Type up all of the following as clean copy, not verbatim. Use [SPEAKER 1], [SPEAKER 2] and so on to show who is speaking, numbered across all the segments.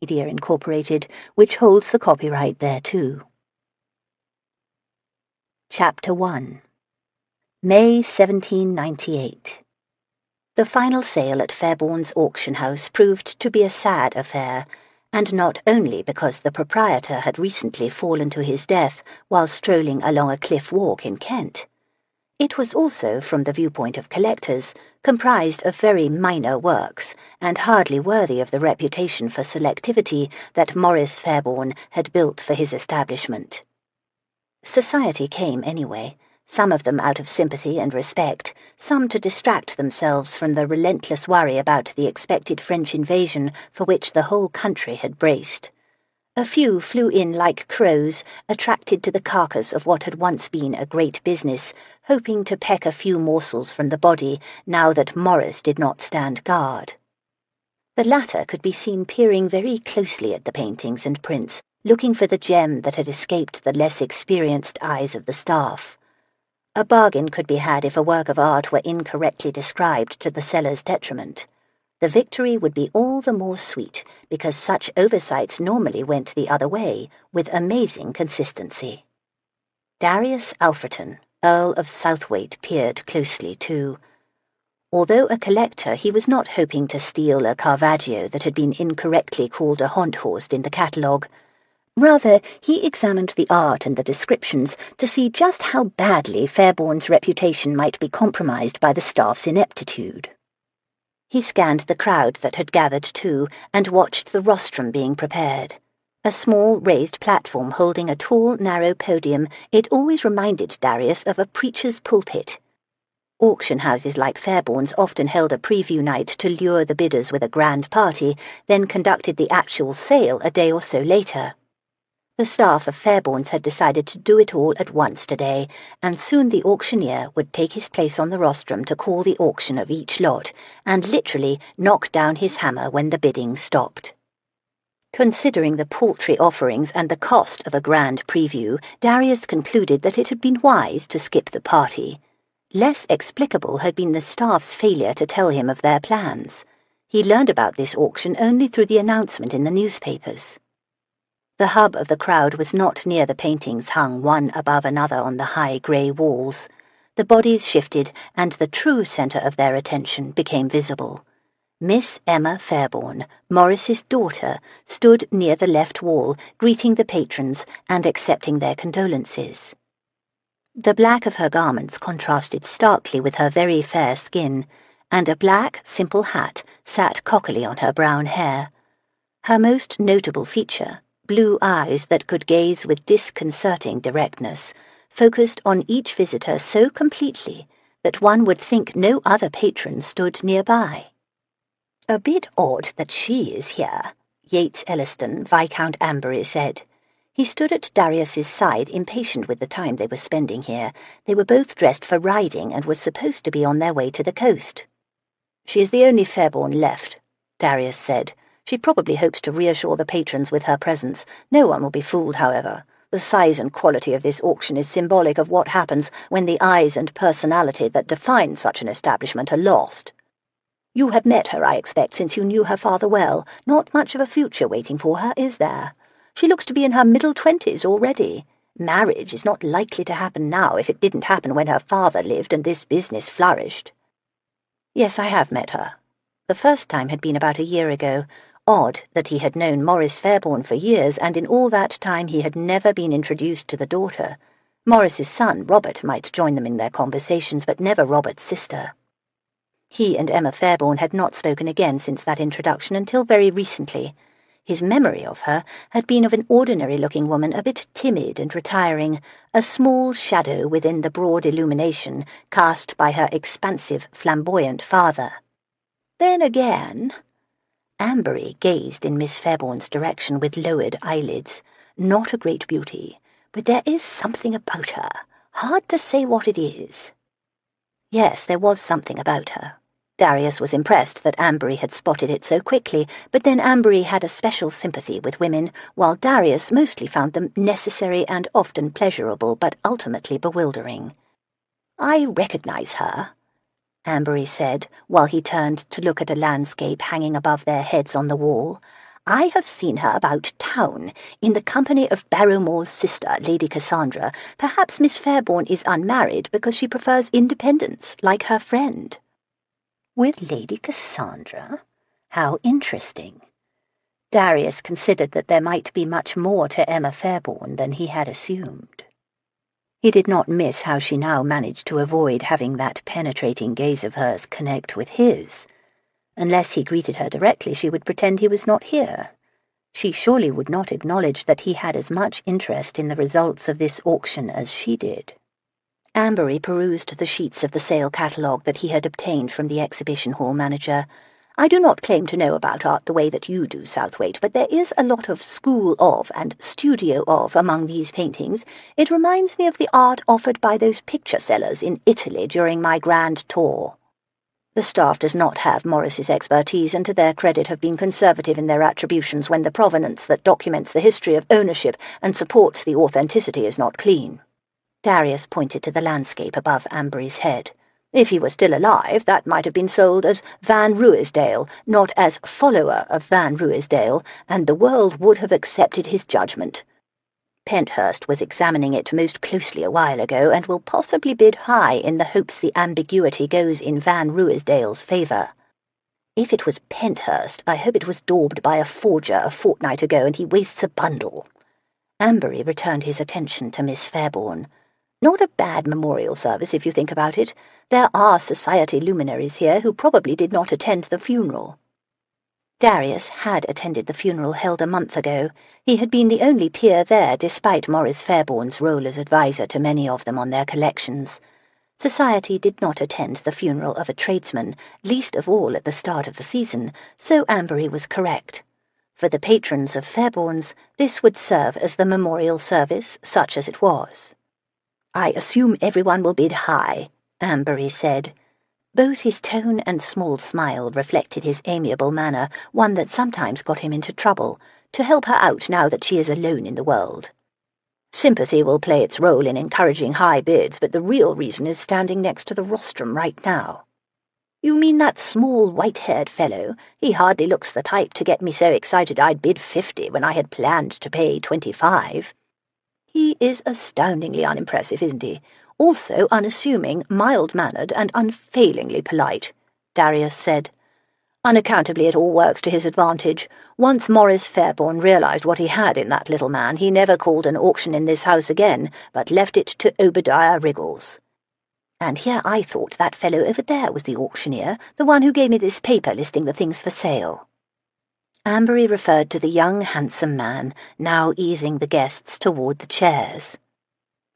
[SPEAKER 1] Media Incorporated, which holds the copyright thereto. Chapter 1. May 1798. The final sale at Fairbourne's auction house proved to be a sad affair, and not only because the proprietor had recently fallen to his death while strolling along a cliff walk in Kent. It was also, from the viewpoint of collectors, comprised of very minor works, and hardly worthy of the reputation for selectivity that Maurice Fairbourne had built for his establishment. Society came anyway, some of them out of sympathy and respect, some to distract themselves from the relentless worry about the expected French invasion for which the whole country had braced. A few flew in like crows, attracted to the carcass of what had once been a great business, hoping to peck a few morsels from the body now that Maurice did not stand guard. The latter could be seen peering very closely at the paintings and prints, looking for the gem that had escaped the less experienced eyes of the staff. A bargain could be had if a work of art were incorrectly described to the seller's detriment. The victory would be all the more sweet, because such oversights normally went the other way, with amazing consistency. Darius Alfreton, Earl of Southwaite, peered closely too. Although a collector, he was not hoping to steal a Caravaggio that had been incorrectly called a Honthorst in the catalogue. Rather, he examined the art and the descriptions to see just how badly Fairbourne's reputation might be compromised by the staff's ineptitude. He scanned the crowd that had gathered too, and watched the rostrum being prepared. A small raised platform holding a tall, narrow podium, it always reminded Darius of a preacher's pulpit. Auction houses like Fairbourne's often held a preview night to lure the bidders with a grand party, then conducted the actual sale a day or so later. The staff of Fairbourne's had decided to do it all at once today, and soon the auctioneer would take his place on the rostrum to call the auction of each lot, and literally knock down his hammer when the bidding stopped. Considering the paltry offerings and the cost of a grand preview, Darius concluded that it had been wise to skip the party. Less explicable had been the staff's failure to tell him of their plans. He learned about this auction only through the announcement in the newspapers. The hub of the crowd was not near the paintings hung one above another on the high grey walls. The bodies shifted, and the true centre of their attention became visible. Miss Emma Fairbourne, Maurice's daughter, stood near the left wall, greeting the patrons and accepting their condolences. The black of her garments contrasted starkly with her very fair skin, and a black, simple hat sat cockily on her brown hair. Her most notable feature, blue eyes that could gaze with disconcerting directness, focused on each visitor so completely that one would think no other patron stood nearby. "A bit odd that she is here," Yates Elliston, Viscount Amberry, said. He stood at Darius's side, impatient with the time they were spending here. They were both dressed for riding and were supposed to be on their way to the coast. "She is the only Fairbourne left," Darius said. "She probably hopes to reassure the patrons with her presence. No one will be fooled, however. The size and quality of this auction is symbolic of what happens when the eyes and personality that define such an establishment are lost. You have met her, I expect, since you knew her father well. Not much of a future waiting for her, is there? She looks to be in her middle-20s already. Marriage is not likely to happen now if it didn't happen when her father lived and this business flourished." "Yes, I have met her. The first time had been about a year ago. Odd that he had known Maurice Fairbourne for years, and in all that time he had never been introduced to the daughter. Maurice's son, Robert, might join them in their conversations, but never Robert's sister." He and Emma Fairbourne had not spoken again since that introduction until very recently. His memory of her had been of an ordinary-looking woman, a bit timid and retiring, a small shadow within the broad illumination cast by her expansive, flamboyant father. Then again, Amberry gazed in Miss Fairbourne's direction with lowered eyelids. "Not a great beauty, but there is something about her. Hard to say what it is." Yes, there was something about her. Darius was impressed that Amberry had spotted it so quickly, but then Amberry had a special sympathy with women, while Darius mostly found them necessary and often pleasurable, but ultimately bewildering. "I recognize her," Amberry said, while he turned to look at a landscape hanging above their heads on the wall. I have seen her about town, in the company of Barrymore's sister, Lady Cassandra. Perhaps Miss Fairbourne is unmarried because she prefers independence, like her friend." "With Lady Cassandra? How interesting." Darius considered that there might be much more to Emma Fairbourne than he had assumed. He did not miss how she now managed to avoid having that penetrating gaze of hers connect with his. Unless he greeted her directly, she would pretend he was not here. She surely would not acknowledge that he had as much interest in the results of this auction as she did. Ambery perused the sheets of the sale catalogue that he had obtained from the exhibition hall manager. "I do not claim to know about art the way that you do, Southwaite, but there is a lot of school of and studio of among these paintings. It reminds me of the art offered by those picture sellers in Italy during my grand tour." The staff does not have Morris's expertise, and to their credit have been conservative in their attributions when the provenance that documents the history of ownership and supports the authenticity is not clean. Darius pointed to the landscape above Ambery's head. If he were still alive, that might have been sold as Van Ruysdael, not as follower of Van Ruysdael, and the world would have accepted his judgment. Penthurst was examining it most closely a while ago, and will possibly bid high in the hopes the ambiguity goes in Van Ruysdael's favour. If it was Penthurst, I hope it was daubed by a forger a fortnight ago, and he wastes a bundle. Ambery returned his attention to Miss Fairbourne. Not a bad memorial service, if you think about it. There are society luminaries here who probably did not attend the funeral. Darius had attended the funeral held a month ago. He had been the only peer there, despite Morris Fairbourne's role as adviser to many of them on their collections. Society did not attend the funeral of a tradesman, least of all at the start of the season, so Ambery was correct. For the patrons of Fairbourne's, this would serve as the memorial service, such as it was. "I assume everyone will bid high," Ambery said. Both his tone and small smile reflected his amiable manner, one that sometimes got him into trouble, to help her out now that she is alone in the world. "Sympathy will play its role in encouraging high bids, but the real reason is standing next to the rostrum right now." "You mean that small, white-haired fellow? He hardly looks the type to get me so excited I'd bid 50 when I had planned to pay 25. "He is astoundingly unimpressive, isn't he? Also unassuming, mild-mannered, and unfailingly polite," Darius said. "Unaccountably it all works to his advantage. Once Morris Fairbourne realized what he had in that little man, he never called an auction in this house again, but left it to Obadiah Riggles. And here I thought that fellow over there was the auctioneer, the one who gave me this paper listing the things for sale." Ambery referred to the young, handsome man, now easing the guests toward the chairs.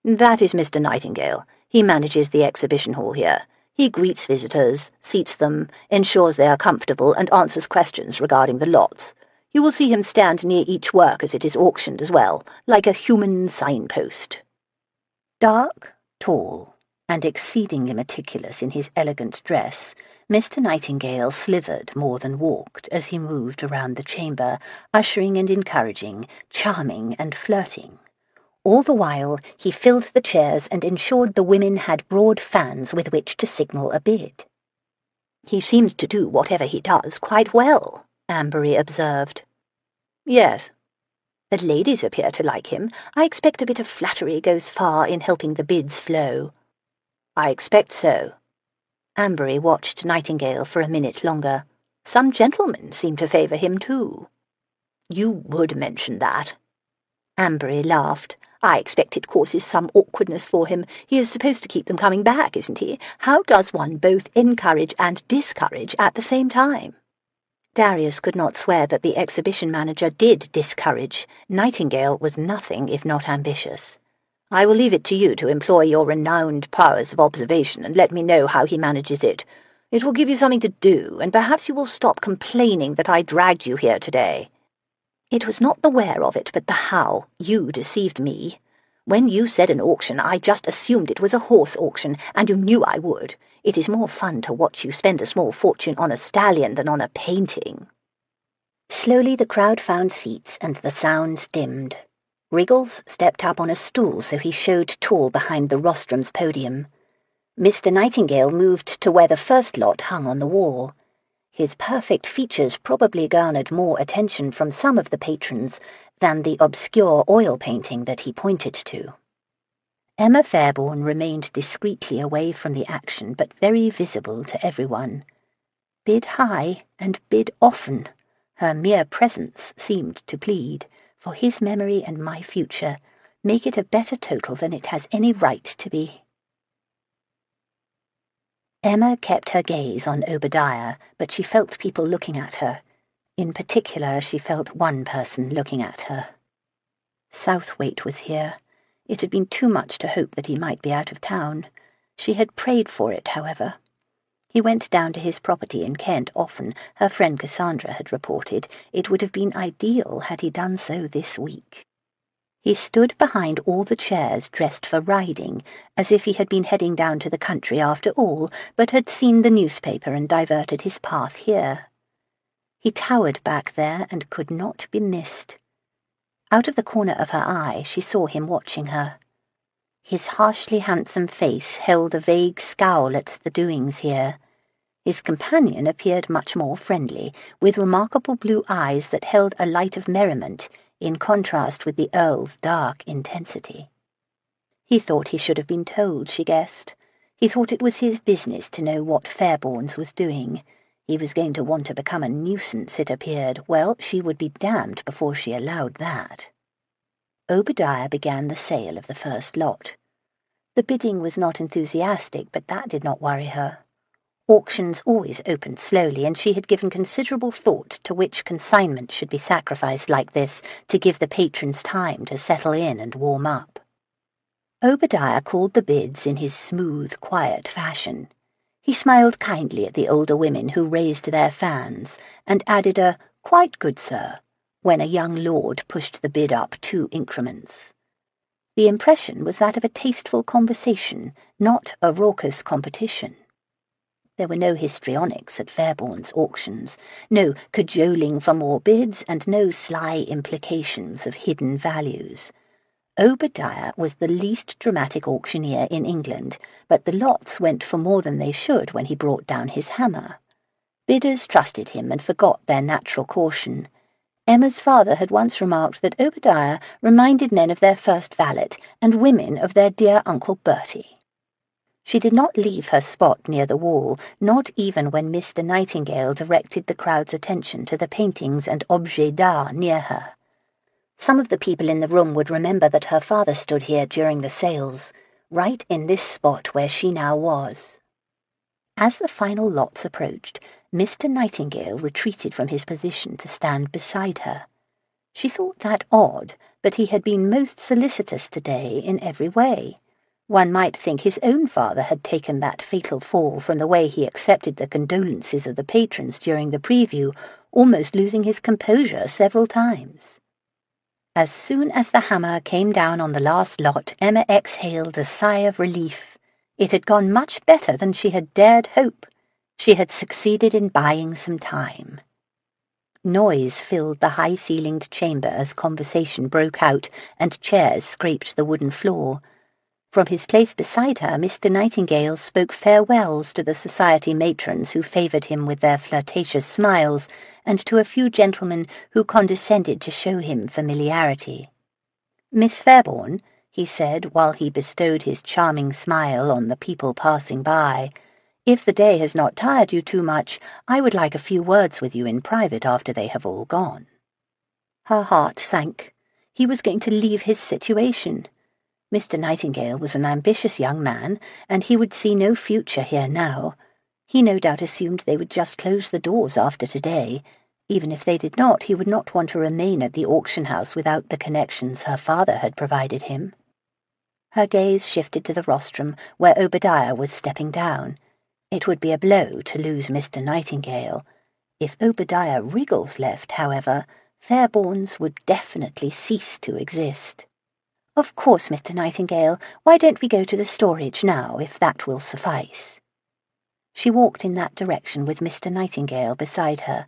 [SPEAKER 1] "That is Mr. Nightingale. He manages the exhibition hall here. He greets visitors, seats them, ensures they are comfortable, and answers questions regarding the lots. You will see him stand near each work as it is auctioned as well, like a human signpost." Dark, tall, and exceedingly meticulous in his elegant dress, Mr. Nightingale slithered more than walked as he moved around the chamber, ushering and encouraging, charming and flirting. All the while he filled the chairs and ensured the women had broad fans with which to signal a bid. "He seems to do whatever he does quite well," Ambery observed. "Yes. The ladies appear to like him. I expect a bit of flattery goes far in helping the bids flow." "I expect so." Ambery watched Nightingale for a minute longer. "Some gentlemen seem to favour him too." "You would mention that." Ambery laughed. "I expect it causes some awkwardness for him. He is supposed to keep them coming back, isn't he? How does one both encourage and discourage at the same time?" Darius could not swear that the exhibition manager did discourage. Nightingale was nothing if not ambitious. "I will leave it to you to employ your renowned powers of observation and let me know how he manages it. It will give you something to do, and perhaps you will stop complaining that I dragged you here today." "It was not the where of it, but the how. You deceived me. When you said an auction, I just assumed it was a horse auction, and you knew I would. It is more fun to watch you spend a small fortune on a stallion than on a painting." Slowly the crowd found seats, and the sounds dimmed. Riggles stepped up on a stool so he showed tall behind the rostrum's podium. Mr. Nightingale moved to where the first lot hung on the wall. His perfect features probably garnered more attention from some of the patrons than the obscure oil painting that he pointed to. Emma Fairbourne remained discreetly away from the action, but very visible to everyone. Bid high and bid often, her mere presence seemed to plead, for his memory and my future make it a better total than it has any right to be. Emma kept her gaze on Obadiah, but she felt people looking at her. In particular, she felt one person looking at her. Southwaite was here. It had been too much to hope that he might be out of town. She had prayed for it, however. He went down to his property in Kent often, her friend Cassandra had reported. It would have been ideal had he done so this week. He stood behind all the chairs dressed for riding, as if he had been heading down to the country after all, but had seen the newspaper and diverted his path here. He towered back there and could not be missed. Out of the corner of her eye she saw him watching her. His harshly handsome face held a vague scowl at the doings here. His companion appeared much more friendly, with remarkable blue eyes that held a light of merriment, in contrast with the Earl's dark intensity. He thought he should have been told, she guessed. He thought it was his business to know what Fairbourne's was doing. He was going to want to become a nuisance, it appeared. Well, she would be damned before she allowed that. Obadiah began the sale of the first lot. The bidding was not enthusiastic, but that did not worry her. Auctions always opened slowly, and she had given considerable thought to which consignment should be sacrificed like this to give the patrons time to settle in and warm up. Obadiah called the bids in his smooth, quiet fashion. He smiled kindly at the older women who raised their fans, and added a "Quite good, sir," when a young lord pushed the bid up 2 increments. The impression was that of a tasteful conversation, not a raucous competition. There were no histrionics at Fairbourne's auctions, no cajoling for more bids, and no sly implications of hidden values. Obadiah was the least dramatic auctioneer in England, but the lots went for more than they should when he brought down his hammer. Bidders trusted him and forgot their natural caution. Emma's father had once remarked that Obadiah reminded men of their first valet and women of their dear Uncle Bertie. She did not leave her spot near the wall, not even when Mr. Nightingale directed the crowd's attention to the paintings and objets d'art near her. Some of the people in the room would remember that her father stood here during the sales, right in this spot where she now was. As the final lots approached, Mr. Nightingale retreated from his position to stand beside her. She thought that odd, but he had been most solicitous today in every way. One might think his own father had taken that fatal fall from the way he accepted the condolences of the patrons during the preview, almost losing his composure several times. As soon as the hammer came down on the last lot, Emma exhaled a sigh of relief. It had gone much better than she had dared hope. She had succeeded in buying some time. Noise filled the high-ceilinged chamber as conversation broke out and chairs scraped the wooden floor. From his place beside her, Mr. Nightingale spoke farewells to the society matrons who favoured him with their flirtatious smiles, and to a few gentlemen who condescended to show him familiarity. "Miss Fairbourne," he said, while he bestowed his charming smile on the people passing by, "if the day has not tired you too much, I would like a few words with you in private after they have all gone." Her heart sank. He was going to leave his situation. Mr. Nightingale was an ambitious young man, and he would see no future here now. He no doubt assumed they would just close the doors after today. Even if they did not, he would not want to remain at the auction house without the connections her father had provided him. Her gaze shifted to the rostrum, where Obadiah was stepping down. It would be a blow to lose Mr. Nightingale. If Obadiah Wriggles left, however, Fairbourne's would definitely cease to exist. "Of course, Mr. Nightingale, why don't we go to the storage now, if that will suffice?" She walked in that direction with Mr. Nightingale beside her.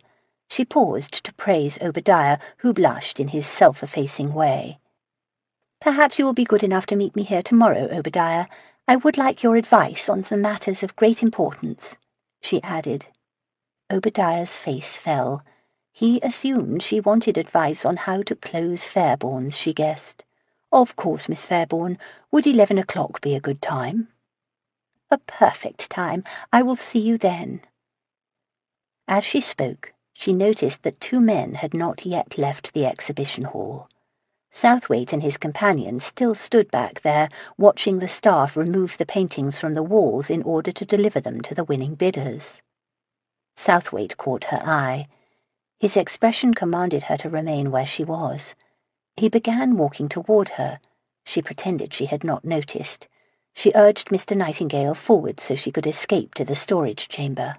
[SPEAKER 1] She paused to praise Obadiah, who blushed in his self-effacing way. "Perhaps you will be good enough to meet me here tomorrow, Obadiah. I would like your advice on some matters of great importance," she added. Obadiah's face fell. He assumed she wanted advice on how to close Fairbourne's, she guessed. "Of course, Miss Fairbourne. Would 11 o'clock be a good time?" "A perfect time. I will see you then." As she spoke, she noticed that 2 men had not yet left the exhibition hall. Southwaite and his companion still stood back there, watching the staff remove the paintings from the walls in order to deliver them to the winning bidders. Southwaite caught her eye. His expression commanded her to remain where she was. He began walking toward her. She pretended she had not noticed. She urged Mr. Nightingale forward so she could escape to the storage chamber.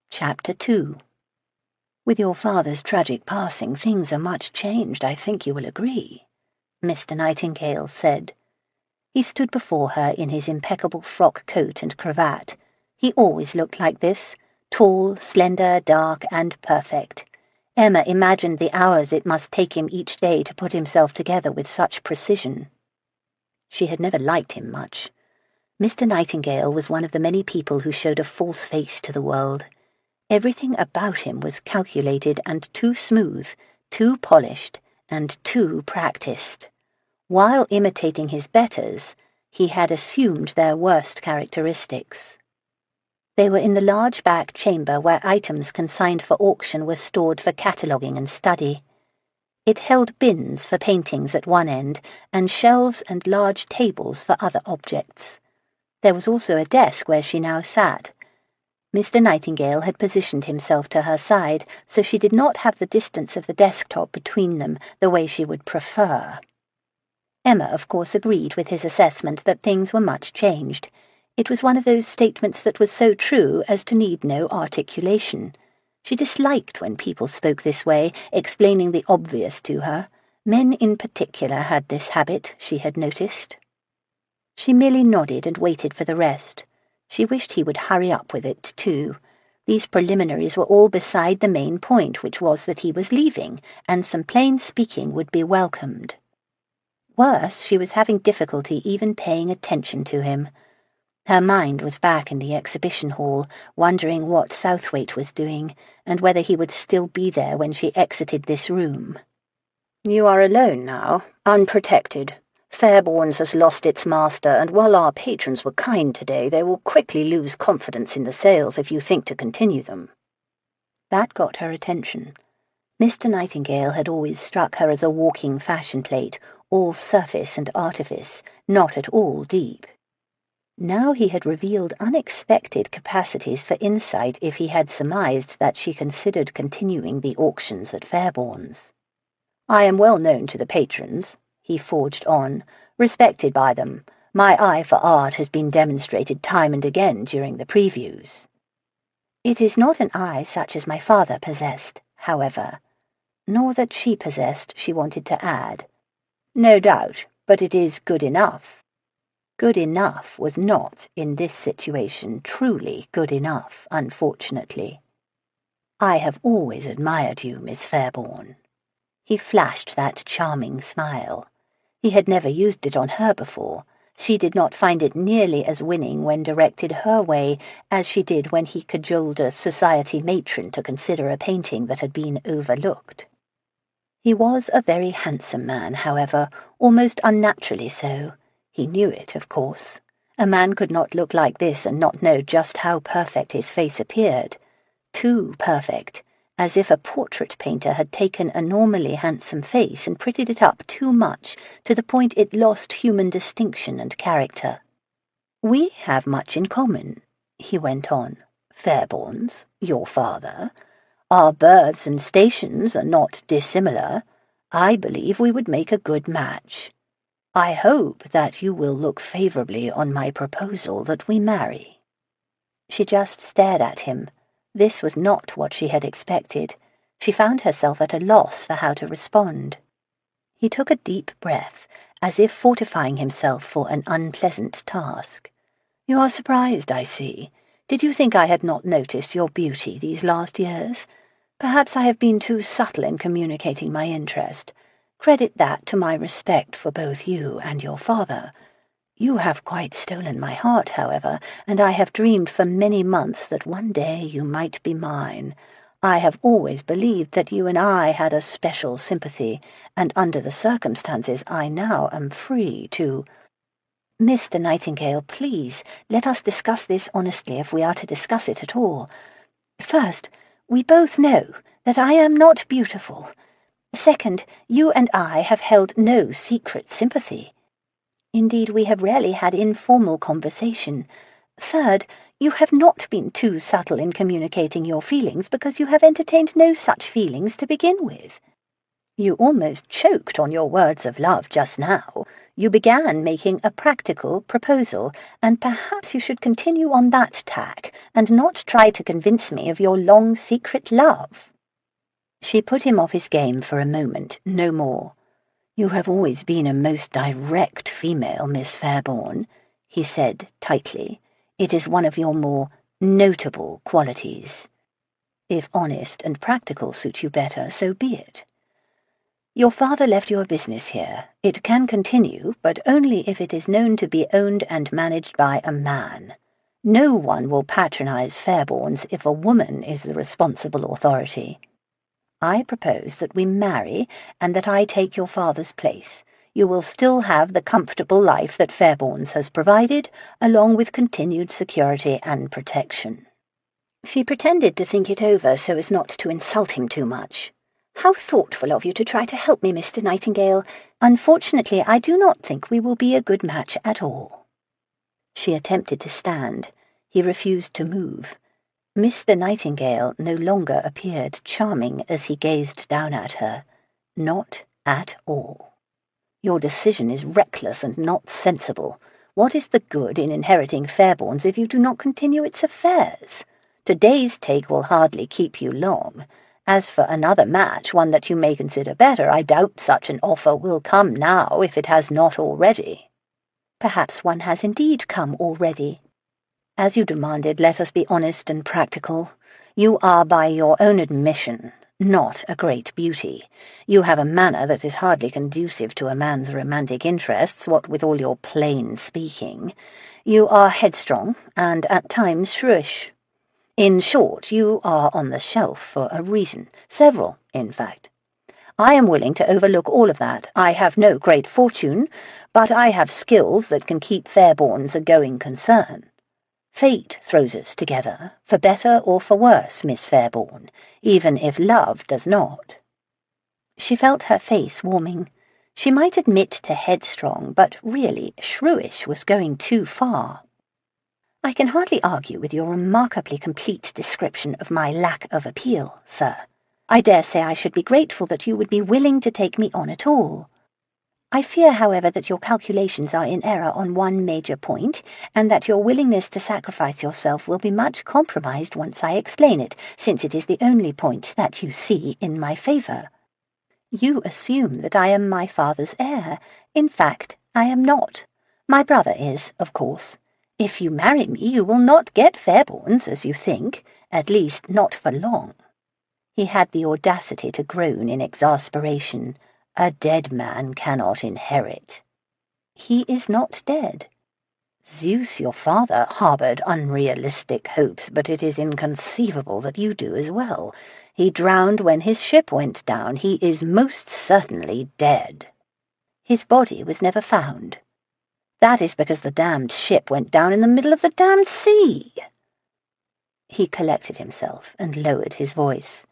[SPEAKER 1] Chapter 2. "With your father's tragic passing, things are much changed, I think you will agree," Mr. Nightingale said. He stood before her in his impeccable frock coat and cravat. He always looked like this, tall, slender, dark, and perfect. Emma imagined the hours it must take him each day to put himself together with such precision. She had never liked him much. Mr. Nightingale was one of the many people who showed a false face to the world. Everything about him was calculated and too smooth, too polished, and too practiced. While imitating his betters, he had assumed their worst characteristics. They were in the large back chamber where items consigned for auction were stored for cataloguing and study. It held bins for paintings at one end, and shelves and large tables for other objects. There was also a desk where she now sat. Mr. Nightingale had positioned himself to her side, so she did not have the distance of the desktop between them the way she would prefer. Emma, of course, agreed with his assessment that things were much changed. It was one of those statements that was so true as to need no articulation. She disliked when people spoke this way, explaining the obvious to her. Men in particular had this habit, she had noticed. She merely nodded and waited for the rest. She wished he would hurry up with it, too. These preliminaries were all beside the main point, which was that he was leaving, and some plain speaking would be welcomed. Worse, she was having difficulty even paying attention to him. Her mind was back in the exhibition hall, wondering what Southwaite was doing, and whether he would still be there when she exited this room. "You are alone now, unprotected. Fairbourne's has lost its master, and while our patrons were kind today, they will quickly lose confidence in the sales if you think to continue them." That got her attention. Mr. Nightingale had always struck her as a walking fashion plate, all surface and artifice, not at all deep. Now he had revealed unexpected capacities for insight if he had surmised that she considered continuing the auctions at Fairbourne's. "I am well known to the patrons," he forged on, "respected by them. My eye for art has been demonstrated time and again during the previews." It is not an eye such as my father possessed, however, nor that she possessed, she wanted to add. "No doubt, but it is good enough." Good enough was not, in this situation, truly good enough, unfortunately. "I have always admired you, Miss Fairbourne." He flashed that charming smile. He had never used it on her before. She did not find it nearly as winning when directed her way as she did when he cajoled a society matron to consider a painting that had been overlooked. He was a very handsome man, however, almost unnaturally so. He knew it, of course. A man could not look like this and not know just how perfect his face appeared. Too perfect, as if a portrait painter had taken a normally handsome face and prettied it up too much to the point it lost human distinction and character. "We have much in common," he went on. "Fairbourne's, your father. Our births and stations are not dissimilar. I believe we would make a good match. I hope that you will look favourably on my proposal that we marry." She just stared at him. This was not what she had expected. She found herself at a loss for how to respond. He took a deep breath, as if fortifying himself for an unpleasant task. "You are surprised, I see. Did you think I had not noticed your beauty these last years? Perhaps I have been too subtle in communicating my interest. Credit that to my respect for both you and your father. You have quite stolen my heart, however, and I have dreamed for many months that one day you might be mine. I have always believed that you and I had a special sympathy, and under the circumstances I now am free to— Mr. Nightingale, please, let us discuss this honestly if we are to discuss it at all. First, we both know that I am not beautiful. Second, you and I have held no secret sympathy. Indeed, we have rarely had informal conversation. Third, you have not been too subtle in communicating your feelings because you have entertained no such feelings to begin with. You almost choked on your words of love just now. You began making a practical proposal, and perhaps you should continue on that tack and not try to convince me of your long secret love. She put him off his game for a moment, no more. You have always been a most direct female, Miss Fairbourne, he said tightly. It is one of your more notable qualities. If honest and practical suit you better, so be it. Your father left you a business here. It can continue, but only if it is known to be owned and managed by a man. No one will patronize Fairbourne's if a woman is the responsible authority. I propose that we marry, and that I take your father's place. You will still have the comfortable life that Fairbourne's has provided, along with continued security and protection. She pretended to think it over so as not to insult him too much. How thoughtful of you to try to help me, Mr. Nightingale. Unfortunately, I do not think we will be a good match at all. She attempted to stand. He refused to move. Mr. Nightingale no longer appeared charming as he gazed down at her. Not at all. Your decision is reckless and not sensible. What is the good in inheriting Fairbourne's if you do not continue its affairs? Today's take will hardly keep you long. As for another match, one that you may consider better, I doubt such an offer will come now if it has not already. Perhaps one has indeed come already. As you demanded, let us be honest and practical. You are, by your own admission, not a great beauty. You have a manner that is hardly conducive to a man's romantic interests, what with all your plain speaking. You are headstrong, and at times shrewish. In short, you are on the shelf for a reason, several, in fact. I am willing to overlook all of that. I have no great fortune, but I have skills that can keep Fairbourne's a going concern. Fate throws us together, for better or for worse, Miss Fairbourne, even if love does not. She felt her face warming. She might admit to headstrong, but really, shrewish was going too far. I can hardly argue with your remarkably complete description of my lack of appeal, sir. I dare say I should be grateful that you would be willing to take me on at all. I fear, however, that your calculations are in error on one major point, and that your willingness to sacrifice yourself will be much compromised once I explain it, since it is the only point that you see in my favour. You assume that I am my father's heir. In fact, I am not. My brother is, of course. If you marry me, you will not get Fairbourne's, as you think, at least not for long. He had the audacity to groan in exasperation. A dead man cannot inherit. He is not dead. Zeus, your father, harboured unrealistic hopes, but it is inconceivable that you do as well. He drowned when his ship went down. He is most certainly dead. His body was never found. That is because the damned ship went down in the middle of the damned sea. He collected himself and lowered his voice.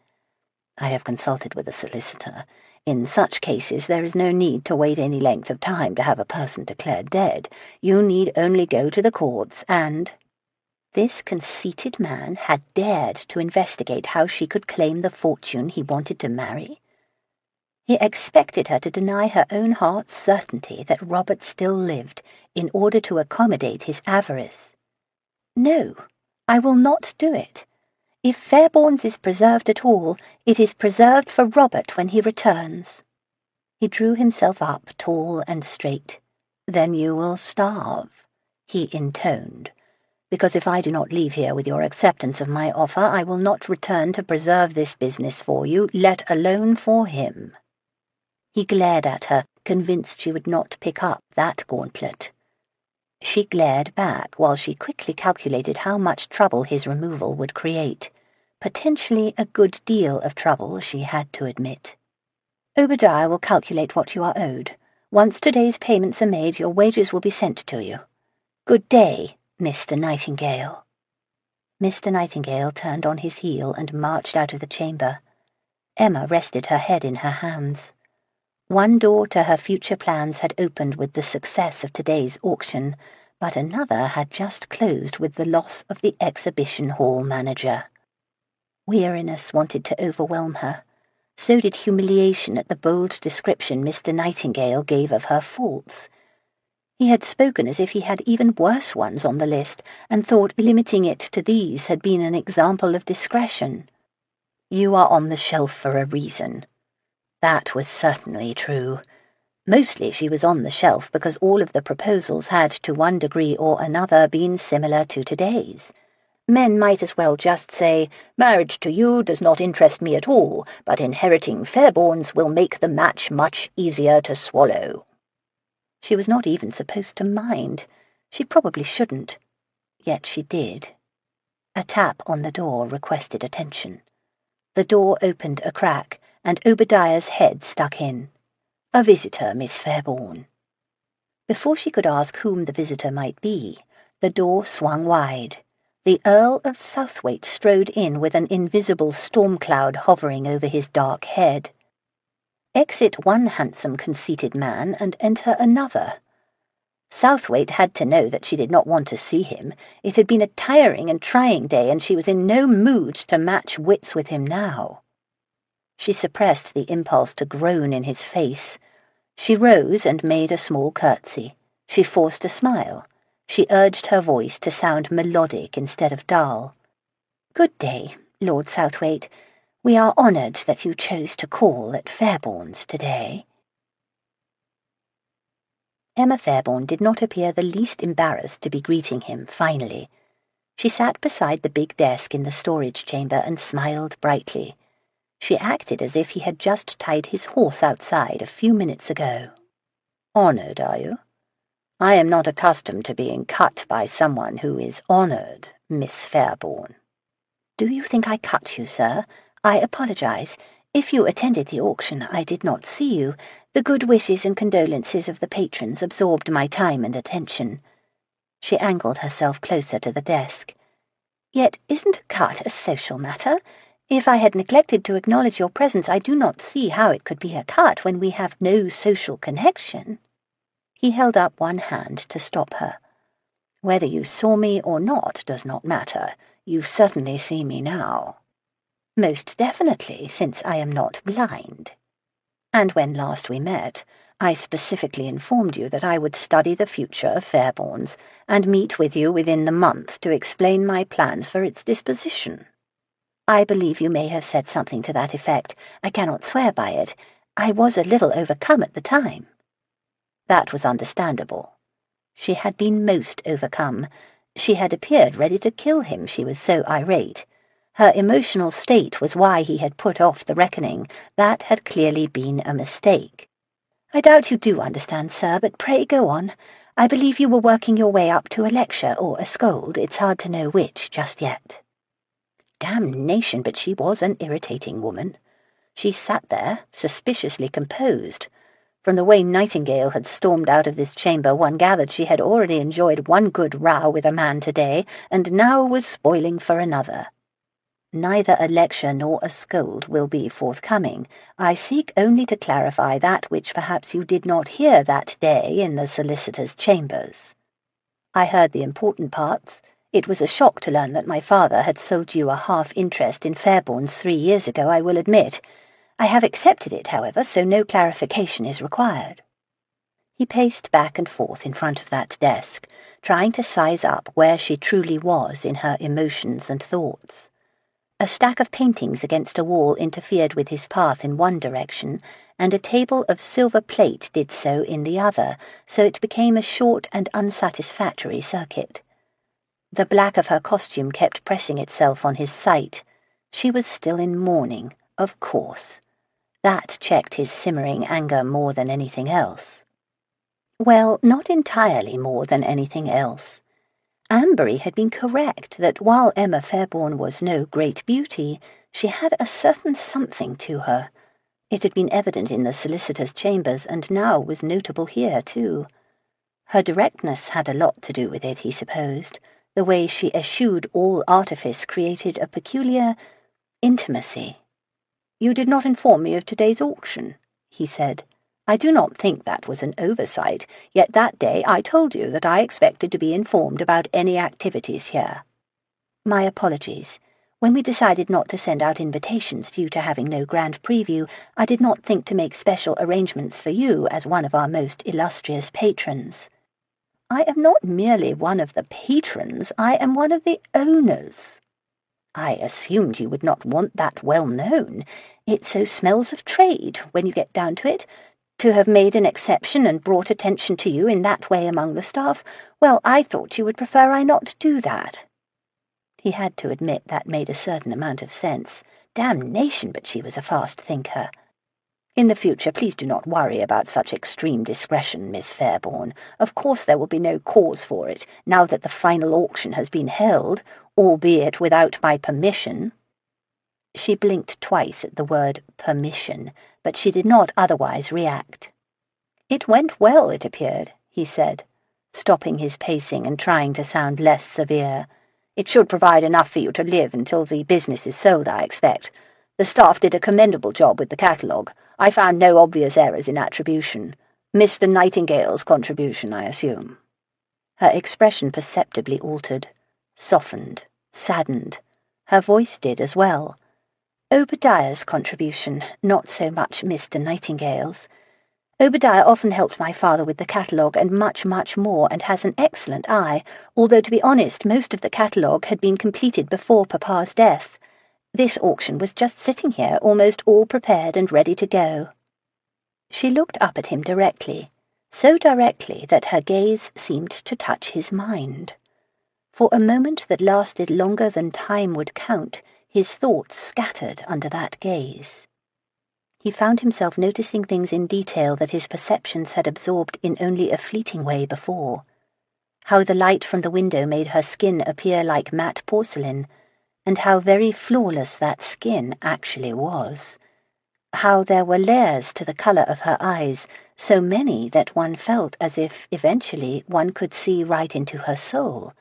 [SPEAKER 1] I have consulted with a solicitor. In such cases there is no need to wait any length of time to have a person declared dead. You need only go to the courts and— This conceited man had dared to investigate how she could claim the fortune he wanted to marry. He expected her to deny her own heart's certainty that Robert still lived in order to accommodate his avarice. No, I will not do it. If Fairbourne's is preserved at all, it is preserved for Robert when he returns. He drew himself up, tall and straight. Then you will starve, he intoned, because if I do not leave here with your acceptance of my offer, I will not return to preserve this business for you, let alone for him. He glared at her, convinced she would not pick up that gauntlet. She glared back while she quickly calculated how much trouble his removal would create. Potentially a good deal of trouble, she had to admit. Obadiah will calculate what you are owed. Once today's payments are made, your wages will be sent to you. Good day, Mr. Nightingale. Mr. Nightingale turned on his heel and marched out of the chamber. Emma rested her head in her hands. One door to her future plans had opened with the success of today's auction, but another had just closed with the loss of the exhibition hall manager. Weariness wanted to overwhelm her. So did humiliation at the bold description Mr. Nightingale gave of her faults. He had spoken as if he had even worse ones on the list, and thought limiting it to these had been an example of discretion. You are on the shelf for a reason. That was certainly true. Mostly she was on the shelf because all of the proposals had, to one degree or another, been similar to today's. Men might as well just say, "Marriage to you does not interest me at all, but inheriting Fairbournes will make the match much easier to swallow." She was not even supposed to mind. She probably shouldn't. Yet she did. A tap on the door requested attention. The door opened a crack, and Obadiah's head stuck in. "A visitor, Miss Fairbourne." Before she could ask whom the visitor might be, the door swung wide. The Earl of Southwaite strode in with an invisible storm cloud hovering over his dark head. Exit one handsome, conceited man and enter another. Southwaite had to know that she did not want to see him. It had been a tiring and trying day, and she was in no mood to match wits with him now. She suppressed the impulse to groan in his face. She rose and made a small curtsy. She forced a smile. She urged her voice to sound melodic instead of dull. "Good day, Lord Southwaite. We are honoured that you chose to call at Fairbourne's today." Emma Fairbourne did not appear the least embarrassed to be greeting him, finally. She sat beside the big desk in the storage chamber and smiled brightly. She acted as if he had just tied his horse outside a few minutes ago. "Honoured, are you? I am not accustomed to being cut by someone who is honoured, Miss Fairbourne." "Do you think I cut you, sir? I apologize. If you attended the auction, I did not see you. The good wishes and condolences of the patrons absorbed my time and attention." She angled herself closer to the desk. "Yet isn't a cut a social matter? If I had neglected to acknowledge your presence, I do not see how it could be a cut when we have no social connection." He held up one hand to stop her. "Whether you saw me or not does not matter. You certainly see me now." "Most definitely, since I am not blind. And when last we met, I specifically informed you that I would study the future of Fairbourne's and meet with you within the month to explain my plans for its disposition. I believe you may have said something to that effect. I cannot swear by it. I was a little overcome at the time." That was understandable. She had been most overcome. She had appeared ready to kill him, she was so irate. Her emotional state was why he had put off the reckoning. That had clearly been a mistake. "I doubt you do understand, sir, but pray go on. I believe you were working your way up to a lecture or a scold. It's hard to know which just yet." Damnation, but she was an irritating woman. She sat there, suspiciously composed. From the way Nightingale had stormed out of this chamber, one gathered she had already enjoyed one good row with a man today, and now was spoiling for another. "Neither a lecture nor a scold will be forthcoming. I seek only to clarify that which perhaps you did not hear that day in the solicitor's chambers. I heard the important parts. It was a shock to learn that my father had sold you a half-interest in Fairbourne's 3 years ago, I will admit. I have accepted it, however, so no clarification is required." He paced back and forth in front of that desk, trying to size up where she truly was in her emotions and thoughts. A stack of paintings against a wall interfered with his path in one direction, and a table of silver plate did so in the other, so it became a short and unsatisfactory circuit. The black of her costume kept pressing itself on his sight. She was still in mourning, of course. That checked his simmering anger more than anything else. Well, not entirely more than anything else. Ambery had been correct that while Emma Fairbourne was no great beauty, she had a certain something to her. It had been evident in the solicitor's chambers, and now was notable here, too. Her directness had a lot to do with it, he supposed. The way she eschewed all artifice created a peculiar intimacy. "You did not inform me of today's auction," he said. "I do not think that was an oversight, yet that day I told you that I expected to be informed about any activities here." "My apologies. When we decided not to send out invitations due to having no grand preview, I did not think to make special arrangements for you as one of our most illustrious patrons." "I am not merely one of the patrons, I am one of the owners." "I assumed you would not want that well known. It so smells of trade, when you get down to it. To have made an exception and brought attention to you in that way among the staff, well, I thought you would prefer I not do that." He had to admit that made a certain amount of sense. Damnation, but she was a fast thinker. "In the future, please do not worry about such extreme discretion, Miss Fairbourne. Of course there will be no cause for it, now that the final auction has been held, albeit without my permission." She blinked twice at the word permission, but she did not otherwise react. "It went well, it appeared," he said, stopping his pacing and trying to sound less severe. "It should provide enough for you to live until the business is sold, I expect. The staff did a commendable job with the catalogue. I found no obvious errors in attribution. Mr. Nightingale's contribution, I assume." Her expression perceptibly altered, softened, saddened. Her voice did as well. "Obadiah's contribution, not so much Mr. Nightingale's. Obadiah often helped my father with the catalogue and much, much more, and has an excellent eye, although, to be honest, most of the catalogue had been completed before Papa's death. This auction was just sitting here, almost all prepared and ready to go." She looked up at him directly, so directly that her gaze seemed to touch his mind. For a moment that lasted longer than time would count, his thoughts scattered under that gaze. He found himself noticing things in detail that his perceptions had absorbed in only a fleeting way before. How the light from the window made her skin appear like matte porcelain, and how very flawless that skin actually was. How there were layers to the colour of her eyes, so many that one felt as if eventually one could see right into her soul.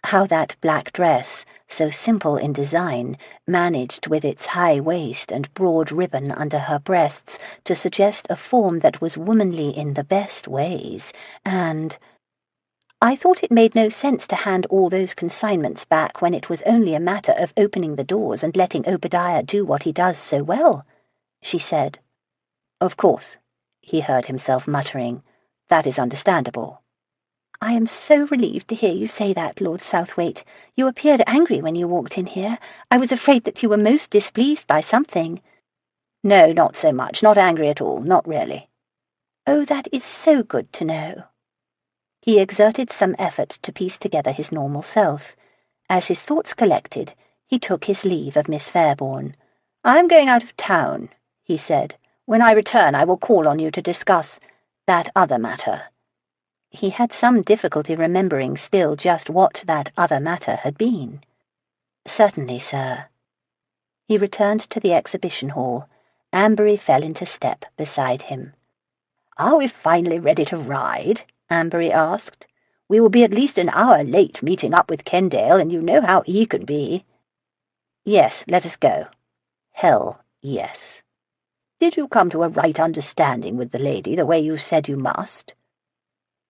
[SPEAKER 1] How that black dress, so simple in design, managed with its high waist and broad ribbon under her breasts to suggest a form that was womanly in the best ways, and— "I thought it made no sense to hand all those consignments back when it was only a matter of opening the doors and letting Obadiah do what he does so well," she said. "Of course," he heard himself muttering. "That is understandable." "I am so relieved to hear you say that, Lord Southwaite. You appeared angry when you walked in here. I was afraid that you were most displeased by something." "No, not so much. Not angry at all. Not really." "Oh, that is so good to know." He exerted some effort to piece together his normal self. As his thoughts collected, he took his leave of Miss Fairbourne. "I am going out of town," he said. "When I return, I will call on you to discuss that other matter." He had some difficulty remembering still just what that other matter had been. "Certainly, sir." He returned to the exhibition hall. Ambery fell into step beside him. "Are we finally ready to ride?" Ambery asked. "We will be at least an hour late meeting up with Kendale, and you know how he can be." "Yes, let us go." "Hell, yes." "Did you come to a right understanding with the lady the way you said you must?"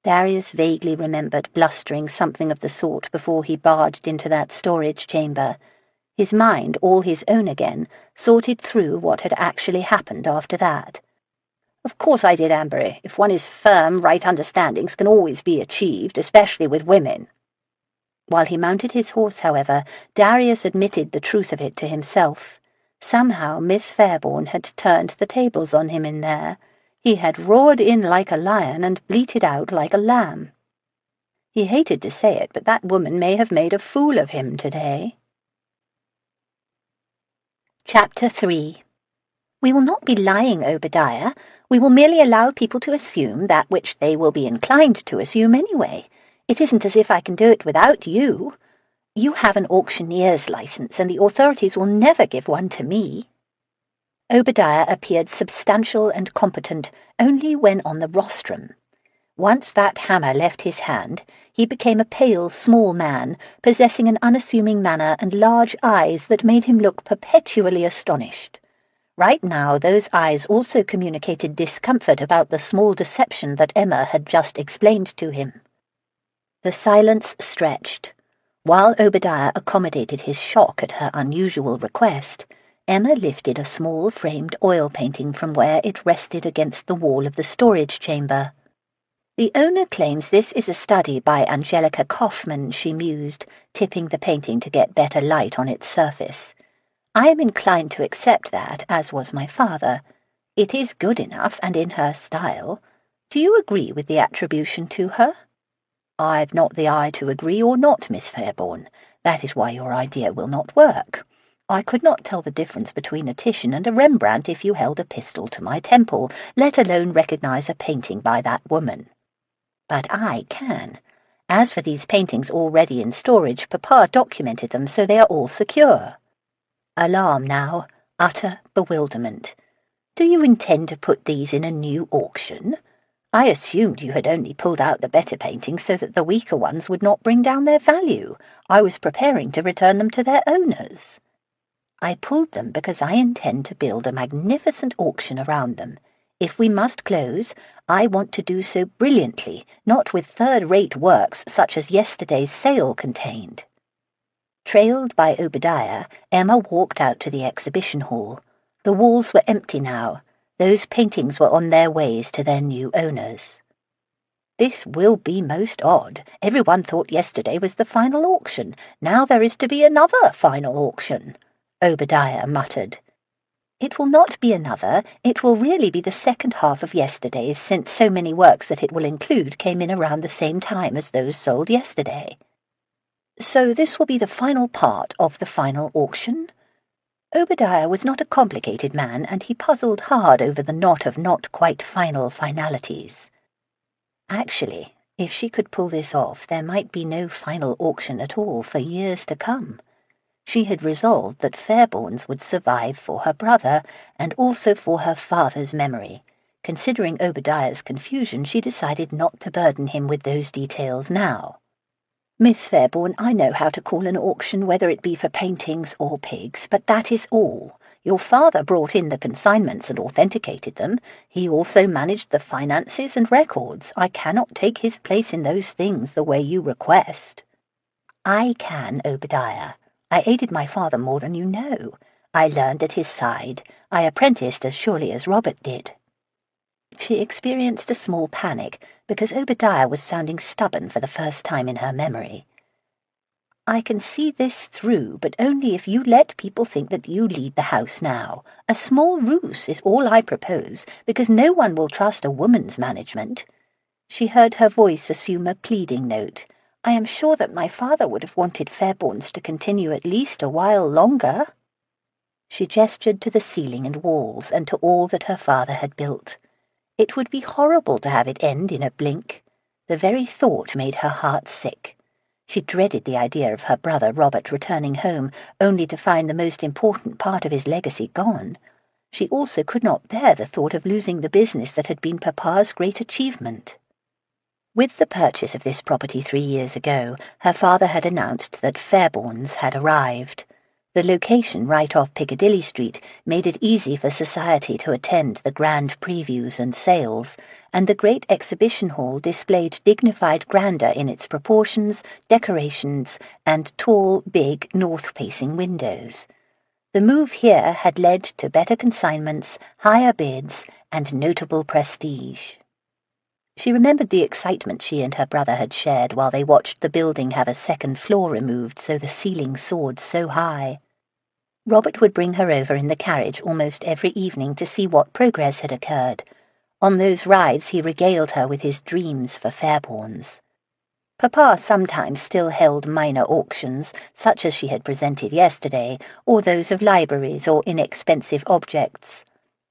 [SPEAKER 1] Darius vaguely remembered blustering something of the sort before he barged into that storage chamber. His mind, all his own again, sorted through what had actually happened after that. "Of course I did, Ambery. If one is firm, right understandings can always be achieved, especially with women." While he mounted his horse, however, Darius admitted the truth of it to himself. Somehow Miss Fairbourne had turned the tables on him in there. He had roared in like a lion and bleated out like a lamb. He hated to say it, but that woman may have made a fool of him today. Chapter 3. "We will not be lying, Obadiah. We will merely allow people to assume that which they will be inclined to assume anyway. It isn't as if I can do it without you. You have an auctioneer's license, and the authorities will never give one to me." Obadiah appeared substantial and competent only when on the rostrum. Once that hammer left his hand, he became a pale, small man, possessing an unassuming manner and large eyes that made him look perpetually astonished. Right now, those eyes also communicated discomfort about the small deception that Emma had just explained to him. The silence stretched. While Obadiah accommodated his shock at her unusual request, Emma lifted a small framed oil painting from where it rested against the wall of the storage chamber. "The owner claims this is a study by Angelica Kaufmann," she mused, tipping the painting to get better light on its surface. "I am inclined to accept that, as was my father. It is good enough and in her style. Do you agree with the attribution to her?" "I've not the eye to agree or not, Miss Fairbourne. That is why your idea will not work. I could not tell the difference between a Titian and a Rembrandt if you held a pistol to my temple, let alone recognize a painting by that woman. But I can. As for these paintings already in storage, Papa documented them, so they are all secure." Alarm now, utter bewilderment. "Do you intend to put these in a new auction? I assumed you had only pulled out the better paintings so that the weaker ones would not bring down their value. I was preparing to return them to their owners." "I pulled them because I intend to build a magnificent auction around them. If we must close, I want to do so brilliantly, not with third-rate works such as yesterday's sale contained." Trailed by Obadiah, Emma walked out to the exhibition hall. The walls were empty now. Those paintings were on their ways to their new owners. "This will be most odd. Everyone thought yesterday was the final auction. Now there is to be another final auction," Obadiah muttered. "It will not be another. It will really be the second half of yesterday's, since so many works that it will include came in around the same time as those sold yesterday." "So this will be the final part of the final auction?" Obadiah was not a complicated man, and he puzzled hard over the knot of not-quite-final finalities. Actually, if she could pull this off, there might be no final auction at all for years to come. She had resolved that Fairbourne's would survive for her brother, and also for her father's memory. Considering Obadiah's confusion, she decided not to burden him with those details now. "Miss Fairbourne, I know how to call an auction, whether it be for paintings or pigs, but that is all. Your father brought in the consignments and authenticated them. He also managed the finances and records. I cannot take his place in those things the way you request." "I can, Obadiah. I aided my father more than you know. I learned at his side. I apprenticed as surely as Robert did." She experienced a small panic, because Obadiah was sounding stubborn for the first time in her memory. "I can see this through, but only if you let people think that you lead the house now. A small ruse is all I propose, because no one will trust a woman's management." She heard her voice assume a pleading note. "I am sure that my father would have wanted Fairbourne's to continue at least a while longer." She gestured to the ceiling and walls and to all that her father had built. It would be horrible to have it end in a blink. The very thought made her heart sick. She dreaded the idea of her brother Robert returning home, only to find the most important part of his legacy gone. She also could not bear the thought of losing the business that had been Papa's great achievement. With the purchase of this property 3 years ago, her father had announced that Fairbourne's had arrived. The location right off Piccadilly Street made it easy for society to attend the grand previews and sales, and the great exhibition hall displayed dignified grandeur in its proportions, decorations, and tall, big, north-facing windows. The move here had led to better consignments, higher bids, and notable prestige. She remembered the excitement she and her brother had shared while they watched the building have a second floor removed so the ceiling soared so high. Robert would bring her over in the carriage almost every evening to see what progress had occurred. On those rides he regaled her with his dreams for Fairbourne's. Papa sometimes still held minor auctions, such as she had presented yesterday, or those of libraries or inexpensive objects.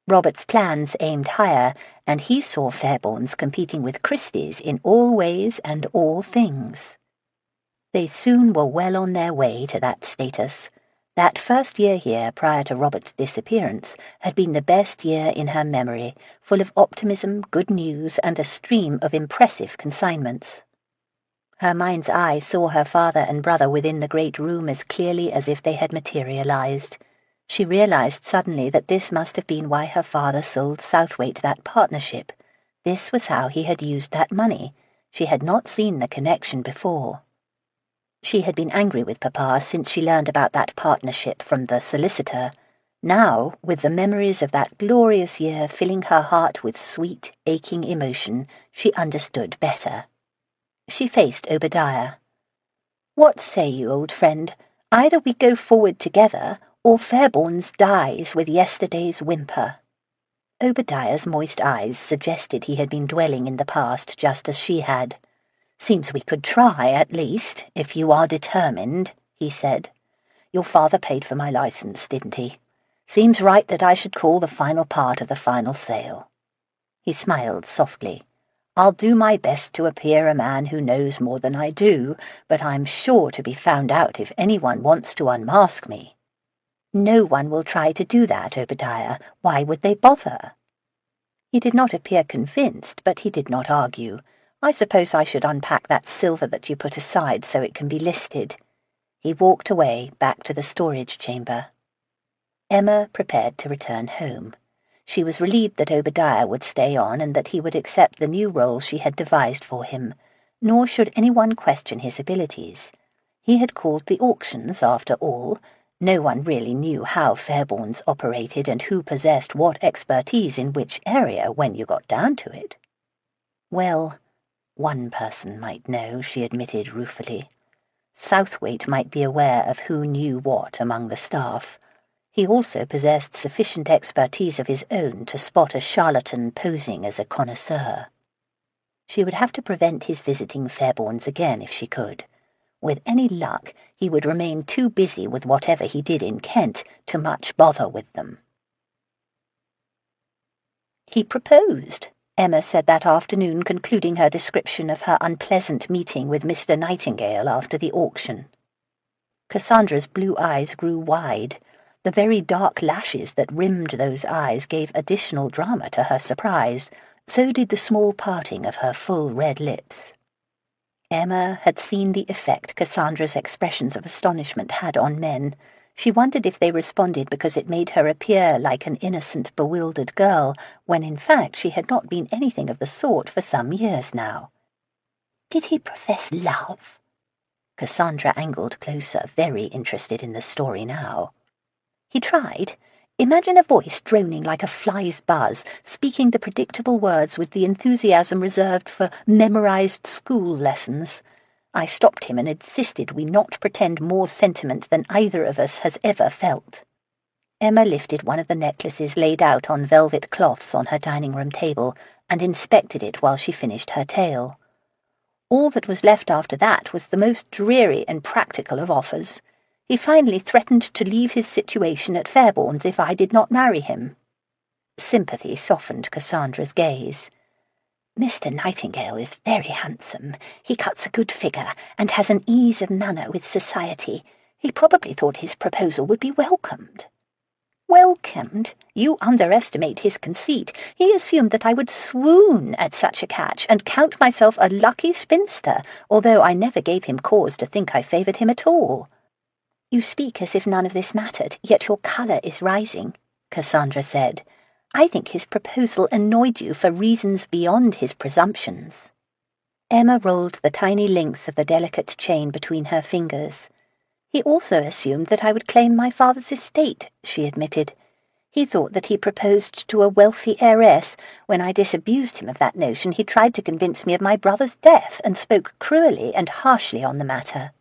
[SPEAKER 1] Robert's plans aimed higher, and he saw Fairbourne's competing with Christie's in all ways and all things. They soon were well on their way to that status. That first year here, prior to Robert's disappearance, had been the best year in her memory, full of optimism, good news, and a stream of impressive consignments. Her mind's eye saw her father and brother within the great room as clearly as if they had materialized. She realized suddenly that this must have been why her father sold Southwaite that partnership. This was how he had used that money. She had not seen the connection before. She had been angry with Papa since she learned about that partnership from the solicitor. Now, with the memories of that glorious year filling her heart with sweet, aching emotion, she understood better. She faced Obadiah. "What say you, old friend? Either we go forward together, or Fairbourne's dies with yesterday's whimper." Obadiah's moist eyes suggested he had been dwelling in the past just as she had. "Seems we could try, at least, if you are determined," he said. "Your father paid for my license, didn't he? Seems right that I should call the final part of the final sale." He smiled softly. "I'll do my best to appear a man who knows more than I do, but I'm sure to be found out if anyone wants to unmask me." "No one will try to do that, Obadiah. Why would they bother?" He did not appear convinced, but he did not argue. "I suppose I should unpack that silver that you put aside so it can be listed." He walked away, back to the storage chamber. Emma prepared to return home. She was relieved that Obadiah would stay on and that he would accept the new role she had devised for him, nor should anyone question his abilities. He had called the auctions, after all. No one really knew how Fairbourne's operated and who possessed what expertise in which area when you got down to it. Well, one person might know, she admitted ruefully. Southwaite might be aware of who knew what among the staff. He also possessed sufficient expertise of his own to spot a charlatan posing as a connoisseur. She would have to prevent his visiting Fairbourne's again if she could. With any luck, he would remain too busy with whatever he did in Kent to much bother with them. "He proposed," Emma said that afternoon, concluding her description of her unpleasant meeting with Mr. Nightingale after the auction. Cassandra's blue eyes grew wide. The very dark lashes that rimmed those eyes gave additional drama to her surprise. So did the small parting of her full red lips. Emma had seen the effect Cassandra's expressions of astonishment had on men. She wondered if they responded because it made her appear like an innocent, bewildered girl, when in fact she had not been anything of the sort for some years now. "Did he profess love?" Cassandra angled closer, very interested in the story now. "He tried. Imagine a voice droning like a fly's buzz, speaking the predictable words with the enthusiasm reserved for memorized school lessons. I stopped him and insisted we not pretend more sentiment than either of us has ever felt." Emma lifted one of the necklaces laid out on velvet cloths on her dining-room table and inspected it while she finished her tale. All that was left after that was the most dreary and practical of offers. He finally threatened to leave his situation at Fairbourne's if I did not marry him. Sympathy softened Cassandra's gaze. "Mr. Nightingale is very handsome. He cuts a good figure and has an ease of manner with society. He probably thought his proposal would be welcomed." "Welcomed? You underestimate his conceit. He assumed that I would swoon at such a catch and count myself a lucky spinster, although I never gave him cause to think I favoured him at all." "You speak as if none of this mattered, yet your colour is rising," Cassandra said. "I think his proposal annoyed you for reasons beyond his presumptions." Emma rolled the tiny links of the delicate chain between her fingers. "He also assumed that I would claim my father's estate," she admitted. "He thought that he proposed to a wealthy heiress. When I disabused him of that notion, he tried to convince me of my brother's death and spoke cruelly and harshly on the matter."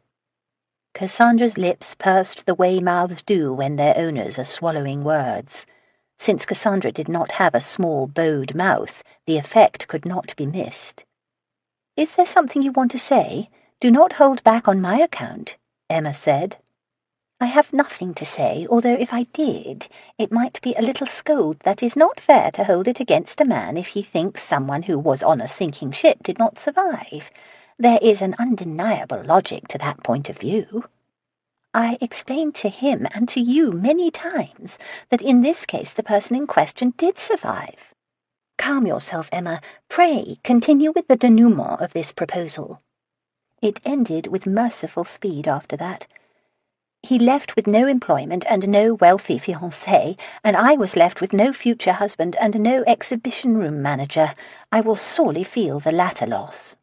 [SPEAKER 1] Cassandra's lips pursed the way mouths do when their owners are swallowing words. Since Cassandra did not have a small, bowed mouth, the effect could not be missed. "Is there something you want to say? Do not hold back on my account," Emma said. I have nothing to say, although if I did, it might be a little scold that is not fair to hold it against a man if he thinks someone who was on a sinking ship did not survive. There is an undeniable logic to that point of view. I explained to him and to you many times that in this case the person in question did survive. Calm yourself, Emma. Pray continue with the denouement of this proposal. It ended with merciful speed after that. He left with no employment and no wealthy fiancé, and I was left with no future husband and no exhibition-room manager. I will sorely feel the latter loss.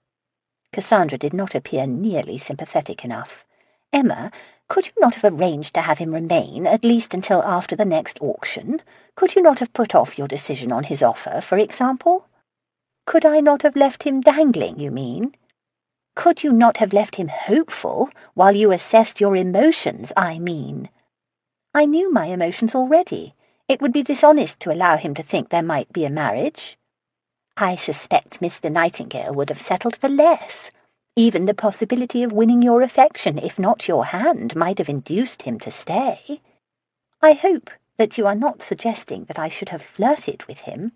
[SPEAKER 1] Cassandra did not appear nearly sympathetic enough. Emma, could you not have arranged to have him remain, at least until after the next auction? Could you not have put off your decision on his offer, for example? Could I not have left him dangling, you mean? Could you not have left him hopeful while you assessed your emotions, I mean? I knew my emotions already. It would be dishonest to allow him to think there might be a marriage. I suspect Mr. Nightingale would have settled for less. Even the possibility of winning your affection, if not your hand, might have induced him to stay. I hope that you are not suggesting that I should have flirted with him."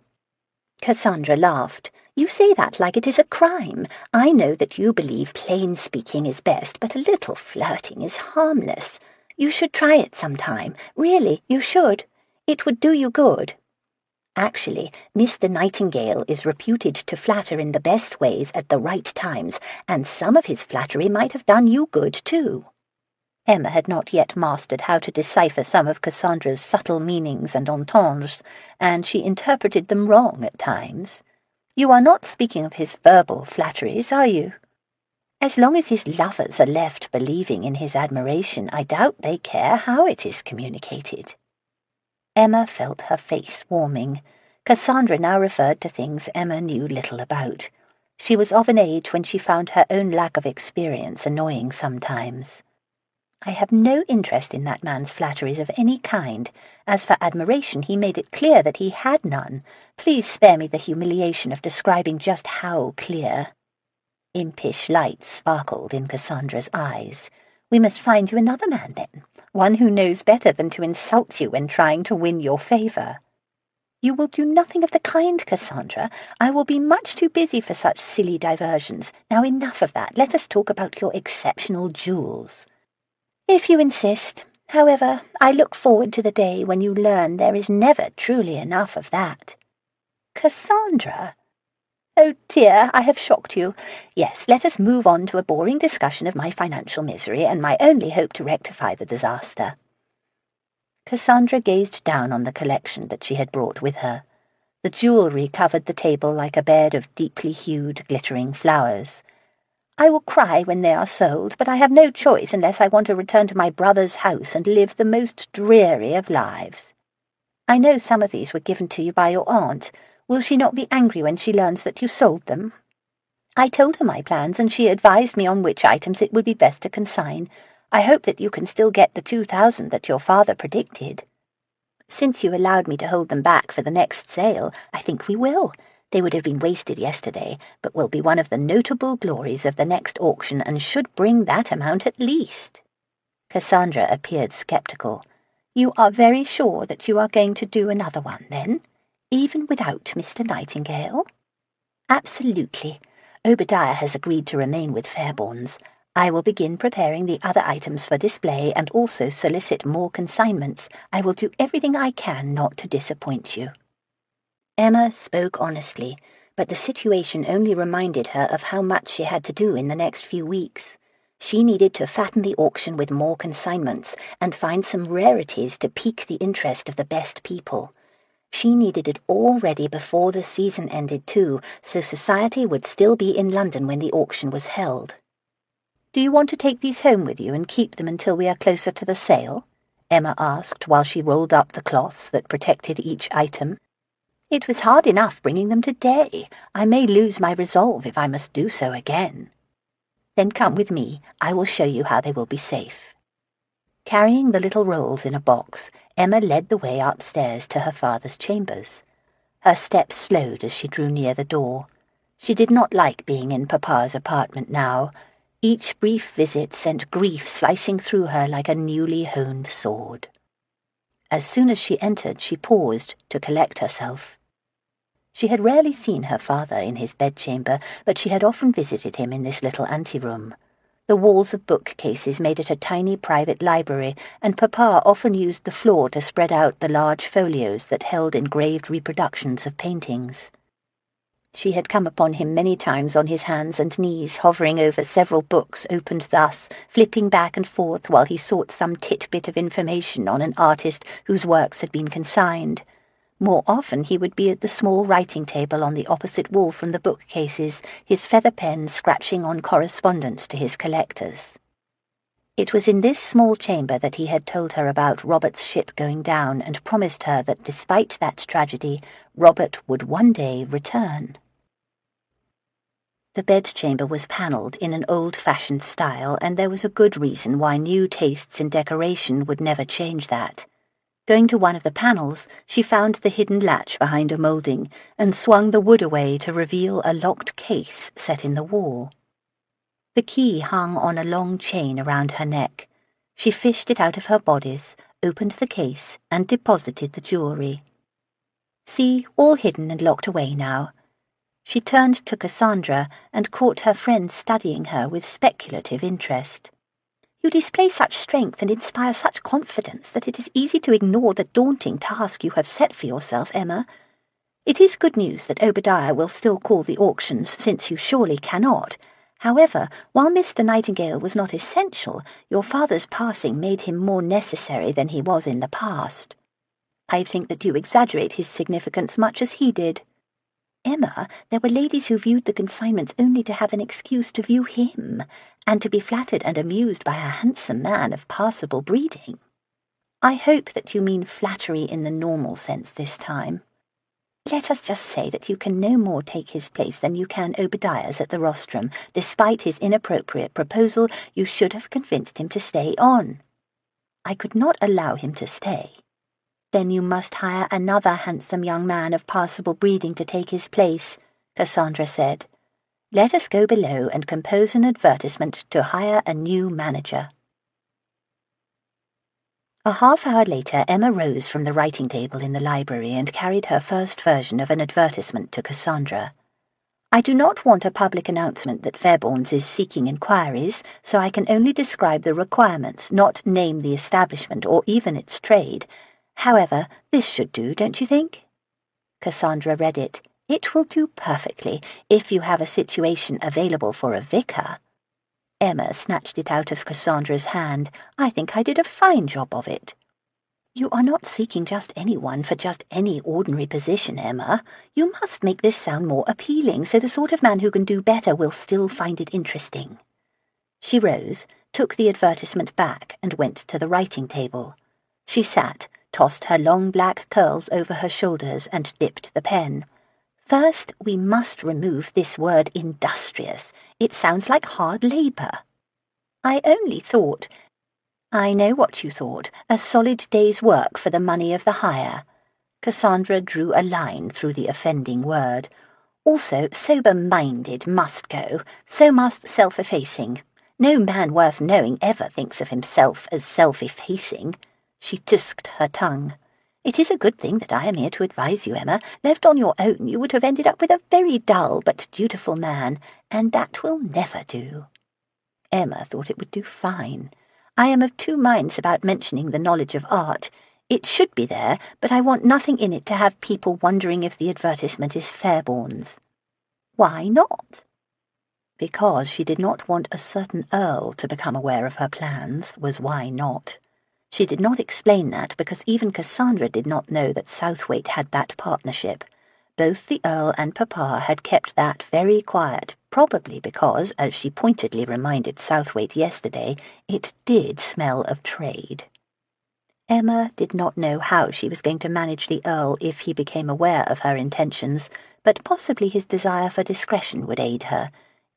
[SPEAKER 1] Cassandra laughed. "You say that like it is a crime. I know that you believe plain speaking is best, but a little flirting is harmless. You should try it sometime. Really, you should. It would do you good. Actually, Mr. Nightingale is reputed to flatter in the best ways at the right times, and some of his flattery might have done you good too." Emma had not yet mastered how to decipher some of Cassandra's subtle meanings and entendres, and she interpreted them wrong at times. "You are not speaking of his verbal flatteries, are you? As long as his lovers are left believing in his admiration, I doubt they care how it is communicated." Emma felt her face warming. Cassandra now referred to things Emma knew little about. She was of an age when she found her own lack of experience annoying sometimes. "I have no interest in that man's flatteries of any kind. As for admiration, he made it clear that he had none. Please spare me the humiliation of describing just how clear." Impish lights sparkled in Cassandra's eyes. "We must find you another man, then, one who knows better than to insult you when trying to win your favour." "You will do nothing of the kind, Cassandra. I will be much too busy for such silly diversions. Now enough of that. Let us talk about your exceptional jewels." "If you insist. However, I look forward to the day when you learn there is never truly enough of that." "Cassandra!" "Oh dear, I have shocked you. Yes, let us move on to a boring discussion of my financial misery and my only hope to rectify the disaster." Cassandra gazed down on the collection that she had brought with her. The jewellery covered the table like a bed of deeply hued, glittering flowers. "I will cry when they are sold, but I have no choice unless I want to return to my brother's house and live the most dreary of lives. I know some of these were given to you by your aunt. Will she not be angry when she learns that you sold them?" "I told her my plans, and she advised me on which items it would be best to consign. I hope that you can still get the 2,000 that your father predicted." "Since you allowed me to hold them back for the next sale, I think we will. They would have been wasted yesterday, but will be one of the notable glories of the next auction and should bring that amount at least." Cassandra appeared sceptical. "You are very sure that you are going to do another one, then? Even without Mr. Nightingale?" "Absolutely. Obadiah has agreed to remain with Fairbourne's. I will begin preparing the other items for display and also solicit more consignments. I will do everything I can not to disappoint you." Emma spoke honestly, but the situation only reminded her of how much she had to do in the next few weeks. She needed to fatten the auction with more consignments and find some rarities to pique the interest of the best people. She needed it all ready before the season ended too, so society would still be in London when the auction was held. "Do you want to take these home with you and keep them until we are closer to the sale?" Emma asked while she rolled up the cloths that protected each item. "It was hard enough bringing them today. I may lose my resolve if I must do so again." "Then come with me. I will show you how they will be safe." Carrying the little rolls in a box, Emma led the way upstairs to her father's chambers. Her steps slowed as she drew near the door. She did not like being in Papa's apartment now. Each brief visit sent grief slicing through her like a newly honed sword. As soon as she entered, she paused to collect herself. She had rarely seen her father in his bedchamber, but she had often visited him in this little anteroom. The walls of bookcases made it a tiny private library, and Papa often used the floor to spread out the large folios that held engraved reproductions of paintings. She had come upon him many times on his hands and knees, hovering over several books opened thus, flipping back and forth while he sought some titbit of information on an artist whose works had been consigned. More often he would be at the small writing table on the opposite wall from the bookcases, his feather pen scratching on correspondence to his collectors. It was in this small chamber that he had told her about Robert's ship going down and promised her that despite that tragedy, Robert would one day return. The bedchamber was panelled in an old-fashioned style, and there was a good reason why new tastes in decoration would never change that. Going to one of the panels, she found the hidden latch behind a moulding and swung the wood away to reveal a locked case set in the wall. The key hung on a long chain around her neck. She fished it out of her bodice, opened the case, and deposited the jewellery. See, all hidden and locked away now. She turned to Cassandra and caught her friend studying her with speculative interest. You display such strength and inspire such confidence that it is easy to ignore the daunting task you have set for yourself, Emma. It is good news that Obadiah will still call the auctions, since you surely cannot. However, while Mr. Nightingale was not essential, your father's passing made him more necessary than he was in the past. I think that you exaggerate his significance much as he did. Emma, there were ladies who viewed the consignments only to have an excuse to view him, and to be flattered and amused by a handsome man of passable breeding. I hope that you mean flattery in the normal sense this time. Let us just say that you can no more take his place than you can Obadiah's at the rostrum. Despite his inappropriate proposal, you should have convinced him to stay on. I could not allow him to stay. Then you must hire another handsome young man of passable breeding to take his place, Cassandra said. Let us go below and compose an advertisement to hire a new manager. A half-hour later, Emma rose from the writing table in the library and carried her first version of an advertisement to Cassandra. I do not want a public announcement that Fairbourne's is seeking inquiries, so I can only describe the requirements, not name the establishment or even its trade. However, this should do, don't you think? Cassandra read it. It will do perfectly, if you have a situation available for a vicar. Emma snatched it out of Cassandra's hand. I think I did a fine job of it. You are not seeking just anyone for just any ordinary position, Emma. You must make this sound more appealing, so the sort of man who can do better will still find it interesting. She rose, took the advertisement back, and went to the writing table. She sat, tossed her long black curls over her shoulders, and dipped the pen. First, we must remove this word industrious. It sounds like hard labour. I only thought— I know what you thought, a solid day's work for the money of the hire. Cassandra drew a line through the offending word. Also, sober-minded must go, so must self-effacing. No man worth knowing ever thinks of himself as self-effacing. She tusked her tongue. It is a good thing that I am here to advise you, Emma. Left on your own, you would have ended up with a very dull but dutiful man, and that will never do. Emma thought it would do fine. I am of two minds about mentioning the knowledge of art. It should be there, but I want nothing in it to have people wondering if the advertisement is Fairbourne's. Why not? Because she did not want a certain Earl to become aware of her plans, was why not. She did not explain that because even Cassandra did not know that Southwaite had that partnership. Both the Earl and Papa had kept that very quiet, probably because, as she pointedly reminded Southwaite yesterday, it did smell of trade. Emma did not know how she was going to manage the Earl if he became aware of her intentions, but possibly his desire for discretion would aid her.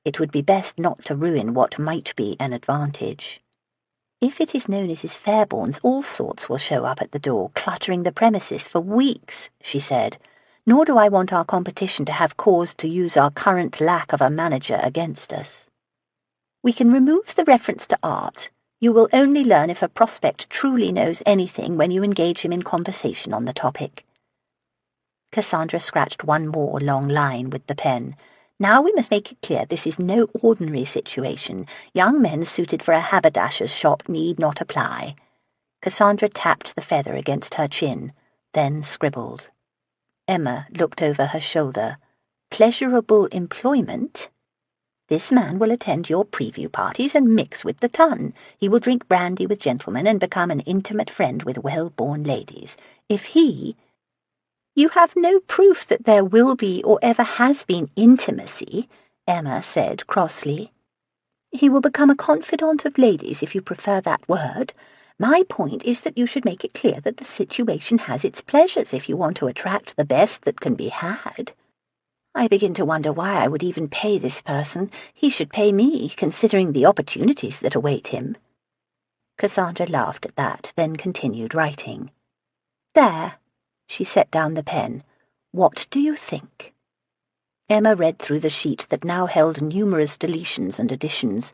[SPEAKER 1] It would be best not to ruin what might be an advantage. If it is known it is Fairbourne's, all sorts will show up at the door, cluttering the premises for weeks, she said. Nor do I want our competition to have cause to use our current lack of a manager against us. We can remove the reference to art. You will only learn if a prospect truly knows anything when you engage him in conversation on the topic." Cassandra scratched one more long line with the pen. "Now we must make it clear this is no ordinary situation. Young men suited for a haberdasher's shop need not apply." Cassandra tapped the feather against her chin, then scribbled. Emma looked over her shoulder. "Pleasurable employment? This man will attend your preview parties and mix with the ton. He will drink brandy with gentlemen and become an intimate friend with well-born ladies. If he—" "You have no proof that there will be or ever has been intimacy," Emma said crossly. "He will become a confidant of ladies, if you prefer that word. My point is that you should make it clear that the situation has its pleasures if you want to attract the best that can be had. I begin to wonder why I would even pay this person. He should pay me, considering the opportunities that await him." Cassandra laughed at that, then continued writing. "There." She set down the pen. "What do you think?" Emma read through the sheet that now held numerous deletions and additions.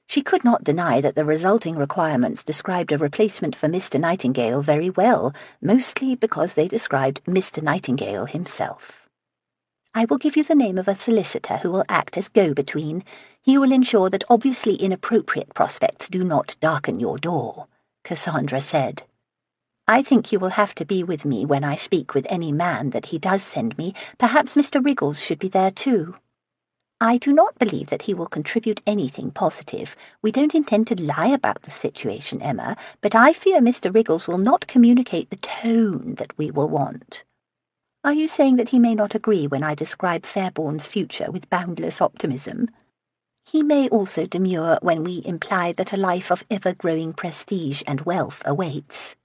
[SPEAKER 1] She could not deny that the resulting requirements described a replacement for Mr. Nightingale very well, mostly because they described Mr. Nightingale himself. "I will give you the name of a solicitor who will act as go-between. He will ensure that obviously inappropriate prospects do not darken your door," Cassandra said. "I think you will have to be with me when I speak with any man that he does send me. Perhaps Mr. Wriggles should be there too. I do not believe that he will contribute anything positive. We don't intend to lie about the situation, Emma, but I fear Mr. Wriggles will not communicate the tone that we will want. Are you saying that he may not agree when I describe Fairbourne's future with boundless optimism? He may also demur when we imply that a life of ever-growing prestige and wealth awaits."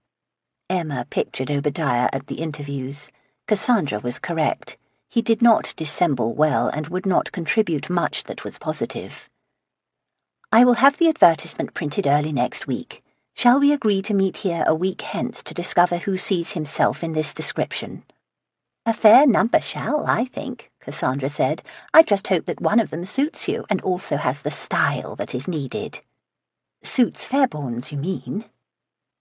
[SPEAKER 1] Emma pictured Obadiah at the interviews. Cassandra was correct. He did not dissemble well and would not contribute much that was positive. "I will have the advertisement printed early next week. Shall we agree to meet here a week hence to discover who sees himself in this description?" "A fair number shall, I think," Cassandra said. "I just hope that one of them suits you and also has the style that is needed." "Suits Fairbourne's, you mean?"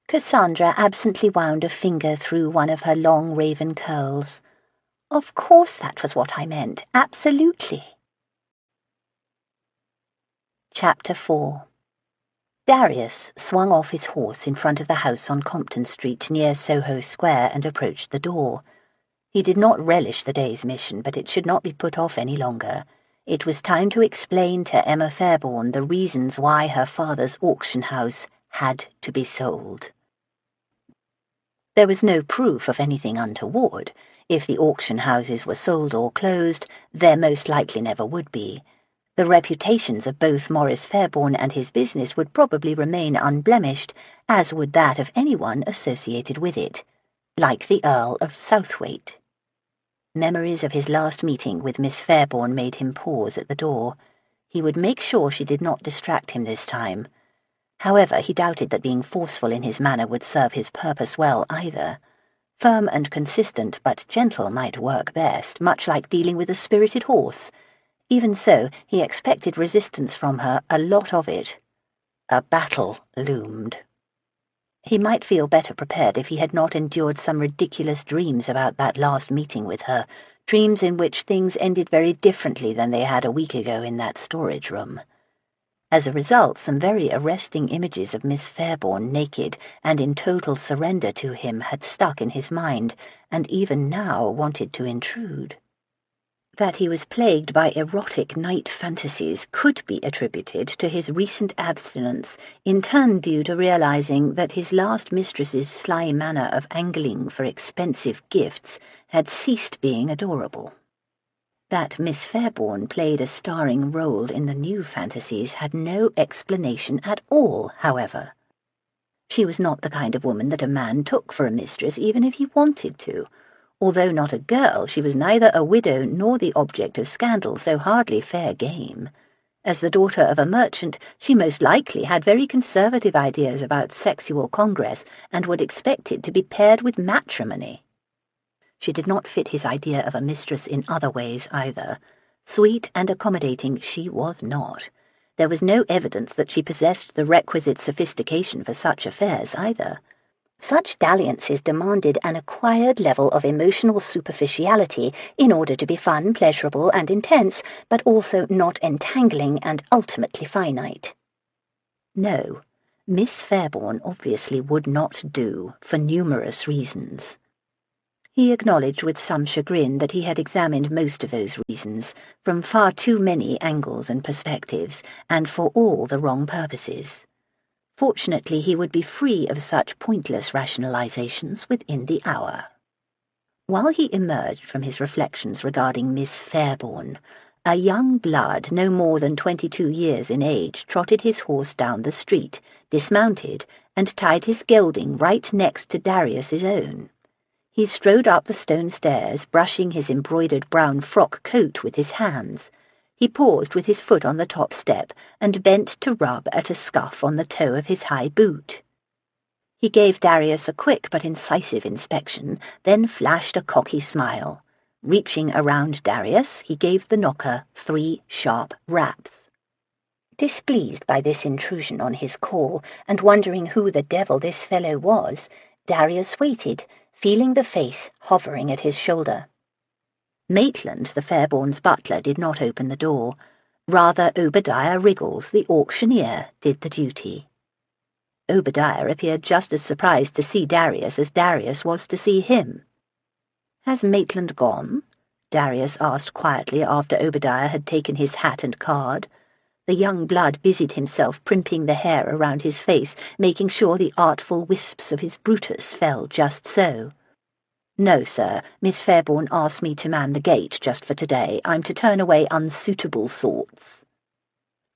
[SPEAKER 1] Cassandra absently wound a finger through one of her long raven curls. "Of course that was what I meant. Absolutely." Chapter 4. Darius swung off his horse in front of the house on Compton Street near Soho Square and approached the door. He did not relish the day's mission, but it should not be put off any longer. It was time to explain to Emma Fairbourne the reasons why her father's auction house had to be sold. There was no proof of anything untoward. If the auction houses were sold or closed, there most likely never would be. The reputations of both Maurice Fairbourne and his business would probably remain unblemished, as would that of anyone associated with it, like the Earl of Southwaite. Memories of his last meeting with Miss Fairbourne made him pause at the door. He would make sure she did not distract him this time. However, he doubted that being forceful in his manner would serve his purpose well either. Firm and consistent but gentle might work best, much like dealing with a spirited horse. Even so, he expected resistance from her, a lot of it. A battle loomed. He might feel better prepared if he had not endured some ridiculous dreams about that last meeting with her, dreams in which things ended very differently than they had a week ago in that storage room. As a result, some very arresting images of Miss Fairbourne naked and in total surrender to him had stuck in his mind, and even now wanted to intrude. That he was plagued by erotic night fantasies could be attributed to his recent abstinence, in turn due to realizing that his last mistress's sly manner of angling for expensive gifts had ceased being adorable. That Miss Fairbourne played a starring role in the new fantasies had no explanation at all, however. She was not the kind of woman that a man took for a mistress, even if he wanted to. Although not a girl, she was neither a widow nor the object of scandal, so hardly fair game. As the daughter of a merchant, she most likely had very conservative ideas about sexual congress and would expect it to be paired with matrimony. She did not fit his idea of a mistress in other ways either. Sweet and accommodating she was not. There was no evidence that she possessed the requisite sophistication for such affairs either. Such dalliances demanded an acquired level of emotional superficiality in order to be fun, pleasurable, and intense, but also not entangling and ultimately finite. No, Miss Fairbourne obviously would not do, for numerous reasons. He acknowledged with some chagrin that he had examined most of those reasons, from far too many angles and perspectives, and for all the wrong purposes. Fortunately, he would be free of such pointless rationalizations within the hour. While he emerged from his reflections regarding Miss Fairbourne, a young blood no more than 22 years in age trotted his horse down the street, dismounted, and tied his gelding right next to Darius's own. He strode up the stone stairs, brushing his embroidered brown frock coat with his hands. He paused with his foot on the top step and bent to rub at a scuff on the toe of his high boot. He gave Darius a quick but incisive inspection, then flashed a cocky smile. Reaching around Darius, he gave the knocker 3 sharp raps. Displeased by this intrusion on his call, and wondering who the devil this fellow was, Darius waited, feeling the face hovering at his shoulder. Maitland, the Fairbourne's butler, did not open the door. Rather, Obadiah Riggles, the auctioneer, did the duty. Obadiah appeared just as surprised to see Darius as Darius was to see him. "Has Maitland gone?" Darius asked quietly after Obadiah had taken his hat and card. The young blood busied himself primping the hair around his face, making sure the artful wisps of his Brutus fell just so. "No, sir. Miss Fairbourne asked me to man the gate just for today. I'm to turn away unsuitable sorts."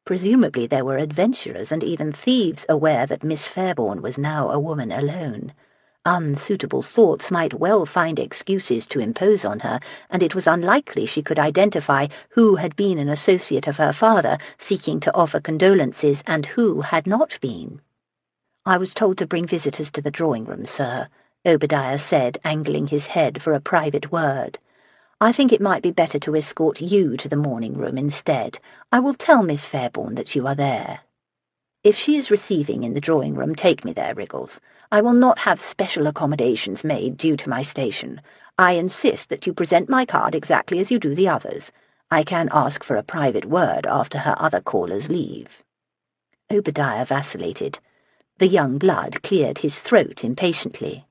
[SPEAKER 1] Presumably there were adventurers and even thieves aware that Miss Fairbourne was now a woman alone. Unsuitable sorts might well find excuses to impose on her, and it was unlikely she could identify who had been an associate of her father, seeking to offer condolences, and who had not been. "I was told to bring visitors to the drawing-room, sir," Obadiah said, angling his head for a private word. "I think it might be better to escort you to the morning-room instead. I will tell Miss Fairbourne that you are there." "If she is receiving in the drawing-room, take me there, Riggles. I will not have special accommodations made due to my station. I insist that you present my card exactly as you do the others. I can ask for a private word after her other callers leave." Obadiah vacillated. The young blood cleared his throat impatiently.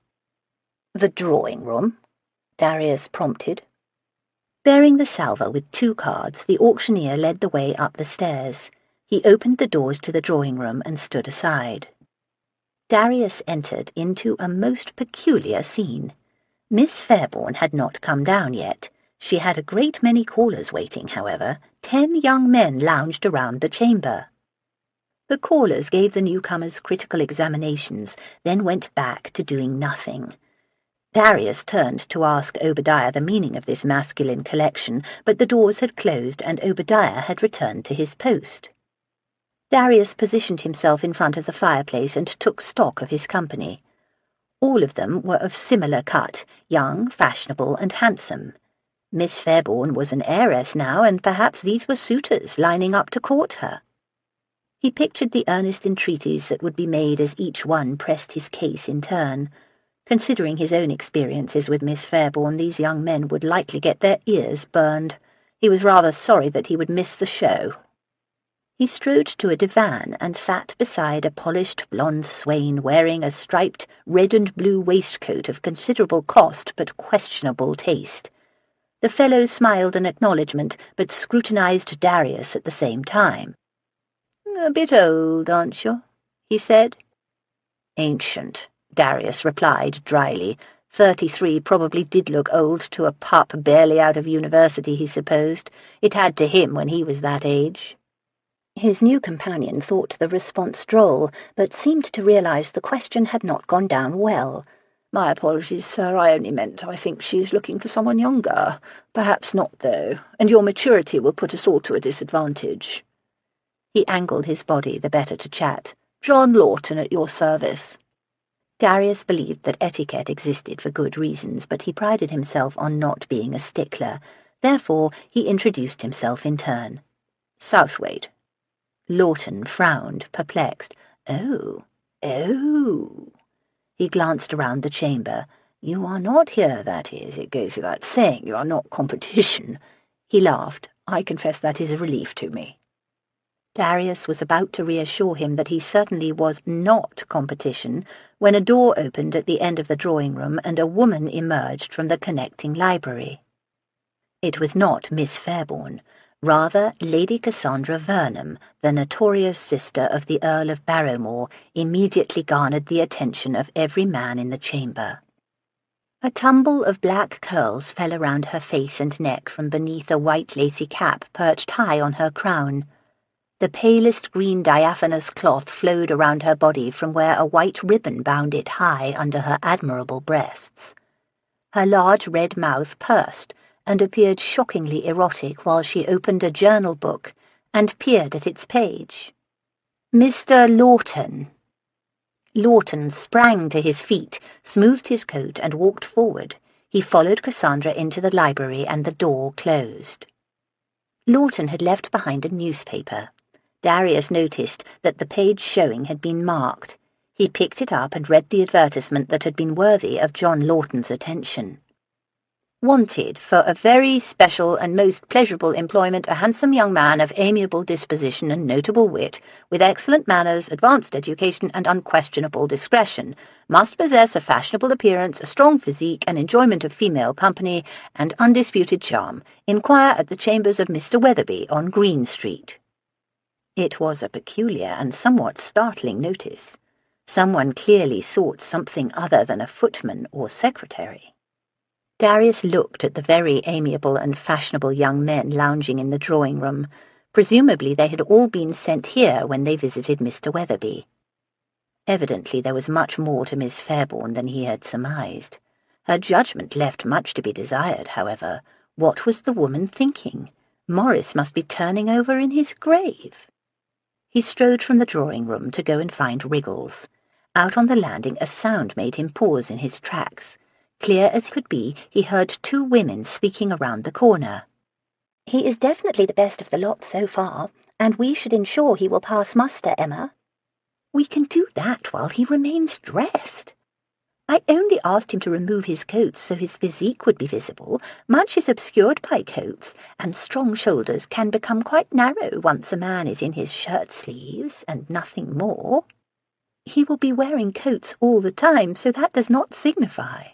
[SPEAKER 1] "The drawing-room?" Darius prompted. Bearing the salver with 2 cards, the auctioneer led the way up the stairs. He opened the doors to the drawing-room and stood aside. Darius entered into a most peculiar scene. Miss Fairbourne had not come down yet. She had a great many callers waiting, however. 10 young men lounged around the chamber. The callers gave the newcomers critical examinations, then went back to doing nothing. Darius turned to ask Obadiah the meaning of this masculine collection, but the doors had closed and Obadiah had returned to his post. Darius positioned himself in front of the fireplace and took stock of his company. All of them were of similar cut, young, fashionable, and handsome. Miss Fairbourne was an heiress now, and perhaps these were suitors lining up to court her. He pictured the earnest entreaties that would be made as each one pressed his case in turn. Considering his own experiences with Miss Fairbourne, these young men would likely get their ears burned. He was rather sorry that he would miss the show. He strode to a divan and sat beside a polished blonde swain wearing a striped red and blue waistcoat of considerable cost but questionable taste. The fellow smiled an acknowledgment, but scrutinized Darius at the same time. "A bit old, aren't you?" he said. "Ancient," Darius replied dryly. 33 probably did look old to a pup barely out of university, he supposed. It had to him when he was that age. His new companion thought the response droll, but seemed to realize the question had not gone down well. "My apologies, sir. I only meant I think she's looking for someone younger. Perhaps not, though, and your maturity will put us all to a disadvantage." He angled his body the better to chat. "John Lawton at your service." Darius believed that etiquette existed for good reasons, but he prided himself on not being a stickler. Therefore, he introduced himself in turn. "Southwaite." Lawton frowned, perplexed. "Oh, oh." He glanced around the chamber. "You are not here, that is. It goes without saying. You are not competition." He laughed. "I confess that is a relief to me." Darius was about to reassure him that he certainly was not competition when a door opened at the end of the drawing-room and a woman emerged from the connecting library. It was not Miss Fairbourne, rather Lady Cassandra Vernon, the notorious sister of the Earl of Barrowmore, immediately garnered the attention of every man in the chamber. A tumble of black curls fell around her face and neck from beneath a white lacy cap perched high on her crown. The palest green diaphanous cloth flowed around her body from where a white ribbon bound it high under her admirable breasts. Her large red mouth pursed and appeared shockingly erotic while she opened a journal book and peered at its page. "Mr. Lawton." Lawton sprang to his feet, smoothed his coat, and walked forward. He followed Cassandra into the library, and the door closed. Lawton had left behind a newspaper. Darius noticed that the page showing had been marked. He picked it up and read the advertisement that had been worthy of John Lawton's attention. "Wanted for a very special and most pleasurable employment a handsome young man of amiable disposition and notable wit, with excellent manners, advanced education, and unquestionable discretion, must possess a fashionable appearance, a strong physique, an enjoyment of female company, and undisputed charm. Inquire at the chambers of Mr. Weatherby on Green Street." It was a peculiar and somewhat startling notice. Someone clearly sought something other than a footman or secretary. Darius looked at the very amiable and fashionable young men lounging in the drawing-room. Presumably they had all been sent here when they visited Mr. Weatherby. Evidently there was much more to Miss Fairbourne than he had surmised. Her judgment left much to be desired, however. What was the woman thinking? Morris must be turning over in his grave. He strode from the drawing-room to go and find Wriggles. Out on the landing a sound made him pause in his tracks. Clear as could be, he heard two women speaking around the corner. "He is definitely the best of the lot so far, and we should ensure he will pass muster, Emma." "We can do that while he remains dressed." "I only asked him to remove his coats so his physique would be visible. Much is obscured by coats, and strong shoulders can become quite narrow once a man is in his shirt-sleeves, and nothing more." "He will be wearing coats all the time, so that does not signify."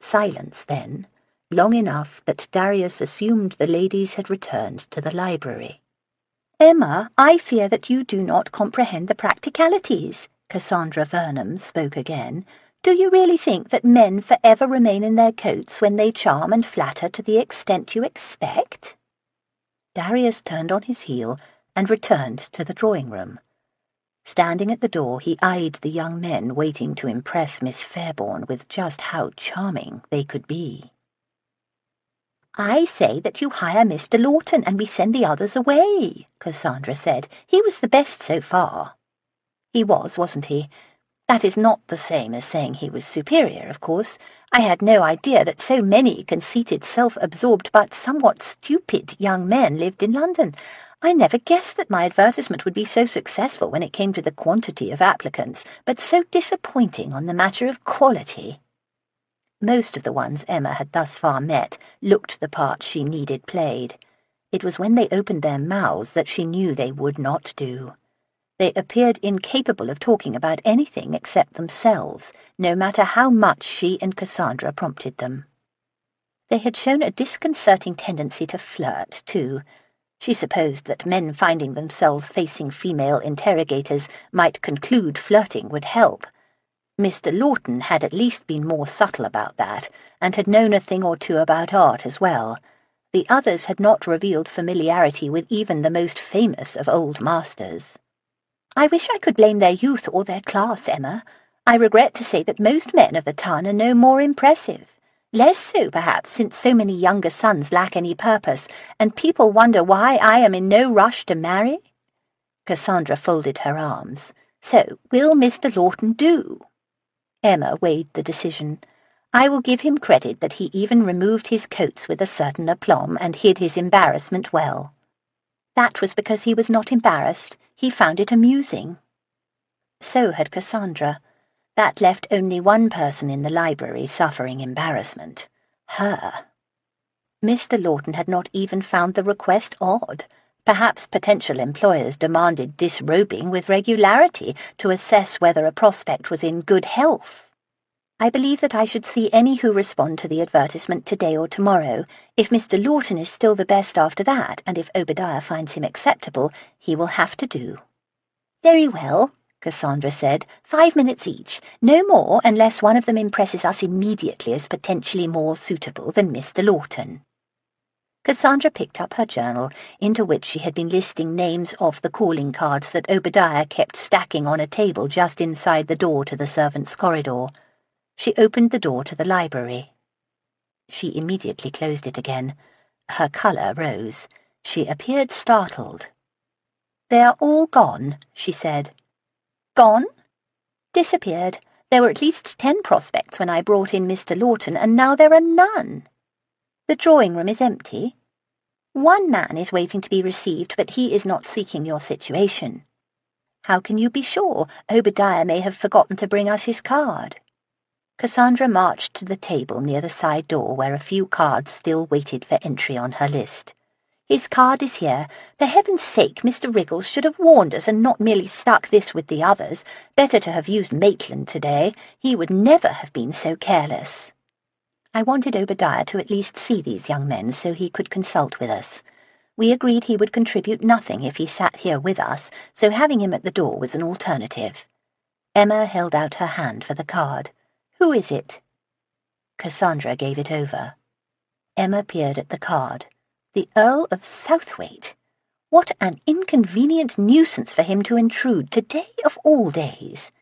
[SPEAKER 1] Silence, then, long enough that Darius assumed the ladies had returned to the library. "Emma, I fear that you do not comprehend the practicalities," Cassandra Vernon spoke again. "Do you really think that men forever remain in their coats when they charm and flatter to the extent you expect?" Darius turned on his heel and returned to the drawing-room. Standing at the door, he eyed the young men waiting to impress Miss Fairbourne with just how charming they could be. "I say that you hire Mr. Lawton and we send the others away," Cassandra said. "He was the best so far." "He was, wasn't he? That is not the same as saying he was superior, of course. I had no idea that so many conceited, self-absorbed, but somewhat stupid young men lived in London. I never guessed that my advertisement would be so successful when it came to the quantity of applicants, but so disappointing on the matter of quality." Most of the ones Emma had thus far met looked the part she needed played. It was when they opened their mouths that she knew they would not do. They appeared incapable of talking about anything except themselves, no matter how much she and Cassandra prompted them. They had shown a disconcerting tendency to flirt, too. She supposed that men finding themselves facing female interrogators might conclude flirting would help. Mr. Lawton had at least been more subtle about that, and had known a thing or two about art as well. The others had not revealed familiarity with even the most famous of old masters. "I wish I could blame their youth or their class, Emma. I regret to say that most men of the ton are no more impressive. Less so, perhaps, since so many younger sons lack any purpose, and people wonder why I am in no rush to marry." Cassandra folded her arms. "So, will Mr. Lawton do?" Emma weighed the decision. "I will give him credit that he even removed his coats with a certain aplomb and hid his embarrassment well." That was because he was not embarrassed. He found it amusing. So had Cassandra. That left only one person in the library suffering embarrassment. Her. Mr. Lawton had not even found the request odd. Perhaps potential employers demanded disrobing with regularity to assess whether a prospect was in good health. I believe that I should see any who respond to the advertisement today or tomorrow. If Mr. Lawton is still the best after that, and if Obadiah finds him acceptable, he will have to do. Very well, Cassandra said. 5 minutes each. No more, unless one of them impresses us immediately as potentially more suitable than Mr. Lawton. Cassandra picked up her journal, into which she had been listing names off the calling cards that Obadiah kept stacking on a table just inside the door to the servants' corridor. She opened the door to the library. She immediately closed it again. Her colour rose. She appeared startled. "They are all gone," she said. "Gone?" "Disappeared. There were at least 10 prospects when I brought in Mr. Lawton, and now there are none. The drawing-room is empty. One man is waiting to be received, but he is not seeking your situation. How can you be sure? Obadiah may have forgotten to bring us his card." Cassandra marched to the table near the side door where a few cards still waited for entry on her list. "His card is here. For heaven's sake, Mr. Riggles should have warned us and not merely stuck this with the others. Better to have used Maitland today. He would never have been so careless." I wanted Obadiah to at least see these young men so he could consult with us. We agreed he would contribute nothing if he sat here with us, so having him at the door was an alternative. Emma held out her hand for the card. "Who is it?" Cassandra gave it over. Emma peered at the card. The Earl of Southwaite. What an inconvenient nuisance for him to intrude today of all days.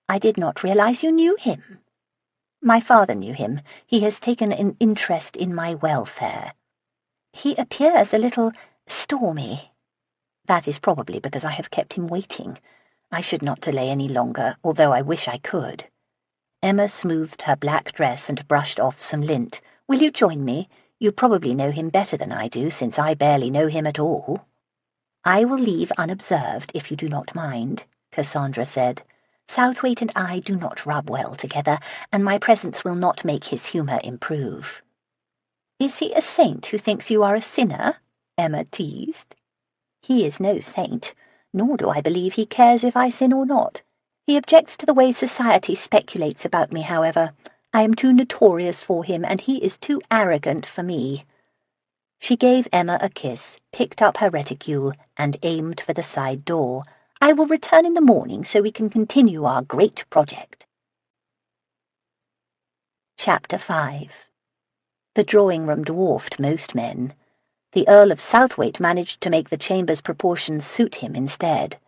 [SPEAKER 1] "I did not realize you knew him." "My father knew him. He has taken an interest in my welfare." "He appears a little stormy." "That is probably because I have kept him waiting. I should not delay any longer, although I wish I could." Emma smoothed her black dress and brushed off some lint. "Will you join me? You probably know him better than I do, since I barely know him at all." "I will leave unobserved, if you do not mind," Cassandra said. "Southwaite and I do not rub well together, and my presence will not make his humour improve." "Is he a saint who thinks you are a sinner?" Emma teased. "He is no saint, nor do I believe he cares if I sin or not. He objects to the way society speculates about me, however. I am too notorious for him, and he is too arrogant for me." She gave Emma a kiss, picked up her reticule, and aimed for the side door. "I will return in the morning so we can continue our great project." Chapter 5. The drawing-room dwarfed most men. The Earl of Southwaite managed to make the chamber's proportions suit him instead.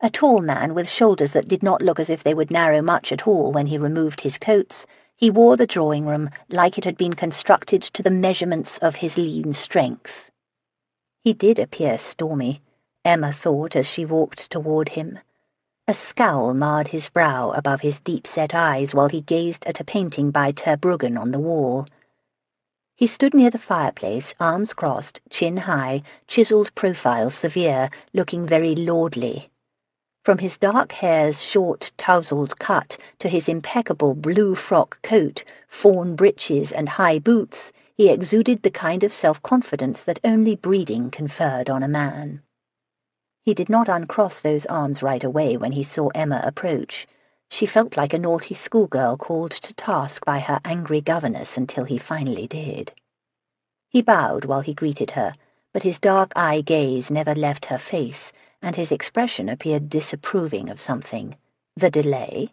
[SPEAKER 1] A tall man with shoulders that did not look as if they would narrow much at all when he removed his coats, he wore the drawing-room like it had been constructed to the measurements of his lean strength. He did appear stormy, Emma thought as she walked toward him. A scowl marred his brow above his deep-set eyes while he gazed at a painting by Terbruggen on the wall. He stood near the fireplace, arms crossed, chin high, chiselled profile severe, looking very lordly. From his dark hair's short, tousled cut to his impeccable blue frock coat, fawn breeches, and high boots, he exuded the kind of self-confidence that only breeding conferred on a man. He did not uncross those arms right away when he saw Emma approach. She felt like a naughty schoolgirl called to task by her angry governess until he finally did. He bowed while he greeted her, but his dark eye gaze never left her face, and his expression appeared disapproving of something. The delay?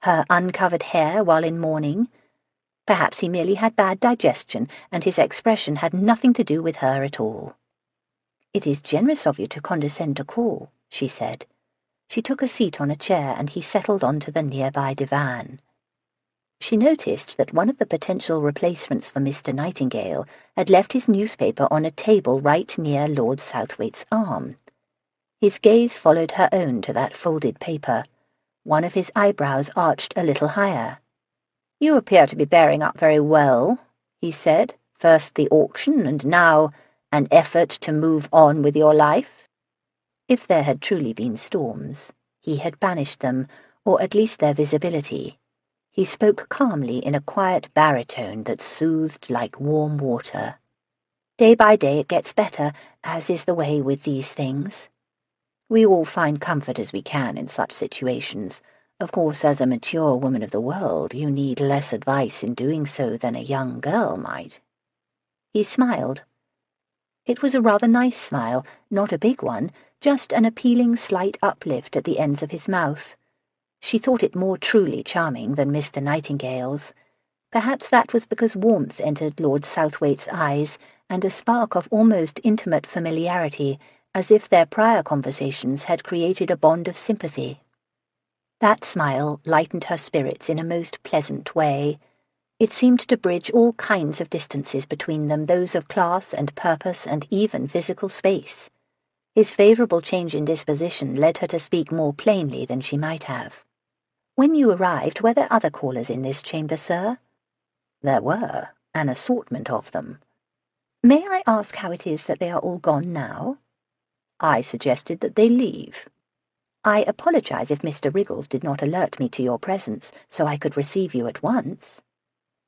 [SPEAKER 1] Her uncovered hair while in mourning? Perhaps he merely had bad digestion, and his expression had nothing to do with her at all. "It is generous of you to condescend to call," she said. She took a seat on a chair, and he settled onto the nearby divan. She noticed that one of the potential replacements for Mr. Nightingale had left his newspaper on a table right near Lord Southwaite's arm. His gaze followed her own to that folded paper. One of his eyebrows arched a little higher. "You appear to be bearing up very well," he said. "First the auction, and now—" An effort to move on with your life? If there had truly been storms, he had banished them, or at least their visibility. He spoke calmly in a quiet baritone that soothed like warm water. Day by day it gets better, as is the way with these things. We all find comfort as we can in such situations. Of course, as a mature woman of the world, you need less advice in doing so than a young girl might. He smiled. It was a rather nice smile, not a big one, just an appealing slight uplift at the ends of his mouth. She thought it more truly charming than Mr. Nightingale's. Perhaps that was because warmth entered Lord Southwaite's eyes, and a spark of almost intimate familiarity, as if their prior conversations had created a bond of sympathy. That smile lightened her spirits in a most pleasant way. It seemed to bridge all kinds of distances between them, those of class and purpose and even physical space. His favourable change in disposition led her to speak more plainly than she might have. "When you arrived, were there other callers in this chamber, sir?" "There were, an assortment of them." "May I ask how it is that they are all gone now?" "I suggested that they leave." "I apologize if Mr. Riggles did not alert me to your presence, so I could receive you at once."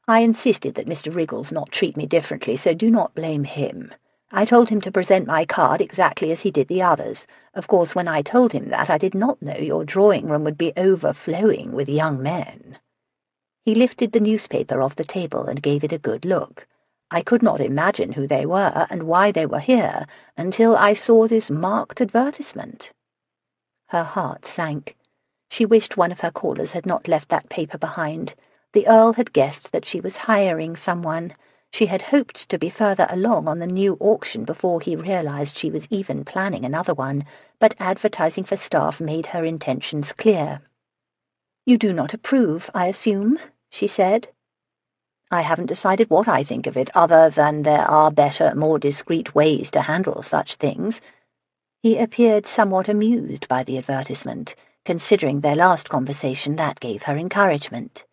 [SPEAKER 1] "I insisted that Mr. Riggles not treat me differently, so do not blame him. I told him to present my card exactly as he did the others. Of course, when I told him that, I did not know your drawing-room would be overflowing with young men." He lifted the newspaper off the table and gave it a good look. "I could not imagine who they were and why they were here until I saw this marked advertisement." Her heart sank. She wished one of her callers had not left that paper behind. The Earl had guessed that she was hiring someone. She had hoped to be further along on the new auction before he realized she was even planning another one, but advertising for staff made her intentions clear. "You do not approve, I assume?" she said. "I haven't decided what I think of it, other than there are better, more discreet ways to handle such things." He appeared somewhat amused by the advertisement. Considering their last conversation, that gave her encouragement.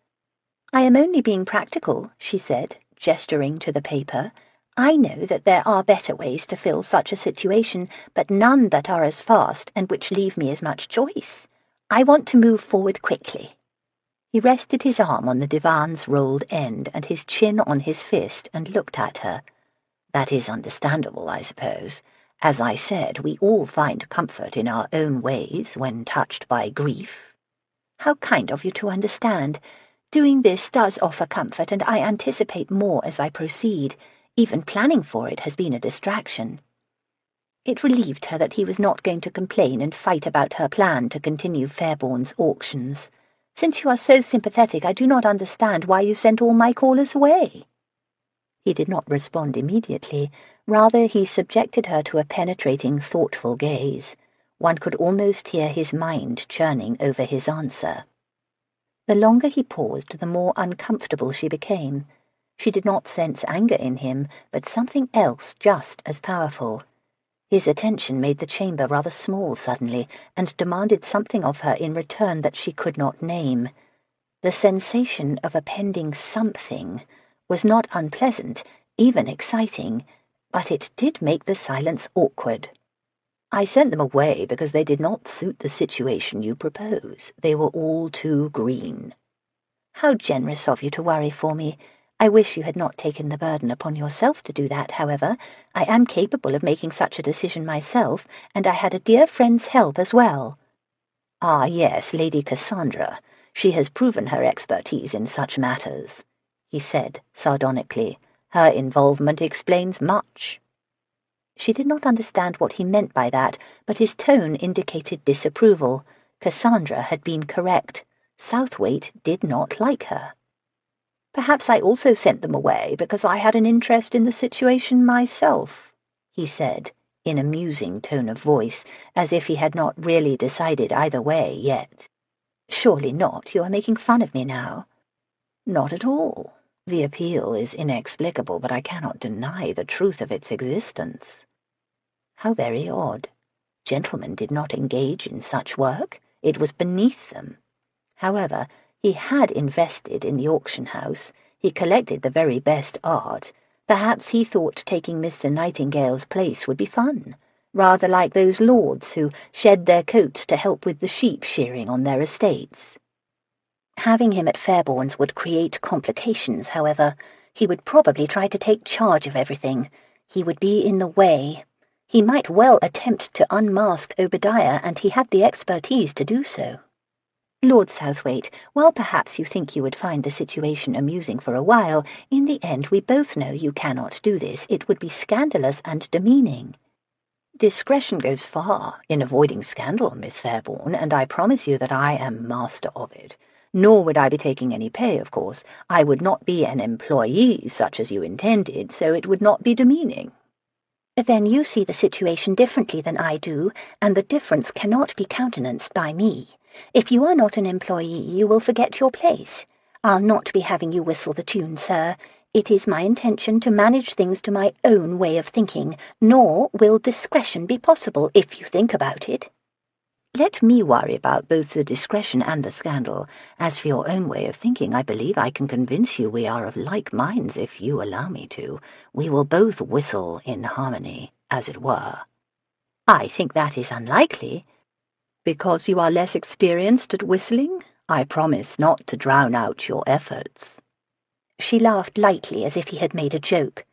[SPEAKER 1] "I am only being practical," she said, gesturing to the paper. "I know that there are better ways to fill such a situation, but none that are as fast and which leave me as much choice. I want to move forward quickly." He rested his arm on the divan's rolled end and his chin on his fist and looked at her. "That is understandable, I suppose. As I said, we all find comfort in our own ways when touched by grief." "How kind of you to understand. Doing this does offer comfort, and I anticipate more as I proceed. Even planning for it has been a distraction." It relieved her that he was not going to complain and fight about her plan to continue Fairbourne's auctions. "Since you are so sympathetic, I do not understand why you sent all my callers away." He did not respond immediately. Rather, he subjected her to a penetrating, thoughtful gaze. One could almost hear his mind churning over his answer. The longer he paused, the more uncomfortable she became. She did not sense anger in him, but something else just as powerful. His attention made the chamber rather small suddenly, and demanded something of her in return that she could not name. The sensation of a pending something was not unpleasant, even exciting, but it did make the silence awkward. "I sent them away because they did not suit the situation you propose. They were all too green." "How generous of you to worry for me. I wish you had not taken the burden upon yourself to do that, however. I am capable of making such a decision myself, and I had a dear friend's help as well." "Ah, yes, Lady Cassandra. She has proven her expertise in such matters," he said sardonically. "Her involvement explains much." She did not understand what he meant by that, but his tone indicated disapproval. Cassandra had been correct. Southwaite did not like her. "Perhaps I also sent them away because I had an interest in the situation myself," he said, in a musing tone of voice, as if he had not really decided either way yet. "Surely not. You are making fun of me now." "Not at all. The appeal is inexplicable, but I cannot deny the truth of its existence." How very odd. Gentlemen did not engage in such work. It was beneath them. However, he had invested in the auction house. He collected the very best art. Perhaps he thought taking Mr. Nightingale's place would be fun, rather like those lords who shed their coats to help with the sheep shearing on their estates. Having him at Fairbourne's would create complications, however. He would probably try to take charge of everything. He would be in the way. He might well attempt to unmask Obadiah, and he had the expertise to do so. Lord Southwaite, while perhaps you think you would find the situation amusing for a while, in the end we both know you cannot do this. It would be scandalous and demeaning. Discretion goes far in avoiding scandal, Miss Fairbourne, and I promise you that I am master of it. Nor would I be taking any pay, of course. I would not be an employee, such as you intended, so it would not be demeaning. Then you see the situation differently than I do, and the difference cannot be countenanced by me. If you are not an employee, you will forget your place. I'll not be having you whistle the tune, sir. It is my intention to manage things to my own way of thinking, nor will discretion be possible if you think about it. Let me worry about both the discretion and the scandal. As for your own way of thinking, I believe I can convince you we are of like minds if you allow me to. We will both whistle in harmony, as it were. I think that is unlikely. Because you are less experienced at whistling? I promise not to drown out your efforts. She laughed lightly as if he had made a joke.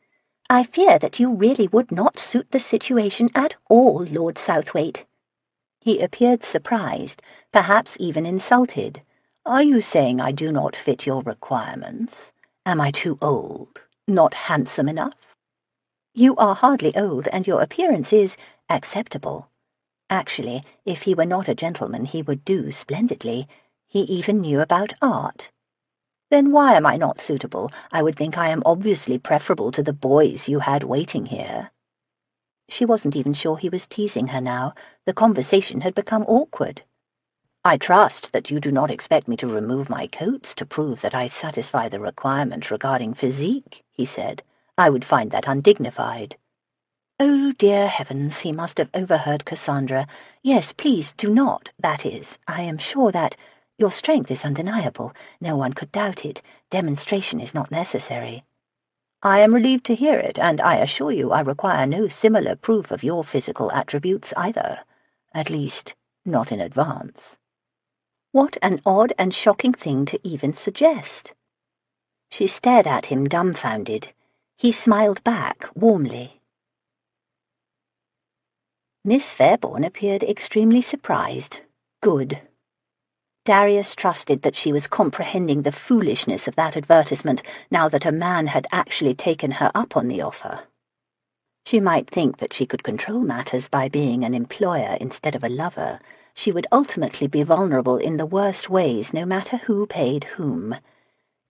[SPEAKER 1] I fear that you really would not suit the situation at all, Lord Southwaite. He appeared surprised, perhaps even insulted. Are you saying I do not fit your requirements? Am I too old? Not handsome enough? You are hardly old, and your appearance is acceptable. Actually, if he were not a gentleman, he would do splendidly. He even knew about art. Then why am I not suitable? I would think I am obviously preferable to the boys you had waiting here. She wasn't even sure he was teasing her now. The conversation had become awkward. I trust that you do not expect me to remove my coats to prove that I satisfy the requirement regarding physique, he said. I would find that undignified. Oh, dear heavens, he must have overheard Cassandra. Yes, please do not. That is, I am sure that your strength is undeniable. No one could doubt it. Demonstration is not necessary. I am relieved to hear it, and I assure you I require no similar proof of your physical attributes either. At least, not in advance. What an odd and shocking thing to even suggest. She stared at him dumbfounded. He smiled back warmly. Miss Fairbourne appeared extremely surprised. Good. Darius trusted that she was comprehending the foolishness of that advertisement now that a man had actually taken her up on the offer. She might think that she could control matters by being an employer instead of a lover. She would ultimately be vulnerable in the worst ways, no matter who paid whom.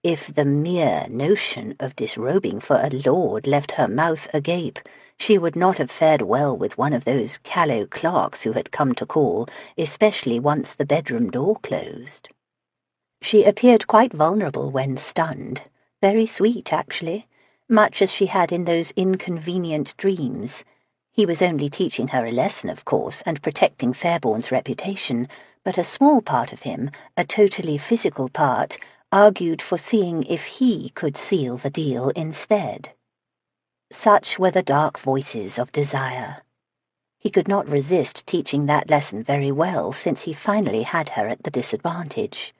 [SPEAKER 1] If the mere notion of disrobing for a lord left her mouth agape, she would not have fared well with one of those callow clerks who had come to call, especially once the bedroom door closed. She appeared quite vulnerable when stunned. Very sweet, actually, much as she had in those inconvenient dreams. He was only teaching her a lesson, of course, and protecting Fairbourne's reputation, but a small part of him, a totally physical part, argued for seeing if he could seal the deal instead. Such were the dark voices of desire. He could not resist teaching that lesson very well, since he finally had her at the disadvantage.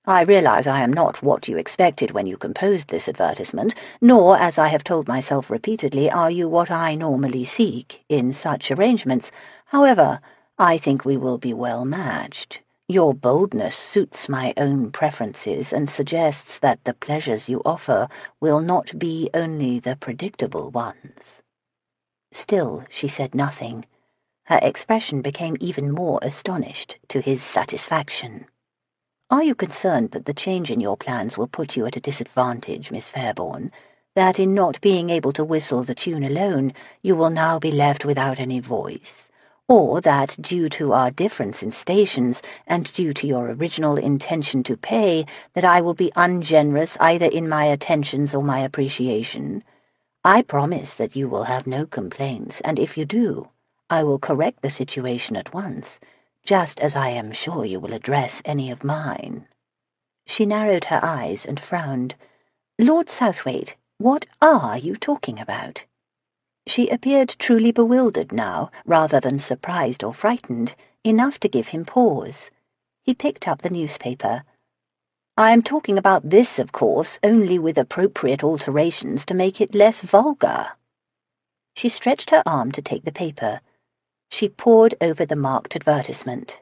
[SPEAKER 1] I realize I am not what you expected when you composed this advertisement, nor, as I have told myself repeatedly, are you what I normally seek in such arrangements. However, I think we will be well matched. Your boldness suits my own preferences and suggests that the pleasures you offer will not be only the predictable ones. Still, she said nothing. Her expression became even more astonished, to his satisfaction. Are you concerned that the change in your plans will put you at a disadvantage, Miss Fairbourne? That in not being able to whistle the tune alone, you will now be left without any voice? Or that, due to our difference in stations, and due to your original intention to pay, that I will be ungenerous either in my attentions or my appreciation? I promise that you will have no complaints, and if you do, I will correct the situation at once, just as I am sure you will address any of mine. She narrowed her eyes and frowned. Lord Southwaite, What are you talking about?" She appeared truly bewildered now, rather than surprised or frightened, enough to give him pause. He picked up the newspaper. "I am talking about this, of course, only with appropriate alterations to make it less vulgar." She stretched her arm to take the paper. She pored over the marked advertisement.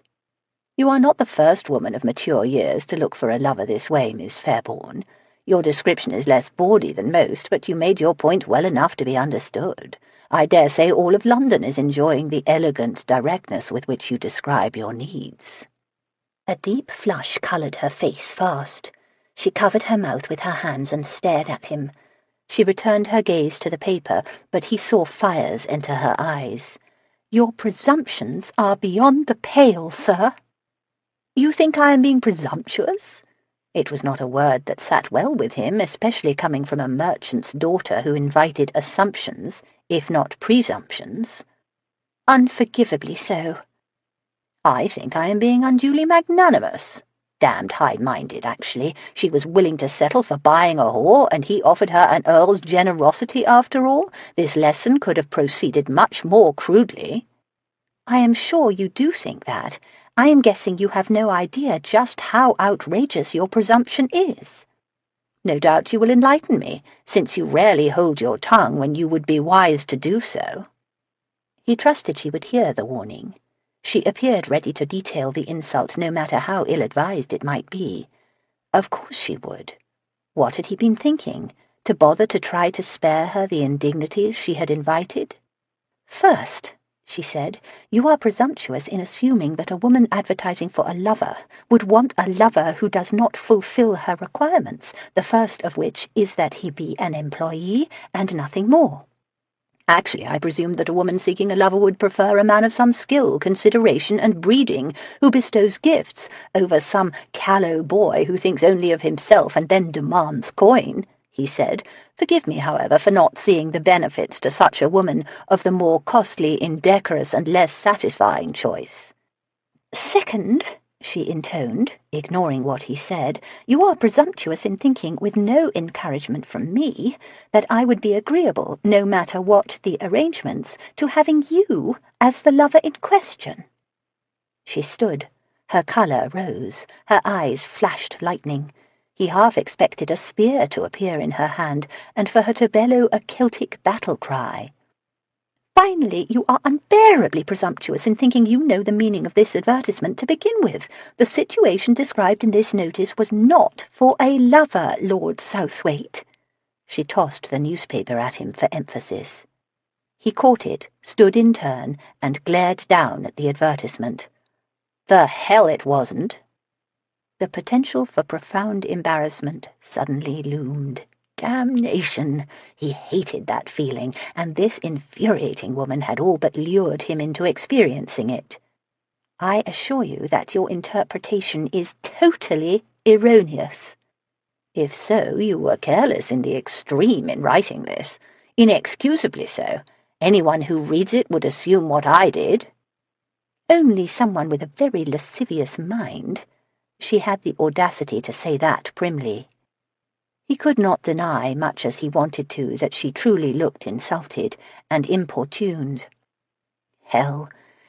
[SPEAKER 1] "You are not the first woman of mature years to look for a lover this way, Miss Fairbourne. Your description is less bawdy than most, but you made your point well enough to be understood. I dare say all of London is enjoying the elegant directness with which you describe your needs." A deep flush coloured her face fast. She covered her mouth with her hands and stared at him. She returned her gaze to the paper, but he saw fires enter her eyes. "Your presumptions are beyond the pale, sir." "You think I am being presumptuous?" It was not a word that sat well with him, especially coming from a merchant's daughter who invited assumptions, if not presumptions. "Unforgivably so." "I think I am being unduly magnanimous. Damned high-minded, actually. She was willing to settle for buying a whore, and he offered her an earl's generosity after all. This lesson could have proceeded much more crudely." "I am sure you do think that. I am guessing you have no idea just how outrageous your presumption is." "No doubt you will enlighten me, since you rarely hold your tongue when you would be wise to do so." He trusted she would hear the warning. She appeared ready to detail the insult, no matter how ill-advised it might be. Of course she would. What had he been thinking? To bother to try to spare her the indignities she had invited? "First," she said, "you are presumptuous in assuming that a woman advertising for a lover would want a lover who does not fulfill her requirements, the first of which is that he be an employee and nothing more. Actually, I presume that a woman seeking a lover would prefer a man of some skill, consideration, and breeding, who bestows gifts, over some callow boy who thinks only of himself and then demands coin," he said. "Forgive me, however, for not seeing the benefits to such a woman of the more costly, indecorous, and less satisfying choice." "Second," she intoned, ignoring what he said, "you are presumptuous in thinking, with no encouragement from me, that I would be agreeable, no matter what the arrangements, to having you as the lover in question." She stood. Her colour rose. Her eyes flashed lightning. He half expected a spear to appear in her hand, and for her to bellow a Celtic battle-cry. "Finally, you are unbearably presumptuous in thinking you know the meaning of this advertisement to begin with. The situation described in this notice was not for a lover, Lord Southwaite." She tossed the newspaper at him for emphasis. He caught it, stood in turn, and glared down at the advertisement. "The hell it wasn't." The potential for profound embarrassment suddenly loomed. Damnation! He hated that feeling, and this infuriating woman had all but lured him into experiencing it. "I assure you that your interpretation is totally erroneous." "If so, you were careless in the extreme in writing this. Inexcusably so. Anyone who reads it would assume what I did." "Only someone with a very lascivious mind." She had the audacity to say that primly. He could not deny, much as he wanted to, that she truly looked insulted and importuned. Hell!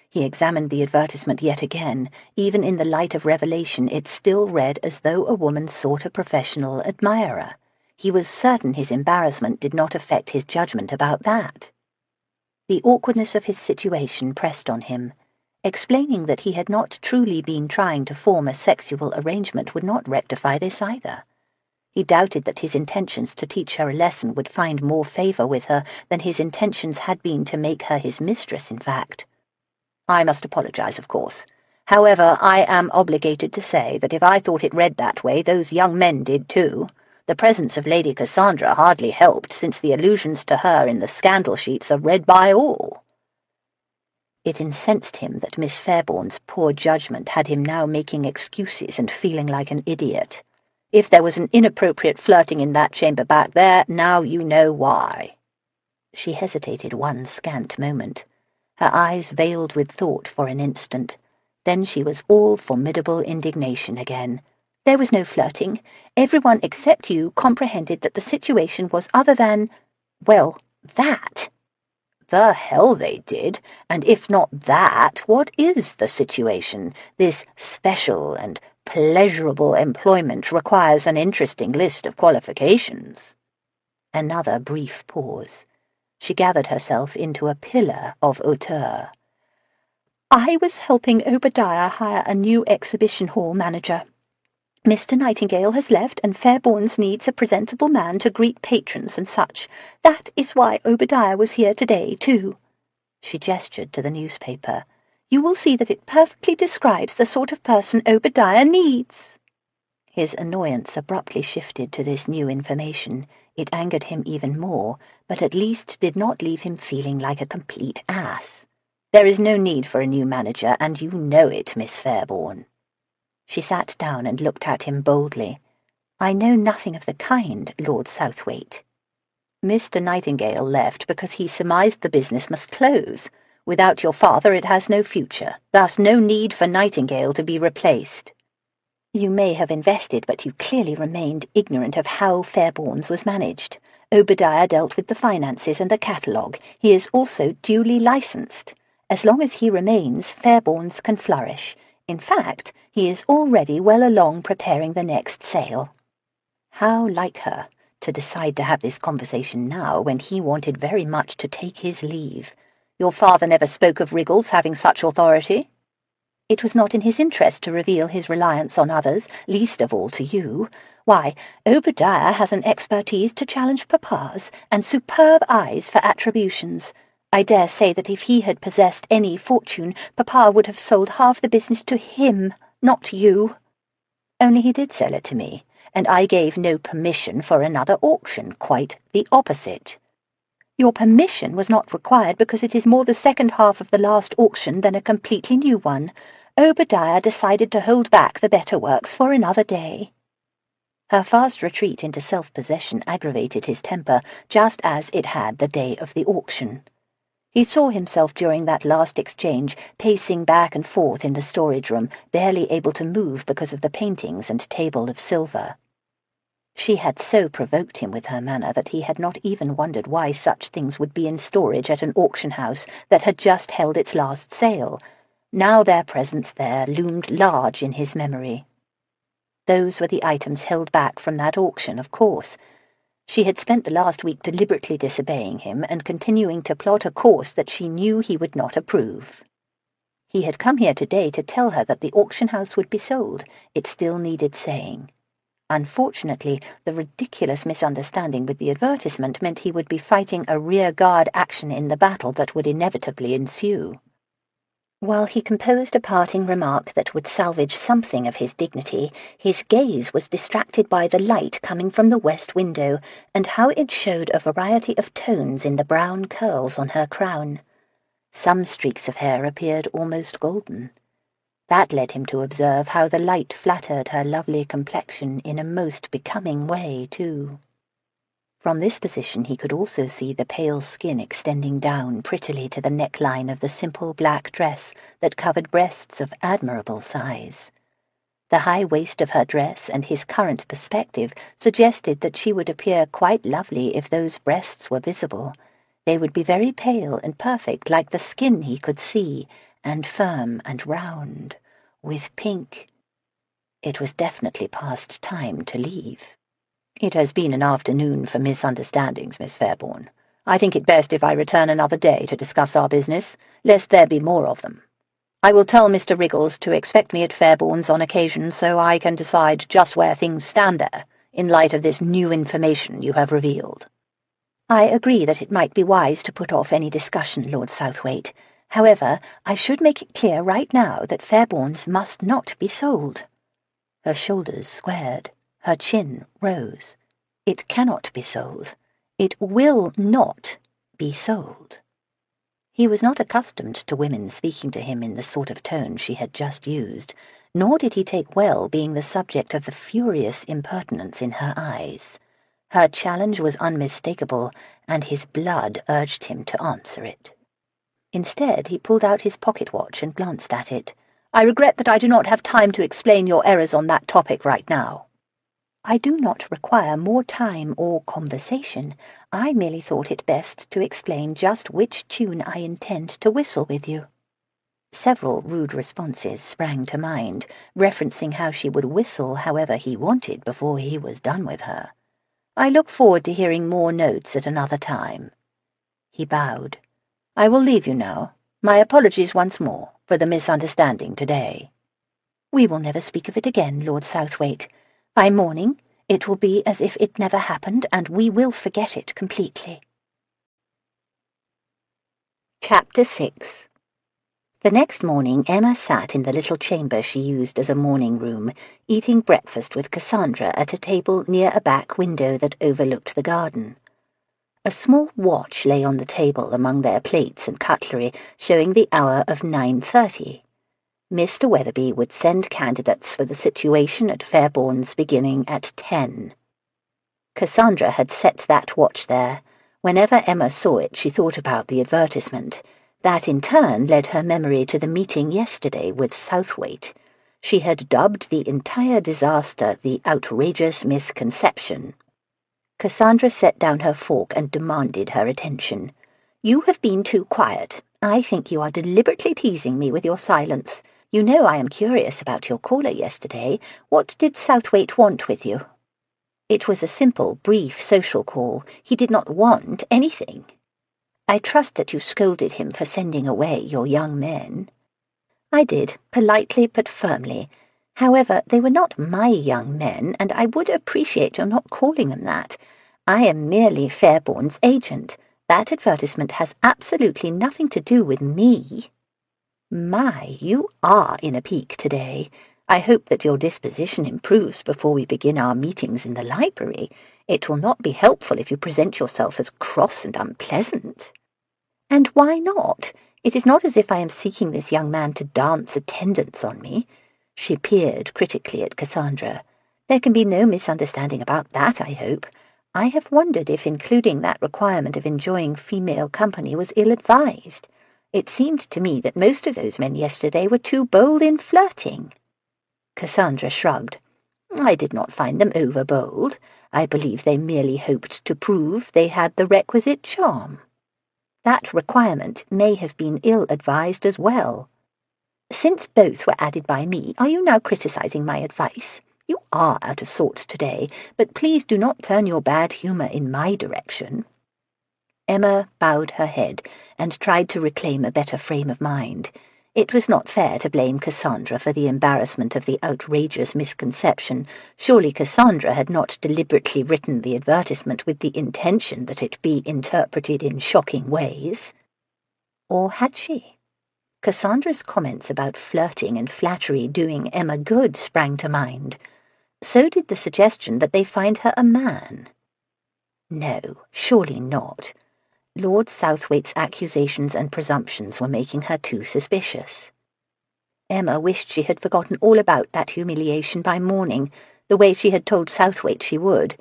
[SPEAKER 1] He examined the advertisement yet again. Even in the light of revelation, it still read as though a woman sought a professional admirer. He was certain his embarrassment did not affect his judgment about that. The awkwardness of his situation pressed on him. Explaining that he had not truly been trying to form a sexual arrangement would not rectify this either. He doubted that his intentions to teach her a lesson would find more favour with her than his intentions had been to make her his mistress, in fact. "I must apologize, of course. However, I am obligated to say that if I thought it read that way, those young men did too. The presence of Lady Cassandra hardly helped, since the allusions to her in the scandal sheets are read by all." It incensed him that Miss Fairbourne's poor judgment had him now making excuses and feeling like an idiot. If there was an inappropriate flirting in that chamber back there, now you know why. She hesitated one scant moment. Her eyes veiled with thought for an instant. Then she was all formidable indignation again. There was no flirting. Everyone except you comprehended that the situation was other than, well, that. The hell they did, and if not that, what is the situation? This special and pleasurable employment requires an interesting list of qualifications. Another brief pause. She gathered herself into a pillar of hauteur. I was helping Obadiah hire a new exhibition hall manager. Mr. Nightingale has left, and Fairbourne's needs a presentable man to greet patrons and such. That is why Obadiah was here today, too. She gestured to the newspaper. You will see that it perfectly describes the sort of person Obadiah needs. His annoyance abruptly shifted to this new information. It angered him even more, but at least did not leave him feeling like a complete ass. There is no need for a new manager, and you know it, Miss Fairbourne. She sat down and looked at him boldly. I know nothing of the kind, Lord Southwaite. Mr. Nightingale left because he surmised the business must close. Without your father it has no future, thus no need for Nightingale to be replaced. You may have invested, but you clearly remained ignorant of how Fairbourne's was managed. Obadiah dealt with the finances and the catalogue. He is also duly licensed. As long as he remains, Fairbourne's can flourish. In fact, he is already well along preparing the next sale. How like her to decide to have this conversation now, when he wanted very much to take his leave. Your father never spoke of Riggles having such authority. It was not in his interest to reveal his reliance on others, least of all to you. Why, Obadiah has an expertise to challenge papa's, and superb eyes for attributions. I dare say that if he had possessed any fortune, papa would have sold half the business to him, not you. Only he did sell it to me, and I gave no permission for another auction, quite the opposite. Your permission was not required because it is more the second half of the last auction than a completely new one. Obadiah decided to hold back the better works for another day. Her fast retreat into self-possession aggravated his temper, just as it had the day of the auction. He saw himself during that last exchange, pacing back and forth in the storage room, barely able to move because of the paintings and table of silver. She had so provoked him with her manner that he had not even wondered why such things would be in storage at an auction house that had just held its last sale. Now their presence there loomed large in his memory. Those were the items held back from that auction, of course. She had spent the last week deliberately disobeying him and continuing to plot a course that she knew he would not approve. He had come here today to tell her that the auction house would be sold. It still needed saying. Unfortunately, the ridiculous misunderstanding with the advertisement meant he would be fighting a rear-guard action in the battle that would inevitably ensue. While he composed a parting remark that would salvage something of his dignity, his gaze was distracted by the light coming from the west window, and how it showed a variety of tones in the brown curls on her crown. Some streaks of hair appeared almost golden. That led him to observe how the light flattered her lovely complexion in a most becoming way, too. From this position he could also see the pale skin extending down prettily to the neckline of the simple black dress that covered breasts of admirable size. The high waist of her dress and his current perspective suggested that she would appear quite lovely if those breasts were visible. They would be very pale and perfect, like the skin he could see, and firm and round, with pink. It was definitely past time to leave. It has been an afternoon for misunderstandings, Miss Fairbourne. I think it best if I return another day to discuss our business, lest there be more of them. I will tell Mr. Riggles to expect me at Fairbourne's on occasion so I can decide just where things stand there, in light of this new information you have revealed. I agree that it might be wise to put off any discussion, Lord Southwaite. However, I should make it clear right now that Fairbourne's must not be sold. Her shoulders squared. Her chin rose. It cannot be sold. It will not be sold. He was not accustomed to women speaking to him in the sort of tone she had just used, nor did he take well being the subject of the furious impertinence in her eyes. Her challenge was unmistakable, and his blood urged him to answer it. Instead, he pulled out his pocket-watch and glanced at it. I regret that I do not have time to explain your errors on that topic right now." "I do not require more time or conversation. I merely thought it best to explain just which tune I intend to whistle with you." Several rude responses sprang to mind, referencing how she would whistle however he wanted before he was done with her. "I look forward to hearing more notes at another time." He bowed. "I will leave you now. My apologies once more for the misunderstanding today." "We will never speak of it again, Lord Southwaite. By morning, it will be as if it never happened, and we will forget it completely." Chapter 6. The next morning, Emma sat in the little chamber she used as a morning room, eating breakfast with Cassandra at a table near a back window that overlooked the garden. A small watch lay on the table among their plates and cutlery, showing the hour of 9:30. Mr. Weatherby would send candidates for the situation at Fairbourne's beginning at 10. Cassandra had set that watch there. Whenever Emma saw it, she thought about the advertisement. That in turn led her memory to the meeting yesterday with Southwaite. She had dubbed the entire disaster the outrageous misconception. Cassandra set down her fork and demanded her attention. "You have been too quiet. I think you are deliberately teasing me with your silence. You know I am curious about your caller yesterday. What did Southwaite want with you?" "It was a simple, brief social call. He did not want anything." "I trust that you scolded him for sending away your young men." "I did, politely but firmly. However, they were not my young men, and I would appreciate your not calling them that. I am merely Fairbourne's agent. That advertisement has absolutely nothing to do with me." "My, you are in a pique today. I hope that your disposition improves before we begin our meetings in the library. It will not be helpful if you present yourself as cross and unpleasant." "And why not? It is not as if I am seeking this young man to dance attendance on me." She peered critically at Cassandra. "There can be no misunderstanding about that, I hope. I have wondered if including that requirement of enjoying female company was ill-advised. It seemed to me that most of those men yesterday were too bold in flirting." Cassandra shrugged. "I did not find them over-bold. I believe they merely hoped to prove they had the requisite charm." "That requirement may have been ill-advised as well." "Since both were added by me, are you now criticizing my advice? You are out of sorts today, but please do not turn your bad humor in my direction." Emma bowed her head and tried to reclaim a better frame of mind. It was not fair to blame Cassandra for the embarrassment of the outrageous misconception. Surely Cassandra had not deliberately written the advertisement with the intention that it be interpreted in shocking ways. Or had she? Cassandra's comments about flirting and flattery doing Emma good sprang to mind. So did the suggestion that they find her a man. No, surely not. Lord Southwaite's accusations and presumptions were making her too suspicious. Emma wished she had forgotten all about that humiliation by morning, the way she had told Southwaite she would.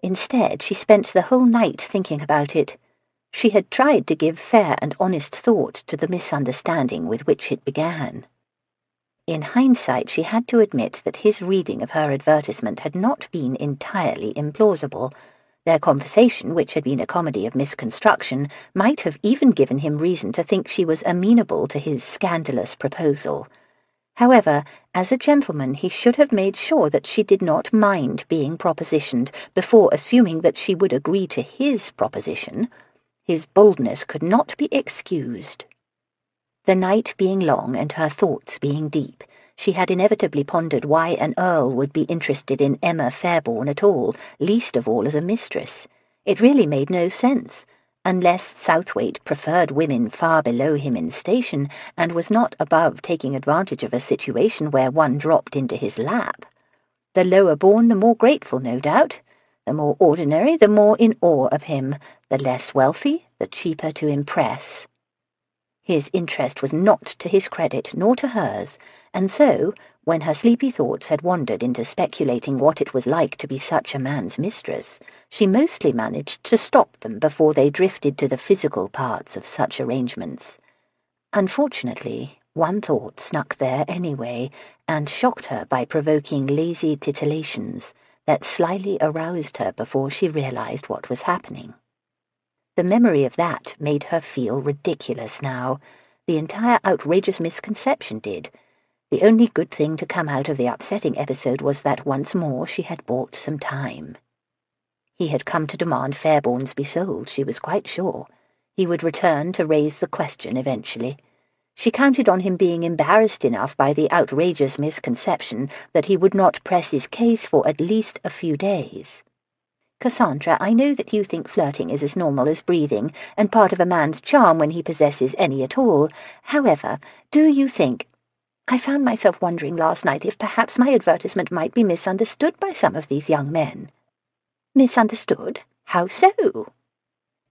[SPEAKER 1] Instead, she spent the whole night thinking about it. She had tried to give fair and honest thought to the misunderstanding with which it began. In hindsight, she had to admit that his reading of her advertisement had not been entirely implausible. Their conversation, which had been a comedy of misconstruction, might have even given him reason to think she was amenable to his scandalous proposal. However, as a gentleman, he should have made sure that she did not mind being propositioned before assuming that she would agree to his proposition. His boldness could not be excused. The night being long and her thoughts being deep, she had inevitably pondered why an earl would be interested in Emma Fairbourne at all, least of all as a mistress. It really made no sense, unless Southwaite preferred women far below him in station, and was not above taking advantage of a situation where one dropped into his lap. The lower born, the more grateful, no doubt. The more ordinary, the more in awe of him. The less wealthy, the cheaper to impress. His interest was not to his credit nor to hers, and so, when her sleepy thoughts had wandered into speculating what it was like to be such a man's mistress, she mostly managed to stop them before they drifted to the physical parts of such arrangements. Unfortunately, One thought snuck there anyway, and shocked her by provoking lazy titillations that slyly aroused her before she realized what was happening. The memory of that made her feel ridiculous now. The entire outrageous misconception did. The only good thing to come out of the upsetting episode was that once more she had bought some time. He had come to demand Fairbourne's be sold, she was quite sure. He would return to raise the question eventually. She counted on him being embarrassed enough by the outrageous misconception that he would not press his case for at least a few days. "Cassandra, I know that you think flirting is as normal as breathing, and part of a man's charm when he possesses any at all. However, do you think— I found myself wondering last night if perhaps my advertisement might be misunderstood by some of these young men." "Misunderstood? How so?"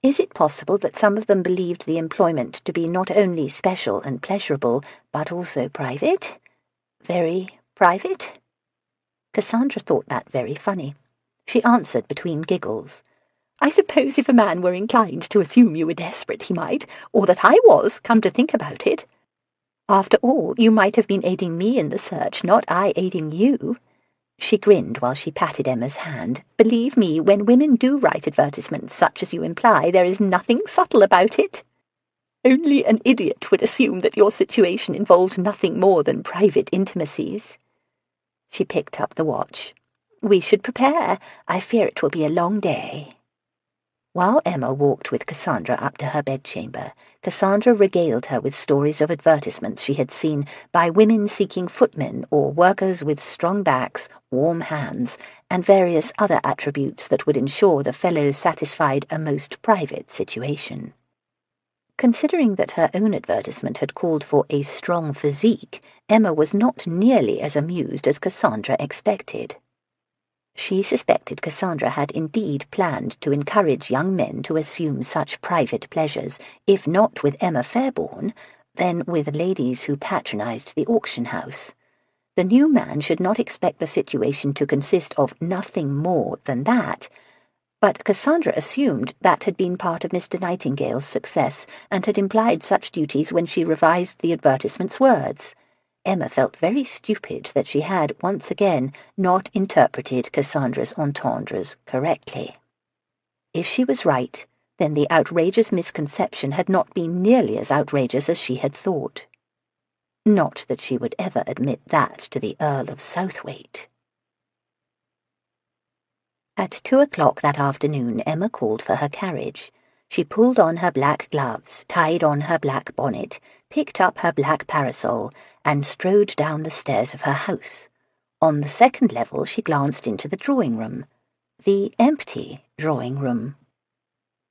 [SPEAKER 1] "Is it possible that some of them believed the employment to be not only special and pleasurable, but also private? Very private?" Cassandra thought that very funny. She answered between giggles. "I suppose if a man were inclined to assume you were desperate, he might, or that I was, come to think about it. After all, you might have been aiding me in the search, not I aiding you." She grinned while she patted Emma's hand. "Believe me, when women do write advertisements such as you imply, there is nothing subtle about it. Only an idiot would assume that your situation involved nothing more than private intimacies." She picked up the watch. "We should prepare. I fear it will be a long day." While Emma walked with Cassandra up to her bedchamber, Cassandra regaled her with stories of advertisements she had seen by women seeking footmen or workers with strong backs, warm hands, and various other attributes that would ensure the fellows satisfied a most private situation. Considering that her own advertisement had called for a strong physique, Emma was not nearly as amused as Cassandra expected. She suspected Cassandra had indeed planned to encourage young men to assume such private pleasures, if not with Emma Fairbourne, then with ladies who patronized the auction house. The new man should not expect the situation to consist of nothing more than that, but Cassandra assumed that had been part of Mr. Nightingale's success, and had implied such duties when she revised the advertisement's words. Emma felt very stupid that she had, once again, not interpreted Cassandra's entendres correctly. If she was right, then the outrageous misconception had not been nearly as outrageous as she had thought. Not that she would ever admit that to the Earl of Southwaite. At 2 o'clock that afternoon, Emma called for her carriage. She pulled on her black gloves, tied on her black bonnet, picked up her black parasol, and strode down the stairs of her house. On the second level she glanced into the drawing-room. The empty drawing-room.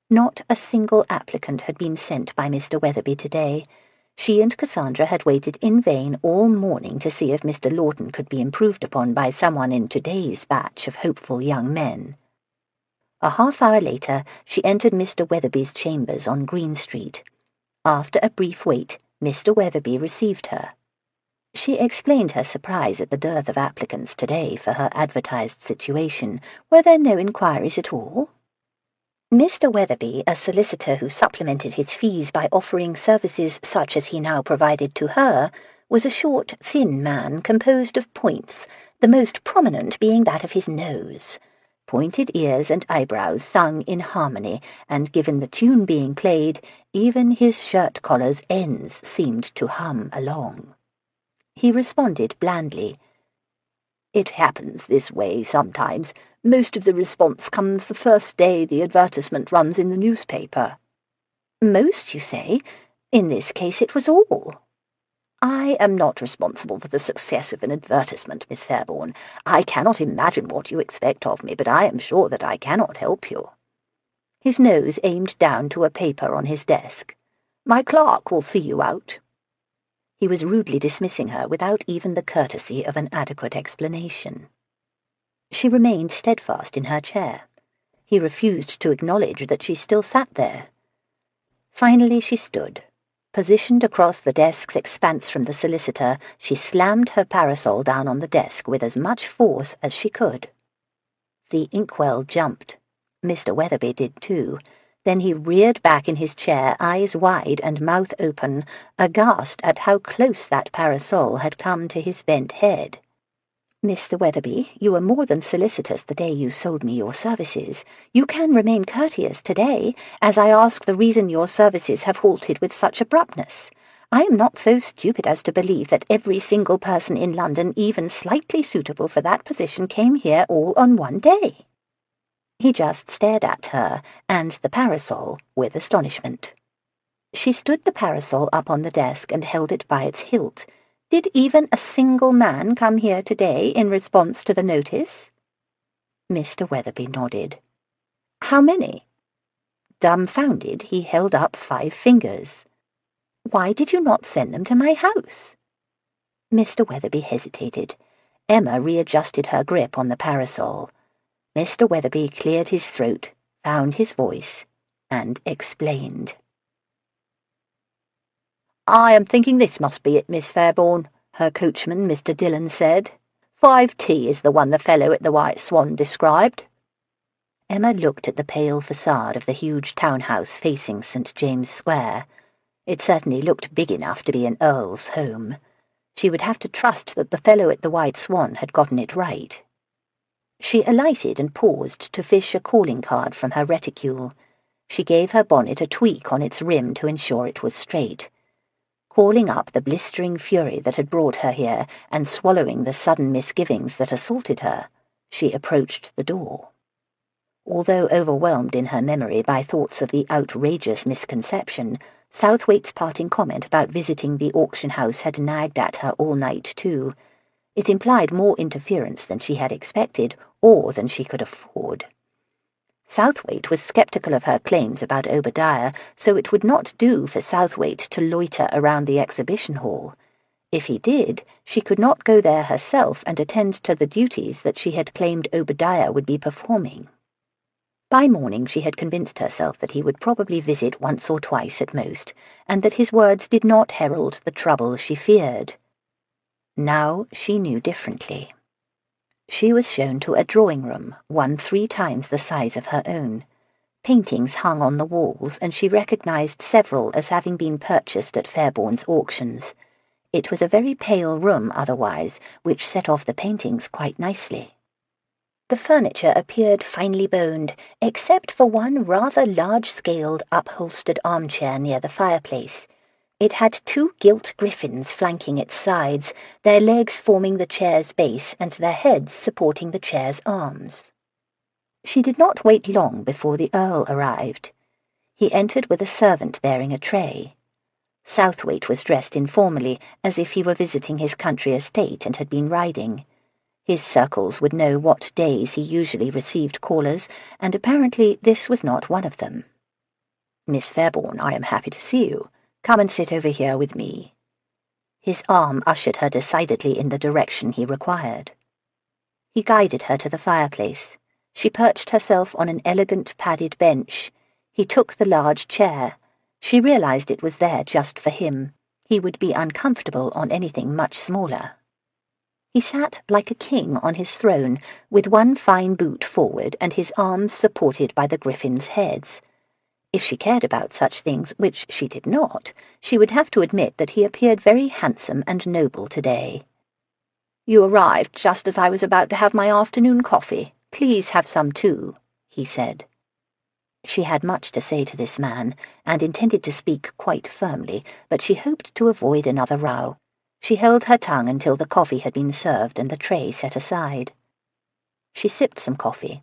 [SPEAKER 1] Not a single applicant had been sent by Mr. Weatherby today. She and Cassandra had waited in vain all morning to see if Mr. Lawton could be improved upon by someone in today's batch of hopeful young men. A half-hour later she entered Mr. Weatherby's chambers on Green Street. After a brief wait, Mr. Weatherby received her. She explained her surprise at the dearth of applicants today for her advertised situation. Were there no inquiries at all? Mr. Weatherby, a solicitor who supplemented his fees by offering services such as he now provided to her, was a short, thin man composed of points, the most prominent being that of his nose. Pointed ears and eyebrows sung in harmony, and given the tune being played, even his shirt-collar's ends seemed to hum along. He responded blandly, "It happens this way sometimes. Most of the response comes the first day the advertisement runs in the newspaper." "Most, you say? In this case it was all." "I am not responsible for the success of an advertisement, Miss Fairbourne. I cannot imagine what you expect of me, but I am sure that I cannot help you." His nose aimed down to a paper on his desk. "My clerk will see you out." He was rudely dismissing her without even the courtesy of an adequate explanation. She remained steadfast in her chair. He refused to acknowledge that she still sat there. Finally she stood. Positioned across the desk's expanse from the solicitor, she slammed her parasol down on the desk with as much force as she could. The inkwell jumped. Mr. Weatherby did too. Then he reared back in his chair, eyes wide and mouth open, aghast at how close that parasol had come to his bent head. "Mr. Weatherby, you were more than solicitous the day you sold me your services. You can remain courteous today, as I ask the reason your services have halted with such abruptness. I am not so stupid as to believe that every single person in London, even slightly suitable for that position, came here all on one day." He just stared at her and the parasol with astonishment. She stood the parasol up on the desk and held it by its hilt. "Did even a single man come here today in response to the notice?" Mr. Weatherby nodded. "How many?" Dumbfounded, he held up 5 fingers. "Why did you not send them to my house?" Mr. Weatherby hesitated. Emma readjusted her grip on the parasol. Mr. Weatherby cleared his throat, found his voice, and explained. "I am thinking this must be it, Miss Fairbourne," her coachman, Mr. Dillon, said. 5T is the one the fellow at the White Swan described." Emma looked at the pale facade of the huge townhouse facing St. James Square. It certainly looked big enough to be an earl's home. She would have to trust that the fellow at the White Swan had gotten it right. She alighted and paused to fish a calling card from her reticule. She gave her bonnet a tweak on its rim to ensure it was straight. Calling up the blistering fury that had brought her here, and swallowing the sudden misgivings that assaulted her, she approached the door. Although overwhelmed in her memory by thoughts of the outrageous misconception, Southwaite's parting comment about visiting the auction house had nagged at her all night too. It implied more interference than she had expected, or than she could afford. Southwaite was sceptical of her claims about Obadiah, so it would not do for Southwaite to loiter around the exhibition hall. If he did, she could not go there herself and attend to the duties that she had claimed Obadiah would be performing. By morning she had convinced herself that he would probably visit once or twice at most, and that his words did not herald the trouble she feared. Now she knew differently. She was shown to a drawing-room, one 3 times the size of her own. Paintings hung on the walls, and she recognized several as having been purchased at Fairbourne's auctions. It was a very pale room otherwise, which set off the paintings quite nicely. The furniture appeared finely boned, except for one rather large-scaled, upholstered armchair near the fireplace. It had 2 gilt griffins flanking its sides, their legs forming the chair's base and their heads supporting the chair's arms. She did not wait long before the Earl arrived. He entered with a servant bearing a tray. Southwaite was dressed informally, as if he were visiting his country estate and had been riding. His circles would know what days he usually received callers, and apparently this was not one of them. "Miss Fairbourne, I am happy to see you. Come and sit over here with me." His arm ushered her decidedly in the direction he required. He guided her to the fireplace. She perched herself on an elegant padded bench. He took the large chair. She realized it was there just for him. He would be uncomfortable on anything much smaller. He sat like a king on his throne, with one fine boot forward and his arms supported by the griffins' heads. If she cared about such things, which she did not, she would have to admit that he appeared very handsome and noble today. "You arrived just as I was about to have my afternoon coffee. Please have some too," he said. She had much to say to this man, and intended to speak quite firmly, but she hoped to avoid another row. She held her tongue until the coffee had been served and the tray set aside. She sipped some coffee.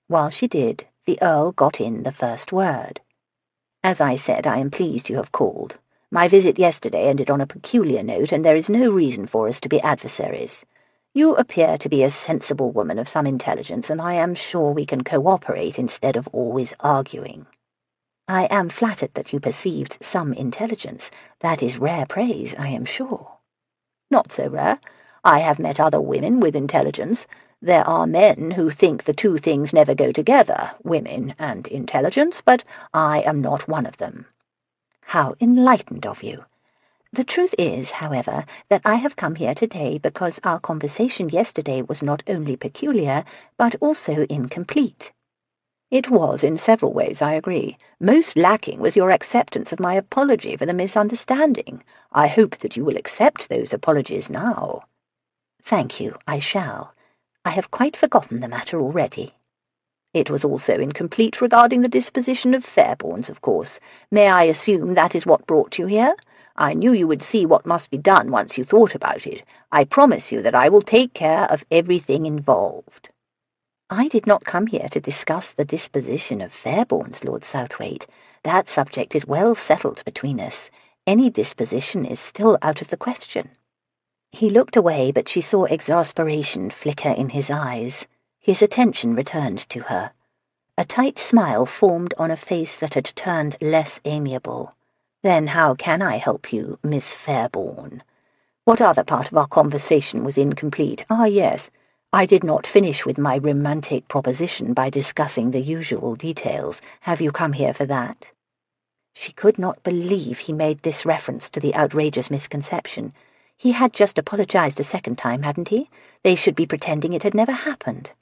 [SPEAKER 1] While she did, the Earl got in the first word. "As I said, I am pleased you have called. My visit yesterday ended on a peculiar note, and there is no reason for us to be adversaries. You appear to be a sensible woman of some intelligence, and I am sure we can cooperate instead of always arguing." "I am flattered that you perceived some intelligence. That is rare praise, I am sure." "Not so rare. I have met other women with intelligence. There are men who think the 2 things never go together, women and intelligence, but I am not one of them." "How enlightened of you. The truth is, however, that I have come here today because our conversation yesterday was not only peculiar, but also incomplete.
[SPEAKER 2] "It was in several ways, I agree. Most lacking was your acceptance of my apology for the misunderstanding. I hope that you will accept those apologies now."
[SPEAKER 1] "Thank you, I shall. I have quite forgotten the matter already."
[SPEAKER 2] "It was also incomplete regarding the disposition of Fairbournes, of course. May I assume that is what brought you here? I knew you would see what must be done once you thought about it. I promise you that I will take care of everything involved."
[SPEAKER 1] "I did not come here to discuss the disposition of Fairbournes, Lord Southwaite. That subject is well settled between us. Any disposition is still out of the question." He looked away, but she saw exasperation flicker in his eyes. His attention returned to her. A tight smile formed on a face that had turned less amiable. "Then how can I help you, Miss Fairbourne? What other part of our conversation was incomplete? Ah, yes. I did not finish with my romantic proposition by discussing the usual details. Have you come here for that?" She could not believe he made this reference to the outrageous misconception. He had just apologized a second time, hadn't he? They should be pretending it had never happened.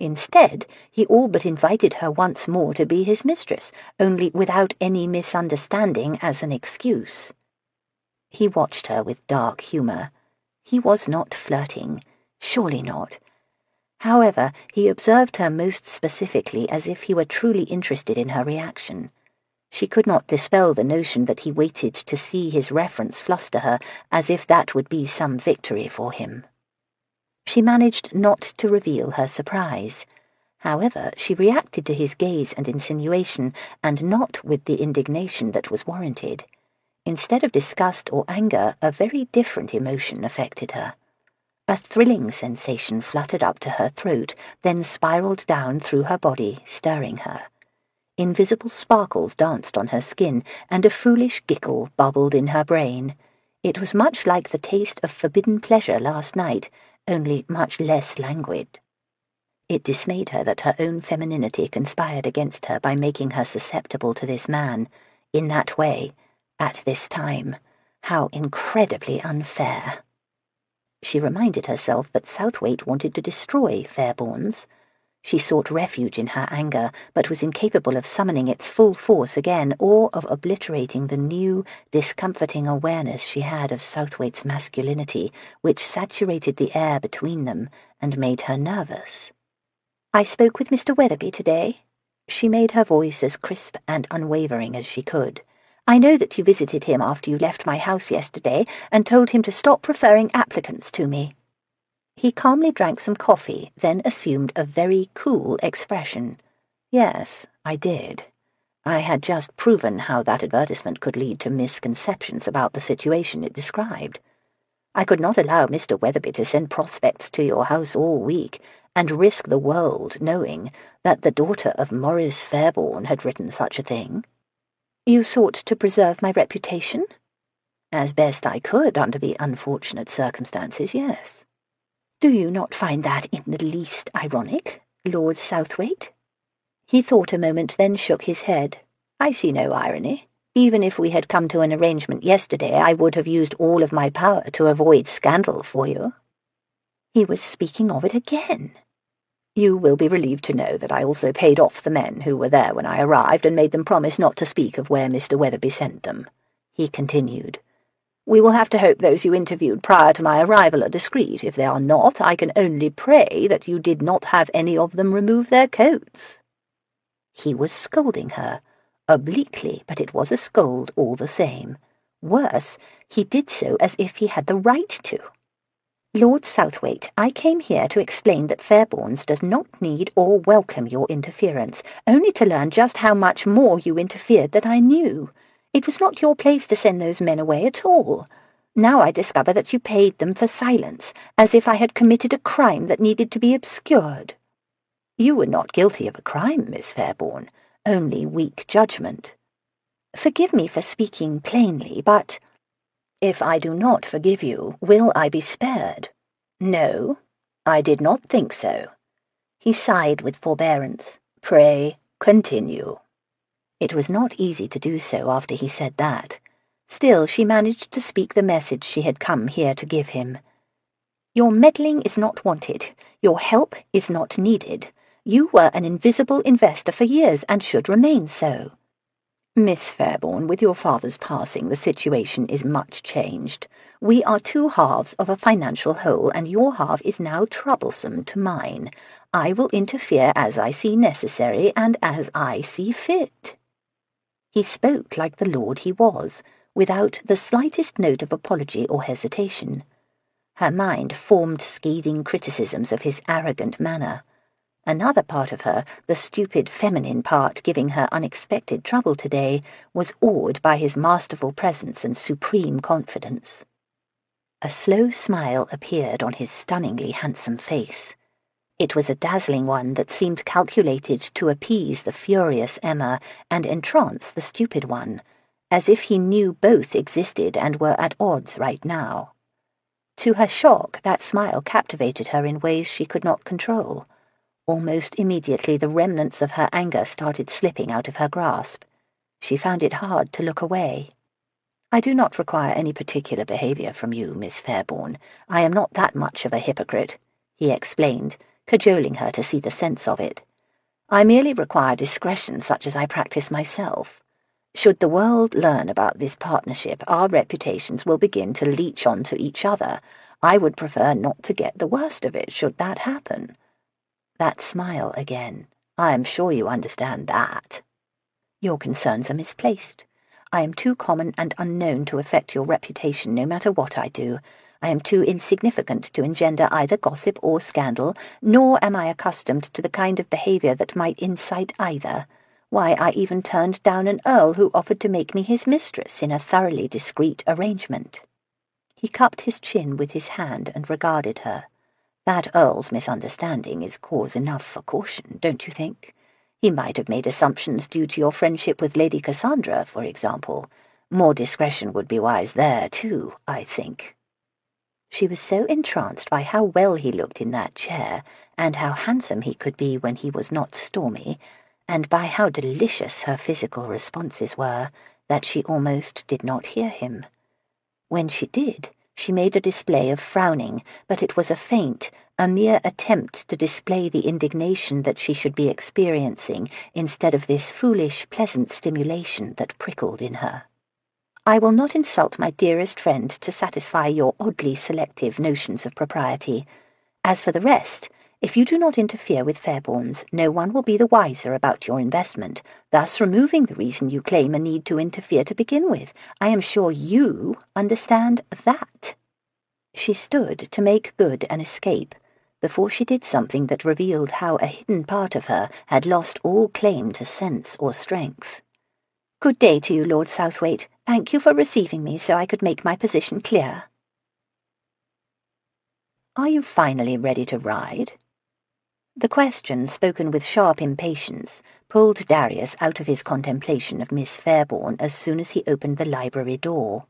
[SPEAKER 1] Instead, he all but invited her once more to be his mistress, only without any misunderstanding as an excuse. He watched her with dark humor. He was not flirting. Surely not. However, he observed her most specifically as if he were truly interested in her reaction. She could not dispel the notion that he waited to see his reference fluster her, as if that would be some victory for him. She managed not to reveal her surprise. However, she reacted to his gaze and insinuation, and not with the indignation that was warranted. Instead of disgust or anger, a very different emotion affected her. A thrilling sensation fluttered up to her throat, then spiraled down through her body, stirring her. Invisible sparkles danced on her skin, and a foolish giggle bubbled in her brain. It was much like the taste of forbidden pleasure last night, only much less languid. It dismayed her that her own femininity conspired against her by making her susceptible to this man, in that way, at this time. How incredibly unfair. She reminded herself that Southwaite wanted to destroy Fairbournes. She sought refuge in her anger, but was incapable of summoning its full force again, or of obliterating the new, discomforting awareness she had of Southwaite's masculinity, which saturated the air between them and made her nervous. "I spoke with Mr. Weatherby today." She made her voice as crisp and unwavering as she could. "I know that you visited him after you left my house yesterday and told him to stop referring applicants to me." He calmly drank some coffee, then assumed a very cool expression. "Yes, I did. I had just proven how that advertisement could lead to misconceptions about the situation it described. I could not allow Mr. Weatherby to send prospects to your house all week and risk the world knowing that the daughter of Maurice Fairbourne had written such a thing." "You sought to preserve my reputation?" "As best I could under the unfortunate circumstances, yes." "Do you not find that in the least ironic, Lord Southwaite?" He thought a moment, then shook his head. "I see no irony. Even if we had come to an arrangement yesterday, I would have used all of my power to avoid scandal for you." He was speaking of it again. "You will be relieved to know that I also paid off the men who were there when I arrived and made them promise not to speak of where Mr. Weatherby sent them," he continued. "We will have to hope those you interviewed prior to my arrival are discreet. If they are not, I can only pray that you did not have any of them remove their coats." He was scolding her, obliquely, but it was a scold all the same. Worse, he did so as if he had the right to. "Lord Southwaite, I came here to explain that Fairbournes does not need or welcome your interference, only to learn just how much more you interfered than I knew. It was not your place to send those men away at all. Now I discover that you paid them for silence, as if I had committed a crime that needed to be obscured." "You were not guilty of a crime, Miss Fairbourne, only weak judgment." "Forgive me for speaking plainly, but—" "If I do not forgive you, will I be spared? No, I did not think so." He sighed with forbearance. "Pray, continue." It was not easy to do so after he said that. Still, she managed to speak the message she had come here to give him. "Your meddling is not wanted. Your help is not needed. You were an invisible investor for years and should remain so."
[SPEAKER 2] "Miss Fairbourne, with your father's passing, the situation is much changed. We are two halves of a financial whole, and your half is now troublesome to mine. I will interfere as I see necessary and as I see fit." He spoke like the lord he was, without the slightest note of apology or hesitation. Her mind formed scathing criticisms of his arrogant manner. Another part of her, the stupid feminine part giving her unexpected trouble today, was awed by his masterful presence and supreme confidence. A slow smile appeared on his stunningly handsome face. It was a dazzling one that seemed calculated to appease the furious Emma and entrance the stupid one, as if he knew both existed and were at odds right now. To her shock, that smile captivated her in ways she could not control. Almost immediately the remnants of her anger started slipping out of her grasp. She found it hard to look away. "I do not require any particular behavior from you, Miss Fairbourne. I am not that much of a hypocrite," he explained, cajoling her to see the sense of it. "I merely require discretion such as I practice myself. Should the world learn about this partnership, our reputations will begin to leech on to each other. I would prefer not to get the worst of it, should that happen." That smile again. "I am sure you understand that." "Your concerns are misplaced. I am too common and unknown to affect your reputation no matter what I do. I am too insignificant to engender either gossip or scandal, nor am I accustomed to the kind of behavior that might incite either. Why, I even turned down an earl who offered to make me his mistress in a thoroughly discreet arrangement." He cupped his chin with his hand and regarded her. "That earl's misunderstanding is cause enough for caution, don't you think? He might have made assumptions due to your friendship with Lady Cassandra, for example. More discretion would be wise there, too, I think." She was so entranced by how well he looked in that chair, and how handsome he could be when he was not stormy, and by how delicious her physical responses were, that she almost did not hear him. When she did, she made a display of frowning, but it was a feint, a mere attempt to display the indignation that she should be experiencing instead of this foolish, pleasant stimulation that prickled in her. "I will not insult my dearest friend to satisfy your oddly selective notions of propriety. As for the rest, if you do not interfere with Fairbourne's, no one will be the wiser about your investment, thus removing the reason you claim a need to interfere to begin with. I am sure you understand that." She stood to make good an escape, before she did something that revealed how a hidden part of her had lost all claim to sense or strength. "Good day to you, Lord Southwaite. Thank you for receiving me so I could make my position clear." "Are you finally ready to ride?" The question, spoken with sharp impatience, pulled Darius out of his contemplation of Miss Fairbourne as soon as he opened the library door.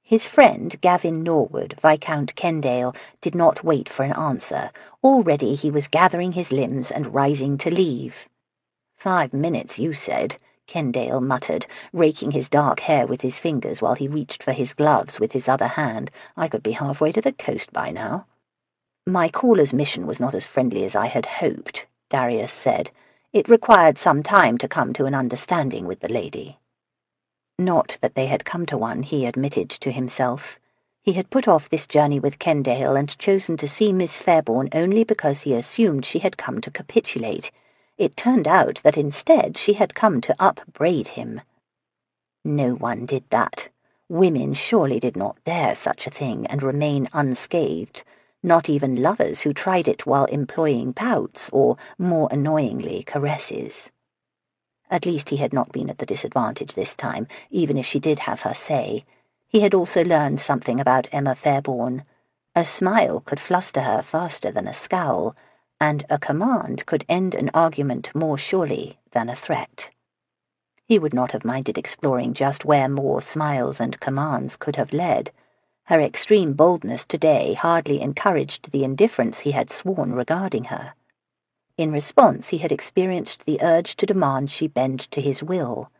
[SPEAKER 2] His friend, Gavin Norwood, Viscount Kendale, did not wait for an answer. Already he was gathering his limbs and rising to leave. "5 minutes, you said," Kendale muttered, raking his dark hair with his fingers while he reached for his gloves with his other hand. "I could be halfway to the coast by now." "My caller's mission was not as friendly as I had hoped," Darius said. "It required some time to come to an understanding with the lady." Not that they had come to one, he admitted to himself. He had put off this journey with Kendale and chosen to see Miss Fairbourne only because he assumed she had come to capitulate. It turned out that instead she had come to upbraid him. No one did that. Women surely did not dare such a thing and remain unscathed, not even lovers who tried it while employing pouts or, more annoyingly, caresses. At least he had not been at the disadvantage this time, even if she did have her say. He had also learned something about Emma Fairbourne. A smile could fluster her faster than a scowl, and a command could end an argument more surely than a threat. He would not have minded exploring just where more smiles and commands could have led. Her extreme boldness today hardly encouraged the indifference he had sworn regarding her. In response, he had experienced the urge to demand she bend to his will.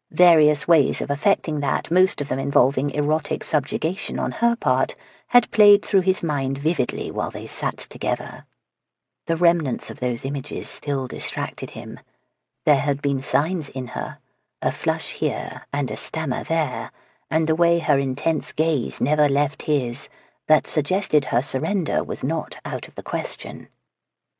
[SPEAKER 2] Various ways of effecting that, most of them involving erotic subjugation on her part, had played through his mind vividly while they sat together.
[SPEAKER 1] The remnants of those images still distracted him. There had been signs in her, a flush here and a stammer there, and the way her intense gaze never left his, that suggested her surrender was not out of the question.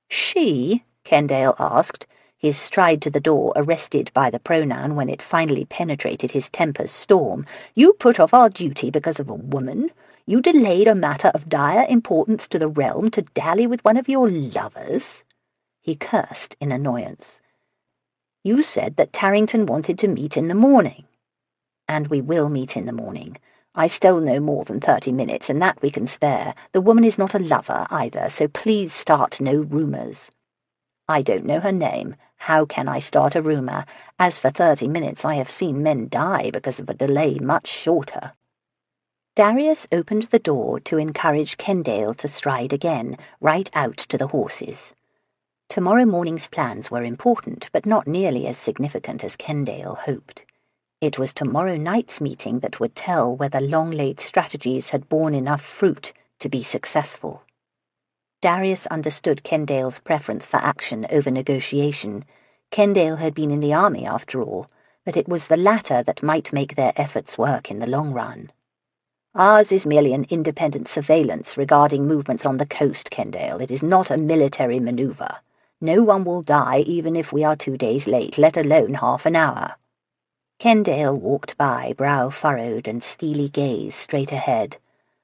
[SPEAKER 1] "She?" Kendale asked, his stride to the door arrested by the pronoun when it finally penetrated his temper's storm. "You put off our duty because of a woman? You delayed a matter of dire importance to the realm to dally with one of your lovers?" He cursed in annoyance. "You said that Tarrington wanted to meet in the morning." "And we will meet in the morning. I stole no more than 30 minutes, and that we can spare. The woman is not a lover, either, so please start no rumours." "I don't know her name. How can I start a rumour? As for 30 minutes, I have seen men die because of a delay much shorter." Darius opened the door to encourage Kendale to stride again, right out to the horses. Tomorrow morning's plans were important, but not nearly as significant as Kendale hoped. It was tomorrow night's meeting that would tell whether long-laid strategies had borne enough fruit to be successful. Darius understood Kendale's preference for action over negotiation. Kendale had been in the army, after all, but it was the latter that might make their efforts work in the long run. "Ours is merely an independent surveillance regarding movements on the coast, Kendale. It is not a military maneuver. No one will die even if we are 2 days late, let alone half an hour." Kendale walked by, brow furrowed and steely gaze straight ahead.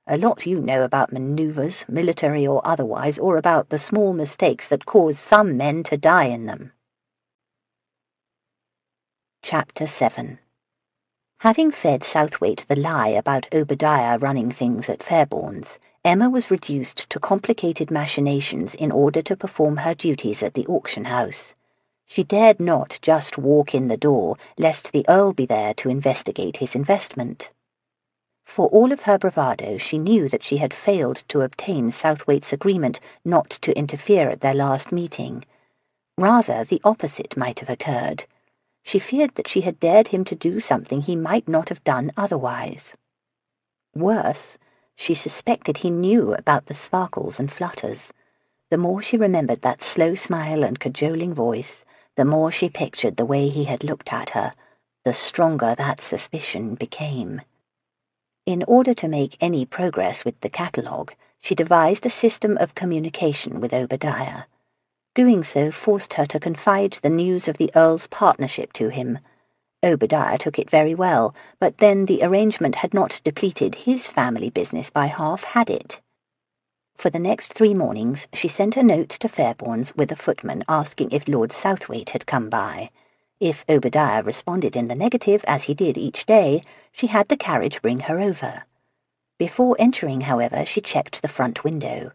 [SPEAKER 1] "A lot you know about maneuvers, military or otherwise, or about the small mistakes that cause some men to die in them." Chapter 7. Having fed Southwaite the lie about Obadiah running things at Fairbourne's, Emma was reduced to complicated machinations in order to perform her duties at the auction house. She dared not just walk in the door, lest the Earl be there to investigate his investment. For all of her bravado, she knew that she had failed to obtain Southwaite's agreement not to interfere at their last meeting. Rather, the opposite might have occurred. She feared that she had dared him to do something he might not have done otherwise. Worse, she suspected he knew about the sparkles and flutters. The more she remembered that slow smile and cajoling voice, the more she pictured the way he had looked at her, the stronger that suspicion became. In order to make any progress with the catalogue, she devised a system of communication with Obadiah. Doing so forced her to confide the news of the Earl's partnership to him. Obadiah took it very well, but then the arrangement had not depleted his family business by half, had it? For the next 3 mornings she sent a note to Fairbourne's with a footman asking if Lord Southwaite had come by. If Obadiah responded in the negative, as he did each day, she had the carriage bring her over. Before entering, however, she checked the front window.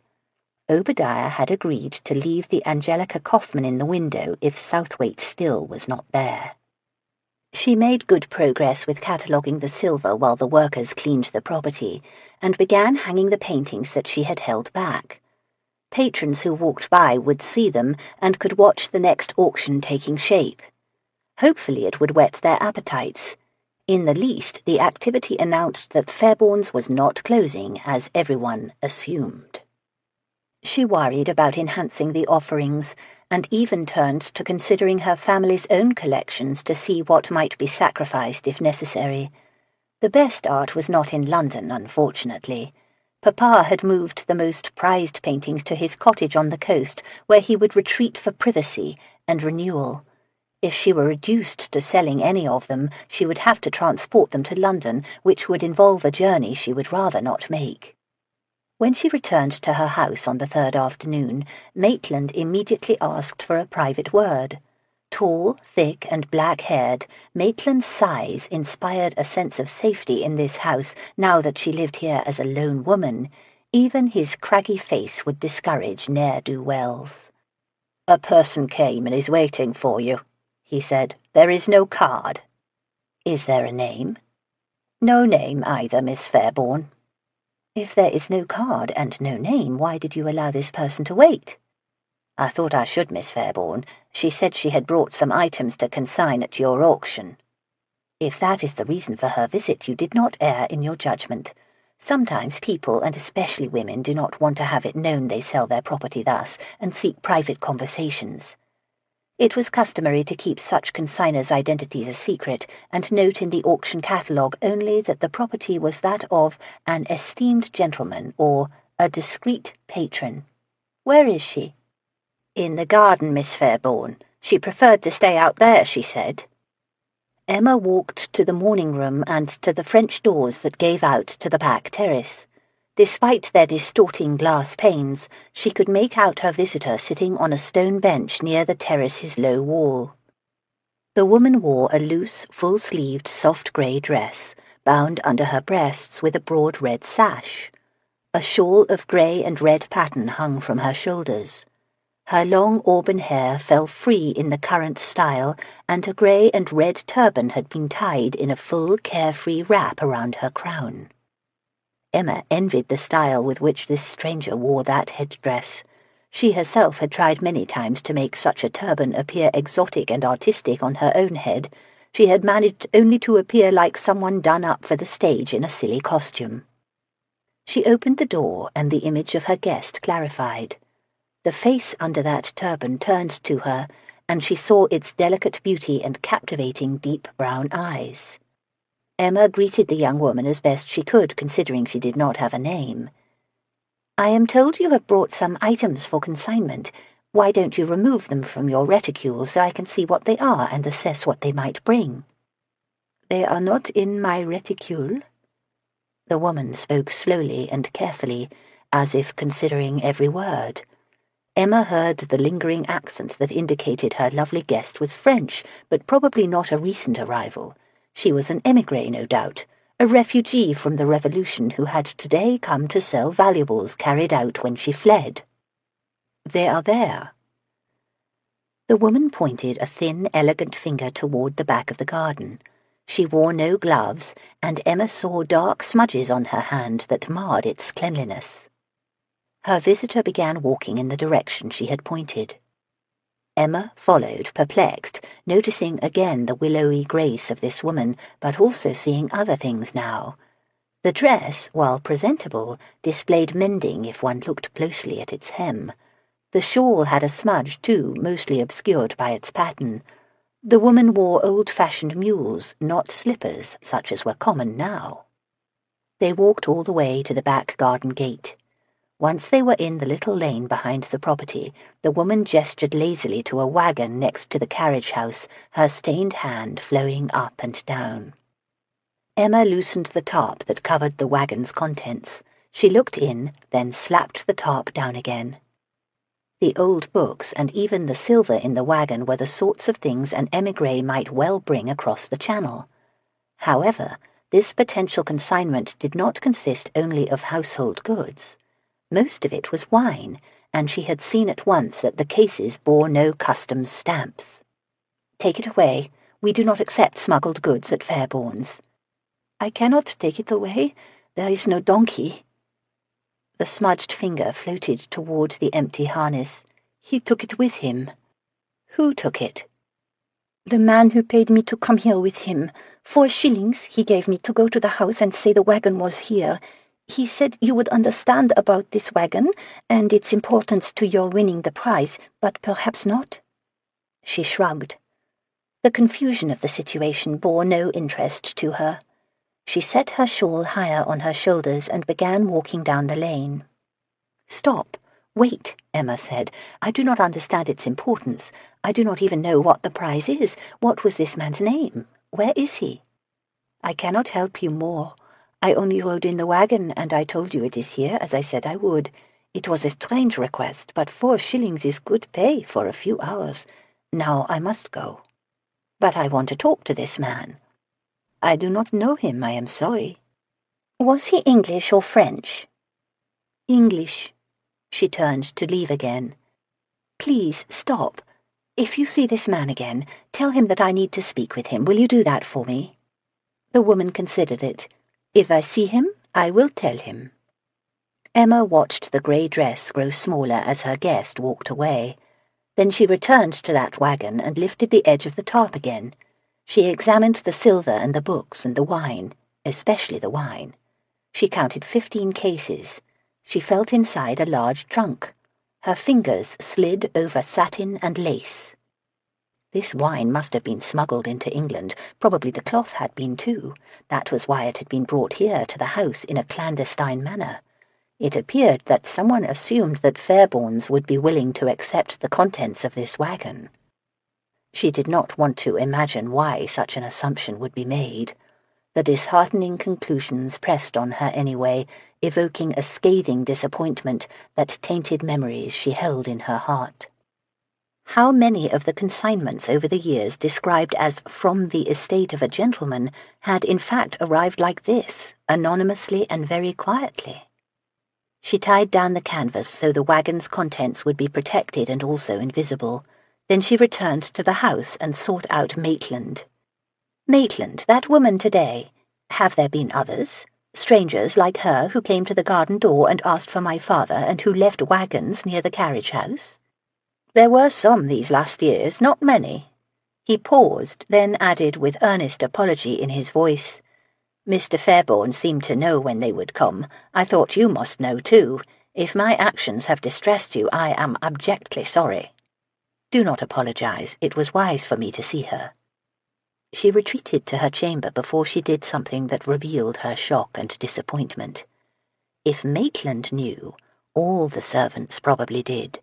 [SPEAKER 1] Obadiah had agreed to leave the Angelica Kaufmann in the window if Southwaite still was not there. She made good progress with cataloguing the silver while the workers cleaned the property, and began hanging the paintings that she had held back. Patrons who walked by would see them and could watch the next auction taking shape. Hopefully it would whet their appetites. In the least, the activity announced that Fairbourne's was not closing, as everyone assumed. She worried about enhancing the offerings, and even turned to considering her family's own collections to see what might be sacrificed if necessary. The best art was not in London, unfortunately. Papa had moved the most prized paintings to his cottage on the coast, where he would retreat for privacy and renewal. If she were reduced to selling any of them, she would have to transport them to London, which would involve a journey she would rather not make. When she returned to her house on the 3rd afternoon, Maitland immediately asked for a private word. Tall, thick, and black-haired, Maitland's size inspired a sense of safety in this house now that she lived here as a lone woman. Even his craggy face would discourage ne'er-do-wells. "A person came and is waiting for you," he said. "There is no card." "Is there a name?" "No name either, Miss Fairbourne." "If there is no card and no name, why did you allow this person to wait?" "I thought I should, Miss Fairbourne. She said she had brought some items to consign at your auction." "If that is the reason for her visit, you did not err in your judgment. Sometimes people, and especially women, do not want to have it known they sell their property thus, and seek private conversations. It was customary to keep such consignors' identities a secret, and note in the auction catalogue only that the property was that of an esteemed gentleman or a discreet patron. "Where is she?" "In the garden, Miss Fairbourne. She preferred to stay out there, she said." Emma walked to the morning room and to the French doors that gave out to the back terrace. Despite their distorting glass panes, she could make out her visitor sitting on a stone bench near the terrace's low wall. The woman wore a loose, full-sleeved, soft grey dress, bound under her breasts with a broad red sash. A shawl of grey and red pattern hung from her shoulders. Her long auburn hair fell free in the current style, and a grey and red turban had been tied in a full, carefree wrap around her crown. Emma envied the style with which this stranger wore that headdress. She herself had tried many times to make such a turban appear exotic and artistic on her own head. She had managed only to appear like someone done up for the stage in a silly costume. She opened the door, and the image of her guest clarified. The face under that turban turned to her, and she saw its delicate beauty and captivating deep brown eyes. Emma greeted the young woman as best she could, considering she did not have a name. "I am told you have brought some items for consignment. Why don't you remove them from your reticule so I can see what they are and assess what they might bring?" "They are not in my reticule." The woman spoke slowly and carefully, as if considering every word. Emma heard the lingering accent that indicated her lovely guest was French, but probably not a recent arrival. She was an émigré, no doubt, a refugee from the Revolution who had today come to sell valuables carried out when she fled. "They are there." The woman pointed a thin, elegant finger toward the back of the garden. She wore no gloves, and Emma saw dark smudges on her hand that marred its cleanliness. Her visitor began walking in the direction she had pointed. Emma followed, perplexed, noticing again the willowy grace of this woman, but also seeing other things now. The dress, while presentable, displayed mending if one looked closely at its hem. The shawl had a smudge, too, mostly obscured by its pattern. The woman wore old-fashioned mules, not slippers, such as were common now. They walked all the way to the back garden gate. Once they were in the little lane behind the property, the woman gestured lazily to a wagon next to the carriage house, her stained hand flowing up and down. Emma loosened the tarp that covered the wagon's contents. She looked in, then slapped the tarp down again. The old books and even the silver in the wagon were the sorts of things an émigré might well bring across the channel. However, this potential consignment did not consist only of household goods. Most of it was wine, and she had seen at once that the cases bore no customs stamps. "Take it away. We do not accept smuggled goods at Fairbourne's." "I cannot take it away. There is no donkey." The smudged finger floated toward the empty harness. "He took it with him." "Who took it?" "The man who paid me to come here with him. 4 shillings he gave me to go to the house and say the wagon was here. He said you would understand about this wagon and its importance to your winning the prize, but perhaps not." She shrugged. The confusion of the situation bore no interest to her. She set her shawl higher on her shoulders and began walking down the lane. "Stop. Wait," Emma said. "I do not understand its importance. I do not even know what the prize is. What was this man's name? Where is he?" "I cannot help you more. I only rode in the wagon, and I told you it is here, as I said I would. It was a strange request, but 4 shillings is good pay for a few hours. Now I must go." "But I want to talk to this man." "I do not know him, I am sorry." "Was he English or French?" "English." She turned to leave again. "Please, stop. If you see this man again, tell him that I need to speak with him. Will you do that for me?" The woman considered it. "If I see him, I will tell him." Emma watched the grey dress grow smaller as her guest walked away. Then she returned to that wagon and lifted the edge of the tarp again. She examined the silver and the books and the wine, especially the wine. She counted 15 cases. She felt inside a large trunk. Her fingers slid over satin and lace. This wine must have been smuggled into England. Probably the cloth had been too. That was why it had been brought here to the house in a clandestine manner. It appeared that someone assumed that Fairbournes would be willing to accept the contents of this wagon. She did not want to imagine why such an assumption would be made. The disheartening conclusions pressed on her anyway, evoking a scathing disappointment that tainted memories she held in her heart. How many of the consignments over the years described as from the estate of a gentleman had in fact arrived like this, anonymously and very quietly? She tied down the canvas so the wagon's contents would be protected and also invisible. Then she returned to the house and sought out Maitland. "Maitland, that woman today. Have there been others? Strangers like her who came to the garden door and asked for my father and who left wagons near the carriage house?" "There were some these last years, not many." He paused, then added with earnest apology in his voice, "Mr. Fairbourne seemed to know when they would come. I thought you must know too. If my actions have distressed you, I am abjectly sorry." "Do not apologize. It was wise for me to see her." She retreated to her chamber before she did something that revealed her shock and disappointment. If Maitland knew, all the servants probably did.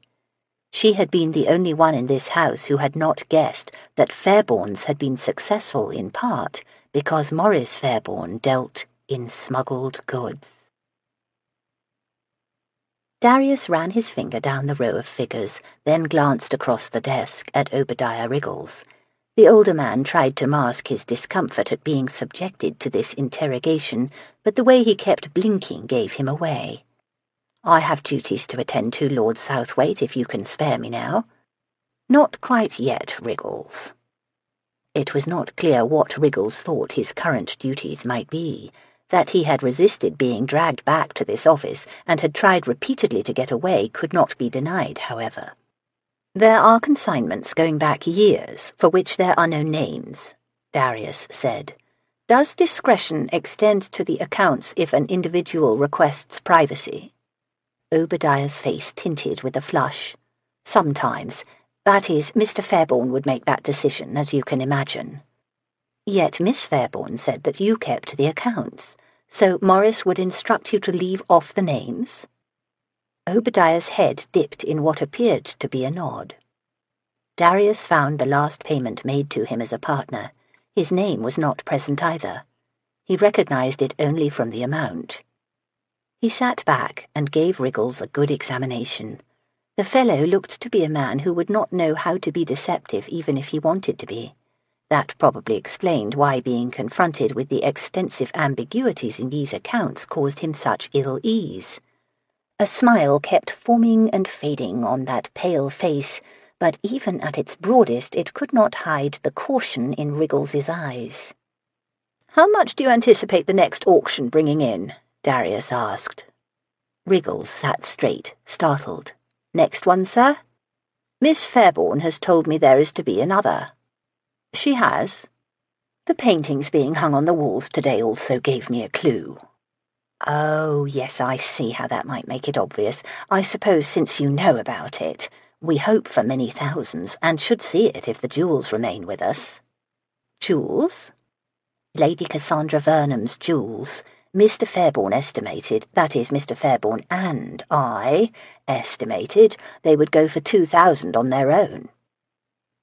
[SPEAKER 1] She had been the only one in this house who had not guessed that Fairbournes had been successful in part because Maurice Fairbourne dealt in smuggled goods. Darius ran his finger down the row of figures, then glanced across the desk at Obadiah Riggles. The older man tried to mask his discomfort at being subjected to this interrogation, but the way he kept blinking gave him away. "I have duties to attend to, Lord Southwaite, if you can spare me now." "Not quite yet, Riggles." It was not clear what Riggles thought his current duties might be. That he had resisted being dragged back to this office and had tried repeatedly to get away could not be denied, however. "There are consignments going back years, for which there are no names," Darius said. "Does discretion extend to the accounts if an individual requests privacy?" Obadiah's face tinted with a flush. "Sometimes. That is, Mr. Fairbourne would make that decision, as you can imagine." "Yet Miss Fairbourne said that you kept the accounts, so Maurice would instruct you to leave off the names?" Obadiah's head dipped in what appeared to be a nod. Darius found the last payment made to him as a partner. His name was not present either. He recognized it only from the amount. He sat back and gave Riggles a good examination. The fellow looked to be a man who would not know how to be deceptive even if he wanted to be. That probably explained why being confronted with the extensive ambiguities in these accounts caused him such ill ease. A smile kept forming and fading on that pale face, but even at its broadest it could not hide the caution in Riggles's eyes. "How much do you anticipate the next auction bringing in?" Darius asked. Riggles sat straight, startled. "Next one, sir?" "Miss Fairbourne has told me there is to be another." "She has?" "The paintings being hung on the walls today also gave me a clue." "Oh, yes, I see how that might make it obvious. I suppose since you know about it, we hope for many thousands, and should see it if the jewels remain with us." "Jewels?" "Lady Cassandra Vernon's jewels. Mr. Fairbourne estimated, that is, Mr. Fairbourne and I estimated, they would go for 2,000 on their own."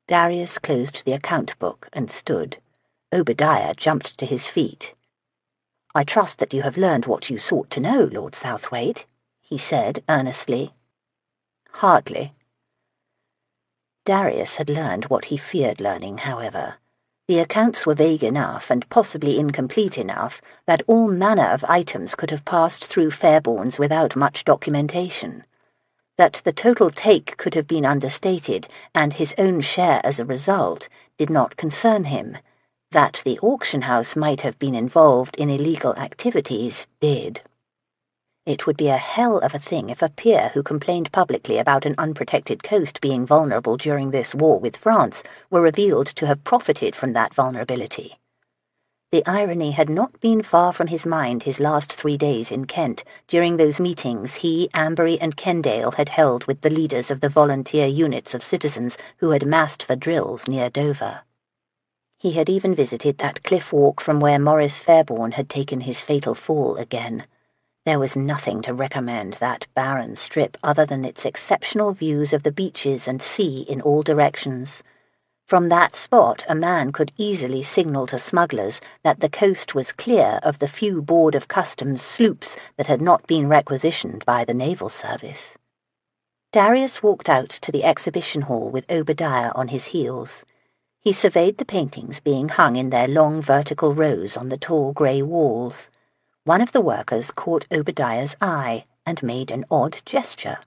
[SPEAKER 1] Darius closed the account book and stood. Obadiah jumped to his feet. "I trust that you have learned what you sought to know, Lord Southwaite," he said earnestly. "Hardly." Darius had learned what he feared learning, however. The accounts were vague enough, and possibly incomplete enough, that all manner of items could have passed through Fairbourne's without much documentation. That the total take could have been understated, and his own share as a result, did not concern him. That the auction house might have been involved in illegal activities did. It would be a hell of a thing if a peer who complained publicly about an unprotected coast being vulnerable during this war with France were revealed to have profited from that vulnerability. The irony had not been far from his mind his last 3 days in Kent, during those meetings he, Ambery and Kendale had held with the leaders of the volunteer units of citizens who had massed for drills near Dover. He had even visited that cliff walk from where Maurice Fairbourne had taken his fatal fall again. There was nothing to recommend that barren strip other than its exceptional views of the beaches and sea in all directions. From that spot a man could easily signal to smugglers that the coast was clear of the few Board of Customs sloops that had not been requisitioned by the naval service. Darius walked out to the exhibition hall with Obadiah on his heels. He surveyed the paintings being hung in their long vertical rows on the tall grey walls. One of the workers caught Obadiah's eye and made an odd gesture.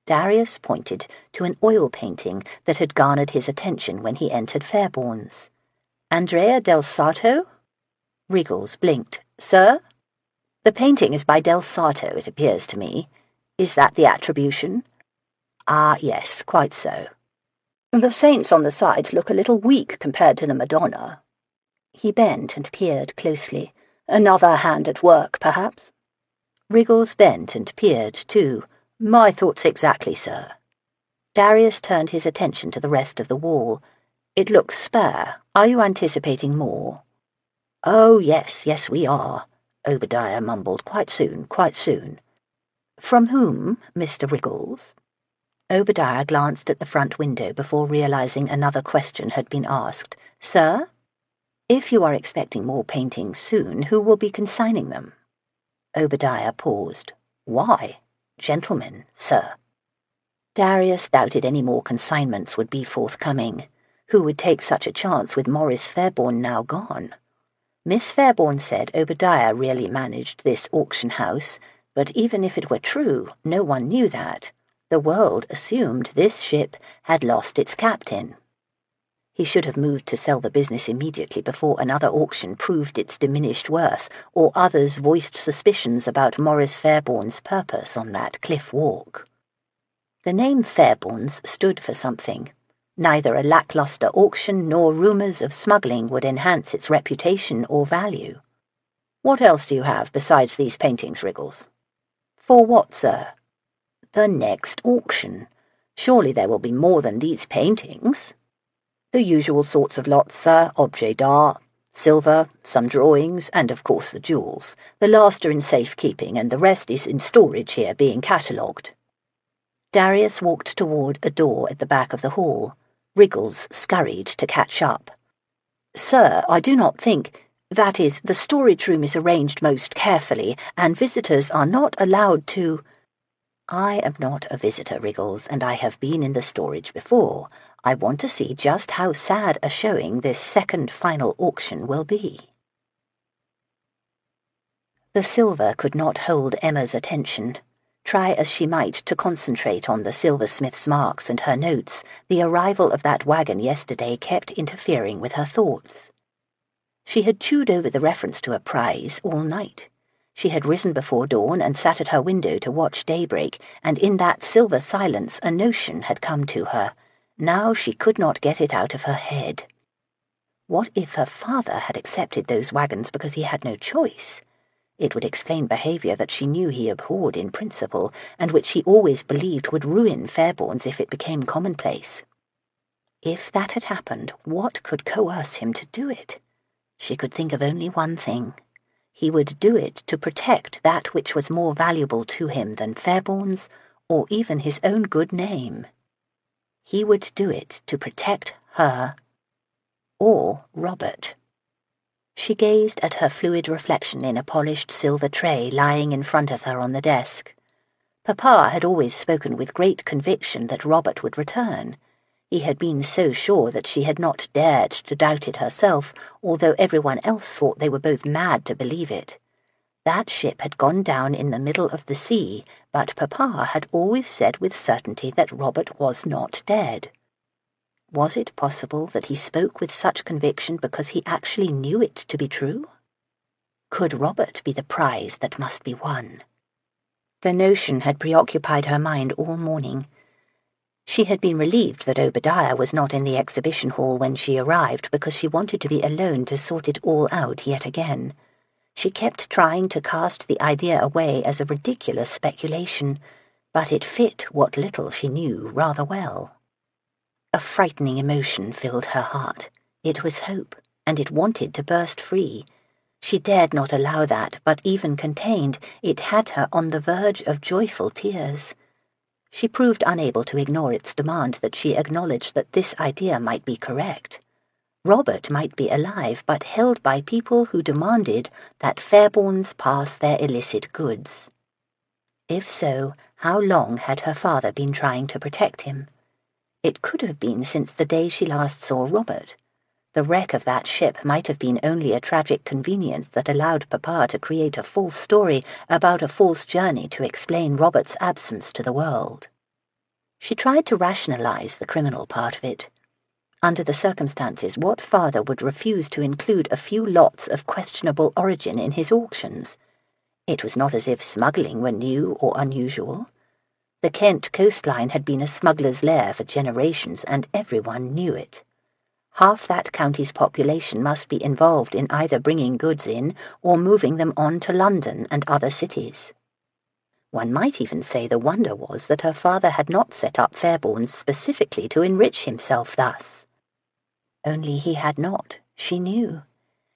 [SPEAKER 1] Darius pointed to an oil painting that had garnered his attention when he entered Fairbourne's. "Andrea del Sarto?" Riggles blinked. "Sir?" "The painting is by del Sarto, it appears to me. Is that the attribution?" "Ah, yes, quite so. The saints on the sides look a little weak compared to the Madonna." He bent and peered closely. "Another hand at work, perhaps?" Riggles bent and peered, too. "My thoughts exactly, sir." Darius turned his attention to the rest of the wall. "It looks spare. Are you anticipating more?" "Oh, yes, we are," Obadiah mumbled. Quite soon. "From whom, Mr. Riggles?" Obadiah glanced at the front window before realizing another question had been asked. "Sir? If you are expecting more paintings soon, who will be consigning them?" Obadiah paused. "Why? Gentlemen, sir." Darius doubted any more consignments would be forthcoming. Who would take such a chance with Maurice Fairbourne now gone? Miss Fairbourne said Obadiah really managed this auction house, but even if it were true, no one knew that. The world assumed this ship had lost its captain. He should have moved to sell the business immediately before another auction proved its diminished worth, or others voiced suspicions about Maurice Fairbourne's purpose on that cliff walk. The name Fairbourne's stood for something. Neither a lackluster auction nor rumours of smuggling would enhance its reputation or value. "What else do you have besides these paintings, Riggles?" "For what, sir?" "The next auction. Surely there will be more than these paintings." "The usual sorts of lots, sir. Objets d'art, silver, some drawings, and of course the jewels. The last are in safe keeping, and the rest is in storage here, being catalogued." Darius walked toward a door at the back of the hall. Riggles scurried to catch up. "Sir, I do not think— that is, the storage room is arranged most carefully, and visitors are not allowed to—" "I am not a visitor, Riggles, and I have been in the storage before. I want to see just how sad a showing this second final auction will be." The silver could not hold Emma's attention. Try as she might to concentrate on the silversmith's marks and her notes, the arrival of that wagon yesterday kept interfering with her thoughts. She had chewed over the reference to a prize all night. She had risen before dawn and sat at her window to watch daybreak, and in that silver silence a notion had come to her. Now she could not get it out of her head. What if her father had accepted those wagons because he had no choice? It would explain behaviour that she knew he abhorred in principle, and which he always believed would ruin Fairbourne's if it became commonplace. If that had happened, what could coerce him to do it? She could think of only one thing. He would do it to protect that which was more valuable to him than Fairbourne's, or even his own good name. He would do it to protect her, or Robert. She gazed at her fluid reflection in a polished silver tray lying in front of her on the desk. Papa had always spoken with great conviction that Robert would return. He had been so sure that she had not dared to doubt it herself, although everyone else thought they were both mad to believe it. That ship had gone down in the middle of the sea, but Papa had always said with certainty that Robert was not dead. Was it possible that he spoke with such conviction because he actually knew it to be true? Could Robert be the prize that must be won? The notion had preoccupied her mind all morning. She had been relieved that Obadiah was not in the exhibition hall when she arrived, because she wanted to be alone to sort it all out yet again. She kept trying to cast the idea away as a ridiculous speculation, but it fit what little she knew rather well. A frightening emotion filled her heart. It was hope, and it wanted to burst free. She dared not allow that, but even contained, it had her on the verge of joyful tears. She proved unable to ignore its demand that she acknowledge that this idea might be correct. Robert might be alive, but held by people who demanded that Fairbournes pass their illicit goods. If so, how long had her father been trying to protect him? It could have been since the day she last saw Robert. The wreck of that ship might have been only a tragic convenience that allowed Papa to create a false story about a false journey to explain Robert's absence to the world. She tried to rationalize the criminal part of it. Under the circumstances, what father would refuse to include a few lots of questionable origin in his auctions? It was not as if smuggling were new or unusual. The Kent coastline had been a smuggler's lair for generations, and everyone knew it. Half that county's population must be involved in either bringing goods in or moving them on to London and other cities. One might even say the wonder was that her father had not set up Fairbourne specifically to enrich himself thus. Only he had not, she knew.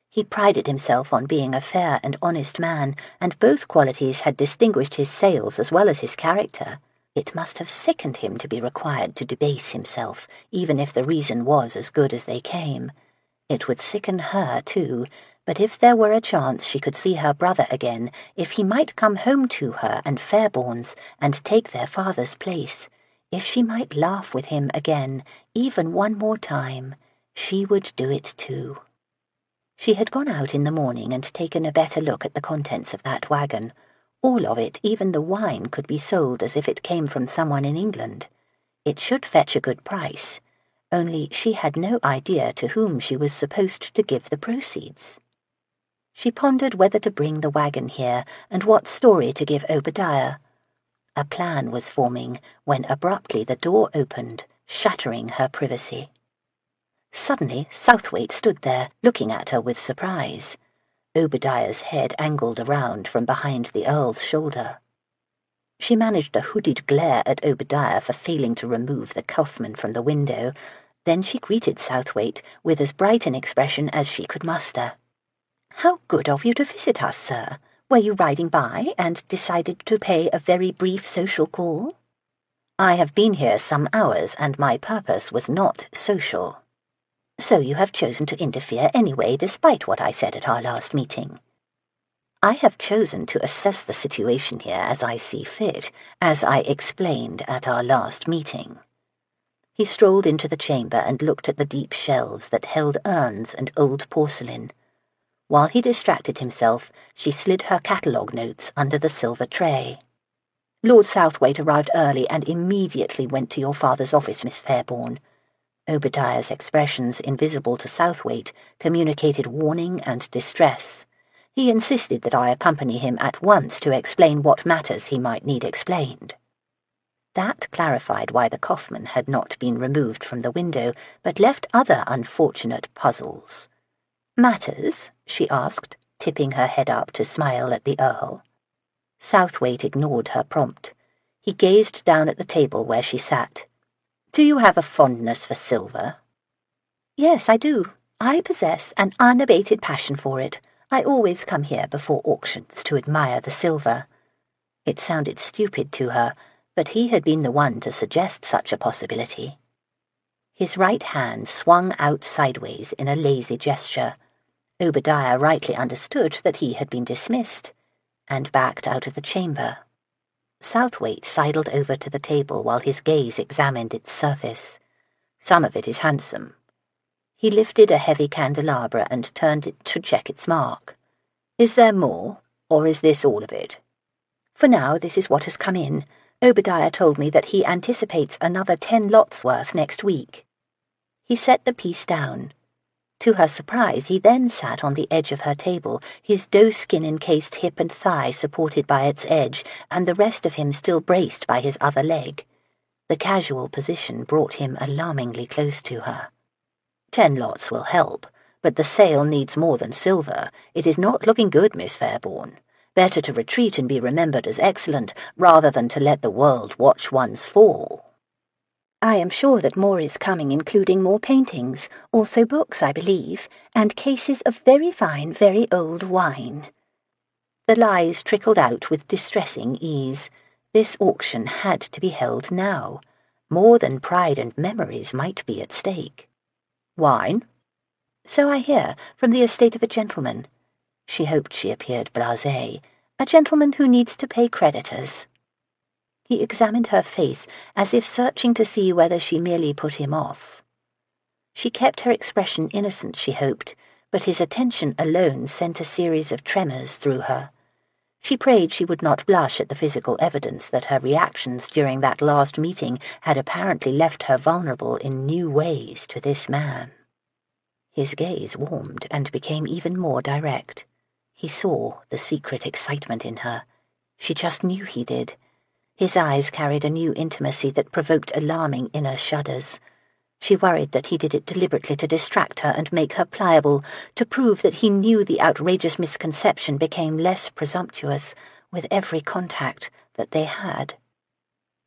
[SPEAKER 1] He prided himself on being a fair and honest man, and both qualities had distinguished his sales as well as his character. It must have sickened him to be required to debase himself, even if the reason was as good as they came. It would sicken her, too, but if there were a chance she could see her brother again, if he might come home to her and Fairbourne's and take their father's place, if she might laugh with him again, even one more time, she would do it too. She had gone out in the morning and taken a better look at the contents of that wagon. All of it, even the wine, could be sold as if it came from someone in England. It should fetch a good price, only she had no idea to whom she was supposed to give the proceeds. She pondered whether to bring the wagon here and what story to give Obadiah. A plan was forming when abruptly the door opened, shattering her privacy. Suddenly Southwaite stood there, looking at her with surprise. Obadiah's head angled around from behind the Earl's shoulder. She managed a hooded glare at Obadiah for failing to remove the Kaufman from the window. Then she greeted Southwaite with as bright an expression as she could muster. "How good of you to visit us, sir. Were you riding by and decided to pay a very brief social call?" "I have been here some hours, and my purpose was not social." "So you have chosen to interfere anyway, despite what I said at our last meeting?" "I have chosen to assess the situation here as I see fit, as I explained at our last meeting." He strolled into the chamber and looked at the deep shelves that held urns and old porcelain. While he distracted himself, she slid her catalogue notes under the silver tray. "Lord Southwaite arrived early and immediately went to your father's office, Miss Fairbourne." Obadiah's expressions, invisible to Southwaite, communicated warning and distress. He insisted that I accompany him at once to explain what matters he might need explained. That clarified why the Kaufman had not been removed from the window, but left other unfortunate puzzles. "Matters?" she asked, tipping her head up to smile at the Earl. Southwaite ignored her prompt. He gazed down at the table where she sat. "Do you have a fondness for silver?" "Yes, I do. I possess an unabated passion for it. I always come here before auctions to admire the silver." It sounded stupid to her, but he had been the one to suggest such a possibility. His right hand swung out sideways in a lazy gesture. Obadiah rightly understood that he had been dismissed, and backed out of the chamber. Southwaite sidled over to the table while his gaze examined its surface. "Some of it is handsome." He lifted a heavy candelabra and turned it to check its mark. "Is there more, or is this all of it?" "For now, this is what has come in. Obadiah told me that he anticipates another 10 lots worth next week." He set the piece down. To her surprise, he then sat on the edge of her table, his doeskin-encased hip and thigh supported by its edge, and the rest of him still braced by his other leg. The casual position brought him alarmingly close to her. 10 lots will help, but the sale needs more than silver. It is not looking good, Miss Fairbourne. Better to retreat and be remembered as excellent, rather than to let the world watch one's fall.
[SPEAKER 2] I am sure that more is coming, including more paintings, also books, I believe, and cases of very fine, very old wine. The lies trickled out with distressing ease. This auction had to be held now. More than pride and memories might be at stake.
[SPEAKER 1] Wine?
[SPEAKER 2] So I hear, from the estate of a gentleman. She hoped she appeared blasé. A gentleman who needs to pay creditors. He examined her face, as if searching to see whether she merely put him off. She kept her expression innocent, she hoped, but his attention alone sent a series of tremors through her. She prayed she would not blush at the physical evidence that her reactions during that last meeting had apparently left her vulnerable in new ways to this man. His gaze warmed and became even more direct. He saw the secret excitement in her. She just knew he did. His eyes carried a new intimacy that provoked alarming inner shudders. She worried that he did it deliberately to distract her and make her pliable, to prove that he knew the outrageous misconception became less presumptuous with every contact that they had.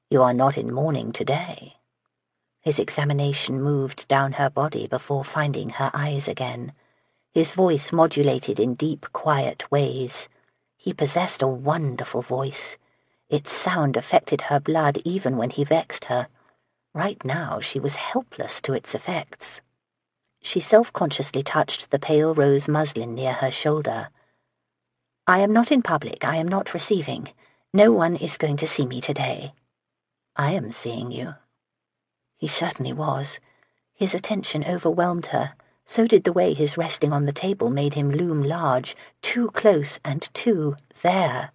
[SPEAKER 2] "You are not in mourning today." His examination moved down her body before finding her eyes again. His voice modulated in deep, quiet ways. He possessed a wonderful voice. Its sound affected her blood even when he vexed her. Right now she was helpless to its effects. She self-consciously touched the pale rose muslin near her shoulder. "I am not in public. I am not receiving. No one is going to see me today." "I am seeing you." He certainly was. His attention overwhelmed her. So did the way his resting on the table made him loom large, too close and too there.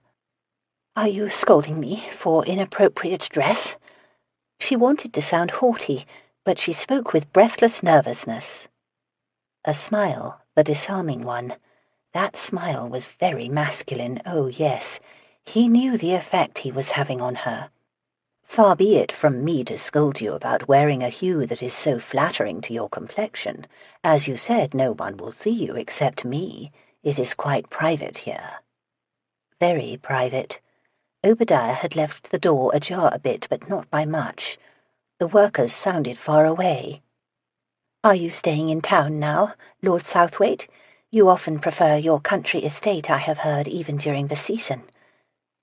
[SPEAKER 2] "Are you scolding me for inappropriate dress?" She wanted to sound haughty, but she spoke with breathless nervousness. A smile, the disarming one. That smile was very masculine, oh yes. He knew the effect he was having on her. "Far be it from me to scold you about wearing a hue that is so flattering to your complexion. As you said, no one will see you except me. It is quite private here." Very private. Obadiah had left the door ajar a bit, but not by much. The workers sounded far away. "Are you staying in town now, Lord Southwaite? You often prefer your country estate, I have heard, even during the season."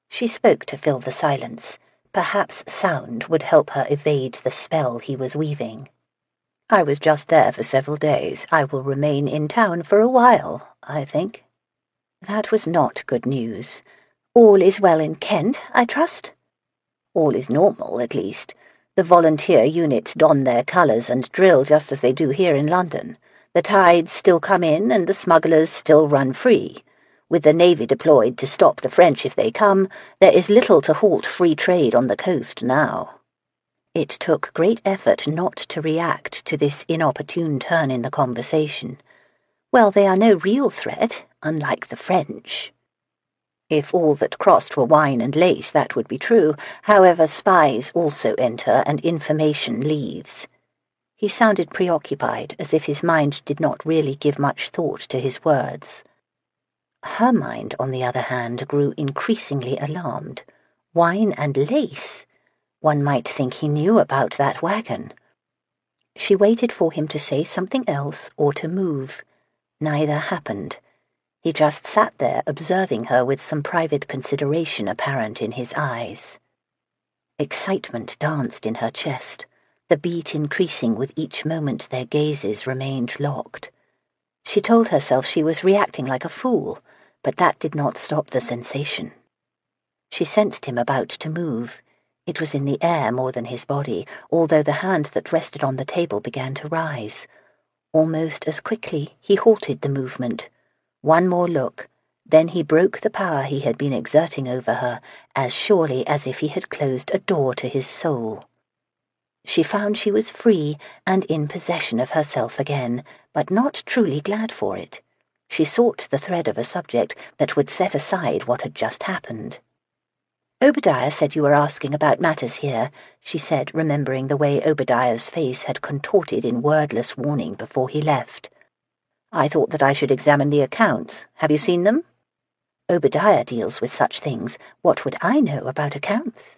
[SPEAKER 2] She spoke to fill the silence. Perhaps sound would help her evade the spell he was weaving. "I was just there for several days. I will remain in town for a while, I think." That was not good news. "All is well in Kent, I trust?" "All is normal, at least. The volunteer units don their colours and drill just as they do here in London. The tides still come in and the smugglers still run free. With the Navy deployed to stop the French if they come, there is little to halt free trade on the coast now." It took great effort not to react to this inopportune turn in the conversation. "Well, they are no real threat, unlike the French." If all that crossed were wine and lace, that would be true. However, spies also enter, and information leaves. He sounded preoccupied, as if his mind did not really give much thought to his words. Her mind, on the other hand, grew increasingly alarmed. Wine and lace? One might think he knew about that wagon. She waited for him to say something else or to move. Neither happened. He just sat there observing her with some private consideration apparent in his eyes. Excitement danced in her chest, the beat increasing with each moment their gazes remained locked. She told herself she was reacting like a fool, but that did not stop the sensation. She sensed him about to move. It was in the air more than his body, although the hand that rested on the table began to rise. Almost as quickly he halted the movement. One more look, then he broke the power he had been exerting over her, as surely as if he had closed a door to his soul. She found she was free and in possession of herself again, but not truly glad for it. She sought the thread of a subject that would set aside what had just happened.
[SPEAKER 1] "Obadiah said you were asking about matters here," she said, remembering the way Obadiah's face had contorted in wordless warning before he left. "I thought that I should examine the accounts. Have you seen them?" "Obadiah deals with such things. What would I know about accounts?"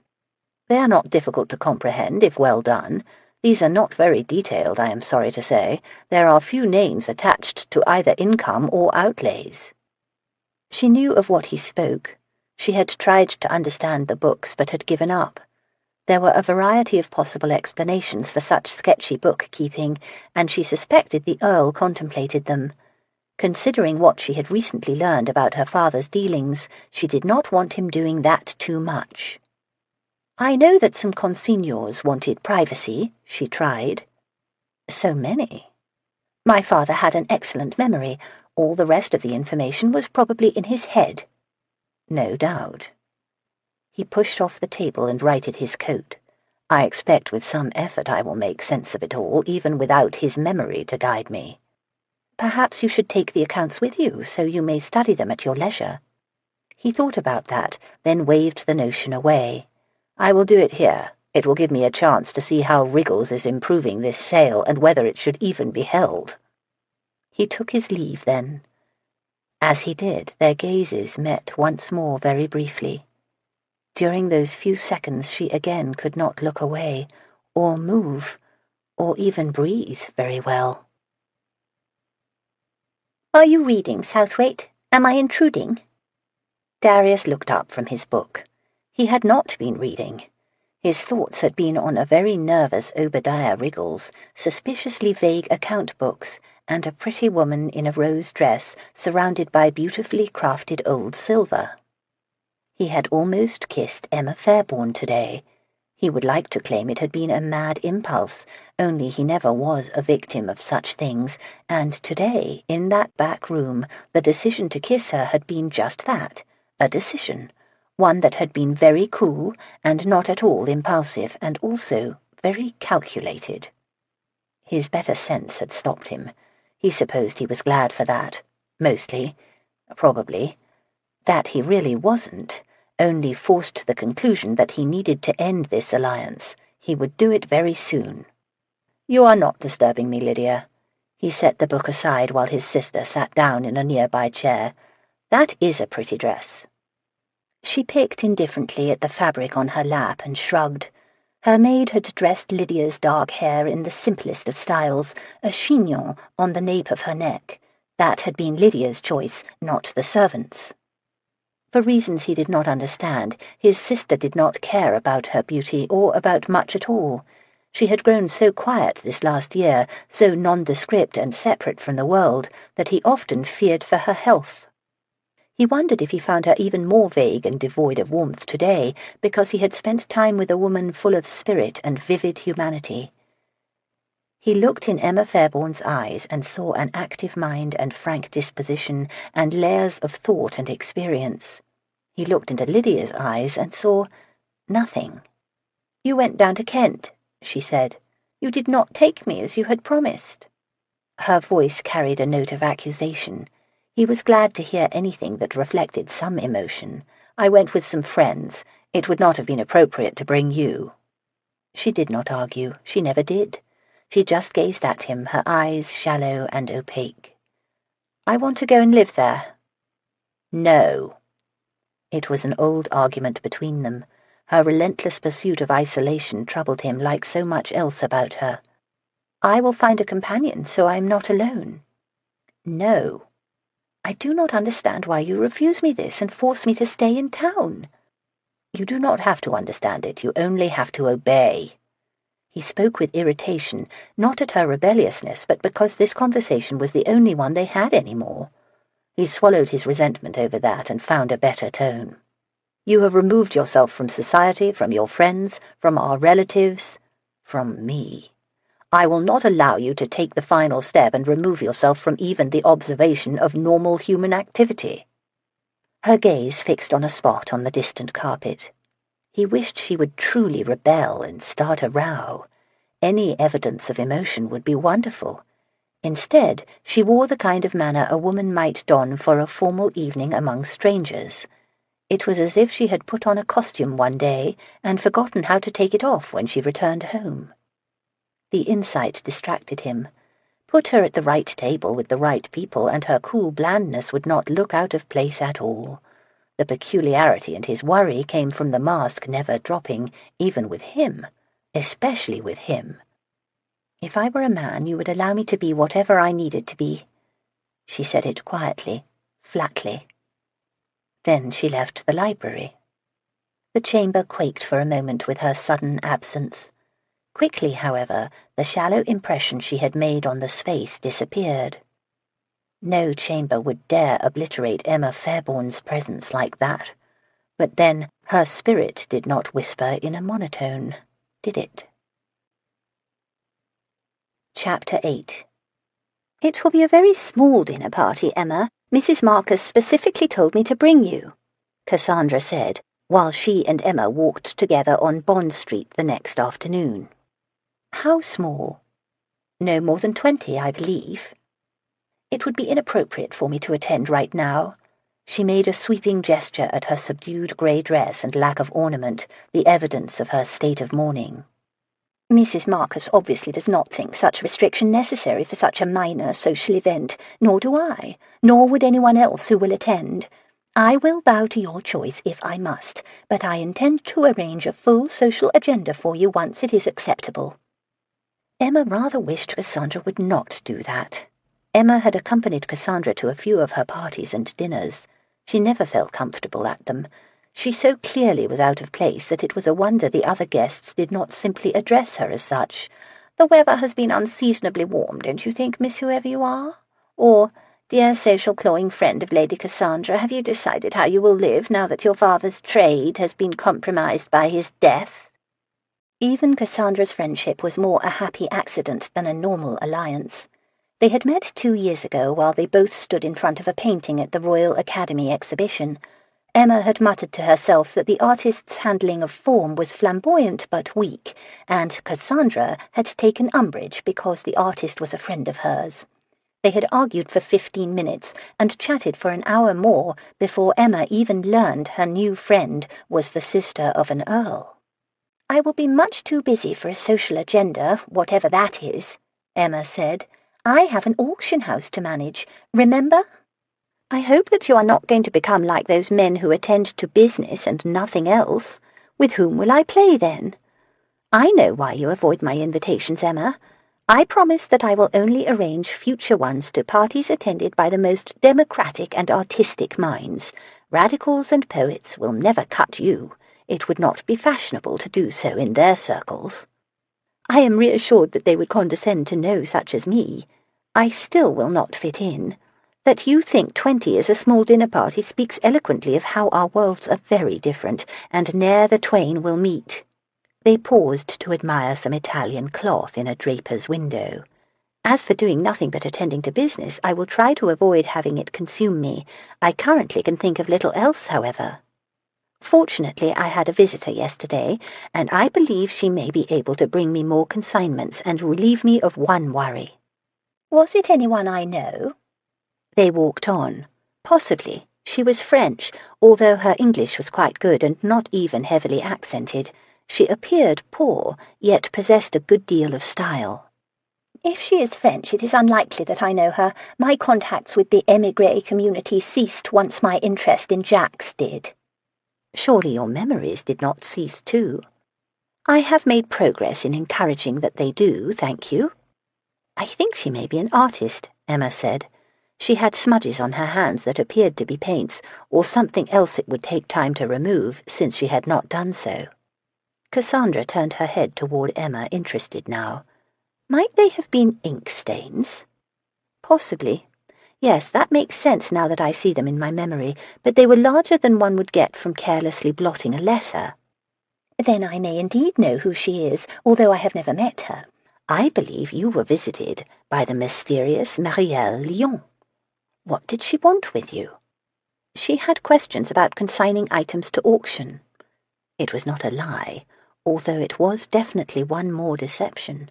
[SPEAKER 1] "They are not difficult to comprehend, if well done. These are not very detailed, I am sorry to say. There are few names attached to either income or outlays." She knew of what he spoke. She had tried to understand the books, but had given up. There were a variety of possible explanations for such sketchy bookkeeping, and she suspected the Earl contemplated them. Considering what she had recently learned about her father's dealings, she did not want him doing that too much. "I know that some consignors wanted privacy," she tried. "So many." "My father had an excellent memory. All the rest of the information was probably in his head." "No doubt." He pushed off the table and righted his coat. "I expect with some effort I will make sense of it all, even without his memory to guide me." "Perhaps you should take the accounts with you, so you may study them at your leisure." He thought about that, then waved the notion away. "I will do it here. It will give me a chance to see how Wriggles is improving this sale and whether it should even be held." He took his leave then. As he did, their gazes met once more very briefly. During those few seconds she again could not look away, or move, or even breathe very well. "Are you reading, Southwaite? Am I intruding?" Darius looked up from his book. He had not been reading. His thoughts had been on a very nervous Obadiah Wriggles, suspiciously vague account books, and a pretty woman in a rose dress surrounded by beautifully crafted old silver. He had almost kissed Emma Fairbourne today. He would like to claim it had been a mad impulse, only he never was a victim of such things, and today, in that back room, the decision to kiss her had been just that, a decision, one that had been very cool and not at all impulsive, and also very calculated. His better sense had stopped him. He supposed he was glad for that. Mostly. Probably. That he really wasn't, only forced to the conclusion that he needed to end this alliance. He would do it very soon. "You are not disturbing me, Lydia." He set the book aside while his sister sat down in a nearby chair. "That is a pretty dress." She picked indifferently at the fabric on her lap and shrugged. Her maid had dressed Lydia's dark hair in the simplest of styles, a chignon on the nape of her neck. That had been Lydia's choice, not the servant's. For reasons he did not understand, his sister did not care about her beauty or about much at all. She had grown so quiet this last year, so nondescript and separate from the world, that he often feared for her health. He wondered if he found her even more vague and devoid of warmth today because he had spent time with a woman full of spirit and vivid humanity. He looked in Emma Fairbourne's eyes and saw an active mind and frank disposition and layers of thought and experience. He looked into Lydia's eyes and saw nothing. "You went down to Kent," she said. "You did not take me as you had promised." Her voice carried a note of accusation. He was glad to hear anything that reflected some emotion. "I went with some friends. It would not have been appropriate to bring you." She did not argue. She never did. She just gazed at him, her eyes shallow and opaque. "I want to go and live there." "No." It was an old argument between them. Her relentless pursuit of isolation troubled him like so much else about her. "I will find a companion so I am not alone." "No." "I do not understand why you refuse me this and force me to stay in town." "You do not have to understand it. You only have to obey." He spoke with irritation, not at her rebelliousness, but because this conversation was the only one they had any more. He swallowed his resentment over that and found a better tone. "You have removed yourself from society, from your friends, from our relatives, from me. I will not allow you to take the final step and remove yourself from even the observation of normal human activity." Her gaze fixed on a spot on the distant carpet. He wished she would truly rebel and start a row. Any evidence of emotion would be wonderful. Instead, she wore the kind of manner a woman might don for a formal evening among strangers. It was as if she had put on a costume one day and forgotten how to take it off when she returned home. The insight distracted him. Put her at the right table with the right people, and her cool blandness would not look out of place at all. The peculiarity and his worry came from the mask never dropping, even with him, especially with him. "If I were a man, you would allow me to be whatever I needed to be." She said it quietly, flatly. Then she left the library. The chamber quaked for a moment with her sudden absence. Quickly, however, the shallow impression she had made on the space disappeared. No chamber would dare obliterate Emma Fairbourne's presence like that. But then her spirit did not whisper in a monotone, did it? Chapter 8. "It will be a very small dinner party, Emma. Mrs. Marcus specifically told me to bring you," Cassandra said, while she and Emma walked together on Bond Street the next afternoon. "How small?" "No more than 20, I believe." "It would be inappropriate for me to attend right now." She made a sweeping gesture at her subdued grey dress and lack of ornament, the evidence of her state of mourning. "Mrs. Marcus obviously does not think such restriction necessary for such a minor social event, nor do I, nor would anyone else who will attend. I will bow to your choice if I must, but I intend to arrange a full social agenda for you once it is acceptable." Emma rather wished Cassandra would not do that. Emma had accompanied Cassandra to a few of her parties and dinners. She never felt comfortable at them. She so clearly was out of place that it was a wonder the other guests did not simply address her as such. "The weather has been unseasonably warm, don't you think, miss, whoever you are?" Or, "Dear social clawing friend of Lady Cassandra, have you decided how you will live now that your father's trade has been compromised by his death?" Even Cassandra's friendship was more a happy accident than a normal alliance. They had met 2 years ago while they both stood in front of a painting at the Royal Academy exhibition. Emma had muttered to herself that the artist's handling of form was flamboyant but weak, and Cassandra had taken umbrage because the artist was a friend of hers. They had argued for 15 minutes and chatted for an hour more before Emma even learned her new friend was the sister of an earl. "I will be much too busy for a social agenda, whatever that is," Emma said. "I have an auction house to manage, remember? I hope that you are not going to become like those men who attend to business and nothing else. With whom will I play, then? I know why you avoid my invitations, Emma. I promise that I will only arrange future ones to parties attended by the most democratic and artistic minds. Radicals and poets will never cut you. It would not be fashionable to do so in their circles." "I am reassured that they would condescend to know such as me. I still will not fit in. That you think 20 is a small dinner party speaks eloquently of how our worlds are very different, and ne'er the twain will meet." They paused to admire some Italian cloth in a draper's window. "As for doing nothing but attending to business, I will try to avoid having it consume me. I currently can think of little else, however. Fortunately, I had a visitor yesterday, and I believe she may be able to bring me more consignments and relieve me of one worry." "Was it anyone I know?" They walked on. Possibly. She was French, although her English was quite good and not even heavily accented. She appeared poor, yet possessed a good deal of style. "If she is French, it is unlikely that I know her. My contacts with the émigré community ceased once my interest in Jacques did." "Surely your memories did not cease too." "I have made progress in encouraging that they do, thank you." "I think she may be an artist," Emma said. She had smudges on her hands that appeared to be paints, or something else it would take time to remove, since she had not done so. Cassandra turned her head toward Emma, interested now. "Might they have been ink stains?" "Possibly. Yes, that makes sense now that I see them in my memory, but they were larger than one would get from carelessly blotting a letter." "Then I may indeed know who she is, although I have never met her." "I believe you were visited by the mysterious Marielle Lyon." "What did she want with you?" "She had questions about consigning items to auction." It was not a lie, although it was definitely one more deception.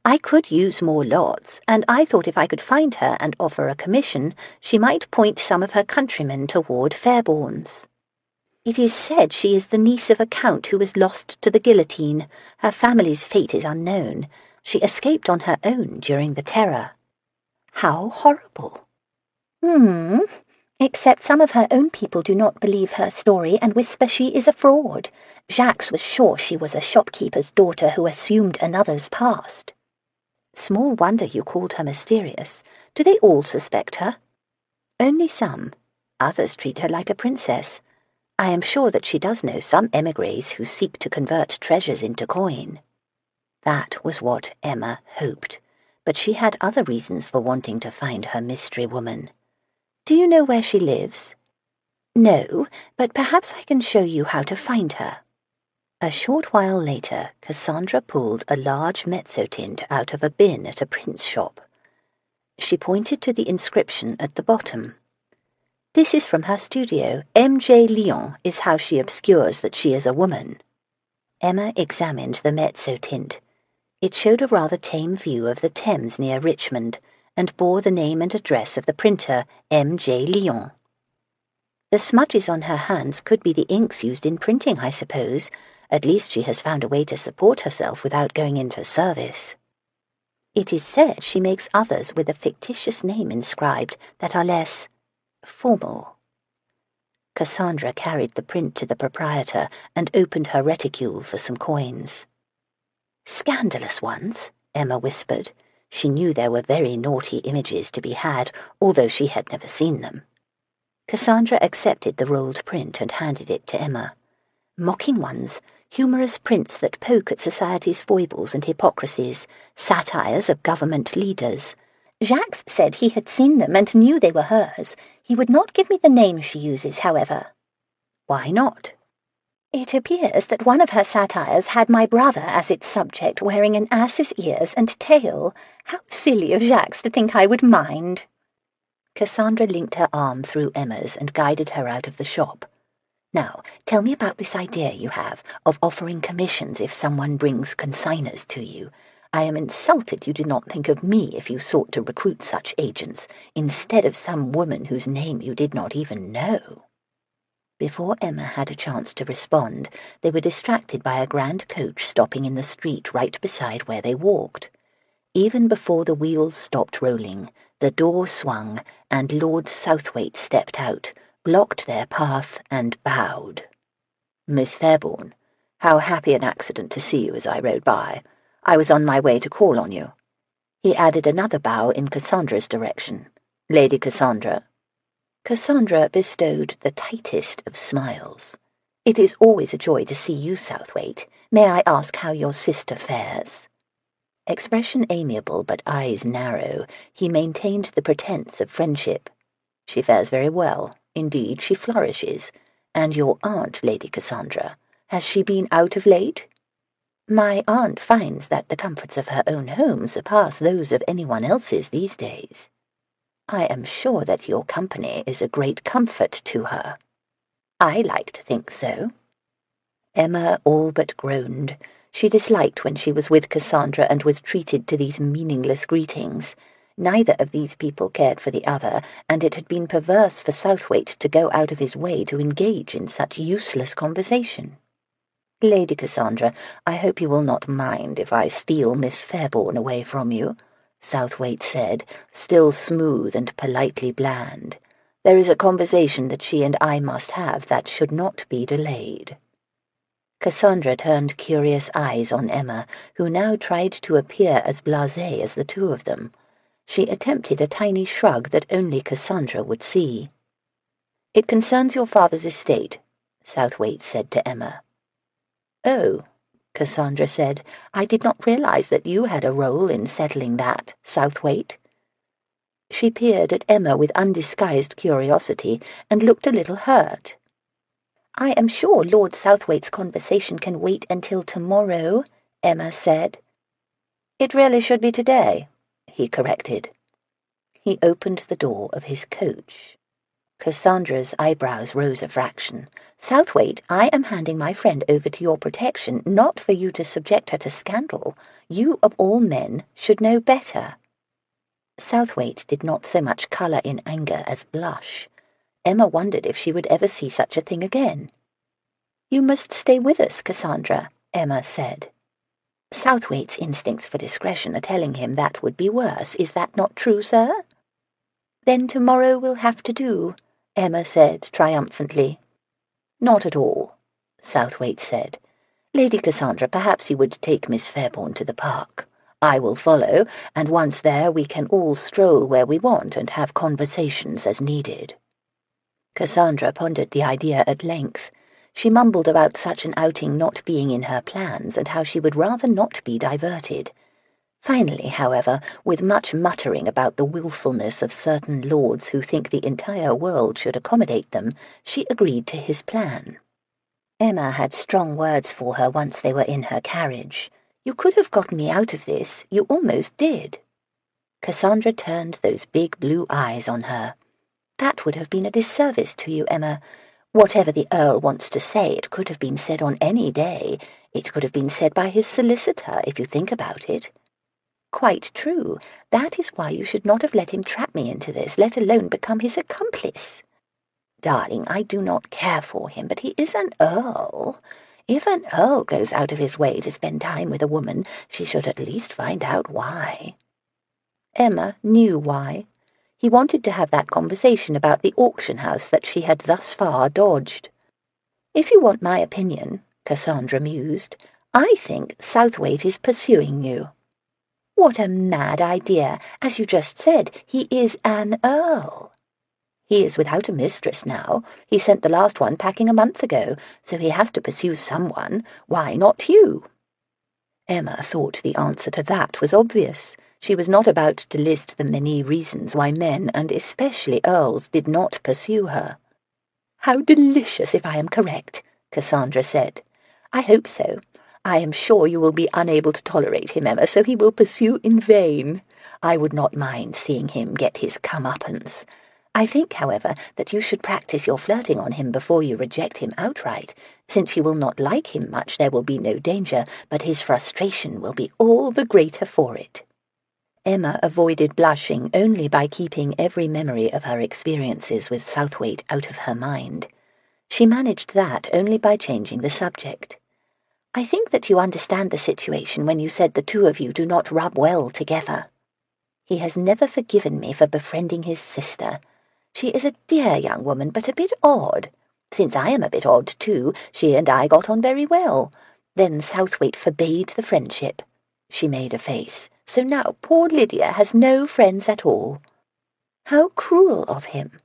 [SPEAKER 1] "I could use more lots, and I thought if I could find her and offer a commission, she might point some of her countrymen toward Fairbourne's." It is said she is the niece of a count who was lost to the guillotine. Her family's fate is unknown. She escaped on her own during the Terror." "How horrible!" Except some of her own people do not believe her story and whisper she is a fraud. Jacques was sure she was a shopkeeper's daughter who assumed another's past." "Small wonder you called her mysterious. Do they all suspect her?" "Only some. Others treat her like a princess. I am sure that she does know some émigrés who seek to convert treasures into coin." That was what Emma hoped, but she had other reasons for wanting to find her mystery woman. "Do you know where she lives?" "No, but perhaps I can show you how to find her." A short while later, Cassandra pulled a large mezzotint out of a bin at a print's shop. She pointed to the inscription at the bottom. "This is from her studio. M.J. Lyon is how she obscures that she is a woman." Emma examined the mezzotint. It showed a rather tame view of the Thames near Richmond, and bore the name and address of the printer, M.J. Lyon. "The smudges on her hands could be the inks used in printing, I suppose. At least she has found a way to support herself without going into service." "It is said she makes others with a fictitious name inscribed that are less formal." Cassandra carried the print to the proprietor and opened her reticule for some coins. "Scandalous ones," Emma whispered. She knew there were very naughty images to be had, although she had never seen them. Cassandra accepted the rolled print and handed it to Emma. "Mocking ones, humorous prints that poke at society's foibles and hypocrisies, satires of government leaders. Jacques said he had seen them and knew they were hers. He would not give me the name she uses, however." "Why not?" "It appears that one of her satires had my brother as its subject, wearing an ass's ears and tail. How silly of Jacques to think I would mind." Cassandra linked her arm through Emma's and guided her out of the shop. "Now, tell me about this idea you have of offering commissions if someone brings consigners to you. I am insulted you did not think of me if you sought to recruit such agents, instead of some woman whose name you did not even know." Before Emma had a chance to respond, they were distracted by a grand coach stopping in the street right beside where they walked. Even before the wheels stopped rolling, the door swung, and Lord Southwaite stepped out, blocked their path, and bowed. "Miss Fairbourne, how happy an accident to see you as I rode by. I was on my way to call on you." He added another bow in Cassandra's direction. "Lady Cassandra." Cassandra bestowed the tightest of smiles. "It is always a joy to see you, Southwaite. May I ask how your sister fares?" Expression amiable but eyes narrow, he maintained the pretense of friendship. "She fares very well. Indeed, she flourishes. And your aunt, Lady Cassandra, has she been out of late?" "My aunt finds that the comforts of her own home surpass those of anyone else's these days." "I am sure that your company is a great comfort to her." "I like to think so." Emma all but groaned. She disliked when she was with Cassandra and was treated to these meaningless greetings. Neither of these people cared for the other, and it had been perverse for Southwaite to go out of his way to engage in such useless conversation. "Lady Cassandra, I hope you will not mind if I steal Miss Fairbourne away from you," Southwaite said, still smooth and politely bland. "There is a conversation that she and I must have that should not be delayed." Cassandra turned curious eyes on Emma, who now tried to appear as blasé as the two of them. She attempted a tiny shrug that only Cassandra would see. "It concerns your father's estate," Southwaite said to Emma. "Oh," Cassandra said, "I did not realize that you had a role in settling that, Southwaite." She peered at Emma with undisguised curiosity and looked a little hurt. "I am sure Lord Southwaite's conversation can wait until tomorrow," Emma said. "It really should be today," he corrected. He opened the door of his coach. Cassandra's eyebrows rose a fraction. "Southwaite, I am handing my friend over to your protection, not for you to subject her to scandal. You, of all men, should know better." Southwaite did not so much colour in anger as blush. Emma wondered if she would ever see such a thing again.
[SPEAKER 2] "You must stay with us, Cassandra," Emma said. "Southwaite's instincts for discretion are telling him that would be worse. Is that not true, sir?" "Then tomorrow will have to do," Emma said triumphantly. "Not at all," Southwaite said. "Lady Cassandra, perhaps you would take Miss Fairbourne to the park. I will follow, and once there we can all stroll where we want and have conversations as needed." Cassandra pondered the idea at length. She mumbled about such an outing not being in her plans and how she would rather not be diverted. Finally, however, with much muttering about the wilfulness of certain lords who think the entire world should accommodate them, she agreed to his plan. Emma had strong words for her once they were in her carriage. "You could have gotten me out of this. You almost did." Cassandra turned those big blue eyes on her. "That would have been a disservice to you, Emma. Whatever the Earl wants to say, it could have been said on any day. It could have been said by his solicitor, if you think about it." "Quite true. That is why you should not have let him trap me into this, let alone become his accomplice." "Darling, I do not care for him, but he is an earl. If an earl goes out of his way to spend time with a woman, she should at least find out why." Emma knew why. He wanted to have that conversation about the auction house that she had thus far dodged. "If you want my opinion," Cassandra mused, "I think Southwaite is pursuing you." "What a mad idea! As you just said, he is an earl." "He is without a mistress now. He sent the last one packing a month ago, so he has to pursue someone. Why not you?" Emma thought the answer to that was obvious. She was not about to list the many reasons why men, and especially earls, did not pursue her. "How delicious if I am correct," Cassandra said. "I hope so. I am sure you will be unable to tolerate him, Emma, so he will pursue in vain. I would not mind seeing him get his comeuppance. I think, however, that you should practice your flirting on him before you reject him outright. Since you will not like him much, there will be no danger, but his frustration will be all the greater for it." Emma avoided blushing only by keeping every memory of her experiences with Southwaite out of her mind. She managed that only by changing the subject. "I think that you understand the situation when you said the two of you do not rub well together. He has never forgiven me for befriending his sister. She is a dear young woman, but a bit odd. Since I am a bit odd, too, she and I got on very well. Then Southwaite forbade the friendship." She made a face. "So now poor Lydia has no friends at all. How cruel of him.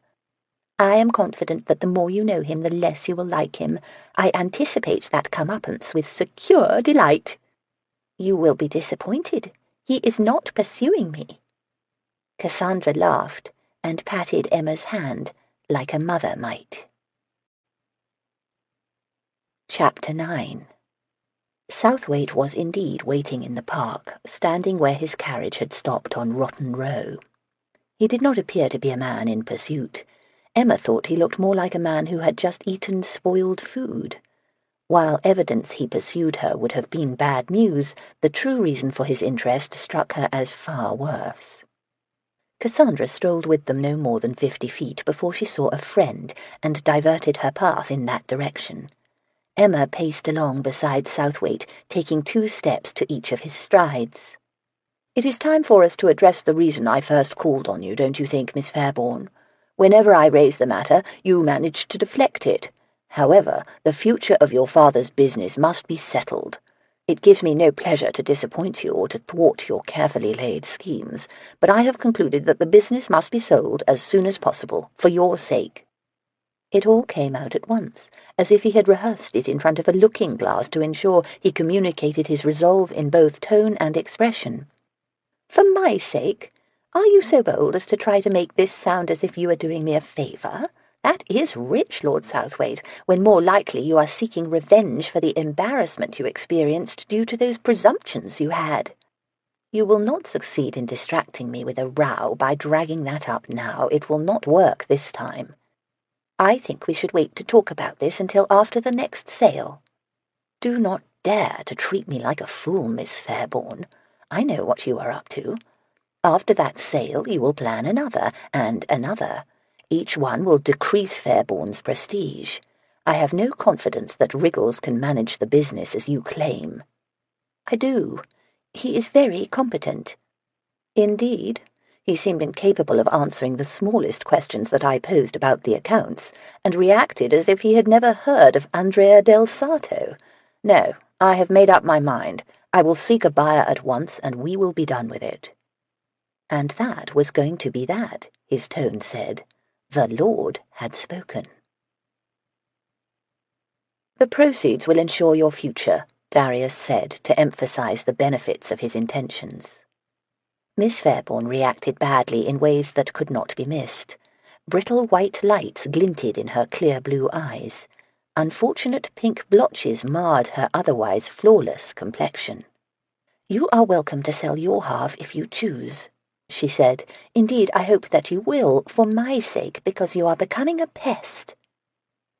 [SPEAKER 2] I am confident that the more you know him, the less you will like him. I anticipate that comeuppance with secure delight." "You will be disappointed. He is not pursuing me." Cassandra laughed and patted Emma's hand like a mother might. Chapter 9. Southwaite was indeed waiting in the park, standing where his carriage had stopped on Rotten Row. He did not appear to be a man in pursuit. Emma thought he looked more like a man who had just eaten spoiled food. While evidence he pursued her would have been bad news, the true reason for his interest struck her as far worse. Cassandra strolled with them no more than 50 feet before she saw a friend and diverted her path in that direction. Emma paced along beside Southwaite, taking 2 steps to each of his strides. "It is time for us to address the reason I first called on you, don't you think, Miss Fairbourne? Whenever I raise the matter, you manage to deflect it. However, the future of your father's business must be settled. It gives me no pleasure to disappoint you or to thwart your carefully laid schemes, but I have concluded that the business must be sold as soon as possible, for your sake." It all came out at once, as if he had rehearsed it in front of a looking-glass to ensure he communicated his resolve in both tone and expression. "For my sake? Are you so bold as to try to make this sound as if you were doing me a favour? That is rich, Lord Southwaite, when more likely you are seeking revenge for the embarrassment you experienced due to those presumptions you had. You will not succeed in distracting me with a row by dragging that up now. It will not work this time. I think we should wait to talk about this until after the next sale. Do not dare to treat me like a fool, Miss Fairbourne. I know what you are up to. After that sale you will plan another, and another. Each one will decrease Fairbourne's prestige. I have no confidence that Wriggles can manage the business as you claim." "I do. He is very competent." "Indeed?" He seemed incapable of answering the smallest questions that I posed about the accounts, and reacted as if he had never heard of Andrea del Sarto. "No, I have made up my mind. I will seek a buyer at once, and we will be done with it." And that was going to be that, his tone said. The Lord had spoken. "The proceeds will ensure your future," Darius said, to emphasize the benefits of his intentions. Miss Fairbourne reacted badly in ways that could not be missed. Brittle white lights glinted in her clear blue eyes. Unfortunate pink blotches marred her otherwise flawless complexion. "You are welcome to sell your half if you choose," she said. "Indeed, I hope that you will, for my sake, because you are becoming a pest."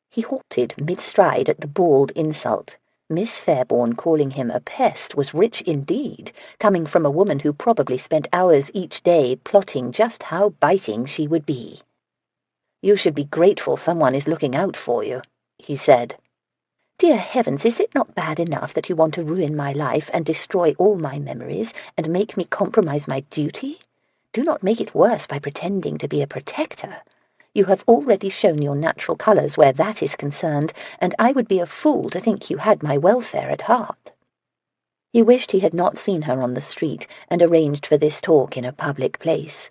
[SPEAKER 2] He halted mid-stride at the bald insult. Miss Fairbourne calling him a pest was rich indeed, coming from a woman who probably spent hours each day plotting just how biting she would be. "You should be grateful someone is looking out for you," he said. "Dear heavens, is it not bad enough that you want to ruin my life and destroy all my memories and make me compromise my duty? Do not make it worse by pretending to be a protector. You have already shown your natural colours where that is concerned, and I would be a fool to think you had my welfare at heart." He wished he had not seen her on the street and arranged for this talk in a public place.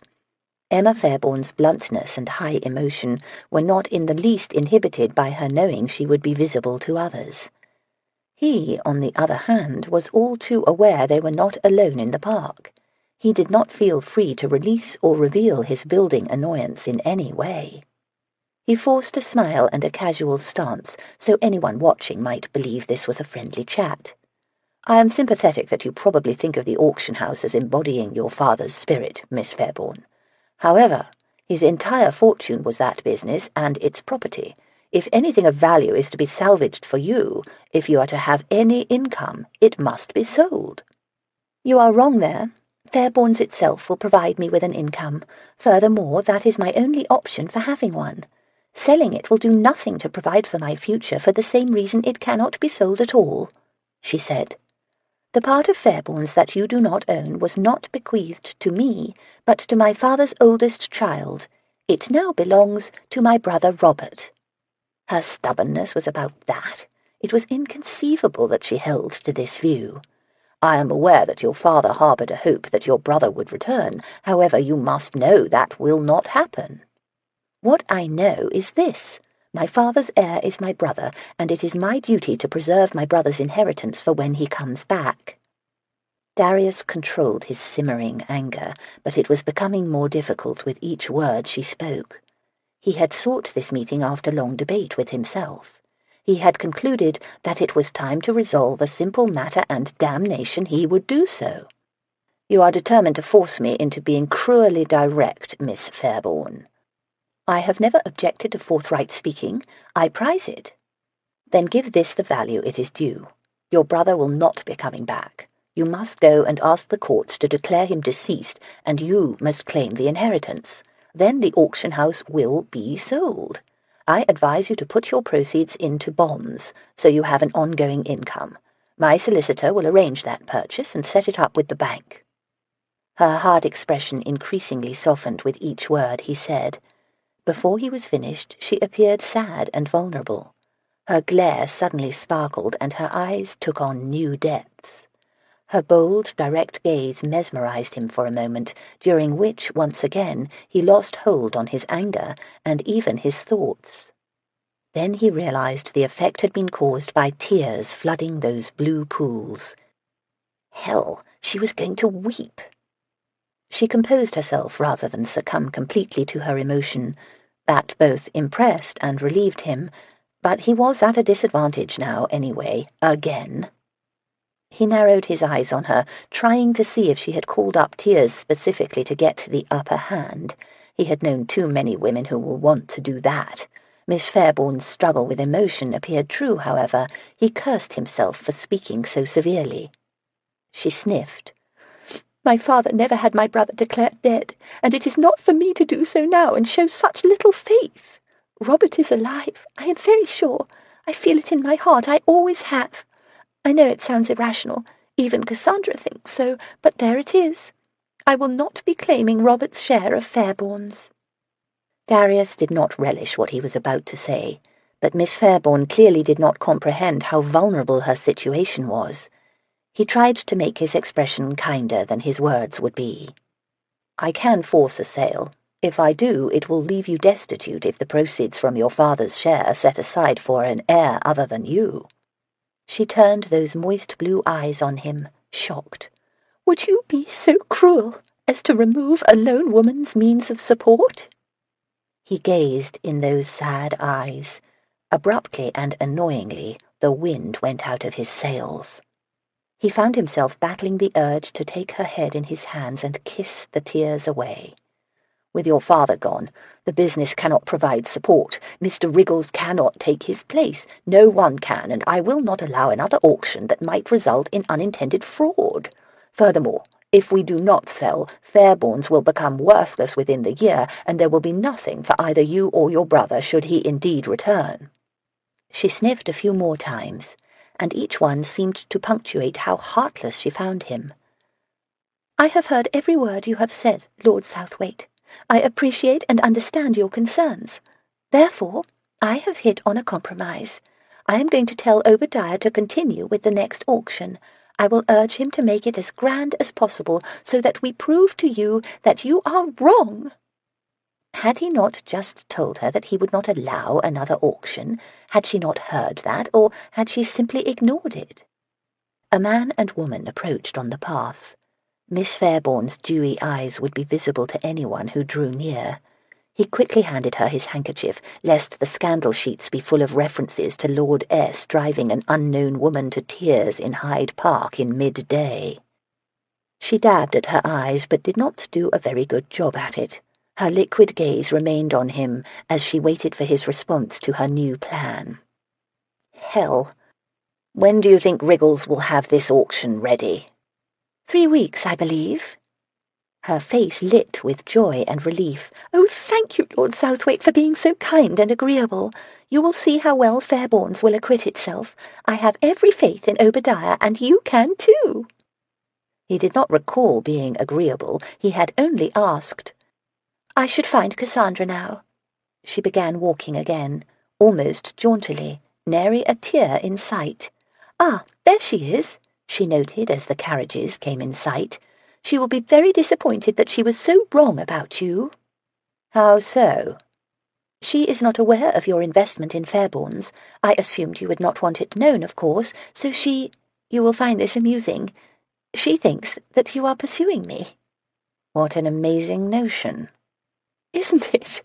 [SPEAKER 2] Emma Fairbourne's bluntness and high emotion were not in the least inhibited by her knowing she would be visible to others. He, on the other hand, was all too aware they were not alone in the park. He did not feel free to release or reveal his building annoyance in any way. He forced a smile and a casual stance, so anyone watching might believe this was a friendly chat. "I am sympathetic that you probably think of the auction house as embodying your father's spirit, Miss Fairbourne. However, his entire fortune was that business and its property. If anything of value is to be salvaged for you, if you are to have any income, it must be sold." "You are wrong there. Fairbourne's itself will provide me with an income. Furthermore, that is my only option for having one. Selling it will do nothing to provide for my future for the same reason it cannot be sold at all," she said. "The part of Fairbourne's that you do not own was not bequeathed to me, but to my father's oldest child. It now belongs to my brother Robert." Her stubbornness was about that. It was inconceivable that she held to this view. "I am aware that your father harboured a hope that your brother would return. However, you must know that will not happen." "What I know is this. My father's heir is my brother, and it is my duty to preserve my brother's inheritance for when he comes back." Darius controlled his simmering anger, but it was becoming more difficult with each word she spoke. He had sought this meeting after long debate with himself. He had concluded that it was time to resolve a simple matter, and damnation he would do so. "You are determined to force me into being cruelly direct, Miss Fairbourne." "I have never objected to forthright speaking. I prize it." "Then give this the value it is due. Your brother will not be coming back. You must go and ask the courts to declare him deceased, and you must claim the inheritance. Then the auction house will be sold. I advise you to put your proceeds into bonds, so you have an ongoing income. My solicitor will arrange that purchase and set it up with the bank." Her hard expression increasingly softened with each word he said. Before he was finished, she appeared sad and vulnerable. Her glare suddenly sparkled, and her eyes took on new depths. Her bold, direct gaze mesmerized him for a moment, during which, once again, he lost hold on his anger and even his thoughts. Then he realized the effect had been caused by tears flooding those blue pools. Hell, she was going to weep. She composed herself rather than succumb completely to her emotion. That both impressed and relieved him, but he was at a disadvantage now anyway, again. He narrowed his eyes on her, trying to see if she had called up tears specifically to get the upper hand. He had known too many women who were wont to do that. Miss Fairbourne's struggle with emotion appeared true, however. He cursed himself for speaking so severely. She sniffed. "My father never had my brother declared dead, and it is not for me to do so now and show such little faith. Robert is alive, I am very sure. I feel it in my heart. I always have. I know it sounds irrational. Even Cassandra thinks so, but there it is. I will not be claiming Robert's share of Fairbourne's."
[SPEAKER 1] Darius did not relish what he was about to say, but Miss Fairbourne clearly did not comprehend how vulnerable her situation was. He tried to make his expression kinder than his words would be. "I can force a sale. If I do, it will leave you destitute if the proceeds from your father's share are set aside for an heir other than you." She turned those moist blue eyes on him, shocked.
[SPEAKER 2] "Would you be so cruel as to remove a lone woman's means of support?"
[SPEAKER 1] He gazed in those sad eyes. Abruptly and annoyingly, the wind went out of his sails. He found himself battling the urge to take her head in his hands and kiss the tears away. "With your father gone, the business cannot provide support. Mr. Riggles cannot take his place. No one can, and I will not allow another auction that might result in unintended fraud. Furthermore, if we do not sell, Fairbourne's will become worthless within the year, and there will be nothing for either you or your brother should he indeed return." She sniffed a few more times, and each one seemed to punctuate how heartless she found him.
[SPEAKER 2] "I have heard every word you have said, Lord Southwaite. I appreciate and understand your concerns. Therefore, I have hit on a compromise. I am going to tell Obadiah to continue with the next auction. I will urge him to make it as grand as possible, so that we prove to you that you are wrong."
[SPEAKER 1] Had he not just told her that he would not allow another auction? Had she not heard that, or had she simply ignored it? A man and woman approached on the path. Miss Fairbourne's dewy eyes would be visible to anyone who drew near. He quickly handed her his handkerchief, lest the scandal sheets be full of references to Lord S. driving an unknown woman to tears in Hyde Park in midday. She dabbed at her eyes, but did not do a very good job at it. Her liquid gaze remained on him as she waited for his response to her new plan. "Hell. When do you think Riggles will have this auction ready?"
[SPEAKER 2] 3 weeks, I believe."
[SPEAKER 1] Her face lit with joy and relief.
[SPEAKER 2] "Oh, thank you, Lord Southwaite, for being so kind and agreeable. You will see how well Fairbourne's will acquit itself. I have every faith in Obadiah, and you can too."
[SPEAKER 1] He did not recall being agreeable. He had only asked.
[SPEAKER 2] "I should find Cassandra now."
[SPEAKER 1] She began walking again, almost jauntily, nary a tear in sight.
[SPEAKER 2] "Ah, there she is,"
[SPEAKER 1] she noted as the carriages came in sight.
[SPEAKER 2] "She will be very disappointed that she was so wrong about you."
[SPEAKER 1] "How so?"
[SPEAKER 2] "She is not aware of your investment in Fairbourne's. I assumed you would not want it known, of course, so you will find this amusing. She thinks that you are pursuing me."
[SPEAKER 1] "What an amazing notion."
[SPEAKER 2] "Isn't it?"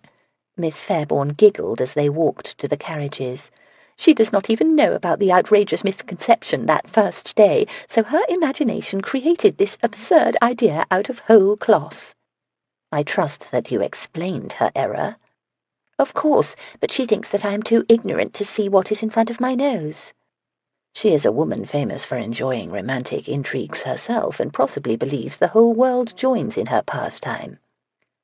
[SPEAKER 1] Miss Fairbourne giggled as they walked to the carriages.
[SPEAKER 2] "She does not even know about the outrageous misconception that first day, so her imagination created this absurd idea out of whole cloth."
[SPEAKER 1] "I trust that you explained her error."
[SPEAKER 2] "Of course, but she thinks that I am too ignorant to see what is in front of my nose."
[SPEAKER 1] She is a woman famous for enjoying romantic intrigues herself, and possibly believes the whole world joins in her pastime.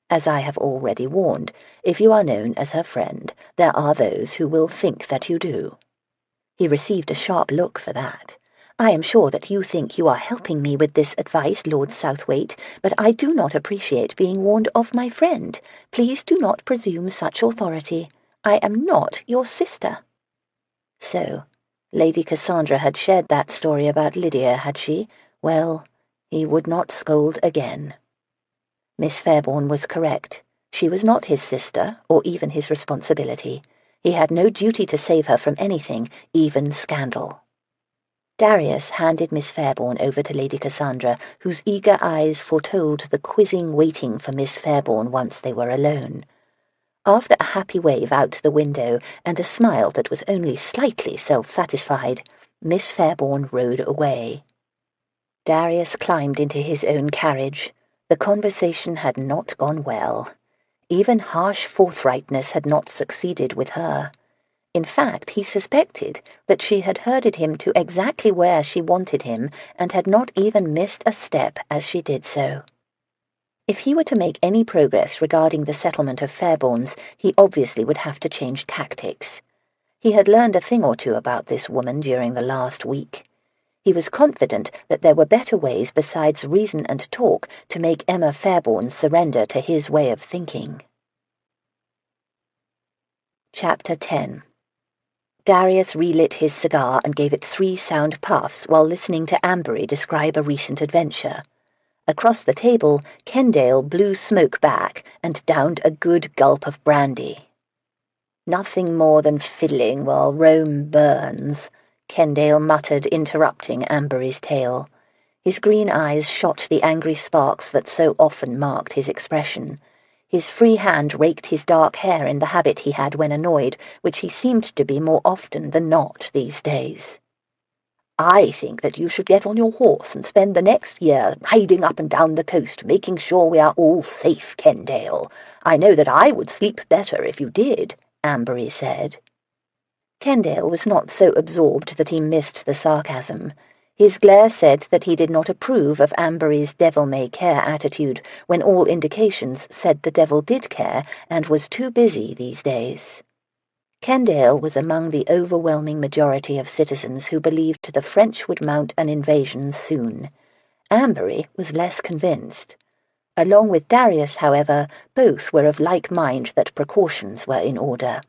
[SPEAKER 1] As I have already warned, if you are known as her friend, there are those who will think that you do. He received a sharp look for that. "I am sure that you think you are helping me with this advice, Lord Southwaite, but I do not appreciate being warned of my friend. Please do not presume such authority. I am not your sister." So, Lady Cassandra had shared that story about Lydia, had she? Well, he would not scold again. Miss Fairbourne was correct. She was not his sister, or even his responsibility. He had no duty to save her from anything, even scandal. Darius handed Miss Fairbourne over to Lady Cassandra, whose eager eyes foretold the quizzing waiting for Miss Fairbourne once they were alone. After a happy wave out the window, and a smile that was only slightly self-satisfied, Miss Fairbourne rode away. Darius climbed into his own carriage. The conversation had not gone well. Even harsh forthrightness had not succeeded with her. In fact, he suspected that she had herded him to exactly where she wanted him, and had not even missed a step as she did so. If he were to make any progress regarding the settlement of Fairbourne's, he obviously would have to change tactics. He had learned a thing or two about this woman during the last week. He was confident that there were better ways besides reason and talk to make Emma Fairbourne surrender to his way of thinking. Chapter 10. Darius relit his cigar and gave it 3 sound puffs while listening to Ambery describe a recent adventure. Across the table, Kendale blew smoke back and downed a good gulp of brandy. "Nothing more than fiddling while Rome burns," Kendale muttered, interrupting Ambery's tale. His green eyes shot the angry sparks that so often marked his expression. His free hand raked his dark hair in the habit he had when annoyed, which he seemed to be more often than not these days. "I think that you should get on your horse and spend the next year riding up and down the coast, making sure we are all safe, Kendale. I know that I would sleep better if you did," Ambery said. Kendale was not so absorbed that he missed the sarcasm. His glare said that he did not approve of Ambery's devil-may-care attitude, when all indications said the devil did care and was too busy these days. Kendale was among the overwhelming majority of citizens who believed the French would mount an invasion soon. Ambery was less convinced. Along with Darius, however, both were of like mind that precautions were in order.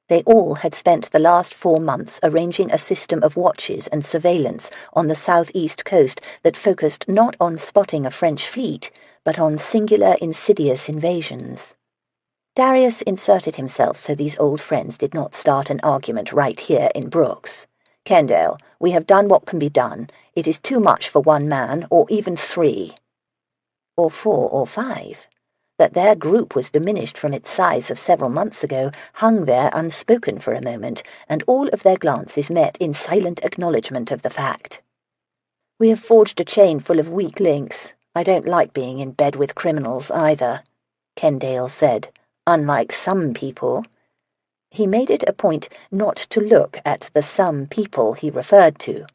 [SPEAKER 1] They all had spent the last 4 months arranging a system of watches and surveillance on the southeast coast that focused not on spotting a French fleet, but on singular insidious invasions. Darius inserted himself so these old friends did not start an argument right here in Brooks. "Kendale, we have done what can be done. It is too much for 1 man, or even 3. Or 4 or 5. That their group was diminished from its size of several months ago hung there unspoken for a moment, and all of their glances met in silent acknowledgement of the fact. "We have forged a chain full of weak links. I don't like being in bed with criminals either," Kendale said. "Unlike some people." He made it a point not to look at the some people he referred to.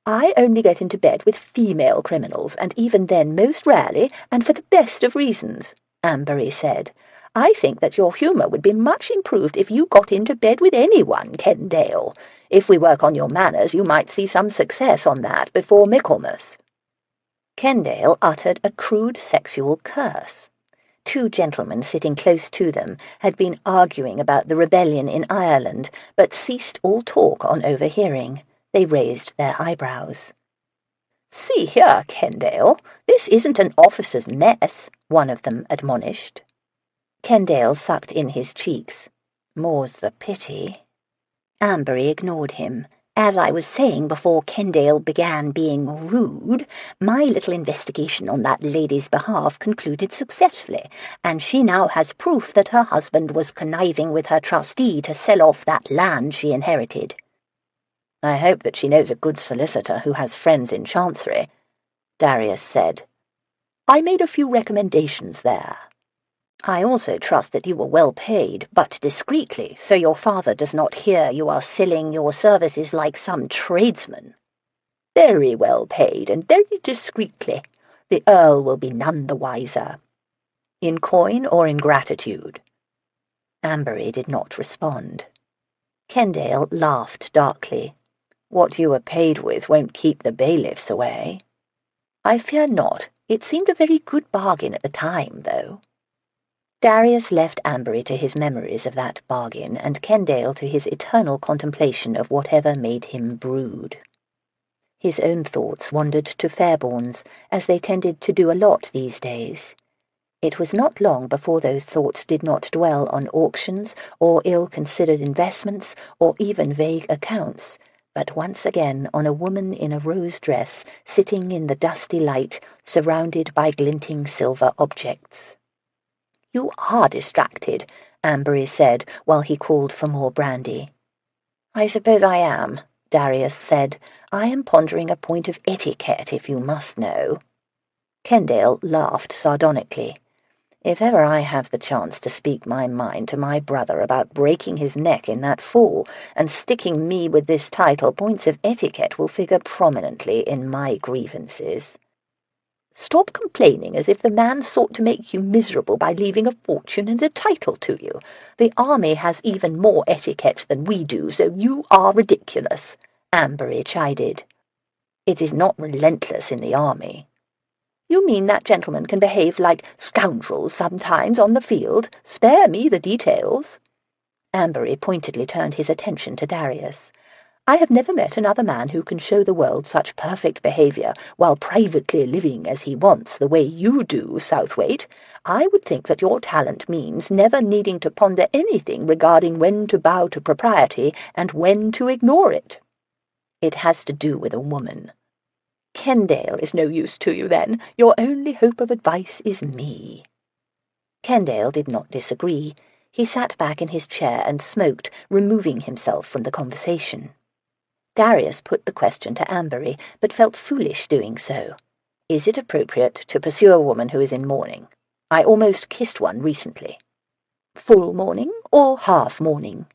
[SPEAKER 1] "I only get into bed with female criminals, and even then most rarely, and for the best of reasons," Ambery said. "I think that your humour would be much improved if you got into bed with anyone, Kendale. If we work on your manners, you might see some success on that before Michaelmas." Kendale uttered a crude sexual curse. 2 gentlemen sitting close to them had been arguing about the rebellion in Ireland, but ceased all talk on overhearing. They raised their eyebrows. "See here, Kendale, this isn't an officer's mess," one of them admonished. Kendale sucked in his cheeks. "More's the pity." Ambery ignored him. "As I was saying before Kendale began being rude, my little investigation on that lady's behalf concluded successfully, and she now has proof that her husband was conniving with her trustee to sell off that land she inherited." "I hope that she knows a good solicitor who has friends in Chancery," Darius said. "I made a few recommendations there. I also trust that you were well paid, but discreetly, so your father does not hear you are selling your services like some tradesman." "Very well paid, and very discreetly. The Earl will be none the wiser." "In coin or in gratitude?" Ambery did not respond. Kendale laughed darkly. "What you were paid with won't keep the bailiffs away." "I fear not. It seemed a very good bargain at the time, though." Darius left Ambery to his memories of that bargain, and Kendale to his eternal contemplation of whatever made him brood. His own thoughts wandered to Fairbourne's, as they tended to do a lot these days. It was not long before those thoughts did not dwell on auctions, or ill-considered investments, or even vague accounts, but once again on a woman in a rose dress sitting in the dusty light, surrounded by glinting silver objects. "You are distracted," Ambery said, while he called for more brandy. "I suppose I am," Darius said. "I am pondering a point of etiquette, if you must know." Kendale laughed sardonically. "If ever I have the chance to speak my mind to my brother about breaking his neck in that fall and sticking me with this title, points of etiquette will figure prominently in my grievances."
[SPEAKER 2] Stop complaining as if the man sought to make you miserable by leaving a fortune and a title to you. The army has even more etiquette than we do, so you are ridiculous," Ambery chided. "It is not relentless in the army." "You mean that gentlemen can behave like scoundrels sometimes on the field? Spare me the details." Ambery pointedly turned his attention to Darius. "I have never met another man who can show the world such perfect behaviour while privately living as he wants the way you do, Southwaite. I would think that your talent means never needing to ponder anything regarding when to bow to propriety and when to ignore it." "It has to do with a woman." "Kendale is no use to you, then. Your only hope of advice is me." Kendale did not disagree. He sat back in his chair and smoked, removing himself from the conversation. Darius put the question to Ambery, but felt foolish doing so. "Is it appropriate to pursue a woman who is in mourning? I almost kissed one recently." "Full mourning or half mourning?"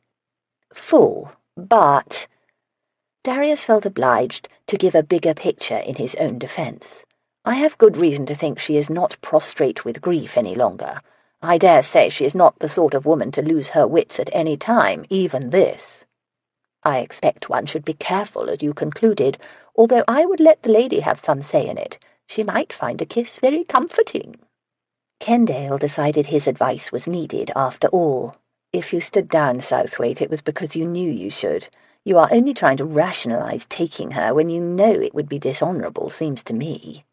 [SPEAKER 2] "Full, but—" Darius felt obliged to give a bigger picture in his own defence. "I have good reason to think she is not prostrate with grief any longer. I dare say she is not the sort of woman to lose her wits at any time, even this." "I expect one should be careful, as you concluded, although I would let the lady have some say in it. She might find a kiss very comforting." Kendale decided his advice was needed after all. "If you stood down, Southwaite, it was because you knew you should. You are only trying to rationalize taking her when you know it would be dishonorable, seems to me."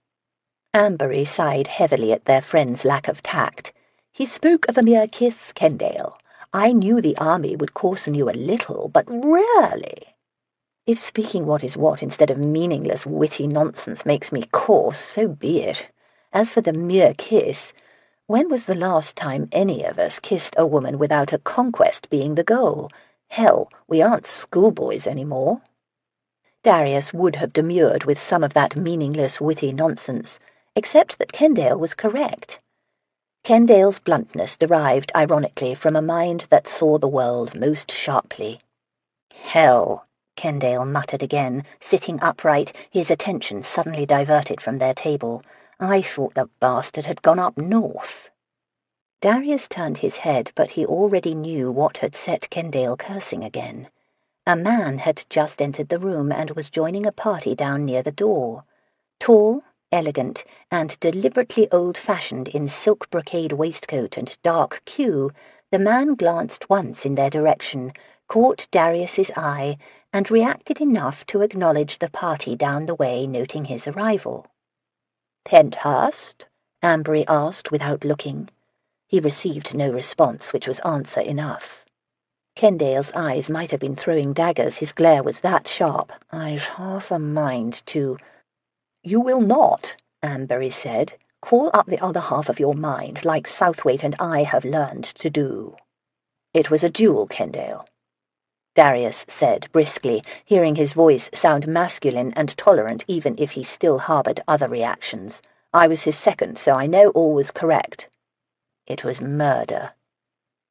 [SPEAKER 2] Ambery sighed heavily at their friend's lack of tact. "He spoke of a mere kiss, Kendale. I knew the army would coarsen you a little, but rarely. If speaking what is what instead of meaningless, witty nonsense makes me coarse, so be it. As for the mere kiss, when was the last time any of us kissed a woman without a conquest being the goal? Hell, we aren't schoolboys any more." Darius would have demurred with some of that meaningless, witty nonsense, except that Kendale was correct. Kendale's bluntness derived, ironically, from a mind that saw the world most sharply. "Hell," Kendale muttered again, sitting upright, his attention suddenly diverted from their table. "I thought the bastard had gone up north." Darius turned his head, but he already knew what had set Kendale cursing again. A man had just entered the room and was joining a party down near the door. Tall, elegant, and deliberately old-fashioned in silk brocade waistcoat and dark queue, the man glanced once in their direction, caught Darius's eye, and reacted enough to acknowledge the party down the way noting his arrival. "Penthurst?" Ambery asked without looking. He received no response, which was answer enough. Kendale's eyes might have been throwing daggers, his glare was that sharp. "I've half a mind to—" "You will not," Ambery said. "Call up the other half of your mind, like Southwaite and I have learned to do." "It was a duel, Kendale," Darius said briskly, hearing his voice sound masculine and tolerant even if he still harboured other reactions. "I was his second, so I know all was correct." "It was murder."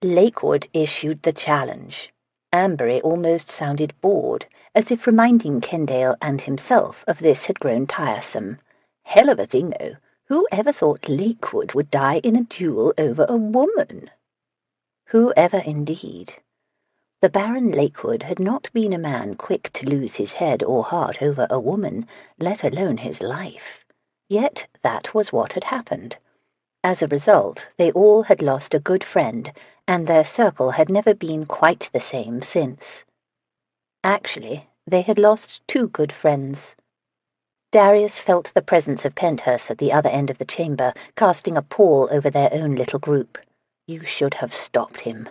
[SPEAKER 2] Lakewood issued the challenge. Ambery almost sounded bored, as if reminding Kendale and himself of this had grown tiresome. Hell of a thing, though. Who ever thought Lakewood would die in a duel over a woman? Who ever indeed? The Baron Lakewood had not been a man quick to lose his head or heart over a woman, let alone his life. Yet that was what had happened. As a result, they all had lost a good friend, and their circle had never been quite the same since. Actually, they had lost two good friends. Darius felt the presence of Penthurst at the other end of the chamber, casting a pall over their own little group. You should have stopped him.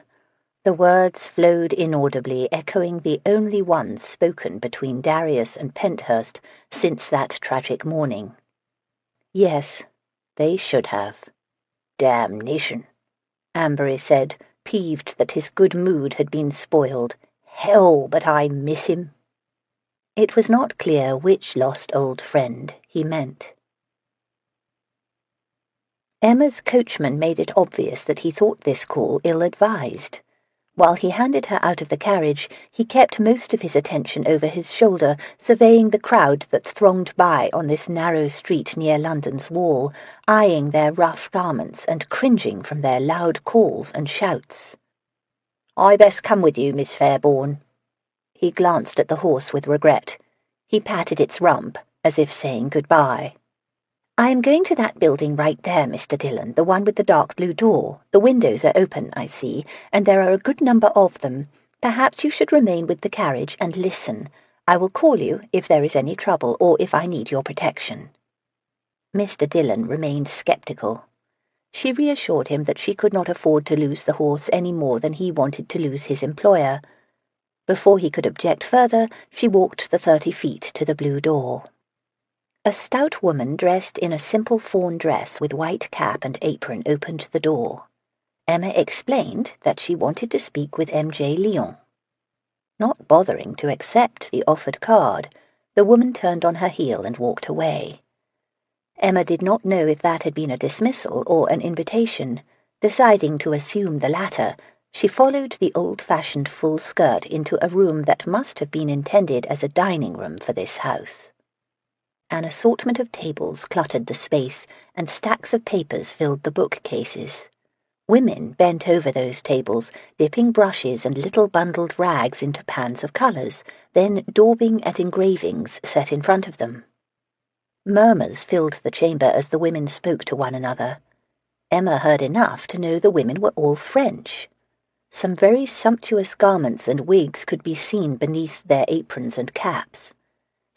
[SPEAKER 2] The words flowed inaudibly, echoing the only ones spoken between Darius and Penthurst since that tragic morning. Yes, they should have. "Damnation," Ambery said, peeved that his good mood had been spoiled. "Hell, but I miss him." It was not clear which lost old friend he meant. Emma's coachman made it obvious that he thought this call ill-advised.
[SPEAKER 1] While he handed her out of the carriage, he kept most of his attention over his shoulder, surveying the crowd that thronged by on this narrow street near London's Wall, eyeing their rough garments and cringing from their loud calls and shouts. "I best come with you, Miss Fairbourne." He glanced at the horse with regret. He patted its rump, as if saying goodbye. "I am going to that building right there, Mr. Dillon, the one with the dark blue door. The windows are open, I see, and there are a good number of them. Perhaps you should remain with the carriage and listen. I will call you if there is any trouble or if I need your protection." Mr. Dillon remained sceptical. She reassured him that she could not afford to lose the horse any more than he wanted to lose his employer. Before he could object further, she walked the 30 feet to the blue door. A stout woman dressed in a simple fawn dress with white cap and apron opened the door. Emma explained that she wanted to speak with M.J. Lyon. Not bothering to accept the offered card, the woman turned on her heel and walked away. Emma did not know if that had been a dismissal or an invitation. Deciding to assume the latter, she followed the old-fashioned full skirt into a room that must have been intended as a dining room for this house. An assortment of tables cluttered the space, and stacks of papers filled the bookcases. Women bent over those tables, dipping brushes and little bundled rags into pans of colours, then daubing at engravings set in front of them. Murmurs filled the chamber as the women spoke to one another. Emma heard enough to know the women were all French. Some very sumptuous garments and wigs could be seen beneath their aprons and caps.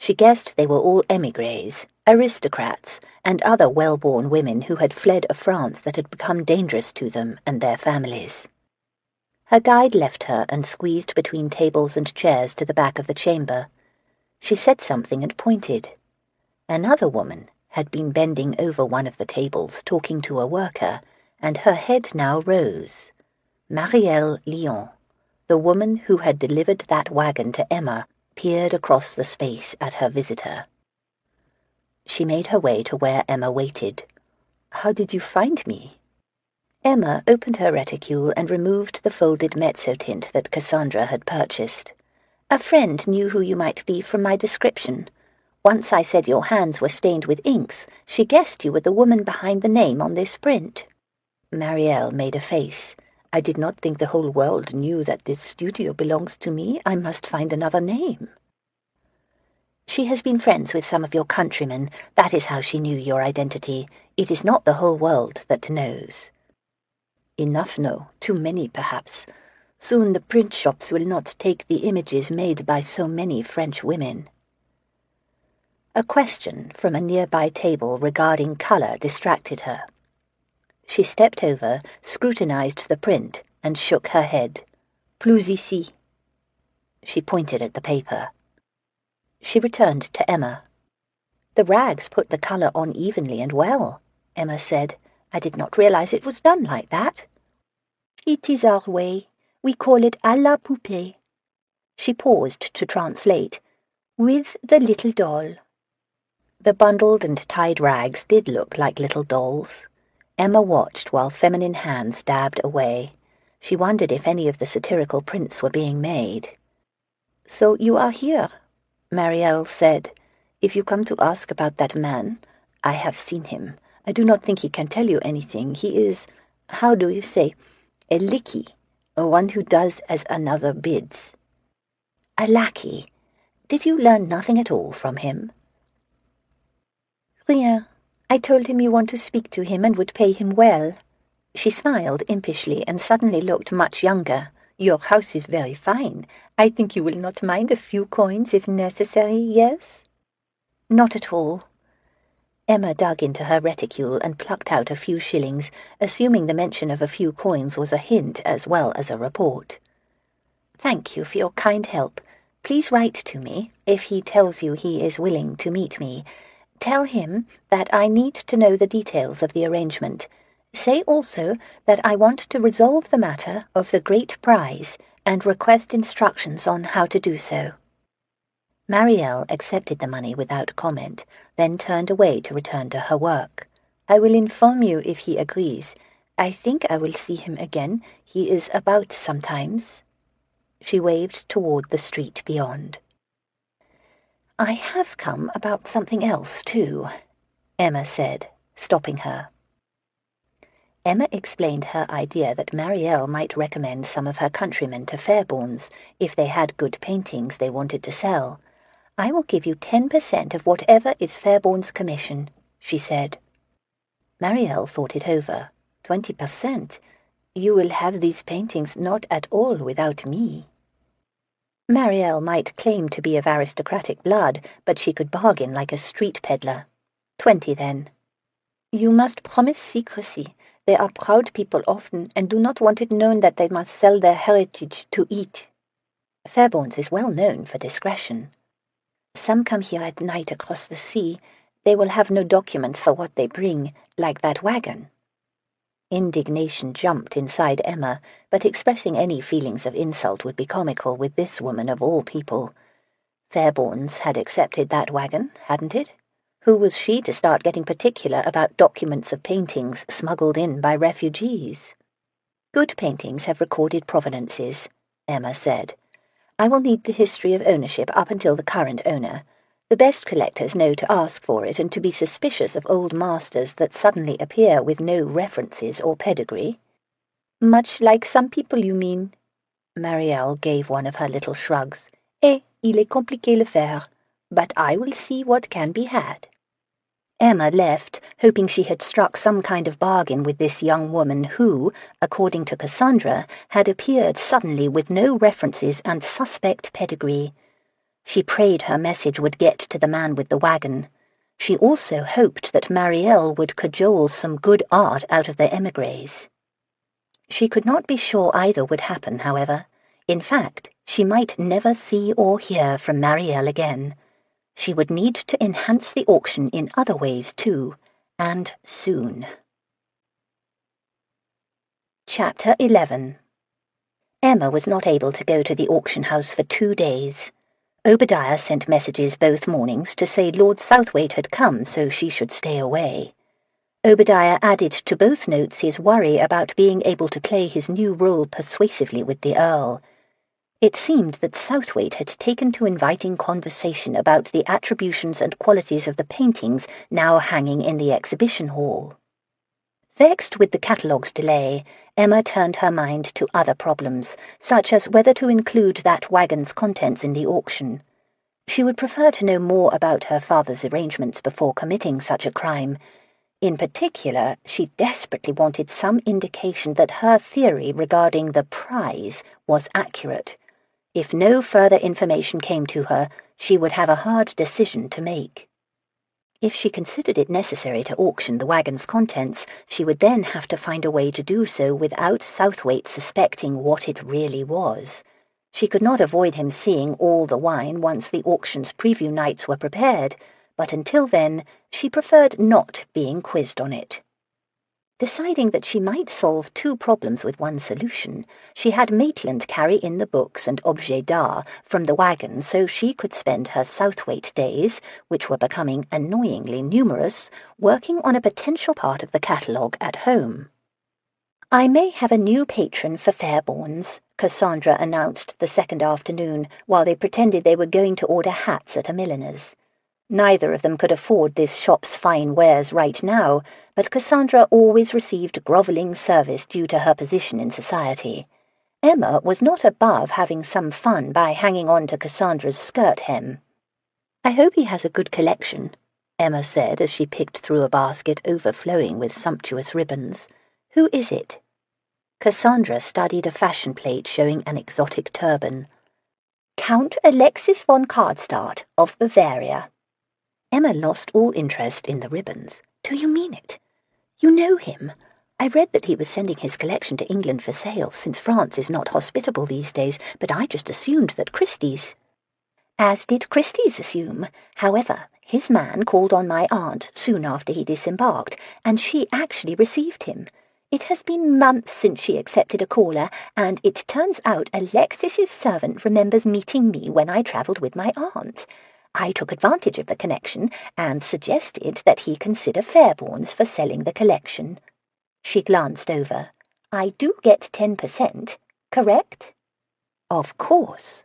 [SPEAKER 1] She guessed they were all émigrés, aristocrats, and other well-born women who had fled a France that had become dangerous to them and their families. Her guide left her and squeezed between tables and chairs to the back of the chamber. She said something and pointed. Another woman had been bending over one of the tables talking to a worker, and her head now rose. Marielle Lyon, the woman who had delivered that wagon to Emma, peered across the space at her visitor. She made her way to where Emma waited. "How did you find me?" Emma opened her reticule and removed the folded mezzotint that Cassandra had purchased. "A friend knew who you might be from my description. Once I said your hands were stained with inks, she guessed you were the woman behind the name on this print." Marielle made a face. "I did not think the whole world knew that this studio belongs to me. I must find another name." "She has been friends with some of your countrymen. That is how she knew your identity. It is not the whole world that knows." "Enough know. Too many, perhaps. Soon the print shops will not take the images made by so many French women." A question from a nearby table regarding color distracted her. She stepped over, scrutinized the print, and shook her head. "Plus ici." She pointed at the paper. She returned to Emma. "The rags put the color on evenly and well," Emma said. "I did not realize it was done like that." "It is our way. We call it à la poupée." She paused to translate. "With the little doll." The bundled and tied rags did look like little dolls. Emma watched while feminine hands dabbed away. She wondered if any of the satirical prints were being made. "So you are here," Marielle said. "If you come to ask about that man, I have seen him. I do not think he can tell you anything. He is, how do you say, a licky, one who does as another bids." "A lackey. Did you learn nothing at all from him?" "Rien. I told him you want to speak to him and would pay him well." She smiled impishly and suddenly looked much younger. "Your house is very fine. I think you will not mind a few coins if necessary, yes?" "Not at all." Emma dug into her reticule and plucked out a few shillings, assuming the mention of a few coins was a hint as well as a report. "Thank you for your kind help. Please write to me if he tells you he is willing to meet me. Tell him that I need to know the details of the arrangement. Say also that I want to resolve the matter of the great prize and request instructions on how to do so." Marielle accepted the money without comment, then turned away to return to her work. "I will inform you if he agrees. I think I will see him again. He is about sometimes." She waved toward the street beyond. "I have come about something else, too," Emma said, stopping her. Emma explained her idea that Marielle might recommend some of her countrymen to Fairbourne's if they had good paintings they wanted to sell. "I will give you 10% of whatever is Fairbourne's commission," she said. Marielle thought it over. 20%? You will have these paintings not at all without me. Marielle might claim to be of aristocratic blood, but she could bargain like a street peddler. 20, then. "You must promise secrecy. They are proud people often, and do not want it known that they must sell their heritage to eat. Fairbourne's is well known for discretion. Some come here at night across the sea. They will have no documents for what they bring, like that wagon." Indignation jumped inside Emma, but expressing any feelings of insult would be comical with this woman of all people. Fairbourne's had accepted that wagon, hadn't it? Who was she to start getting particular about documents of paintings smuggled in by refugees? "Good paintings have recorded provenances," Emma said. "I will need the history of ownership up until the current owner. The best collectors know to ask for it and to be suspicious of old masters that suddenly appear with no references or pedigree." "Much like some people, you mean?" Marielle gave one of her little shrugs. Il est compliqué le faire, but I will see what can be had." Emma left, hoping she had struck some kind of bargain with this young woman who, according to Cassandra, had appeared suddenly with no references and suspect pedigree. She prayed her message would get to the man with the wagon. She also hoped that Marielle would cajole some good art out of the émigrés. She could not be sure either would happen, however. In fact, she might never see or hear from Marielle again. She would need to enhance the auction in other ways, too, and soon. Chapter 11. Emma was not able to go to the auction house for 2 days. Obadiah sent messages both mornings to say Lord Southwaite had come, so she should stay away. Obadiah added to both notes his worry about being able to play his new role persuasively with the Earl. It seemed that Southwaite had taken to inviting conversation about the attributions and qualities of the paintings now hanging in the exhibition hall. Vexed with the catalogue's delay, Emma turned her mind to other problems, such as whether to include that wagon's contents in the auction. She would prefer to know more about her father's arrangements before committing such a crime. In particular, she desperately wanted some indication that her theory regarding the prize was accurate. If no further information came to her, she would have a hard decision to make. If she considered it necessary to auction the wagon's contents, she would then have to find a way to do so without Southwaite suspecting what it really was. She could not avoid him seeing all the wine once the auction's preview nights were prepared, but until then she preferred not being quizzed on it. Deciding that she might solve 2 problems with one solution, she had Maitland carry in the books and objets d'art from the wagon so she could spend her Southwaite days, which were becoming annoyingly numerous, working on a potential part of the catalogue at home. "I may have a new patron for Fairbourne's," Cassandra announced the second afternoon, while they pretended they were going to order hats at a milliner's. Neither of them could afford this shop's fine wares right now, but Cassandra always received grovelling service due to her position in society. Emma was not above having some fun by hanging on to Cassandra's skirt hem. "I hope he has a good collection," Emma said as she picked through a basket overflowing with sumptuous ribbons. "Who is it?" Cassandra studied a fashion plate showing an exotic turban. "Count Alexis von Karlstadt of Bavaria." Emma lost all interest in the ribbons. "Do you mean it? You know him? I read that he was sending his collection to England for sale, since France is not hospitable these days, but I just assumed that Christie's—" "As did Christie's assume. However, his man called on my aunt soon after he disembarked, and she actually received him. It has been months since she accepted a caller, and it turns out Alexis's servant remembers meeting me when I travelled with my aunt. I took advantage of the connection and suggested that he consider Fairbourne's for selling the collection." She glanced over. "I do get 10%, correct?" "Of course."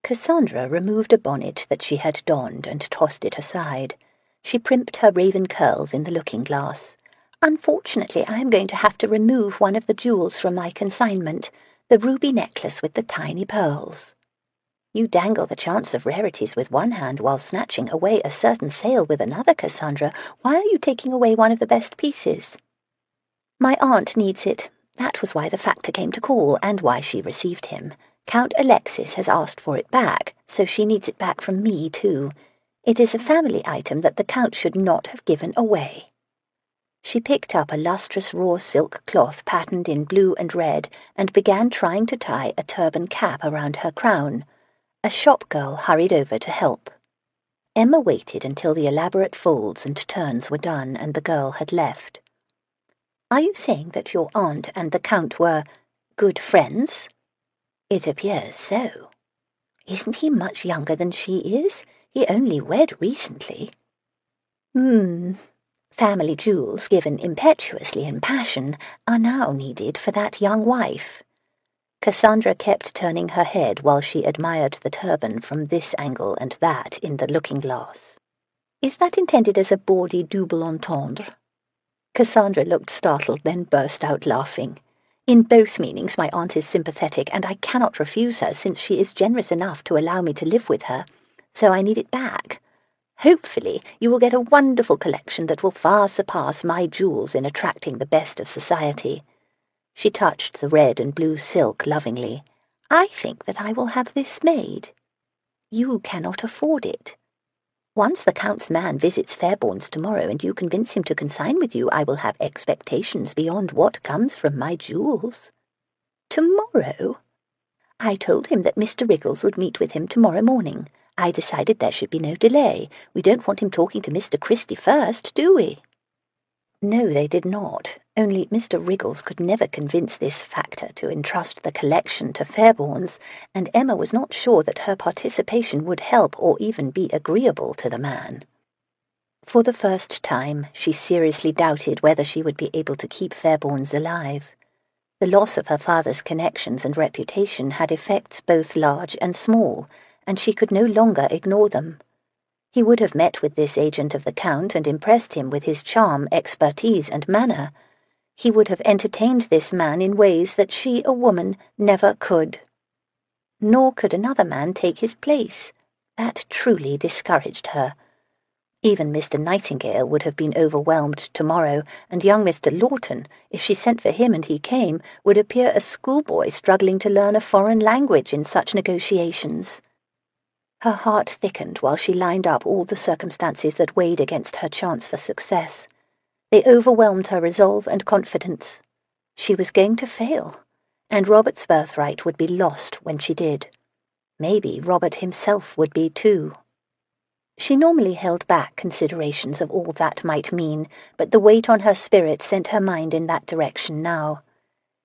[SPEAKER 1] Cassandra removed a bonnet that she had donned and tossed it aside. She primped her raven curls in the looking-glass. "Unfortunately, I am going to have to remove one of the jewels from my consignment, the ruby necklace with the tiny pearls." "You dangle the chance of rarities with one hand while snatching away a certain sale with another, Cassandra. Why are you taking away one of the best pieces?" "My aunt needs it. That was why the factor came to call, and why she received him. Count Alexis has asked for it back, so she needs it back from me, too. It is a family item that the Count should not have given away." She picked up a lustrous raw silk cloth patterned in blue and red and began trying to tie a turban cap around her crown. A shop girl hurried over to help. Emma waited until the elaborate folds and turns were done and the girl had left. "Are you saying that your aunt and the Count were good friends?" "It appears so." "Isn't he much younger than she is? He only wed recently." Family jewels, given impetuously in passion, are now needed for that young wife." Cassandra kept turning her head while she admired the turban from this angle and that in the looking-glass. "Is that intended as a bawdy double entendre?" Cassandra looked startled, then burst out laughing. "In both meanings my aunt is sympathetic, and I cannot refuse her since she is generous enough to allow me to live with her, so I need it back. Hopefully you will get a wonderful collection that will far surpass my jewels in attracting the best of society." She touched the red and blue silk lovingly. "I think that I will have this made." "You cannot afford it." "Once the Count's man visits Fairbourne's tomorrow and you convince him to consign with you, I will have expectations beyond what comes from my jewels." "Tomorrow?" "I told him that Mr. Riggles would meet with him tomorrow morning. I decided there should be no delay. We don't want him talking to Mr. Christie first, do we?" No, they did not. Only Mr. Riggles could never convince this factor to entrust the collection to Fairbourne's, and Emma was not sure that her participation would help or even be agreeable to the man. For the first time, she seriously doubted whether she would be able to keep Fairbourne's alive. The loss of her father's connections and reputation had effects both large and small, and she could no longer ignore them. He would have met with this agent of the Count and impressed him with his charm, expertise, and manner. He would have entertained this man in ways that she, a woman, never could. Nor could another man take his place. That truly discouraged her. Even Mr. Nightingale would have been overwhelmed tomorrow, and young Mr. Lawton, if she sent for him and he came, would appear a schoolboy struggling to learn a foreign language in such negotiations. Her heart thickened while she lined up all the circumstances that weighed against her chance for success. They overwhelmed her resolve and confidence. She was going to fail, and Robert's birthright would be lost when she did. Maybe Robert himself would be too. She normally held back considerations of all that might mean, but the weight on her spirit sent her mind in that direction now.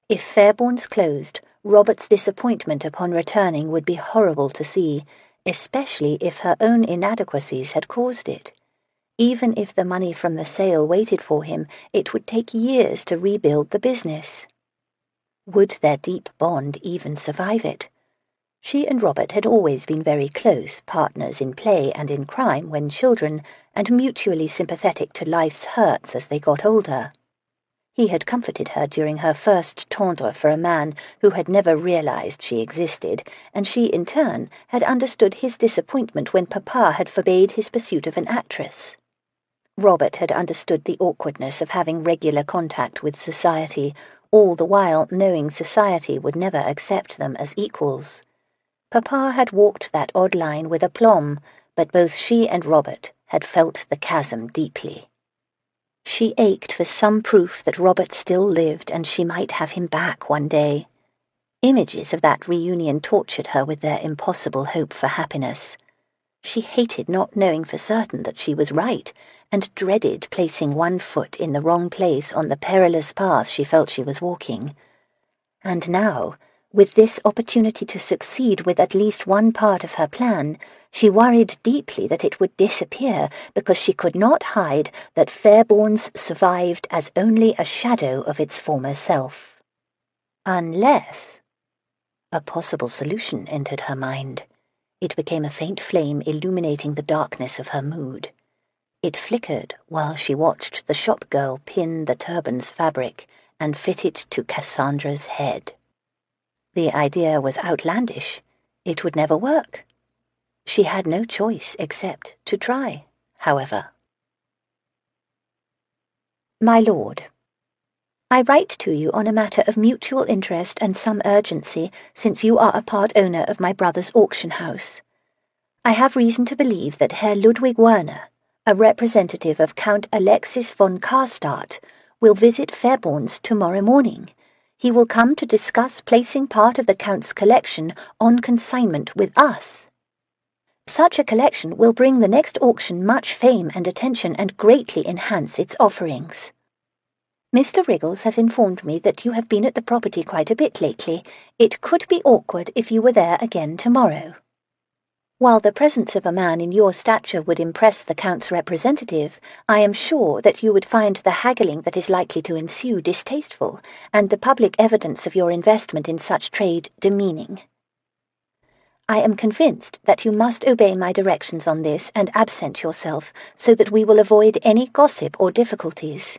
[SPEAKER 1] If Fairbourne's closed, Robert's disappointment upon returning would be horrible to see, especially if her own inadequacies had caused it. Even if the money from the sale waited for him, it would take years to rebuild the business. Would their deep bond even survive it? She and Robert had always been very close, partners in play and in crime when children, and mutually sympathetic to life's hurts as they got older. He had comforted her during her first tendre for a man who had never realized she existed, and she, in turn, had understood his disappointment when Papa had forbade his pursuit of an actress. Robert had understood the awkwardness of having regular contact with society, all the while knowing society would never accept them as equals. Papa had walked that odd line with aplomb, but both she and Robert had felt the chasm deeply. She ached for some proof that Robert still lived and she might have him back one day. Images of that reunion tortured her with their impossible hope for happiness. She hated not knowing for certain that she was right, and dreaded placing one foot in the wrong place on the perilous path she felt she was walking. And now, With this opportunity to succeed with at least one part of her plan, she worried deeply that it would disappear, because she could not hide that Fairbourne's survived as only a shadow of its former self. Unless a possible solution entered her mind. It became a faint flame illuminating the darkness of her mood. It flickered while she watched the shop girl pin the turban's fabric and fit it to Cassandra's head. The idea was outlandish. It would never work. She had no choice except to try, however. My lord, I write to you on a matter of mutual interest and some urgency, since you are a part owner of my brother's auction house. I have reason to believe that Herr Ludwig Werner, a representative of Count Alexis von Karstadt, will visit Fairbourne's tomorrow morning. He will come to discuss placing part of the Count's collection on consignment with us. Such a collection will bring the next auction much fame and attention and greatly enhance its offerings. Mr. Riggles has informed me that you have been at the property quite a bit lately. It could be awkward if you were there again tomorrow. While the presence of a man in your stature would impress the Count's representative, I am sure that you would find the haggling that is likely to ensue distasteful, and the public evidence of your investment in such trade demeaning. I am convinced that you must obey my directions on this and absent yourself, so that we will avoid any gossip or difficulties.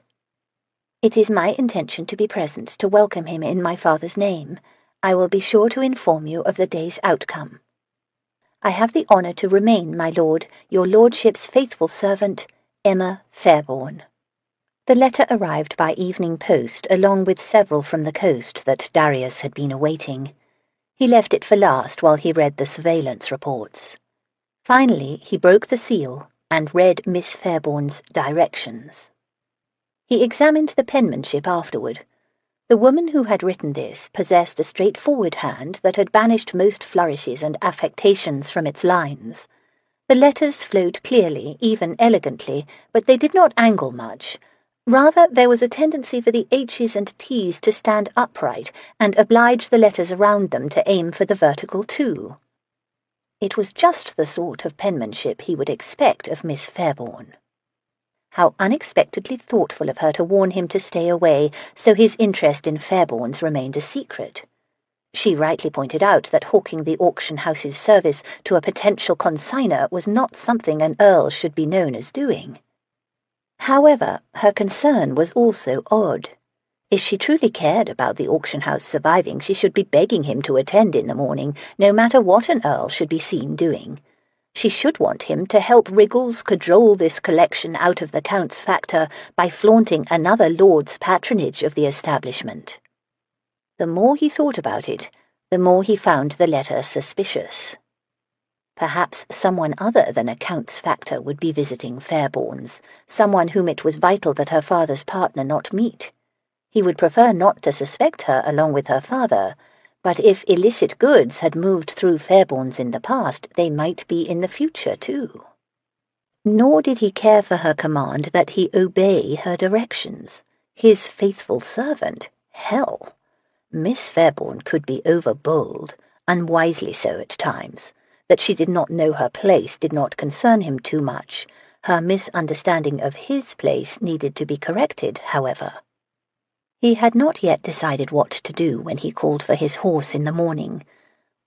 [SPEAKER 1] It is my intention to be present to welcome him in my father's name. I will be sure to inform you of the day's outcome. I have the honour to remain, my lord, your lordship's faithful servant, Emma Fairbourne. The letter arrived by evening post, along with several from the coast that Darius had been awaiting. He left it for last while he read the surveillance reports. Finally, he broke the seal and read Miss Fairbourne's directions. He examined the penmanship afterward. The woman who had written this possessed a straightforward hand that had banished most flourishes and affectations from its lines. The letters flowed clearly, even elegantly, but they did not angle much. Rather, there was a tendency for the H's and T's to stand upright and oblige the letters around them to aim for the vertical too. It was just the sort of penmanship he would expect of Miss Fairbourne. How unexpectedly thoughtful of her to warn him to stay away, so his interest in Fairbourne's remained a secret. She rightly pointed out that hawking the auction house's service to a potential consignor was not something an earl should be known as doing. However, her concern was also odd. If she truly cared about the auction house surviving, she should be begging him to attend in the morning, no matter what an earl should be seen doing. She should want him to help Riggles cajole this collection out of the Count's factor by flaunting another lord's patronage of the establishment. The more he thought about it, the more he found the letter suspicious. Perhaps someone other than a Count's factor would be visiting Fairbourne's, someone whom it was vital that her father's partner not meet. He would prefer not to suspect her along with her father, but if illicit goods had moved through Fairbourne's in the past, they might be in the future too. Nor did he care for her command that he obey her directions. His faithful servant? Hell! Miss Fairbourne could be overbold, unwisely so at times. That she did not know her place did not concern him too much. Her misunderstanding of his place needed to be corrected, however. He had not yet decided what to do when he called for his horse in the morning.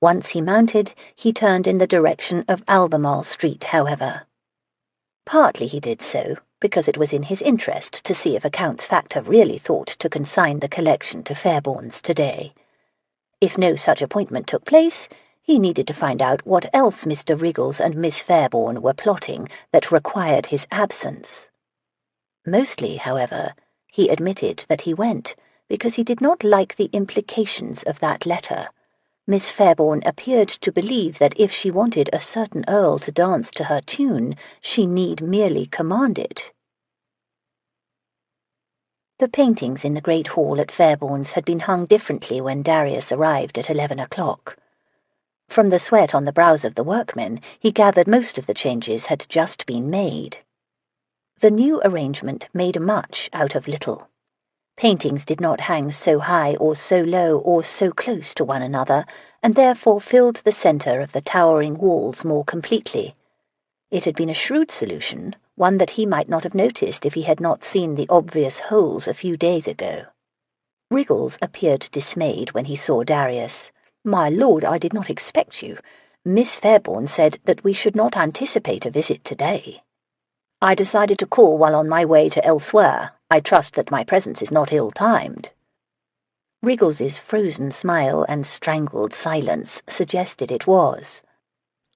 [SPEAKER 1] Once he mounted, he turned in the direction of Albemarle Street, however. Partly he did so because it was in his interest to see if a Count's factor really thought to consign the collection to Fairbourne's today. If no such appointment took place, he needed to find out what else Mr. Riggles and Miss Fairbourne were plotting that required his absence. Mostly, however, he admitted that he went because he did not like the implications of that letter. Miss Fairbourne appeared to believe that if she wanted a certain earl to dance to her tune, she need merely command it. The paintings in the great hall at Fairbourne's had been hung differently when Darius arrived at 11 o'clock. From the sweat on the brows of the workmen, he gathered most of the changes had just been made. The new arrangement made much out of little. Paintings did not hang so high or so low or so close to one another, and therefore filled the centre of the towering walls more completely. It had been a shrewd solution, one that he might not have noticed if he had not seen the obvious holes a few days ago. Wriggles appeared dismayed when he saw Darius. "My lord, I did not expect you. Miss Fairbourne said that we should not anticipate a visit today." "I decided to call while on my way to elsewhere. I trust that my presence is not ill-timed." Wriggles's frozen smile and strangled silence suggested it was.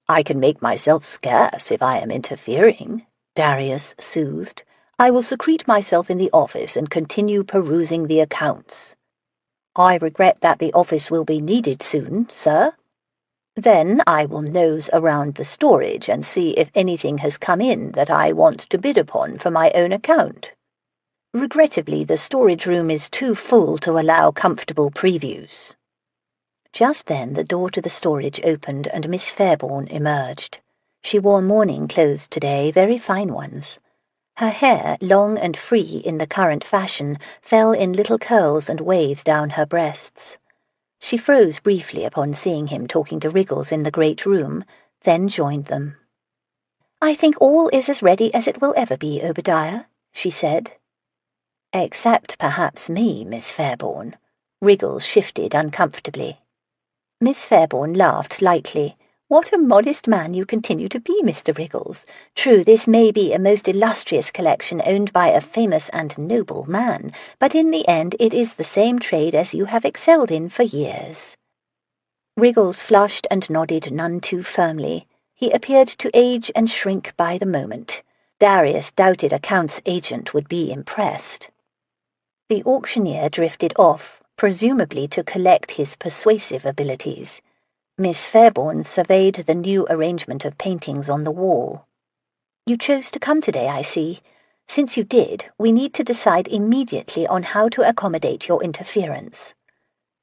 [SPEAKER 1] "I can make myself scarce if I am interfering," Darius soothed. "I will secrete myself in the office and continue perusing the accounts." "I regret that the office will be needed soon, sir." "Then I will nose around the storage and see if anything has come in that I want to bid upon for my own account. Regrettably, the storage room is too full to allow comfortable previews." Just then the door to the storage opened and Miss Fairbourne emerged. She wore mourning clothes today, very fine ones. Her hair, long and free in the current fashion, fell in little curls and waves down her breasts. She froze briefly upon seeing him talking to Wriggles in the great room, then joined them. "I think all is as ready as it will ever be, Obadiah," she said. "Except perhaps me, Miss Fairbourne." Wriggles shifted uncomfortably. Miss Fairbourne laughed lightly. "What a modest man you continue to be, Mr. Wriggles. True, this may be a most illustrious collection owned by a famous and noble man, but in the end it is the same trade as you have excelled in for years." Wriggles flushed and nodded none too firmly. He appeared to age and shrink by the moment. Darius doubted a count's agent would be impressed. The auctioneer drifted off, presumably to collect his persuasive abilities. Miss Fairbourne surveyed the new arrangement of paintings on the wall. "You chose to come today, I see. Since you did, we need to decide immediately on how to accommodate your interference."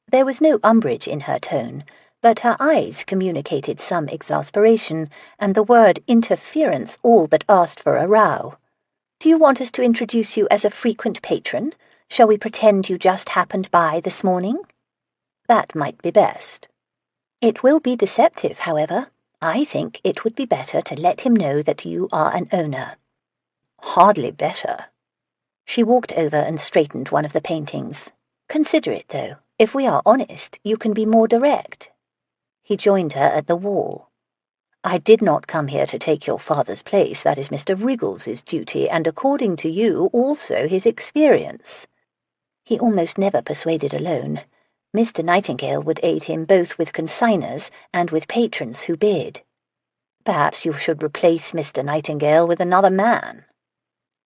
[SPEAKER 1] There was no umbrage in her tone, but her eyes communicated some exasperation, and the word interference all but asked for a row. "Do you want us to introduce you as a frequent patron? Shall we pretend you just happened by this morning?" "That might be best." "It will be deceptive, however. I think it would be better to let him know that you are an owner." "Hardly better." She walked over and straightened one of the paintings. "Consider it, though. If we are honest, you can be more direct." He joined her at the wall. "I did not come here to take your father's place. That is Mr. Wriggles's duty, and according to you, also his experience." He almost never persuaded alone. Mr. Nightingale would aid him both with consignors and with patrons who bid. "Perhaps you should replace Mr. Nightingale with another man."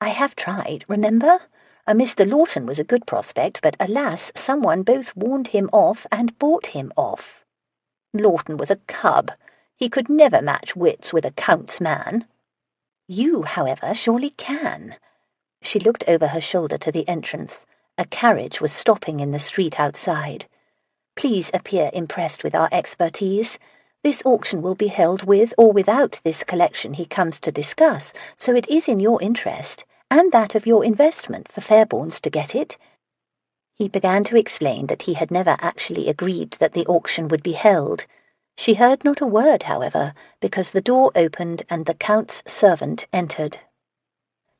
[SPEAKER 1] "I have tried, remember? Mr. Lawton was a good prospect, but alas, someone both warned him off and bought him off." "Lawton was a cub. He could never match wits with a count's man." "You, however, surely can." She looked over her shoulder to the entrance. A carriage was stopping in the street outside. "Please appear impressed with our expertise. This auction will be held with or without this collection he comes to discuss, so it is in your interest, and that of your investment, for Fairbourne's to get it." He began to explain that he had never actually agreed that the auction would be held. She heard not a word, however, because the door opened and the Count's servant entered.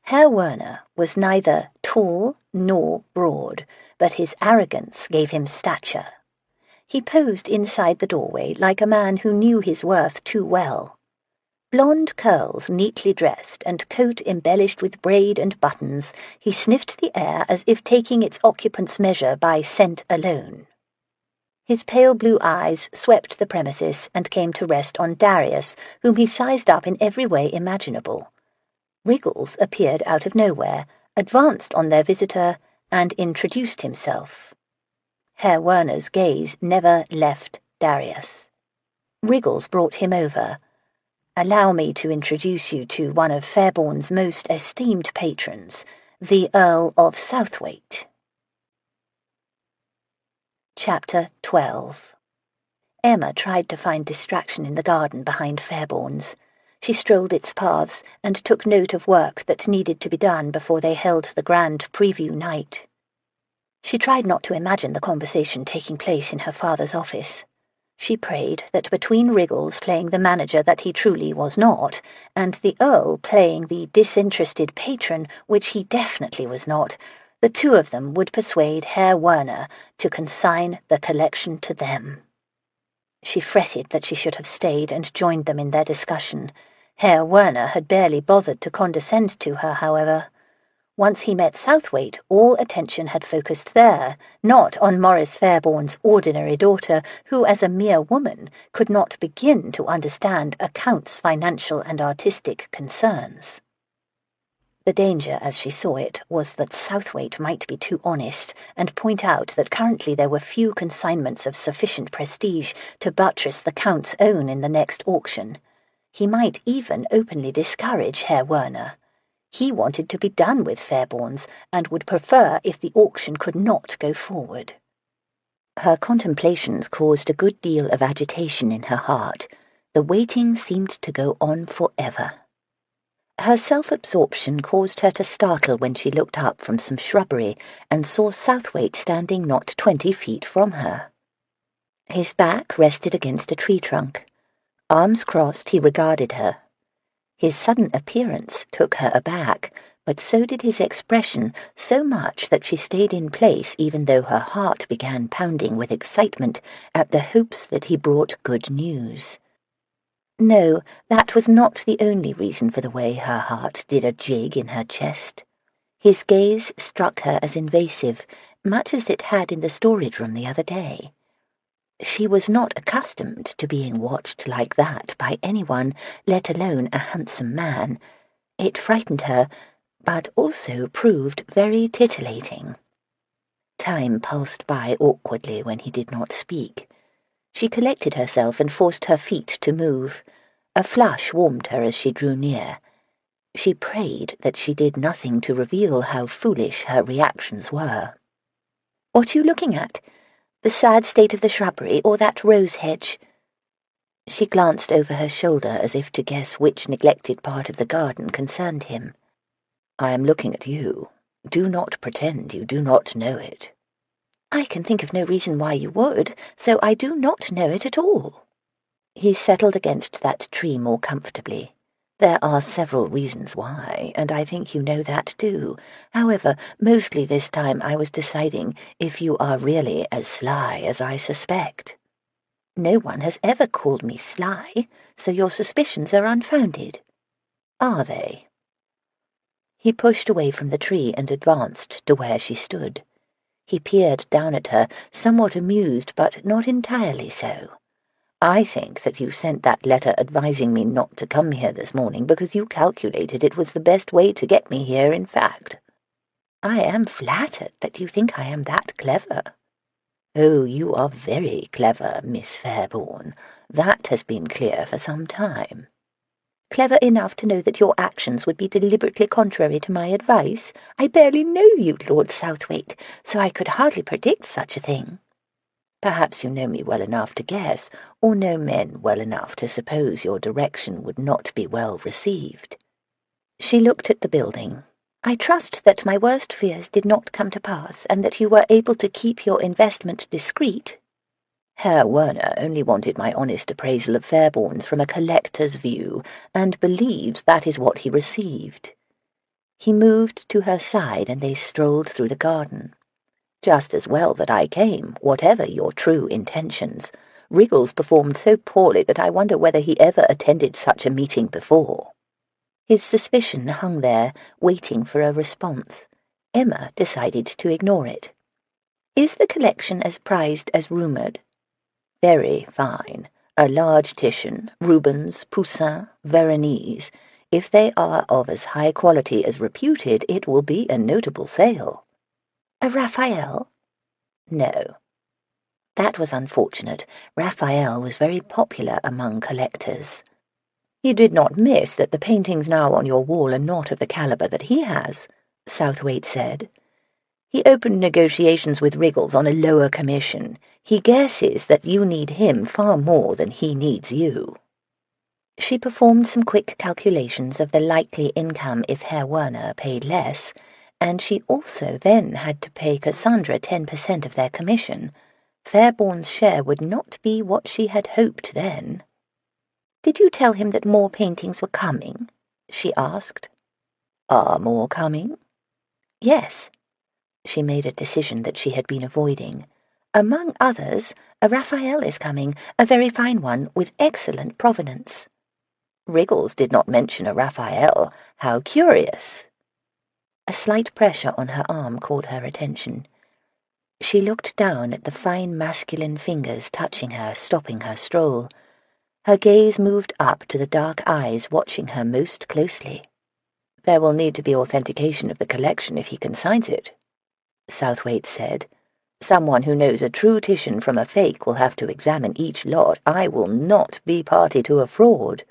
[SPEAKER 1] Herr Werner was neither tall nor broad, but his arrogance gave him stature. He posed inside the doorway like a man who knew his worth too well. Blonde curls, neatly dressed, and coat embellished with braid and buttons, he sniffed the air as if taking its occupant's measure by scent alone. His pale blue eyes swept the premises and came to rest on Darius, whom he sized up in every way imaginable. Wriggles appeared out of nowhere, advanced on their visitor, and introduced himself. Herr Werner's gaze never left Darius. Wriggles brought him over. "Allow me to introduce you to one of Fairbourne's most esteemed patrons, the Earl of Southwaite." Chapter 12. Emma tried to find distraction in the garden behind Fairbourne's. She strolled its paths and took note of work that needed to be done before they held the grand preview night. She tried not to imagine the conversation taking place in her father's office. She prayed that between Wriggles playing the manager that he truly was not, and the Earl playing the disinterested patron, which he definitely was not, the two of them would persuade Herr Werner to consign the collection to them. She fretted that she should have stayed and joined them in their discussion. Herr Werner had barely bothered to condescend to her, however. Once he met Southwaite, all attention had focused there, not on Maurice Fairbourne's ordinary daughter, who, as a mere woman, could not begin to understand a count's financial and artistic concerns. The danger, as she saw it, was that Southwaite might be too honest and point out that currently there were few consignments of sufficient prestige to buttress the Count's own in the next auction. He might even openly discourage Herr Werner. He wanted to be done with Fairbourne's, and would prefer if the auction could not go forward. Her contemplations caused a good deal of agitation in her heart. The waiting seemed to go on forever. Her self-absorption caused her to startle when she looked up from some shrubbery and saw Southwaite standing not 20 feet from her. His back rested against a tree trunk. Arms crossed, he regarded her. His sudden appearance took her aback, but so did his expression, so much that she stayed in place even though her heart began pounding with excitement at the hopes that he brought good news. No, that was not the only reason for the way her heart did a jig in her chest. His gaze struck her as invasive, much as it had in the storage room the other day. She was not accustomed to being watched like that by anyone, let alone a handsome man. It frightened her, but also proved very titillating. Time pulsed by awkwardly when he did not speak. She collected herself and forced her feet to move. A flush warmed her as she drew near. She prayed that she did nothing to reveal how foolish her reactions were. "What are you looking at? The sad state of the shrubbery, or that rose hedge?" She glanced over her shoulder as if to guess which neglected part of the garden concerned him. "I am looking at you. Do not pretend you do not know it." "I can think of no reason why you would, so I do not know it at all." He settled against that tree more comfortably. "There are several reasons why, and I think you know that too. However, mostly this time I was deciding if you are really as sly as I suspect." "No one has ever called me sly, so your suspicions are unfounded." "Are they?" He pushed away from the tree and advanced to where she stood. He peered down at her, somewhat amused, but not entirely so. "I think that you sent that letter advising me not to come here this morning because you calculated it was the best way to get me here, in fact." "I am flattered that you think I am that clever." "Oh, you are very clever, Miss Fairbourne. That has been clear for some time." "Clever enough to know that your actions would be deliberately contrary to my advice? I barely know you, Lord Southwaite, so I could hardly predict such a thing." "Perhaps you know me well enough to guess, or know men well enough to suppose your direction would not be well received." She looked at the building. "I trust that my worst fears did not come to pass, and that you were able to keep your investment discreet." "Herr Werner only wanted my honest appraisal of Fairbourne's from a collector's view, and believes that is what he received." He moved to her side, and they strolled through the garden. "Just as well that I came, whatever your true intentions. Wriggles performed so poorly that I wonder whether he ever attended such a meeting before." His suspicion hung there, waiting for a response. Emma decided to ignore it. "Is the collection as prized as rumoured?" "Very fine. A large Titian, Rubens, Poussin, Veronese. If they are of as high quality as reputed, it will be a notable sale." "A Raphael?" "No." That was unfortunate. Raphael was very popular among collectors. "You did not miss that the paintings now on your wall are not of the caliber that he has," Southwaite said. "He opened negotiations with Wriggles on a lower commission. He guesses that you need him far more than he needs you." She performed some quick calculations of the likely income if Herr Werner paid less,
[SPEAKER 2] and she also then had to pay Cassandra 10% of their commission. Fairbourne's share would not be what she had hoped then. "Did you tell him that more paintings were coming?" she asked. "Are more coming?" "Yes." She made a decision that she had been avoiding. "Among others, a Raphael is coming, a very fine one, with excellent provenance." Riggles did not mention a Raphael. How curious! A slight pressure on her arm caught her attention. She looked down at the fine masculine fingers touching her, stopping her stroll. Her gaze moved up to the dark eyes watching her most closely. "There will need to be authentication of the collection if he consigns it," Southwaite said. "Someone who knows a true Titian from a fake will have to examine each lot. I will not be party to a fraud."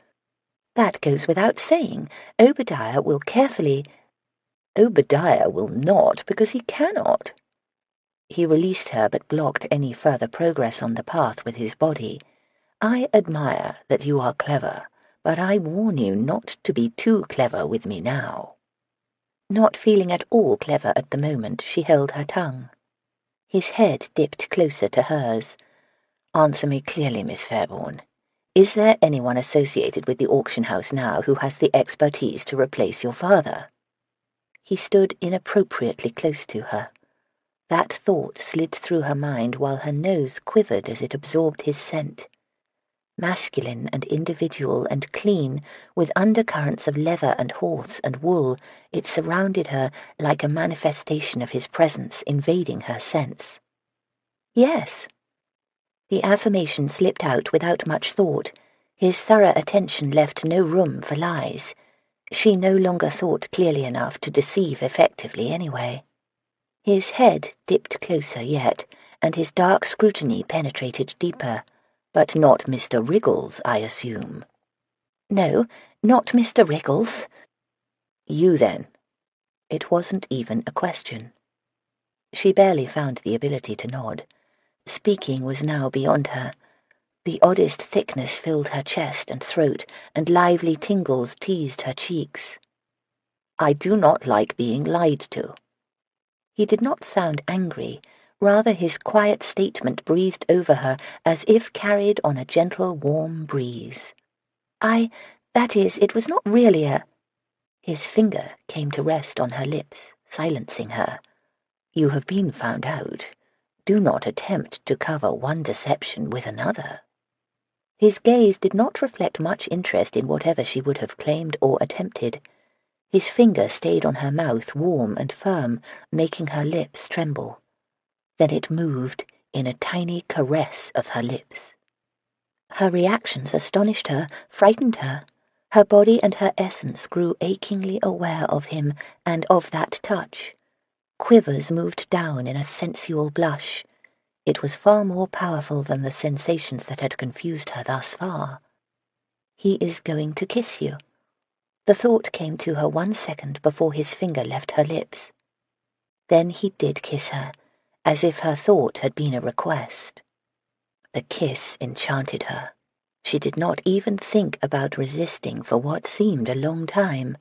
[SPEAKER 2] "That goes without saying. Obadiah will carefully—" "Obadiah will not, because he cannot." He released her but blocked any further progress on the path with his body. "I admire that you are clever, but I warn you not to be too clever with me now." Not feeling at all clever at the moment, she held her tongue. His head dipped closer to hers. "Answer me clearly, Miss Fairbourne. Is there anyone associated with the auction house now who has the expertise to replace your father?" He stood inappropriately close to her. That thought slid through her mind while her nose quivered as it absorbed his scent. Masculine and individual and clean, with undercurrents of leather and horse and wool, it surrounded her like a manifestation of his presence invading her sense. "Yes." The affirmation slipped out without much thought. His thorough attention left no room for lies. She no longer thought clearly enough to deceive effectively anyway. His head dipped closer yet, and his dark scrutiny penetrated deeper. "But not Mr. Riggles, I assume." "No, not Mr. Riggles." "You, then?" It wasn't even a question. She barely found the ability to nod. Speaking was now beyond her. The oddest thickness filled her chest and throat, and lively tingles teased her cheeks. "I do not like being lied to." He did not sound angry. Rather, his quiet statement breathed over her as if carried on a gentle, warm breeze. That is, it was not really a—" His finger came to rest on her lips, silencing her. "You have been found out. Do not attempt to cover one deception with another." His gaze did not reflect much interest in whatever she would have claimed or attempted. His finger stayed on her mouth, warm and firm, making her lips tremble. Then it moved in a tiny caress of her lips. Her reactions astonished her, frightened her. Her body and her essence grew achingly aware of him and of that touch. Quivers moved down in a sensual blush. It was far more powerful than the sensations that had confused her thus far. "He is going to kiss you." The thought came to her 1 second before his finger left her lips. Then he did kiss her, as if her thought had been a request. The kiss enchanted her. She did not even think about resisting for what seemed a long time.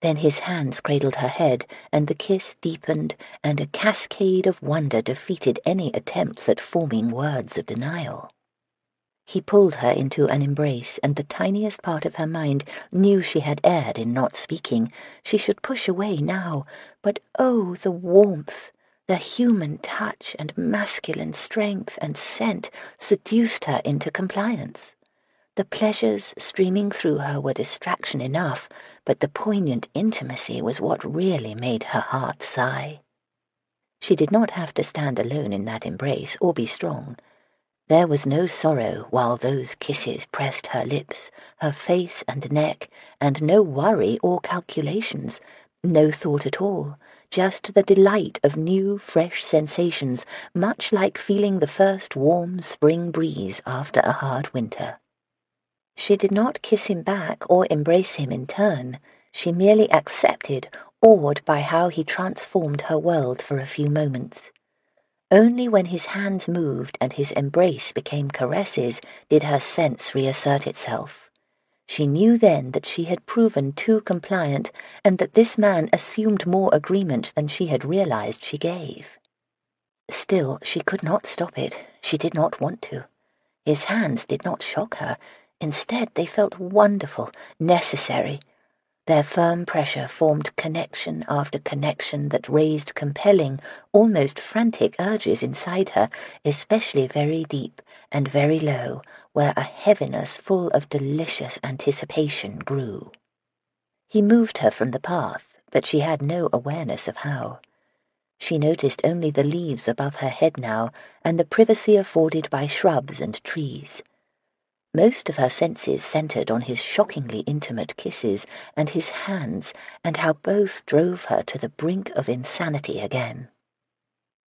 [SPEAKER 2] Then his hands cradled her head, and the kiss deepened, and a cascade of wonder defeated any attempts at forming words of denial. He pulled her into an embrace, and the tiniest part of her mind knew she had erred in not speaking. She should push away now, but oh, the warmth, the human touch and masculine strength and scent seduced her into compliance. The pleasures streaming through her were distraction enough, but the poignant intimacy was what really made her heart sigh. She did not have to stand alone in that embrace or be strong. There was no sorrow while those kisses pressed her lips, her face and neck, and no worry or calculations, no thought at all, just the delight of new, fresh sensations, much like feeling the first warm spring breeze after a hard winter. She did not kiss him back or embrace him in turn. She merely accepted, awed by how he transformed her world for a few moments. Only when his hands moved and his embrace became caresses did her sense reassert itself.
[SPEAKER 1] She knew then that she had proven too compliant, and that this man assumed more agreement than she had realized she gave. Still, she could not stop it. She did not want to. His hands did not shock her. Instead, they felt wonderful, necessary. Their firm pressure formed connection after connection that raised compelling, almost frantic urges inside her, especially very deep and very low, where a heaviness full of delicious anticipation grew. He moved her from the path, but she had no awareness of how. She noticed only the leaves above her head now, and the privacy afforded by shrubs and trees. Most of her senses centered on his shockingly intimate kisses and his hands, and how both drove her to the brink of insanity again.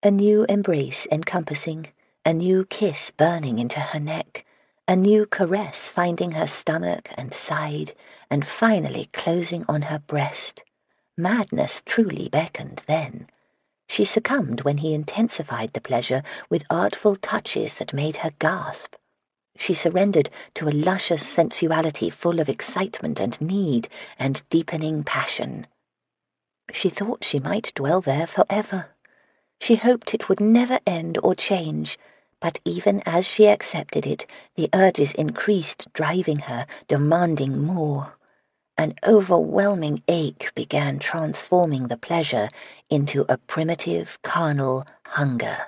[SPEAKER 1] A new embrace encompassing, a new kiss burning into her neck, a new caress finding her stomach and side, and finally closing on her breast. Madness truly beckoned then. She succumbed when he intensified the pleasure with artful touches that made her gasp. She surrendered to a luscious sensuality full of excitement and need and deepening passion. She thought she might dwell there forever. She hoped it would never end or change, but even as she accepted it, the urges increased, driving her, demanding more. An overwhelming ache began transforming the pleasure into a primitive, carnal hunger.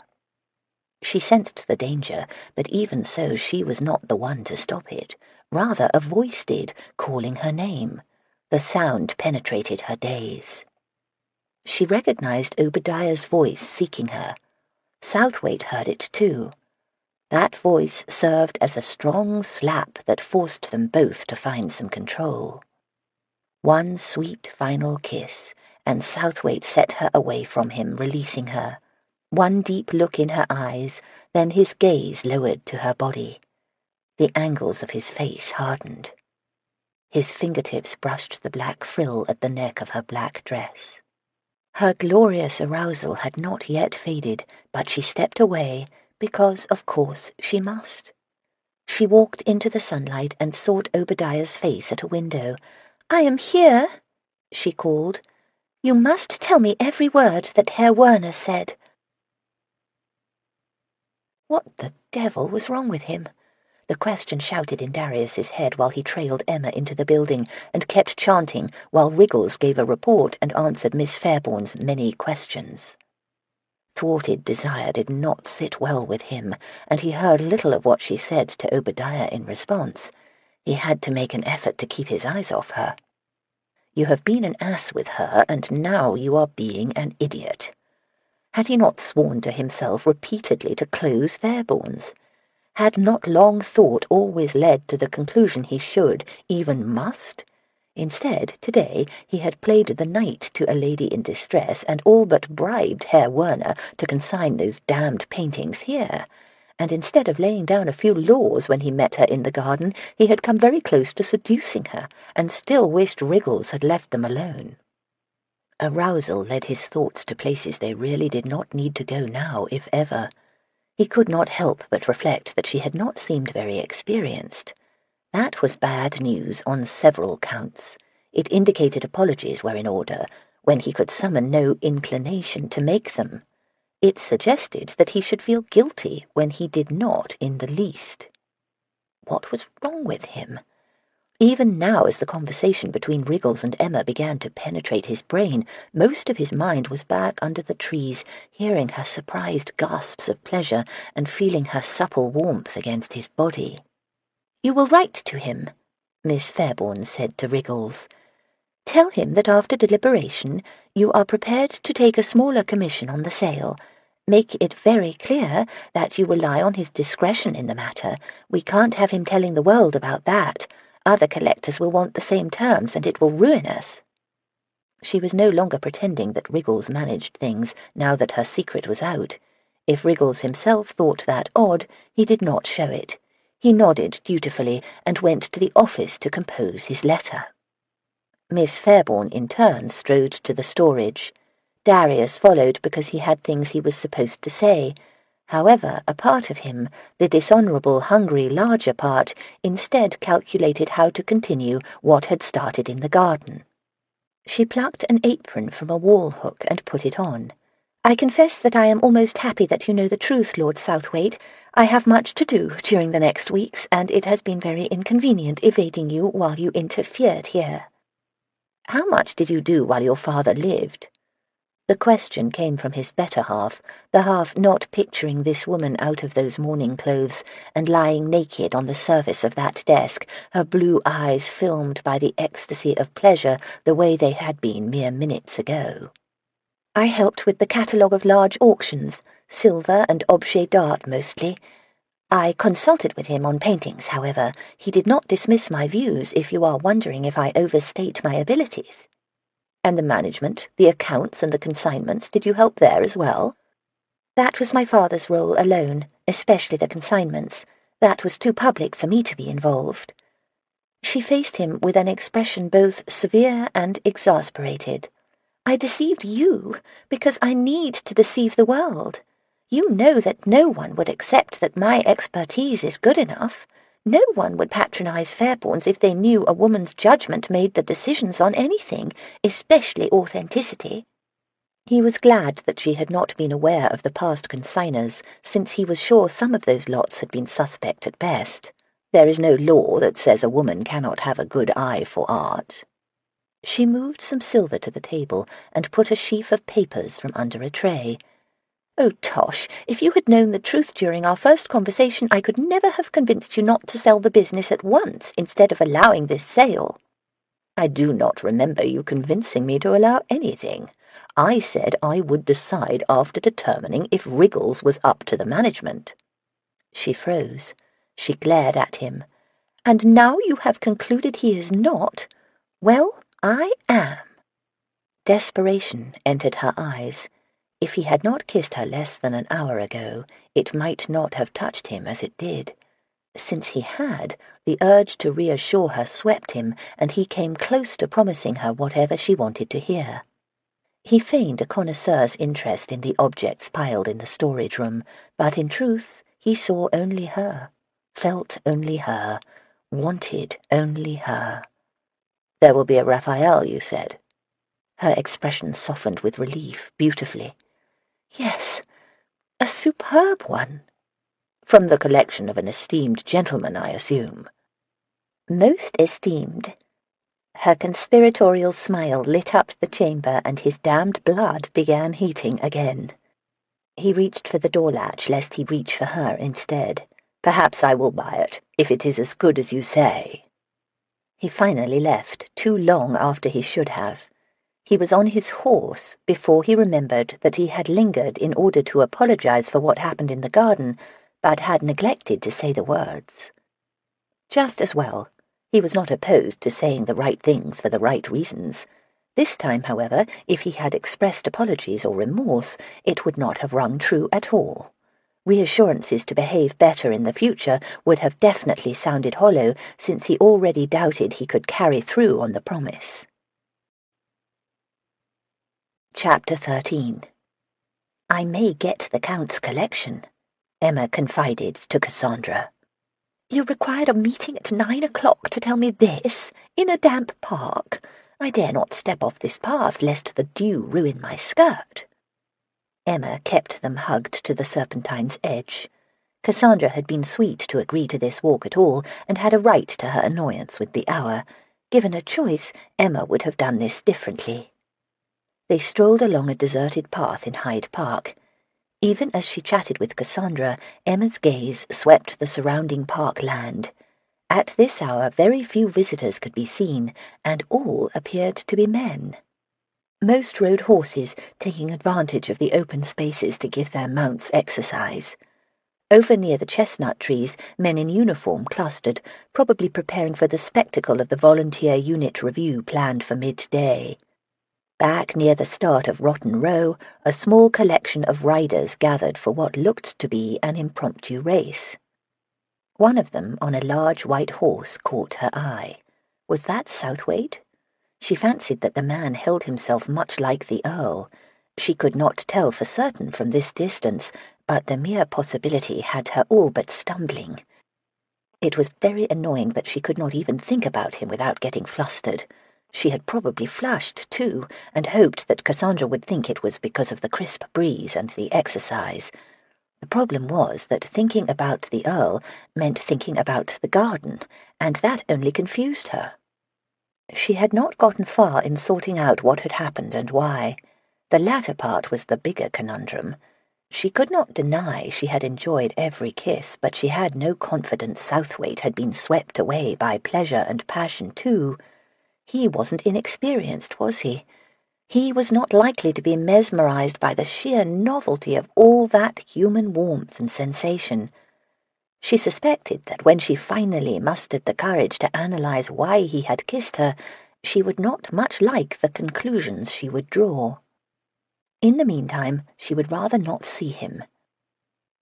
[SPEAKER 1] She sensed the danger, but even so she was not the one to stop it. Rather, a voice did, calling her name. The sound penetrated her daze. She recognized Obadiah's voice seeking her. Southwaite heard it too. That voice served as a strong slap that forced them both to find some control. One sweet final kiss, and Southwaite set her away from him, releasing her. One deep look in her eyes, then his gaze lowered to her body. The angles of his face hardened. His fingertips brushed the black frill at the neck of her black dress. Her glorious arousal had not yet faded, but she stepped away, because, of course, she must. She walked into the sunlight and sought Obadiah's face at a window. "I am here," she called. "You must tell me every word that Herr Werner said." What the devil was wrong with him? The question shouted in Darius's head while he trailed Emma into the building and kept chanting while Wriggles gave a report and answered Miss Fairbourne's many questions. Thwarted desire did not sit well with him, and he heard little of what she said to Obadiah in response. He had to make an effort to keep his eyes off her. "You have been an ass with her, and now you are being an idiot." Had he not sworn to himself repeatedly to close Fairbourne's? Had not long thought always led to the conclusion he should, even must? Instead, today, he had played the knight to a lady in distress and all but bribed Herr Werner to consign those damned paintings here. And instead of laying down a few laws when he met her in the garden, he had come very close to seducing her, and still wished Wriggles had left them alone. Arousal led his thoughts to places they really did not need to go now, if ever. He could not help but reflect that she had not seemed very experienced. That was bad news on several counts. It indicated apologies were in order, when he could summon no inclination to make them. It suggested that he should feel guilty when he did not in the least. What was wrong with him? Even now, as the conversation between Wriggles and Emma began to penetrate his brain, most of his mind was back under the trees, hearing her surprised gasps of pleasure and feeling her supple warmth against his body. "You will write to him," Miss Fairbourne said to Wriggles. "Tell him that after deliberation you are prepared to take a smaller commission on the sale. Make it very clear that you rely on his discretion in the matter. We can't have him telling the world about that. Other collectors will want the same terms, and it will ruin us." She was no longer pretending that Wriggles managed things, now that her secret was out. If Wriggles himself thought that odd, he did not show it. He nodded dutifully and went to the office to compose his letter. Miss Fairbourne, in turn, strode to the storage. Darius followed because he had things he was supposed to say. However, a part of him, the dishonourable, hungry, larger part, instead calculated how to continue what had started in the garden. She plucked an apron from a wall hook and put it on. "I confess that I am almost happy that you know the truth, Lord Southwaite. I have much to do during the next weeks, and it has been very inconvenient evading you while you interfered here." "How much did you do while your father lived?" The question came from his better half, the half not picturing this woman out of those mourning clothes and lying naked on the surface of that desk, her blue eyes filmed by the ecstasy of pleasure the way they had been mere minutes ago. "I helped with the catalogue of large auctions, silver and objet d'art mostly. I consulted with him on paintings, however. He did not dismiss my views, if you are wondering if I overstate my abilities." "And the management, the accounts and the consignments, did you help there as well?" "That was my father's role alone, especially the consignments. That was too public for me to be involved." She faced him with an expression both severe and exasperated. "I deceived you because I need to deceive the world. You know that no one would accept that my expertise is good enough. No one would patronize Fairbourne's if they knew a woman's judgment made the decisions on anything, especially authenticity." He was glad that she had not been aware of the past consigners, since he was sure some of those lots had been suspect at best. There is no law that says a woman cannot have a good eye for art. She moved some silver to the table and put a sheaf of papers from under a tray. "Oh, Tosh, if you had known the truth during our first conversation, I could never have convinced you not to sell the business at once instead of allowing this sale." "I do not remember you convincing me to allow anything. I said I would decide after determining if Wriggles was up to the management." She froze. She glared at him. "And now you have concluded he is not? Well, I am." Desperation entered her eyes. If he had not kissed her less than an hour ago, it might not have touched him as it did. Since he had, the urge to reassure her swept him, and he came close to promising her whatever she wanted to hear. He feigned a connoisseur's interest in the objects piled in the storage room, but in truth he saw only her, felt only her, wanted only her. "There will be a Raphael, you said?" Her expression softened with relief, beautifully. "Yes, a superb one." "From the collection of an esteemed gentleman, I assume." "Most esteemed." Her conspiratorial smile lit up the chamber, and his damned blood began heating again. He reached for the door latch, lest he reach for her instead. "Perhaps I will buy it, if it is as good as you say." He finally left, too long after he should have. He was on his horse before he remembered that he had lingered in order to apologize for what happened in the garden, but had neglected to say the words. Just as well. He was not opposed to saying the right things for the right reasons. This time, however, if he had expressed apologies or remorse, it would not have rung true at all. Reassurances to behave better in the future would have definitely sounded hollow, since he already doubted he could carry through on the promise. Chapter 13. "I may get the Count's collection," Emma confided to Cassandra. "You required a meeting at 9 o'clock to tell me this, in a damp park. I dare not step off this path, lest the dew ruin my skirt." Emma kept them hugged to the Serpentine's edge. Cassandra had been sweet to agree to this walk at all, and had a right to her annoyance with the hour. Given a choice, Emma would have done this differently. They strolled along a deserted path in Hyde Park. Even as she chatted with Cassandra, Emma's gaze swept the surrounding park land. At this hour very few visitors could be seen, and all appeared to be men. Most rode horses, taking advantage of the open spaces to give their mounts exercise. Over near the chestnut trees, men in uniform clustered, probably preparing for the spectacle of the volunteer unit review planned for midday. Back near the start of Rotten Row, a small collection of riders gathered for what looked to be an impromptu race. One of them, on a large white horse, caught her eye. Was that Southwaite? She fancied that the man held himself much like the Earl. She could not tell for certain from this distance, but the mere possibility had her all but stumbling. It was very annoying that she could not even think about him without getting flustered. She had probably flushed, too, and hoped that Cassandra would think it was because of the crisp breeze and the exercise. The problem was that thinking about the Earl meant thinking about the garden, and that only confused her. She had not gotten far in sorting out what had happened and why. The latter part was the bigger conundrum. She could not deny she had enjoyed every kiss, but she had no confidence Southwaite had been swept away by pleasure and passion too. He wasn't inexperienced, was he? He was not likely to be mesmerized by the sheer novelty of all that human warmth and sensation. She suspected that when she finally mustered the courage to analyze why he had kissed her, she would not much like the conclusions she would draw. In the meantime, she would rather not see him.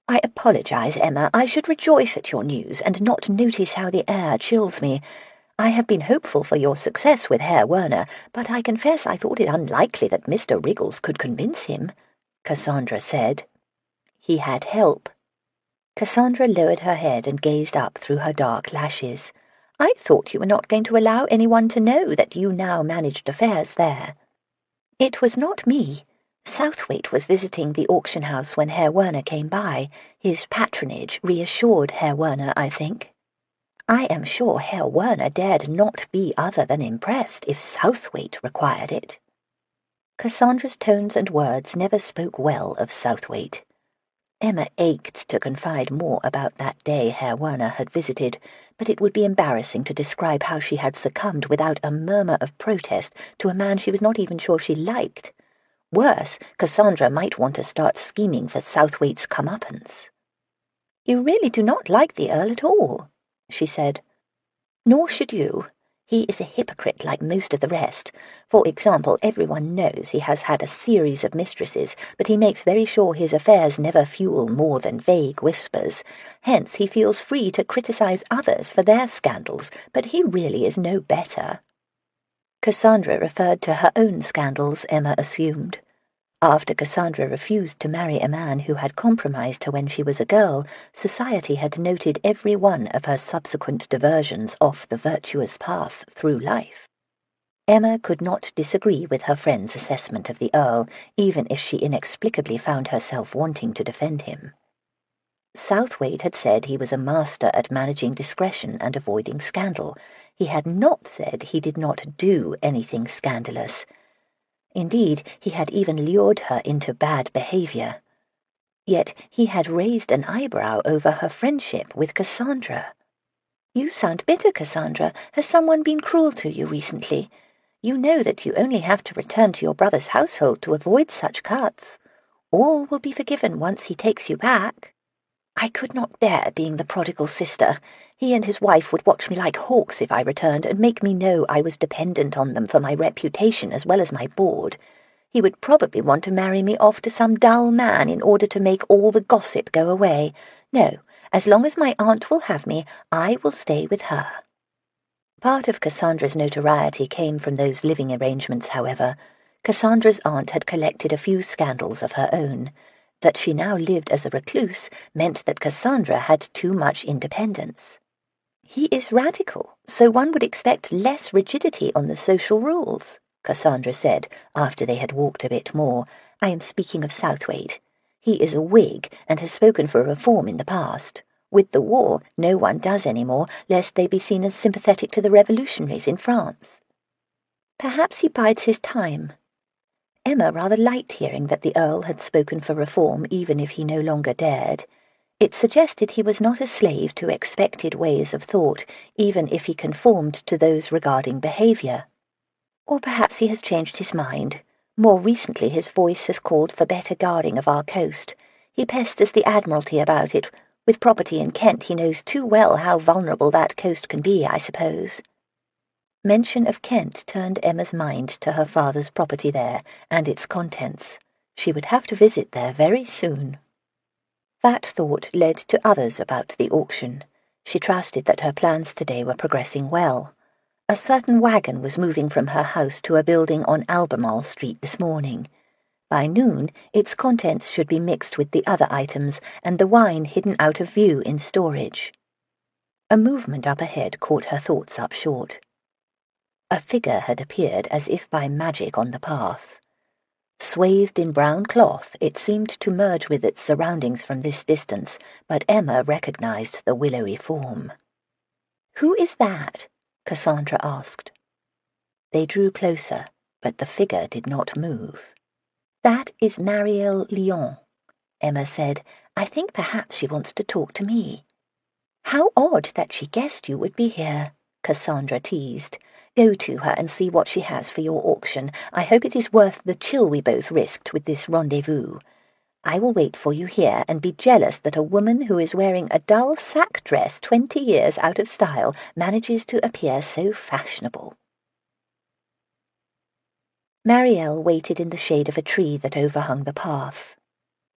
[SPEAKER 1] "I apologize, Emma. I should rejoice at your news, and not notice how the air chills me. I have been hopeful for your success with Herr Werner, but I confess I thought it unlikely that Mr. Wriggles could convince him," Cassandra said. "He had help." Cassandra lowered her head and gazed up through her dark lashes. "I thought you were not going to allow anyone to know that you now managed affairs there." "It was not me. Southwaite was visiting the auction house when Herr Werner came by. His patronage reassured Herr Werner, I think. I am sure Herr Werner dared not be other than impressed if Southwaite required it." Cassandra's tones and words never spoke well of Southwaite. Emma ached to confide more about that day Herr Werner had visited, but it would be embarrassing to describe how she had succumbed without a murmur of protest to a man she was not even sure she liked. Worse, Cassandra might want to start scheming for Southwaite's comeuppance. "You really do not like the Earl at all," she said. "Nor should you. He is a hypocrite like most of the rest. For example, everyone knows he has had a series of mistresses, but he makes very sure his affairs never fuel more than vague whispers. Hence he feels free to criticize others for their scandals, but he really is no better." Cassandra referred to her own scandals, Emma assumed. After Cassandra refused to marry a man who had compromised her when she was a girl, society had noted every one of her subsequent diversions off the virtuous path through life. Emma could not disagree with her friend's assessment of the Earl, even if she inexplicably found herself wanting to defend him. Southwaite had said he was a master at managing discretion and avoiding scandal. He had not said he did not do anything scandalous. Indeed, he had even lured her into bad behavior. Yet he had raised an eyebrow over her friendship with Cassandra. "You sound bitter, Cassandra. Has someone been cruel to you recently? You know that you only have to return to your brother's household to avoid such cuts. All will be forgiven once he takes you back." "I could not bear being the prodigal sister. He and his wife would watch me like hawks if I returned and make me know I was dependent on them for my reputation as well as my board. He would probably want to marry me off to some dull man in order to make all the gossip go away. No, as long as my aunt will have me, I will stay with her." Part of Cassandra's notoriety came from those living arrangements, however. Cassandra's aunt had collected a few scandals of her own. That she now lived as a recluse meant that Cassandra had too much independence. "He is radical, so one would expect less rigidity on the social rules," Cassandra said, after they had walked a bit more. "I am speaking of Southwaite. He is a Whig and has spoken for reform in the past. With the war, no one does any more, lest they be seen as sympathetic to the revolutionaries in France." "Perhaps he bides his time." Emma rather liked hearing that the Earl had spoken for reform even if he no longer dared. It suggested he was not a slave to expected ways of thought, even if he conformed to those regarding behavior. Or perhaps he has changed his mind. More recently his voice has called for better guarding of our coast. He pesters the Admiralty about it. With property in Kent he knows too well how vulnerable that coast can be, I suppose. Mention of Kent turned Emma's mind to her father's property there and its contents. She would have to visit there very soon. That thought led to others about the auction. She trusted that her plans today were progressing well. A certain wagon was moving from her house to a building on Albemarle Street this morning. By noon, its contents should be mixed with the other items and the wine hidden out of view in storage. A movement up ahead caught her thoughts up short. A figure had appeared as if by magic on the path. Swathed in brown cloth, it seemed to merge with its surroundings from this distance, but Emma recognized the willowy form. "Who is that?" Cassandra asked. They drew closer, but the figure did not move. "That is Marielle Lyon," Emma said. "I think perhaps she wants to talk to me." "How odd that she guessed you would be here," Cassandra teased. "Go to her and see what she has for your auction. I hope it is worth the chill we both risked with this rendezvous. I will wait for you here and be jealous that a woman who is wearing a dull sack dress 20 years out of style manages to appear so fashionable." Marielle waited in the shade of a tree that overhung the path.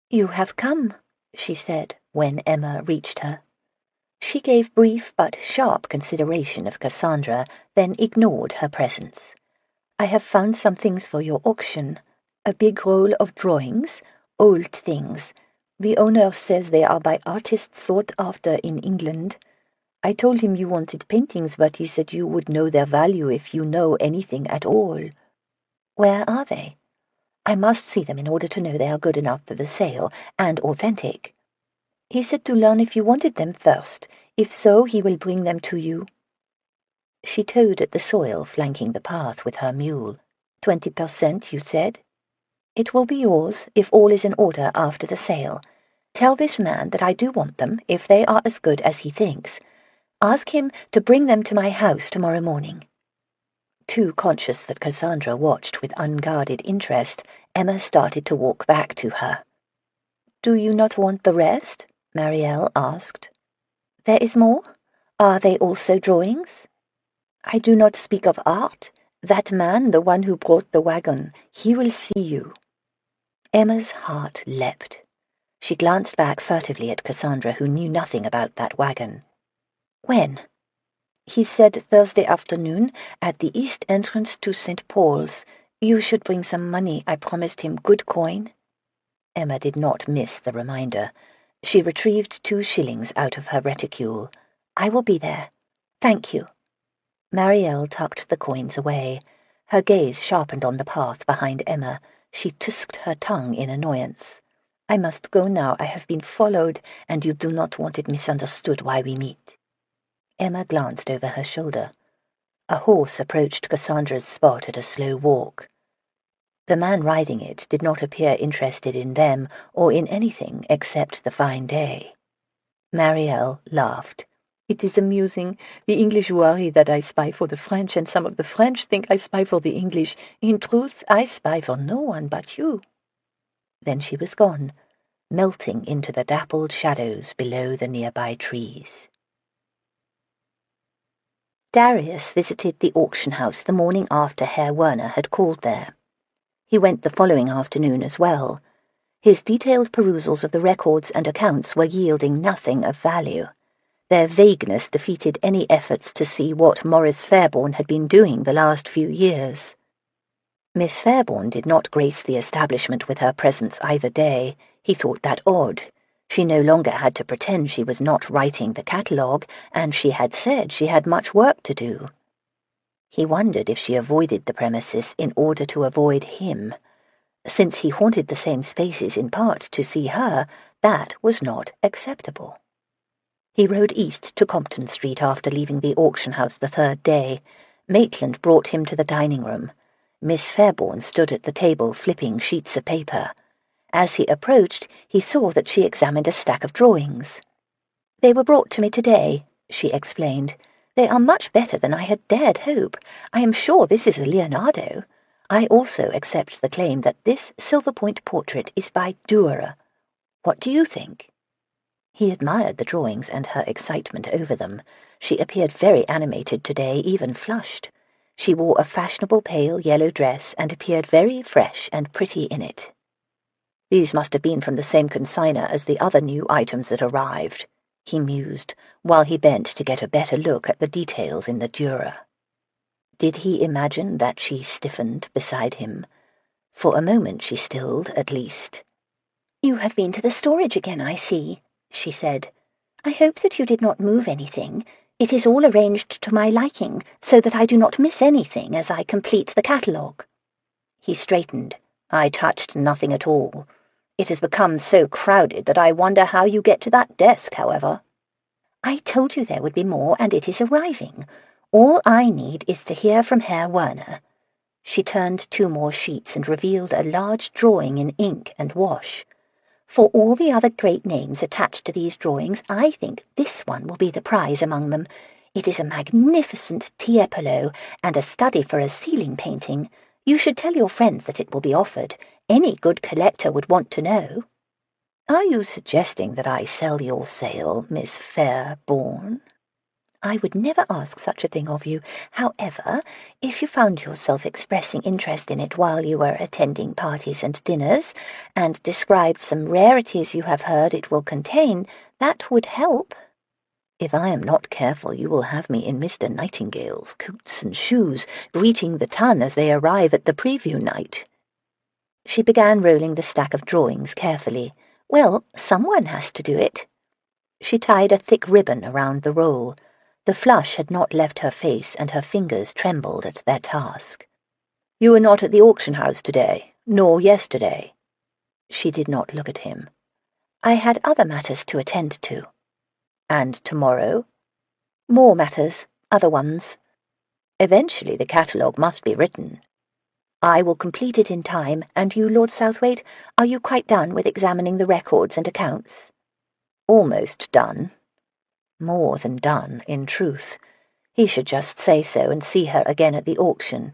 [SPEAKER 1] "You have come," she said when Emma reached her. She gave brief but sharp consideration of Cassandra, then ignored her presence. "I have found some things for your auction. A big roll of drawings, old things. The owner says they are by artists sought after in England. I told him you wanted paintings, but he said you would know their value if you know anything at all." "Where are they?" "I must see them in order to know they are good enough for the sale, and authentic. He said to learn if you wanted them first. If so, he will bring them to you." She toed at the soil flanking the path with her mule. 20%, you said? "It will be yours if all is in order after the sale. Tell this man that I do want them if they are as good as he thinks. Ask him to bring them to my house tomorrow morning." Too conscious that Cassandra watched with unguarded interest, Emma started to walk back to her. "Do you not want the rest?" Marielle asked. "There is more? Are they also drawings?" "I do not speak of art. That man, the one who brought the wagon, he will see you." Emma's heart leapt. She glanced back furtively at Cassandra, who knew nothing about that wagon. "When?" "He said Thursday afternoon, at the east entrance to St. Paul's. You should bring some money. I promised him good coin." Emma did not miss the reminder. She retrieved 2 shillings out of her reticule. "I will be there. Thank you." Marielle tucked the coins away. Her gaze sharpened on the path behind Emma. She tusked her tongue in annoyance. "I must go now. I have been followed, and you do not want it misunderstood why we meet." Emma glanced over her shoulder. A horse approached Cassandra's spot at a slow walk. The man riding it did not appear interested in them or in anything except the fine day. Marielle laughed. "It is amusing. The English worry that I spy for the French, and some of the French think I spy for the English. In truth, I spy for no one but you." Then she was gone, melting into the dappled shadows below the nearby trees. Darius visited the auction house the morning after Herr Werner had called there. He went the following afternoon as well. His detailed perusals of the records and accounts were yielding nothing of value. Their vagueness defeated any efforts to see what Maurice Fairbourne had been doing the last few years. Miss Fairbourne did not grace the establishment with her presence either day. He thought that odd. She no longer had to pretend she was not writing the catalogue, and she had said she had much work to do. He wondered if she avoided the premises in order to avoid him. Since he haunted the same spaces in part to see her, that was not acceptable. He rode east to Compton Street after leaving the auction house the 3rd day. Maitland brought him to the dining room. Miss Fairbourne stood at the table flipping sheets of paper. As he approached, he saw that she examined a stack of drawings. "They were brought to me today," she explained. "They are much better than I had dared hope. I am sure this is a Leonardo. I also accept the claim that this silver-point portrait is by Dürer. What do you think?" He admired the drawings and her excitement over them. She appeared very animated today, even flushed. She wore a fashionable pale yellow dress and appeared very fresh and pretty in it. "These must have been from the same consignor as the other new items that arrived," he mused, while he bent to get a better look at the details in the Dürer. Did he imagine that she stiffened beside him? For a moment she stilled, at least. "You have been to the storage again, I see," she said. "I hope that you did not move anything. It is all arranged to my liking, so that I do not miss anything as I complete the catalogue." He straightened. "I touched nothing at all. It has become so crowded that I wonder how you get to that desk, however." "I told you there would be more, and it is arriving. All I need is to hear from Herr Werner." She turned 2 more sheets and revealed a large drawing in ink and wash. "For all the other great names attached to these drawings, I think this one will be the prize among them. It is a magnificent Tiepolo and a study for a ceiling painting. You should tell your friends that it will be offered. Any good collector would want to know." "Are you suggesting that I sell your sale, Miss Fairbourne?" "I would never ask such a thing of you. However, if you found yourself expressing interest in it while you were attending parties and dinners, and described some rarities you have heard it will contain, that would help." "If I am not careful, you will have me in Mr. Nightingale's coats and shoes, greeting the ton as they arrive at the preview night." She began rolling the stack of drawings carefully. "Well, someone has to do it." She tied a thick ribbon around the roll. The flush had not left her face, and her fingers trembled at their task. "You were not at the auction house today, nor yesterday?" She did not look at him. "I had other matters to attend to." "And tomorrow?" "More matters, other ones." "Eventually the catalogue must be written." "I will complete it in time, and you, Lord Southwaite, are you quite done with examining the records and accounts?" "Almost done." More than done, in truth. He should just say so and see her again at the auction.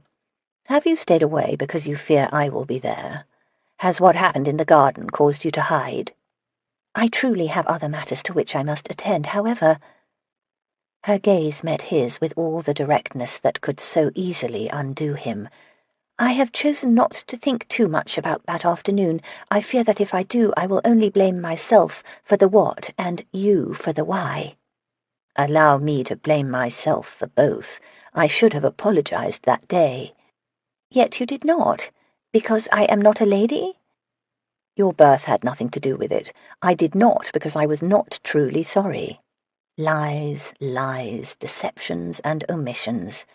[SPEAKER 1] "Have you stayed away because you fear I will be there? Has what happened in the garden caused you to hide?" "I truly have other matters to which I must attend, however—" Her gaze met his with all the directness that could so easily undo him. "I have chosen not to think too much about that afternoon. I fear that if I do, I will only blame myself for the what and you for the why." "Allow me to blame myself for both. I should have apologized that day." "Yet you did not, because I am not a lady?" "Your birth had nothing to do with it. I did not because I was not truly sorry." Lies, lies, deceptions and omissions.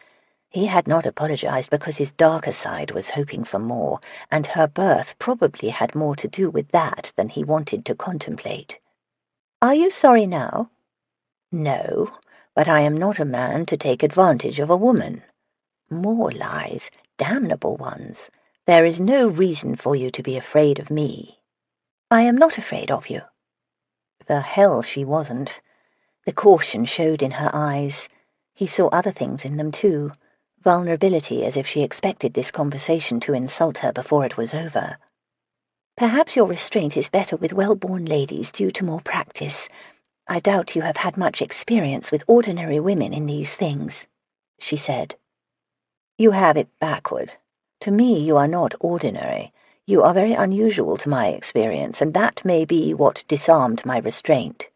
[SPEAKER 1] He had not apologized because his darker side was hoping for more, and her birth probably had more to do with that than he wanted to contemplate. "Are you sorry now?" "No, but I am not a man to take advantage of a woman." "More lies, damnable ones. There is no reason for you to be afraid of me." "I am not afraid of you." The hell she wasn't. The caution showed in her eyes. He saw other things in them too. Vulnerability, as if she expected this conversation to insult her before it was over. "Perhaps your restraint is better with well-born ladies due to more practice. I doubt you have had much experience with ordinary women in these things," she said. "You have it backward. To me you are not ordinary. You are very unusual to my experience, and that may be what disarmed my restraint.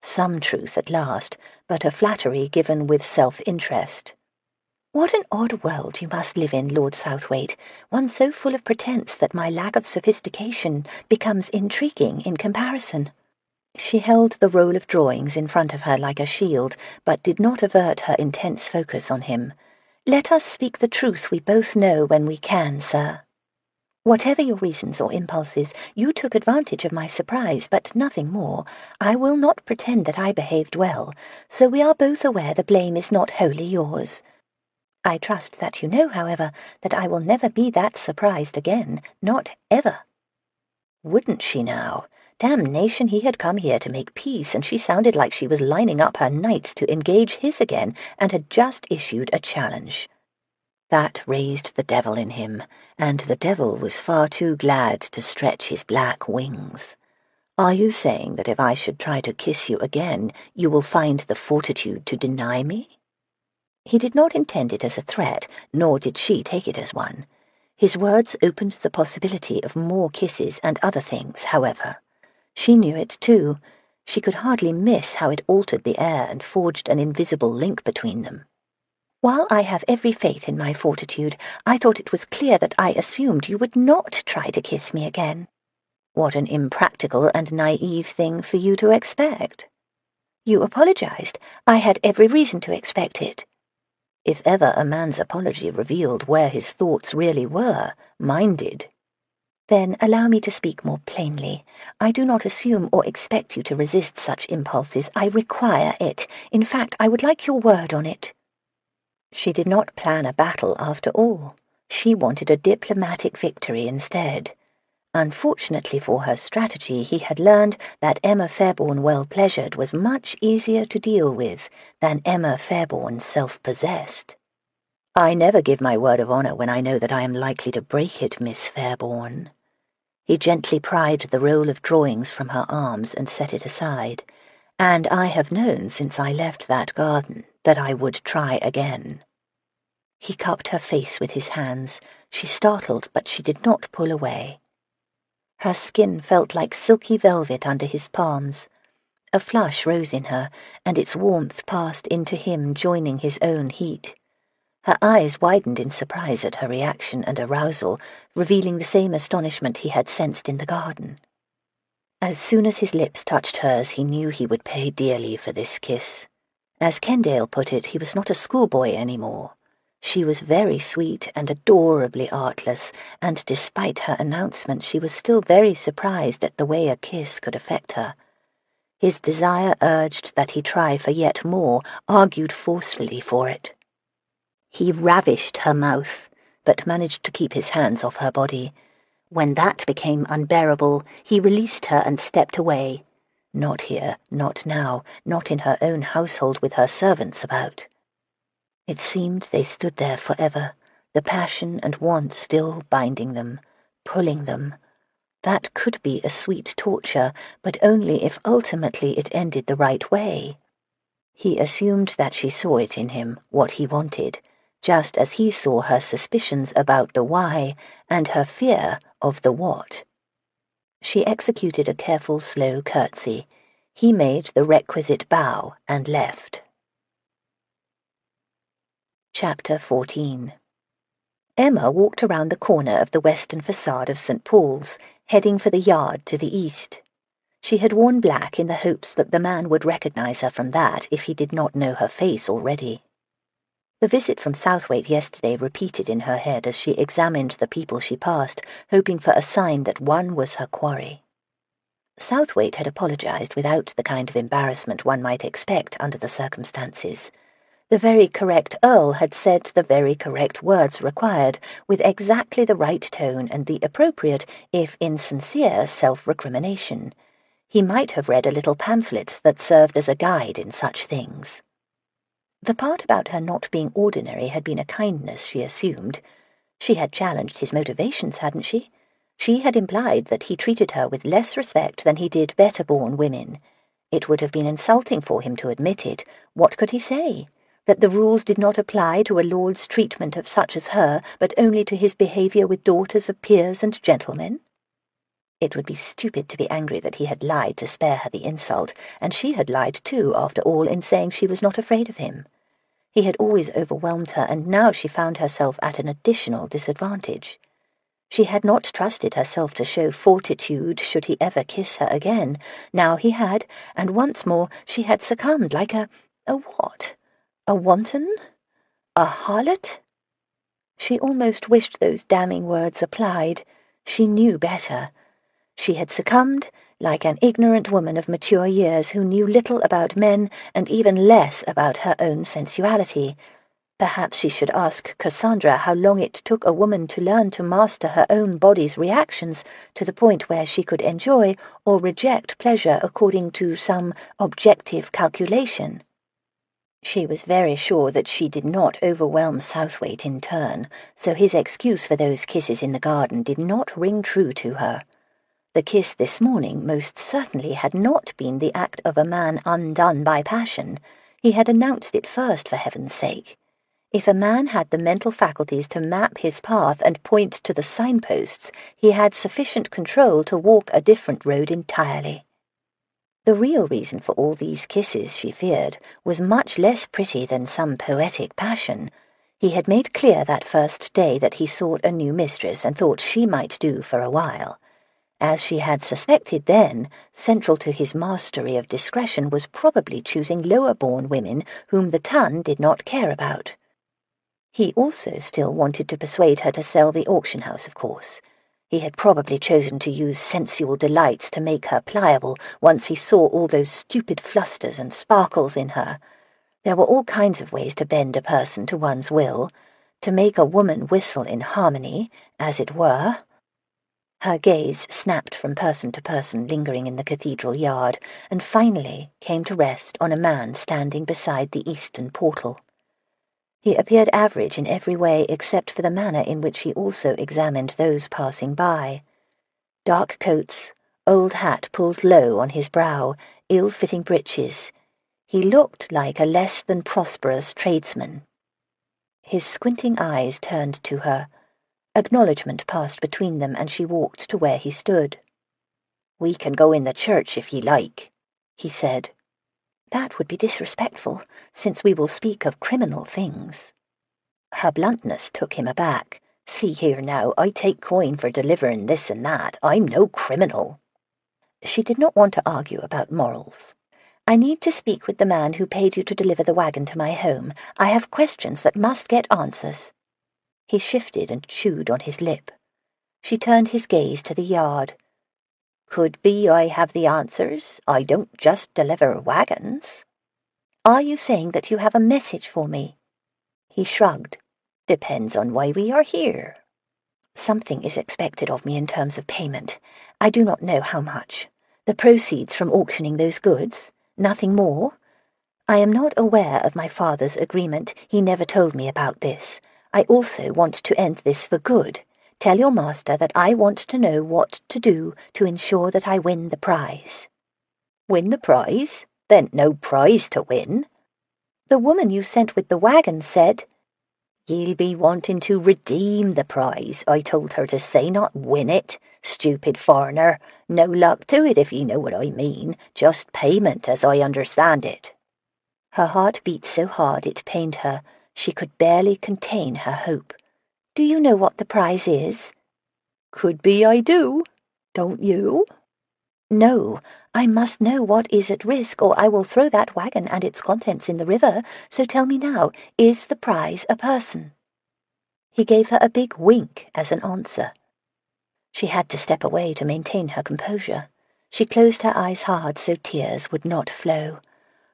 [SPEAKER 1] Some truth at last, but a flattery given with self-interest." "What an odd world you must live in, Lord Southwaite, one so full of pretence that my lack of sophistication becomes intriguing in comparison." She held the roll of drawings in front of her like a shield, but did not avert her intense focus on him. "Let us speak the truth we both know when we can, sir. Whatever your reasons or impulses, you took advantage of my surprise, but nothing more. I will not pretend that I behaved well, so we are both aware the blame is not wholly yours. I trust that you know, however, that I will never be that surprised again, not ever." Wouldn't she now? Damnation, he had come here to make peace, and she sounded like she was lining up her knights to engage his again, and had just issued a challenge. That raised the devil in him, and the devil was far too glad to stretch his black wings. "Are you saying that if I should try to kiss you again, you will find the fortitude to deny me?" He did not intend it as a threat, nor did she take it as one. His words opened the possibility of more kisses and other things, however. She knew it, too. She could hardly miss how it altered the air and forged an invisible link between them. While I have every faith in my fortitude, I thought it was clear that I assumed you would not try to kiss me again. What an impractical and naive thing for you to expect. You apologized. I had every reason to expect it. If ever a man's apology revealed where his thoughts really were, mine did. Then allow me to speak more plainly. I do not assume or expect you to resist such impulses. I require it. In fact, I would like your word on it. She did not plan a battle after all. She wanted a diplomatic victory instead. Unfortunately for her strategy, he had learned that Emma Fairbourne well-pleasured was much easier to deal with than Emma Fairbourne self-possessed. I never give my word of honor when I know that I am likely to break it, Miss Fairbourne. He gently pried the roll of drawings from her arms and set it aside, and I have known since I left that garden that I would try again. He cupped her face with his hands. She startled, but she did not pull away. Her skin felt like silky velvet under his palms. A flush rose in her, and its warmth passed into him, joining his own heat. Her eyes widened in surprise at her reaction and arousal, revealing the same astonishment he had sensed in the garden. As soon as his lips touched hers, he knew he would pay dearly for this kiss. As Kendale put it, he was not a schoolboy anymore. She was very sweet and adorably artless, and despite her announcement she was still very surprised at the way a kiss could affect her. His desire urged that he try for yet more, argued forcefully for it. He ravished her mouth, but managed to keep his hands off her body. When that became unbearable, he released her and stepped away. Not here, not now, not in her own household with her servants about. It seemed they stood there forever, the passion and want still binding them, pulling them. That could be a sweet torture, but only if ultimately it ended the right way. He assumed that she saw it in him, what he wanted, just as he saw her suspicions about the why and her fear of the what. She executed a careful, slow curtsy. He made the requisite bow and left. Chapter 14. Emma walked around the corner of the western facade of St. Paul's, heading for the yard to the east. She had worn black in the hopes that the man would recognize her from that if he did not know her face already. The visit from Southwaite yesterday repeated in her head as she examined the people she passed, hoping for a sign that one was her quarry. Southwaite had apologized without the kind of embarrassment one might expect under the circumstances. The very correct Earl had said the very correct words required, with exactly the right tone and the appropriate, if insincere, self-recrimination. He might have read a little pamphlet that served as a guide in such things. The part about her not being ordinary had been a kindness, she assumed. She had challenged his motivations, hadn't she? She had implied that he treated her with less respect than he did better-born women. It would have been insulting for him to admit it. What could he say? That the rules did not apply to a lord's treatment of such as her, but only to his behaviour with daughters of peers and gentlemen? It would be stupid to be angry that he had lied to spare her the insult, and she had lied too, after all, in saying she was not afraid of him. He had always overwhelmed her, and now she found herself at an additional disadvantage. She had not trusted herself to show fortitude should he ever kiss her again. Now he had, and once more she had succumbed like a what? A wanton? A harlot? She almost wished those damning words applied. She knew better. She had succumbed like an ignorant woman of mature years who knew little about men and even less about her own sensuality. Perhaps she should ask Cassandra how long it took a woman to learn to master her own body's reactions to the point where she could enjoy or reject pleasure according to some objective calculation. She was very sure that she did not overwhelm Southwaite in turn, so his excuse for those kisses in the garden did not ring true to her. The kiss this morning most certainly had not been the act of a man undone by passion. He had announced it first, for heaven's sake. If a man had the mental faculties to map his path and point to the signposts, he had sufficient control to walk a different road entirely. The real reason for all these kisses, she feared, was much less pretty than some poetic passion. He had made clear that first day that he sought a new mistress and thought she might do for a while. As she had suspected then, central to his mastery of discretion was probably choosing lower-born women whom the ton did not care about. He also still wanted to persuade her to sell the auction house, of course. He had probably chosen to use sensual delights to make her pliable once he saw all those stupid flusters and sparkles in her. There were all kinds of ways to bend a person to one's will, to make a woman whistle in harmony, as it were. Her gaze snapped from person to person lingering in the cathedral yard, and finally came to rest on a man standing beside the eastern portal. He appeared average in every way except for the manner in which he also examined those passing by. Dark coats, old hat pulled low on his brow, ill-fitting breeches. He looked like a less than prosperous tradesman. His squinting eyes turned to her. Acknowledgment passed between them, and she walked to where he stood. "We can go in the church if ye like," he said. "That would be disrespectful, since we will speak of criminal things." Her bluntness took him aback. "See here now, I take coin for delivering this and that. I'm no criminal." She did not want to argue about morals. "I need to speak with the man who paid you to deliver the wagon to my home. I have questions that must get answers." He shifted and chewed on his lip. She turned his gaze to the yard. "Could be I have the answers. I don't just deliver wagons." "Are you saying that you have a message for me?" He shrugged. "Depends on why we are here." "Something is expected of me in terms of payment. I do not know how much. The proceeds from auctioning those goods? Nothing more? I am not aware of my father's agreement. He never told me about this. I also want to end this for good. Tell your master that I want to know what to do to ensure that I win the prize." "Win the prize? Then no prize to win." "The woman you sent with the wagon said—" "Ye'll be wanting to redeem the prize, I told her to say, not win it. Stupid foreigner. No luck to it, if ye know what I mean. Just payment, as I understand it." Her heart beat so hard it pained her. She could barely contain her hope. "Do you know what the prize is?" "Could be I do. Don't you?" "No, I must know what is at risk, or I will throw that wagon and its contents in the river. So tell me now, is the prize a person?" He gave her a big wink as an answer. She had to step away to maintain her composure. She closed her eyes hard so tears would not flow.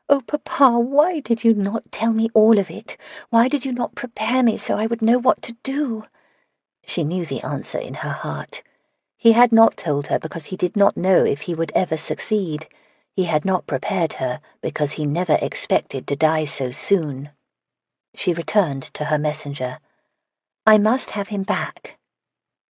[SPEAKER 1] "Oh, Papa, why did you not tell me all of it? Why did you not prepare me so I would know what to do?" She knew the answer in her heart. He had not told her because he did not know if he would ever succeed. He had not prepared her because he never expected to die so soon. She returned to her messenger. "I must have him back."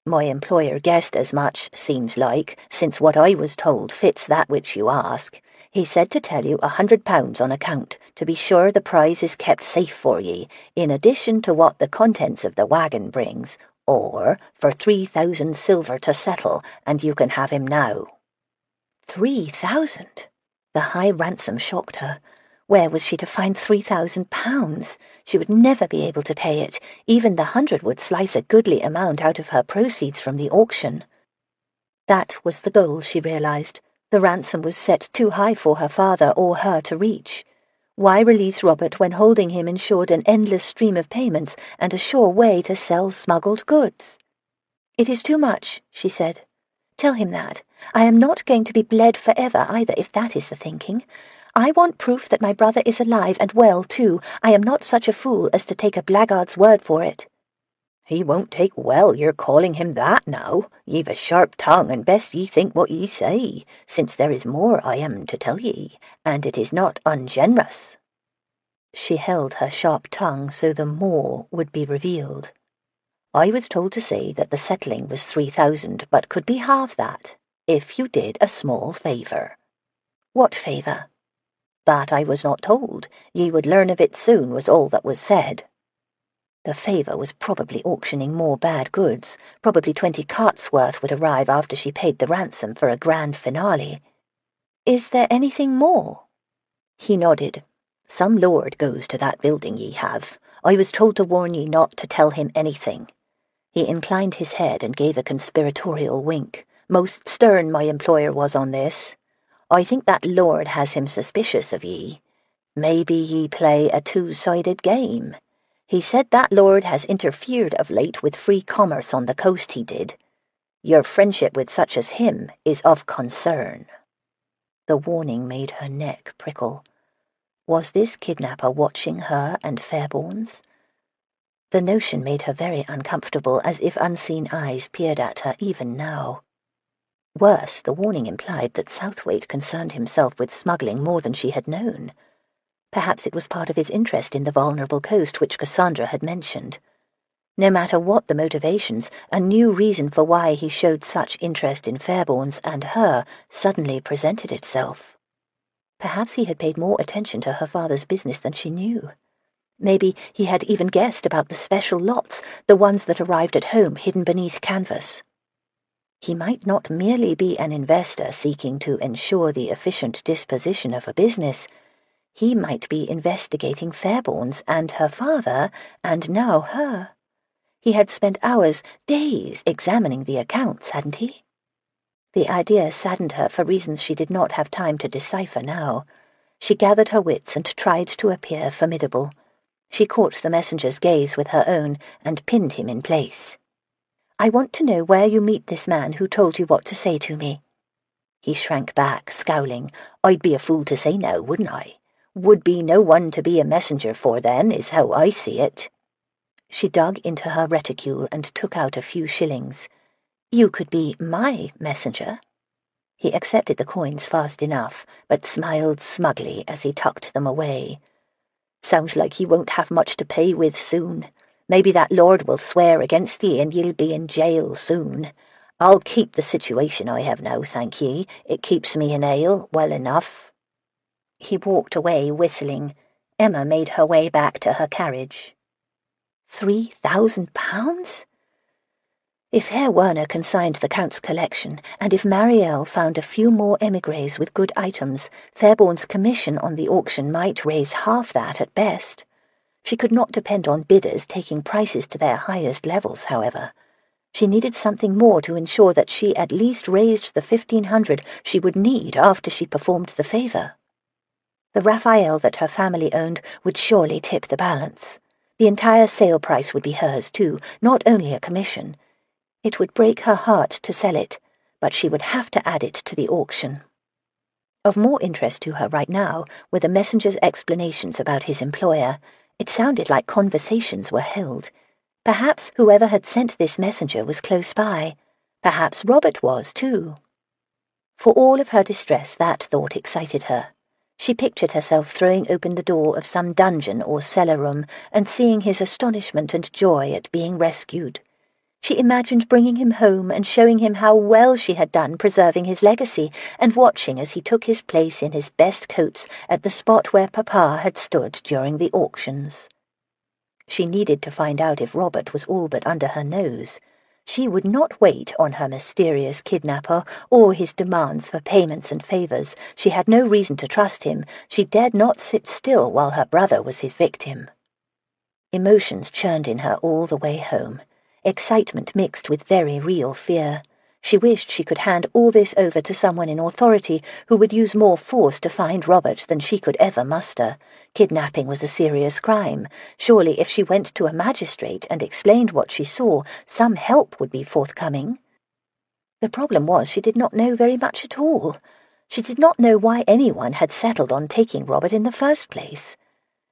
[SPEAKER 1] "My employer guessed as much, seems like, since what I was told fits that which you ask. He said to tell you £100 on account, to be sure the prize is kept safe for ye, in addition to what the contents of the wagon brings, or for 3,000 silver to settle, and you can have him now." 3,000? The high ransom shocked her. Where was she to find £3,000? She would never be able to pay it. Even the 100 would slice a goodly amount out of her proceeds from the auction. That was the goal, she realized. The ransom was set too high for her father or her to reach. Why release Robert when holding him ensured an endless stream of payments and a sure way to sell smuggled goods? "It is too much," she said. "Tell him that. I am not going to be bled forever either, if that is the thinking. I want proof that my brother is alive and well, too. I am not such a fool as to take a blackguard's word for it." "He won't take well your calling him that now. Ye've a sharp tongue, and best ye think what ye say, since there is more I am to tell ye, and it is not ungenerous." She held her sharp tongue so the more would be revealed. "I was told to say that the settling was 3,000, but could be half that, if you did a small favour." "What favour?" "That I was not told. Ye would learn of it soon, was all that was said." The favour was probably auctioning more bad goods. Probably 20 carts' worth would arrive after she paid the ransom for a grand finale.
[SPEAKER 2] Is there anything more?" He nodded. "Some lord goes to that building ye have. I was told to warn ye not to tell him anything." He inclined his head and gave a conspiratorial wink. "Most stern my employer was on this. I think that lord has him suspicious of ye. Maybe ye play a two-sided game. He said that lord has interfered of late with free commerce on the coast, he did. Your friendship with such as him is of concern." The warning made her neck prickle. Was this kidnapper watching her and Fairbourne's? The notion made her very uncomfortable, as if unseen eyes peered at her even now. Worse, the warning implied that Southwaite concerned himself with smuggling more than she had known. Perhaps it was part of his interest in the vulnerable coast which Cassandra had mentioned. No matter what the motivations, a new reason for why he showed such interest in Fairbourne's and her suddenly presented itself. Perhaps he had paid more attention to her father's business than she knew. Maybe he had even guessed about the special lots, the ones that arrived at home hidden beneath canvas. He might not merely be an investor seeking to ensure the efficient disposition of a business. He might be investigating Fairbourne's and her father, and now her. He had spent hours, days, examining the accounts, hadn't he? The idea saddened her for reasons she did not have time to decipher now. She gathered her wits and tried to appear formidable. She caught the messenger's gaze with her own and pinned him in place. "I want to know where you meet this man who told you what to say to me." He shrank back, scowling. "I'd be a fool to say no, wouldn't I? Would be no one to be a messenger for, then, is how I see it." She dug into her reticule and took out a few shillings. "You could be my messenger." He accepted the coins fast enough, but smiled smugly as he tucked them away. "Sounds like he won't have much to pay with soon. Maybe that lord will swear against ye and ye'll be in jail soon. I'll keep the situation I have now, thank ye. It keeps me in ale well enough." He walked away, whistling. Emma made her way back to her carriage. £3,000? If Herr Werner consigned the Count's collection, and if Marielle found a few more émigrés with good items, Fairbourne's commission on the auction might raise half that at best. She could not depend on bidders taking prices to their highest levels, however. She needed something more to ensure that she at least raised the 1,500 she would need after she performed the favor. The Raphael that her family owned would surely tip the balance. The entire sale price would be hers, too, not only a commission. It would break her heart to sell it, but she would have to add it to the auction. Of more interest to her right now were the messenger's explanations about his employer. It sounded like conversations were held. Perhaps whoever had sent this messenger was close by. Perhaps Robert was, too. For all of her distress, that thought excited her. She pictured herself throwing open the door of some dungeon or cellar room and seeing his astonishment and joy at being rescued. She imagined bringing him home and showing him how well she had done preserving his legacy, and watching as he took his place in his best coats at the spot where Papa had stood during the auctions. She needed to find out if Robert was all but under her nose. She would not wait on her mysterious kidnapper or his demands for payments and favors. She had no reason to trust him. She dared not sit still while her brother was his victim. Emotions churned in her all the way home. Excitement mixed with very real fear. She wished she could hand all this over to someone in authority who would use more force to find Robert than she could ever muster. Kidnapping was a serious crime. Surely if she went to a magistrate and explained what she saw, some help would be forthcoming. The problem was she did not know very much at all. She did not know why anyone had settled on taking Robert in the first place.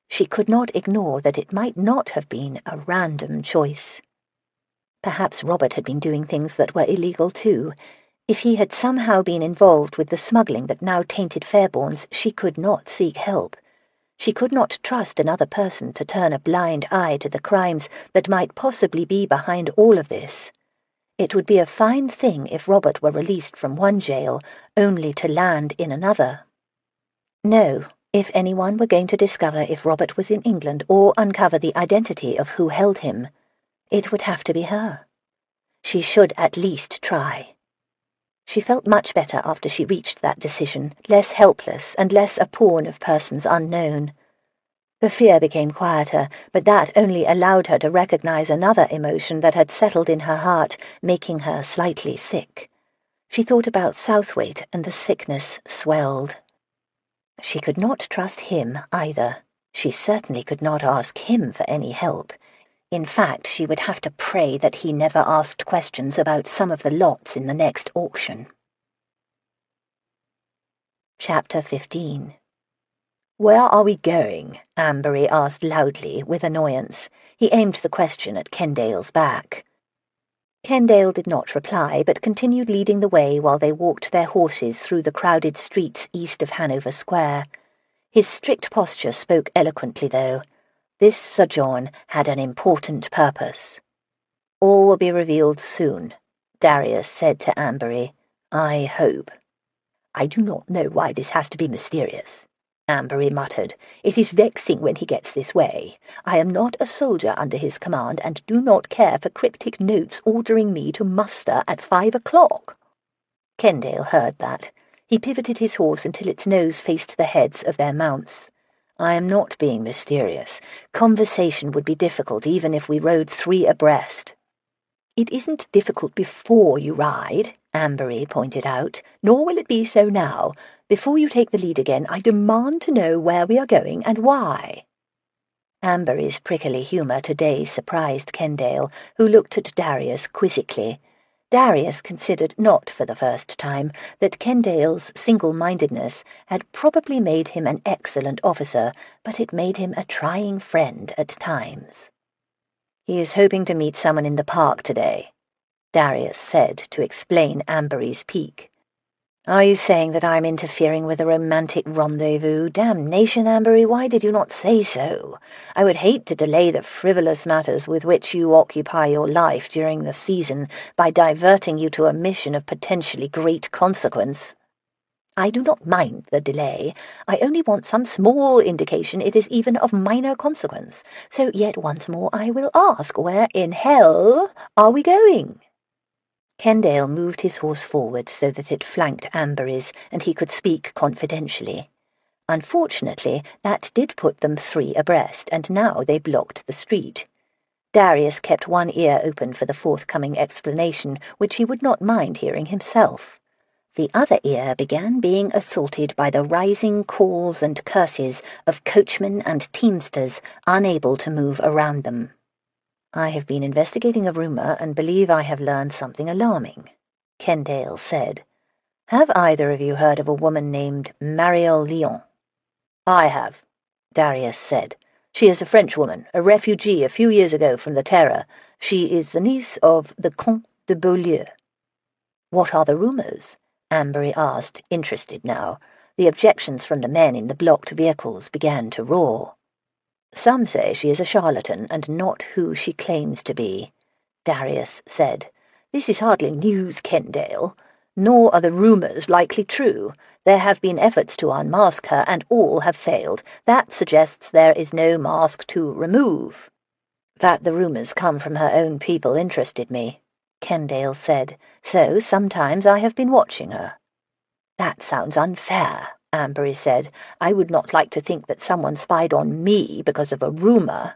[SPEAKER 2] She could not ignore that it might not have been a random choice. Perhaps Robert had been doing things that were illegal too. If he had somehow been involved with the smuggling that now tainted Fairbourne's, she could not seek help. She could not trust another person to turn a blind eye to the crimes that might possibly be behind all of this. It would be a fine thing if Robert were released from one jail, only to land in another. No, if anyone were going to discover if Robert was in England or uncover the identity of who held him, it would have to be her. She should at least try.
[SPEAKER 1] She felt much better after she reached that decision, less helpless and less a pawn of persons unknown. The fear became quieter, but that only allowed her to recognize another emotion that had settled in her heart, making her slightly sick. She thought about Southwaite, and the sickness swelled. She could not trust him either. She certainly could not ask him for any help. In fact, she would have to pray that he never asked questions about some of the lots in the next auction. Chapter 15. "Where are we going?" Ambery asked loudly, with annoyance. He aimed the question at Kendale's back. Kendale did not reply, but continued leading the way while they walked their horses through the crowded streets east of Hanover Square. His strict posture spoke eloquently, though. This sojourn had an important purpose. "All will be revealed soon," Darius said to Ambery. "I hope." "I do not know why this has to be mysterious," Ambery muttered. "It is vexing when he gets this way. I am not a soldier under his command, and do not care for cryptic notes ordering me to muster at 5 o'clock. Kendale heard that. He pivoted his horse until its nose faced the heads of their mounts. "I am not being mysterious. Conversation would be difficult even if we rode 3 abreast." "It isn't difficult before you ride," Ambery pointed out, "nor will it be so now. Before you take the lead again, I demand to know where we are going and why." Ambery's prickly humour today surprised Kendale, who looked at Darius quizzically. Darius considered, not for the first time, that Kendale's single-mindedness had probably made him an excellent officer, but it made him a trying friend at times. "He is hoping to meet someone in the park today," Darius said to explain Ambery's pique. "Are you saying that I'm interfering with a romantic rendezvous? Damnation, Ambery, why did you not say so? I would hate to delay the frivolous matters with which you occupy your life during the season by diverting you to a mission of potentially great consequence." "I do not mind the delay. I only want some small indication it is even of minor consequence. So yet once more I will ask, where in hell are we going?" Kendale moved his horse forward so that it flanked Ambery's, and he could speak confidentially. Unfortunately, that did put them 3 abreast, and now they blocked the street. Darius kept one ear open for the forthcoming explanation, which he would not mind hearing himself. The other ear began being assaulted by the rising calls and curses of coachmen and teamsters unable to move around them. "I have been investigating a rumor and believe I have learned something alarming," Kendale said. "Have either of you heard of a woman named Marielle Lyon?" "I have," Darius said. "She is a Frenchwoman, a refugee a few years ago from the Terror. She is the niece of the Comte de Beaulieu." "What are the rumors?" Ambery asked, interested now. The objections from the men in the blocked vehicles began to roar. "Some say she is a charlatan and not who she claims to be," Darius said. "This is hardly news, Kendale. Nor are the rumors likely true. There have been efforts to unmask her, and all have failed. That suggests there is no mask to remove." "That the rumors come from her own people interested me," Kendale said. "So sometimes I have been watching her." "That sounds unfair," Ambery said. "I would not like to think that someone spied on me because of a rumor."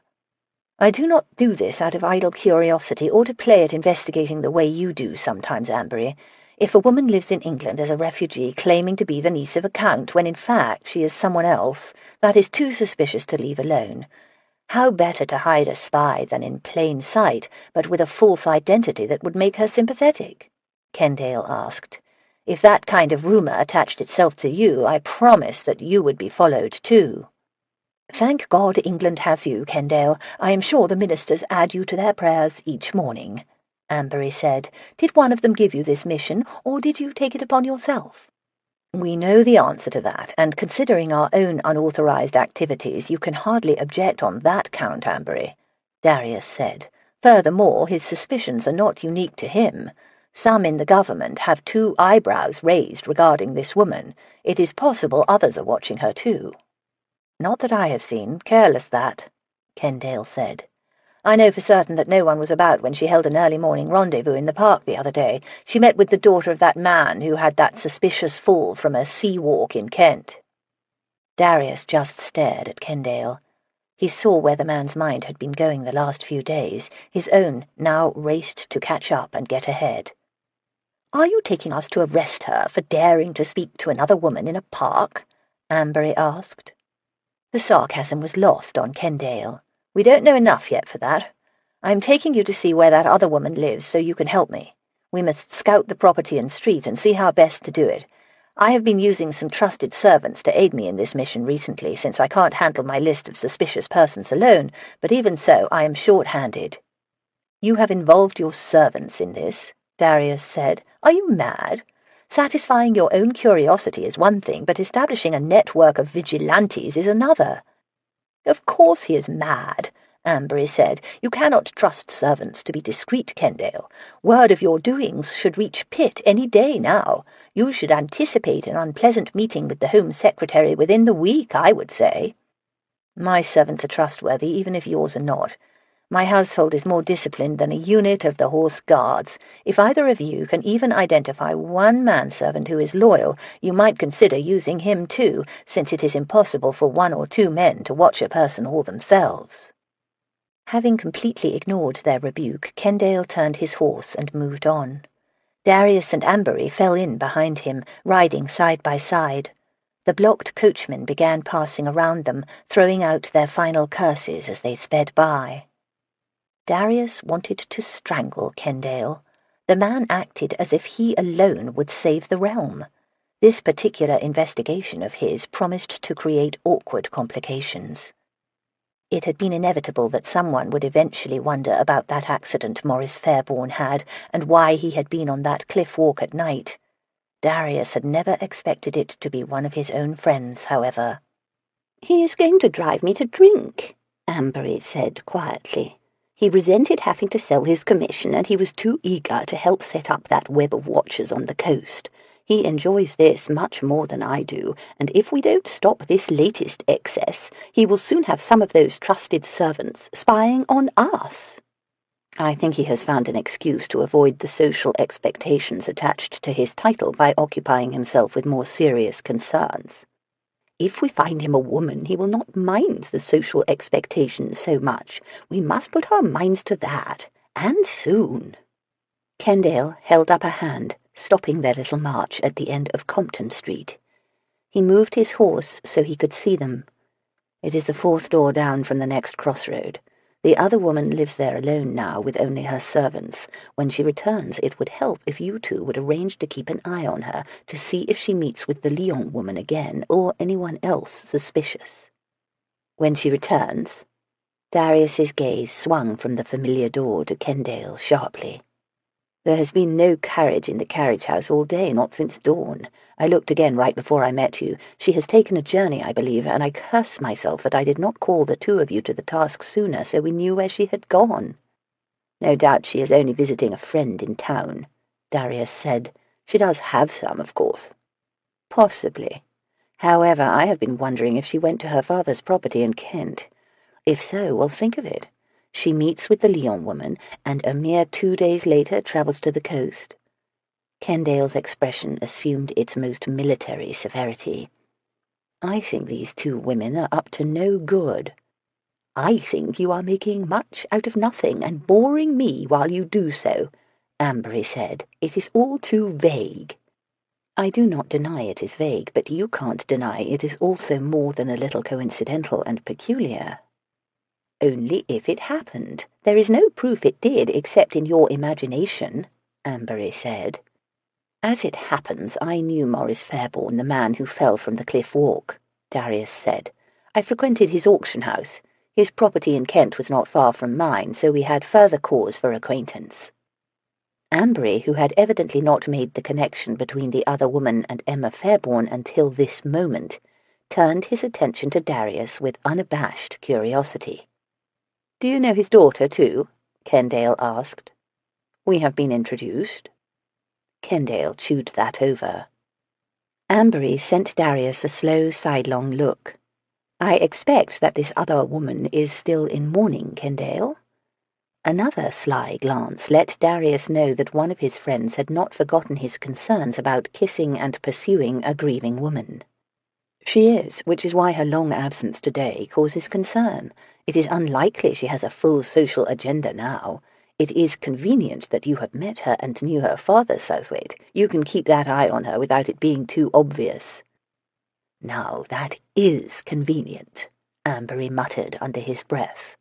[SPEAKER 1] "I do not do this out of idle curiosity or to play at investigating the way you do sometimes, Ambery. If a woman lives in England as a refugee claiming to be the niece of a count when in fact she is someone else, that is too suspicious to leave alone. How better to hide a spy than in plain sight, but with a false identity that would make her sympathetic?" Kendale asked. "If that kind of rumor attached itself to you, I promise that you would be followed too." "Thank God England has you, Kendale. I am sure the ministers add you to their prayers each morning," Ambery said. "Did one of them give you this mission, or did you take it upon yourself?" "We know the answer to that, and considering our own unauthorized activities, you can hardly object on that count, Ambery," Darius said. "Furthermore, his suspicions are not unique to him. Some in the government have 2 eyebrows raised regarding this woman. It is possible others are watching her too." "Not that I have seen. Careless that," Kendale said.
[SPEAKER 2] I know for certain that no one was about when she held an early morning rendezvous in the park the other day. She met with the daughter of that man who had that suspicious fall from a sea walk in Kent." Darius just stared at Kendale. He saw where the man's mind had been going the last few days. His own now raced to catch up and get ahead. "Are you taking us to arrest her for daring to speak to another woman in a park?" Ambery asked. The sarcasm was lost on Kendale. "We don't know enough yet for that. I'm taking you to see where that other woman lives so you can help me. We must scout the property and street and see how best to do it. I have been using some trusted servants to aid me in this mission recently, since I can't handle my list of suspicious persons alone, but even so I am short-handed." "You have involved your servants in this," Darius said. "Are you mad? Satisfying your own curiosity is one thing, but establishing a network of vigilantes is another." "Of course he is mad," Ambery said. "You cannot trust servants to be discreet, Kendale. Word of your doings should reach Pitt any day now. You should anticipate an unpleasant meeting with the Home Secretary within the week, I would say." "My servants are trustworthy, even if yours are not. My household is more disciplined than a unit of the Horse Guards. If either of you can even identify one manservant who is loyal, you might consider using him too, since it is impossible for one or two men to watch a person all themselves." Having completely ignored their rebuke, Kendale turned his horse and moved on. Darius and Ambery fell in behind him, riding side by side. The blocked coachmen began passing around them, throwing out their final curses as they sped by. Darius wanted to strangle Kendale. The man acted as if he alone would save the realm. This particular investigation of his promised to create awkward complications. It had been inevitable that someone would eventually wonder about that accident Maurice Fairbourne had, and why he had been on that cliff walk at night. Darius had never expected it to be one of his own friends, however.
[SPEAKER 1] "He is going to drive me to drink," Ambery said quietly. "He resented having to sell his commission, and he was too eager to help set up that web of watchers on the coast. He enjoys this much more than I do, and if we don't stop this latest excess, he will soon have some of those trusted servants spying on us." "I think he has found an excuse to avoid the social expectations attached to his title by occupying himself with more serious concerns. If we find him a woman, he will not mind the social expectations so much. We must put our minds to that, and soon." Kendale held up a hand, stopping their little march at the end of Compton Street. He moved his horse so he could see them. "It is the fourth door down from the next crossroad. The other woman lives there alone now, with only her servants. When she returns, it would help if you two would arrange to keep an eye on her, to see if she meets with the Lyon woman again, or anyone else suspicious." "When she returns?" Darius's gaze swung from the familiar door to Kendale sharply. "There has been no carriage in the carriage house all day, not since dawn. I looked again right before I met you. She has taken a journey, I believe, and I curse myself that I did not call the two of you to the task sooner so we knew where she had gone." "No doubt she is only visiting a friend in town," Darius said. "She does have some, of course." "Possibly. However, I have been wondering if she went to her father's property in Kent. If so, well, think of it. She meets with the Lyon woman, and a mere 2 days later travels to the coast." Kendale's expression assumed its most military severity. "I think these two women are up to no good." "I think you are making much out of nothing and boring me while you do so," Ambery said. "It is all too vague." "I do not deny it is vague, but you can't deny it is also more than a little coincidental and peculiar." "Only if it happened. There is no proof it did, except in your imagination," Ambery said. "As it happens, I knew Maurice Fairbourne, the man who fell from the cliff walk," Darius said. "I frequented his auction house. His property in Kent was not far from mine, so we had further cause for acquaintance." Ambery, who had evidently not made the connection between the other woman and Emma Fairbourne until this moment, turned his attention to Darius with unabashed curiosity. "Do you know his daughter, too?" Kendale asked. "We have been introduced." Kendale chewed that over. Ambery sent Darius a slow, sidelong look. "I expect that this other woman is still in mourning, Kendale?" Another sly glance let Darius know that one of his friends had not forgotten his concerns about kissing and pursuing a grieving woman. She is, which is why her long absence today causes concern. It is unlikely she has a full social agenda now. It is convenient that you have met her and knew her father, Southwaite. You can keep that eye on her without it being too obvious. Now that is convenient, Ambery muttered under his breath.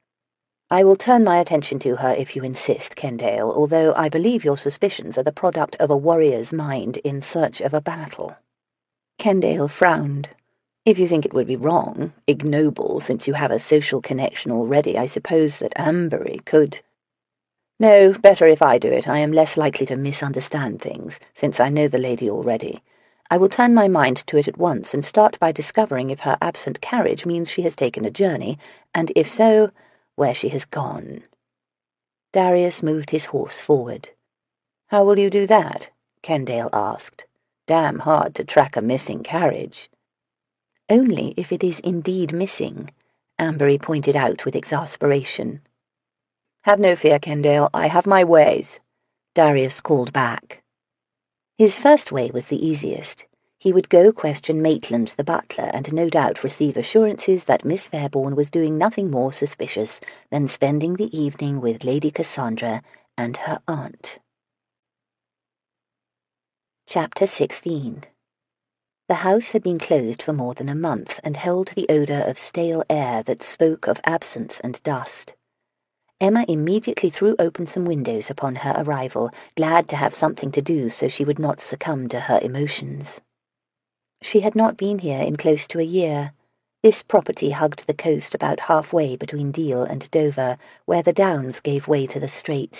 [SPEAKER 1] I will turn my attention to her if you insist, Kendale, although I believe your suspicions are the product of a warrior's mind in search of a battle. Kendale frowned. If you think it would be wrong, ignoble, since you have a social connection already, I suppose that Ambery could. No, better if I do it. I am less likely to misunderstand things, since I know the lady already. I will turn my mind to it at once and start by discovering if her absent carriage means she has taken a journey, and if so, where she has gone. Darius moved his horse forward. How will you do that? Kendale asked. Damn hard to track a missing carriage. Only if it is indeed missing, Ambery pointed out with exasperation. Have no fear, Kendale, I have my ways, Darius called back. His first way was the easiest. He would go question Maitland the butler and no doubt receive assurances that Miss Fairbourne was doing nothing more suspicious than spending the evening with Lady Cassandra and her aunt. Chapter 16. The house had been closed for more than a month and held the odour of stale air that spoke of absence and dust. Emma immediately threw open some windows upon her arrival, glad to have something to do so she would not succumb to her emotions. She had not been here in close to a year. This property hugged the coast about halfway between Deal and Dover, where the downs gave way to the straits.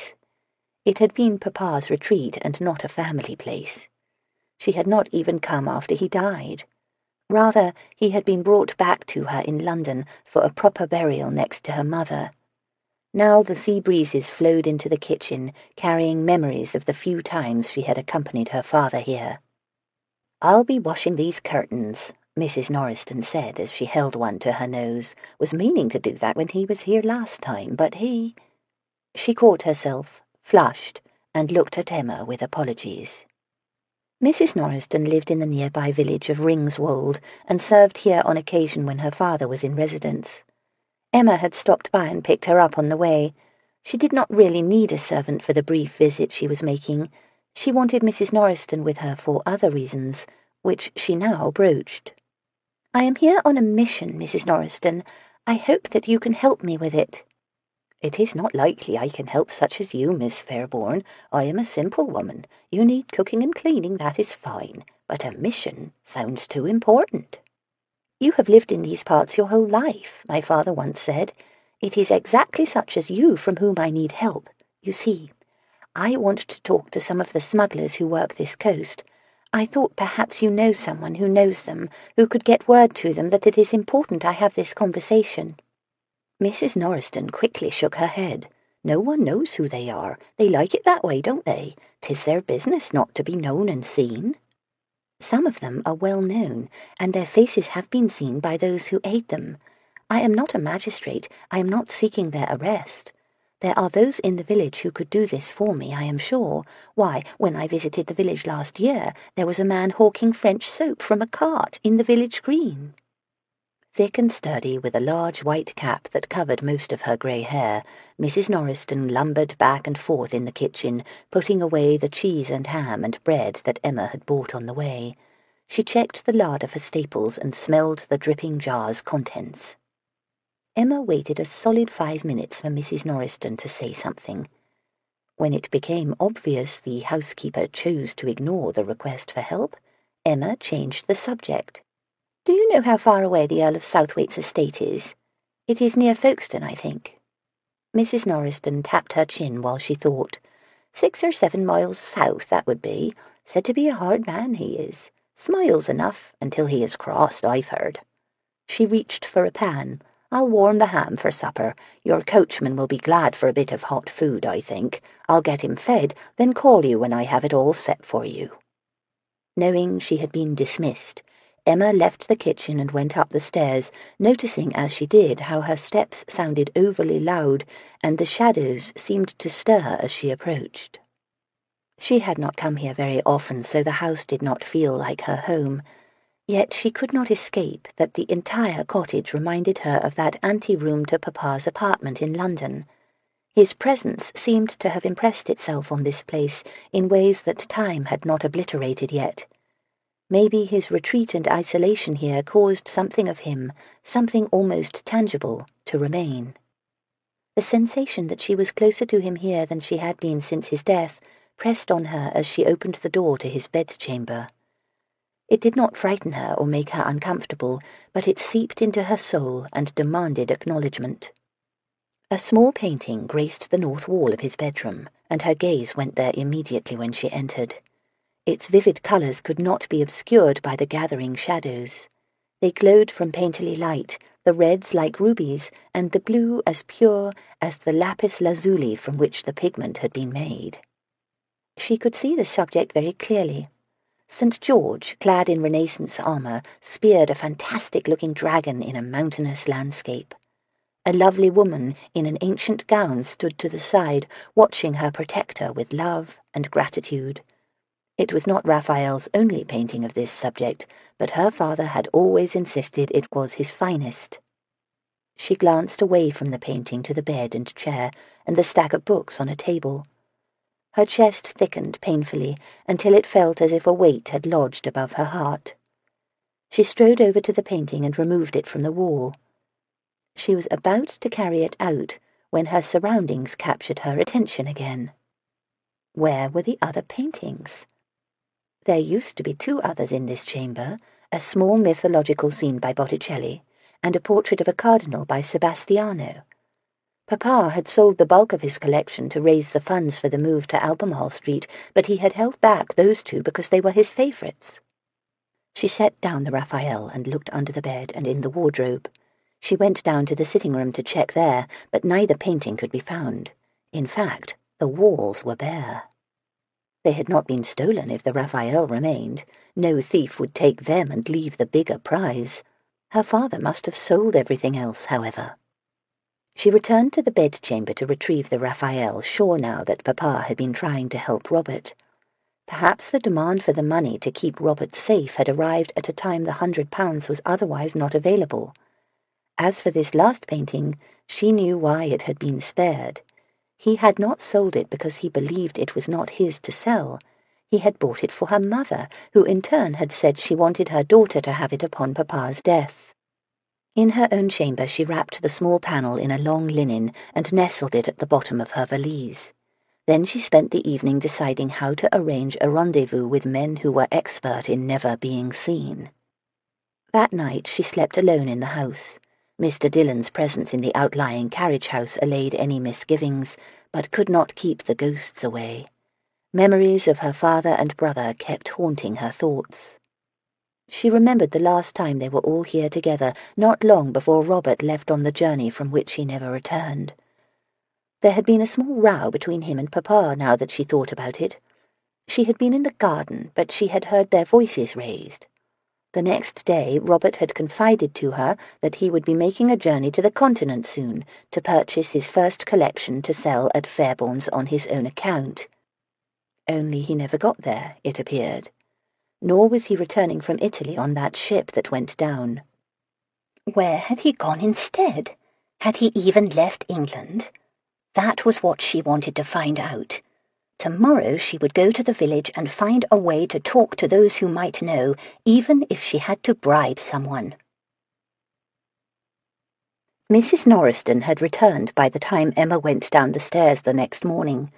[SPEAKER 1] It had been Papa's retreat and not a family place. She had not even come after he died. Rather, he had been brought back to her in London for a proper burial next to her mother. Now the sea breezes flowed into the kitchen, carrying memories of the few times she had accompanied her father here. "I'll be washing these curtains," Mrs. Norriston said as she held one to her nose. "Was meaning to do that when he was here last time, but he—" She caught herself, flushed, and looked at Emma with apologies. Mrs. Norriston lived in the nearby village of Ringswold and served here on occasion when her father was in residence. Emma had stopped by and picked her up on the way. She did not really need a servant for the brief visit she was making. She wanted Mrs. Norriston with her for other reasons, which she now broached. "I am here on a mission, Mrs. Norriston. I hope that you can help me with it." "It is not likely I can help such as you, Miss Fairbourne. I am a simple woman. You need cooking and cleaning, that is fine, but a mission sounds too important." "You have lived in these parts your whole life," my father once said. "It is exactly such as you from whom I need help. You see, I want to talk to some of the smugglers who work this coast. I thought perhaps you know someone who knows them, who could get word to them that it is important I have this conversation." Mrs. Norriston quickly shook her head. "No one knows who they are. They like it that way, don't they? 'Tis their business not to be known and seen." "Some of them are well known, and their faces have been seen by those who aid them. I am not a magistrate. I am not seeking their arrest. There are those in the village who could do this for me, I am sure. Why, when I visited the village last year, there was a man hawking French soap from a cart in the village green." Thick and sturdy, with a large white cap that covered most of her grey hair, Mrs. Norriston lumbered back and forth in the kitchen, putting away the cheese and ham and bread that Emma had bought on the way. She checked the larder for staples and smelled the dripping jar's contents. Emma waited a solid 5 minutes for Mrs. Norriston to say something. When it became obvious the housekeeper chose to ignore the request for help, Emma changed the subject. "Do you know how far away the Earl of Southwaite's estate is? It is near Folkestone, I think." Mrs. Norriston tapped her chin while she thought. 6 or 7 miles south, that would be. Said to be a hard man, he is. Smiles enough, until he is crossed, I've heard. She reached for a pan. "I'll warm the ham for supper. Your coachman will be glad for a bit of hot food, I think. I'll get him fed, then call you when I have it all set for you." Knowing she had been dismissed, Emma left the kitchen and went up the stairs, noticing as she did how her steps sounded overly loud and the shadows seemed to stir as she approached. She had not come here very often, so the house did not feel like her home. Yet she could not escape that the entire cottage reminded her of that anteroom to Papa's apartment in London. His presence seemed to have impressed itself on this place in ways that time had not obliterated yet. Maybe his retreat and isolation here caused something of him, something almost tangible, to remain. The sensation that she was closer to him here than she had been since his death pressed on her as she opened the door to his bedchamber. It did not frighten her or make her uncomfortable, but it seeped into her soul and demanded acknowledgement. A small painting graced the north wall of his bedroom, and her gaze went there immediately when she entered. Its vivid colours could not be obscured by the gathering shadows. They glowed from painterly light, the reds like rubies, and the blue as pure as the lapis lazuli from which the pigment had been made. She could see the subject very clearly. St. George, clad in Renaissance armour, speared a fantastic-looking dragon in a mountainous landscape. A lovely woman in an ancient gown stood to the side, watching her protector with love and gratitude. It was not Raphael's only painting of this subject, but her father had always insisted it was his finest. She glanced away from the painting to the bed and chair and the stack of books on a table. Her chest thickened painfully until it felt as if a weight had lodged above her heart. She strode over to the painting and removed it from the wall. She was about to carry it out when her surroundings captured her attention again. Where were the other paintings? There used to be 2 others in this chamber, a small mythological scene by Botticelli, and a portrait of a cardinal by Sebastiano. Papa had sold the bulk of his collection to raise the funds for the move to Albemarle Street, but he had held back those 2 because they were his favourites. She set down the Raphael and looked under the bed and in the wardrobe. She went down to the sitting room to check there, but neither painting could be found. In fact, the walls were bare. They had not been stolen if the Raphael remained. No thief would take them and leave the bigger prize. Her father must have sold everything else, however. She returned to the bedchamber to retrieve the Raphael, sure now that Papa had been trying to help Robert. Perhaps the demand for the money to keep Robert safe had arrived at a time the £100 was otherwise not available. As for this last painting, she knew why it had been spared. He had not sold it because he believed it was not his to sell. He had bought it for her mother, who in turn had said she wanted her daughter to have it upon Papa's death. In her own chamber she wrapped the small panel in a long linen and nestled it at the bottom of her valise. Then she spent the evening deciding how to arrange a rendezvous with men who were expert in never being seen. That night she slept alone in the house. Mr. Dillon's presence in the outlying carriage-house allayed any misgivings, but could not keep the ghosts away. Memories of her father and brother kept haunting her thoughts. She remembered the last time they were all here together, not long before Robert left on the journey from which he never returned. There had been a small row between him and Papa, now that she thought about it. She had been in the garden, but she had heard their voices raised. The next day Robert had confided to her that he would be making a journey to the continent soon to purchase his first collection to sell at Fairbourne's on his own account. Only he never got there, it appeared. Nor was he returning from Italy on that ship that went down. Where had he gone instead? Had he even left England? That was what she wanted to find out. Tomorrow she would go to the village and find a way to talk to those who might know, even if she had to bribe someone. Mrs. Norriston had returned by the time Emma went down the stairs the next morning.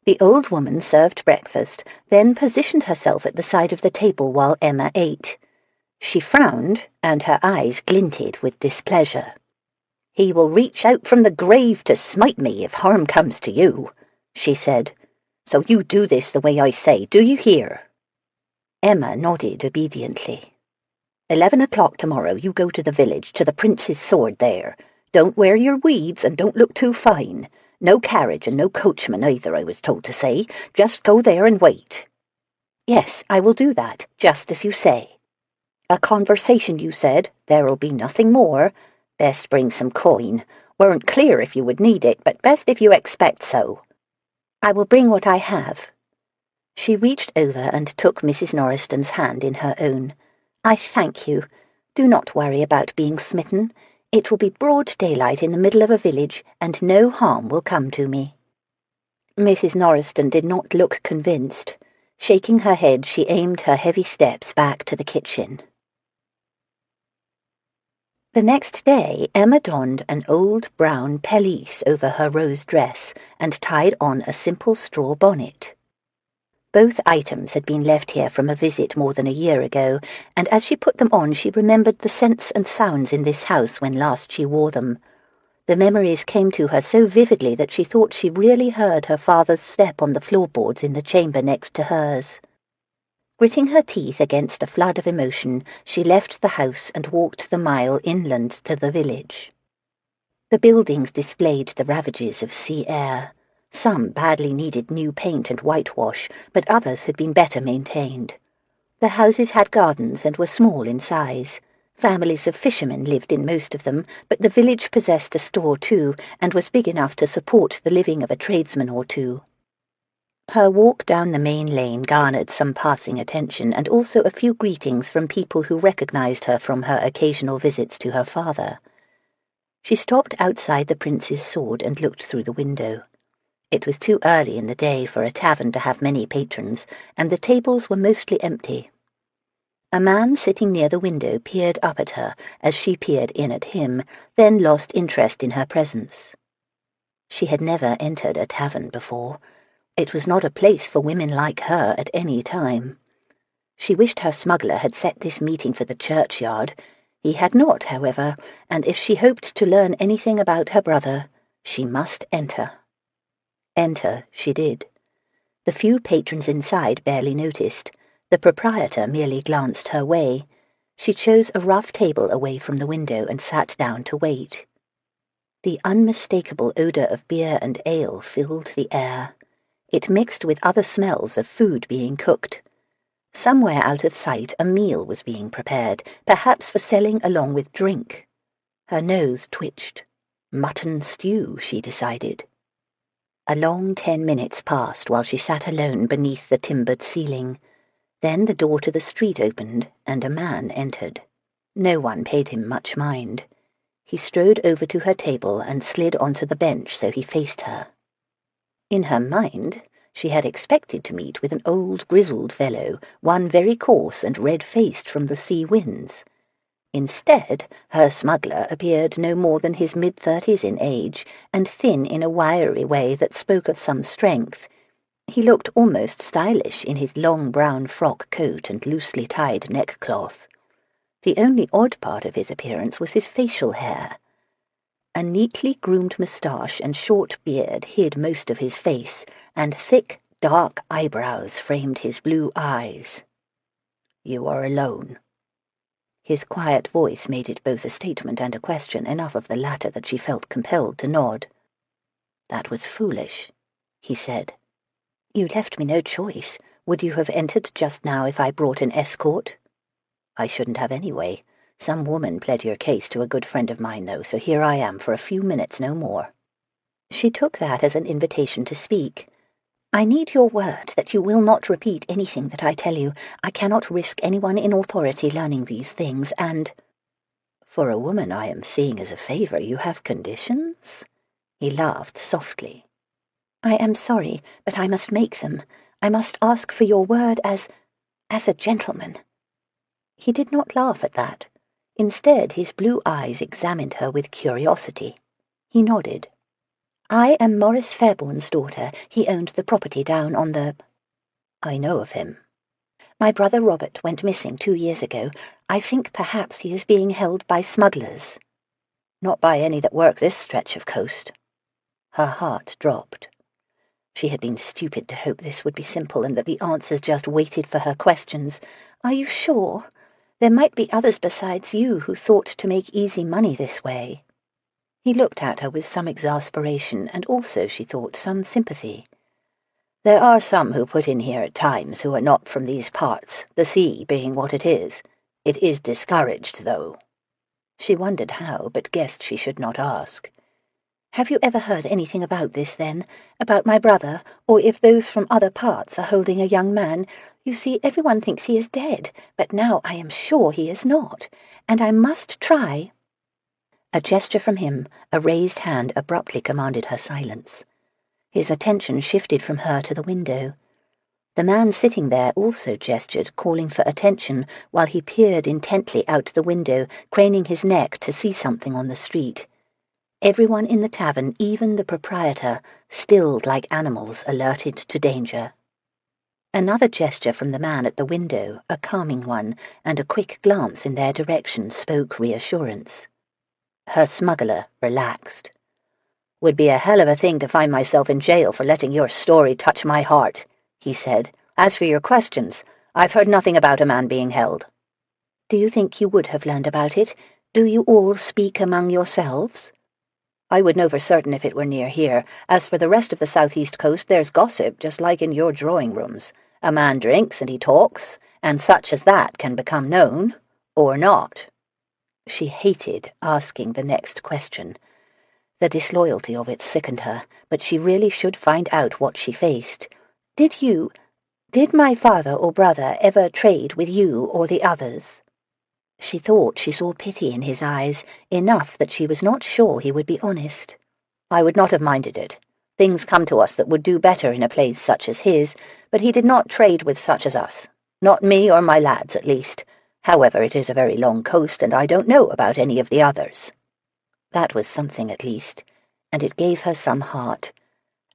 [SPEAKER 1] The old woman served breakfast, then positioned herself at the side of the table while Emma ate. She frowned, and her eyes glinted with displeasure. "He will reach out from the grave to smite me if harm comes to you," she said. "So you do this the way I say, do you hear?" Emma nodded obediently. 11 o'clock tomorrow you go to the village, to the Prince's Sword there. Don't wear your weeds and don't look too fine. No carriage and no coachman either, I was told to say. Just go there and wait. Yes, I will do that, just as you say.
[SPEAKER 2] A conversation, you said. There'll be nothing more. Best bring some coin. Weren't clear if you would need it, but best if you expect so. I will bring what I have. She reached over and took Mrs. Norriston's hand in her own. I thank you. Do not worry about being smitten. It will be broad daylight in the middle of a village, and no harm will come to me. Mrs. Norriston did not look convinced. Shaking her head, she aimed her heavy steps back to the kitchen. The next day, Emma donned an old brown pelisse over her rose dress and tied on a simple straw bonnet. Both items had been left here from a visit more than a year ago, and as she put them on she remembered the scents and sounds in this house when last she wore them. The memories came to her so vividly that she thought she really heard her father's step on the floorboards in the chamber next to hers. Gritting her teeth against a flood of emotion, she left the house and walked the mile inland to the village. The buildings displayed the ravages of sea air. Some badly needed new paint and whitewash, but others had been better maintained. The houses had gardens and were small in size. Families of fishermen lived in most of them, but the village possessed a store too, and was big enough to support the living of a tradesman or two. Her walk down the main lane garnered some passing attention, and also a few greetings from people who recognized her from her occasional visits to her father. She stopped outside the Prince's Sword and looked through the window. It was too early in the day for a tavern to have many patrons, and the tables were mostly empty. A man sitting near the window peered up at her as she peered in at him, then lost interest in her presence. She had never entered a tavern before. It was not a place for women like her at any time. She wished her smuggler had set this meeting for the churchyard. He had not, however, and if she hoped to learn anything about her brother, she must enter. Enter she did. The few patrons inside barely noticed. The proprietor merely glanced her way. She chose a rough table away from the window and sat down to wait. The unmistakable odor of beer and ale filled the air. It mixed with other smells of food being cooked. Somewhere out of sight a meal was being prepared, perhaps for selling along with drink. Her nose twitched. Mutton stew, she decided. A long 10 minutes passed while she sat alone beneath the timbered ceiling. Then the door to the street opened, and a man entered. No one paid him much mind. He strode over to her table and slid onto the bench so he faced her. In her mind, she had expected to meet with an old grizzled fellow, one very coarse and red-faced from the sea winds. Instead, her smuggler appeared no more than his mid-30s in age, and thin in a wiry way that spoke of some strength. He looked almost stylish in his long brown frock coat and loosely tied neckcloth. The only odd part of his appearance was his facial hair. A neatly groomed moustache and short beard hid most of his face, and thick, dark eyebrows framed his blue eyes. "You are alone." His quiet voice made it both a statement and a question, enough of the latter that she felt compelled to nod. "That was foolish," he said. "You left me no choice. Would you have entered just now if I brought an escort?" "I shouldn't have anyway. Some woman pled your case to a good friend of mine, though, so here I am for a few minutes, no more." She took that as an invitation to speak. "I need your word that you will not repeat anything that I tell you. I cannot risk anyone in authority learning these things, and—" "For a woman I am seeing as a favor, you have conditions?" He laughed softly. "I am sorry, but I must make them. I must ask for your word as a gentleman." He did not laugh at that. Instead, his blue eyes examined her with curiosity. He nodded. "I am Maurice Fairbourne's daughter. He owned the property down on the—" "I know of him." "My brother Robert went missing 2 years ago. I think perhaps he is being held by smugglers." "Not by any that work this stretch of coast." Her heart dropped. She had been stupid to hope this would be simple and that the answers just waited for her questions. "Are you sure? There might be others besides you who thought to make easy money this way." He looked at her with some exasperation, and also, she thought, some sympathy. "There are some who put in here at times who are not from these parts, the sea being what it is. It is discouraged, though." She wondered how, but guessed she should not ask.
[SPEAKER 1] "Have you ever heard anything about this, then? About my brother, or if those from other parts are holding a young man? You see, everyone thinks he is dead, but now I am sure he is not, and I must try." A gesture from him, a raised hand, abruptly commanded her silence. His attention shifted from her to the window. The man sitting there also gestured, calling for attention, while he peered intently out the window, craning his neck to see something on the street. Everyone in the tavern, even the proprietor, stilled like animals alerted to danger. Another gesture from the man at the window, a calming one, and a quick glance in their direction spoke reassurance. Her smuggler relaxed. "Would be a hell of a thing to find myself in jail for letting your story touch my heart," he said. "As for your questions, I've heard nothing about a man being held." "Do you think you would have learned about it? Do you all speak among yourselves?" "I would know for certain if it were near here. As for the rest of the southeast coast, there's gossip, just like in your drawing rooms. A man drinks and he talks, and such as that can become known, or not." She hated asking the next question. The disloyalty of it sickened her, but she really should find out what she faced. Did my father or brother ever trade with you or the others?" She thought she saw pity in his eyes, enough that she was not sure he would be honest. "I would not have minded it. Things come to us that would do better in a place such as his, but he did not trade with such as us. Not me or my lads, at least. However, it is a very long coast, and I don't know about any of the others." That was something, at least, and it gave her some heart.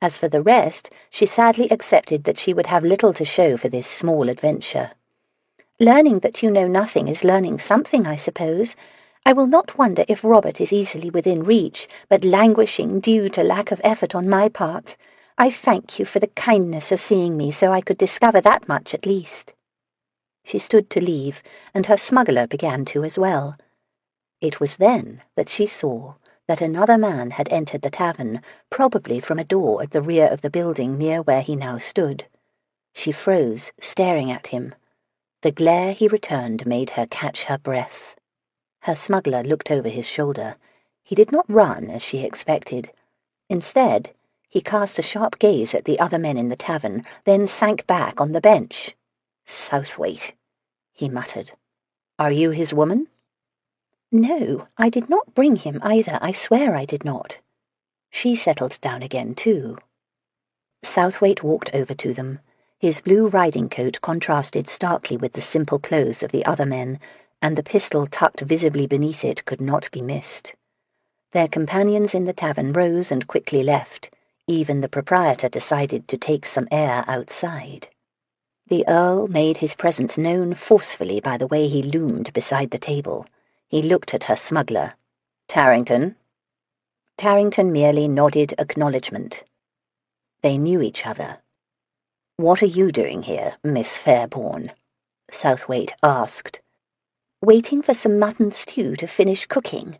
[SPEAKER 1] As for the rest, she sadly accepted that she would have little to show for this small adventure. "Learning that you know nothing is learning something, I suppose. I will not wonder if Robert is easily within reach, but languishing due to lack of effort on my part. I thank you for the kindness of seeing me so I could discover that much at least." She stood to leave, and her smuggler began to as well. It was then that she saw that another man had entered the tavern, probably from a door at the rear of the building near where he now stood. She froze, staring at him. The glare he returned made her catch her breath. Her smuggler looked over his shoulder. He did not run, as she expected. Instead, he cast a sharp gaze at the other men in the tavern, then sank back on the bench. "Southwaite," he muttered. "Are you his woman?" "No, I did not bring him either. I swear I did not." She settled down again, too. Southwaite walked over to them. His blue riding coat contrasted starkly with the simple clothes of the other men, and the pistol tucked visibly beneath it could not be missed. Their companions in the tavern rose and quickly left. Even the proprietor decided to take some air outside. The Earl made his presence known forcefully by the way he loomed beside the table. He looked at her smuggler. "Tarrington?" Tarrington merely nodded acknowledgement. They knew each other. "What are you doing here, Miss Fairbourne?" Southwaite asked. "Waiting for some mutton stew to finish cooking."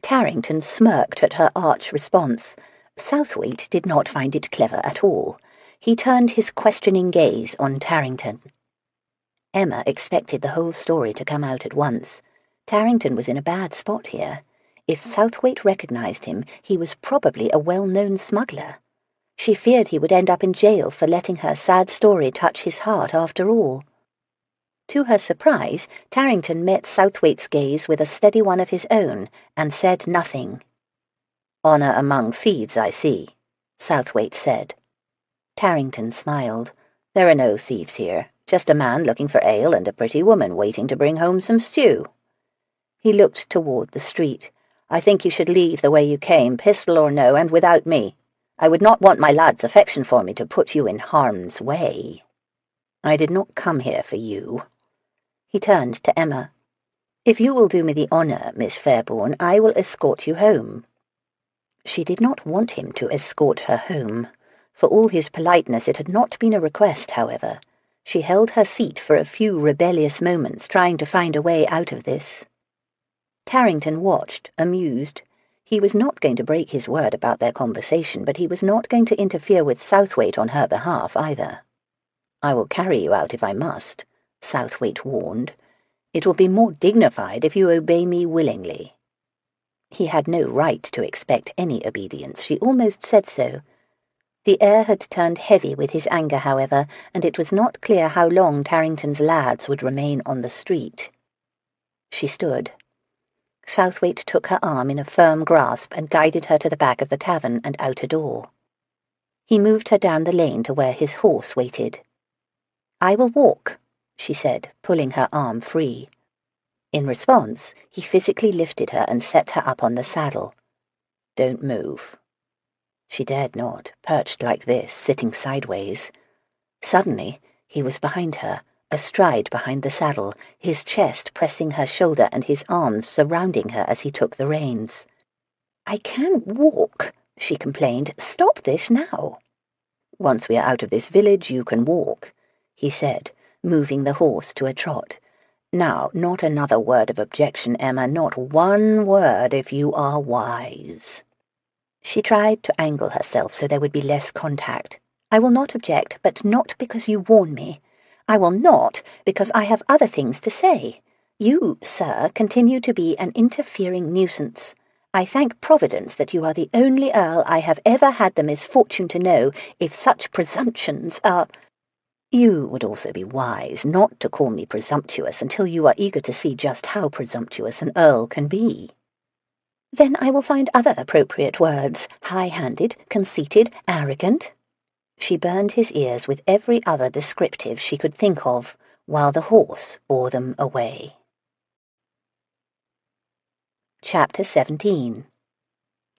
[SPEAKER 1] Tarrington smirked at her arch response. Southwaite did not find it clever at all. He turned his questioning gaze on Tarrington. Emma expected the whole story to come out at once. Tarrington was in a bad spot here. If Southwaite recognized him, he was probably a well-known smuggler. She feared he would end up in jail for letting her sad story touch his heart after all. To her surprise, Tarrington met Southwaite's gaze with a steady one of his own, and said nothing. "Honor among thieves, I see," Southwaite said. Tarrington smiled. "There are no thieves here, just a man looking for ale and a pretty woman waiting to bring home some stew." He looked toward the street. "I think you should leave the way you came, pistol or no, and without me. I would not want my lad's affection for me to put you in harm's way." "I did not come here for you." He turned to Emma. "If you will do me the honor, Miss Fairbourne, I will escort you home." She did not want him to escort her home. For all his politeness, it had not been a request, however. She held her seat for a few rebellious moments, trying to find a way out of this. Tarrington watched, amused. He was not going to break his word about their conversation, but he was not going to interfere with Southwaite on her behalf either. "I will carry you out if I must," Southwaite warned.
[SPEAKER 2] It will be more dignified if you obey me willingly." He had no right to expect any obedience. She almost said so. The air had turned heavy with his anger, however, and it was not clear how long Tarrington's lads would remain on the street. She stood. Southwaite took her arm in a firm grasp and guided her to the back of the tavern and out a door. He moved her down the lane to where his horse waited. "I will walk," she said, pulling her arm free. In response, he physically lifted her and set her up on the saddle. "Don't move." She dared not, perched like this, sitting sideways. Suddenly, he was behind her, astride behind the saddle, his chest pressing her shoulder and his arms surrounding her as he took the reins. "I can walk," she complained. "Stop this now." "Once we are out of this village, you can walk," he said, moving the horse to a trot. "Now, not another word of objection, Emma, not one word if you are wise." She tried to angle herself so there would be less contact. "I will not object, but not because you warn me. I will not, because I have other things to say. You, sir, continue to be an interfering nuisance. I thank Providence that you are the only Earl I have ever had the misfortune to know. If such presumptions are—" "You would also be wise not to call me presumptuous until you are eager to see just how presumptuous an Earl can be." "Then I will find other appropriate words. High-handed, conceited, arrogant." She burned his ears with every other descriptive she could think of, while the horse bore them away. Chapter 17.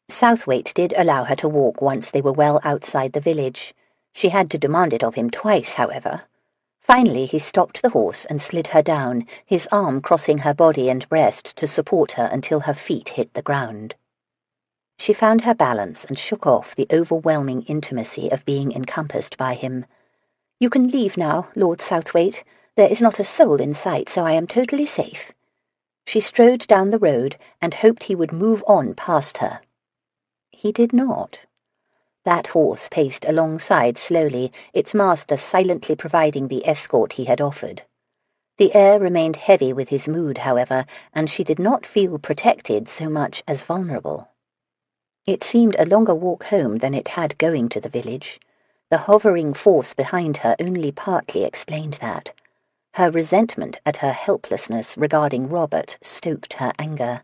[SPEAKER 2] Southwaite did allow her to walk once they were well outside the village. She had to demand it of him twice, however. Finally he stopped the horse and slid her down, his arm crossing her body and breast to support her until her feet hit the ground. She found her balance and shook off the overwhelming intimacy of being encompassed by him. "You can leave now, Lord Southwaite. There is not a soul in sight, so I am totally safe." She strode down the road and hoped he would move on past her. He did not. That horse paced alongside slowly, its master silently providing the escort he had offered. The air remained heavy with his mood, however, and she did not feel protected so much as vulnerable. It seemed a longer walk home than it had going to the village. The hovering force behind her only partly explained that. Her resentment at her helplessness regarding Robert stoked her anger.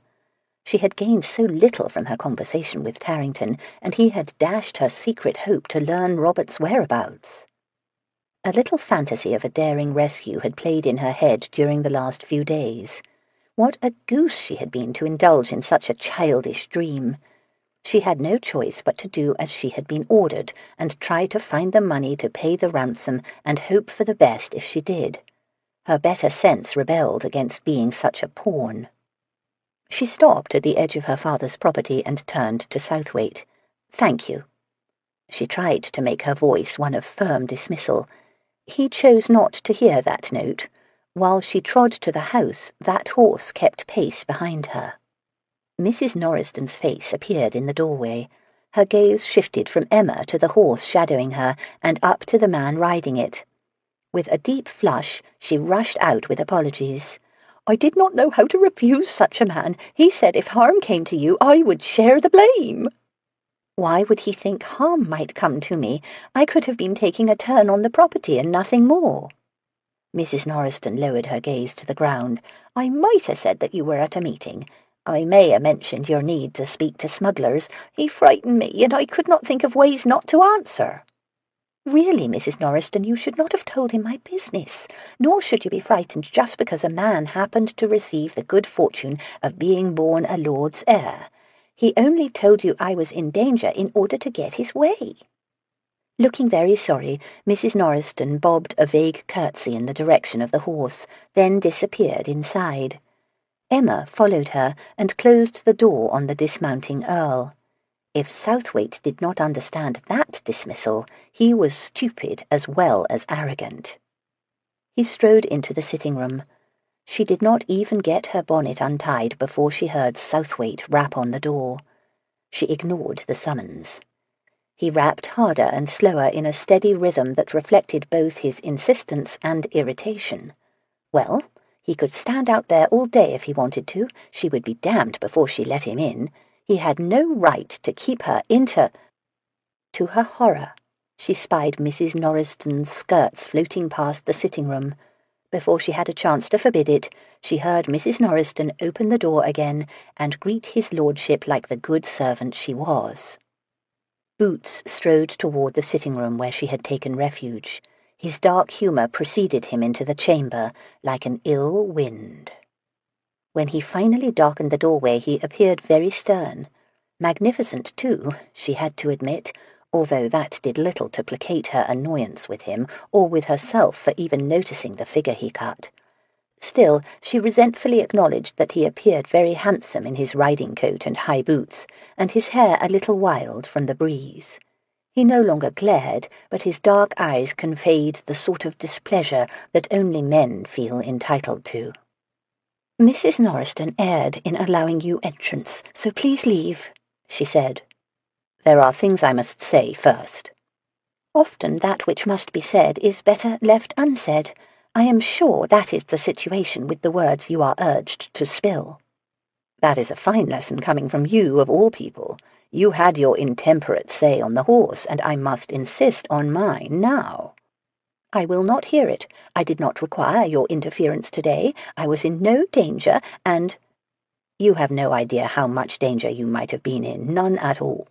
[SPEAKER 2] She had gained so little from her conversation with Tarrington, and he had dashed her secret hope to learn Robert's whereabouts. A little fantasy of a daring rescue had played in her head during the last few days. What a goose she had been to indulge in such a childish dream! She had no choice but to do as she had been ordered, and try to find the money to pay the ransom and hope for the best if she did. Her better sense rebelled against being such a pawn. She stopped at the edge of her father's property and turned to Southwaite. "Thank you." She tried to make her voice one of firm dismissal. He chose not to hear that note. While she trod to the house, that horse kept pace behind her. Mrs. Norriston's face appeared in the doorway. Her gaze shifted from Emma to the horse shadowing her, and up to the man riding it. With a deep flush, she rushed out with apologies. "I did not know how to refuse such a man. He said if harm came to you, I would share the blame." "Why would he think harm might come to me? I could have been taking a turn on the property and nothing more." Mrs. Norriston lowered her gaze to the ground. "I might have said that you were at a meeting. I may have mentioned your need to speak to smugglers. He frightened me, and I could not think of ways not to answer." "Really, Mrs. Norriston, you should not have told him my business, nor should you be frightened just because a man happened to receive the good fortune of being born a lord's heir. He only told you I was in danger in order to get his way." Looking very sorry, Mrs. Norriston bobbed a vague curtsy in the direction of the horse, then disappeared inside. Emma followed her and closed the door on the dismounting Earl. If Southwaite did not understand that dismissal, he was stupid as well as arrogant. He strode into the sitting-room. She did not even get her bonnet untied before she heard Southwaite rap on the door. She ignored the summons. He rapped harder and slower in a steady rhythm that reflected both his insistence and irritation. Well,
[SPEAKER 1] He could stand out there all day if he wanted to. She would be damned before she let him in. He had no right to keep her into... To her horror, she spied Mrs. Norriston's skirts floating past the sitting-room. Before she had a chance to forbid it, she heard Mrs. Norriston open the door again and greet his lordship like the good servant she was. Boots strode toward the sitting-room where she had taken refuge. His dark humour preceded him into the chamber like an ill wind. When he finally darkened the doorway, he appeared very stern. Magnificent, too, she had to admit, although that did little to placate her annoyance with him, or with herself for even noticing the figure he cut. Still, she resentfully acknowledged that he appeared very handsome in his riding-coat and high boots, and his hair a little wild from the breeze. He no longer glared, but his dark eyes conveyed the sort of displeasure that only men feel entitled to. "Mrs. Norriston erred in allowing you entrance, so please leave," she said. "There are things I must say first." "Often that which must be said is better left unsaid. I am sure that is the situation with the words you are urged to spill." "That is a fine lesson coming from you, of all people. You had your intemperate say on the horse, and I must insist on mine now." "I will not hear it. I did not require your interference today. I was in no danger, and—" "You have no idea how much danger you might have been in, none at all.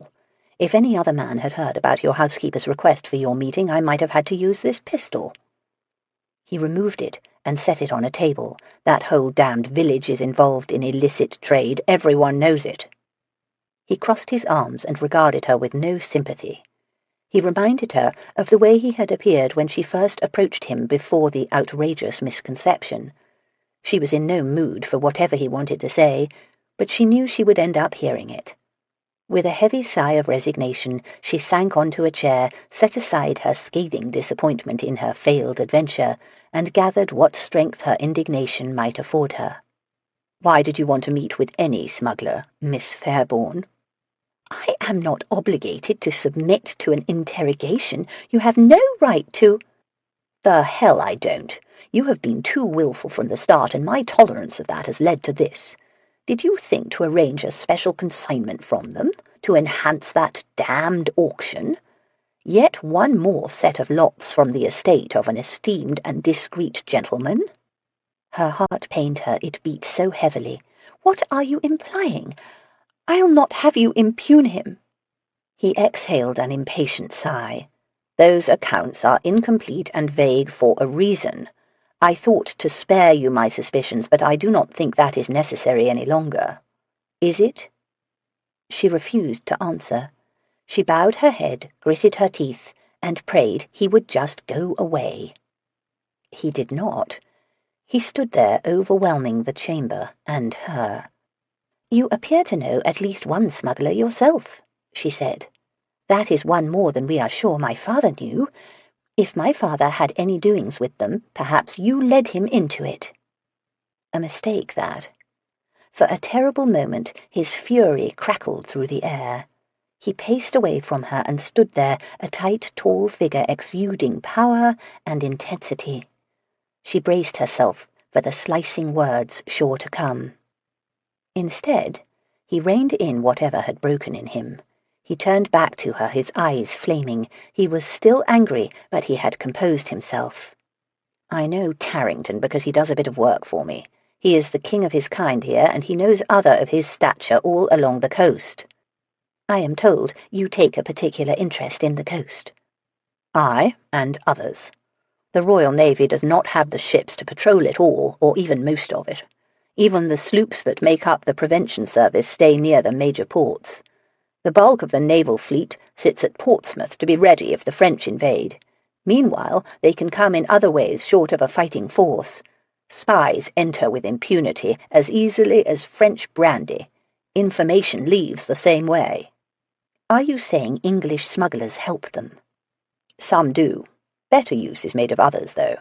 [SPEAKER 1] If any other man had heard about your housekeeper's request for your meeting, I might have had to use this pistol." He removed it and set it on a table. "That whole damned village is involved in illicit trade. Everyone knows it." He crossed his arms and regarded her with no sympathy. He reminded her of the way he had appeared when she first approached him before the outrageous misconception. She was in no mood for whatever he wanted to say, but she knew she would end up hearing it. With a heavy sigh of resignation, she sank onto a chair, set aside her scathing disappointment in her failed adventure, and gathered what strength her indignation might afford her. "Why did you want to meet with any smuggler, Miss Fairbourne?" "I am not obligated to submit to an interrogation. You have no right to—" "The hell I don't. You have been too willful from the start, and my tolerance of that has led to this. Did you think to arrange a special consignment from them, to enhance that damned auction? Yet one more set of lots from the estate of an esteemed and discreet gentleman?" Her heart pained her, it beat so heavily. "What are you implying? I'll not have you impugn him." He exhaled an impatient sigh. "Those accounts are incomplete and vague for a reason. I thought to spare you my suspicions, but I do not think that is necessary any longer. Is it?" She refused to answer. She bowed her head, gritted her teeth, and prayed he would just go away. He did not. He stood there overwhelming the chamber and her. "You appear to know at least one smuggler yourself," she said. "That is one more than we are sure my father knew. If my father had any doings with them, perhaps you led him into it." A mistake, that. For a terrible moment his fury crackled through the air. He paced away from her and stood there, a tight, tall figure exuding power and intensity. She braced herself for the slicing words sure to come. Instead, he reined in whatever had broken in him. He turned back to her, his eyes flaming. He was still angry, but he had composed himself. "I know Tarrington because he does a bit of work for me. He is the king of his kind here, and he knows other of his stature all along the coast. I am told you take a particular interest in the coast." "I and others. The Royal Navy does not have the ships to patrol it all, or even most of it. Even the sloops that make up the prevention service stay near the major ports. The bulk of the naval fleet sits at Portsmouth to be ready if the French invade. Meanwhile, they can come in other ways short of a fighting force. Spies enter with impunity as easily as French brandy. Information leaves the same way." "Are you saying English smugglers help them?" "Some do. Better use is made of others, though.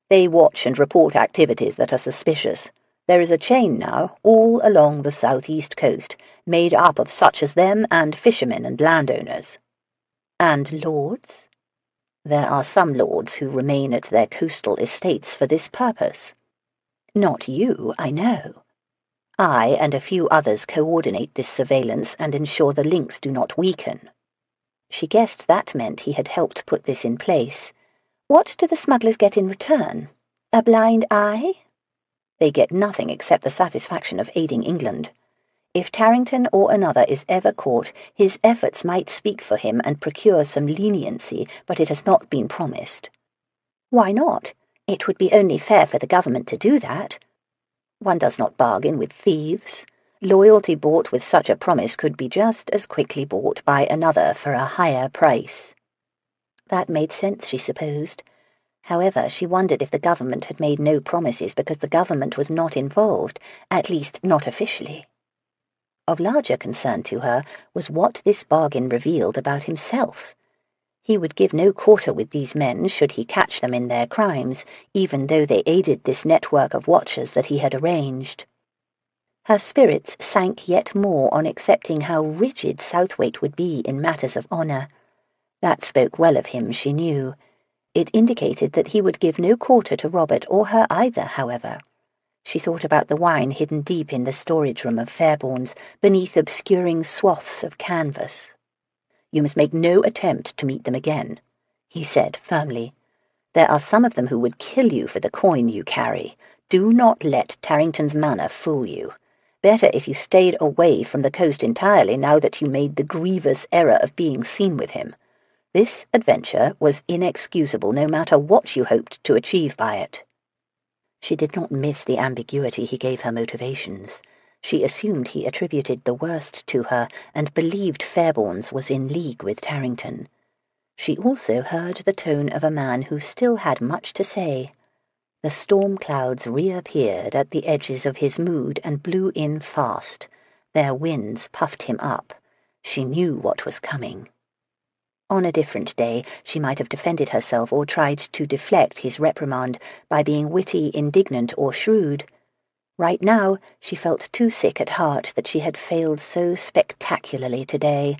[SPEAKER 1] They watch and report activities that are suspicious. There is a chain now, all along the southeast coast, made up of such as them and fishermen and landowners." "And lords?" "There are some lords who remain at their coastal estates for this purpose." Not you, I know. I and a few others coordinate this surveillance and ensure the links do not weaken. She guessed that meant he had helped put this in place. What do the smugglers get in return? A blind eye? They get nothing except the satisfaction of aiding England. If Tarrington or another is ever caught, his efforts might speak for him and procure some leniency, but it has not been promised. Why not? It would be only fair for the government to do that. One does not bargain with thieves. Loyalty bought with such a promise could be just as quickly bought by another for a higher price. That made sense, she supposed. However, she wondered if the government had made no promises because the government was not involved, at least not officially. Of larger concern to her was what this bargain revealed about himself. He would give no quarter with these men should he catch them in their crimes, even though they aided this network of watchers that he had arranged. Her spirits sank yet more on accepting how rigid Southwaite would be in matters of honour. That spoke well of him, she knew. It indicated that he would give no quarter to Robert or her either, however. She thought about the wine hidden deep in the storage room of Fairbourne's, beneath obscuring swaths of canvas. "You must make no attempt to meet them again," he said firmly. "There are some of them who would kill you for the coin you carry. Do not let Tarrington's manner fool you. Better if you stayed away from the coast entirely now that you made the grievous error of being seen with him. This adventure was inexcusable no matter what you hoped to achieve by it." She did not miss the ambiguity he gave her motivations. She assumed he attributed the worst to her and believed Fairbourne's was in league with Tarrington. She also heard the tone of a man who still had much to say. The storm clouds reappeared at the edges of his mood and blew in fast. Their winds puffed him up. She knew what was coming. On a different day, she might have defended herself or tried to deflect his reprimand by being witty, indignant, or shrewd. Right now, she felt too sick at heart that she had failed so spectacularly today.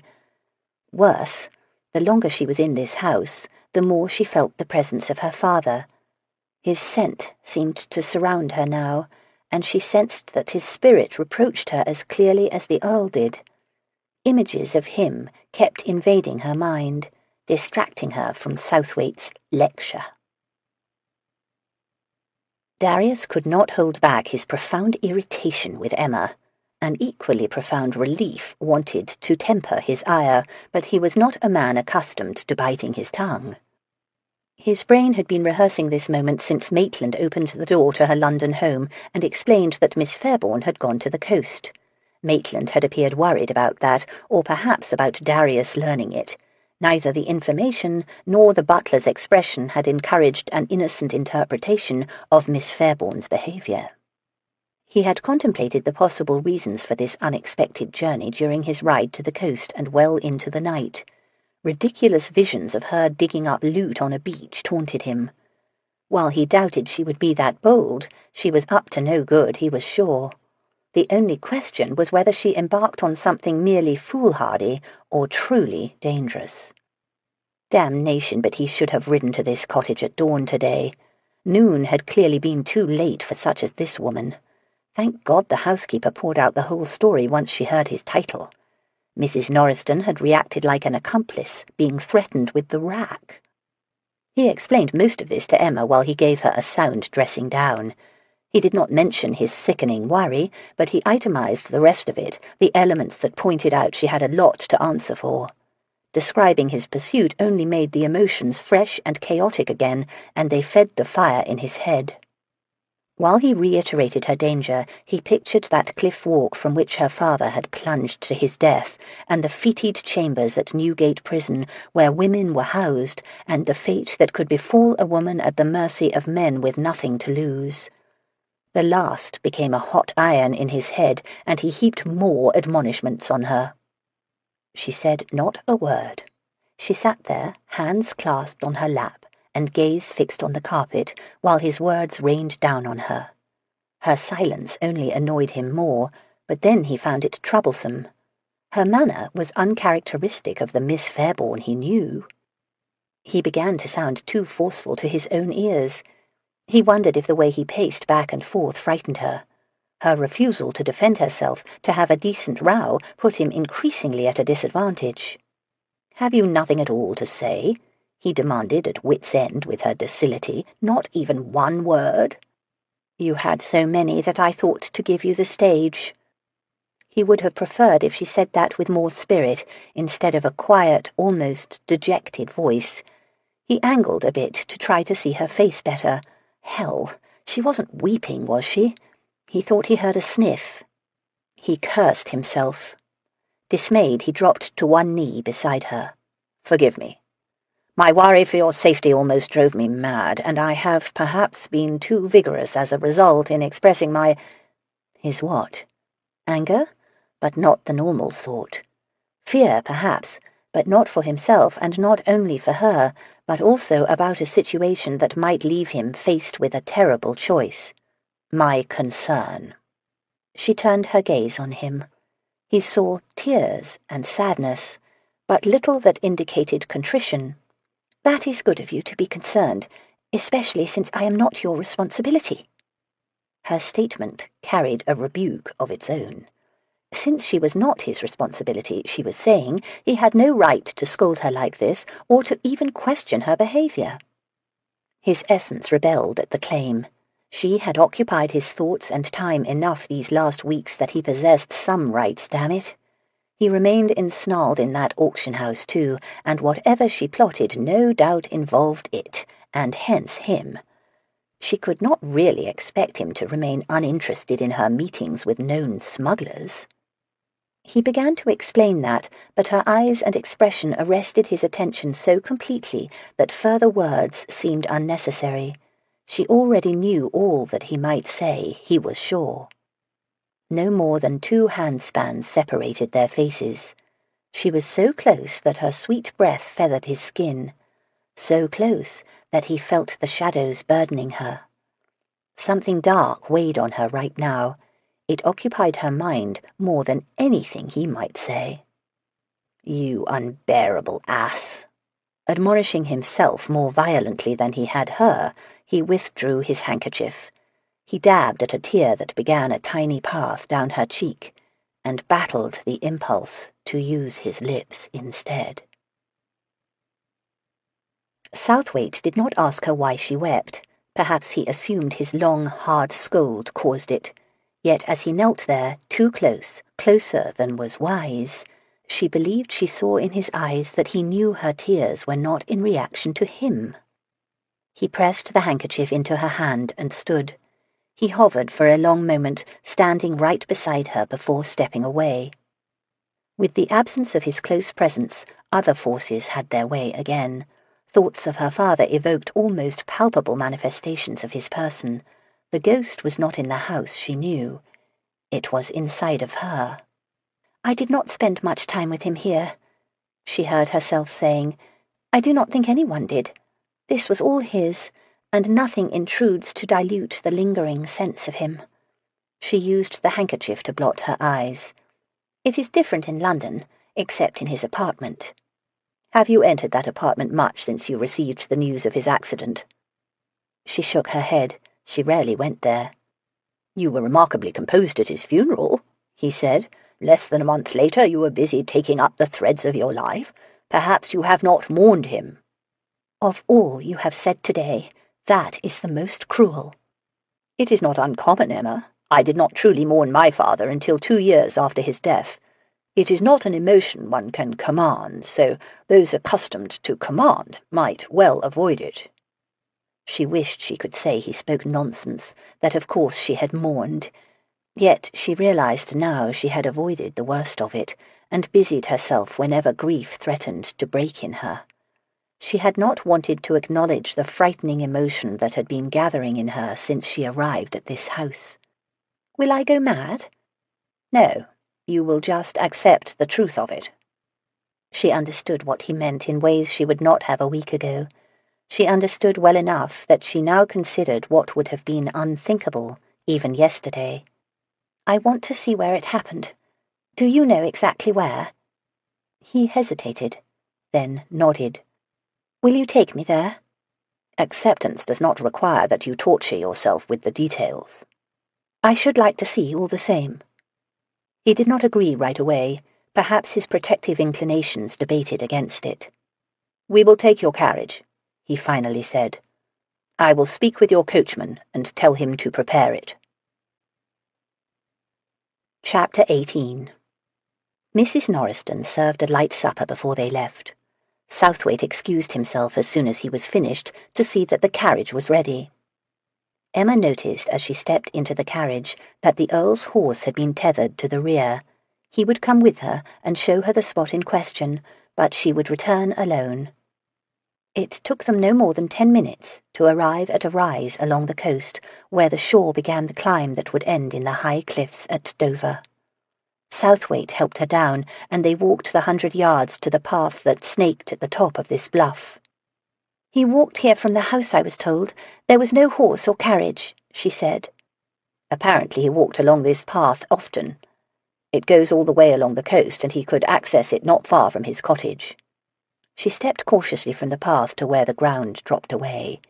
[SPEAKER 1] Worse, the longer she was in this house, the more she felt the presence of her father. His scent seemed to surround her now, and she sensed that his spirit reproached her as clearly as the Earl did. Images of him kept invading her mind, distracting her from Southwaite's lecture. Darius could not hold back his profound irritation with Emma. An equally profound relief wanted to temper his ire, but he was not a man accustomed to biting his tongue. His brain had been rehearsing this moment since Maitland opened the door to her London home and explained that Miss Fairbourne had gone to the coast. Maitland had appeared worried about that, or perhaps about Darius learning it. Neither the information nor the butler's expression had encouraged an innocent interpretation of Miss Fairbourne's behaviour. He had contemplated the possible reasons for this unexpected journey during his ride to the coast and well into the night. Ridiculous visions of her digging up loot on a beach taunted him. While he doubted she would be that bold, she was up to no good, he was sure. The only question was whether she embarked on something merely foolhardy or truly dangerous. Damnation, but he should have ridden to this cottage at dawn today. Noon had clearly been too late for such as this woman. Thank God the housekeeper poured out the whole story once she heard his title. Mrs. Norriston had reacted like an accomplice, being threatened with the rack. He explained most of this to Emma while he gave her a sound dressing down. He did not mention his sickening worry, but he itemized the rest of it, the elements that pointed out she had a lot to answer for. Describing his pursuit only made the emotions fresh and chaotic again, and they fed the fire in his head. While he reiterated her danger, he pictured that cliff walk from which her father had plunged to his death, and the fetid chambers at Newgate Prison where women were housed, and the fate that could befall a woman at the mercy of men with nothing to lose. The last became a hot iron in his head, and he heaped more admonishments on her. She said not a word. She sat there, hands clasped on her lap, and gaze fixed on the carpet, while his words rained down on her. Her silence only annoyed him more, but then he found it troublesome. Her manner was uncharacteristic of the Miss Fairbourne he knew. He began to sound too forceful to his own ears. He wondered if the way he paced back and forth frightened her. Her refusal to defend herself, to have a decent row, put him increasingly at a disadvantage. "Have you nothing at all to say?" he demanded, at wit's end with her docility. "Not even one word?" "You had so many that I thought to give you the stage." He would have preferred if she said that with more spirit, instead of a quiet, almost dejected voice. He angled a bit to try to see her face better. Hell, she wasn't weeping, was she? He thought he heard a sniff. He cursed himself. Dismayed, he dropped to one knee beside her. "Forgive me. My worry for your safety almost drove me mad, and I have perhaps been too vigorous as a result in expressing my—" His what? Anger? But not the normal sort. Fear, perhaps, but not for himself, and not only for her, but also about a situation that might leave him faced with a terrible choice. "My concern." She turned her gaze on him. He saw tears and sadness, but little that indicated contrition. "That is good of you to be concerned, especially since I am not your responsibility." Her statement carried a rebuke of its own. Since she was not his responsibility, she was saying, he had no right to scold her like this, or to even question her behavior. His essence rebelled at the claim. She had occupied his thoughts and time enough these last weeks that he possessed some rights, damn it. He remained ensnarled in that auction house too, and whatever she plotted no doubt involved it, and hence him. She could not really expect him to remain uninterested in her meetings with known smugglers. He began to explain that, but her eyes and expression arrested his attention so completely that further words seemed unnecessary. She already knew all that he might say, he was sure. No more than 2 handspans separated their faces. She was so close that her sweet breath feathered his skin, so close that he felt the shadows burdening her. Something dark weighed on her right now. It occupied her mind more than anything he might say. "You unbearable ass!" Admonishing himself more violently than he had her, he withdrew his handkerchief. He dabbed at a tear that began a tiny path down her cheek, and battled the impulse to use his lips instead. Southwaite did not ask her why she wept. Perhaps he assumed his long, hard scold caused it. Yet as he knelt there, too close, closer than was wise, she believed she saw in his eyes that he knew her tears were not in reaction to him. He pressed the handkerchief into her hand and stood. He hovered for a long moment, standing right beside her before stepping away. With the absence of his close presence, other forces had their way again. Thoughts of her father evoked almost palpable manifestations of his person. The ghost was not in the house, she knew. It was inside of her. "I did not spend much time with him here," she heard herself saying. "I do not think anyone did. This was all his, and nothing intrudes to dilute the lingering sense of him." She used the handkerchief to blot her eyes. "It is different in London, except in his apartment." "Have you entered that apartment much since you received the news of his accident?" She shook her head. She rarely went there. "You were remarkably composed at his funeral," he said. "Less than a month later you were busy taking up the threads of your life. Perhaps you have not mourned him." "Of all you have said today, that is the most cruel." "It is not uncommon, Emma. I did not truly mourn my father until 2 years after his death. It is not an emotion one can command, so those accustomed to command might well avoid it." She wished she could say he spoke nonsense, that of course she had mourned. Yet she realized now she had avoided the worst of it, and busied herself whenever grief threatened to break in her. She had not wanted to acknowledge the frightening emotion that had been gathering in her since she arrived at this house. "Will I go mad?" "No, you will just accept the truth of it." She understood what he meant in ways she would not have a week ago. She understood well enough that she now considered what would have been unthinkable, even yesterday. "I want to see where it happened. Do you know exactly where?" He hesitated, then nodded. "Will you take me there?"
[SPEAKER 2] Acceptance does not require that you torture yourself with the details. I should like to see all the same. He did not agree right away. Perhaps his protective inclinations debated against it. We will take your carriage, he finally said. I will speak with your coachman and tell him to prepare it. Chapter 18. Mrs. Norriston served a light supper before they left. Southwaite excused himself as soon as he was finished to see that the carriage was ready. Emma noticed as she stepped into the carriage that the Earl's horse had been tethered to the rear. He would come with her and show her the spot in question, but she would return alone. It took them no more than 10 minutes to arrive at a rise along the coast, where the shore began the climb that would end in the high cliffs at Dover. Southwaite helped her down, and they walked the 100 yards to the path that snaked at the top of this bluff. He walked here from the house, I was told. There was no horse or carriage, she said. Apparently he walked along this path often. It goes all the way along the coast, and he could access it not far from his cottage. She stepped cautiously from the path to where the ground dropped away.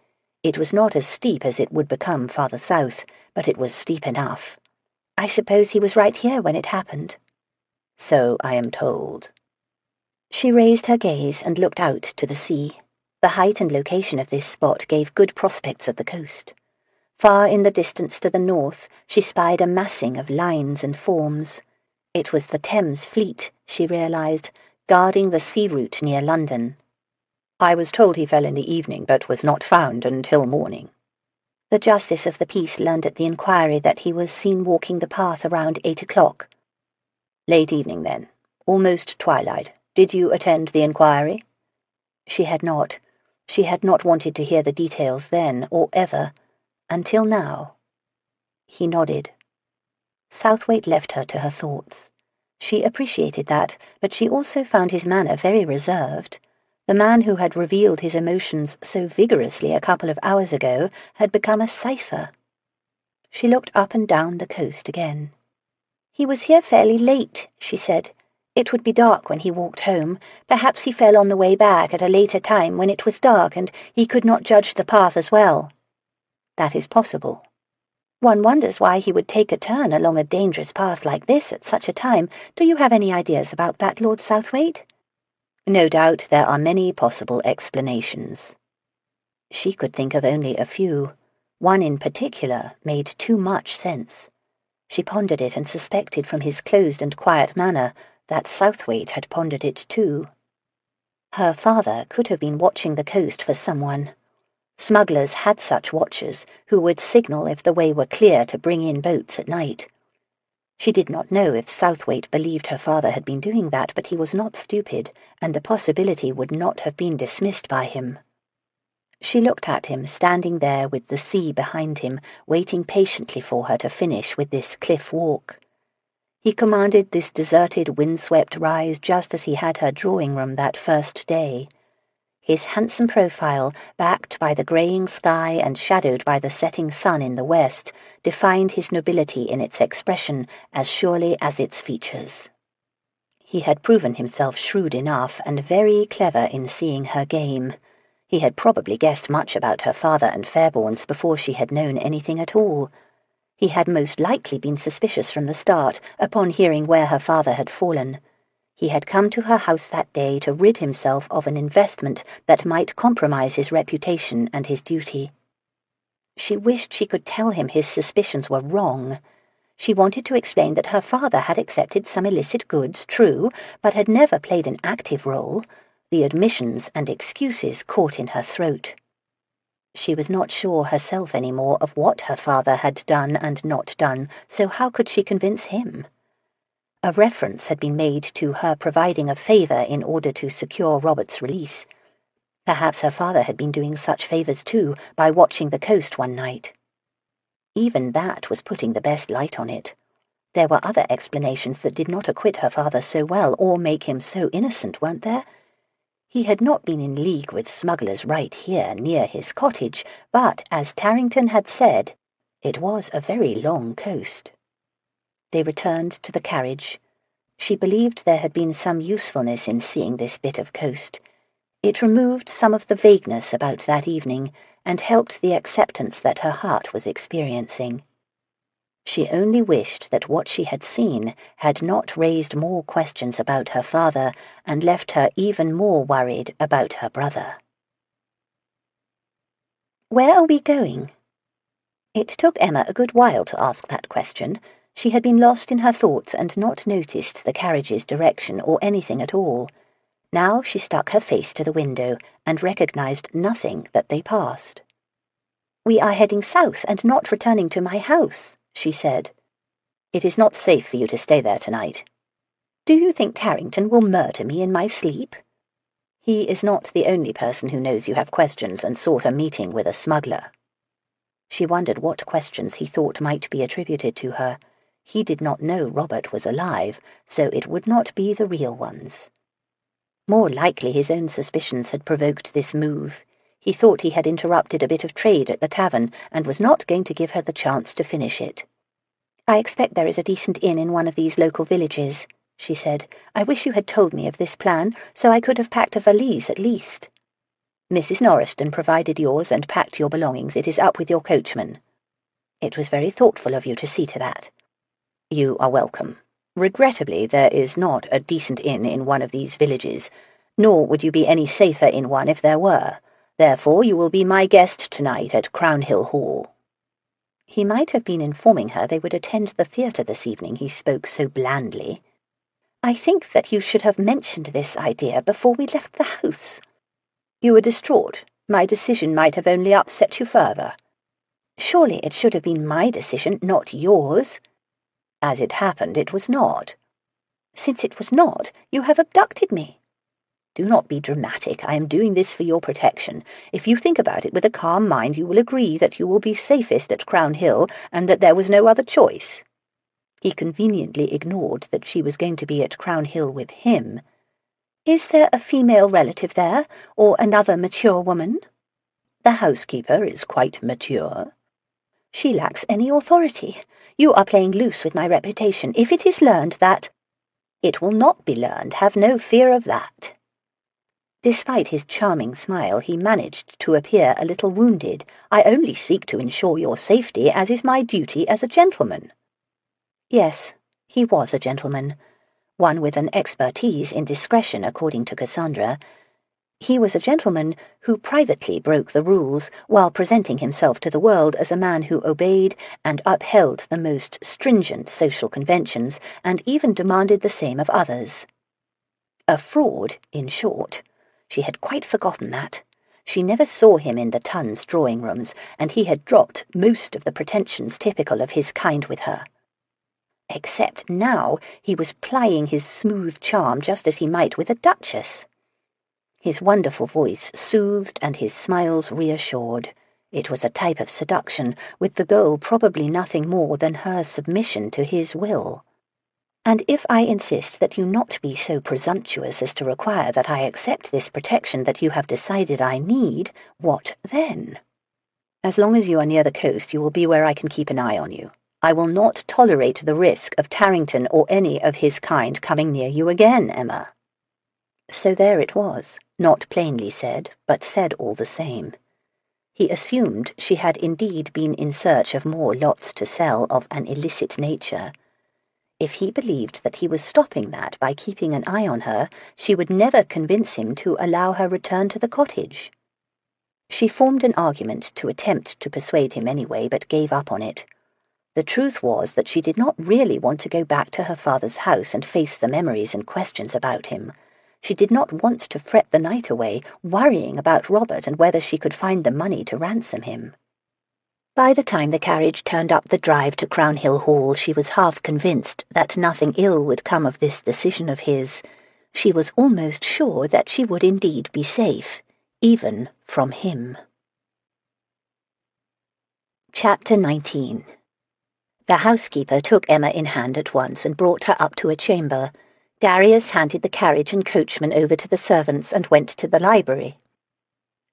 [SPEAKER 2] It was not as steep as it would become farther south, but it was steep enough. I suppose he was right here when it happened. So I am told. She raised her gaze and looked out to the sea. The height and location of this spot gave good prospects of the coast. Far in the distance to the north, she spied a massing of lines and forms. It was the Thames fleet, she realized, guarding the sea route near London. I was told he fell in the evening, but was not found until morning. The justice of the peace learned at the inquiry that he was seen walking the path around 8 o'clock. Late evening, then. Almost twilight. Did you attend the inquiry? She had not. She had not wanted to hear the details then, or ever, until now. He nodded. Southwaite left her to her thoughts. She appreciated that, but she also found his manner very reserved. The man who had revealed his emotions so vigorously a couple of hours ago had become a cipher. She looked up and down the coast again. He was here fairly late, she said. It would be dark when he walked home. Perhaps he fell on the way back at a later time when it was dark and he could not judge the path as well. That is possible. One wonders why he would take a turn along a dangerous path like this at such a time. Do you have any ideas about that, Lord Southwaite? No doubt there are many possible explanations. She could think of only a few. One in particular made too much sense. She pondered it and suspected from his closed and quiet manner that Southwaite had pondered it too. Her father could have been watching the coast for someone. Smugglers had such watchers who would signal if the way were clear to bring in boats at night. She did not know if Southwaite believed her father had been doing that, but he was not stupid, and the possibility would not have been dismissed by him. She looked at him, standing there with the sea behind him, waiting patiently for her to finish with this cliff walk. He commanded this deserted, windswept rise just as he had her drawing room that first day. His handsome profile, backed by the greying sky and shadowed by the setting sun in the west, defined his nobility in its expression as surely as its features. He had proven himself shrewd enough and very clever in seeing her game. He had probably guessed much about her father and Fairbourne's before she had known anything at all. He had most likely been suspicious from the start, upon hearing where her father had fallen. He had come to her house that day to rid himself of an investment that might compromise his reputation and his duty. She wished she could tell him his suspicions were wrong. She wanted to explain that her father had accepted some illicit goods, true, but had never played an active role. The admissions and excuses caught in her throat. She was not sure herself any more of what her father had done and not done, so how could she convince him? A reference had been made to her providing a favour in order to secure Robert's release. Perhaps her father had been doing such favours too, by watching the coast one night. Even that was putting the best light on it. There were other explanations that did not acquit her father so well or make him so innocent, weren't there? He had not been in league with smugglers right here near his cottage, but, as Tarrington had said, it was a very long coast. They returned to the carriage. She believed there had been some usefulness in seeing this bit of coast. It removed some of the vagueness about that evening,
[SPEAKER 1] and helped the acceptance that her heart was experiencing. She only wished that what she had seen had not raised more questions about her father and left her even more worried about her brother. "Where are we going?" It took Emma a good while to ask that question. She had been lost in her thoughts and not noticed the carriage's direction or anything at all. Now she stuck her face to the window and recognized nothing that they passed. "We are heading south and not returning to my house," she said. "It is not safe for you to stay there tonight." "Do you think Tarrington will murder me in my sleep?" "He is not the only person who knows you have questions and sought a meeting with a smuggler." She wondered what questions he thought might be attributed to her. He did not know Robert was alive, so it would not be the real ones. More likely his own suspicions had provoked this move. He thought he had interrupted a bit of trade at the tavern and was not going to give her the chance to finish it. "I expect there is a decent inn in one of these local villages," she said. "I wish you had told me of this plan, so I could have packed a valise at least." "Mrs. Norriston provided yours and packed your belongings. It is up with your coachman." "It was very thoughtful of you to see to that." "You are welcome. Regrettably, there is not a decent inn in one of these villages, nor would you be any safer in one if there were. Therefore, you will be my guest tonight at Crownhill Hall." He might have been informing her they would attend the theatre this evening, he spoke so blandly. "I think that you should have mentioned this idea before we left the house." "You were distraught. My decision might have only upset you further." "Surely it should have been my decision, not yours." "As it happened, it was not." "Since it was not, you have abducted me." "Do not be dramatic. I am doing this for your protection. If you think about it with a calm mind, you will agree that you will be safest at Crown Hill and that there was no other choice." He conveniently ignored that she was going to be at Crown Hill with him. "Is there a female relative there, or another mature woman?" "The housekeeper is quite mature." "She lacks any authority. You are playing loose with my reputation. If it is learned that—" "It will not be learned. Have no fear of that." Despite his charming smile, he managed to appear a little wounded. "I only seek to ensure your safety, as is my duty as a gentleman." Yes, he was a gentleman. One with an expertise in discretion, according to Cassandra. He was a gentleman who privately broke the rules, while presenting himself to the world as a man who obeyed and upheld the most stringent social conventions, and even demanded the same of others. A fraud, in short. She had quite forgotten that. She never saw him in the Tun's drawing-rooms, and he had dropped most of the pretensions typical of his kind with her. Except now he was plying his smooth charm just as he might with a duchess. His wonderful voice soothed and his smiles reassured. It was a type of seduction, with the girl probably nothing more than her submission to his will. "And if I insist that you not be so presumptuous as to require that I accept this protection that you have decided I need, what then?" "As long as you are near the coast, you will be where I can keep an eye on you. I will not tolerate the risk of Tarrington or any of his kind coming near you again, Emma." So there it was, not plainly said, but said all the same. He assumed she had indeed been in search of more lots to sell of an illicit nature. If he believed that he was stopping that by keeping an eye on her, she would never convince him to allow her return to the cottage. She formed an argument to attempt to persuade him anyway, but gave up on it. The truth was that she did not really want to go back to her father's house and face the memories and questions about him. She did not want to fret the night away, worrying about Robert and whether she could find the money to ransom him. By the time the carriage turned up the drive to Crownhill Hall, she was half convinced that nothing ill would come of this decision of his. She was almost sure that she would indeed be safe, even from him. Chapter 19. The housekeeper took Emma in hand at once and brought her up to a chamber. Darius handed the carriage and coachman over to the servants and went to the library.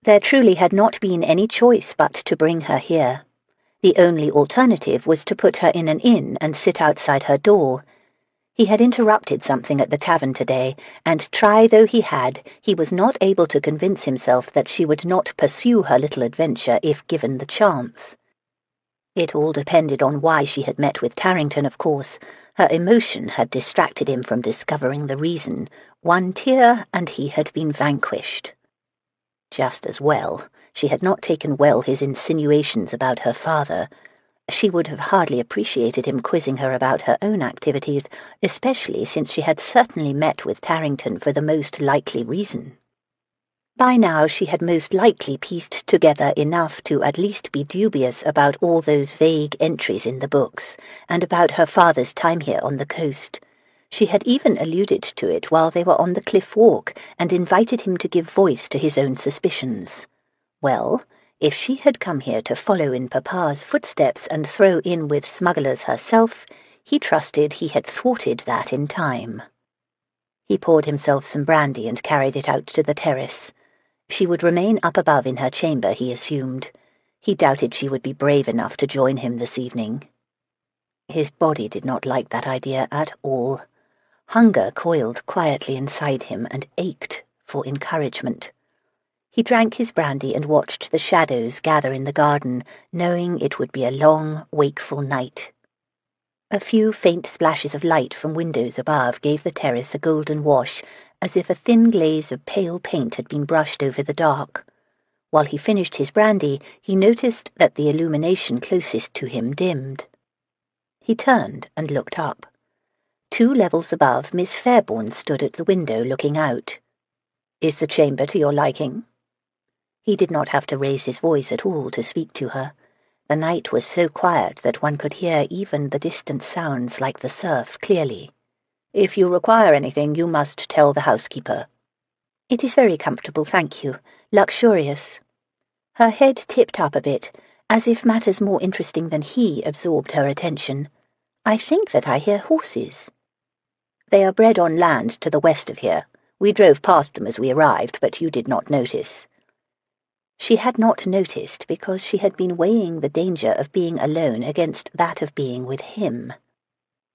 [SPEAKER 1] There truly had not been any choice but to bring her here. The only alternative was to put her in an inn and sit outside her door. He had interrupted something at the tavern today, and try though he had, he was not able to convince himself that she would not pursue her little adventure if given the chance. It all depended on why she had met with Tarrington, of course. Her emotion had distracted him from discovering the reason. One tear, and he had been vanquished. Just as well. She had not taken well his insinuations about her father. She would have hardly appreciated him quizzing her about her own activities, especially since she had certainly met with Tarrington for the most likely reason. By now she had most likely pieced together enough to at least be dubious about all those vague entries in the books, and about her father's time here on the coast. She had even alluded to it while they were on the cliff walk, and invited him to give voice to his own suspicions. Well, if she had come here to follow in Papa's footsteps and throw in with smugglers herself, he trusted he had thwarted that in time. He poured himself some brandy and carried it out to the terrace. She would remain up above in her chamber, he assumed. He doubted she would be brave enough to join him this evening. His body did not like that idea at all. Hunger coiled quietly inside him and ached for encouragement. He drank his brandy and watched the shadows gather in the garden, knowing it would be a long, wakeful night. A few faint splashes of light from windows above gave the terrace a golden wash, as if a thin glaze of pale paint had been brushed over the dark. While he finished his brandy, he noticed that the illumination closest to him dimmed. He turned and looked up. 2 levels above, Miss Fairbourne stood at the window looking out. "Is the chamber to your liking?" He did not have to raise his voice at all to speak to her. The night was so quiet that one could hear even the distant sounds like the surf clearly. "If you require anything, you must tell the housekeeper." "It is very comfortable, thank you. Luxurious." Her head tipped up a bit, as if matters more interesting than he absorbed her attention. "I think that I hear horses." "They are bred on land to the west of here. We drove past them as we arrived, but you did not notice." She had not noticed because she had been weighing the danger of being alone against that of being with him.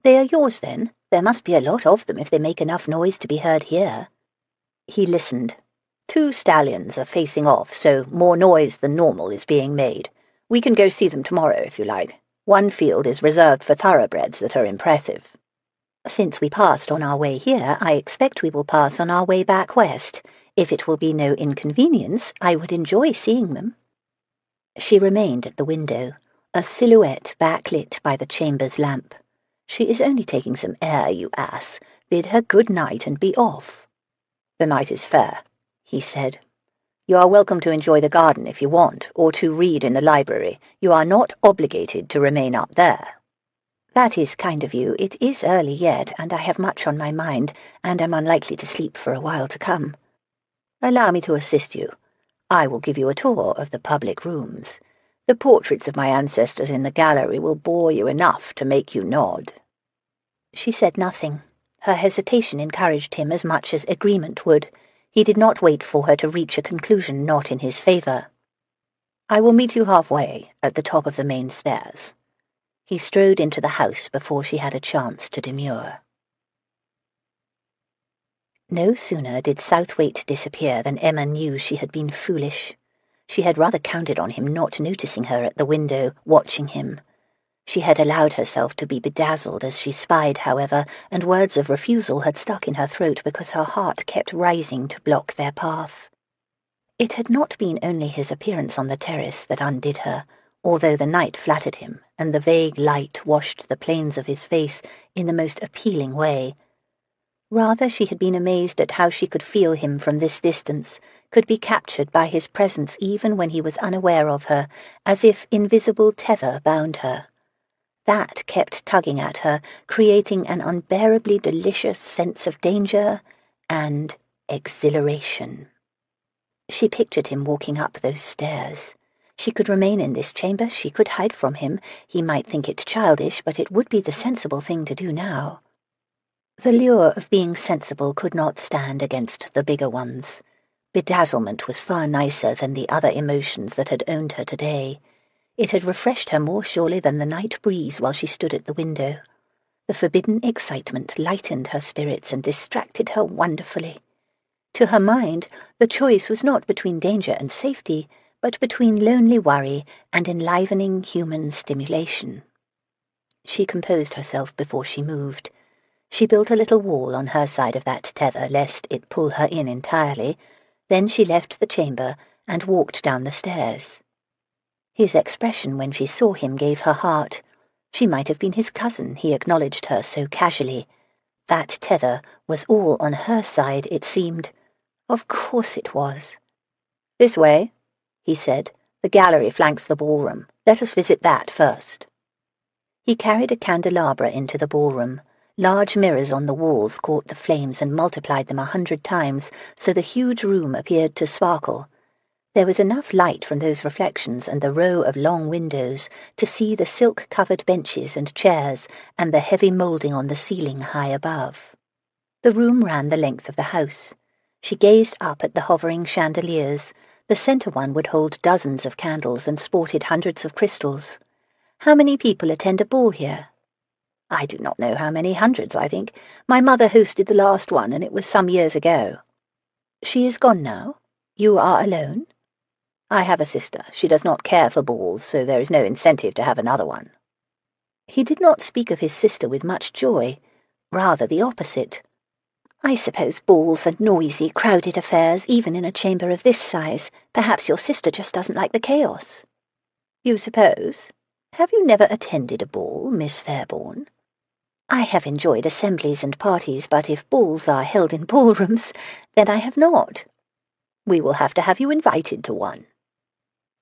[SPEAKER 1] "They are yours, then? There must be a lot of them if they make enough noise to be heard here." He listened. 2 stallions are facing off, so more noise than normal is being made. We can go see them tomorrow if you like. One field is reserved for thoroughbreds that are impressive. Since we passed on our way here, I expect we will pass on our way back west. If it will be no inconvenience, I would enjoy seeing them." She remained at the window, a silhouette backlit by the chamber's lamp. "She is only taking some air, you ass. Bid her good night and be off." "The night is fair," he said. "You are welcome to enjoy the garden if you want, or to read in the library. You are not obligated to remain up there." "That is kind of you. It is early yet, and I have much on my mind, and am unlikely to sleep for a while to come." "Allow me to assist you. I will give you a tour of the public rooms. The portraits of my ancestors in the gallery will bore you enough to make you nod." She said nothing. Her hesitation encouraged him as much as agreement would. He did not wait for her to reach a conclusion not in his favor. "I will meet you halfway, at the top of the main stairs." He strode into the house before she had a chance to demur. No sooner did Southwaite disappear than Emma knew she had been foolish. She had rather counted on him not noticing her at the window, watching him. She had allowed herself to be bedazzled as she spied, however, and words of refusal had stuck in her throat because her heart kept rising to block their path. It had not been only his appearance on the terrace that undid her, although the night flattered him, and the vague light washed the planes of his face in the most appealing way. Rather, she had been amazed at how she could feel him from this distance, could be captured by his presence even when he was unaware of her, as if invisible tether bound her. That kept tugging at her, creating an unbearably delicious sense of danger and exhilaration. She pictured him walking up those stairs. She could remain in this chamber, she could hide from him. He might think it childish, but it would be the sensible thing to do now. The lure of being sensible could not stand against the bigger ones. Bedazzlement was far nicer than the other emotions that had owned her today. It had refreshed her more surely than the night breeze while she stood at the window. The forbidden excitement lightened her spirits and distracted her wonderfully. To her mind, the choice was not between danger and safety, but between lonely worry and enlivening human stimulation. She composed herself before she moved. She built a little wall on her side of that tether, lest it pull her in entirely. Then she left the chamber and walked down the stairs. His expression when she saw him gave her heart. She might have been his cousin, he acknowledged her so casually. That tether was all on her side, it seemed. Of course it was. "This way," he said. "The gallery flanks the ballroom. Let us visit that first." He carried a candelabra into the ballroom. Large mirrors on the walls caught the flames and multiplied them 100 times, so the huge room appeared to sparkle. There was enough light from those reflections and the row of long windows to see the silk-covered benches and chairs and the heavy moulding on the ceiling high above. The room ran the length of the house. She gazed up at the hovering chandeliers. The centre one would hold dozens of candles and sported hundreds of crystals. How many people attend a ball here? I do not know how many, hundreds, I think. My mother hosted the last one, and it was some years ago. She is gone now? You are alone? I have a sister. She does not care for balls, so there is no incentive to have another one. He did not speak of his sister with much joy, rather the opposite. I suppose balls are noisy, crowded affairs, even in a chamber of this size. Perhaps your sister just doesn't like the chaos. You suppose? Have you never attended a ball, Miss Fairbourne? I have enjoyed assemblies and parties, but if balls are held in ballrooms, then I have not. We will have to have you invited to one.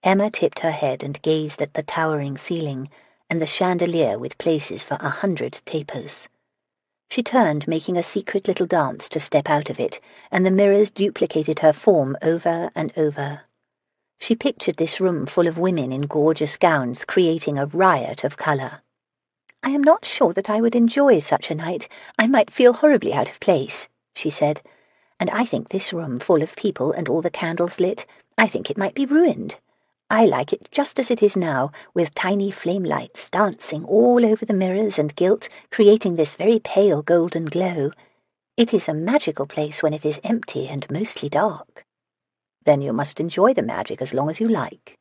[SPEAKER 1] Emma tipped her head and gazed at the towering ceiling and the chandelier with places for 100 tapers. She turned, making a secret little dance to step out of it, and the mirrors duplicated her form over and over. She pictured this room full of women in gorgeous gowns, creating a riot of colour. I am not sure that I would enjoy such a night. I might feel horribly out of place, she said. And I think this room full of people and all the candles lit, I think it might be ruined. I like it just as it is now, with tiny flame lights dancing all over the mirrors and gilt, creating this very pale golden glow. It is a magical place when it is empty and mostly dark. Then you must enjoy the magic as long as you like.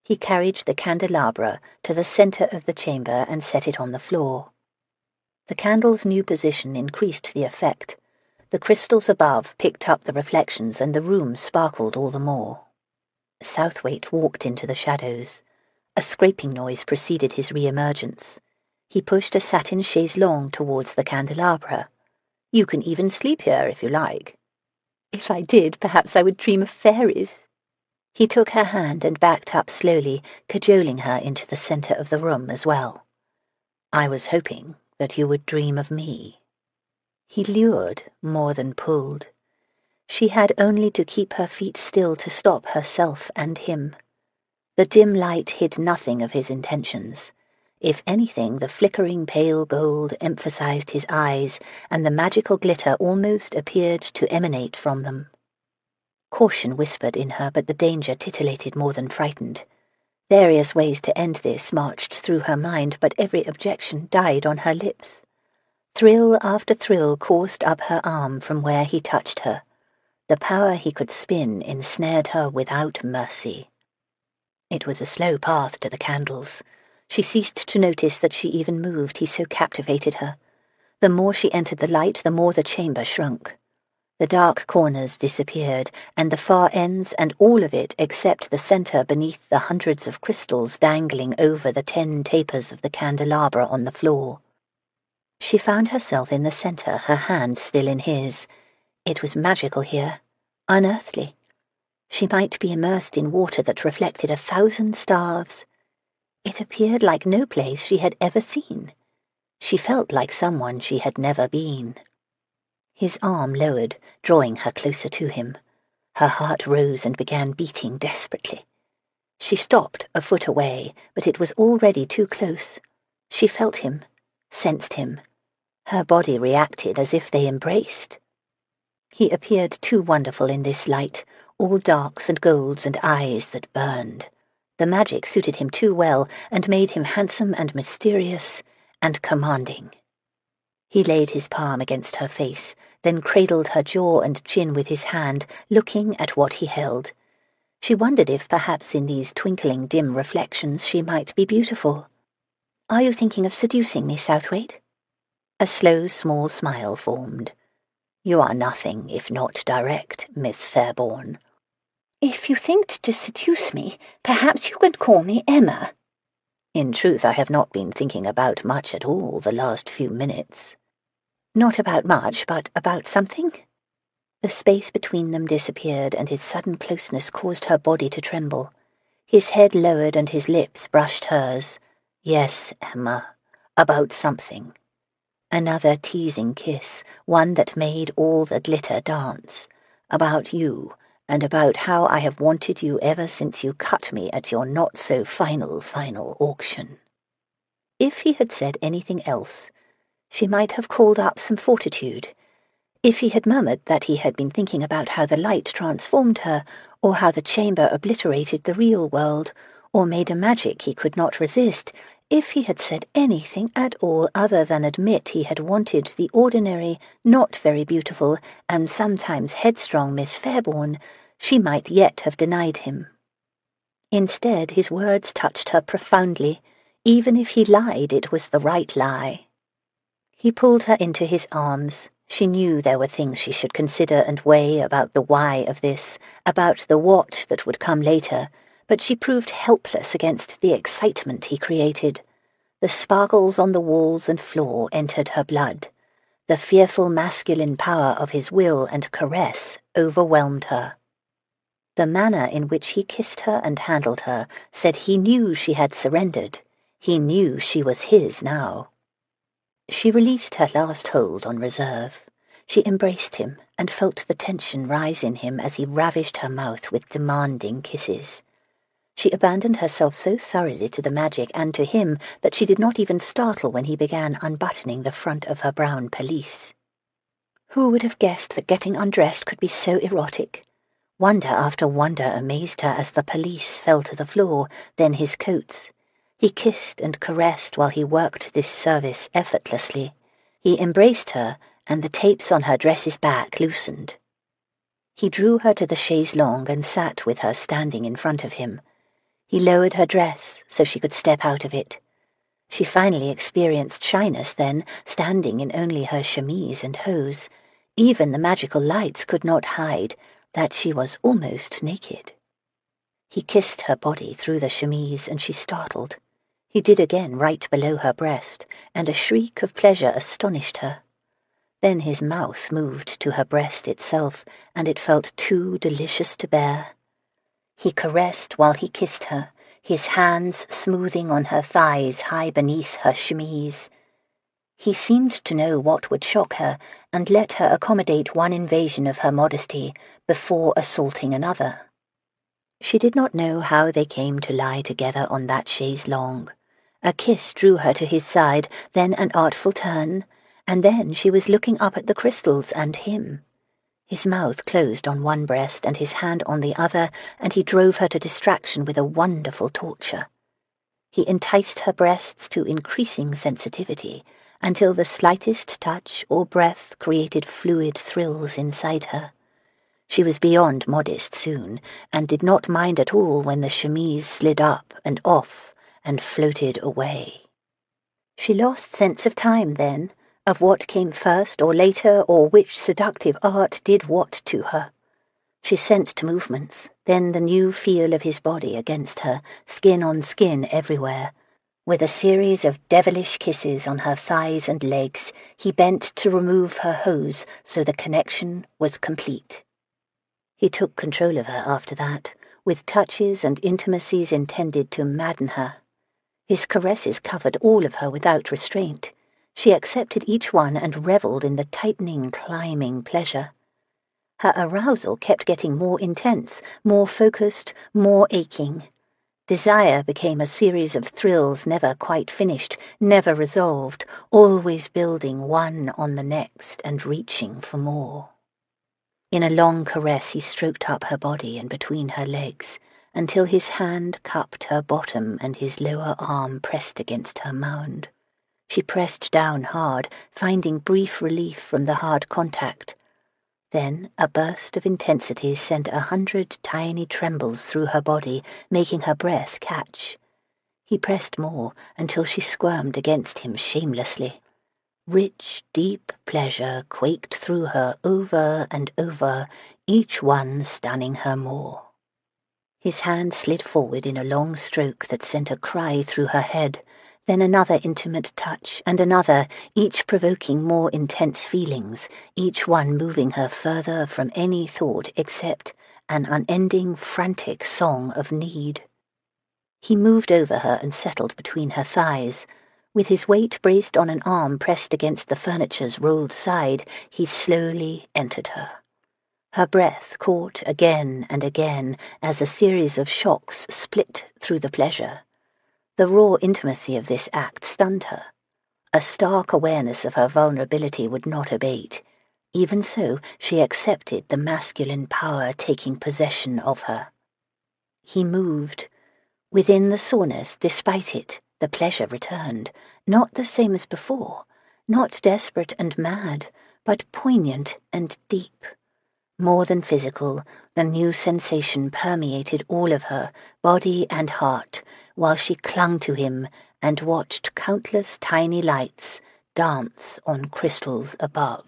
[SPEAKER 1] He carried the candelabra to the centre of the chamber and set it on the floor. The candle's new position increased the effect. The crystals above picked up the reflections, and the room sparkled all the more. Southwaite walked into the shadows. A scraping noise preceded his re-emergence. He pushed a satin chaise-longue towards the candelabra. You can even sleep here if you like. If I did, perhaps I would dream of fairies. He took her hand and backed up slowly, cajoling her into the centre of the room as well. I was hoping that you would dream of me. He lured more than pulled. She had only to keep her feet still to stop herself and him. The dim light hid nothing of his intentions. If anything, the flickering pale gold emphasized his eyes, and the magical glitter almost appeared to emanate from them. Caution whispered in her, but the danger titillated more than frightened. Various ways to end this marched through her mind, but every objection died on her lips. Thrill after thrill coursed up her arm from where he touched her. The power he could spin ensnared her without mercy. It was a slow path to the candles. She ceased to notice that she even moved, he so captivated her. The more she entered the light, the more the chamber shrunk. The dark corners disappeared, and the far ends, and all of it except the centre beneath the hundreds of crystals dangling over the 10 tapers of the candelabra on the floor. She found herself in the centre, her hand still in his. It was magical here, unearthly. She might be immersed in water that reflected 1,000 stars. It appeared like no place she had ever seen. She felt like someone she had never been. His arm lowered, drawing her closer to him. Her heart rose and began beating desperately. She stopped a foot away, but it was already too close. She felt him, sensed him. Her body reacted as if they embraced. He appeared too wonderful in this light, all darks and golds and eyes that burned. The magic suited him too well and made him handsome and mysterious and commanding. He laid his palm against her face, then cradled her jaw and chin with his hand, looking at what he held. She wondered if perhaps in these twinkling dim reflections she might be beautiful. "Are you thinking of seducing me, Southwaite?" A slow, small smile formed. "You are nothing if not direct, Miss Fairbourne." "If you think to seduce me, perhaps you can call me Emma." "In truth, I have not been thinking about much at all the last few minutes." "Not about much, but about something?" The space between them disappeared, and his sudden closeness caused her body to tremble. His head lowered and his lips brushed hers. "Yes, Emma, about something." Another teasing kiss, one that made all the glitter dance. "About you, and about how I have wanted you ever since you cut me at your not-so-final auction." If he had said anything else, she might have called up some fortitude. If he had murmured that he had been thinking about how the light transformed her, or how the chamber obliterated the real world, or made a magic he could not resist, if he had said anything at all other than admit he had wanted the ordinary, not very beautiful, and sometimes headstrong Miss Fairbourne, she might yet have denied him. Instead, his words touched her profoundly. Even if he lied, it was the right lie. He pulled her into his arms. She knew there were things she should consider and weigh about the why of this, about the what that would come later, but she proved helpless against the excitement he created. The sparkles on the walls and floor entered her blood. The fearful masculine power of his will and caress overwhelmed her. The manner in which he kissed her and handled her said he knew she had surrendered. He knew she was his now. She released her last hold on reserve. She embraced him and felt the tension rise in him as he ravished her mouth with demanding kisses. She abandoned herself so thoroughly to the magic and to him that she did not even startle when he began unbuttoning the front of her brown pelisse. Who would have guessed that getting undressed could be so erotic? Wonder after wonder amazed her as the pelisse fell to the floor, then his coats. He kissed and caressed while he worked this service effortlessly. He embraced her, and the tapes on her dress's back loosened. He drew her to the chaise longue and sat with her standing in front of him. He lowered her dress so she could step out of it. She finally experienced shyness then, standing in only her chemise and hose. Even the magical lights could not hide that she was almost naked. He kissed her body through the chemise, and she startled. He did again right below her breast, and a shriek of pleasure astonished her. Then his mouth moved to her breast itself, and it felt too delicious to bear. He caressed while he kissed her, his hands smoothing on her thighs high beneath her chemise. He seemed to know what would shock her, and let her accommodate one invasion of her modesty before assaulting another. She did not know how they came to lie together on that chaise longue. A kiss drew her to his side, then an artful turn, and then she was looking up at the crystals and him. His mouth closed on one breast and his hand on the other, and he drove her to distraction with a wonderful torture. He enticed her breasts to increasing sensitivity, until the slightest touch or breath created fluid thrills inside her. She was beyond modest soon, and did not mind at all when the chemise slid up and off and floated away. She lost sense of time then, of what came first or later, or which seductive art did what to her. She sensed movements, then the new feel of his body against her, skin on skin everywhere. With a series of devilish kisses on her thighs and legs, he bent to remove her hose so the connection was complete. He took control of her after that, with touches and intimacies intended to madden her. His caresses covered all of her without restraint. She accepted each one and revelled in the tightening, climbing pleasure. Her arousal kept getting more intense, more focused, more aching. Desire became a series of thrills never quite finished, never resolved, always building one on the next and reaching for more. In a long caress he stroked up her body and between her legs, until his hand cupped her bottom and his lower arm pressed against her mound. She pressed down hard, finding brief relief from the hard contact. Then a burst of intensity sent 100 tiny trembles through her body, making her breath catch. He pressed more until she squirmed against him shamelessly. Rich, deep pleasure quaked through her over and over, each one stunning her more. His hand slid forward in a long stroke that sent a cry through her head, then another intimate touch, and another, each provoking more intense feelings, each one moving her further from any thought except an unending, frantic song of need. He moved over her and settled between her thighs. With his weight braced on an arm pressed against the furniture's rolled side, he slowly entered her. Her breath caught again and again as a series of shocks split through the pleasure. The raw intimacy of this act stunned her. A stark awareness of her vulnerability would not abate. Even so, she accepted the masculine power taking possession of her. He moved. Within the soreness, despite it, the pleasure returned, not the same as before, not desperate and mad, but poignant and deep. More than physical, the new sensation permeated all of her, body and heart, while she clung to him and watched countless tiny lights dance on crystals above.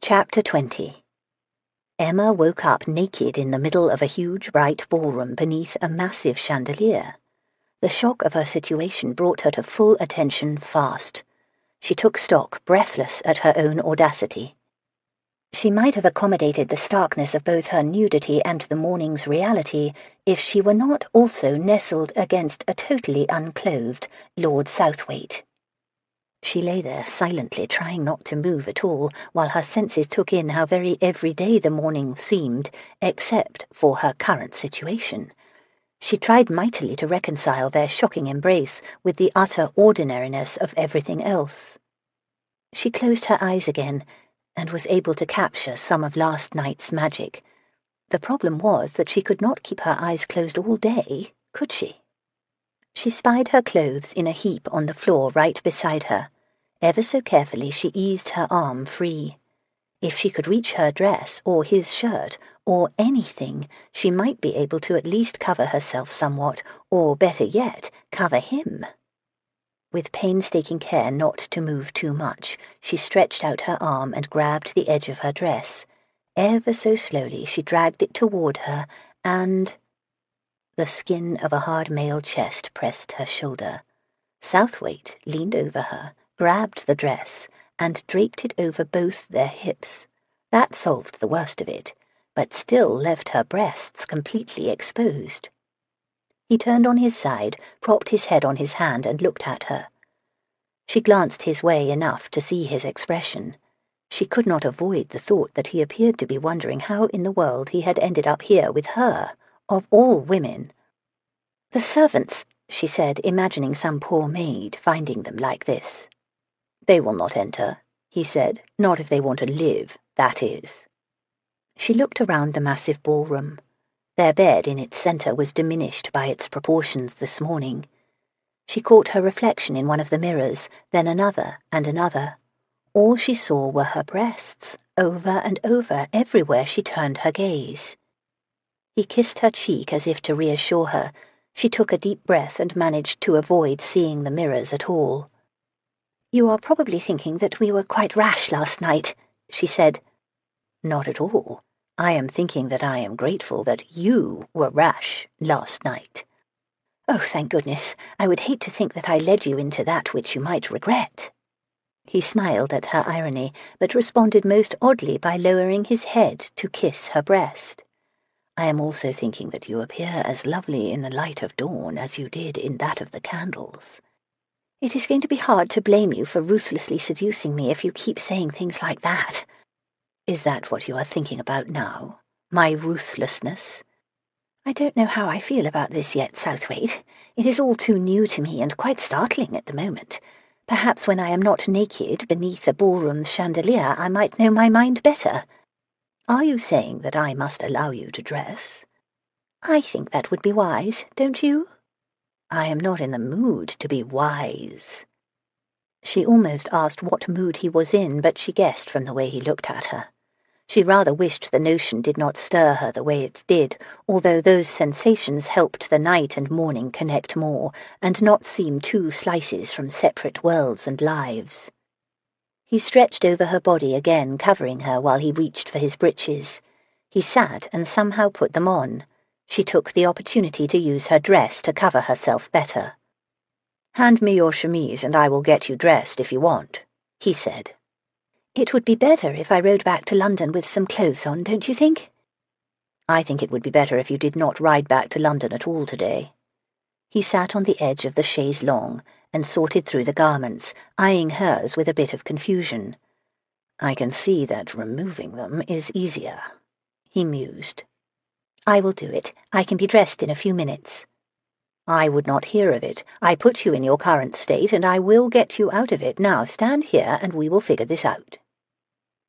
[SPEAKER 1] Chapter 20. Emma woke up naked in the middle of a huge bright ballroom beneath a massive chandelier. The shock of her situation brought her to full attention fast. She took stock, breathless at her own audacity. She might have accommodated the starkness of both her nudity and the morning's reality if she were not also nestled against a totally unclothed Lord Southwaite. She lay there silently, trying not to move at all, while her senses took in how very everyday the morning seemed, except for her current situation. She tried mightily to reconcile their shocking embrace with the utter ordinariness of everything else. She closed her eyes again, and was able to capture some of last night's magic. The problem was that she could not keep her eyes closed all day, could she? She spied her clothes in a heap on the floor right beside her. Ever so carefully she eased her arm free. If she could reach her dress, or his shirt, or anything, she might be able to at least cover herself somewhat, or better yet, cover him. With painstaking care not to move too much, she stretched out her arm and grabbed the edge of her dress. Ever so slowly she dragged it toward her, and the skin of a hard male chest pressed her shoulder. Southwaite leaned over her, grabbed the dress, and draped it over both their hips. That solved the worst of it, but still left her breasts completely exposed. He turned on his side, propped his head on his hand, and looked at her. She glanced his way enough to see his expression. She could not avoid the thought that he appeared to be wondering how in the world he had ended up here with her, of all women. "The servants," she said, imagining some poor maid finding them like this. "They will not enter," he said, "not if they want to live, that is." She looked around the massive ballroom. Their bed in its centre was diminished by its proportions this morning. She caught her reflection in one of the mirrors, then another and another. All she saw were her breasts, over and over, everywhere she turned her gaze. He kissed her cheek as if to reassure her. She took a deep breath and managed to avoid seeing the mirrors at all. "You are probably thinking that we were quite rash last night," she said. "Not at all. I am thinking that I am grateful that you were rash last night." "Oh, thank goodness. I would hate to think that I led you into that which you might regret." He smiled at her irony, but responded most oddly by lowering his head to kiss her breast. "I am also thinking that you appear as lovely in the light of dawn as you did in that of the candles." "It is going to be hard to blame you for ruthlessly seducing me if you keep saying things like that." "Is that what you are thinking about now? My ruthlessness?" "I don't know how I feel about this yet, Southwaite. It is all too new to me and quite startling at the moment. Perhaps when I am not naked beneath a ballroom chandelier I might know my mind better." "Are you saying that I must allow you to dress?" "I think that would be wise, don't you?" I am not in the mood to be wise." She almost asked what mood he was in, but she guessed from the way he looked at her. She rather wished the notion did not stir her the way it did, although those sensations helped the night and morning connect more, and not seem two slices from separate worlds and lives. He stretched over her body again, covering her while he reached for his breeches. He sat and somehow put them on. She took the opportunity to use her dress to cover herself better. "Hand me your chemise and I will get you dressed if you want," he said. "It would be better if I rode back to London with some clothes on, don't you think?" "I think it would be better if you did not ride back to London at all today." He sat on the edge of the chaise longue and sorted through the garments, eyeing hers with a bit of confusion. "I can see that removing them is easier," he mused. "I will do it. I can be dressed in a few minutes." "I would not hear of it. I put you in your current state, and I will get you out of it. Now stand here, and we will figure this out."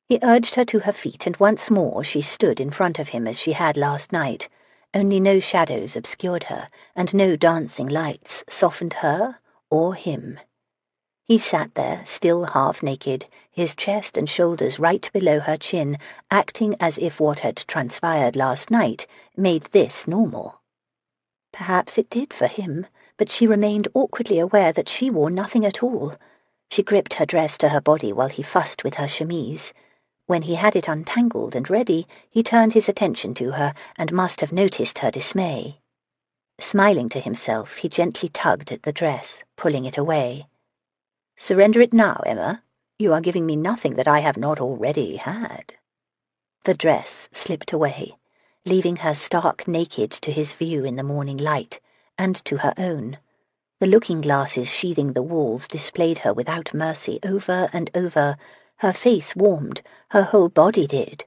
[SPEAKER 1] He urged her to her feet, and once more she stood in front of him as she had last night, only no shadows obscured her, and no dancing lights softened her or him. He sat there, still half-naked, his chest and shoulders right below her chin, acting as if what had transpired last night made this normal. Perhaps it did for him, but she remained awkwardly aware that she wore nothing at all. She gripped her dress to her body while he fussed with her chemise. When he had it untangled and ready, he turned his attention to her and must have noticed her dismay. Smiling to himself, he gently tugged at the dress, pulling it away. "Surrender it now, Emma. You are giving me nothing that I have not already had." The dress slipped away, leaving her stark naked to his view in the morning light, and to her own. The looking-glasses sheathing the walls displayed her without mercy over and over. Her face warmed, her whole body did.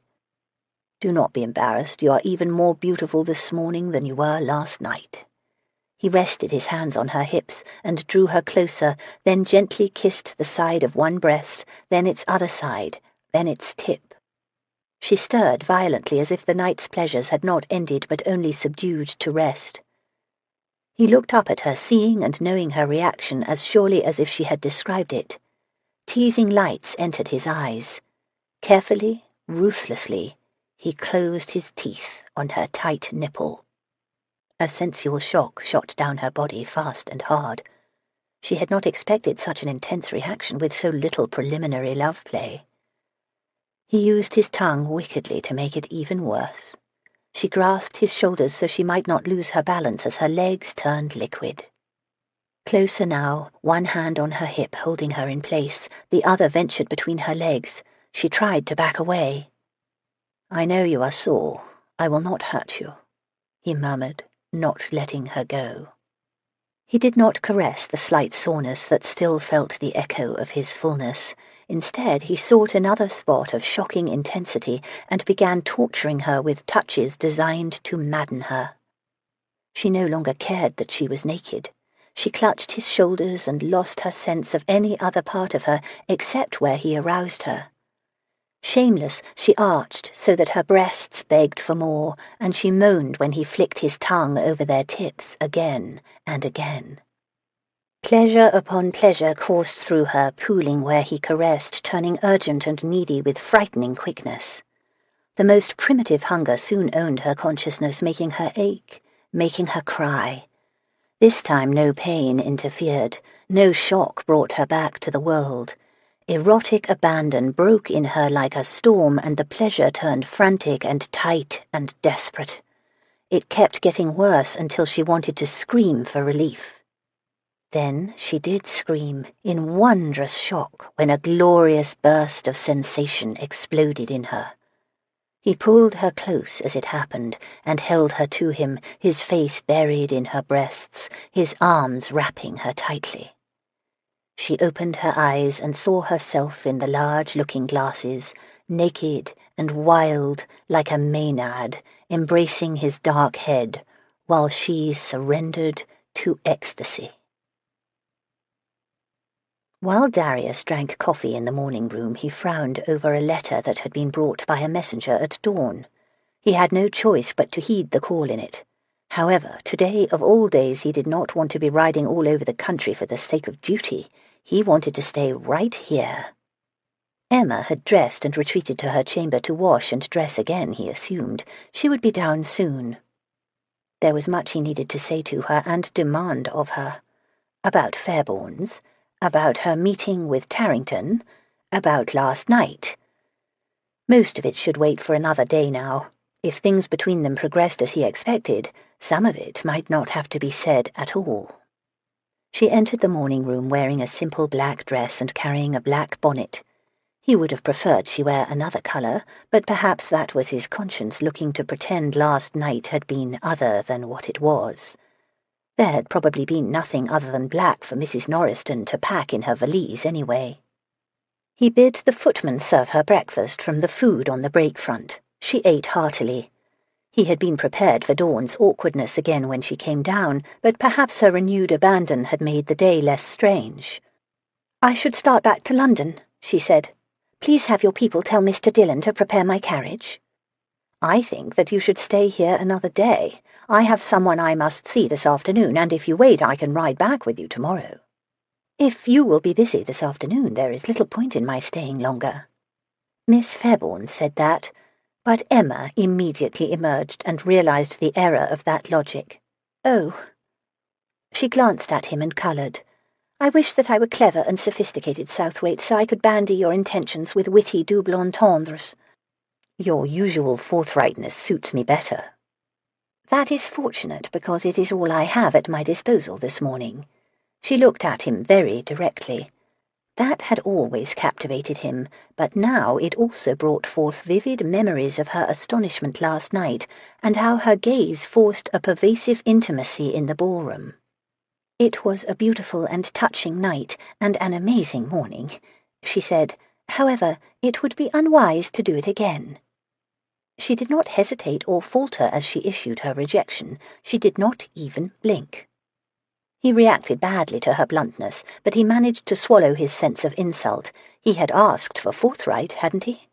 [SPEAKER 1] "Do not be embarrassed. You are even more beautiful this morning than you were last night." He rested his hands on her hips and drew her closer, then gently kissed the side of one breast, then its other side, then its tip. She stirred violently as if the night's pleasures had not ended but only subdued to rest. He looked up at her, seeing and knowing her reaction as surely as if she had described it. Teasing lights entered his eyes. Carefully, ruthlessly, he closed his teeth on her tight nipple. A sensual shock shot down her body fast and hard. She had not expected such an intense reaction with so little preliminary love play. He used his tongue wickedly to make it even worse. She grasped his shoulders so she might not lose her balance as her legs turned liquid. Closer now, one hand on her hip holding her in place, the other ventured between her legs. She tried to back away. "I know you are sore. I will not hurt you," he murmured, not letting her go. He did not caress the slight soreness that still felt the echo of his fullness. Instead, he sought another spot of shocking intensity and began torturing her with touches designed to madden her. She no longer cared that she was naked. She clutched his shoulders and lost her sense of any other part of her except where he aroused her. Shameless, she arched so that her breasts begged for more, and she moaned when he flicked his tongue over their tips again and again. Pleasure upon pleasure coursed through her, pooling where he caressed, turning urgent and needy with frightening quickness. The most primitive hunger soon owned her consciousness, making her ache, making her cry. This time no pain interfered, no shock brought her back to the world. Erotic abandon broke in her like a storm, and the pleasure turned frantic and tight and desperate. It kept getting worse until she wanted to scream for relief. Then she did scream, in wondrous shock, when a glorious burst of sensation exploded in her. He pulled her close as it happened, and held her to him, his face buried in her breasts, his arms wrapping her tightly. She opened her eyes and saw herself in the large looking-glasses, naked and wild like a Maenad, embracing his dark head, while she surrendered to ecstasy. While Darius drank coffee in the morning room, he frowned over a letter that had been brought by a messenger at dawn. He had no choice but to heed the call in it. However, today of all days he did not want to be riding all over the country for the sake of duty. He wanted to stay right here. Emma had dressed and retreated to her chamber to wash and dress again, he assumed. She would be down soon. There was much he needed to say to her and demand of her. About Fairbourne's, about her meeting with Tarrington, about last night. Most of it should wait for another day now. If things between them progressed as he expected, some of it might not have to be said at all. She entered the morning room wearing a simple black dress and carrying a black bonnet. He would have preferred she wear another colour, but perhaps that was his conscience looking to pretend last night had been other than what it was. There had probably been nothing other than black for Mrs. Norriston to pack in her valise anyway. He bid the footman serve her breakfast from the food on the break front. She ate heartily. He had been prepared for Dawn's awkwardness again when she came down, but perhaps her renewed abandon had made the day less strange. "I should start back to London," she said. "Please have your people tell Mr. Dillon to prepare my carriage." "I think that you should stay here another day. I have someone I must see this afternoon, and if you wait I can ride back with you tomorrow." "If you will be busy this afternoon, there is little point in my staying longer." Miss Fairbourne said that, but Emma immediately emerged and realized the error of that logic. "Oh." She glanced at him and coloured. "I wish that I were clever and sophisticated, Southwaite, so I could bandy your intentions with witty double entendres." "Your usual forthrightness suits me better." "That is fortunate, because it is all I have at my disposal this morning." She looked at him very directly. That had always captivated him, but now it also brought forth vivid memories of her astonishment last night, and how her gaze forced a pervasive intimacy in the ballroom. "It was a beautiful and touching night, and an amazing morning," she said. "However, it would be unwise to do it again." She did not hesitate or falter as she issued her rejection. She did not even blink. He reacted badly to her bluntness, but he managed to swallow his sense of insult. He had asked for forthright, hadn't he?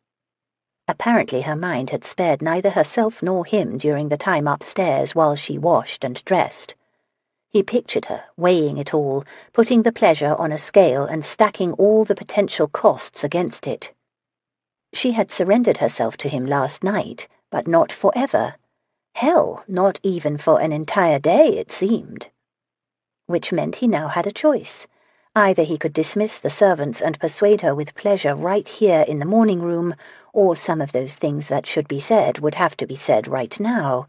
[SPEAKER 1] Apparently her mind had spared neither herself nor him during the time upstairs while she washed and dressed. He pictured her, weighing it all, putting the pleasure on a scale and stacking all the potential costs against it. She had surrendered herself to him last night, but not forever. Hell, not even for an entire day, it seemed. Which meant he now had a choice. Either he could dismiss the servants and persuade her with pleasure right here in the morning room, or some of those things that should be said would have to be said right now.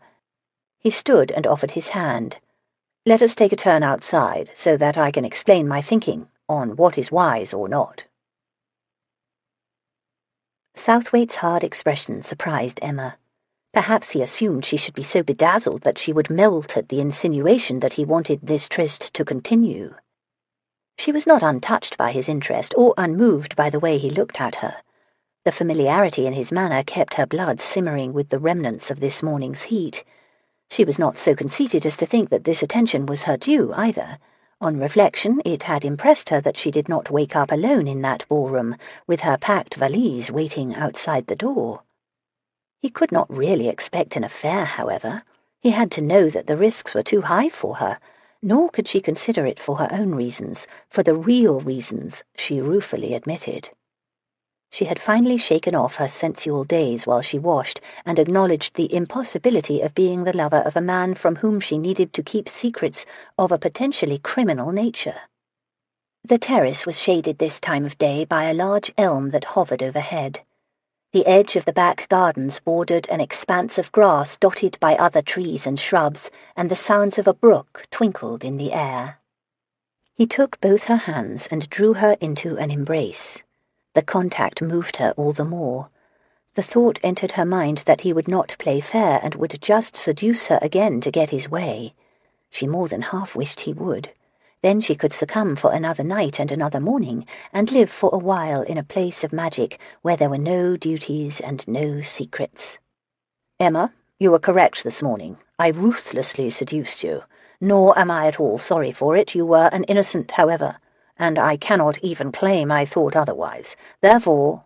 [SPEAKER 1] He stood and offered his hand. "Let us take a turn outside, so that I can explain my thinking on what is wise or not." Southwaite's hard expression surprised Emma. Perhaps he assumed she should be so bedazzled that she would melt at the insinuation that he wanted this tryst to continue. She was not untouched by his interest, or unmoved by the way he looked at her. The familiarity in his manner kept her blood simmering with the remnants of this morning's heat. She was not so conceited as to think that this attention was her due, either. On reflection, it had impressed her that she did not wake up alone in that ballroom, with her packed valise waiting outside the door. He could not really expect an affair, however. He had to know that the risks were too high for her, nor could she consider it for her own reasons, for the real reasons, she ruefully admitted. She had finally shaken off her sensual daze while she washed, and acknowledged the impossibility of being the lover of a man from whom she needed to keep secrets of a potentially criminal nature. The terrace was shaded this time of day by a large elm that hovered overhead. The edge of the back gardens bordered an expanse of grass dotted by other trees and shrubs, and the sounds of a brook twinkled in the air. He took both her hands and drew her into an embrace. The contact moved her all the more. The thought entered her mind that he would not play fair and would just seduce her again to get his way. She more than half wished he would. Then she could succumb for another night and another morning, and live for a while in a place of magic where there were no duties and no secrets. "Emma, you were correct this morning. I ruthlessly seduced you. Nor am I at all sorry for it. You were an innocent, however, and I cannot even claim I thought otherwise. Therefore—"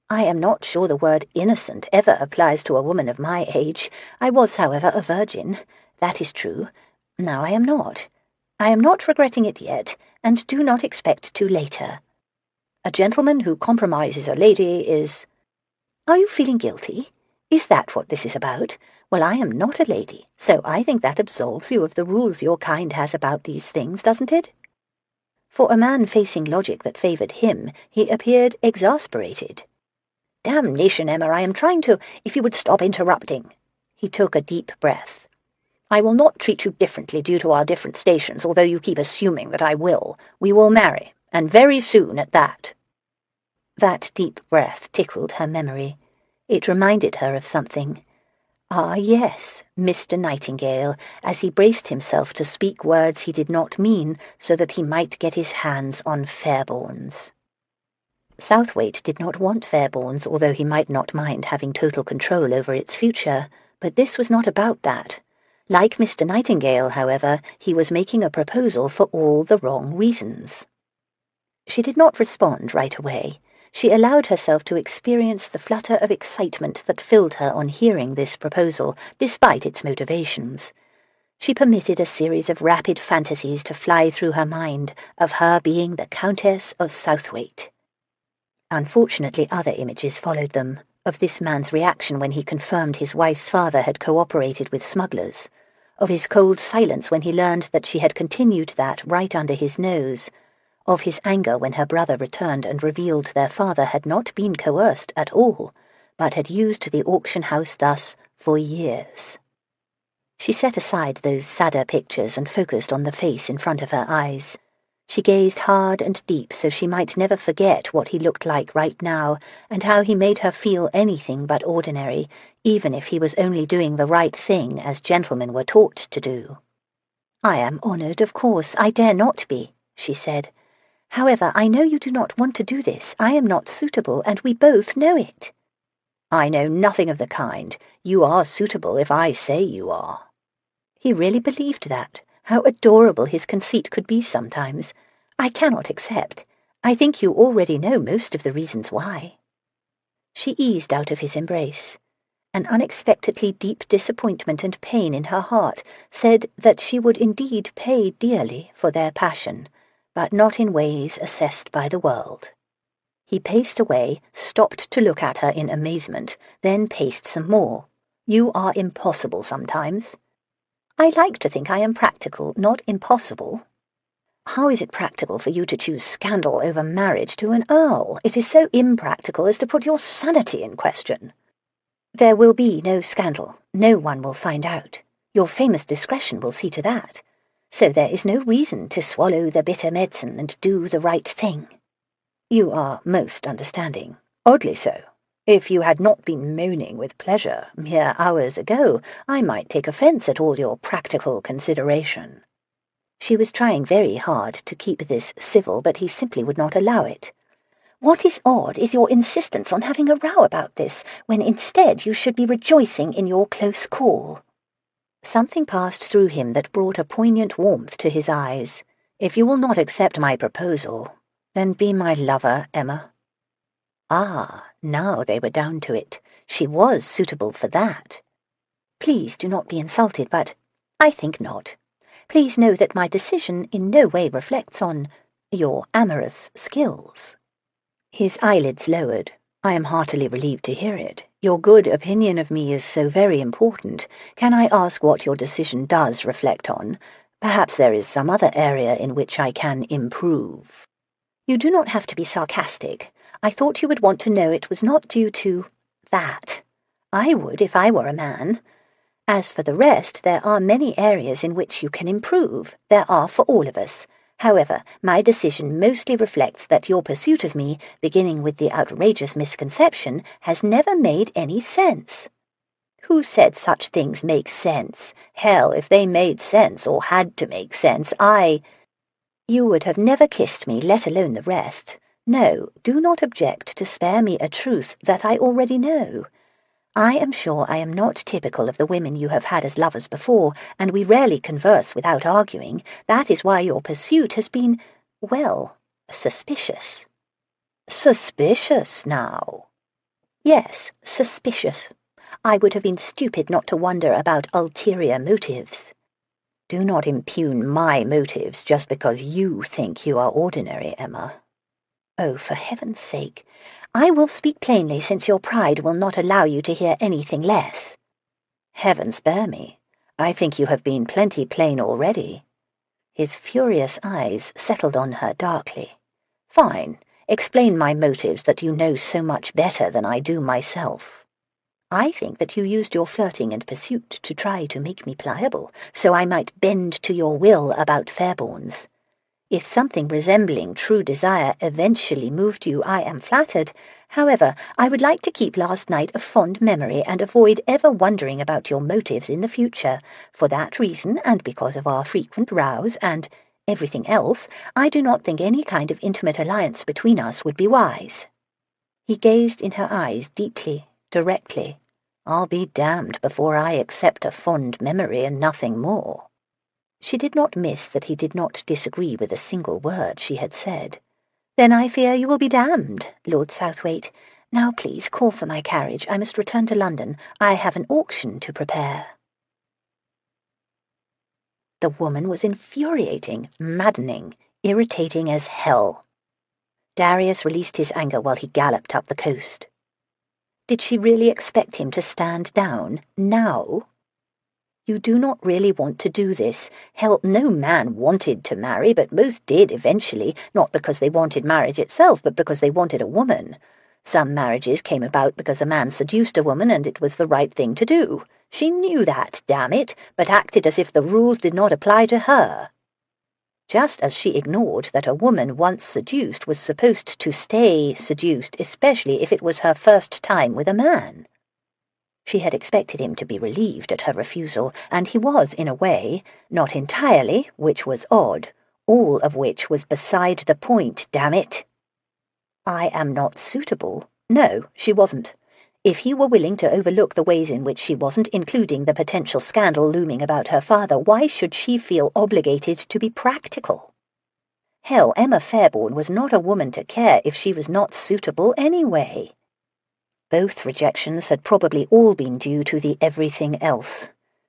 [SPEAKER 1] "I am not sure the word innocent ever applies to a woman of my age. I was, however, a virgin. That is true. Now I am not. I am not regretting it yet, and do not expect to later. A gentleman who compromises a lady is— Are you feeling guilty? Is that what this is about? Well, I am not a lady, so I think that absolves you of the rules your kind has about these things, doesn't it? For a man facing logic that favoured him, he appeared exasperated. Damnation, Emma, I am trying to— If you would stop interrupting. He took a deep breath. I will not treat you differently due to our different stations, although you keep assuming that I will. We will marry, and very soon at that. That deep breath tickled her memory. It reminded her of something. Ah, yes, Mr. Nightingale, as he braced himself to speak words he did not mean so that he might get his hands on Fairbourne's. Southwaite did not want Fairbourne's, although he might not mind having total control over its future, but this was not about that. Like Mr. Nightingale, however, he was making a proposal for all the wrong reasons. She did not respond right away. She allowed herself to experience the flutter of excitement that filled her on hearing this proposal, despite its motivations. She permitted a series of rapid fantasies to fly through her mind of her being the Countess of Southwaite. Unfortunately, other images followed them, of this man's reaction when he confirmed his wife's father had cooperated with smugglers, of his cold silence when he learned that she had continued that right under his nose, of his anger when her brother returned and revealed their father had not been coerced at all, but had used the auction house thus for years. She set aside those sadder pictures and focused on the face in front of her eyes. She gazed hard and deep so she might never forget what he looked like right now and how he made her feel anything but ordinary, even if he was only doing the right thing as gentlemen were taught to do. I am honoured, of course. I dare not be, she said. However, I know you do not want to do this. I am not suitable, and we both know it. I know nothing of the kind. You are suitable if I say you are. He really believed that. How adorable his conceit could be sometimes. I cannot accept. I think you already know most of the reasons why. She eased out of his embrace. An unexpectedly deep disappointment and pain in her heart said that she would indeed pay dearly for their passion, but not in ways assessed by the world. He paced away, stopped to look at her in amazement, then paced some more. You are impossible sometimes. I like to think I am practical, not impossible. How is it practical for you to choose scandal over marriage to an earl? It is so impractical as to put your sanity in question. There will be no scandal. No one will find out. Your famous discretion will see to that. So there is no reason to swallow the bitter medicine and do the right thing. You are most understanding. Oddly so. If you had not been moaning with pleasure mere hours ago, I might take offence at all your practical consideration. She was trying very hard to keep this civil, but he simply would not allow it. What is odd is your insistence on having a row about this, when instead you should be rejoicing in your close call. Something passed through him that brought a poignant warmth to his eyes. If you will not accept my proposal, then be my lover, Emma. Ah, now they were down to it. She was suitable for that. Please do not be insulted, but I think not. Please know that my decision in no way reflects on your amorous skills. His eyelids lowered. I am heartily relieved to hear it. Your good opinion of me is so very important. Can I ask what your decision does reflect on? Perhaps there is some other area in which I can improve. You do not have to be sarcastic. I thought you would want to know it was not due to that. I would if I were a man. As for the rest, there are many areas in which you can improve. There are for all of us. However, my decision mostly reflects that your pursuit of me, beginning with the outrageous misconception, has never made any sense. Who said such things make sense? Hell, if they made sense, or had to make sense, You would have never kissed me, let alone the rest. No, do not object to spare me a truth that I already know. I am sure I am not typical of the women you have had as lovers before, and we rarely converse without arguing. That is why your pursuit has been, well, suspicious. Suspicious, now? Yes, suspicious. I would have been stupid not to wonder about ulterior motives.
[SPEAKER 2] Do not impugn my motives just because you think you are ordinary, Emma.
[SPEAKER 1] Oh, for heaven's sake. I will speak plainly, since your pride will not allow you to hear anything less.
[SPEAKER 2] Heaven spare me. I think you have been plenty plain already. His furious eyes settled on her darkly. Fine. Explain my motives that you know so much better than I do myself.
[SPEAKER 1] I think that you used your flirting and pursuit to try to make me pliable, so I might bend to your will about Fairbournes. If something resembling true desire eventually moved you, I am flattered. However, I would like to keep last night a fond memory and avoid ever wondering about your motives in the future. For that reason, and because of our frequent rows and everything else, I do not think any kind of intimate alliance between us would be wise." He gazed in her eyes deeply, directly.
[SPEAKER 2] "I'll be damned before I accept a fond memory and nothing more."
[SPEAKER 1] She did not miss that he did not disagree with a single word she had said. "Then I fear you will be damned, Lord Southwaite. Now please call for my carriage. I must return to London. I have an auction to prepare." The woman was infuriating, maddening, irritating as hell. Darius released his anger while he galloped up the coast. Did she really expect him to stand down, now? "You do not really want to do this. Hell, no man wanted to marry, but most did eventually, not because they wanted marriage itself, but because they wanted a woman. Some marriages came about because a man seduced a woman, and it was the right thing to do. She knew that, damn it, but acted as if the rules did not apply to her. Just as she ignored that a woman once seduced was supposed to stay seduced, especially if it was her first time with a man. She had expected him to be relieved at her refusal, and he was in a way, not entirely, which was odd, all of which was beside the point, damn it. I am not suitable. No, she wasn't. If he were willing to overlook the ways in which she wasn't, including the potential scandal looming about her father, why should she feel obligated to be practical? Hell, Emma Fairbourne was not a woman to care if she was not suitable anyway. Both rejections had probably all been due to the everything else.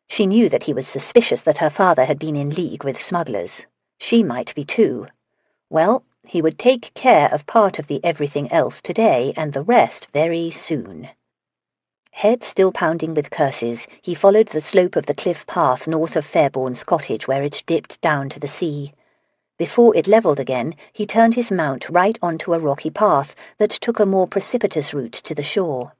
[SPEAKER 1] She knew that he was suspicious that her father had been in league with smugglers. She might be too. Well, he would take care of part of the everything else today, and the rest very soon. Head still pounding with curses, he followed the slope of the cliff path north of Fairbourne's cottage, where it dipped down to the sea. Before it levelled again, he turned his mount right onto a rocky path that took a more precipitous route to the shore.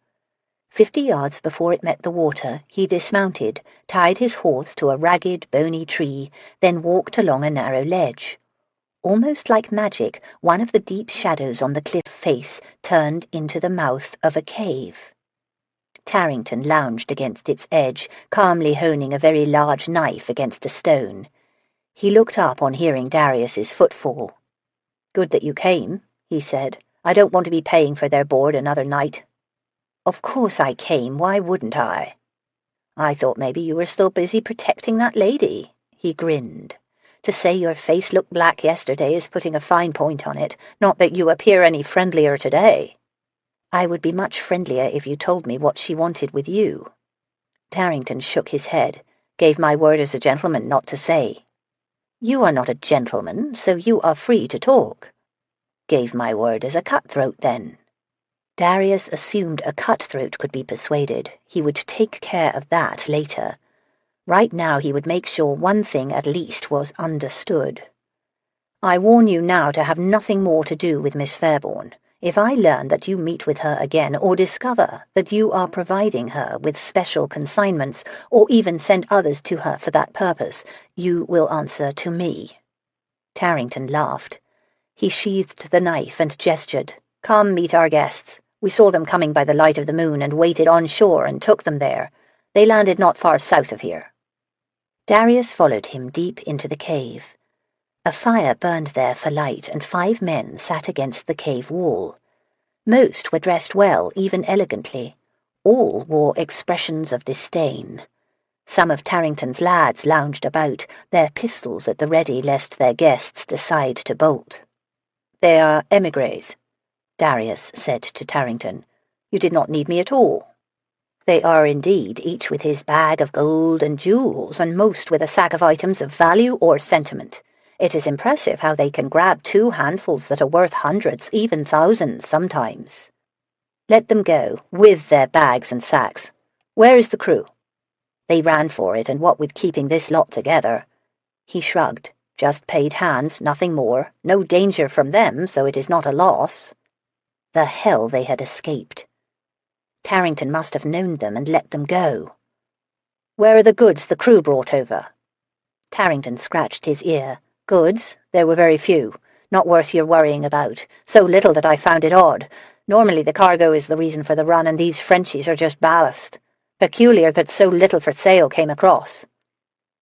[SPEAKER 1] 50 yards before it met the water, he dismounted, tied his horse to a ragged, bony tree, then walked along a narrow ledge. Almost like magic, one of the deep shadows on the cliff face turned into the mouth of a cave. Tarrington lounged against its edge, calmly honing a very large knife against a stone. He looked up on hearing Darius's footfall. "Good that you came," he said. "I don't want to be paying for their board another night." "Of course I came. Why wouldn't I?" "I thought maybe you were still busy protecting that lady." He grinned. "To say your face looked black yesterday is putting a fine point on it, not that you appear any friendlier today." "I would be much friendlier if you told me what she wanted with you." Tarrington shook his head. "Gave my word as a gentleman not to say." "You are not a gentleman, so you are free to talk." "Gave my word as a cutthroat, then." Darius assumed a cutthroat could be persuaded. He would take care of that later. Right now he would make sure one thing at least was understood. "I warn you now to have nothing more to do with Miss Fairbourne. If I learn that you meet with her again, or discover that you are providing her with special consignments, or even send others to her for that purpose, you will answer to me." Tarrington laughed. He sheathed the knife and gestured. "Come meet our guests. We saw them coming by the light of the moon and waited on shore and took them there. They landed not far south of here." Darius followed him deep into the cave. A fire burned there for light, and 5 men sat against the cave wall. Most were dressed well, even elegantly. All wore expressions of disdain. Some of Tarrington's lads lounged about, their pistols at the ready lest their guests decide to bolt. "They are émigrés," Darius said to Tarrington. "You did not need me at all." They are indeed, each with his bag of gold and jewels, and most with a sack of items of value or sentiment. It is impressive how they can grab 2 handfuls that are worth hundreds, even thousands sometimes. Let them go, with their bags and sacks. Where is the crew? They ran for it, and what with keeping this lot together. He shrugged. Just paid hands, nothing more. No danger from them, so it is not a loss. The hell they had escaped. Tarrington must have known them and let them go. Where are the goods the crew brought over? Tarrington scratched his ear. Goods? There were very few. Not worth your worrying about. So little that I found it odd. Normally the cargo is the reason for the run, and these Frenchies are just ballast. Peculiar that so little for sale came across.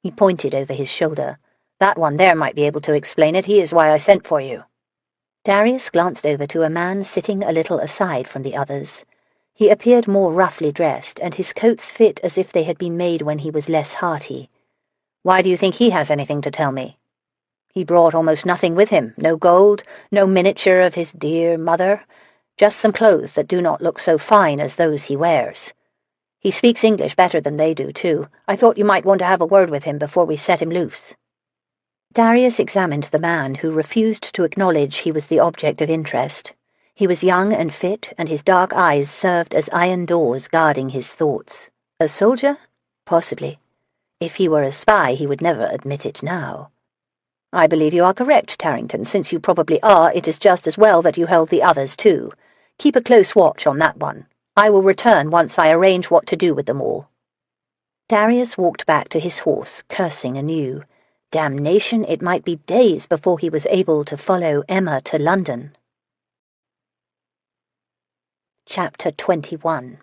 [SPEAKER 1] He pointed over his shoulder. That one there might be able to explain it. He is why I sent for you. Darius glanced over to a man sitting a little aside from the others. He appeared more roughly dressed, and his coats fit as if they had been made when he was less hearty. Why do you think he has anything to tell me? He brought almost nothing with him. No gold, no miniature of his dear mother. Just some clothes that do not look so fine as those he wears. He speaks English better than they do, too. I thought you might want to have a word with him before we set him loose. Darius examined the man, who refused to acknowledge he was the object of interest. He was young and fit, and his dark eyes served as iron doors guarding his thoughts. A soldier? Possibly. If he were a spy, he would never admit it now. I believe you are correct, Tarrington. Since you probably are, it is just as well that you held the others, too. Keep a close watch on that one. I will return once I arrange what to do with them all. Darius walked back to his horse, cursing anew. Damnation, it might be days before he was able to follow Emma to London. Chapter 21.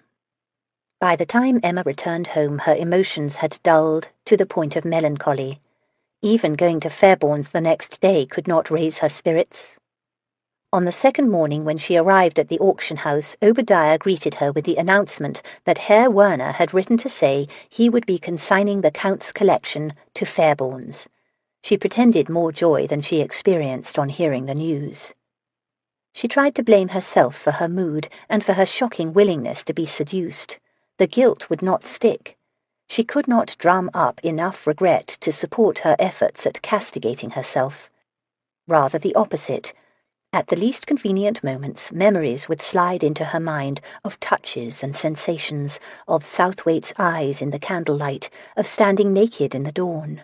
[SPEAKER 1] By the time Emma returned home, her emotions had dulled to the point of melancholy. Even going to Fairbourne's the next day could not raise her spirits. On the second morning, when she arrived at the auction house, Obadiah greeted her with the announcement that Herr Werner had written to say he would be consigning the Count's collection to Fairbourne's. She pretended more joy than she experienced on hearing the news. She tried to blame herself for her mood and for her shocking willingness to be seduced. The guilt would not stick. She could not drum up enough regret to support her efforts at castigating herself. Rather the opposite. At the least convenient moments, memories would slide into her mind of touches and sensations, of Southwaite's eyes in the candlelight, of standing naked in the dawn.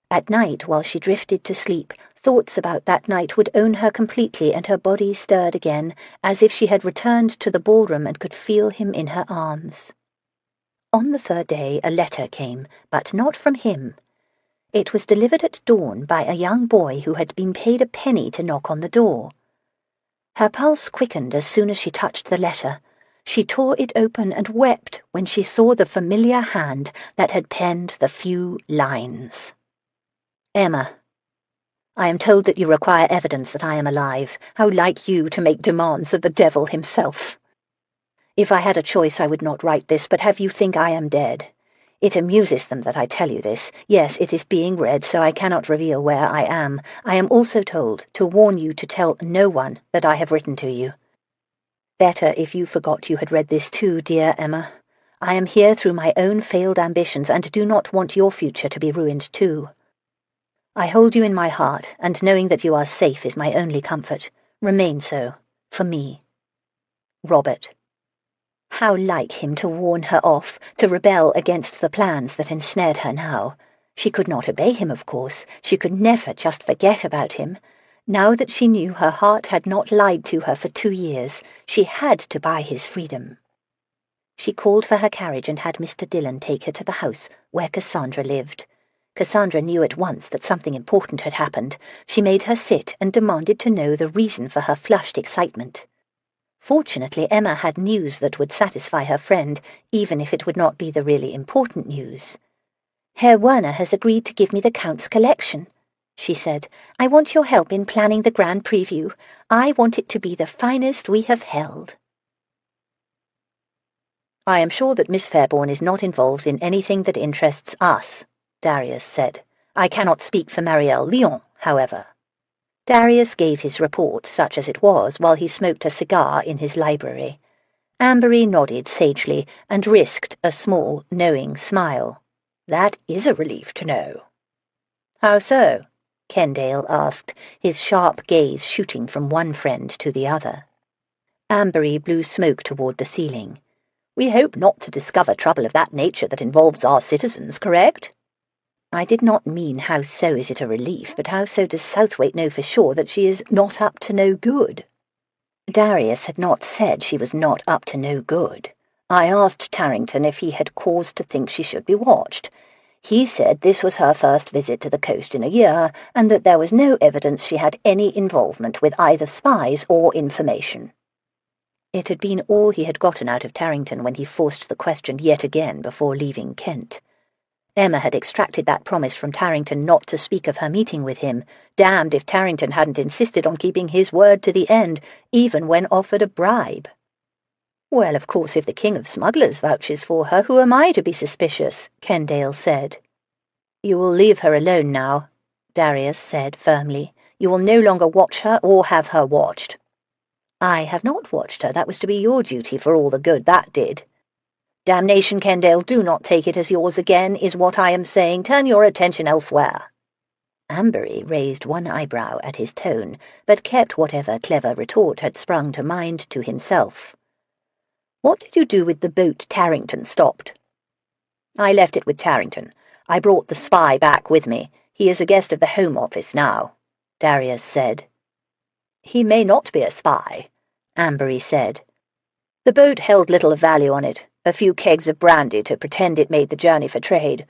[SPEAKER 1] At night, while she drifted to sleep, thoughts about that night would own her completely, and her body stirred again, as if she had returned to the ballroom and could feel him in her arms. On the third day a letter came, but not from him. It was delivered at dawn by a young boy who had been paid a penny to knock on the door. Her pulse quickened as soon as she touched the letter. She tore it open and wept when she saw the familiar hand that had penned the few lines. Emma, I am told that you require evidence that I am alive. How like you to make demands of the devil himself. If I had a choice, I would not write this, but have you think I am dead. It amuses them that I tell you this. Yes, it is being read, so I cannot reveal where I am. I am also told to warn you to tell no one that I have written to you. Better if you forgot you had read this too, dear Emma. I am here through my own failed ambitions, and do not want your future to be ruined too. I hold you in my heart, and knowing that you are safe is my only comfort. Remain so, for me. Robert. How like him to warn her off, to rebel against the plans that ensnared her now. She could not obey him, of course. She could never just forget about him. Now that she knew her heart had not lied to her for 2 years, she had to buy his freedom. She called for her carriage and had Mr. Dillon take her to the house where Cassandra lived. Cassandra knew at once that something important had happened. She made her sit and demanded to know the reason for her flushed excitement. Fortunately, Emma had news that would satisfy her friend, even if it would not be the really important news. Herr Werner has agreed to give me the Count's collection, she said. I want your help in planning the grand preview. I want it to be the finest we have held. I am sure that Miss Fairbourne is not involved in anything that interests us, Darius said. I cannot speak for Marielle Lyon, however. Darius gave his report, such as it was, while he smoked a cigar in his library. Ambery nodded sagely and risked a small, knowing smile. "That is a relief to know." "How so?" Kendale asked, his sharp gaze shooting from one friend to the other. Ambery blew smoke toward the ceiling. "We hope not to discover trouble of that nature that involves our citizens, correct?" "I did not mean how so is it a relief, but how so does Southwaite know for sure that she is not up to no good?" Darius had not said she was not up to no good. I asked Tarrington if he had cause to think she should be watched. He said this was her first visit to the coast in a year, and that there was no evidence she had any involvement with either spies or information. It had been all he had gotten out of Tarrington when he forced the question yet again before leaving Kent. Emma had extracted that promise from Tarrington not to speak of her meeting with him. Damned if Tarrington hadn't insisted on keeping his word to the end, even when offered a bribe. "Well, of course, if the King of Smugglers vouches for her, who am I to be suspicious?" Kendale said. "You will leave her alone now," Darius said firmly. "You will no longer watch her or have her watched." "I have not watched her. That was to be your duty for all the good that did." "Damnation, Kendale, do not take it as yours again, is what I am saying. Turn your attention elsewhere." Ambery raised one eyebrow at his tone, but kept whatever clever retort had sprung to mind to himself. "What did you do with the boat Tarrington stopped?" "I left it with Tarrington. I brought the spy back with me. He is a guest of the Home Office now," Darius said. "He may not be a spy," Ambery said. "The boat held little of value on it. A few kegs of brandy to pretend it made the journey for trade.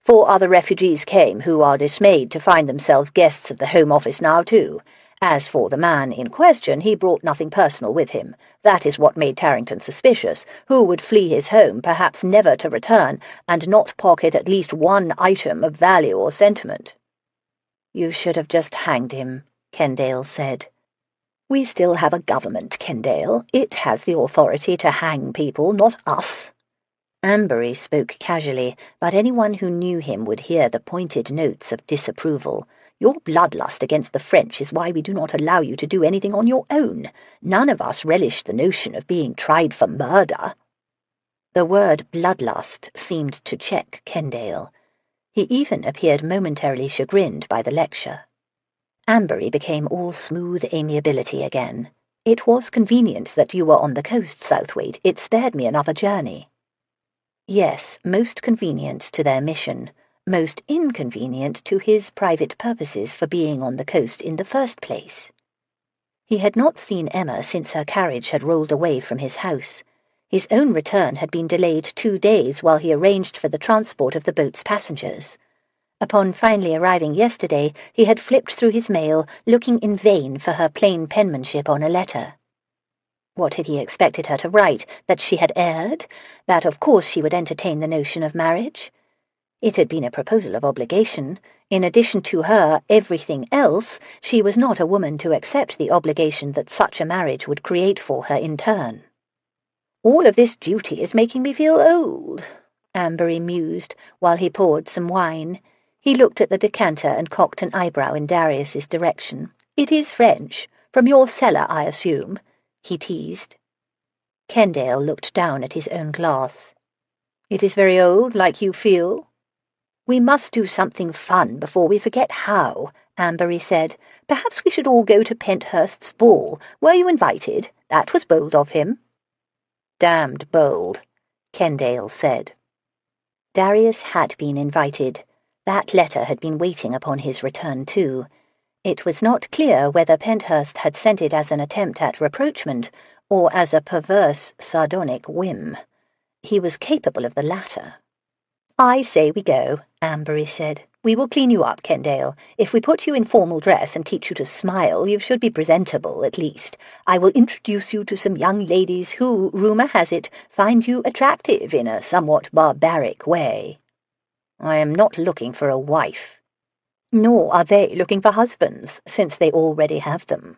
[SPEAKER 1] 4 other refugees came who are dismayed to find themselves guests of the Home Office now, too. As for the man in question, he brought nothing personal with him. That is what made Tarrington suspicious. Who would flee his home, perhaps never to return, and not pocket at least one item of value or sentiment?" "You should have just hanged him," Kendale said. "We still have a government, Kendale. It has the authority to hang people, not us." Ambery spoke casually, but anyone who knew him would hear the pointed notes of disapproval. "Your bloodlust against the French is why we do not allow you to do anything on your own. None of us relish the notion of being tried for murder." The word bloodlust seemed to check Kendale. He even appeared momentarily chagrined by the lecture. Ambery became all smooth amiability again. "It was convenient that you were on the coast, Southwaite. It spared me another journey." Yes, most convenient to their mission, most inconvenient to his private purposes for being on the coast in the first place. He had not seen Emma since her carriage had rolled away from his house. His own return had been delayed 2 days while he arranged for the transport of the boat's passengers. Upon finally arriving yesterday, he had flipped through his mail, looking in vain for her plain penmanship on a letter. What had he expected her to write? That she had erred? That of course she would entertain the notion of marriage? It had been a proposal of obligation. In addition to her everything else, she was not a woman to accept the obligation that such a marriage would create for her in turn. "All of this duty is making me feel old," Ambery mused, while he poured some wine. He looked at the decanter and cocked an eyebrow in Darius's direction. "It is French. From your cellar, I assume," he teased. Kendale looked down at his own glass. "It is very old, like you feel." "We must do something fun before we forget how," Ambery said. "Perhaps we should all go to Penthurst's ball. Were you invited? That was bold of him." "Damned bold," Kendale said. Darius had been invited. That letter had been waiting upon his return too. It was not clear whether Penthurst had sent it as an attempt at rapprochement, or as a perverse, sardonic whim. He was capable of the latter. "I say we go," Ambery said. "We will clean you up, Kendale. If we put you in formal dress and teach you to smile, you should be presentable, at least. I will introduce you to some young ladies who, rumour has it, find you attractive in a somewhat barbaric way." "I am not looking for a wife." "Nor are they looking for husbands, since they already have them."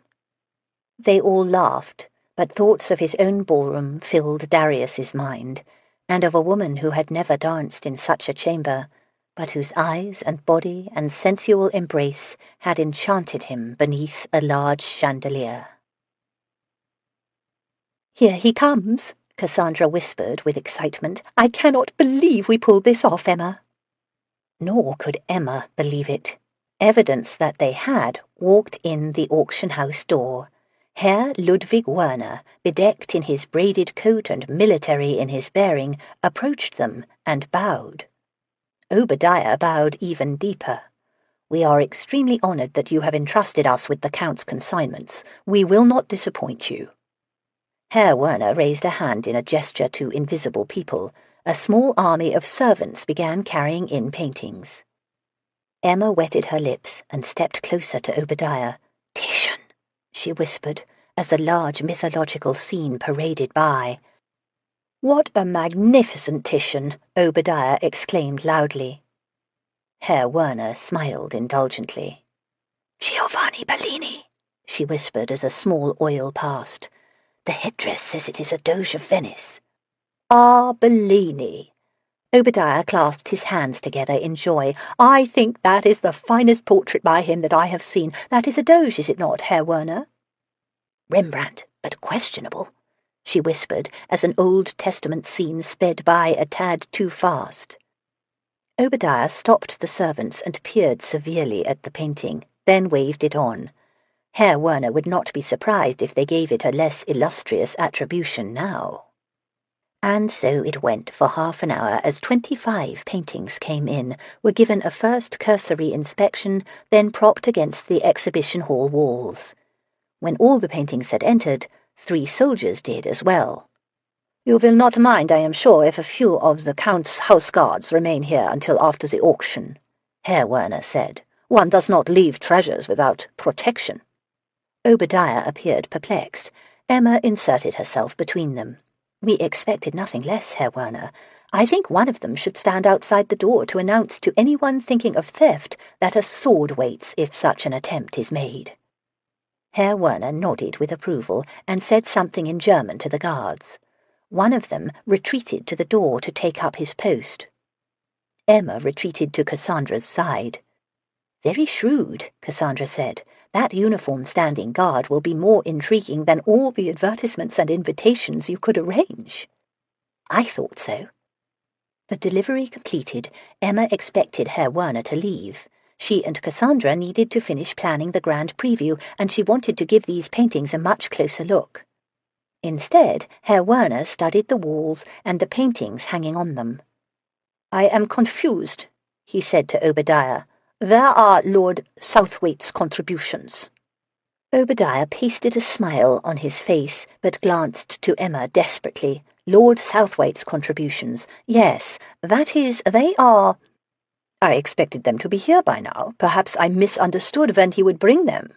[SPEAKER 1] They all laughed, but thoughts of his own ballroom filled Darius's mind, and of a woman who had never danced in such a chamber, but whose eyes and body and sensual embrace had enchanted him beneath a large chandelier. "Here he comes," Cassandra whispered with excitement. "I cannot believe we pulled this off, Emma." Nor could Emma believe it. Evidence that they had walked in the auction house door. Herr Ludwig Werner, bedecked in his braided coat and military in his bearing, approached them and bowed. Obadiah bowed even deeper. "We are extremely honoured that you have entrusted us with the Count's consignments. We will not disappoint you." Herr Werner raised a hand in a gesture to invisible people. A small army of servants began carrying in paintings. Emma wetted her lips and stepped closer to Obadiah. "Titian," she whispered, as the large mythological scene paraded by. "What a magnificent Titian!" Obadiah exclaimed loudly. Herr Werner smiled indulgently. "Giovanni Bellini," she whispered as a small oil passed. "The headdress says it is a Doge of Venice." "Ah, Bellini." Obadiah clasped his hands together in joy. "I think that is the finest portrait by him that I have seen. That is a Doge, is it not, Herr Werner?" "Rembrandt, but questionable," she whispered as an Old Testament scene sped by a tad too fast. Obadiah stopped the servants and peered severely at the painting, then waved it on. Herr Werner would not be surprised if they gave it a less illustrious attribution now. And so it went for half an hour as 25 paintings came in, were given a first cursory inspection, then propped against the exhibition hall walls. When all the paintings had entered, 3 soldiers did as well. "You will not mind, I am sure, if a few of the Count's house guards remain here until after the auction," Herr Werner said. "One does not leave treasures without protection." Obadiah appeared perplexed. Emma inserted herself between them. "We expected nothing less, Herr Werner. I think one of them should stand outside the door to announce to anyone thinking of theft that a sword waits if such an attempt is made." Herr Werner nodded with approval and said something in German to the guards. One of them retreated to the door to take up his post. Emma retreated to Cassandra's side. "Very shrewd," Cassandra said. "That uniformed standing guard will be more intriguing than all the advertisements and invitations you could arrange." "I thought so." The delivery completed, Emma expected Herr Werner to leave. She and Cassandra needed to finish planning the grand preview, and she wanted to give these paintings a much closer look. Instead, Herr Werner studied the walls and the paintings hanging on them. "I am confused," he said to Obadiah. "Where are Lord Southwaite's contributions?" Obadiah pasted a smile on his face, but glanced to Emma desperately. "Lord Southwaite's contributions. Yes, that is, they are—" "I expected them to be here by now. Perhaps I misunderstood when he would bring them."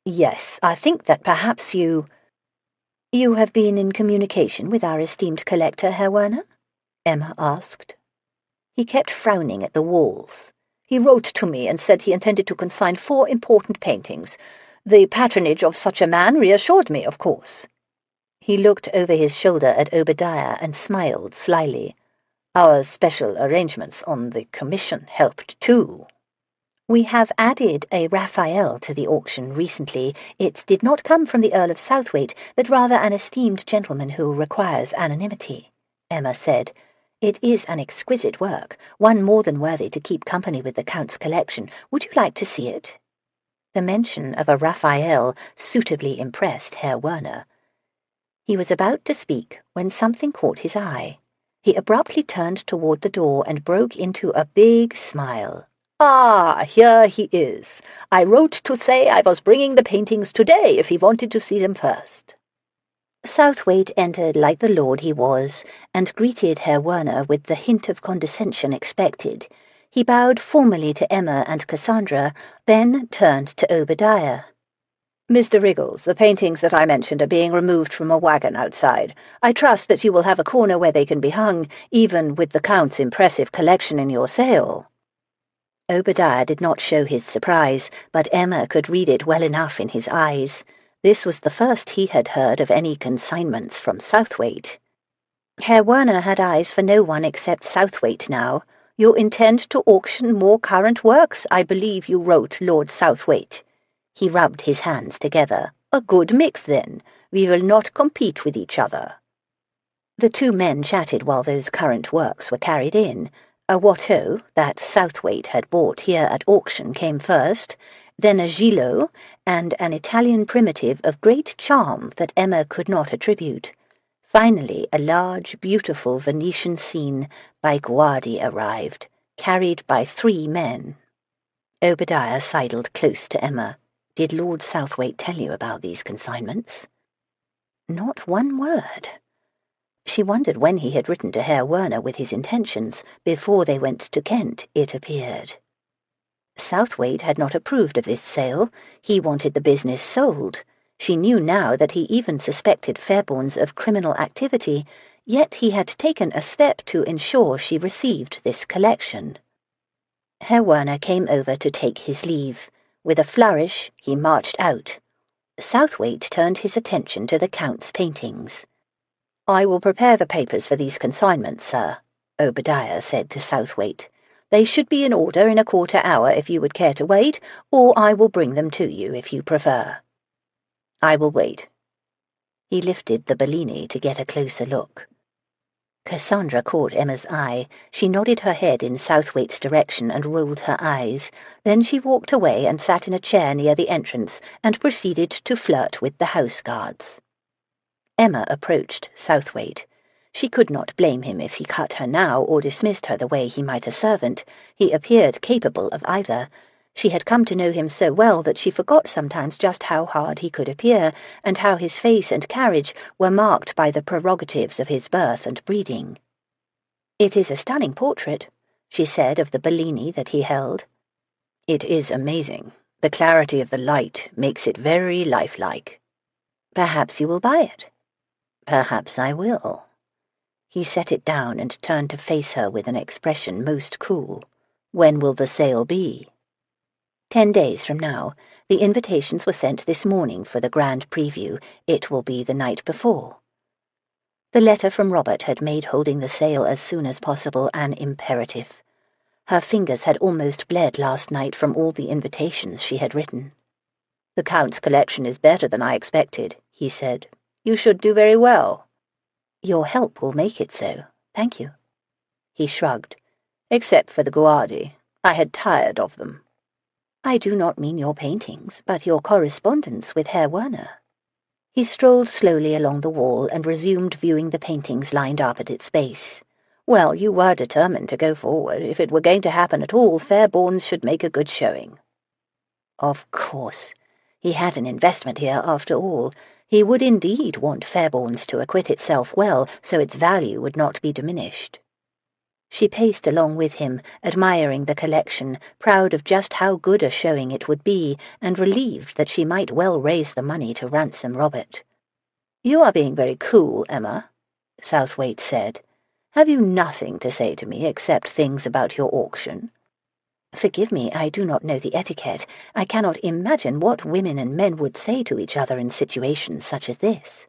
[SPEAKER 1] Yes, I think that perhaps you—" "You have been in communication with our esteemed collector, Herr Werner?" Emma asked. He kept frowning at the walls. "He wrote to me and said he intended to consign 4 important paintings. The patronage of such a man reassured me, of course." He looked over his shoulder at Obadiah and smiled slyly. "Our special arrangements on the commission helped too." "We have added a Raphael to the auction recently. It did not come from the Earl of Southwaite, but rather an esteemed gentleman who requires anonymity," Emma said. "It is an exquisite work, one more than worthy to keep company with the Count's collection. Would you like to see it?" The mention of a Raphael suitably impressed Herr Werner. He was about to speak when something caught his eye. He abruptly turned toward the door and broke into a big smile. "Ah, here he is. I wrote to say I was bringing the paintings today if he wanted to see them first." Southwaite entered like the lord he was, and greeted Herr Werner with the hint of condescension expected. He bowed formally to Emma and Cassandra, then turned to Obadiah. "Mr. Riggles, the paintings that I mentioned are being removed from a wagon outside. I trust that you will have a corner where they can be hung, even with the Count's impressive collection in your sale." Obadiah did not show his surprise, but Emma could read it well enough in his eyes. This was the first he had heard of any consignments from Southwaite. Herr Werner had eyes for no one except Southwaite now. "You intend to auction more current works, I believe you wrote, Lord Southwaite." He rubbed his hands together.
[SPEAKER 2] A good mix, then. We will not compete with each other."
[SPEAKER 1] The two men chatted while those current works were carried in. A Watteau that Southwaite had bought here at auction came first, then a Gillot, and an Italian primitive of great charm that Emma could not attribute. Finally, a large, beautiful Venetian scene by Guardi arrived, carried by 3 men. Obadiah sidled close to Emma. "Did Lord Southwaite tell you about these consignments?" "Not one word." She wondered when he had written to Herr Werner with his intentions. Before they went to Kent, it appeared. Southwaite had not approved of this sale. He wanted the business sold. She knew now that he even suspected Fairbourne's of criminal activity, yet he had taken a step to ensure she received this collection. Herr Werner came over to take his leave. With a flourish, he marched out. Southwaite turned his attention to the Count's paintings. "I will prepare the papers for these consignments, sir," Obadiah said to Southwaite. "They should be in order in a quarter-hour if you would care to wait, or I will bring them to you if you prefer." "I will wait." He lifted the Bellini to get a closer look. Cassandra caught Emma's eye. She nodded her head in Southwaite's direction and rolled her eyes. Then she walked away and sat in a chair near the entrance and proceeded to flirt with the house guards. Emma approached Southwaite. She could not blame him if he cut her now or dismissed her the way he might a servant. He appeared capable of either. She had come to know him so well that she forgot sometimes just how hard he could appear, and how his face and carriage were marked by the prerogatives of his birth and breeding. "It is a stunning portrait," she said of the Bellini that he held. "It is amazing. The clarity of the light makes it very lifelike." "Perhaps you will buy it." "Perhaps I will." He set it down and turned to face her with an expression most cool. "When will the sale be?" 10 days from now. The invitations were sent this morning for the grand preview. It will be the night before. The letter from Robert had made holding the sale as soon as possible an imperative. Her fingers had almost bled last night from all the invitations she had written. "The Count's collection is better than I expected," he said. "You should do very well." "Your help will make it so. Thank you." He shrugged. "Except for the Guardi. I had tired of them." "I do not mean your paintings, but your correspondence with Herr Werner." He strolled slowly along the wall and resumed viewing the paintings lined up at its base. "Well, you were determined to go forward. If it were going to happen at all, Fairbourne's should make a good showing." Of course. He had an investment here, after all. He would indeed want Fairbourne's to acquit itself well, so its value would not be diminished. She paced along with him, admiring the collection, proud of just how good a showing it would be, and relieved that she might well raise the money to ransom Robert. "You are being very cool, Emma," Southwaite said. "Have you nothing to say to me except things about your auction?" "Forgive me, I do not know the etiquette. I cannot imagine what women and men would say to each other in situations such as this."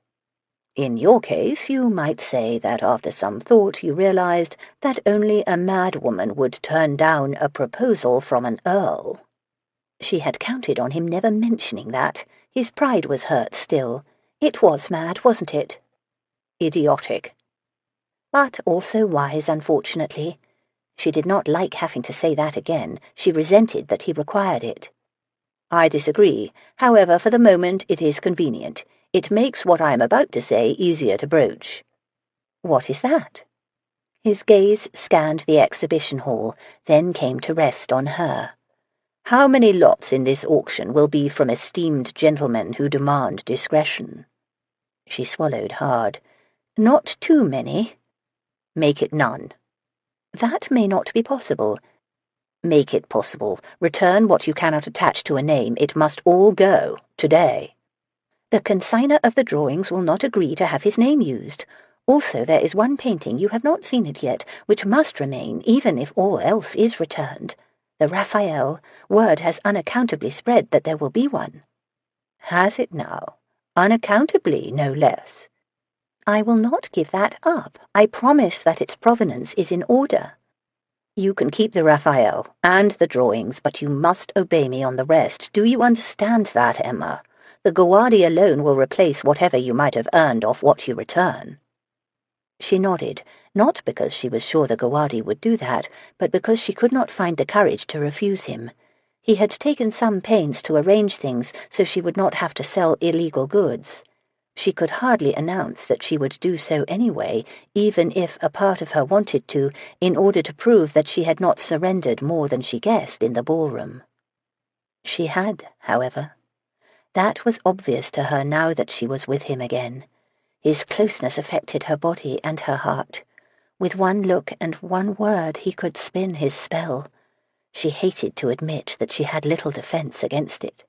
[SPEAKER 1] "In your case, you might say that after some thought you realized that only a mad woman would turn down a proposal from an earl." She had counted on him never mentioning that. His pride was hurt still. It was mad, wasn't it? "Idiotic." But also wise, unfortunately. She did not like having to say that again. She resented that he required it. "I disagree. However, for the moment it is convenient. It makes what I am about to say easier to broach." "What is that?" His gaze scanned the exhibition hall, then came to rest on her. "How many lots in this auction will be from esteemed gentlemen who demand discretion?" She swallowed hard. "Not too many." "Make it none." "That may not be possible." "Make it possible. Return what you cannot attach to a name. It must all go, today." "The consigner of the drawings will not agree to have his name used. Also, there is one painting, you have not seen it yet, which must remain, even if all else is returned. The Raphael. Word has unaccountably spread that there will be one." "Has it now? Unaccountably, no less." "I will not give that up. I promise that its provenance is in order." "You can keep the Raphael and the drawings, but you must obey me on the rest. Do you understand that, Emma?
[SPEAKER 2] The Gawadi alone will replace whatever you might have earned off what you return." She nodded, not because she was sure the Gawadi would do that, but because she could not find the courage to refuse him. He had taken some pains to arrange things so she would not have to sell illegal goods. She could hardly announce that she would do so anyway, even if a part of her wanted to, in order to prove that she had not surrendered more than she guessed in the ballroom. She had, however. That was obvious to her now that she was with him again. His closeness affected her body and her heart. With one look and one word he could spin his spell. She hated to admit that she had little defense against it.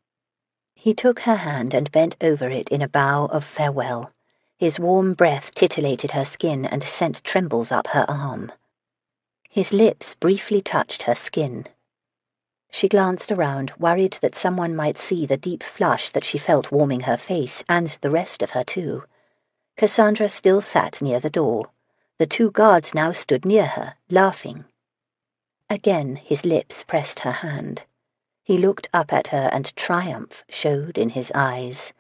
[SPEAKER 2] He took her hand and bent over it in a bow of farewell. His warm breath titillated her skin and sent trembles up her arm. His lips briefly touched her skin. She glanced around, worried that someone might see the deep flush that she felt warming her face, and the rest of her too. Cassandra still sat near the door. The 2 guards now stood near her, laughing. Again his lips pressed her hand. He looked up at her, and triumph showed in his eyes.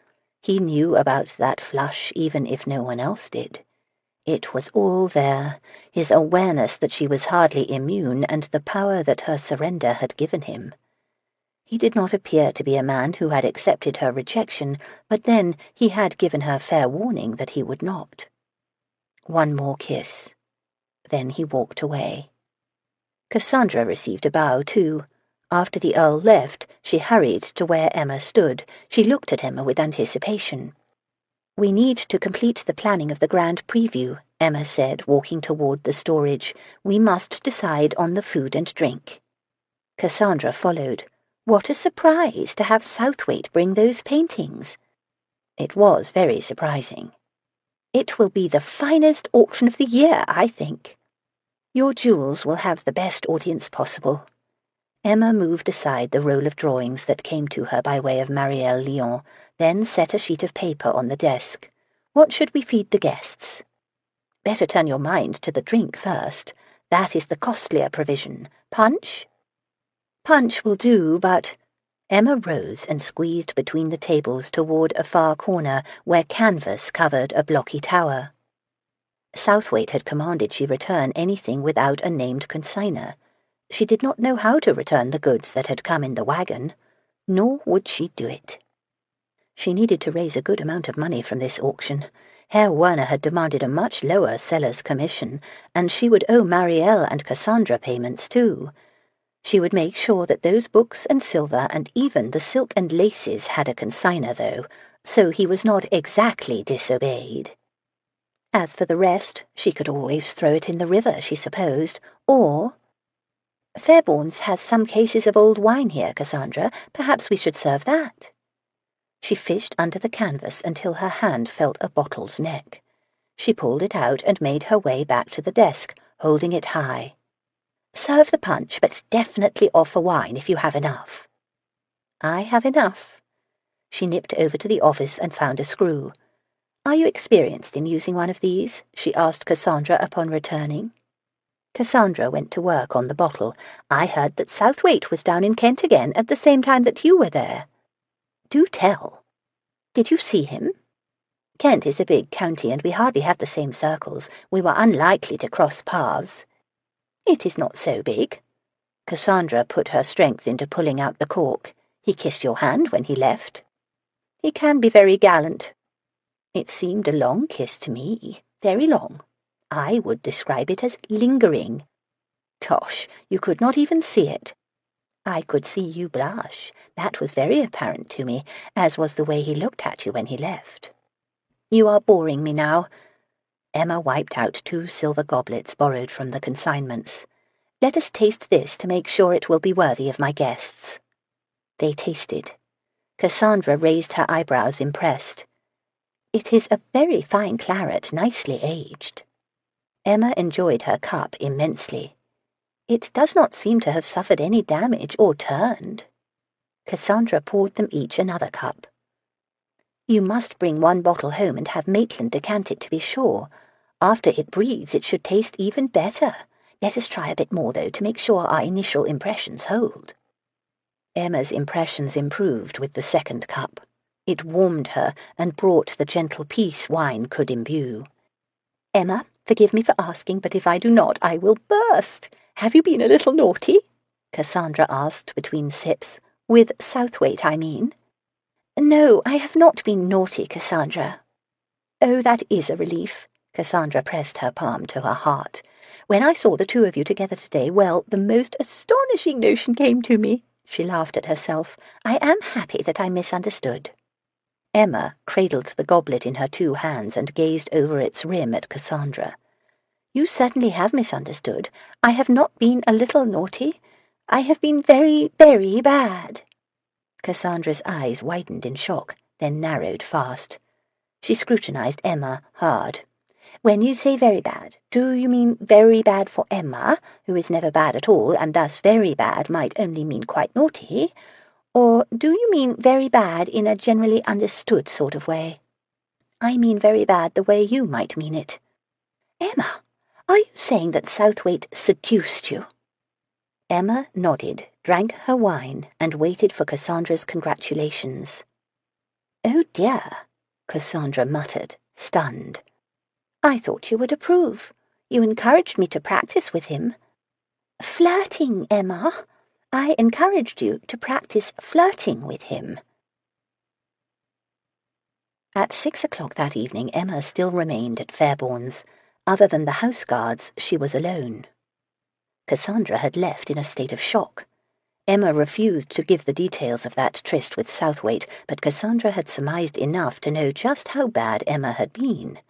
[SPEAKER 2] He knew about that flush, even if no one else did. It was all there, his awareness that she was hardly immune, and the power that her surrender had given him. He did not appear to be a man who had accepted her rejection, but then he had given her fair warning that he would not. One more kiss. Then he walked away. Cassandra received a bow, too. After the Earl left, she hurried to where Emma stood. She looked at Emma with anticipation. "We need to complete the planning of the grand preview," Emma said, walking toward the storage. "We must decide on the food and drink." Cassandra followed. What a surprise to have Southwaite bring those paintings. It was very surprising. "It will be the finest auction of the year, I think. Your jewels will have the best audience possible." Emma moved aside the roll of drawings that came to her by way of Marielle Lyon, then set a sheet of paper on the desk. "What should we feed the guests?" "Better turn your mind to the drink first. That is the costlier provision. Punch?" "Punch will do, but—" Emma rose and squeezed between the tables toward a far corner where canvas covered a blocky tower. Southwaite had commanded she return anything without a named consignor. She did not know how to return the goods that had come in the wagon, nor would she do it. She needed to raise a good amount of money from this auction. Herr Werner had demanded a much lower seller's commission, and she would owe Marielle and Cassandra payments too. She would make sure that those books and silver and even the silk and laces had a consignor, though, so he was not exactly disobeyed. As for the rest, she could always throw it in the river, she supposed, or— "Fairbourne's has some cases of old wine here, Cassandra. Perhaps we should serve that." She fished under the canvas until her hand felt a bottle's neck. She pulled it out and made her way back to the desk, holding it high. "Serve the punch, but definitely offer wine if you have enough." "I have enough." She nipped over to the office and found a screw. "Are you experienced in using one of these?" she asked Cassandra upon returning. Cassandra went to work on the bottle. "I heard that Southwaite was down in Kent again at the same time that you were there." "Do tell. Did you see him?" "Kent is a big county, and we hardly have the same circles. We were unlikely to cross paths." "It is not so big." Cassandra put her strength into pulling out the cork. "He kissed your hand when he left." "He can be very gallant." "It seemed a long kiss to me, very long. I would describe it as lingering." "Tosh, you could not even see it." "I could see you blush. That was very apparent to me, as was the way he looked at you when he left." "You are boring me now." Emma wiped out 2 silver goblets borrowed from the consignments. "Let us taste this to make sure it will be worthy of my guests." They tasted. Cassandra raised her eyebrows, impressed. "It is a very fine claret, nicely aged." Emma enjoyed her cup immensely. "It does not seem to have suffered any damage or turned." Cassandra poured them each another cup. "You must bring 1 bottle home and have Maitland decant it to be sure. After it breathes, it should taste even better. Let us try a bit more, though, to make sure our initial impressions hold." Emma's impressions improved with the second cup.
[SPEAKER 1] It warmed her and brought the gentle peace wine could imbue. "Emma, forgive me for asking, but if I do not, I will burst. Have you been a little naughty?" Cassandra asked between sips. "With Southwaite, I mean." "No, I have not been naughty, Cassandra." "Oh, that is a relief." Cassandra pressed her palm to her heart. "When I saw the two of you together today, well, the most astonishing notion came to me." She laughed at herself. "I am happy that I misunderstood." Emma cradled the goblet in her 2 hands and gazed over its rim at Cassandra. "You certainly have misunderstood. I have not been a little naughty. I have been very, very bad." Cassandra's eyes widened in shock, then narrowed fast. She scrutinized Emma hard. "When you say very bad, do you mean very bad for Emma, who is never bad at all, and thus very bad might only mean quite naughty? Or do you mean very bad in a generally understood sort of way?" "I mean very bad the way you might mean it." "Emma, are you saying that Southwaite seduced you?" Emma nodded, drank her wine, and waited for Cassandra's congratulations. "Oh dear," Cassandra muttered, stunned. "I thought you would approve. You encouraged me to practice with him." "Flirting, Emma. I encouraged you to practice flirting with him." At 6 o'clock that evening, Emma still remained at Fairbourne's. Other than the house guards, she was alone. Cassandra had left in a state of shock. Emma refused to give the details of that tryst with Southwaite, but Cassandra had surmised enough to know just how bad Emma had been.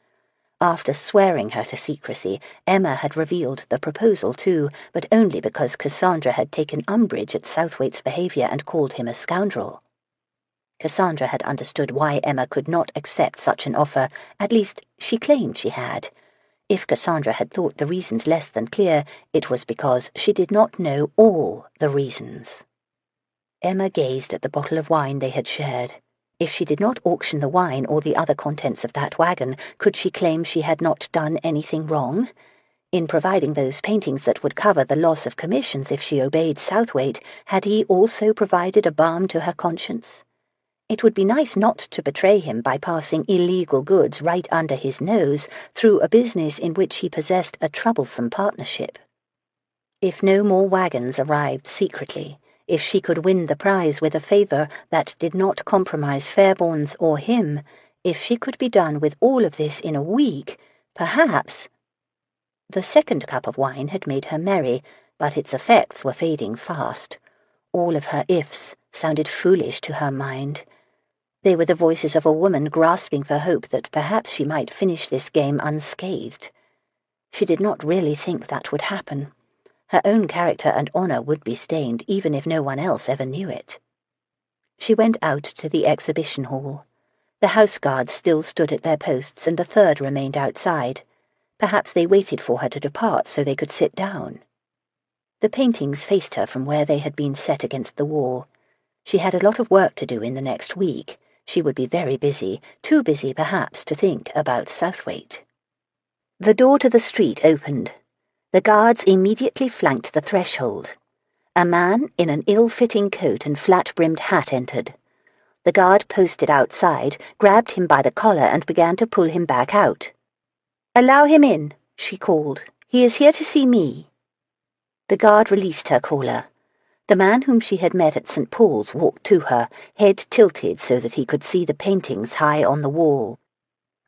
[SPEAKER 1] After swearing her to secrecy, Emma had revealed the proposal too, but only because Cassandra had taken umbrage at Southwaite's behaviour and called him a scoundrel. Cassandra had understood why Emma could not accept such an offer, at least she claimed she had. If Cassandra had thought the reasons less than clear, it was because she did not know all the reasons. Emma gazed at the bottle of wine they had shared. If she did not auction the wine or the other contents of that wagon, could she claim she had not done anything wrong? In providing those paintings that would cover the loss of commissions if she obeyed Southwaite, had he also provided a balm to her conscience? It would be nice not to betray him by passing illegal goods right under his nose through a business in which he possessed a troublesome partnership. If no more wagons arrived secretly, if she could win the prize with a favour that did not compromise Fairbourne's or him, if she could be done with all of this in a week, perhaps— The second cup of wine had made her merry, but its effects were fading fast. All of her ifs sounded foolish to her mind. They were the voices of a woman grasping for hope that perhaps she might finish this game unscathed. She did not really think that would happen. Her own character and honour would be stained, even if no one else ever knew it. She went out to the exhibition hall. The house guards still stood at their posts, and the third remained outside. Perhaps they waited for her to depart so they could sit down. The paintings faced her from where they had been set against the wall. She had a lot of work to do in the next week. She would be very busy, too busy perhaps to think about Southwaite. The door to the street opened. The guards immediately flanked the threshold. A man in an ill-fitting coat and flat-brimmed hat entered. The guard posted outside, grabbed him by the collar and began to pull him back out. "Allow him in," she called. "He is here to see me." The guard released her caller. The man whom she had met at St. Paul's walked to her, head tilted so that he could see the paintings high on the wall.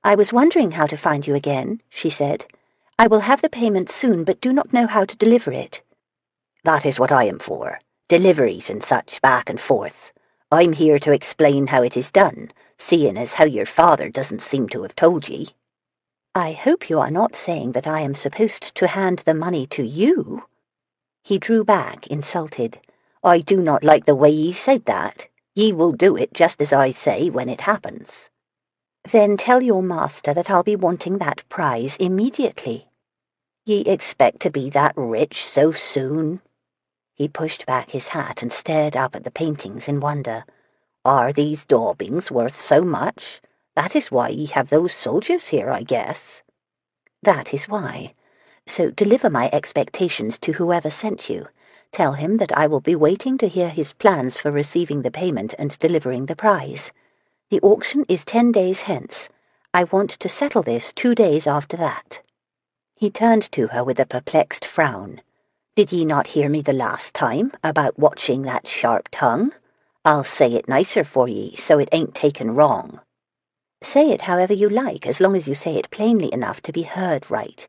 [SPEAKER 1] "I was wondering how to find you again," she said. "I will have the payment soon, but do not know how to deliver it." "That is what I am for. Deliveries and such, back and forth. I'm here to explain how it is done, seeing as how your father doesn't seem to have told ye." "I hope you are not saying that I am supposed to hand the money to you." He drew back, insulted. "I do not like the way ye said that. Ye will do it just as I say when it happens." "Then tell your master that I'll be wanting that prize immediately." "Ye expect to be that rich so soon?" He pushed back his hat and stared up at the paintings in wonder. "Are these daubings worth so much? That is why ye have those soldiers here, I guess." "That is why. So deliver my expectations to whoever sent you. Tell him that I will be waiting to hear his plans for receiving the payment and delivering the prize. The auction is 10 days hence. I want to settle this 2 days after that." He turned to her with a perplexed frown. "Did ye not hear me the last time about watching that sharp tongue? I'll say it nicer for ye, so it ain't taken wrong." "Say it however you like, as long as you say it plainly enough to be heard right.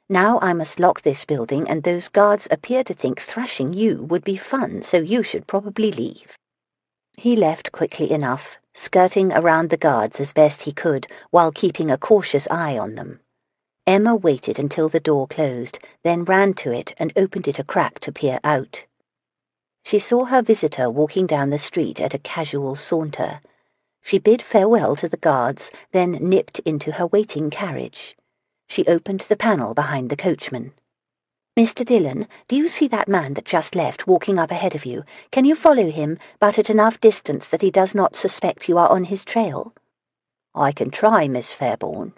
[SPEAKER 1] Now I must lock this building, and those guards appear to think thrashing you would be fun, so you should probably leave." He left quickly enough, skirting around the guards as best he could, while keeping a cautious eye on them. Emma waited until the door closed, then ran to it and opened it a crack to peer out. She saw her visitor walking down the street at a casual saunter. She bid farewell to the guards, then nipped into her waiting carriage. She opened the panel behind the coachman. "Mr. Dillon, do you see that man that just left walking up ahead of you? Can you follow him, but at enough distance that he does not suspect you are on his trail?"
[SPEAKER 2] "I can try, Miss Fairbourne."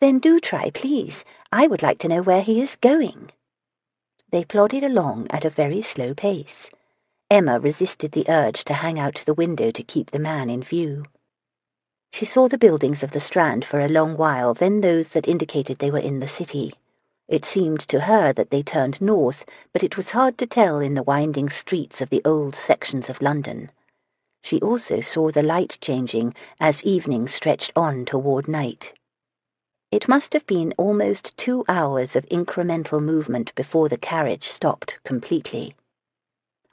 [SPEAKER 1] "Then do try, please. I would like to know where he is going." They plodded along at a very slow pace. Emma resisted the urge to hang out the window to keep the man in view. She saw the buildings of the Strand for a long while, then those that indicated they were in the city. It seemed to her that they turned north, but it was hard to tell in the winding streets of the old sections of London. She also saw the light changing as evening stretched on toward night. It must have been almost 2 hours of incremental movement before the carriage stopped completely.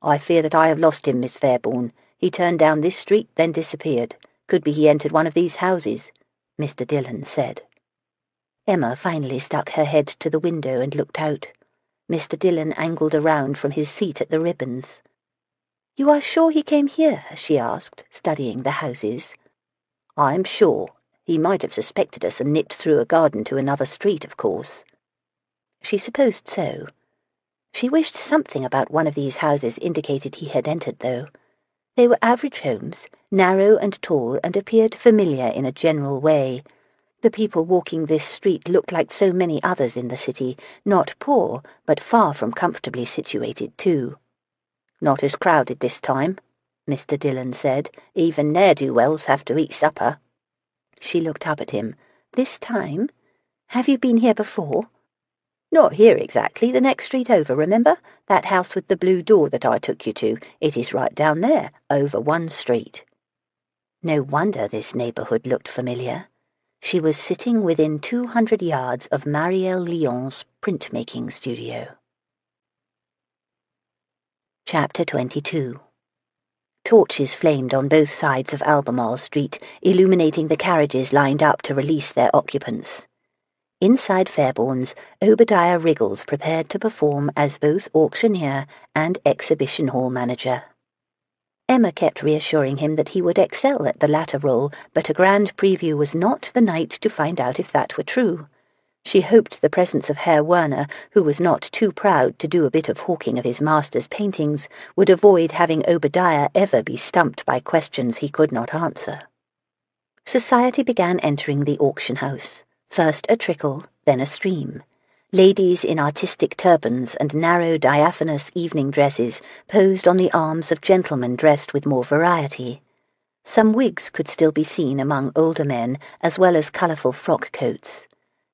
[SPEAKER 2] "I fear that I have lost him, Miss Fairbourne. He turned down this street, then disappeared. Could be he entered one of these houses," Mr. Dillon said.
[SPEAKER 1] Emma finally stuck her head to the window and looked out. Mr. Dillon angled around from his seat at the ribbons. "You are sure he came here?" she asked, studying the houses.
[SPEAKER 2] "I'm sure. He might have suspected us and nipped through a garden to another street, of course."
[SPEAKER 1] She supposed so. She wished something about one of these houses indicated he had entered, though. They were average homes, narrow and tall, and appeared familiar in a general way. The people walking this street looked like so many others in the city, not poor, but far from comfortably situated, too.
[SPEAKER 2] "Not as crowded this time," Mr. Dillon said. "Even ne'er-do-wells have to eat supper."
[SPEAKER 1] She looked up at him. "This time? Have you been here before?"
[SPEAKER 2] "Not here exactly, the next street over, remember? That house with the blue door that I took you to, it is right down there, over one street."
[SPEAKER 1] No wonder this neighborhood looked familiar. She was sitting within 200 yards of Marielle Lyon's printmaking studio. Chapter 22. Torches flamed on both sides of Albemarle Street, illuminating the carriages lined up to release their occupants. Inside Fairbourne's, Obadiah Riggles prepared to perform as both auctioneer and exhibition hall manager. Emma kept reassuring him that he would excel at the latter role, but a grand preview was not the night to find out if that were true. She hoped the presence of Herr Werner, who was not too proud to do a bit of hawking of his master's paintings, would avoid having Obadiah ever be stumped by questions he could not answer. Society began entering the auction house. First a trickle, then a stream. Ladies in artistic turbans and narrow diaphanous evening dresses posed on the arms of gentlemen dressed with more variety. Some wigs could still be seen among older men, as well as colourful frock coats.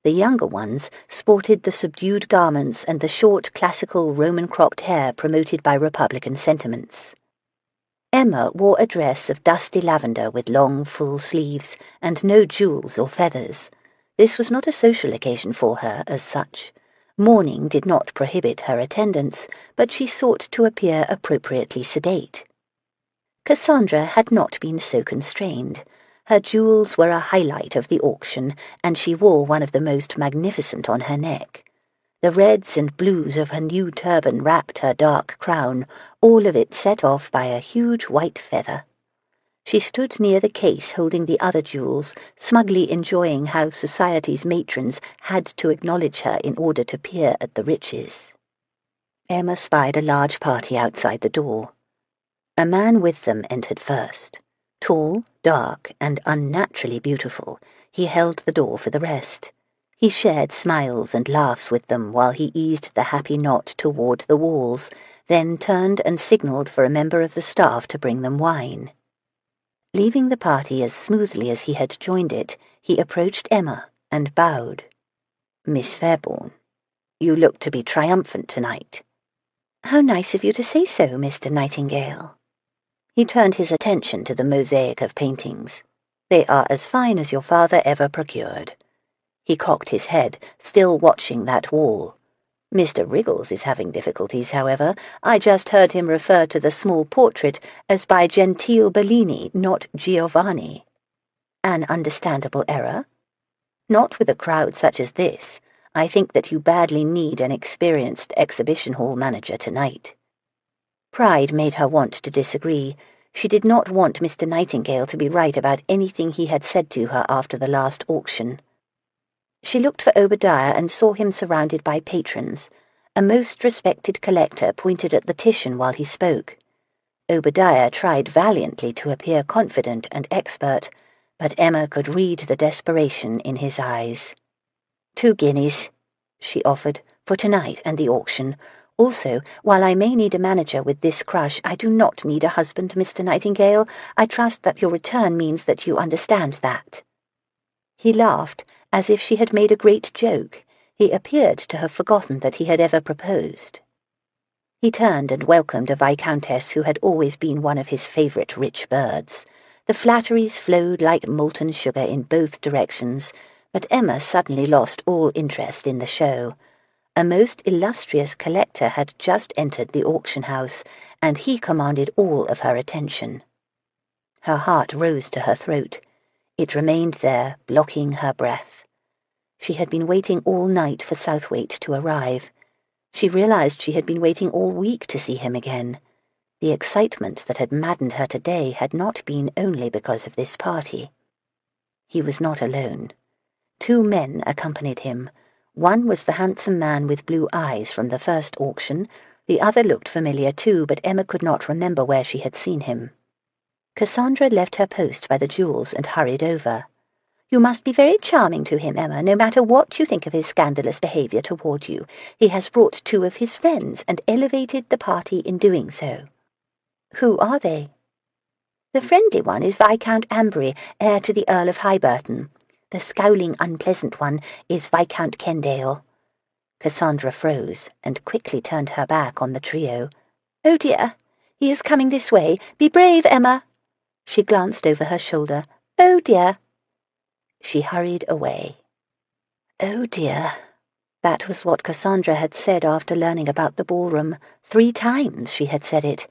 [SPEAKER 1] The younger ones sported the subdued garments and the short classical Roman-cropped hair promoted by Republican sentiments. Emma wore a dress of dusty lavender with long, full sleeves and no jewels or feathers. This was not a social occasion for her, as such. Mourning did not prohibit her attendance, but she sought to appear appropriately sedate. Cassandra had not been so constrained. Her jewels were a highlight of the auction, and she wore one of the most magnificent on her neck. The reds and blues of her new turban wrapped her dark crown, all of it set off by a huge white feather. She stood near the case holding the other jewels, smugly enjoying how society's matrons had to acknowledge her in order to peer at the riches. Emma spied a large party outside the door. A man with them entered first. Tall, dark, and unnaturally beautiful, he held the door for the rest. He shared smiles and laughs with them while he eased the happy knot toward the walls, then turned and signaled for a member of the staff to bring them wine. Leaving the party as smoothly as he had joined it, he approached Emma and bowed. "Miss Fairbourne, you look to be triumphant tonight." "How nice of you to say so, Mr. Nightingale." He turned his attention to the mosaic of paintings. "They are as fine as your father ever procured." He cocked his head, still watching that wall. "Mr. Wriggles is having difficulties, however. I just heard him refer to the small portrait as by Gentile Bellini, not Giovanni." "An understandable error?" "Not with a crowd such as this. I think that you badly need an experienced exhibition hall manager tonight." Pride made her want to disagree. She did not want Mr. Nightingale to be right about anything he had said to her after the last auction. She looked for Obadiah and saw him surrounded by patrons. A most respected collector pointed at the Titian while he spoke. Obadiah tried valiantly to appear confident and expert, but Emma could read the desperation in his eyes. "2 guineas," she offered, "for tonight and the auction. Also, while I may need a manager with this crush, I do not need a husband, Mr. Nightingale. I trust that your return means that you understand that." He laughed, as if she had made a great joke. He appeared to have forgotten that he had ever proposed. He turned and welcomed a viscountess who had always been one of his favourite rich birds. The flatteries flowed like molten sugar in both directions, but Emma suddenly lost all interest in the show. A most illustrious collector had just entered the auction house, and he commanded all of her attention. Her heart rose to her throat. It remained there, blocking her breath. She had been waiting all night for Southwaite to arrive. She realized she had been waiting all week to see him again. The excitement that had maddened her today had not been only because of this party. He was not alone. 2 men accompanied him. One was the handsome man with blue eyes from the first auction. The other looked familiar too, but Emma could not remember where she had seen him. Cassandra left her post by the jewels and hurried over. "You must be very charming to him, Emma, no matter what you think of his scandalous behaviour toward you. He has brought 2 of his friends and elevated the party in doing so." "Who are they?" "The friendly one is Viscount Ambury, heir to the Earl of Highburton. The scowling, unpleasant one is Viscount Kendale." Cassandra froze and quickly turned her back on the trio. "Oh dear, he is coming this way. Be brave, Emma." She glanced over her shoulder. "Oh dear." She hurried away. Oh dear. That was what Cassandra had said after learning about the ballroom. 3 times she had said it.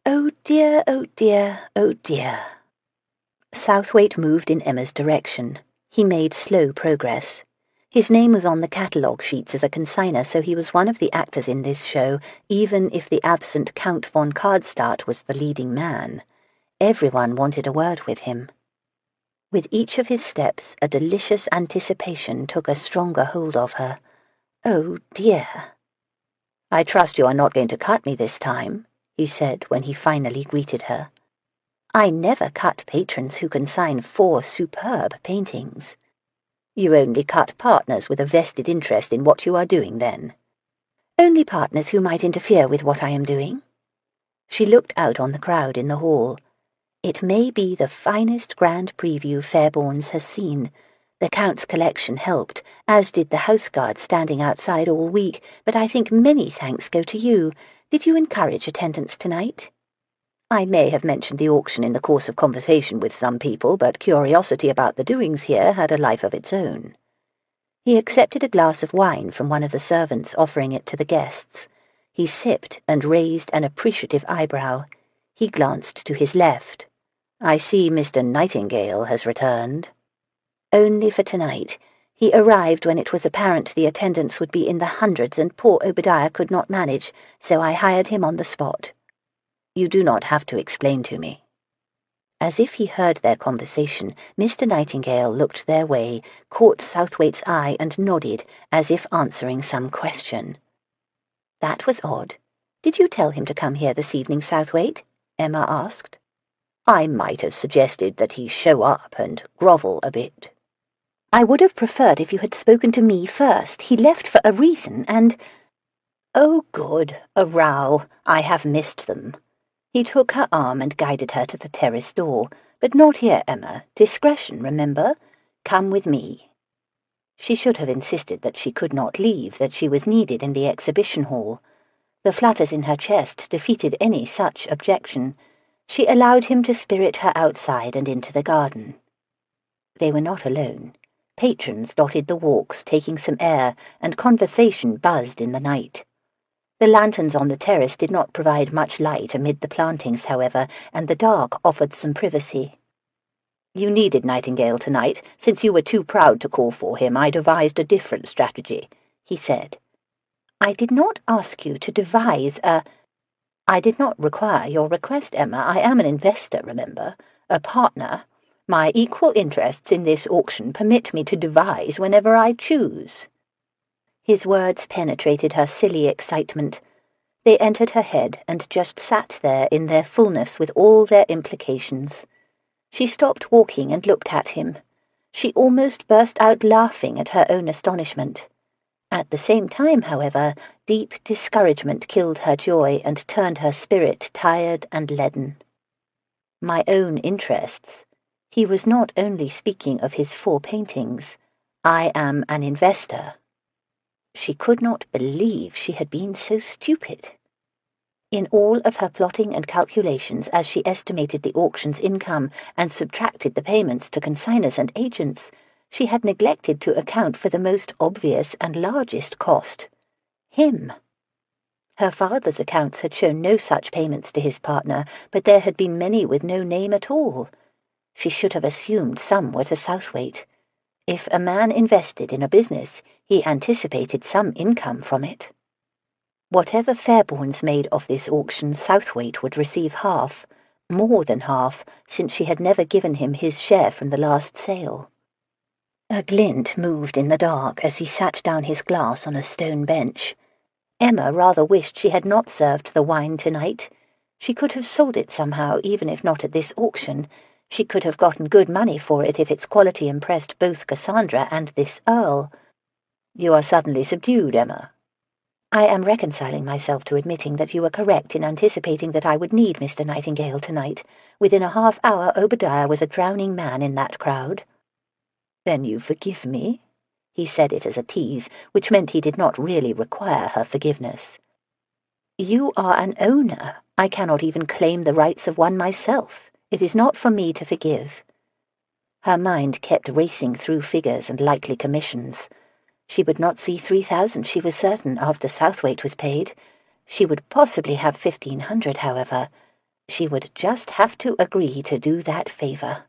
[SPEAKER 1] Oh dear, oh dear, oh dear. Southwaite moved in Emma's direction. He made slow progress. His name was on the catalogue sheets as a consigner, so he was one of the actors in this show, even if the absent Count von Karlstadt was the leading man. Everyone wanted a word with him. With each of his steps, a delicious anticipation took a stronger hold of her. Oh, dear. "I trust you are not going to cut me this time," he said when he finally greeted her. "I never cut patrons who consign 4 superb paintings." "You only cut partners with a vested interest in what you are doing, then?" "Only partners who might interfere with what I am doing." She looked out on the crowd in the hall. It may be the finest grand preview Fairbourne's has seen. The Count's collection helped, as did the houseguard standing outside all week, but I think many thanks go to you. Did you encourage attendance tonight?" "I may have mentioned the auction in the course of conversation with some people, but curiosity about the doings here had a life of its own." He accepted a glass of wine from one of the servants, offering it to the guests. He sipped and raised an appreciative eyebrow. He glanced to his left. "I see Mr. Nightingale has returned." "Only for tonight. He arrived when it was apparent the attendance would be in the hundreds and poor Obadiah could not manage, so I hired him on the spot." "You do not have to explain to me." As if he heard their conversation, Mr. Nightingale looked their way, caught Southwaite's eye and nodded, as if answering some question. "That was odd. Did you tell him to come here this evening, Southwaite?" Emma asked. "I might have suggested that he show up and grovel a bit." "I would have preferred if you had spoken to me first. He left for a reason, and—" "Oh, good, a row. I have missed them." He took her arm and guided her to the terrace door. But not here, Emma. Discretion, remember? Come with me." She should have insisted that she could not leave, that she was needed in the exhibition hall. The flutters in her chest defeated any such objection. She allowed him to spirit her outside and into the garden. They were not alone. Patrons dotted the walks, taking some air, and conversation buzzed in the night. The lanterns on the terrace did not provide much light amid the plantings, however, and the dark offered some privacy. "You needed Nightingale tonight. Since you were too proud to call for him, I devised a different strategy," he said. "I did not ask you to devise a—" "I did not require your request, Emma. I am an investor, remember, a partner. My equal interests in this auction permit me to devise whenever I choose." His words penetrated her silly excitement. They entered her head and just sat there in their fullness with all their implications. She stopped walking and looked at him. She almost burst out laughing at her own astonishment. At the same time, however, deep discouragement killed her joy and turned her spirit tired and leaden. My own interests. He was not only speaking of his 4 paintings. I am an investor. She could not believe she had been so stupid. In all of her plotting and calculations, as she estimated the auction's income and subtracted the payments to consignors and agents, she had neglected to account for the most obvious and largest cost: him. Her father's accounts had shown no such payments to his partner, but there had been many with no name at all. She should have assumed some were to Southwaite. If a man invested in a business, he anticipated some income from it. Whatever Fairbourne's made of this auction, Southwaite would receive half, more than half, since she had never given him his share from the last sale. A glint moved in the dark as he sat down his glass on a stone bench. Emma rather wished she had not served the wine tonight. She could have sold it somehow, even if not at this auction. She could have gotten good money for it if its quality impressed both Cassandra and this Earl. "You are suddenly subdued, Emma." "I am reconciling myself to admitting that you were correct in anticipating that I would need Mr. Nightingale tonight. Within a half-hour Obadiah was a drowning man in that crowd." "Then you forgive me?" He said it as a tease, which meant he did not really require her forgiveness. "You are an owner. I cannot even claim the rights of one myself. It is not for me to forgive." Her mind kept racing through figures and likely commissions. She would not see 3,000, she was certain, after Southwaite was paid. She would possibly have 1,500, however. She would just have to agree to do that favor.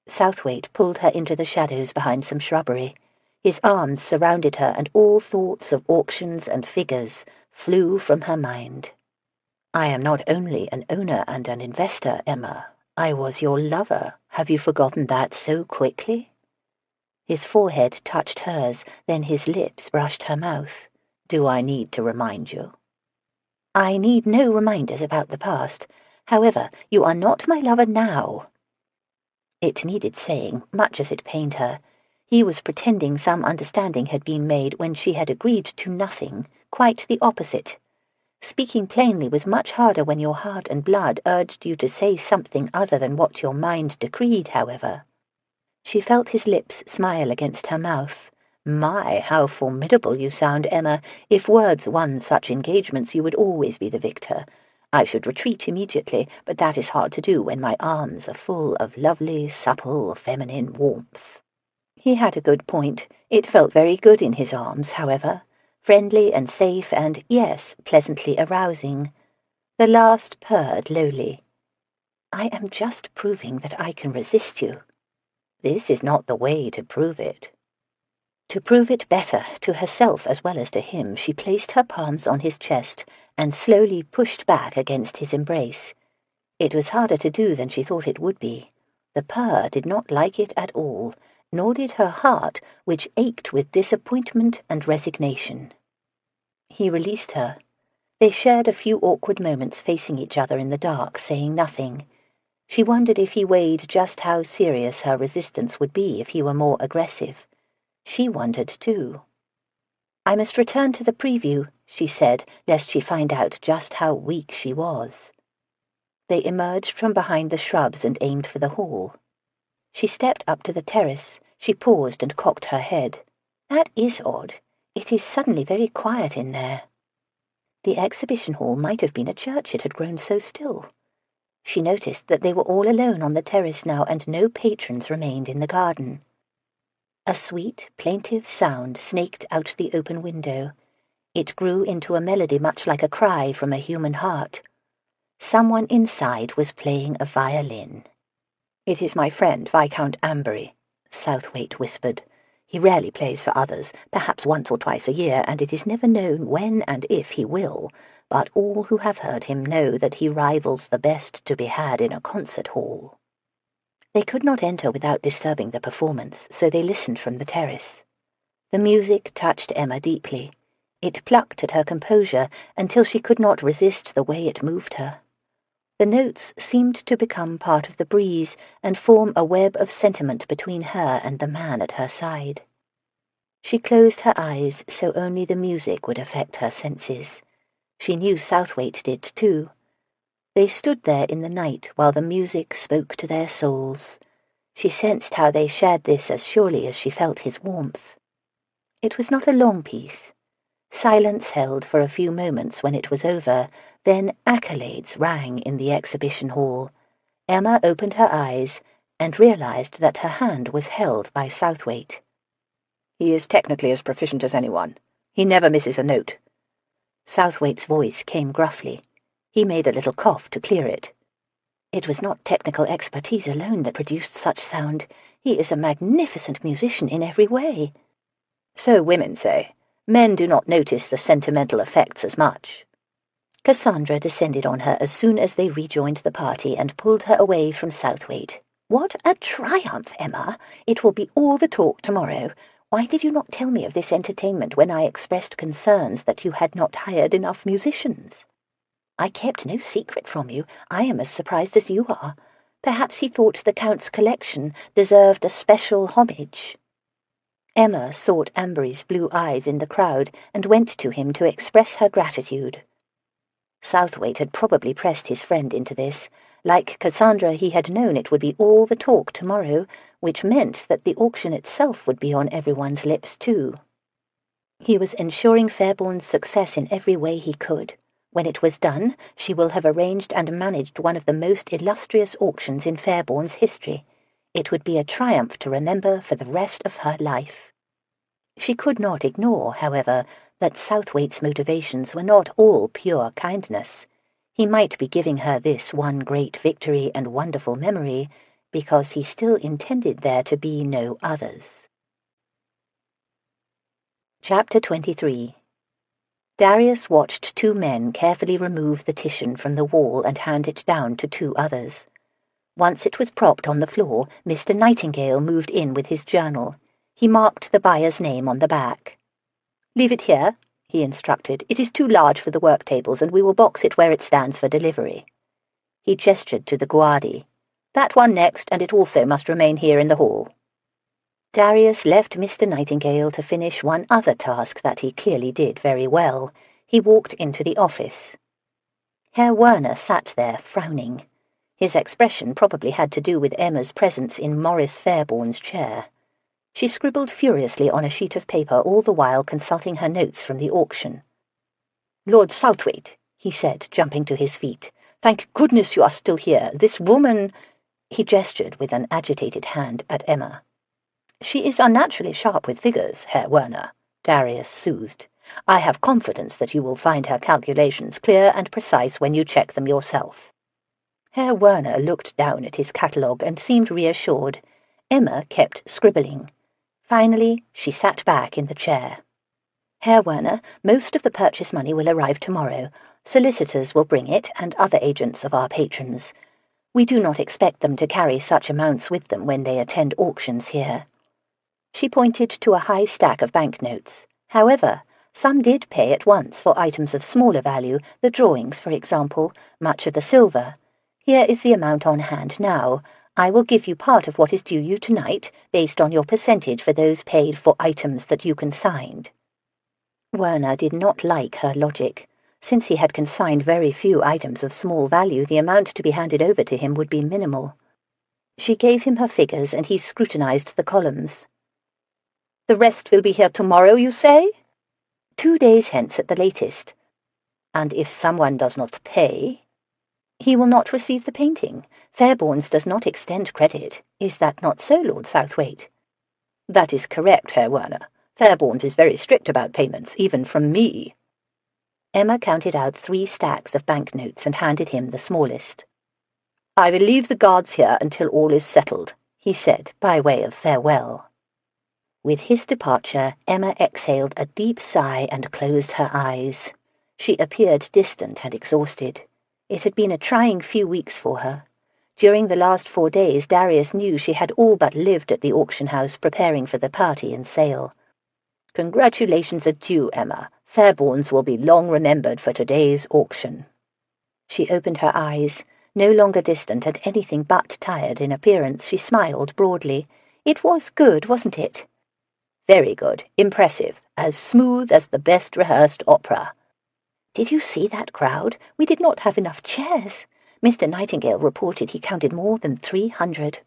[SPEAKER 1] Southwaite pulled her into the shadows behind some shrubbery. His arms surrounded her, and all thoughts of auctions and figures flew from her mind. "I am not only an owner and an investor, Emma. I was your lover. Have you forgotten that so quickly?" His forehead touched hers, then his lips brushed her mouth. "Do I need to remind you?" "I need no reminders about the past. However, you are not my lover now." It needed saying, much as it pained her. He was pretending some understanding had been made when she had agreed to nothing, quite the opposite. Speaking plainly was much harder when your heart and blood urged you to say something other than what your mind decreed, however. She felt his lips smile against her mouth. "My, how formidable you sound, Emma. If words won such engagements, you would always be the victor. I should retreat immediately, but that is hard to do when my arms are full of lovely, supple, feminine warmth." He had a good point. It felt very good in his arms, however. Friendly and safe and, yes, pleasantly arousing. The last purred lowly. "I am just proving that I can resist you." "This is not the way to prove it." To prove it better, to herself as well as to him, she placed her palms on his chest and slowly pushed back against his embrace. It was harder to do than she thought it would be. The purr did not like it at all, nor did her heart, which ached with disappointment and resignation. He released her. They shared a few awkward moments facing each other in the dark, saying nothing. She wondered if he weighed just how serious her resistance would be if he were more aggressive. She wondered, too. "I must return to the preview," she said, lest she find out just how weak she was. They emerged from behind the shrubs and aimed for the hall. She stepped up to the terrace. She paused and cocked her head. That is odd. It is suddenly very quiet in there. The exhibition hall might have been a church, it had grown so still. She noticed that they were all alone on the terrace now, and no patrons remained in the garden. A sweet, plaintive sound snaked out the open window. It grew into a melody much like a cry from a human heart. Someone inside was playing a violin. "It is my friend, Viscount Amberry," Southwaite whispered. "He rarely plays for others, perhaps once or twice a year, and it is never known when and if he will, but all who have heard him know that he rivals the best to be had in a concert hall." They could not enter without disturbing the performance, so they listened from the terrace. The music touched Emma deeply. It plucked at her composure until she could not resist the way it moved her. The notes seemed to become part of the breeze and form a web of sentiment between her and the man at her side. She closed her eyes so only the music would affect her senses. She knew Southwaite did too. They stood there in the night while the music spoke to their souls. She sensed how they shared this as surely as she felt his warmth. It was not a long piece. Silence held for a few moments when it was over, then accolades rang in the exhibition hall. Emma opened her eyes and realized that her hand was held by Southwaite. "He is technically as proficient as anyone. He never misses a note." Southwaite's voice came gruffly. He made a little cough to clear it. "It was not technical expertise alone that produced such sound. He is a magnificent musician in every way." "So women say. Men do not notice the sentimental effects as much." Cassandra descended on her as soon as they rejoined the party and pulled her away from Southwaite. "What a triumph, Emma! It will be all the talk tomorrow. Why did you not tell me of this entertainment when I expressed concerns that you had not hired enough musicians?" "I kept no secret from you. I am as surprised as you are. Perhaps he thought the Count's collection deserved a special homage." Emma sought Amberry's blue eyes in the crowd and went to him to express her gratitude. Southwaite had probably pressed his friend into this. Like Cassandra, he had known it would be all the talk tomorrow, which meant that the auction itself would be on everyone's lips too. He was ensuring Fairbourne's success in every way he could. When it was done, she will have arranged and managed one of the most illustrious auctions in Fairbourne's history. It would be a triumph to remember for the rest of her life. She could not ignore, however, that Southwaite's motivations were not all pure kindness. He might be giving her this one great victory and wonderful memory because he still intended there to be no others. Chapter 23. Darius watched two men carefully remove the Titian from the wall and hand it down to two others. Once it was propped on the floor, Mr. Nightingale moved in with his journal. He marked the buyer's name on the back. "Leave it here," he instructed. "It is too large for the work tables, and we will box it where it stands for delivery." He gestured to the Guardi. "That one next, and it also must remain here in the hall." Darius left Mr. Nightingale to finish one other task that he clearly did very well. He walked into the office. Herr Werner sat there, frowning. His expression probably had to do with Emma's presence in Maurice Fairbourne's chair. She scribbled furiously on a sheet of paper, all the while consulting her notes from the auction. "Lord Southwaite," he said, jumping to his feet. "Thank goodness you are still here. This woman—" He gestured with an agitated hand at Emma. "She is unnaturally sharp with figures, Herr Werner," Darius soothed. "I have confidence that you will find her calculations clear and precise when you check them yourself." Herr Werner looked down at his catalogue and seemed reassured. Emma kept scribbling. Finally, she sat back in the chair. "Herr Werner, most of the purchase money will arrive tomorrow. Solicitors will bring it, and other agents of our patrons. We do not expect them to carry such amounts with them when they attend auctions here." She pointed to a high stack of banknotes. However, some did pay at once for items of smaller value, the drawings, for example, much of the silver. Here is the amount on hand now. I will give you part of what is due you tonight, based on your percentage for those paid for items that you consigned. Werner did not like her logic. Since he had consigned very few items of small value, the amount to be handed over to him would be minimal. She gave him her figures, and he scrutinized the columns. "The rest will be here tomorrow, you say?" "2 days hence at the latest." "And if someone does not pay?" "He will not receive the painting. Fairbourne's does not extend credit. Is that not so, Lord Southwaite?" "That is correct, Herr Werner. Fairbourne's is very strict about payments, even from me." Emma counted out 3 stacks of banknotes and handed him the smallest. "I will leave the guards here until all is settled," he said, by way of farewell. With his departure, Emma exhaled a deep sigh and closed her eyes. She appeared distant and exhausted. It had been a trying few weeks for her. During the last 4 days, Darius knew she had all but lived at the auction house preparing for the party and sale. "Congratulations are due, Emma. Fairbourne's will be long remembered for today's auction." She opened her eyes. No longer distant and anything but tired in appearance, she smiled broadly. "It was good, wasn't it?" "Very good. Impressive. As smooth as the best rehearsed opera." "Did you see that crowd? We did not have enough chairs. Mr. Nightingale reported he counted more than 300.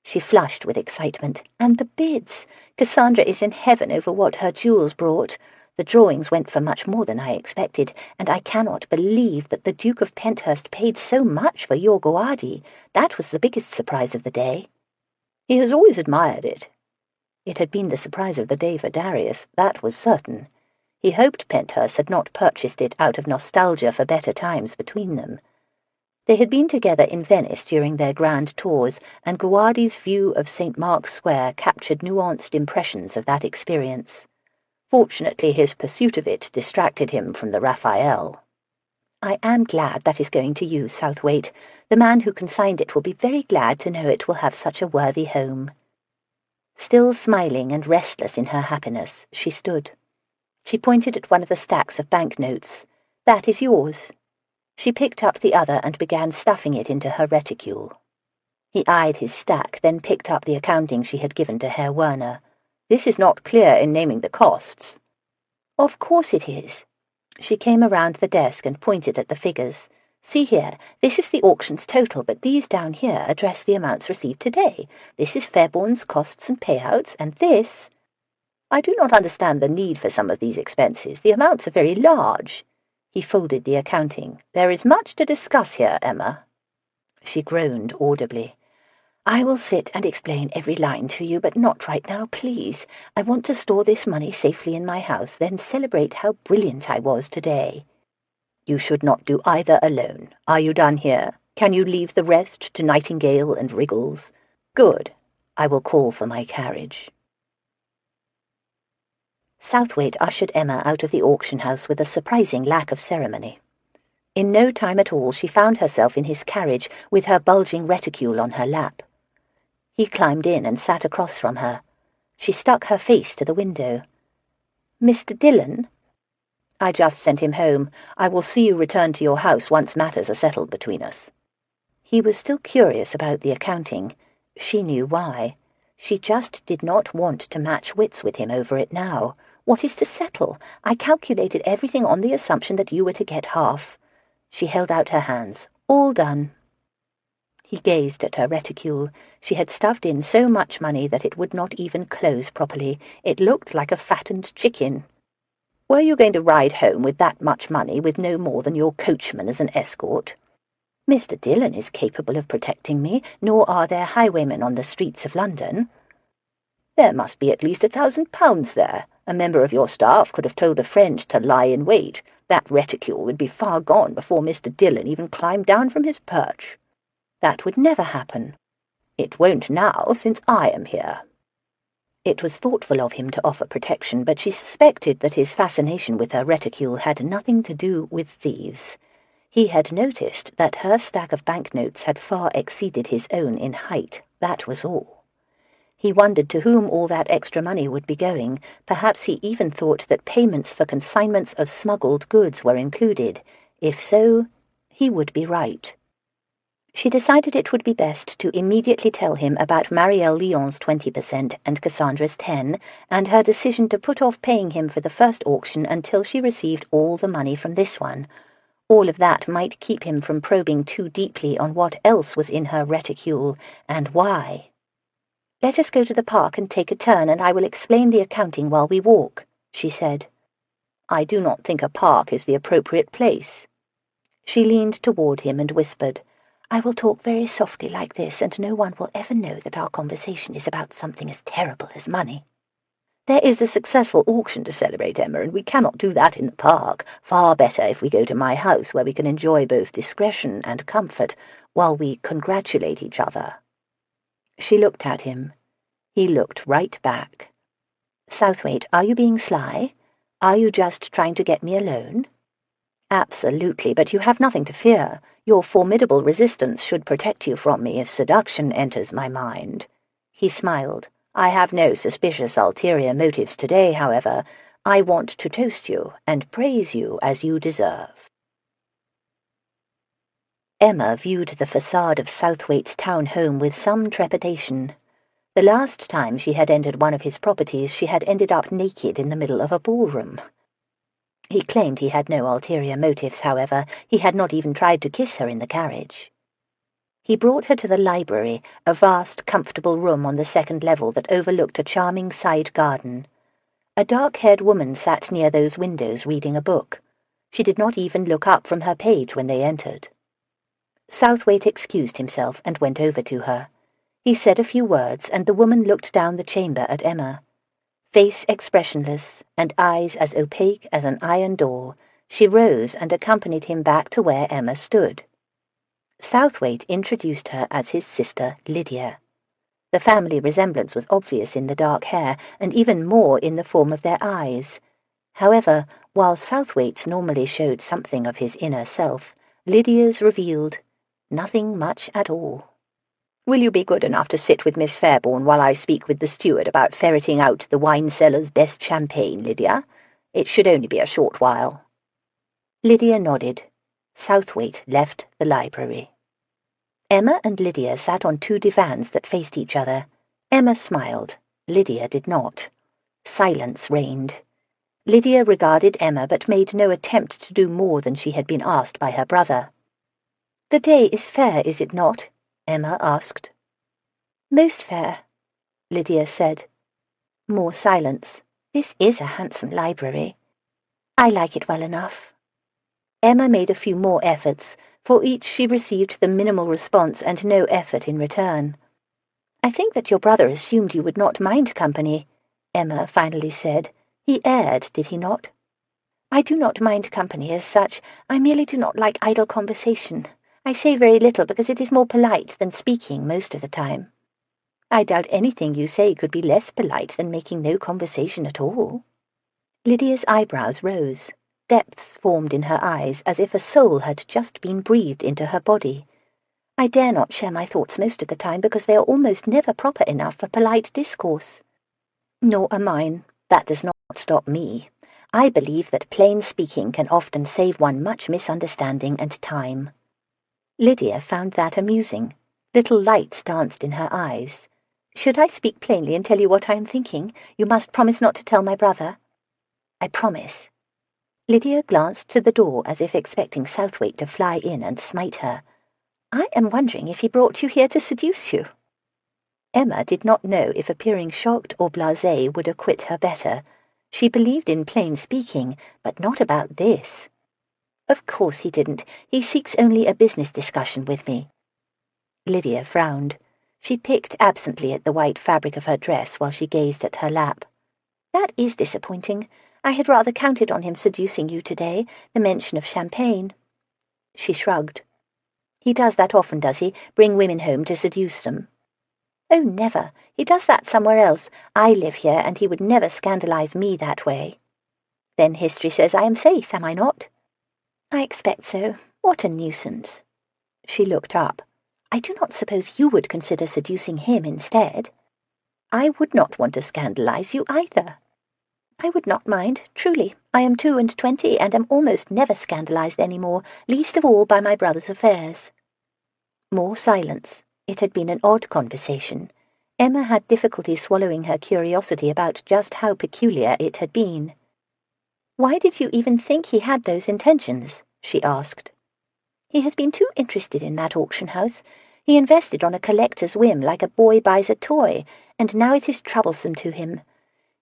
[SPEAKER 1] She flushed with excitement. "And the bids! Cassandra is in heaven over what her jewels brought. The drawings went for much more than I expected, and I cannot believe that the Duke of Penthurst paid so much for your Guardi. That was the biggest surprise of the day." "He has always admired it." It had been the surprise of the day for Darius, that was certain. He hoped Penthurst had not purchased it out of nostalgia for better times between them. They had been together in Venice during their grand tours, and Guardi's view of St. Mark's Square captured nuanced impressions of that experience. Fortunately, his pursuit of it distracted him from the Raphael. "I am glad that is going to you, Southwaite. The man who consigned it will be very glad to know it will have such a worthy home." Still smiling and restless in her happiness, she stood. She pointed at one of the stacks of banknotes. "That is yours." She picked up the other and began stuffing it into her reticule. He eyed his stack, then picked up the accounting she had given to Herr Werner. "This is not clear in naming the costs." "Of course it is." She came around the desk and pointed at the figures. "See here, this is the auction's total, but these down here address the amounts received today. This is Fairbourne's costs and payouts, and this—" "I do not understand the need for some of these expenses. The amounts are very large." He folded the accounting. "There is much to discuss here, Emma." She groaned audibly. "I will sit and explain every line to you, but not right now, please. I want to store this money safely in my house, then celebrate how brilliant I was today." "You should not do either alone. Are you done here? Can you leave the rest to Nightingale and Wriggles?" "Good. I will call for my carriage." Southwaite ushered Emma out of the auction house with a surprising lack of ceremony. In no time at all she found herself in his carriage with her bulging reticule on her lap. He climbed in and sat across from her. She stuck her face to the window. "Mr. Dillon?" "I just sent him home. I will see you return to your house once matters are settled between us." He was still curious about the accounting. She knew why. She just did not want to match wits with him over it now. "What is to settle? I calculated everything on the assumption that you were to get half." She held out her hands. "All done." He gazed at her reticule. She had stuffed in so much money that it would not even close properly. It looked like a fattened chicken. "Were you going to ride home with that much money with no more than your coachman as an escort?" "Mr. Dillon is capable of protecting me, nor are there highwaymen on the streets of London." "There must be at least £1,000 there. A member of your staff could have told a friend to lie in wait. That reticule would be far gone before Mr. Dillon even climbed down from his perch." "That would never happen." "It won't now, since I am here." It was thoughtful of him to offer protection, but she suspected that his fascination with her reticule had nothing to do with thieves. He had noticed that her stack of banknotes had far exceeded his own in height, that was all. He wondered to whom all that extra money would be going. Perhaps he even thought that payments for consignments of smuggled goods were included. If so, he would be right. She decided it would be best to immediately tell him about Marielle Lyon's 20% and Cassandra's 10%, and her decision to put off paying him for the first auction until she received all the money from this one. All of that might keep him from probing too deeply on what else was in her reticule, and why. "Let us go to the park and take a turn, and I will explain the accounting while we walk," she said. "I do not think a park is the appropriate place." She leaned toward him and whispered, "I will talk very softly like this, and no one will ever know that our conversation is about something as terrible as money. There is a successful auction to celebrate, Emma, and we cannot do that in the park. Far better if we go to my house, where we can enjoy both discretion and comfort while we congratulate each other." She looked at him. He looked right back. "Southwaite, are you being sly? Are you just trying to get me alone?" "Absolutely, but you have nothing to fear. Your formidable resistance should protect you from me if seduction enters my mind." He smiled. "I have no suspicious ulterior motives today, however. I want to toast you and praise you as you deserve." Emma viewed the facade of Southwaite's town home with some trepidation. The last time she had entered one of his properties, she had ended up naked in the middle of a ballroom. He claimed he had no ulterior motives, however. He had not even tried to kiss her in the carriage. He brought her to the library, a vast, comfortable room on the second level that overlooked a charming side garden. A dark-haired woman sat near those windows reading a book. She did not even look up from her page when they entered. Southwaite excused himself and went over to her. He said a few words, and the woman looked down the chamber at Emma. Face expressionless, and eyes as opaque as an iron door, she rose and accompanied him back to where Emma stood. Southwaite introduced her as his sister Lydia. The family resemblance was obvious in the dark hair, and even more in the form of their eyes. However, while Southwaite's normally showed something of his inner self, Lydia's revealed nothing much at all. "Will you be good enough to sit with Miss Fairbourne while I speak with the steward about ferreting out the wine cellar's best champagne, Lydia? It should only be a short while." Lydia nodded. Southwaite left the library. Emma and Lydia sat on two divans that faced each other. Emma smiled. Lydia did not. Silence reigned. Lydia regarded Emma but made no attempt to do more than she had been asked by her brother. "The day is fair, is it not?" Emma asked. "Most fair," Lydia said. More silence. "This is a handsome library. I like it well enough." Emma made a few more efforts. For each she received the minimal response and no effort in return. "I think that your brother assumed you would not mind company," Emma finally said. "He erred, did he not?" "I do not mind company as such. I merely do not like idle conversation. I say very little because it is more polite than speaking most of the time." "I doubt anything you say could be less polite than making no conversation at all." Lydia's eyebrows rose. Depths formed in her eyes as if a soul had just been breathed into her body. "I dare not share my thoughts most of the time because they are almost never proper enough for polite discourse." "Nor are mine. That does not stop me. I believe that plain speaking can often save one much misunderstanding and time." Lydia found that amusing. Little lights danced in her eyes. "Should I speak plainly and tell you what I am thinking? You must promise not to tell my brother." "I promise." Lydia glanced to the door as if expecting Southwaite to fly in and smite her. "I am wondering if he brought you here to seduce you." Emma did not know if appearing shocked or blasé would acquit her better. She believed in plain speaking, but not about this. "Of course he didn't. He seeks only a business discussion with me." Lydia frowned. She picked absently at the white fabric of her dress while she gazed at her lap. "That is disappointing. I had rather counted on him seducing you today, the mention of champagne." She shrugged. "He does that often, does he? Bring women home to seduce them?" "Oh, never. He does that somewhere else. I live here, and he would never scandalize me that way." "Then history says I am safe, am I not?" "I expect so. What a nuisance." She looked up. "I do not suppose you would consider seducing him instead." "I would not want to scandalize you either." "I would not mind, truly. I am 22 and am almost never scandalized any more, least of all by my brother's affairs." More silence. It had been an odd conversation. Emma had difficulty swallowing her curiosity about just how peculiar it had been. "Why did you even think he had those intentions?" she asked. "He has been too interested in that auction house. He invested on a collector's whim like a boy buys a toy, and now it is troublesome to him.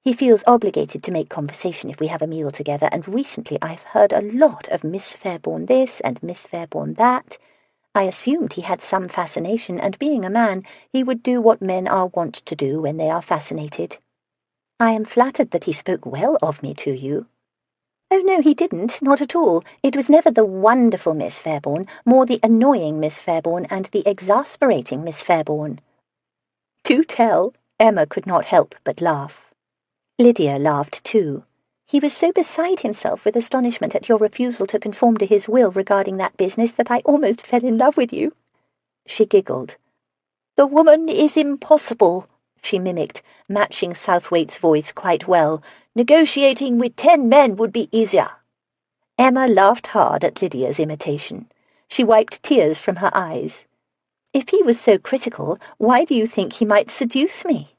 [SPEAKER 1] He feels obligated to make conversation if we have a meal together, and recently I've heard a lot of Miss Fairbourne this and Miss Fairbourne that. I assumed he had some fascination, and being a man, he would do what men are wont to do when they are fascinated. I am flattered that he spoke well of me to you." "Oh, no, he didn't, not at all. It was never the wonderful Miss Fairbourne, more the annoying Miss Fairbourne and the exasperating Miss Fairbourne." "Do tell." Emma could not help but laugh. Lydia laughed too. "He was so beside himself with astonishment at your refusal to conform to his will regarding that business that I almost fell in love with you." She giggled. "The woman is impossible," she mimicked, matching Southwaite's voice quite well. "Negotiating with 10 men would be easier." Emma laughed hard at Lydia's imitation. She wiped tears from her eyes. "If he was so critical, why do you think he might seduce me?"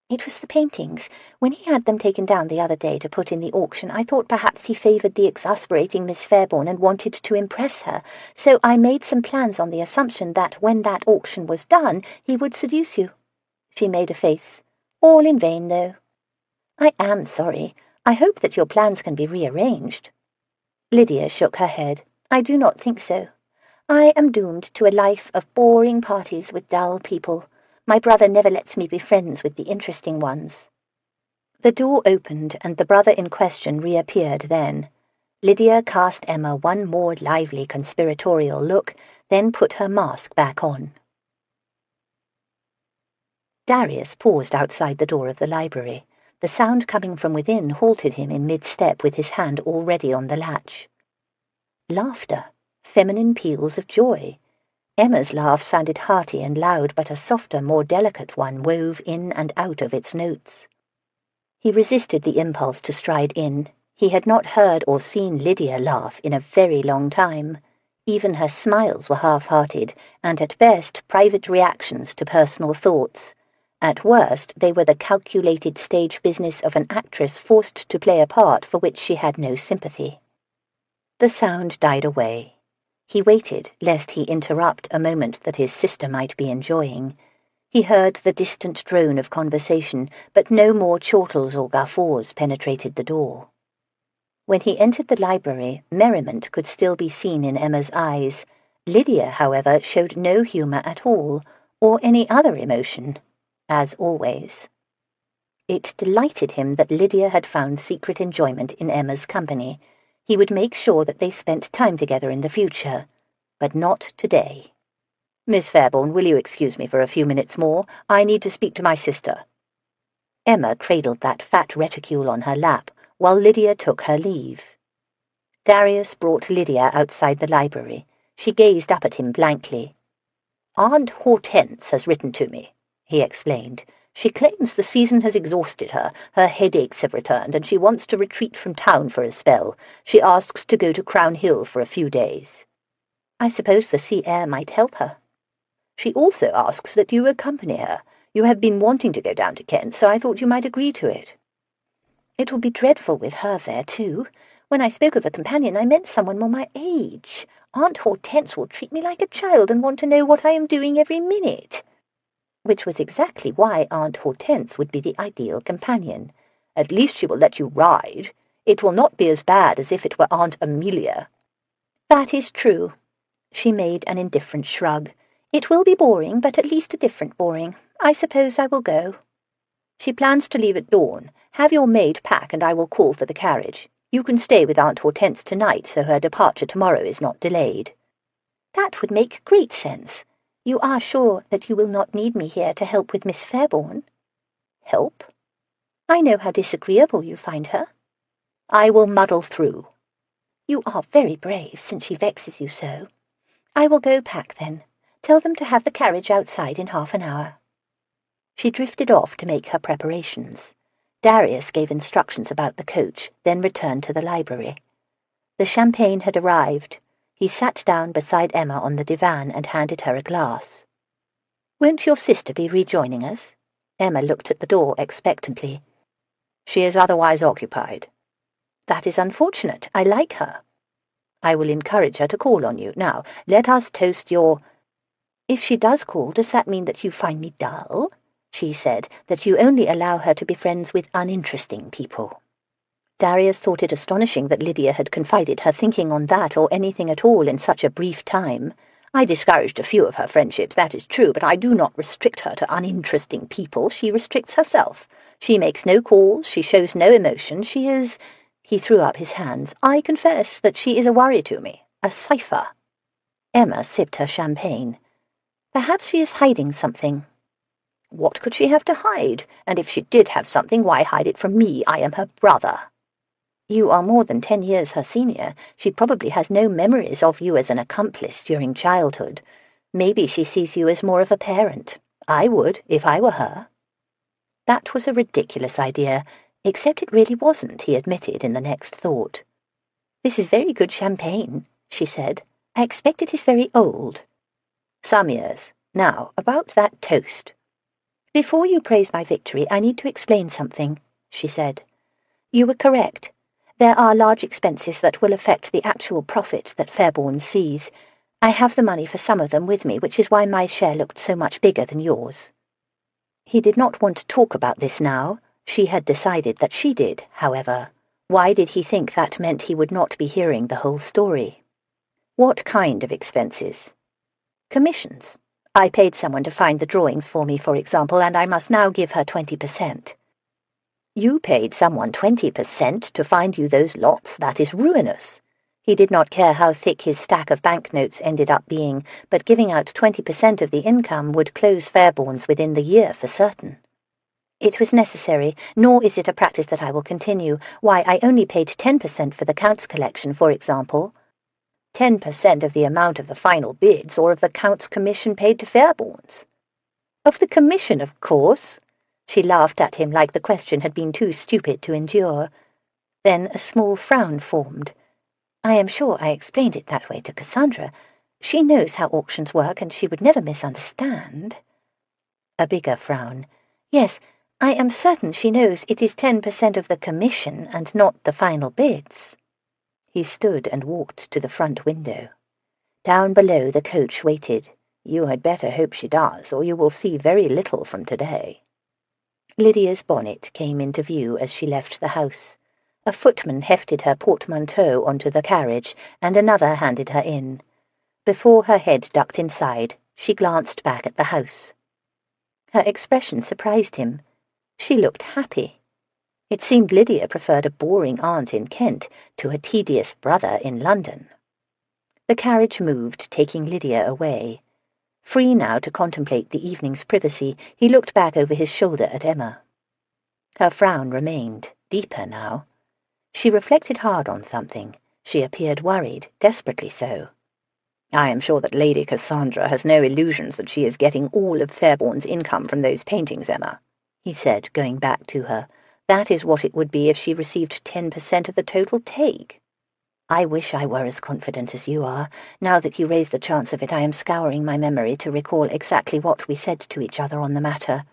[SPEAKER 1] "It was the paintings. When he had them taken down the other day to put in the auction, I thought perhaps he favoured the exasperating Miss Fairbourne and wanted to impress her, so I made some plans on the assumption that when that auction was done, he would seduce you." She made a face. "All in vain, though." "I am sorry. I hope that your plans can be rearranged." Lydia shook her head. "I do not think so. I am doomed to a life of boring parties with dull people. My brother never lets me be friends with the interesting ones." The door opened, and the brother in question reappeared then. Lydia cast Emma one more lively conspiratorial look, then put her mask back on. Darius paused outside the door of the library. The sound coming from within halted him in mid-step with his hand already on the latch. Laughter, feminine peals of joy. Emma's laugh sounded hearty and loud, but a softer, more delicate one wove in and out of its notes. He resisted the impulse to stride in. He had not heard or seen Lydia laugh in a very long time. Even her smiles were half-hearted, and at best private reactions to personal thoughts. At worst, they were the calculated stage business of an actress forced to play a part for which she had no sympathy. The sound died away. He waited, lest he interrupt a moment that his sister might be enjoying. He heard the distant drone of conversation, but no more chortles or guffaws penetrated the door. When he entered the library, merriment could still be seen in Emma's eyes. Lydia, however, showed no humour at all, or any other emotion, as always. It delighted him that Lydia had found secret enjoyment in Emma's company. He would make sure that they spent time together in the future, but not today. "Miss Fairbourne, will you excuse me for a few minutes more? I need to speak to my sister." Emma cradled that fat reticule on her lap, while Lydia took her leave. Darius brought Lydia outside the library. She gazed up at him blankly. "Aunt Hortense has written to me," he explained. "She claims the season has exhausted her. Her headaches have returned, and she wants to retreat from town for a spell. She asks to go to Crown Hill for a few days." "I suppose the sea air might help her." "She also asks that you accompany her. You have been wanting to go down to Kent, so I thought you might agree to it." "It will be dreadful with her there, too. When I spoke of a companion, I meant someone more my age. Aunt Hortense will treat me like a child and want to know what I am doing every minute." Which was exactly why Aunt Hortense would be the ideal companion. "At least she will let you ride. It will not be as bad as if it were Aunt Amelia." "That is true." She made an indifferent shrug. "It will be boring, but at least a different boring. I suppose I will go." "She plans to leave at dawn. Have your maid pack, and I will call for the carriage. You can stay with Aunt Hortense tonight, so her departure tomorrow is not delayed." "That would make great sense. You are sure that you will not need me here to help with Miss Fairbourne?" "Help?" "I know how disagreeable you find her." "I will muddle through." "You are very brave, since she vexes you so." "I will go pack, then. Tell them to have the carriage outside in half an hour." She drifted off to make her preparations. Darius gave instructions about the coach, then returned to the library. The champagne had arrived. He sat down beside Emma on the divan and handed her a glass. "Won't your sister be rejoining us?" Emma looked at the door expectantly.
[SPEAKER 2] "She is otherwise occupied."
[SPEAKER 1] "That is unfortunate. I like her."
[SPEAKER 2] "I will encourage her to call on you. Now, let us toast your—"
[SPEAKER 1] "If she does call, does that mean that you find me dull?" she said, "that you only allow her to be friends with uninteresting people?" Darius thought it astonishing that Lydia had confided her thinking on that or anything at all in such a brief time.
[SPEAKER 2] "I discouraged a few of her friendships, that is true, but I do not restrict her to uninteresting people. She restricts herself. She makes no calls, she shows no emotion, she is—"
[SPEAKER 1] He threw up his hands.
[SPEAKER 2] "I confess that she is a worry to me, a cipher."
[SPEAKER 1] Emma sipped her champagne. "Perhaps she is hiding something."
[SPEAKER 2] "What could she have to hide? And if she did have something, why hide it from me? I am her brother."
[SPEAKER 1] "You are more than 10 years her senior. She probably has no memories of you as an accomplice during childhood. Maybe she sees you as more of a parent. I would, if I were her." That was a ridiculous idea, except it really wasn't, he admitted in the next thought. "This is very good champagne," she said. "I expect it is very old."
[SPEAKER 2] "Some years. Now, about that toast."
[SPEAKER 1] "Before you praise my victory, I need to explain something," she said. "You were correct. There are large expenses that will affect the actual profit that Fairbourne sees. I have the money for some of them with me, which is why my share looked so much bigger than yours." He did not want to talk about this now. She had decided that she did, however. Why did he think that meant he would not be hearing the whole story?
[SPEAKER 2] "What kind of expenses?"
[SPEAKER 1] "Commissions. I paid someone to find the drawings for me, for example, and I must now give her 20%.
[SPEAKER 2] "You paid someone 20% to find you those lots? That is ruinous."
[SPEAKER 1] He did not care how thick his stack of banknotes ended up being, but giving out 20% of the income would close Fairbourne's within the year for certain. "It was necessary, nor is it a practice that I will continue. Why, I only paid 10% for the Count's collection, for example."
[SPEAKER 2] 10% of the amount of the final bids, or of the Count's commission paid to Fairbourne's?
[SPEAKER 1] "Of the commission, of course." She laughed at him like the question had been too stupid to endure. Then a small frown formed. "I am sure I explained it that way to Cassandra. She knows how auctions work, and she would never misunderstand." A bigger frown. "Yes, I am certain she knows it is 10% of the commission and not the final bids." He stood and walked to the front window. Down below the coach waited.
[SPEAKER 2] "You had better hope she does, or you will see very little from today."
[SPEAKER 1] Lydia's bonnet came into view as she left the house. A footman hefted her portmanteau onto the carriage, and another handed her in. Before her head ducked inside, she glanced back at the house. Her expression surprised him. She looked happy. It seemed Lydia preferred a boring aunt in Kent to a tedious brother in London. The carriage moved, taking Lydia away. Free now to contemplate the evening's privacy, he looked back over his shoulder at Emma. Her frown remained, deeper now. She reflected hard on something. She appeared worried, desperately so.
[SPEAKER 2] "I am sure that Lady Cassandra has no illusions that she is getting all of Fairbourne's income from those paintings, Emma," he said, going back to her. "That is what it would be if she received 10% of the total take." "I wish I were as confident as you are. Now that you raise the chance of it, I am scouring my memory to recall exactly what we said to each other on the matter."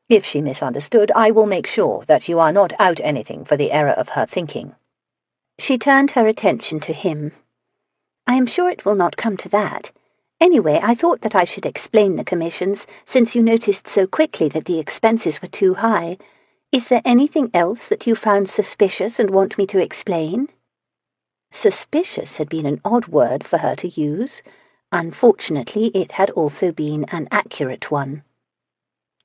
[SPEAKER 2] "If she misunderstood, I will make sure that you are not out anything for the error of her thinking."
[SPEAKER 1] She turned her attention to him. "I am sure it will not come to that. Anyway, I thought that I should explain the commissions, since you noticed so quickly that the expenses were too high. Is there anything else that you found suspicious and want me to explain?" Suspicious had been an odd word for her to use. Unfortunately, it had also been an accurate one.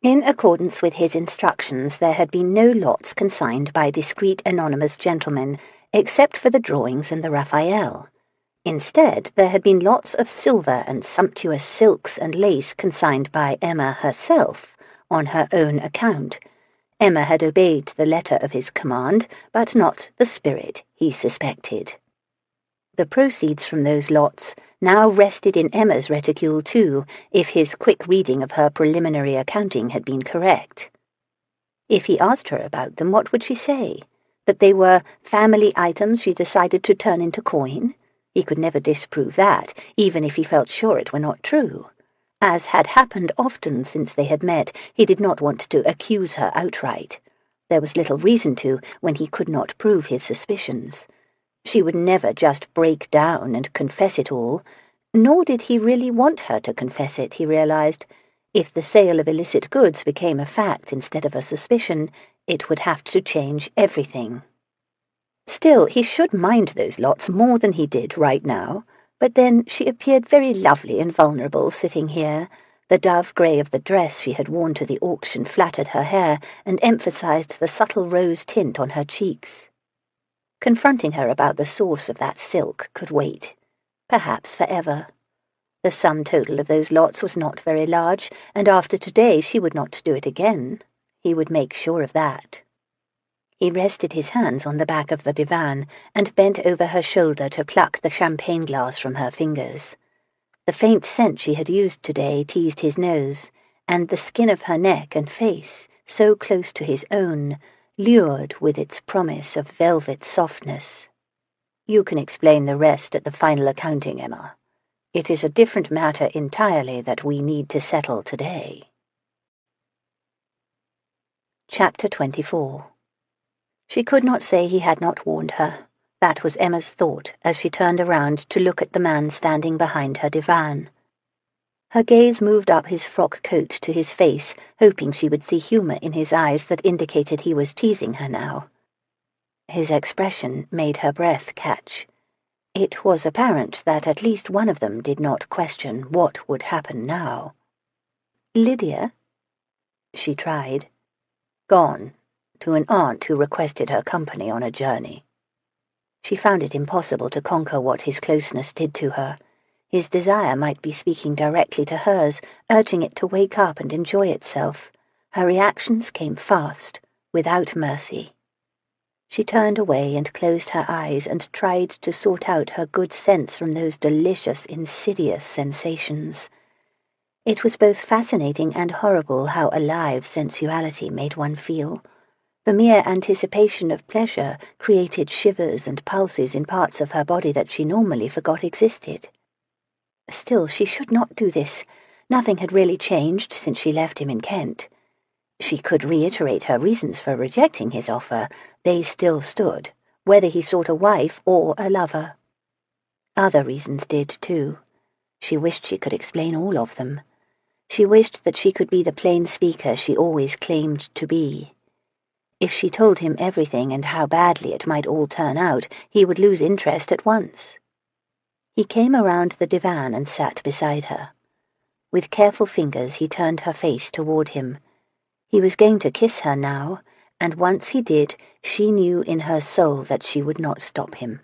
[SPEAKER 1] In accordance with his instructions, there had been no lots consigned by discreet anonymous gentlemen, except for the drawings and the Raphael. Instead, there had been lots of silver and sumptuous silks and lace consigned by Emma herself, on her own account. Emma had obeyed the letter of his command, but not the spirit, he suspected. The proceeds from those lots now rested in Emma's reticule too, if his quick reading of her preliminary accounting had been correct. If he asked her about them, what would she say? That they were family items she decided to turn into coin? He could never disprove that, even if he felt sure it were not true. As had happened often since they had met, he did not want to accuse her outright. There was little reason to, when he could not prove his suspicions. She would never just break down and confess it all, nor did he really want her to confess it, he realized. If the sale of illicit goods became a fact instead of a suspicion, it would have to change everything. Still, he should mind those lots more than he did right now, but then she appeared very lovely and vulnerable sitting here. The dove grey of the dress she had worn to the auction flattered her hair and emphasized the subtle rose tint on her cheeks. Confronting her about the source of that silk could wait, perhaps forever. The sum total of those lots was not very large, and after today she would not do it again. He would make sure of that. He rested his hands on the back of the divan and bent over her shoulder to pluck the champagne glass from her fingers. The faint scent she had used today teased his nose, and the skin of her neck and face, so close to his own, lured with its promise of velvet softness. "You can explain the rest at the final accounting, Emma. It is a different matter entirely that we need to settle today." Chapter 24. She could not say he had not warned her. That was Emma's thought as she turned around to look at the man standing behind her divan. Her gaze moved up his frock coat to his face, hoping she would see humor in his eyes that indicated he was teasing her now. His expression made her breath catch. It was apparent that at least one of them did not question what would happen now. "Lydia?" She tried. "Gone. To an aunt who requested her company on a journey." She found it impossible to conquer what his closeness did to her. His desire might be speaking directly to hers, urging it to wake up and enjoy itself. Her reactions came fast, without mercy. She turned away and closed her eyes and tried to sort out her good sense from those delicious, insidious sensations. It was both fascinating and horrible how alive sensuality made one feel. The mere anticipation of pleasure created shivers and pulses in parts of her body that she normally forgot existed. Still, she should not do this. Nothing had really changed since she left him in Kent. She could reiterate her reasons for rejecting his offer. They still stood, whether he sought a wife or a lover. Other reasons did, too. She wished she could explain all of them. She wished that she could be the plain speaker she always claimed to be. If she told him everything and how badly it might all turn out, he would lose interest at once. He came around the divan and sat beside her. With careful fingers he turned her face toward him. He was going to kiss her now, and once he did, she knew in her soul that she would not stop him.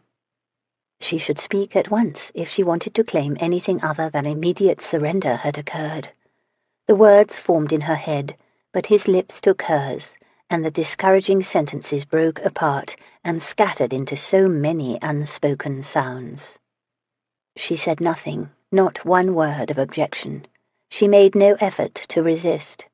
[SPEAKER 1] She should speak at once if she wanted to claim anything other than immediate surrender had occurred. The words formed in her head, but his lips took hers, and the discouraging sentences broke apart and scattered into so many unspoken sounds. She said nothing, not one word of objection. She made no effort to resist.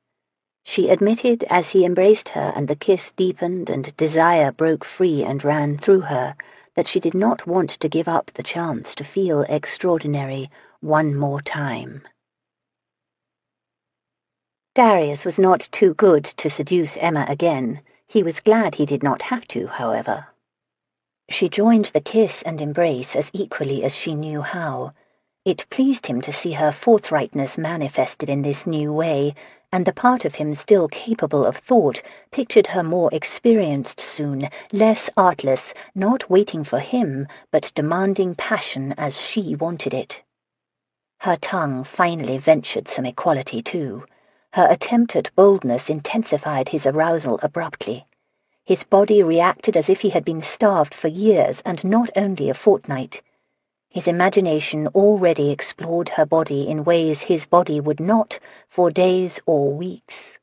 [SPEAKER 1] She admitted as he embraced her and the kiss deepened and desire broke free and ran through her, that she did not want to give up the chance to feel extraordinary one more time. Darius was not too good to seduce Emma again. He was glad he did not have to, however. She joined the kiss and embrace as equally as she knew how. It pleased him to see her forthrightness manifested in this new way, and the part of him still capable of thought pictured her more experienced soon, less artless, not waiting for him, but demanding passion as she wanted it. Her tongue finally ventured some equality, too. Her attempt at boldness intensified his arousal abruptly. His body reacted as if he had been starved for years and not only a fortnight. His imagination already explored her body in ways his body would not for days or weeks.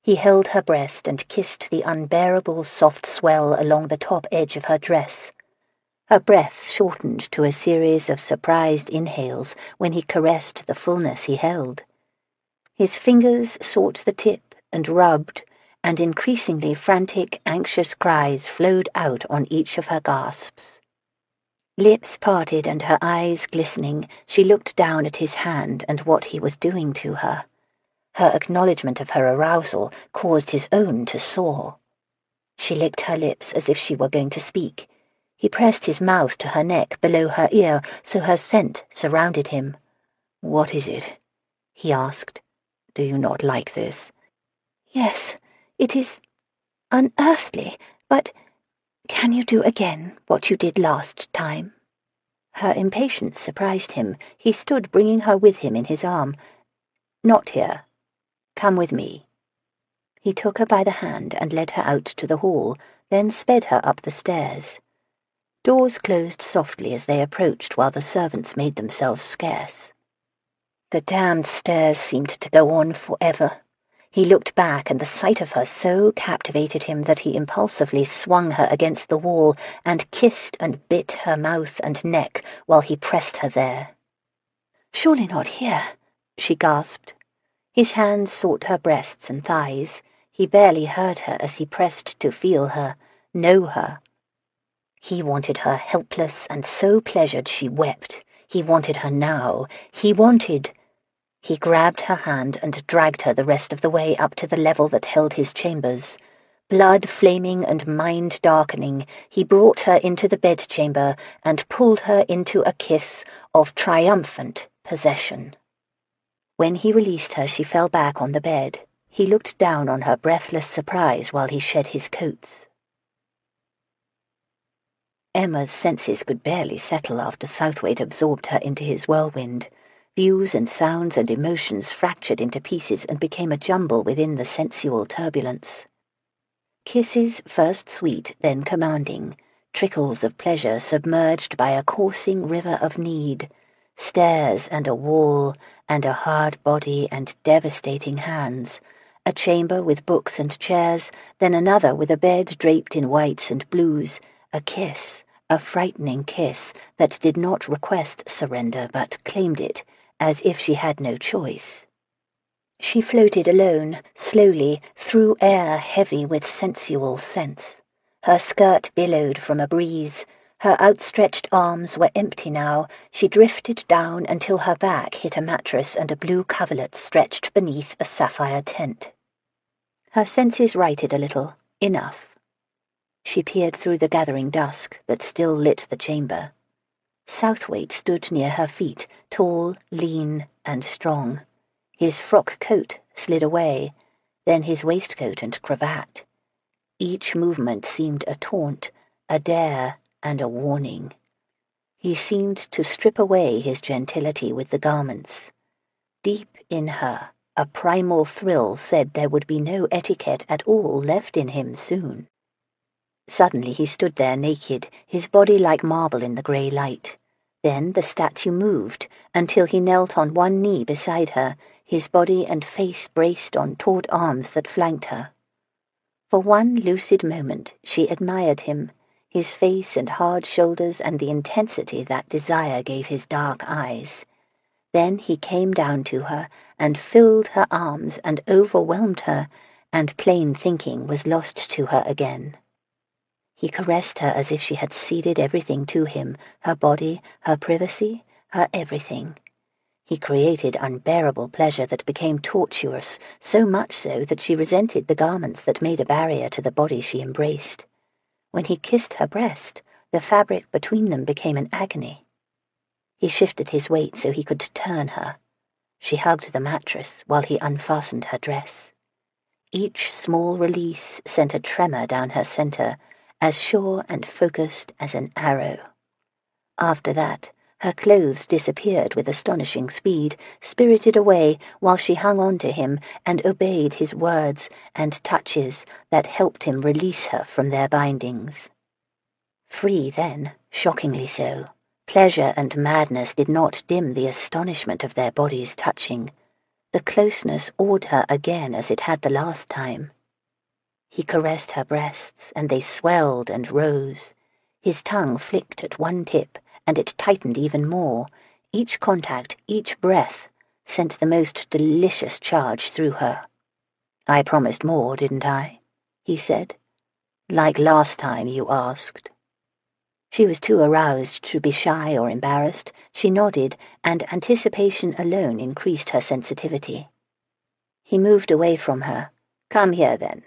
[SPEAKER 1] He held her breast and kissed the unbearable soft swell along the top edge of her dress. Her breath shortened to a series of surprised inhales when he caressed the fullness he held. His fingers sought the tip and rubbed, and increasingly frantic, anxious cries flowed out on each of her gasps. Lips parted and her eyes glistening, she looked down at his hand and what he was doing to her. Her acknowledgement of her arousal caused his own to soar. She licked her lips as if she were going to speak. He pressed his mouth to her neck below her ear so her scent surrounded him. "What is it?" he asked. "Do you not like this?" "Yes, it is unearthly, but can you do again what you did last time?" Her impatience surprised him. He stood bringing her with him in his arm. "Not here. Come with me." He took her by the hand and led her out to the hall, then sped her up the stairs. Doors closed softly as they approached while the servants made themselves scarce. The damned stairs seemed to go on forever. He looked back, and the sight of her so captivated him that he impulsively swung her against the wall and kissed and bit her mouth and neck while he pressed her there. "Surely not here," she gasped. His hands sought her breasts and thighs. He barely heard her as he pressed to feel her, know her. He wanted her helpless and so pleasured she wept. He wanted her now. He grabbed her hand and dragged her the rest of the way up to the level that held his chambers. Blood flaming and mind darkening, he brought her into the bedchamber and pulled her into a kiss of triumphant possession. When he released her, she fell back on the bed. He looked down on her breathless surprise while he shed his coats. Emma's senses could barely settle after Southwaite absorbed her into his whirlwind. Views and sounds and emotions fractured into pieces and became a jumble within the sensual turbulence. Kisses first sweet, then commanding, trickles of pleasure submerged by a coursing river of need, stairs and a wall and a hard body and devastating hands, a chamber with books and chairs, then another with a bed draped in whites and blues, a kiss, a frightening kiss that did not request surrender but claimed it, as if she had no choice. She floated alone, slowly, through air heavy with sensual scents. Her skirt billowed from a breeze. Her outstretched arms were empty now. She drifted down until her back hit a mattress and a blue coverlet stretched beneath a sapphire tent. Her senses righted a little, enough. She peered through the gathering dusk that still lit the chamber. Southwaite stood near her feet, tall, lean, and strong. His frock coat slid away, then his waistcoat and cravat. Each movement seemed a taunt, a dare, and a warning. He seemed to strip away his gentility with the garments. Deep in her, a primal thrill said there would be no etiquette at all left in him soon. Suddenly he stood there naked, his body like marble in the grey light. Then the statue moved until he knelt on one knee beside her, his body and face braced on taut arms that flanked her. For one lucid moment she admired him, his face and hard shoulders and the intensity that desire gave his dark eyes. Then he came down to her and filled her arms and overwhelmed her, and plain thinking was lost to her again. He caressed her as if she had ceded everything to him, her body, her privacy, her everything. He created unbearable pleasure that became tortuous, so much so that she resented the garments that made a barrier to the body she embraced. When he kissed her breast, the fabric between them became an agony. He shifted his weight so he could turn her. She hugged the mattress while he unfastened her dress. Each small release sent a tremor down her center, as sure and focused as an arrow. After that, her clothes disappeared with astonishing speed, spirited away while she hung on to him and obeyed his words and touches that helped him release her from their bindings. Free then, shockingly so, pleasure and madness did not dim the astonishment of their bodies touching. The closeness awed her again as it had the last time. He caressed her breasts, and they swelled and rose. His tongue flicked at one tip, and it tightened even more. Each contact, each breath, sent the most delicious charge through her. "I promised more, didn't I?" he said. "Like last time you asked." She was too aroused to be shy or embarrassed. She nodded, and anticipation alone increased her sensitivity. He moved away from her. "Come here, then."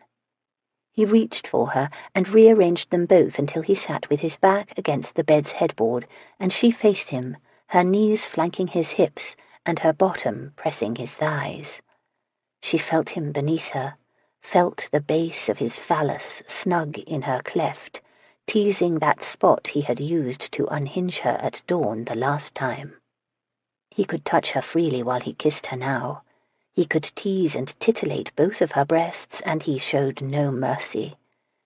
[SPEAKER 1] He reached for her and rearranged them both until he sat with his back against the bed's headboard, and she faced him, her knees flanking his hips and her bottom pressing his thighs. She felt him beneath her, felt the base of his phallus snug in her cleft, teasing that spot he had used to unhinge her at dawn the last time. He could touch her freely while he kissed her now. He could tease and titillate both of her breasts, and he showed no mercy.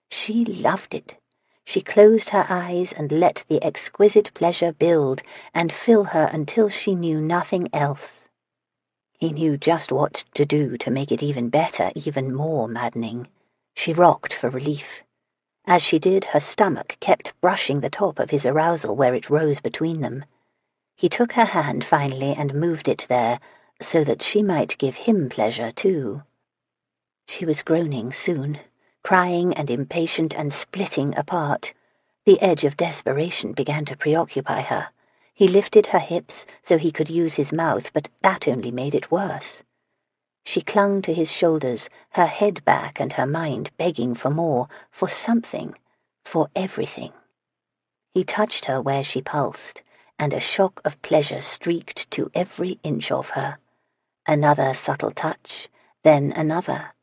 [SPEAKER 1] She loved it. She closed her eyes and let the exquisite pleasure build and fill her until she knew nothing else. He knew just what to do to make it even better, even more maddening. She rocked for relief. As she did, her stomach kept brushing the top of his arousal where it rose between them. He took her hand finally and moved it there, so that she might give him pleasure too. She was groaning soon, crying and impatient and splitting apart. The edge of desperation began to preoccupy her. He lifted her hips so he could use his mouth, but that only made it worse. She clung to his shoulders, her head back and her mind begging for more, for something, for everything. He touched her where she pulsed, and a shock of pleasure streaked to every inch of her. Another subtle touch, then another.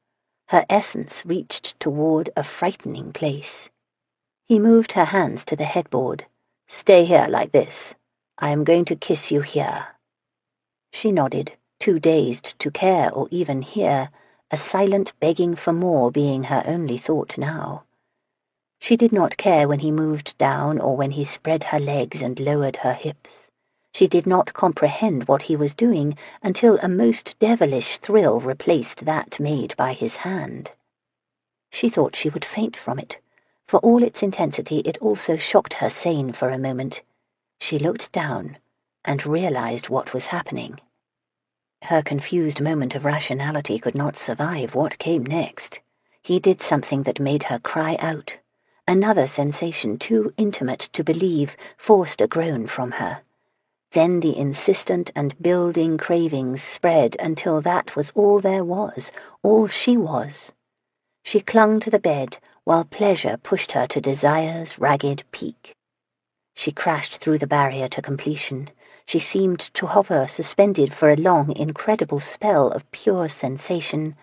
[SPEAKER 1] Her essence reached toward a frightening place. He moved her hands to the headboard. "Stay here like this. I am going to kiss you here." She nodded, too dazed to care or even hear, a silent begging for more being her only thought now. She did not care when he moved down or when he spread her legs and lowered her hips. She did not comprehend what he was doing until a most devilish thrill replaced that made by his hand. She thought she would faint from it. For all its intensity, it also shocked her sane for a moment. She looked down and realized what was happening. Her confused moment of rationality could not survive what came next. He did something that made her cry out. Another sensation, too intimate to believe, forced a groan from her. Then the insistent and building cravings spread until that was all there was, all she was. She clung to the bed while pleasure pushed her to desire's ragged peak. She crashed through the barrier to completion. She seemed to hover suspended for a long, incredible spell of pure sensation.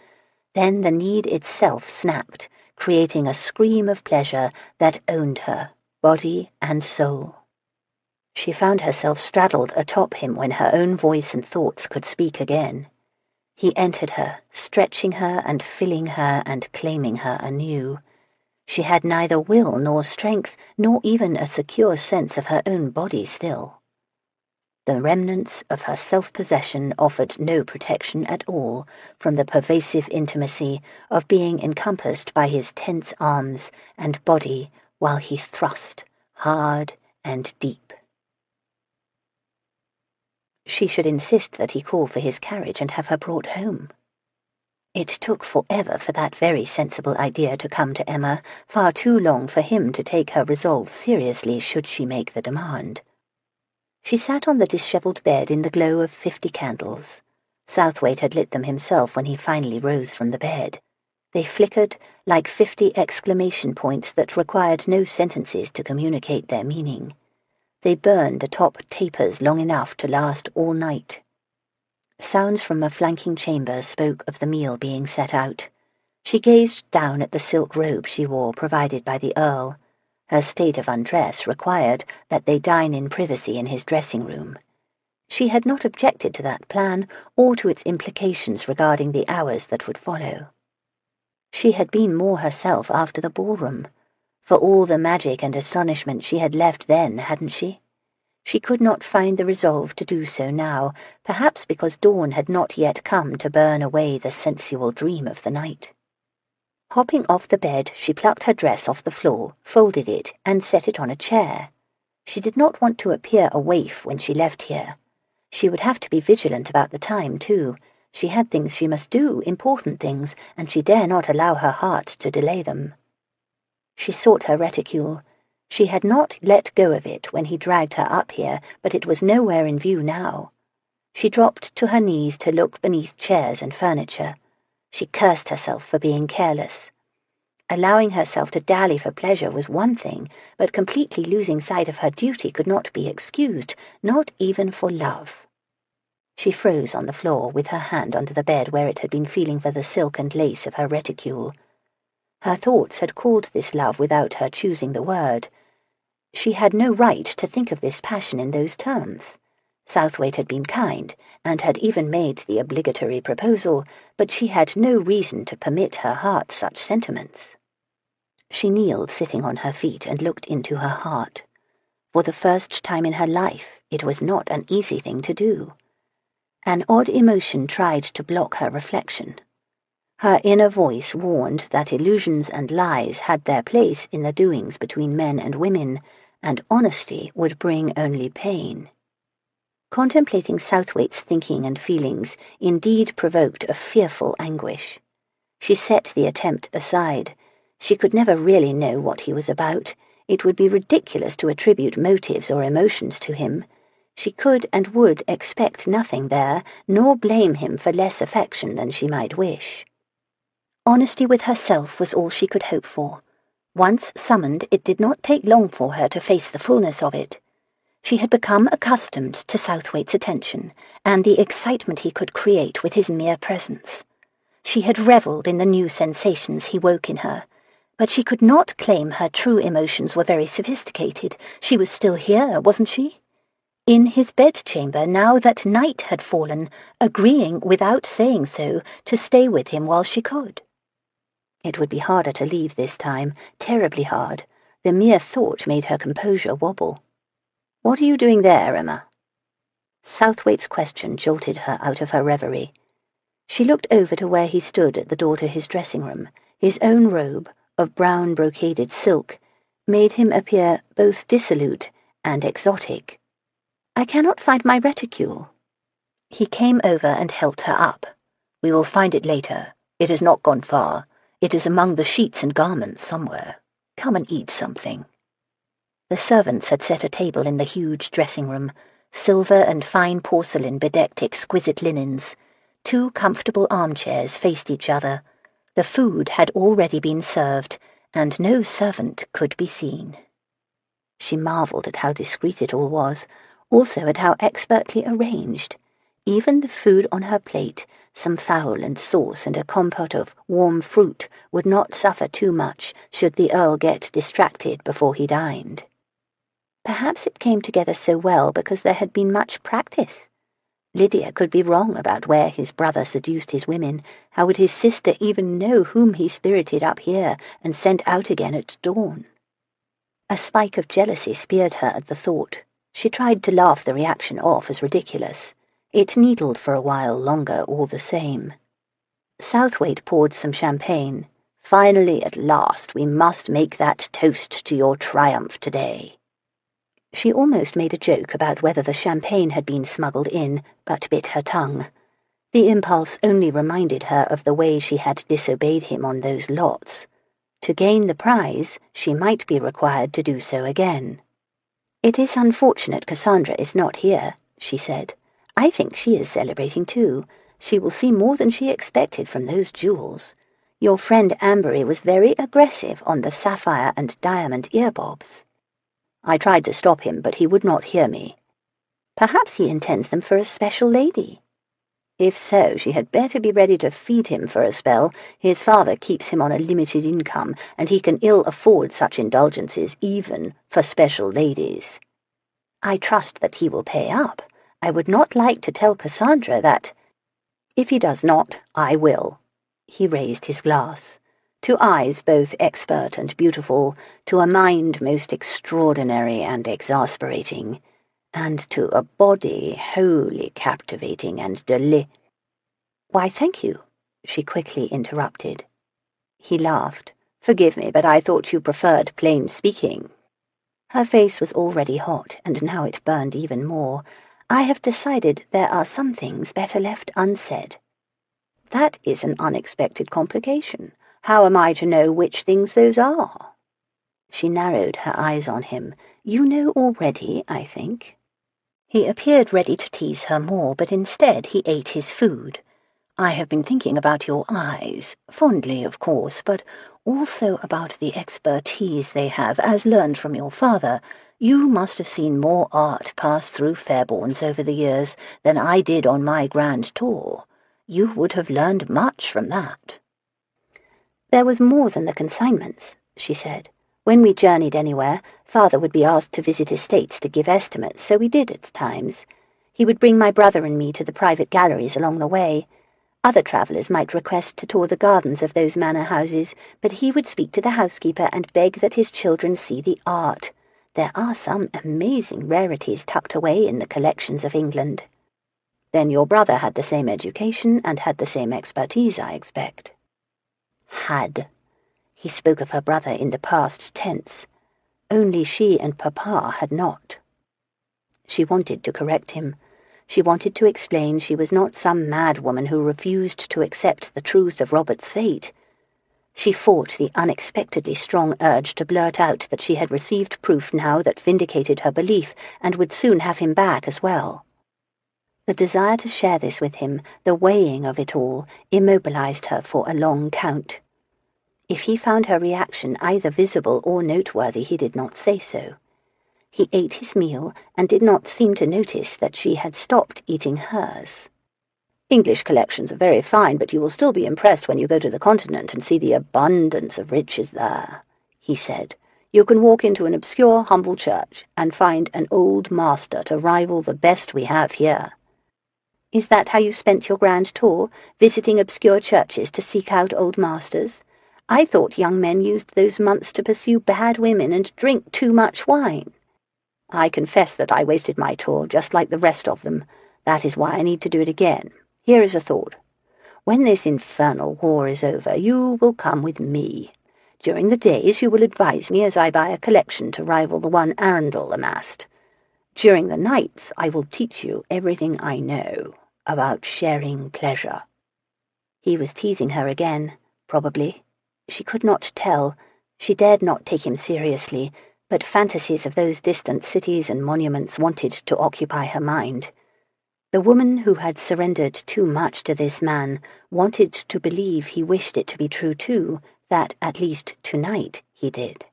[SPEAKER 1] Then the need itself snapped, creating a scream of pleasure that owned her, body and soul. She found herself straddled atop him when her own voice and thoughts could speak again. He entered her, stretching her and filling her and claiming her anew. She had neither will nor strength, nor even a secure sense of her own body still. The remnants of her self-possession offered no protection at all from the pervasive intimacy of being encompassed by his tense arms and body while he thrust hard and deep. She should insist that he call for his carriage and have her brought home. It took forever for that very sensible idea to come to Emma, far too long for him to take her resolve seriously should she make the demand. She sat on the dishevelled bed in the glow of 50 candles. Southwaite had lit them himself when he finally rose from the bed. They flickered like 50 exclamation points that required no sentences to communicate their meaning. They burned atop tapers long enough to last all night. Sounds from a flanking chamber spoke of the meal being set out. She gazed down at the silk robe she wore provided by the Earl. Her state of undress required that they dine in privacy in his dressing room. She had not objected to that plan or to its implications regarding the hours that would follow. She had been more herself after the ballroom. For all the magic and astonishment she had left then, hadn't she? She could not find the resolve to do so now, perhaps because dawn had not yet come to burn away the sensual dream of the night. Hopping off the bed, she plucked her dress off the floor, folded it, and set it on a chair. She did not want to appear a waif when she left here. She would have to be vigilant about the time, too. She had things she must do, important things, and she dare not allow her heart to delay them. She sought her reticule. She had not let go of it when he dragged her up here, but it was nowhere in view now. She dropped to her knees to look beneath chairs and furniture. She cursed herself for being careless. Allowing herself to dally for pleasure was one thing, but completely losing sight of her duty could not be excused, not even for love. She froze on the floor, with her hand under the bed where it had been feeling for the silk and lace of her reticule. Her thoughts had called this love without her choosing the word. She had no right to think of this passion in those terms. Southwaite had been kind, and had even made the obligatory proposal, but she had no reason to permit her heart such sentiments. She kneeled, sitting on her feet, and looked into her heart. For the first time in her life, it was not an easy thing to do. An odd emotion tried to block her reflection. Her inner voice warned that illusions and lies had their place in the doings between men and women, and honesty would bring only pain. Contemplating Southwaite's thinking and feelings indeed provoked a fearful anguish. She set the attempt aside. She could never really know what he was about. It would be ridiculous to attribute motives or emotions to him. She could and would expect nothing there, nor blame him for less affection than she might wish. Honesty with herself was all she could hope for. Once summoned, it did not take long for her to face the fullness of it. She had become accustomed to Southwaite's attention, and the excitement he could create with his mere presence. She had revelled in the new sensations he woke in her, but she could not claim her true emotions were very sophisticated. She was still here, wasn't she? In his bedchamber, now that night had fallen, agreeing, without saying so, to stay with him while she could. It would be harder to leave this time, terribly hard. The mere thought made her composure wobble. "What are you doing there, Emma?" Southwaite's question jolted her out of her reverie. She looked over to where he stood at the door to his dressing-room. His own robe, of brown brocaded silk, made him appear both dissolute and exotic. "I cannot find my reticule." He came over and helped her up. "We will find it later. It has not gone far. It is among the sheets and garments somewhere. Come and eat something." The servants had set a table in the huge dressing-room. Silver and fine porcelain bedecked exquisite linens. 2 comfortable armchairs faced each other. The food had already been served, and no servant could be seen. She marvelled at how discreet it all was, also at how expertly arranged. Even the food on her plate, some fowl and sauce and a compote of warm fruit, would not suffer too much should the Earl get distracted before he dined. Perhaps it came together so well because there had been much practice. Lydia could be wrong about where his brother seduced his women. How would his sister even know whom he spirited up here and sent out again at dawn? A spike of jealousy speared her at the thought. She tried to laugh the reaction off as ridiculous. It needled for a while longer all the same. Southwaite poured some champagne. "Finally, at last, we must make that toast to your triumph today." She almost made a joke about whether the champagne had been smuggled in, but bit her tongue. The impulse only reminded her of the way she had disobeyed him on those lots. To gain the prize, she might be required to do so again. "It is unfortunate Cassandra is not here," she said. "I think she is celebrating too. She will see more than she expected from those jewels. Your friend Ambery was very aggressive on the sapphire and diamond earbobs." "I tried to stop him, but he would not hear me." "Perhaps he intends them for a special lady." "If so, she had better be ready to feed him for a spell. His father keeps him on a limited income, and he can ill afford such indulgences, even for special ladies." "I trust that he will pay up. I would not like to tell Cassandra that—" "If he does not, I will." He raised his glass. "To eyes both expert and beautiful, to a mind most extraordinary and exasperating, and to a body wholly captivating and "Why, thank you," she quickly interrupted. He laughed. "Forgive me, but I thought you preferred plain speaking." Her face was already hot, and now it burned even more. "I have decided there are some things better left unsaid." "That is an unexpected complication. How am I to know which things those are?" She narrowed her eyes on him. "You know already, I think." He appeared ready to tease her more, but instead he ate his food. "I have been thinking about your eyes, fondly, of course, but also about the expertise they have, as learned from your father. You must have seen more art pass through Fairbourne's over the years than I did on my grand tour. You would have learned much from that." "There was more than the consignments," she said. "When we journeyed anywhere, Father would be asked to visit estates to give estimates, so we did at times. He would bring my brother and me to the private galleries along the way. Other travellers might request to tour the gardens of those manor houses, but he would speak to the housekeeper and beg that his children see the art. There are some amazing rarities tucked away in the collections of England." "Then your brother had the same education and had the same expertise, I expect." "Had." He spoke of her brother in the past tense. Only she and Papa had not. She wanted to correct him. She wanted to explain she was not some mad woman who refused to accept the truth of Robert's fate. She fought the unexpectedly strong urge to blurt out that she had received proof now that vindicated her belief and would soon have him back as well. The desire to share this with him, the weighing of it all, immobilized her for a long count. If he found her reaction either visible or noteworthy, he did not say so. He ate his meal and did not seem to notice that she had stopped eating hers. "English collections are very fine, but you will still be impressed when you go to the continent and see the abundance of riches there," he said. "You can walk into an obscure, humble church and find an old master to rival the best we have here." "Is that how you spent your grand tour, visiting obscure churches to seek out old masters? I thought young men used those months to pursue bad women and drink too much wine." "I confess that I wasted my tour, just like the rest of them. That is why I need to do it again. Here is a thought. When this infernal war is over, you will come with me. During the days you will advise me as I buy a collection to rival the one Arundel amassed. During the nights I will teach you everything I know about sharing pleasure." He was teasing her again, probably. She could not tell. She dared not take him seriously, but fantasies of those distant cities and monuments wanted to occupy her mind. The woman who had surrendered too much to this man wanted to believe he wished it to be true too, that at least tonight he did.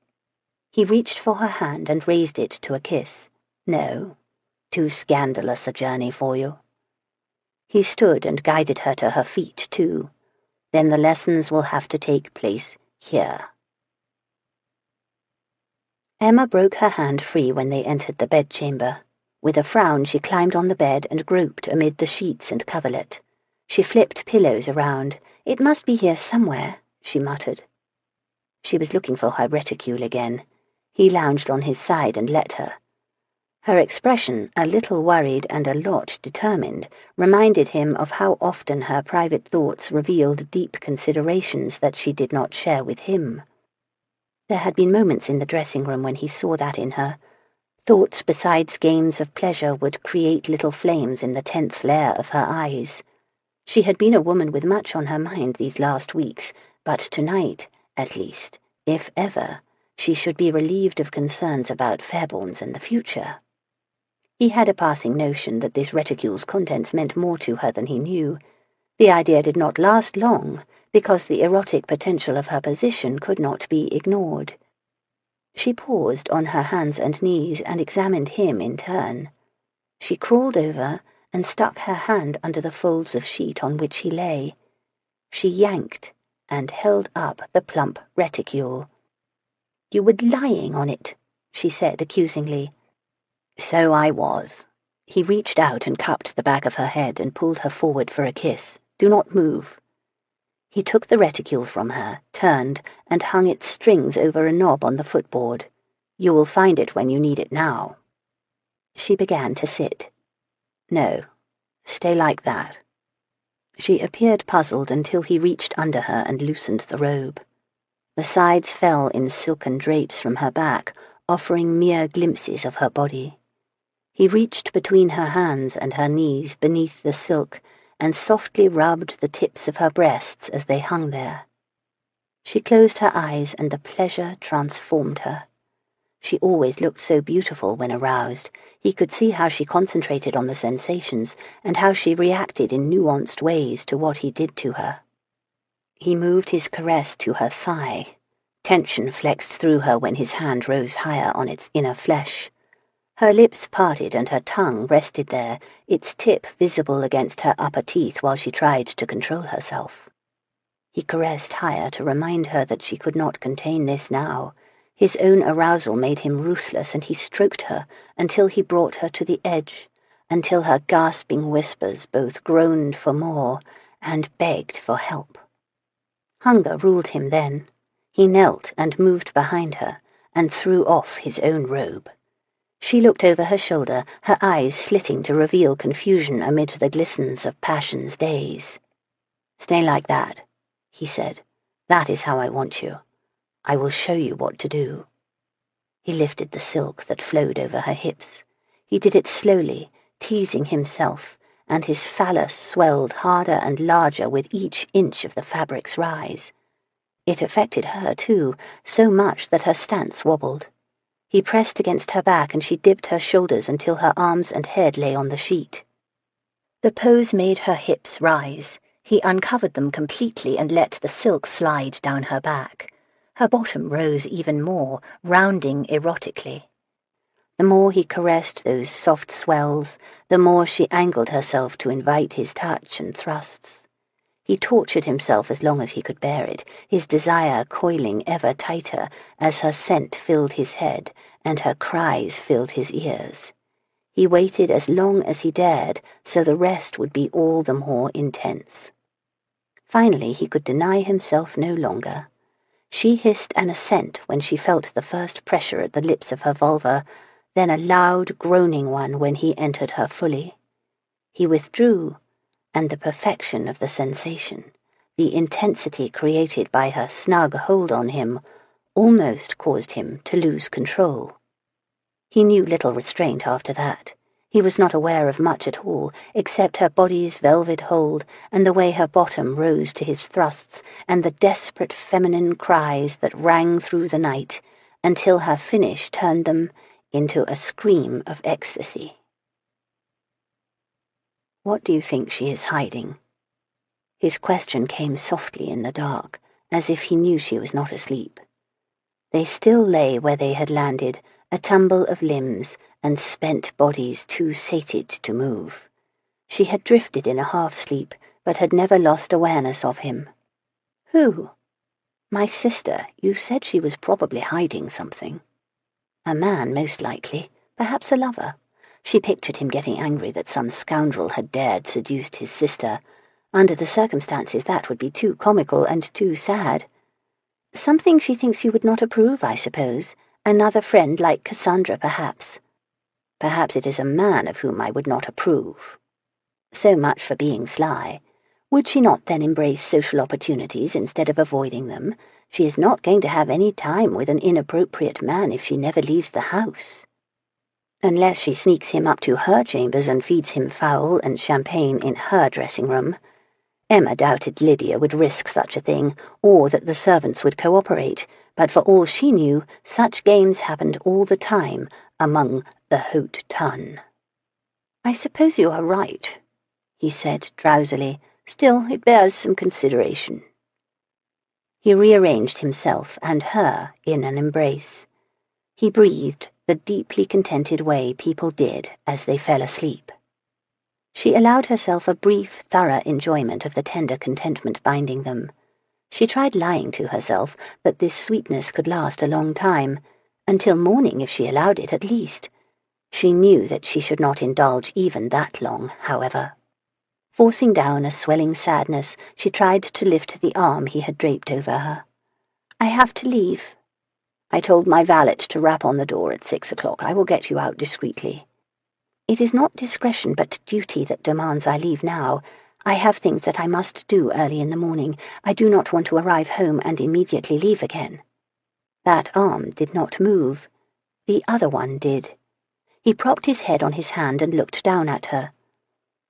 [SPEAKER 1] He reached for her hand and raised it to a kiss. "No, too scandalous a journey for you." He stood and guided her to her feet too. "Then the lessons will have to take place here." Emma broke her hand free when they entered the bedchamber. With a frown she climbed on the bed and groped amid the sheets and coverlet. She flipped pillows around. "It must be here somewhere," she muttered. She was looking for her reticule again. He lounged on his side and let her. Her expression, a little worried and a lot determined, reminded him of how often her private thoughts revealed deep considerations that she did not share with him. There had been moments in the dressing-room when he saw that in her. Thoughts besides games of pleasure would create little flames in the 10th layer of her eyes. She had been a woman with much on her mind these last weeks, but tonight, at least, if ever, she should be relieved of concerns about Fairbourne's and the future. He had a passing notion that this reticule's contents meant more to her than he knew. The idea did not last long, because the erotic potential of her position could not be ignored. She paused on her hands and knees and examined him in turn. She crawled over and stuck her hand under the folds of sheet on which he lay. She yanked and held up the plump reticule. "You were lying on it," she said accusingly. "So I was." He reached out and cupped the back of her head and pulled her forward for a kiss. "Do not move." He took the reticule from her, turned, and hung its strings over a knob on the footboard. "You will find it when you need it now." She began to sit. "No, stay like that." She appeared puzzled until he reached under her and loosened the robe. The sides fell in silken drapes from her back, offering mere glimpses of her body. He reached between her hands and her knees beneath the silk and softly rubbed the tips of her breasts as they hung there. She closed her eyes, and the pleasure transformed her. She always looked so beautiful when aroused. He could see how she concentrated on the sensations, and how she reacted in nuanced ways to what he did to her. He moved his caress to her thigh. Tension flexed through her when his hand rose higher on its inner flesh. Her lips parted and her tongue rested there, its tip visible against her upper teeth while she tried to control herself. He caressed higher to remind her that she could not contain this now. His own arousal made him ruthless, and he stroked her until he brought her to the edge, until her gasping whispers both groaned for more and begged for help. Hunger ruled him then. He knelt and moved behind her, and threw off his own robe. She looked over her shoulder, her eyes slitting to reveal confusion amid the glistens of passion's days. "Stay like that," he said. "That is how I want you. I will show you what to do." He lifted the silk that flowed over her hips. He did it slowly, teasing himself, and his phallus swelled harder and larger with each inch of the fabric's rise. It affected her, too, so much that her stance wobbled. He pressed against her back, and she dipped her shoulders until her arms and head lay on the sheet. The pose made her hips rise. He uncovered them completely and let the silk slide down her back. Her bottom rose even more, rounding erotically. The more he caressed those soft swells, the more she angled herself to invite his touch and thrusts. He tortured himself as long as he could bear it, his desire coiling ever tighter as her scent filled his head and her cries filled his ears. He waited as long as he dared, so the rest would be all the more intense. Finally, he could deny himself no longer. She hissed an assent when she felt the first pressure at the lips of her vulva, then a loud, groaning one when he entered her fully. He withdrew, and the perfection of the sensation, the intensity created by her snug hold on him, almost caused him to lose control. He knew little restraint after that. He was not aware of much at all, except her body's velvet hold and the way her bottom rose to his thrusts and the desperate feminine cries that rang through the night until her finish turned them into a scream of ecstasy. "What do you think she is hiding?" His question came softly in the dark, as if he knew she was not asleep. They still lay where they had landed, a tumble of limbs and spent bodies too sated to move. She had drifted in a half-sleep, but had never lost awareness of him. "Who?" "My sister. You said she was probably hiding something." "A man, most likely. Perhaps a lover." She pictured him getting angry that some scoundrel had dared seduce his sister. Under the circumstances, that would be too comical and too sad. "Something she thinks you would not approve, I suppose. Another friend like Cassandra, perhaps." "Perhaps it is a man of whom I would not approve." So much for being sly. Would she not then embrace social opportunities instead of avoiding them? She is not going to have any time with an inappropriate man if she never leaves the house. Unless she sneaks him up to her chambers and feeds him fowl and champagne in her dressing-room. Emma doubted Lydia would risk such a thing, or that the servants would cooperate, but for all she knew, such games happened all the time among the haute ton. "I suppose you are right," he said drowsily. "Still, it bears some consideration." He rearranged himself and her in an embrace. He breathed the deeply contented way people did as they fell asleep. She allowed herself a brief, thorough enjoyment of the tender contentment binding them. She tried lying to herself that this sweetness could last a long time, until morning if she allowed it at least. She knew that she should not indulge even that long, however. Forcing down a swelling sadness, she tried to lift the arm he had draped over her. "I have to leave." "I told my valet to rap on the door at 6 o'clock. I will get you out discreetly." "It is not discretion but duty that demands I leave now. I have things that I must do early in the morning. I do not want to arrive home and immediately leave again." That arm did not move. The other one did. He propped his head on his hand and looked down at her.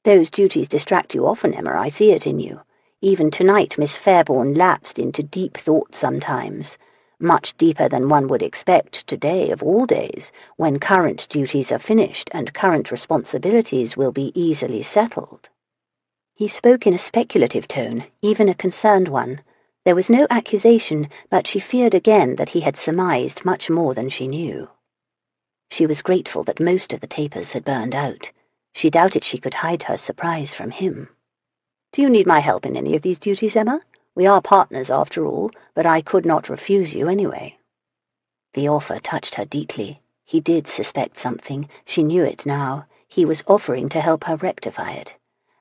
[SPEAKER 1] "Those duties distract you often, Emma. I see it in you. Even tonight Miss Fairbourne lapsed into deep thought sometimes, much deeper than one would expect today of all days, when current duties are finished and current responsibilities will be easily settled. He spoke in a speculative tone, even a concerned one. There was no accusation, but she feared again that he had surmised much more than she knew. She was grateful that most of the tapers had burned out. She doubted she could hide her surprise from him. "Do you need my help in any of these duties, Emma? We are partners after all, but I could not refuse you anyway." The offer touched her deeply. He did suspect something. She knew it now. He was offering to help her rectify it.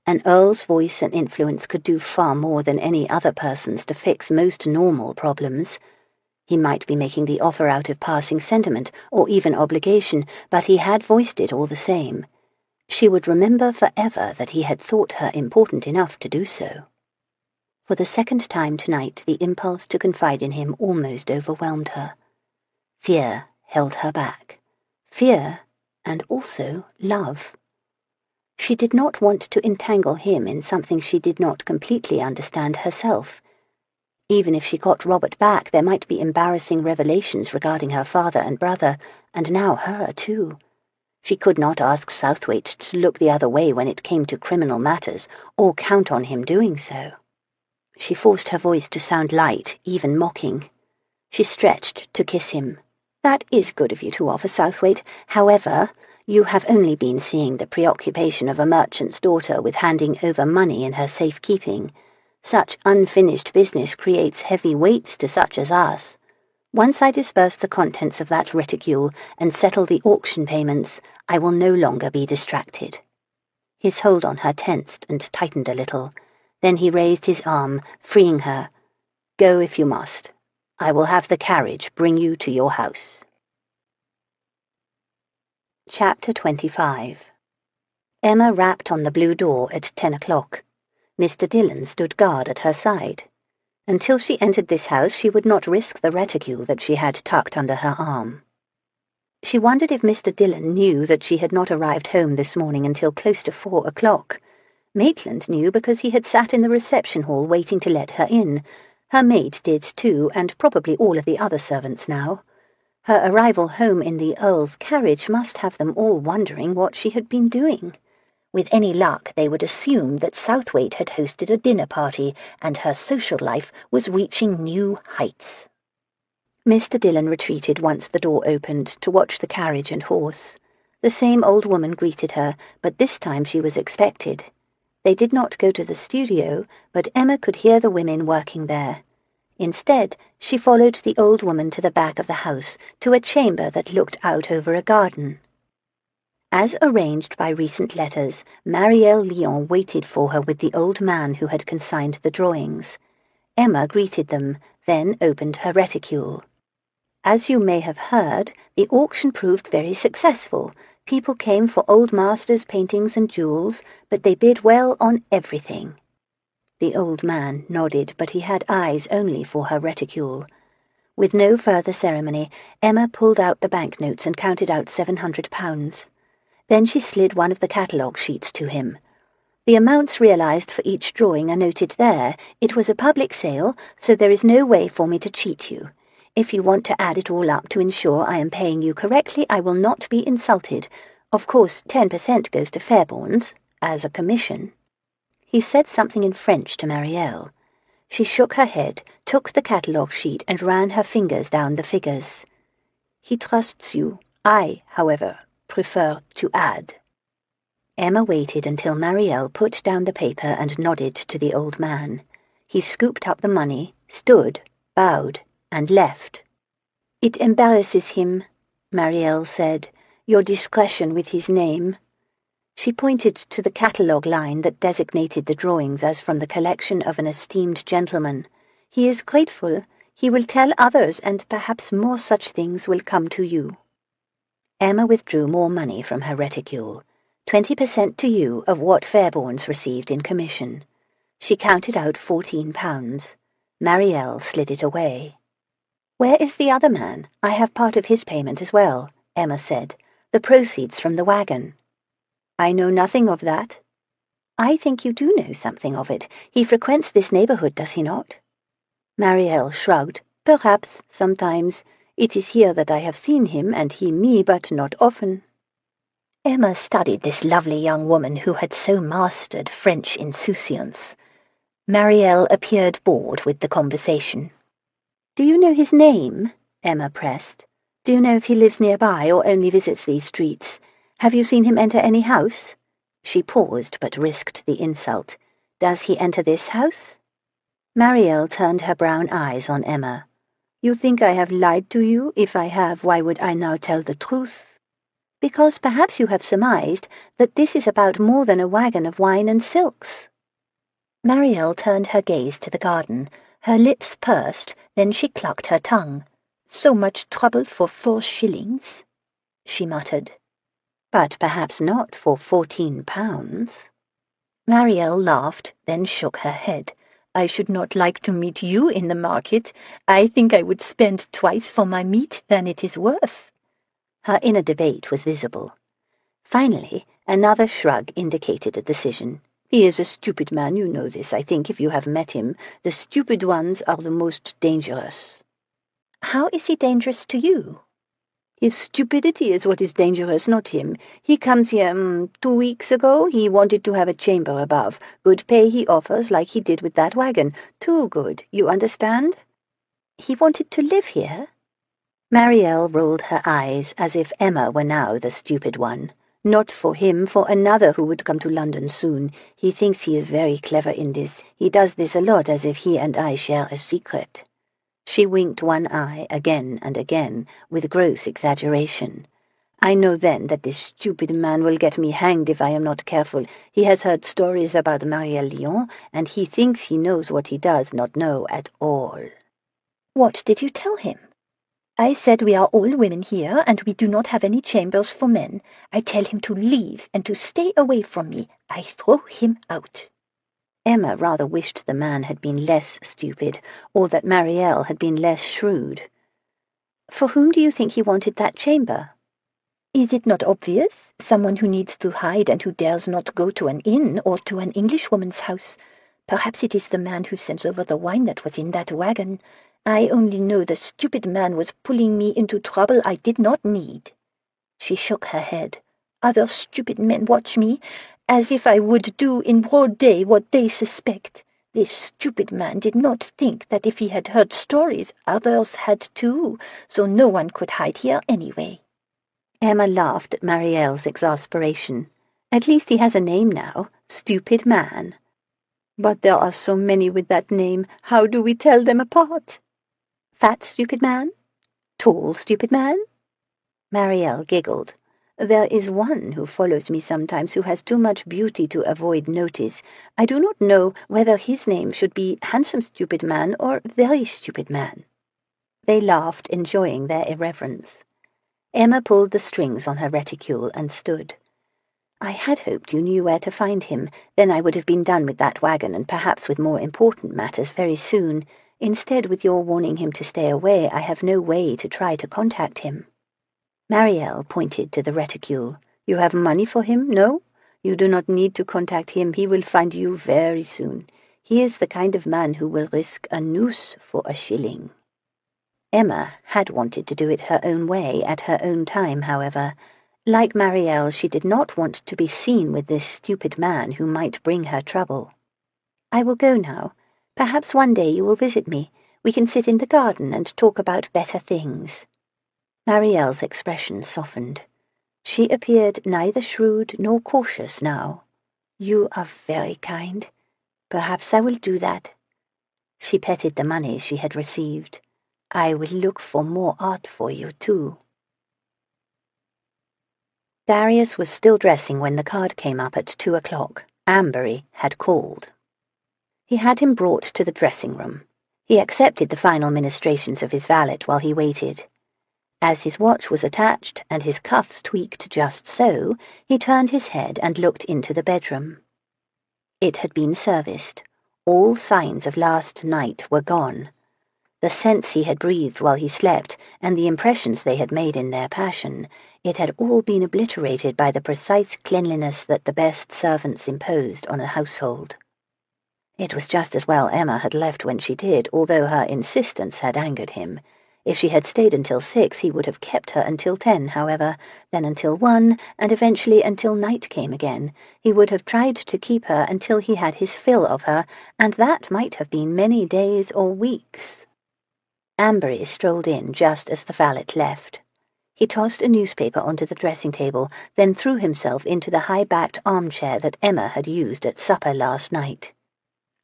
[SPEAKER 1] An Earl's voice and influence could do far more than any other person's to fix most normal problems. He might be making the offer out of passing sentiment, or even obligation, but he had voiced it all the same. She would remember forever that he had thought her important enough to do so. For the second time tonight, the impulse to confide in him almost overwhelmed her. Fear held her back. Fear, and also love. She did not want to entangle him in something she did not completely understand herself. Even if she got Robert back, there might be embarrassing revelations regarding her father and brother, and now her too. She could not ask Southwaite to look the other way when it came to criminal matters, or count on him doing so. She forced her voice to sound light, even mocking. She stretched to kiss him. "That is good of you to offer, Southwaite. However, you have only been seeing the preoccupation of a merchant's daughter with handing over money in her safekeeping. Such unfinished business creates heavy weights to such as us. Once I disperse the contents of that reticule and settle the auction payments, I will no longer be distracted." His hold on her tensed and tightened a little. Then he raised his arm, freeing her. "Go if you must. I will have the carriage bring you to your house." Chapter 25. Emma rapped on the blue door at 10 o'clock. Mr. Dillon stood guard at her side. Until she entered this house, she would not risk the reticule that she had tucked under her arm. She wondered if Mr. Dillon knew that she had not arrived home this morning until close to 4 o'clock. Maitland knew because he had sat in the reception hall waiting to let her in. Her maid did too, and probably all of the other servants now. Her arrival home in the Earl's carriage must have them all wondering what she had been doing. With any luck, they would assume that Southwaite had hosted a dinner party, and her social life was reaching new heights. Mr. Dillon retreated once the door opened to watch the carriage and horse. The same old woman greeted her, but this time she was expected. They did not go to the studio, but Emma could hear the women working there. Instead, she followed the old woman to the back of the house, to a chamber that looked out over a garden. As arranged by recent letters, Marielle Lyon waited for her with the old man who had consigned the drawings. Emma greeted them, then opened her reticule. As you may have heard, the auction proved very successful. People came for old masters' paintings and jewels, but they bid well on everything. The old man nodded, but he had eyes only for her reticule. With no further ceremony, Emma pulled out the banknotes and counted out £700. Then she slid one of the catalogue sheets to him. The amounts realized for each drawing are noted there. It was a public sale, so there is no way for me to cheat you. If you want to add it all up to ensure I am paying you correctly, I will not be insulted. Of course, 10% goes to Fairbourne's, as a commission." He said something in French to Marielle. She shook her head, took the catalogue sheet, and ran her fingers down the figures. "He trusts you. I, however, prefer to add." Emma waited until Marielle put down the paper and nodded to the old man. He scooped up the money, stood, bowed, and left. "It embarrasses him," Marielle said. "Your discretion with his name." She pointed to the catalogue line that designated the drawings as from the collection of an esteemed gentleman. "He is grateful. He will tell others, and perhaps more such things will come to you." Emma withdrew more money from her reticule. 20% to you of what Fairbourne's received in commission. She counted out £14. Marielle slid it away. "Where is the other man? I have part of his payment as well," Emma said. "The proceeds from the wagon." "I know nothing of that." I think you do know something of it. He frequents this neighbourhood, does he not?
[SPEAKER 2] Marielle shrugged. Perhaps, sometimes. It is here that I have seen him, and he me, but not often.
[SPEAKER 1] Emma studied this lovely young woman who had so mastered French insouciance. Marielle appeared bored with the conversation.
[SPEAKER 2] Do you know his name? Emma pressed. Do you know if he lives nearby or only visits these streets? Have you seen him enter any house? She paused, but risked the insult. Does he enter this house? Marielle turned her brown eyes on Emma. You think I have lied to you? If I have, why would I now tell the truth? Because perhaps you have surmised that this is about more than a wagon of wine and silks.
[SPEAKER 1] Marielle turned her gaze to the garden. Her lips pursed, then she clucked her tongue.
[SPEAKER 2] So much trouble for 4 shillings, she muttered. But perhaps not for 14 pounds. Marielle laughed, then shook her head. I should not like to meet you in the market. I think I would spend twice for my meat than it is worth. Her inner debate was visible. Finally, another shrug indicated a decision. He is a stupid man, you know this, I think, if you have met him. The stupid ones are the most dangerous.
[SPEAKER 1] How is he dangerous to you?
[SPEAKER 2] His stupidity is what is dangerous, not him. He comes here, 2 weeks ago. He wanted to have a chamber above. Good pay he offers, like he did with that wagon. Too good, you understand?
[SPEAKER 1] He wanted to live here?
[SPEAKER 2] Marielle rolled her eyes as if Emma were now the stupid one. Not for him, for another who would come to London soon. He thinks he is very clever in this. He does this a lot as if he and I share a secret. She winked one eye again and again, with gross exaggeration. I know then that this stupid man will get me hanged if I am not careful. He has heard stories about Marielle Lyon, and he thinks he knows what he does not know at all.
[SPEAKER 1] What did you tell him?
[SPEAKER 2] I said we are all women here, and we do not have any chambers for men. I tell him to leave and to stay away from me. I throw him out. Emma rather wished the man had been less stupid, or that Marielle had been less shrewd. For whom do you think he wanted that chamber? Is it not obvious? Someone who needs to hide and who dares not go to an inn or to an Englishwoman's house. Perhaps it is the man who sends over the wine that was in that wagon. I only know the stupid man was pulling me into trouble I did not need. She shook her head. Other stupid men watch me, as if I would do in broad day what they suspect. This stupid man did not think that if he had heard stories, others had too, so no one could hide here anyway. Emma laughed at Marielle's exasperation. At least he has a name now, Stupid Man. But there are so many with that name. How do we tell them apart? Fat Stupid Man? Tall Stupid Man? Marielle giggled. There is one who follows me sometimes who has too much beauty to avoid notice. I do not know whether his name should be Handsome Stupid Man or Very Stupid Man. They laughed, enjoying their irreverence. Emma pulled the strings on her reticule and stood. I had hoped you knew where to find him. Then I would have been done with that wagon and perhaps with more important matters very soon. Instead, with your warning him to stay away, I have no way to try to contact him. Marielle pointed to the reticule. You have money for him, no? You do not need to contact him. He will find you very soon. He is the kind of man who will risk a noose for a shilling. Emma had wanted to do it her own way at her own time, however. Like Marielle, she did not want to be seen with this stupid man who might bring her trouble. I will go now. Perhaps one day you will visit me. We can sit in the garden and talk about better things. Marielle's expression softened. She appeared neither shrewd nor cautious now. You are very kind. Perhaps I will do that. She petted the money she had received. I will look for more art for you, too. Darius was still dressing when the card came up at 2 o'clock. Ambery had called. He had him brought to the dressing-room. He accepted the final ministrations of his valet while he waited. As his watch was attached and his cuffs tweaked just so, he turned his head and looked into the bedroom. It had been serviced. All signs of last night were gone.
[SPEAKER 1] The scents he had breathed while he slept, and the impressions they had made in their passion, it had all been obliterated by the precise cleanliness that the best servants imposed on a household. It was just as well Emma had left when she did, although her insistence had angered him. If she had stayed until 6, he would have kept her until 10, however, then until 1, and eventually until night came again. He would have tried to keep her until he had his fill of her, and that might have been many days or weeks. Ambery strolled in just as the valet left. He tossed a newspaper onto the dressing-table, then threw himself into the high-backed armchair that Emma had used at supper last night.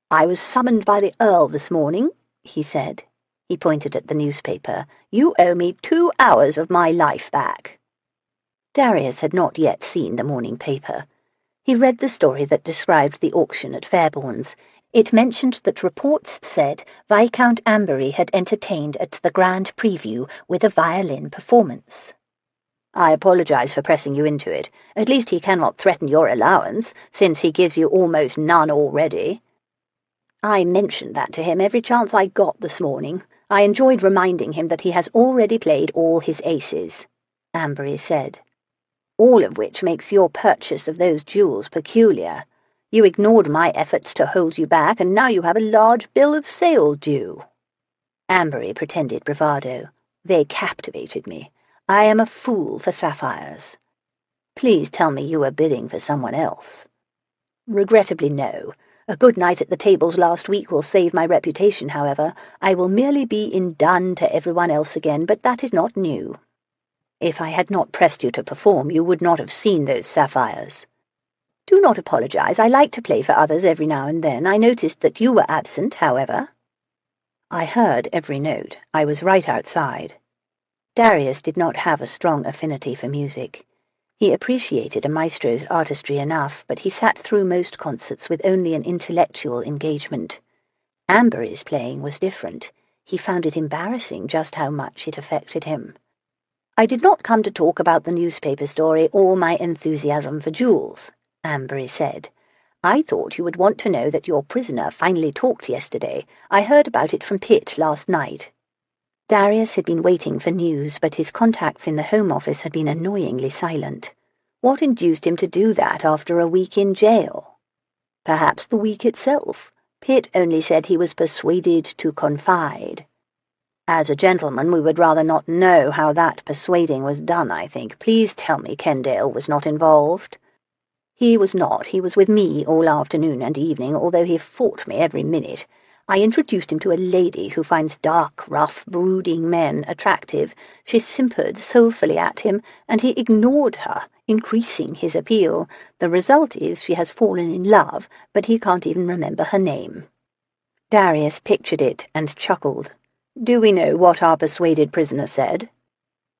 [SPEAKER 1] "I was summoned by the Earl this morning," he said. He pointed at the newspaper. "You owe me 2 hours of my life back." Darius had not yet seen the morning paper. He read the story that described the auction at Fairbourne's. It mentioned that reports said Viscount Ambery had entertained at the grand preview with a violin performance. "I apologize for pressing you into it. At least he cannot threaten your allowance, since he gives you almost none already." "I mentioned that to him every chance I got this morning. I enjoyed reminding him that he has already played all his aces," Ambery said. "All of which makes your purchase of those jewels peculiar. You ignored my efforts to hold you back, and now you have a large bill of sale due." Ambery pretended bravado. "They captivated me. I am a fool for sapphires." "Please tell me you were bidding for someone else." "Regrettably, no. A good night at the tables last week will save my reputation, however. I will merely be in dun to everyone else again, but that is not new." "If I had not pressed you to perform, you would not have seen those sapphires." "Do not apologize. I like to play for others every now and then. I noticed that you were absent, however." "I heard every note. I was right outside." Darius did not have a strong affinity for music. He appreciated a maestro's artistry enough, but he sat through most concerts with only an intellectual engagement. Ambery's playing was different. He found it embarrassing just how much it affected him. "I did not come to talk about the newspaper story or my enthusiasm for jewels," Ambery said. "I thought you would want to know that your prisoner finally talked yesterday. I heard about it from Pitt last night." Darius had been waiting for news, but his contacts in the Home Office had been annoyingly silent. What induced him to do that after a week in jail? Perhaps the week itself. Pitt only said he was persuaded to confide. "As a gentleman, we would rather not know how that persuading was done, I think. Please tell me Kendale was not involved." "He was not. He was with me all afternoon and evening, although he fought me every minute. I introduced him to a lady who finds dark, rough, brooding men attractive. She simpered soulfully at him, and he ignored her, increasing his appeal. The result is she has fallen in love, but he can't even remember her name." Darius pictured it and chuckled. "Do we know what our persuaded prisoner said?"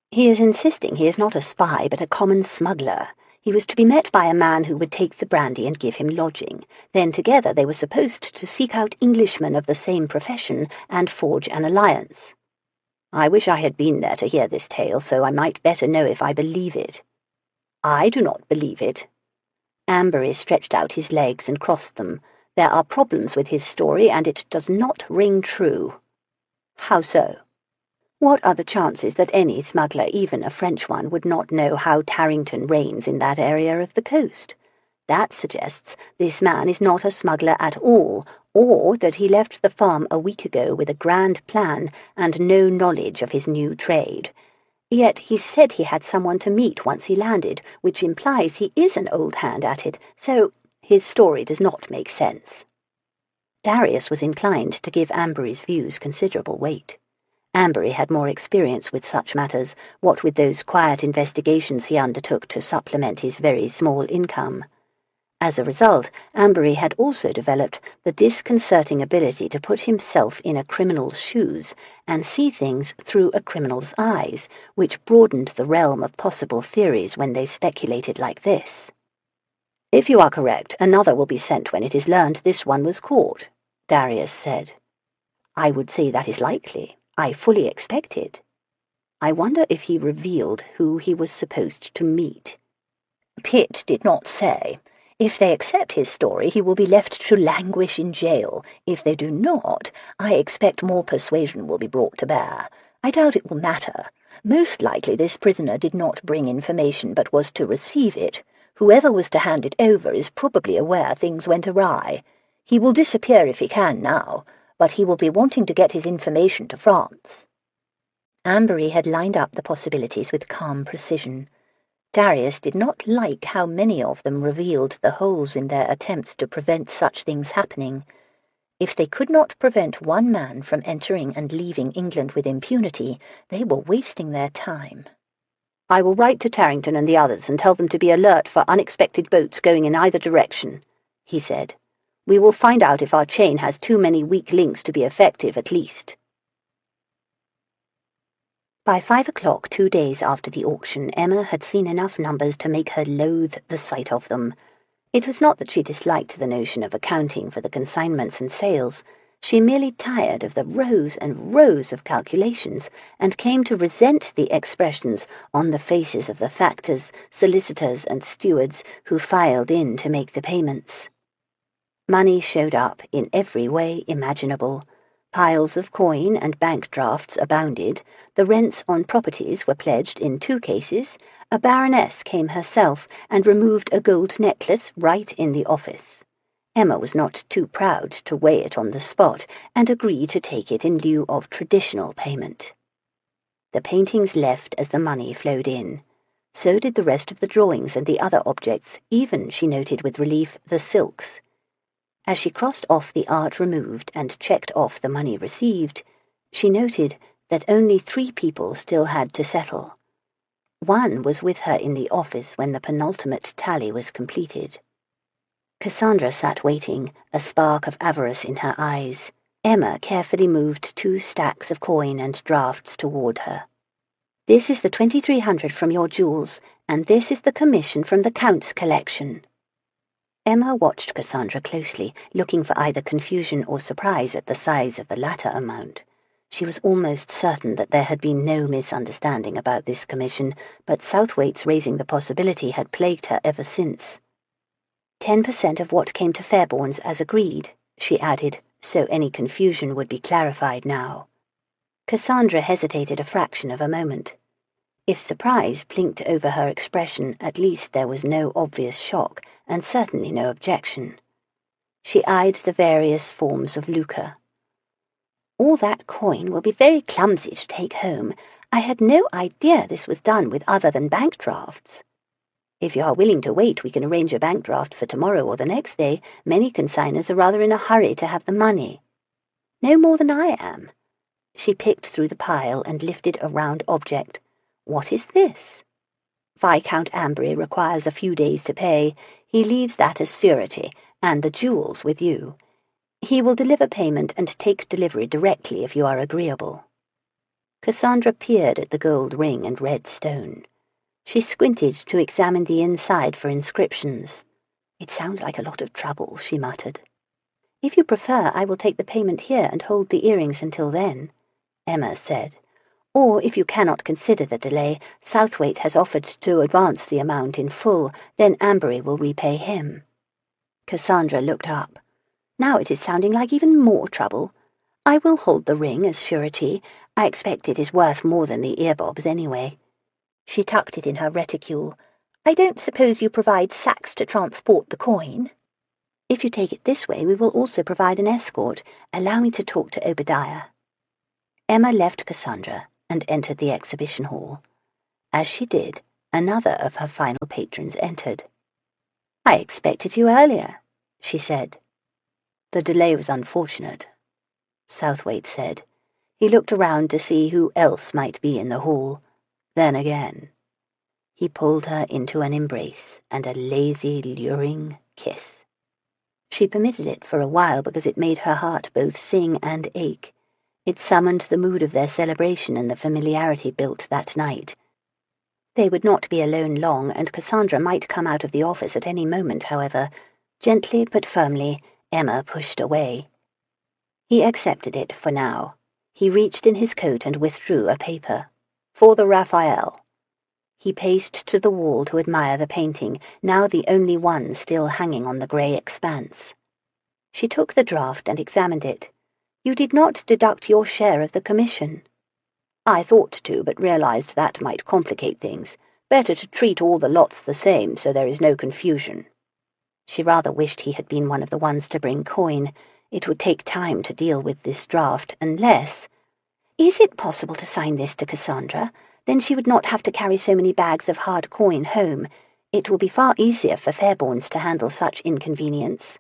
[SPEAKER 1] "He is insisting he is not a spy, but a common smuggler. He was to be met by a man who would take the brandy and give him lodging. Then together they were supposed to seek out Englishmen of the same profession and forge an alliance." "I wish I had been there to hear this tale, so I might better know if I believe it." "I do not believe it." Ambery stretched out his legs and crossed them. "There are problems with his story, and it does not ring true." "How so?" "What are the chances that any smuggler, even a French one, would not know how Tarrington reigns in that area of the coast? That suggests this man is not a smuggler at all, or that he left the farm a week ago with a grand plan and no knowledge of his new trade. Yet he said he had someone to meet once he landed, which implies he is an old hand at it, so his story does not make sense." Darius was inclined to give Ambery's views considerable weight. Ambery had more experience with such matters, what with those quiet investigations he undertook to supplement his very small income. As a result, Ambery had also developed the disconcerting ability to put himself in a criminal's shoes and see things through a criminal's eyes, which broadened the realm of possible theories when they speculated like this. "If you are correct, another will be sent when it is learned this one was caught," Darius said. "I would say that is likely. I fully expect it. I wonder if he revealed who he was supposed to meet." "Pitt did not say.
[SPEAKER 2] If they accept his story, he will be left to languish in jail. If they do not, I expect more persuasion will be brought to bear. I doubt it will matter. Most likely this prisoner did not bring information, but was to receive it. Whoever was to hand it over is probably aware things went awry. He will disappear if he can now, but he will be wanting to get his information to France." Ambery had lined up the possibilities with calm precision. Darius did not like how many of them revealed the holes in their attempts to prevent such things happening. If they could not prevent one man from entering and leaving England with impunity, they were wasting their time. "I will write to Tarrington and the others and tell them to be alert for unexpected boats going in either direction," he said. "We will find out if our chain has too many weak links to be effective, at least." By 5 o'clock 2 days after the auction, Emma had seen enough numbers to make her loathe the sight of them. It was not that she disliked the notion of accounting for the consignments and sales. She merely tired of the rows and rows of calculations, and came to resent the expressions on the faces of the factors, solicitors, and stewards who filed in to make the payments. Money showed up in every way imaginable. Piles of coin and bank drafts abounded. The rents on properties were pledged in 2 cases. A baroness came herself and removed a gold necklace right in the office. Emma was not too proud to weigh it on the spot and agree to take it in lieu of traditional payment. The paintings left as the money flowed in. So did the rest of the drawings and the other objects, even, she noted with relief, the silks. As she crossed off the art removed and checked off the money received, she noted that only 3 people still had to settle. One was with her in the office when the penultimate tally was completed. Cassandra sat waiting, a spark of avarice in her eyes. Emma carefully moved 2 stacks of coin and drafts toward her. "This is the 2,300 from your jewels, and this is the commission from the Count's collection." Emma watched Cassandra closely, looking for either confusion or surprise at the size of the latter amount. She was almost certain that there had been no misunderstanding about this commission, but Southwaite's raising the possibility had plagued her ever since. 10% of what came to Fairbourne's as agreed, she added, so any confusion would be clarified now. Cassandra hesitated a fraction of a moment. If surprise blinked over her expression, at least there was no obvious shock, and certainly no objection. She eyed the various forms of lucre. "All that coin will be very clumsy to take home. I had no idea this was done with other than bank drafts. If you are willing to wait, we can arrange a bank draft for tomorrow or the next day. Many consignors are rather in a hurry to have the money." "No more than I am." She picked through the pile and lifted a round object. "What is this?" "Viscount Ambery requires a few days to pay. He leaves that as surety, and the jewels with you. He will deliver payment and take delivery directly if you are agreeable." Cassandra peered at the gold ring and red stone. She squinted to examine the inside for inscriptions. "It sounds like a lot of trouble," she muttered. "If you prefer, I will take the payment here and hold the earrings until then," Emma said. "Or, if you cannot consider the delay, Southwaite has offered to advance the amount in full, then Ambery will repay him." Cassandra looked up. "Now it is sounding like even more trouble. I will hold the ring as surety. I expect it is worth more than the earbobs anyway." She tucked it in her reticule. "I don't suppose you provide sacks to transport the coin?" "If you take it this way, we will also provide an escort. Allow me to talk to Obadiah." Emma left Cassandra and entered the exhibition hall. As she did, another of her final patrons entered. "I expected you earlier," she said. "The delay was unfortunate," Southwaite said. He looked around to see who else might be in the hall. Then again, he pulled her into an embrace and a lazy, luring kiss. She permitted it for a while because it made her heart both sing and ache. It summoned the mood of their celebration and the familiarity built that night. They would not be alone long, and Cassandra might come out of the office at any moment, however. Gently but firmly, Emma pushed away. He accepted it for now. He reached in his coat and withdrew a paper. "For the Raphael."
[SPEAKER 1] He paced to the wall to admire the painting, now the only one still hanging on the grey expanse. She took the draft and examined it. "You did not deduct your share of the commission." "I thought to, but realized that might complicate things. Better to treat all the lots the same, so there is no confusion." She rather wished he had been one of the ones to bring coin. It would take time to deal with this draft, unless— "Is it possible to sign this to Cassandra? Then she would not have to carry so many bags of hard coin home. It will be far easier for Fairbournes to handle such inconvenience."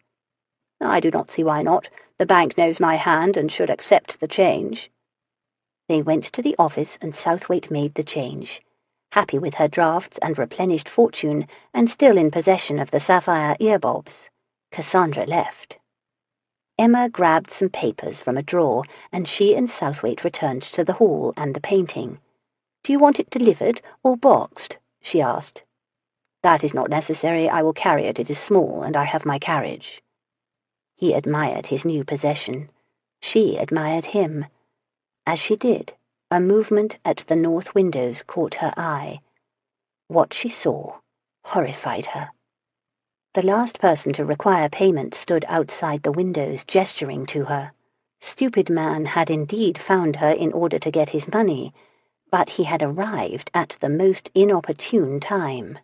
[SPEAKER 1] "I do not see why not. The bank knows my hand and should accept the change." They went to the office and Southwaite made the change. Happy with her drafts and replenished fortune, and still in possession of the sapphire earbobs, Cassandra left. Emma grabbed some papers from a drawer, and she and Southwaite returned to the hall and the painting. "Do you want it delivered or boxed?" she asked. "That is not necessary. I will carry it. It is small, and I have my carriage." He admired his new possession. She admired him. As she did, a movement at the north windows caught her eye. What she saw horrified her. The last person to require payment stood outside the windows, gesturing to her. Stupid man had indeed found her in order to get his money, but he had arrived at the most inopportune time.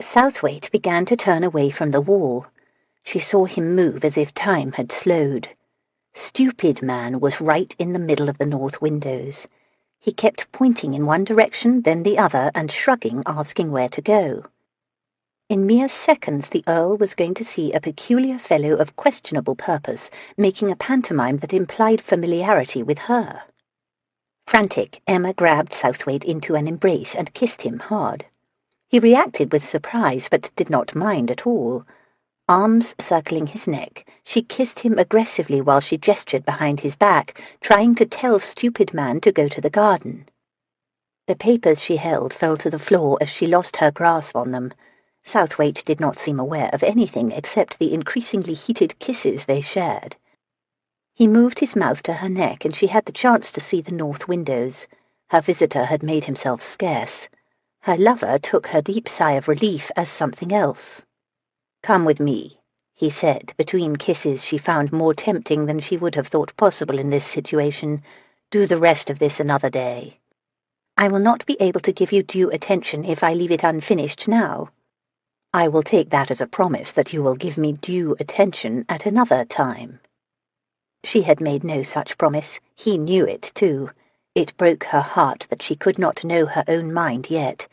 [SPEAKER 1] Southwaite began to turn away from the wall. She saw him move as if time had slowed. Stupid man was right in the middle of the north windows. He kept pointing in one direction, then the other, and shrugging, asking where to go. In mere seconds the Earl was going to see a peculiar fellow of questionable purpose, making a pantomime that implied familiarity with her. Frantic, Emma grabbed Southwaite into an embrace and kissed him hard. He reacted with surprise, but did not mind at all. Arms circling his neck, she kissed him aggressively while she gestured behind his back, trying to tell stupid man to go to the garden. The papers she held fell to the floor as she lost her grasp on them. Southwaite did not seem aware of anything except the increasingly heated kisses they shared. He moved his mouth to her neck, and she had the chance to see the north windows. Her visitor had made himself scarce. Her lover took her deep sigh of relief as something else. "Come with me," he said, between kisses she found more tempting than she would have thought possible in this situation. "Do the rest of this another day." "I will not be able to give you due attention if I leave it unfinished now." "I will take that as a promise that you will give me due attention at another time." She had made no such promise. He knew it, too. It broke her heart that she could not know her own mind yet.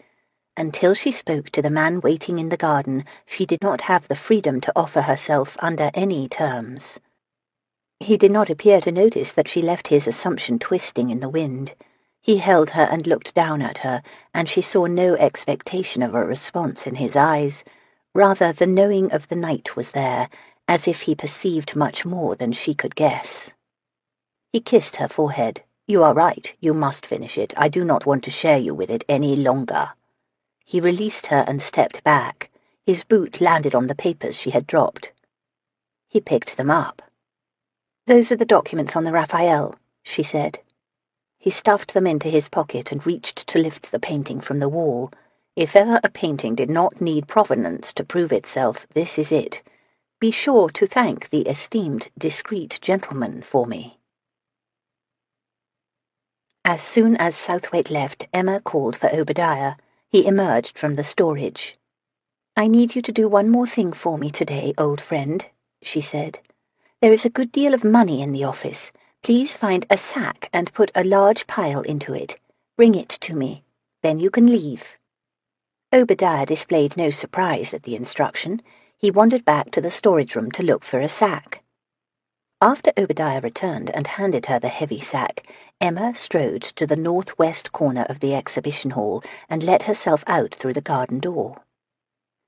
[SPEAKER 1] Until she spoke to the man waiting in the garden, she did not have the freedom to offer herself under any terms. He did not appear to notice that she left his assumption twisting in the wind. He held her and looked down at her, and she saw no expectation of a response in his eyes. Rather, the knowing of the night was there, as if he perceived much more than she could guess. He kissed her forehead. "You are right. You must finish it. I do not want to share you with it any longer." He released her and stepped back. His boot landed on the papers she had dropped. He picked them up. "Those are the documents on the Raphael," she said. He stuffed them into his pocket and reached to lift the painting from the wall. If ever a painting did not need provenance to prove itself, this is it. Be sure to thank the esteemed, discreet gentleman for me. As soon as Southwaite left, Emma called for Obadiah. He emerged from the storage. "I need you to do one more thing for me today, old friend," she said. "There is a good deal of money in the office. Please find a sack and put a large pile into it. Bring it to me. Then you can leave." Obadiah displayed no surprise at the instruction. He wandered back to the storage room to look for a sack. After Obadiah returned and handed her the heavy sack, Emma strode to the northwest corner of the exhibition hall and let herself out through the garden door.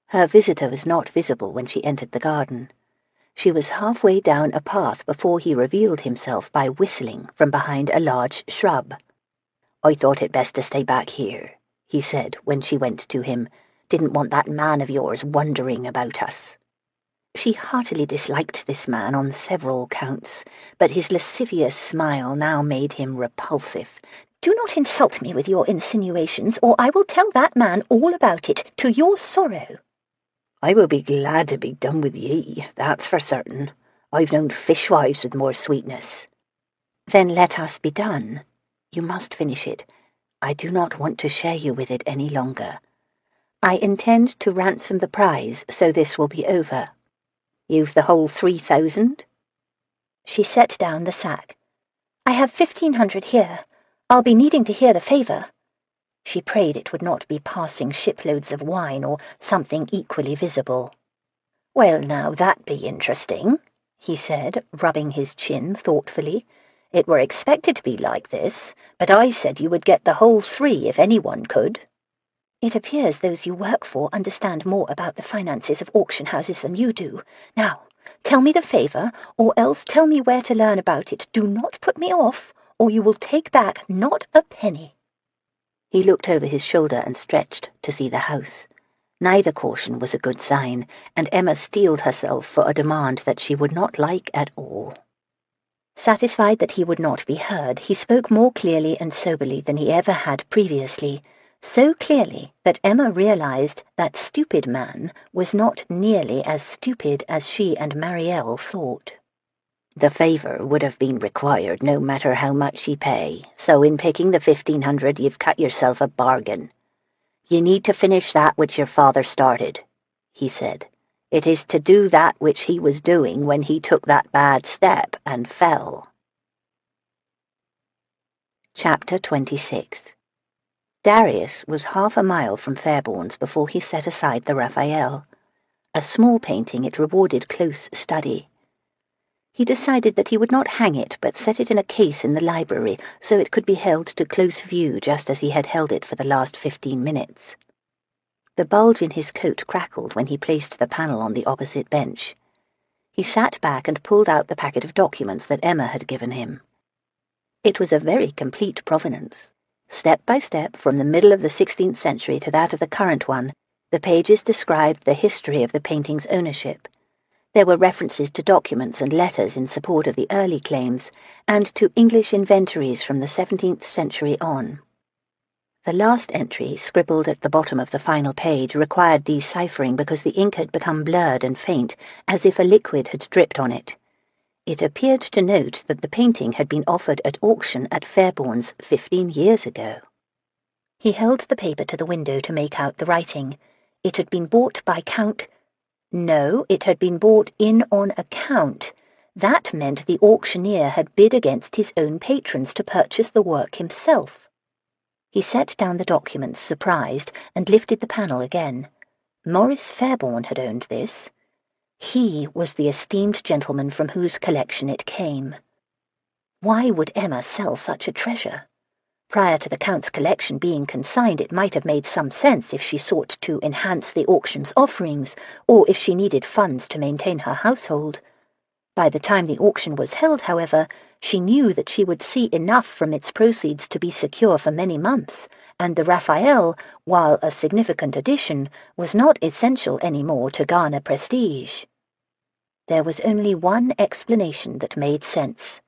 [SPEAKER 1] Her visitor was not visible when she entered the garden. She was halfway down a path before he revealed himself by whistling from behind a large shrub. "I thought it best to stay back here," he said when she went to him. "Didn't want that man of yours wondering about us." She heartily disliked this man on several counts, but his lascivious smile now made him repulsive. "Do not insult me with your insinuations, or I will tell that man all about it, to your sorrow."
[SPEAKER 2] "I will be glad to be done with ye, that's for certain. I've known fishwives with more sweetness."
[SPEAKER 1] "Then let us be done. You must finish it. I do not want to share you with it any longer. I intend to ransom the prize, so this will be over."
[SPEAKER 2] "You've the whole 3,000?
[SPEAKER 1] She set down the sack. "I have 1,500 here. I'll be needing to hear the favour." She prayed it would not be passing shiploads of wine or something equally visible. "Well, now that be interesting," he said, rubbing his chin thoughtfully. "It were expected to be like this, but I said you would get the whole 3 if anyone could." "It appears those you work for understand more about the finances of auction houses than you do. Now, tell me the favour, or else tell me where to learn about it. Do not put me off, or you will take back not a penny."
[SPEAKER 2] He looked over his shoulder and stretched to see the house. Neither caution was a good sign, and Emma steeled herself for a demand that she would not like at all.
[SPEAKER 1] Satisfied that he would not be heard, he spoke more clearly and soberly than he ever had previously, so clearly that Emma realized that stupid man was not nearly as stupid as she and Marielle thought.
[SPEAKER 2] "The favour would have been required no matter how much ye pay, so in picking the 1,500 you've cut yourself a bargain. Ye need to finish that which your father started," he said. "It is to do that which he was doing when he took that bad step and fell." Chapter 26. Darius was half a mile from Fairbourne's before he set aside the Raphael. A small painting, it rewarded close study. He decided that he would not hang it, but set it in a case in the library, so it could be held to close view just as he had held it for the last 15 minutes. The bulge in his coat crackled when he placed the panel on the opposite bench. He sat back and pulled out the packet of documents that Emma had given him. It was a very complete provenance. Step by step, from the middle of the 16th century to that of the current one, the pages described the history of the painting's ownership. There were references to documents and letters in support of the early claims, and to English inventories from the 17th century on. The last entry, scribbled at the bottom of the final page, required deciphering because the ink had become blurred and faint, as if a liquid had dripped on it. It appeared to note that the painting had been offered at auction at Fairbourne's 15 years ago. He held the paper to the window to make out the writing. It had been bought by Count... No, it had been bought in on account. That meant the auctioneer had bid against his own patrons to purchase the work himself. He set down the documents, surprised, and lifted the panel again. Maurice Fairbourne had owned this. He was the esteemed gentleman from whose collection it came. Why would Emma sell such a treasure? Prior to the Count's collection being consigned, it might have made some sense if she sought to enhance the auction's offerings, or if she needed funds to maintain her household. By the time the auction was held, however, she knew that she would see enough from its proceeds to be secure for many months, and the Raphael, while a significant addition, was not essential any more to garner prestige. There was only one explanation that made sense.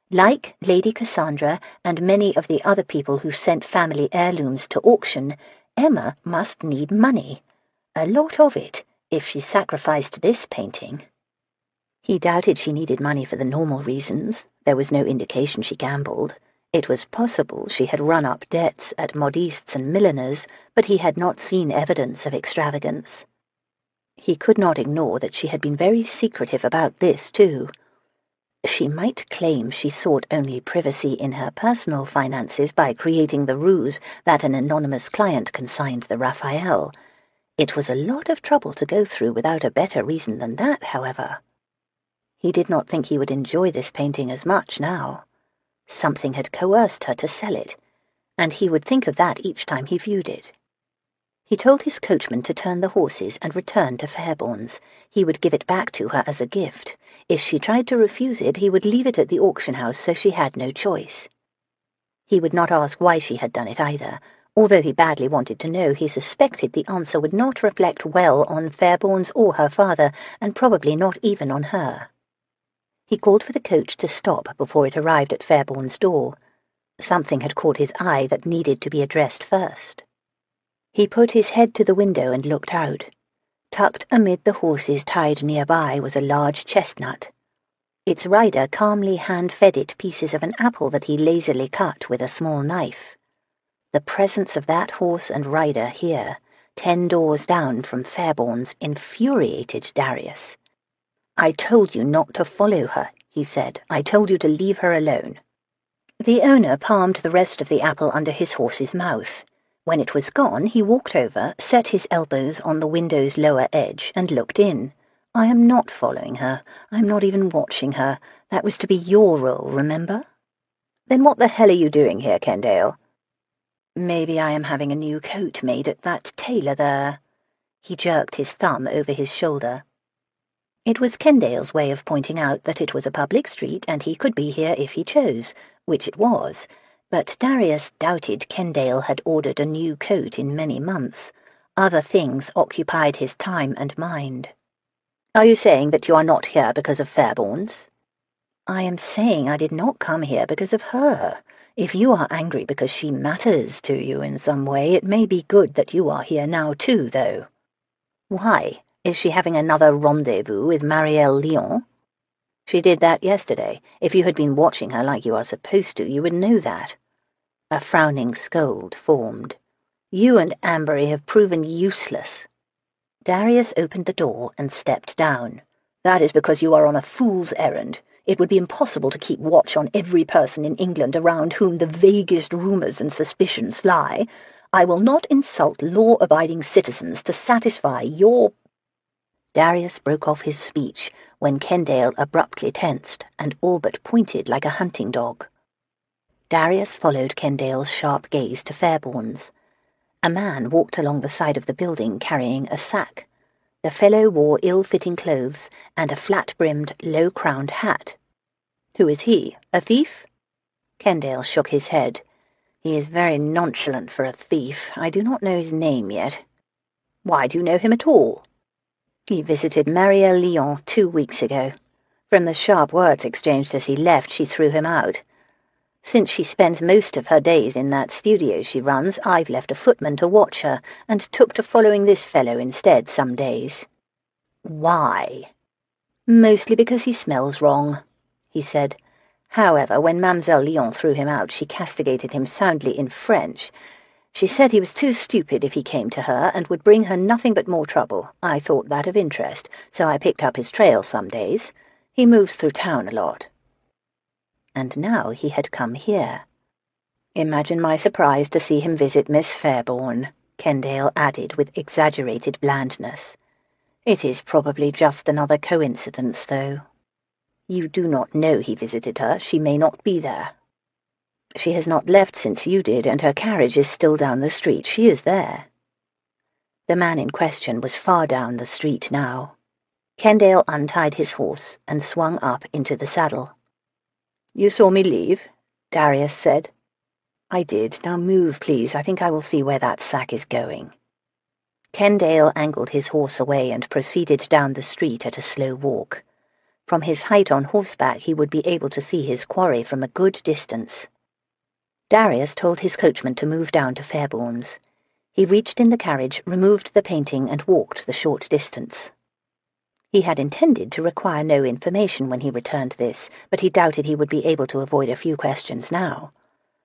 [SPEAKER 2] Like Lady Cassandra and many of the other people who sent family heirlooms to auction, Emma must need money. A lot of it, if she sacrificed this painting. He doubted she needed money for the normal reasons. There was no indication she gambled. It was possible she had run up debts at modistes and milliners, but he had not seen evidence of extravagance. He could not ignore that she had been very secretive about this, too. She might claim she sought only privacy in her personal finances by creating the ruse that an anonymous client consigned the Raphael. It was a lot of trouble to go through without a better reason than that, however. He did not think he would enjoy this painting as much now. Something had coerced her to sell it, and he would think of that each time he viewed it. He told his coachman to turn the horses and return to Fairbourne's. He would give it back to her as a gift. If she tried to refuse it, he would leave it at the auction house, so she had no choice. He would not ask why she had done it either,
[SPEAKER 1] Although he badly wanted to know, he suspected the answer would not reflect well on Fairbourne's or her father, and probably not even on her. He called for the coach to stop before it arrived at Fairbourne's door. Something had caught his eye that needed to be addressed first. He put his head to the window and looked out. Tucked amid the horses tied nearby was a large chestnut. Its rider calmly hand-fed it pieces of an apple that he lazily cut with a small knife. The presence of that horse and rider here, 10 doors down from Fairbourne's, infuriated Darius. "I told you not to follow her," he said. "I told you to leave her alone." The owner palmed the rest of the apple under his horse's mouth. When it was gone, he walked over, set his elbows on the window's lower edge, and looked in. "I am not following her. I am not even watching her. That was to be your role, remember?" "Then what the hell are you doing here, Kendale?" "Maybe I am having a new coat made at that tailor there." He jerked his thumb over his shoulder. It was Kendale's way of pointing out that it was a public street and he could be here if he chose, which it was. But Darius doubted Kendale had ordered a new coat in many months. Other things occupied his time and mind. "Are you saying that you are not here because of Fairbourne's?" "I am saying I did not come here because of her. If you are angry because she matters to you in some way, it may be good that you are here now too, though." "Why? Is she having another rendezvous with Marielle Lyon?" "She did that yesterday. If you had been watching her like you are supposed to, you would know that." A frowning scold formed. "You and Ambery have proven useless." Darius opened the door and stepped down. "That is because you are on a fool's errand. It would be impossible to keep watch on every person in England around whom the vaguest rumours and suspicions fly. I will not insult law-abiding citizens to satisfy your—" Darius broke off his speech when Kendale abruptly tensed and all but pointed like a hunting dog. Darius followed Kendale's sharp gaze to Fairbourne's. A man walked along the side of the building carrying a sack. The fellow wore ill-fitting clothes and a flat-brimmed, low-crowned hat. "Who is he? A thief?" Kendale shook his head. "He is very nonchalant for a thief. I do not know his name yet." "Why do you know him at all?" "He visited Marielle Lyon 2 weeks ago. From the sharp words exchanged as he left, she threw him out. Since she spends most of her days in that studio she runs, I've left a footman to watch her, and took to following this fellow instead some days." "Why?" "Mostly because he smells wrong," he said. "However, when Mademoiselle Lyon threw him out, she castigated him soundly in French. She said he was too stupid if he came to her, and would bring her nothing but more trouble. I thought that of interest, so I picked up his trail some days. He moves through town a lot." And now he had come here. "Imagine my surprise to see him visit Miss Fairbourne," Kendale added with exaggerated blandness. "It is probably just another coincidence, though. You do not know he visited her. She may not be there." "She has not left since you did, and her carriage is still down the street. She is there." The man in question was far down the street now. Kendale untied his horse and swung up into the saddle. "You saw me leave?" Darius said. "I did. Now move, please. I think I will see where that sack is going." Kendale angled his horse away and proceeded down the street at a slow walk. From his height on horseback he would be able to see his quarry from a good distance. Darius told his coachman to move down to Fairbourne's. He reached in the carriage, removed the painting, and walked the short distance. He had intended to require no information when he returned this, but he doubted he would be able to avoid a few questions now.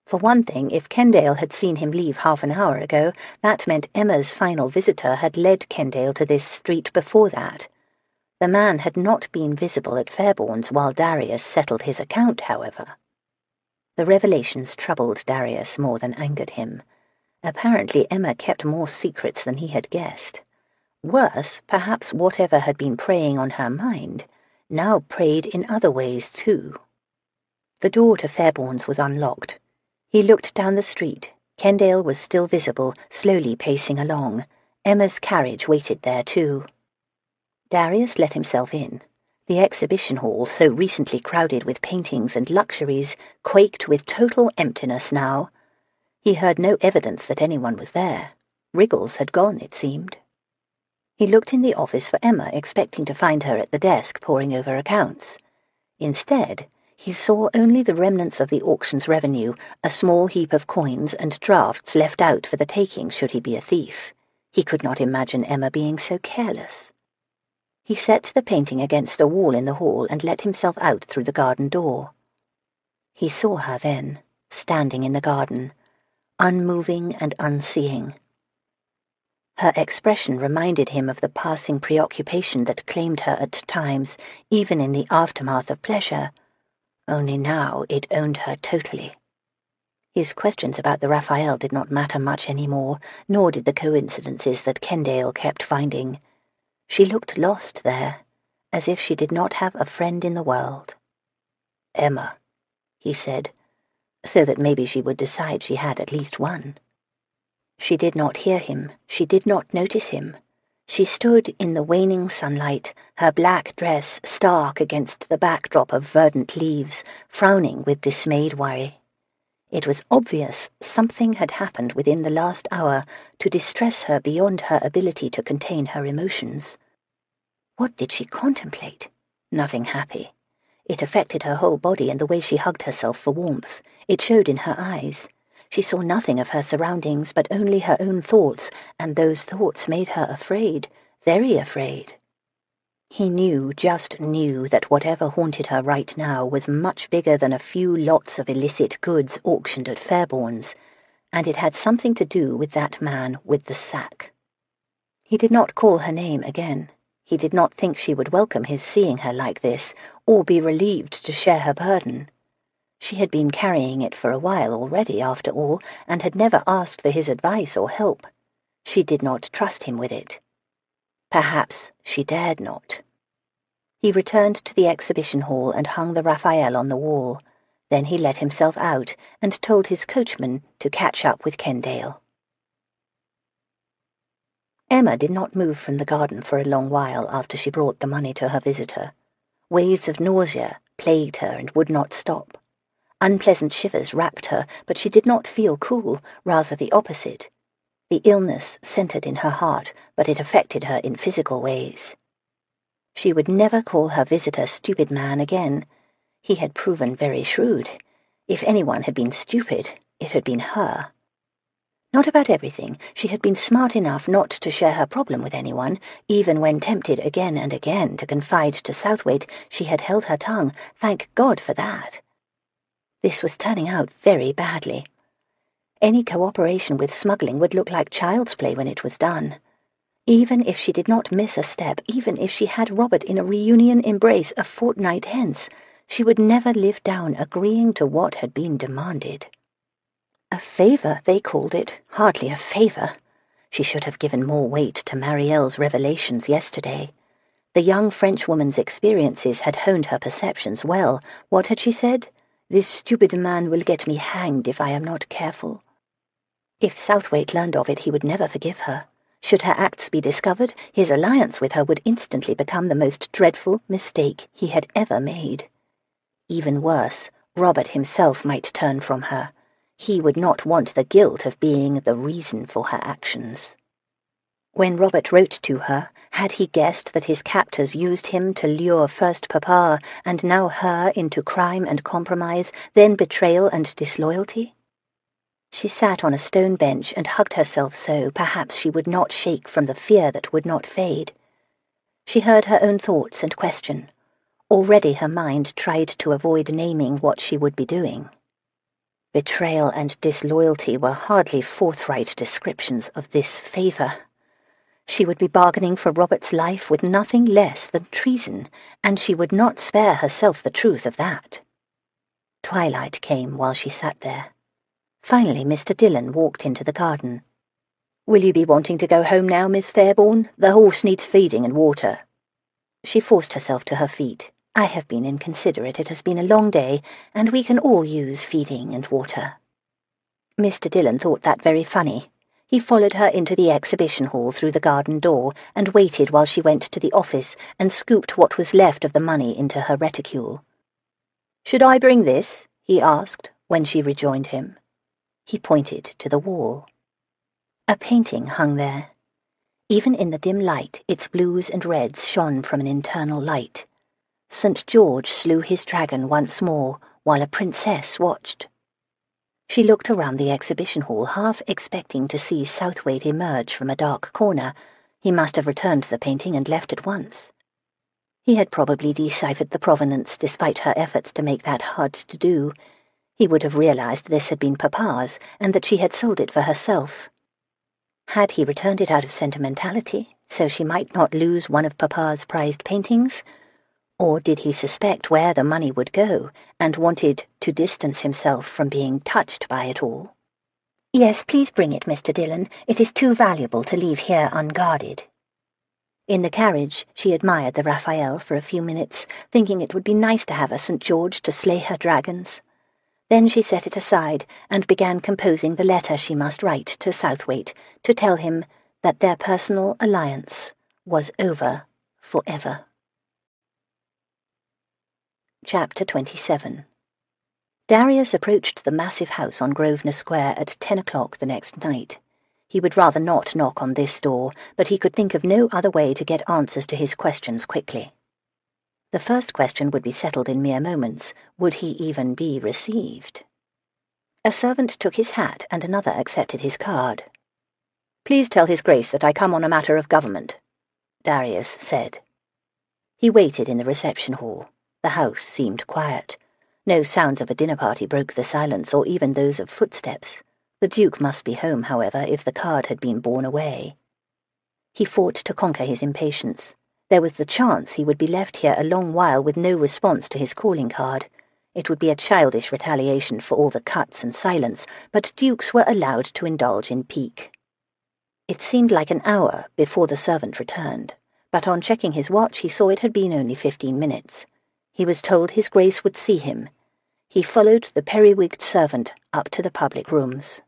[SPEAKER 1] For one thing, if Kendale had seen him leave half an hour ago, that meant Emma's final visitor had led Kendale to this street before that. The man had not been visible at Fairbourne's while Darius settled his account, however. The revelations troubled Darius more than angered him. Apparently Emma kept more secrets than he had guessed. Worse, perhaps whatever had been preying on her mind now preyed in other ways too. The door to Fairbourne's was unlocked. He looked down the street. Kendale was still visible, slowly pacing along. Emma's carriage waited there too. Darius let himself in. The exhibition hall, so recently crowded with paintings and luxuries, quaked with total emptiness now. He heard no evidence that anyone was there. Wriggles had gone, it seemed. He looked in the office for Emma, expecting to find her at the desk poring over accounts. Instead, he saw only the remnants of the auction's revenue, a small heap of coins and drafts left out for the taking should he be a thief. He could not imagine Emma being so careless. He set the painting against a wall in the hall and let himself out through the garden door. He saw her then, standing in the garden, unmoving and unseeing. Her expression reminded him of the passing preoccupation that claimed her at times, even in the aftermath of pleasure, only now it owned her totally. His questions about the Raphael did not matter much any more, nor did the coincidences that Kendale kept finding. She looked lost there, as if she did not have a friend in the world. "Emma," he said, so that maybe she would decide she had at least one. She did not hear him, she did not notice him. She stood in the waning sunlight, her black dress stark against the backdrop of verdant leaves, frowning with dismayed worry. It was obvious something had happened within the last hour to distress her beyond her ability to contain her emotions. What did she contemplate? Nothing happy. It affected her whole body and the way she hugged herself for warmth. It showed in her eyes. She saw nothing of her surroundings, but only her own thoughts, and those thoughts made her afraid, very afraid. He just knew that whatever haunted her right now was much bigger than a few lots of illicit goods auctioned at Fairbourne's, and it had something to do with that man with the sack. He did not call her name again. He did not think she would welcome his seeing her like this, or be relieved to share her burden. She had been carrying it for a while already, after all, and had never asked for his advice or help. She did not trust him with it. Perhaps she dared not. He returned to the exhibition hall and hung the Raphael on the wall. Then he let himself out and told his coachman to catch up with Kendale. Emma did not move from the garden for a long while after she brought the money to her visitor. Waves of nausea plagued her and would not stop. Unpleasant shivers wrapped her, but she did not feel cool, rather the opposite. The illness centered in her heart, but it affected her in physical ways. She would never call her visitor stupid man again. He had proven very shrewd. If anyone had been stupid, it had been her. Not about everything. She had been smart enough not to share her problem with anyone. Even when tempted again and again to confide to Southwaite, she had held her tongue. Thank God for that. This was turning out very badly. Any cooperation with smuggling would look like child's play when it was done. Even if she did not miss a step, even if she had Robert in a reunion embrace a fortnight hence, she would never live down agreeing to what had been demanded. A favor, they called it, hardly a favor. She should have given more weight to Marielle's revelations yesterday. The young Frenchwoman's experiences had honed her perceptions well. What had she said? "This stupid man will get me hanged if I am not careful." If Southwaite learned of it, he would never forgive her. Should her acts be discovered, his alliance with her would instantly become the most dreadful mistake he had ever made. Even worse, Robert himself might turn from her. He would not want the guilt of being the reason for her actions. When Robert wrote to her, had he guessed that his captors used him to lure first Papa and now her into crime and compromise, then betrayal and disloyalty? She sat on a stone bench and hugged herself so perhaps she would not shake from the fear that would not fade. She heard her own thoughts and question. Already her mind tried to avoid naming what she would be doing. Betrayal and disloyalty were hardly forthright descriptions of this favor. She would be bargaining for Robert's life with nothing less than treason, and she would not spare herself the truth of that. Twilight came while she sat there. Finally Mr. Dillon walked into the garden. "Will you be wanting to go home now, Miss Fairbourne? The horse needs feeding and water." She forced herself to her feet. "I have been inconsiderate. It has been a long day, and we can all use feeding and water." Mr. Dillon thought that very funny. He followed her into the exhibition hall through the garden door and waited while she went to the office and scooped what was left of the money into her reticule. "Should I bring this?" he asked when she rejoined him. He pointed to the wall. A painting hung there. Even in the dim light, its blues and reds shone from an internal light. St. George slew his dragon once more, while a princess watched. She looked around the exhibition hall, half expecting to see Southwaite emerge from a dark corner. He must have returned the painting and left at once. He had probably deciphered the provenance, despite her efforts to make that hard to do. He would have realized this had been Papa's, and that she had sold it for herself. Had he returned it out of sentimentality, so she might not lose one of Papa's prized paintings? Or did he suspect where the money would go, and wanted to distance himself from being touched by it all? "Yes, please bring it, Mr. Dillon. It is too valuable to leave here unguarded." In the carriage, she admired the Raphael for a few minutes, thinking it would be nice to have a St. George to slay her dragons. Then she set it aside and began composing the letter she must write to Southwaite to tell him that their personal alliance was over forever. Chapter 27. Darius approached the massive house on Grosvenor Square at 10 o'clock the next night. He would rather not knock on this door, but he could think of no other way to get answers to his questions quickly. The first question would be settled in mere moments. Would he even be received? A servant took his hat, and another accepted his card. "Please tell His Grace that I come on a matter of government," Darius said. He waited in the reception hall. The house seemed quiet. No sounds of a dinner party broke the silence, or even those of footsteps. The Duke must be home, however, if the card had been borne away. He fought to conquer his impatience. There was the chance he would be left here a long while with no response to his calling card. It would be a childish retaliation for all the cuts and silence, but dukes were allowed to indulge in pique. It seemed like an hour before the servant returned, but on checking his watch he saw it had been only 15 minutes. He was told His Grace would see him. He followed the periwigged servant up to the public rooms.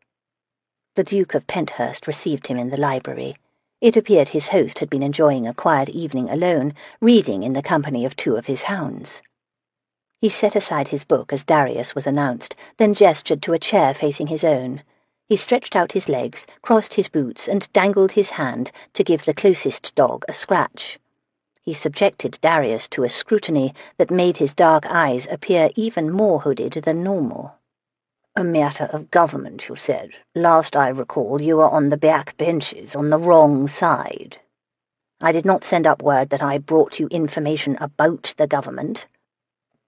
[SPEAKER 1] The Duke of Penthurst received him in the library. It appeared his host had been enjoying a quiet evening alone, reading in the company of 2 of his hounds. He set aside his book as Darius was announced, then gestured to a chair facing his own. He stretched out his legs, crossed his boots, and dangled his hand to give the closest dog a scratch. He subjected Darius to a scrutiny that made his dark eyes appear even more hooded than normal. "A matter of government, you said. Last I recall, you were on the back benches on the wrong side. I did not send up word that I brought you information about the government.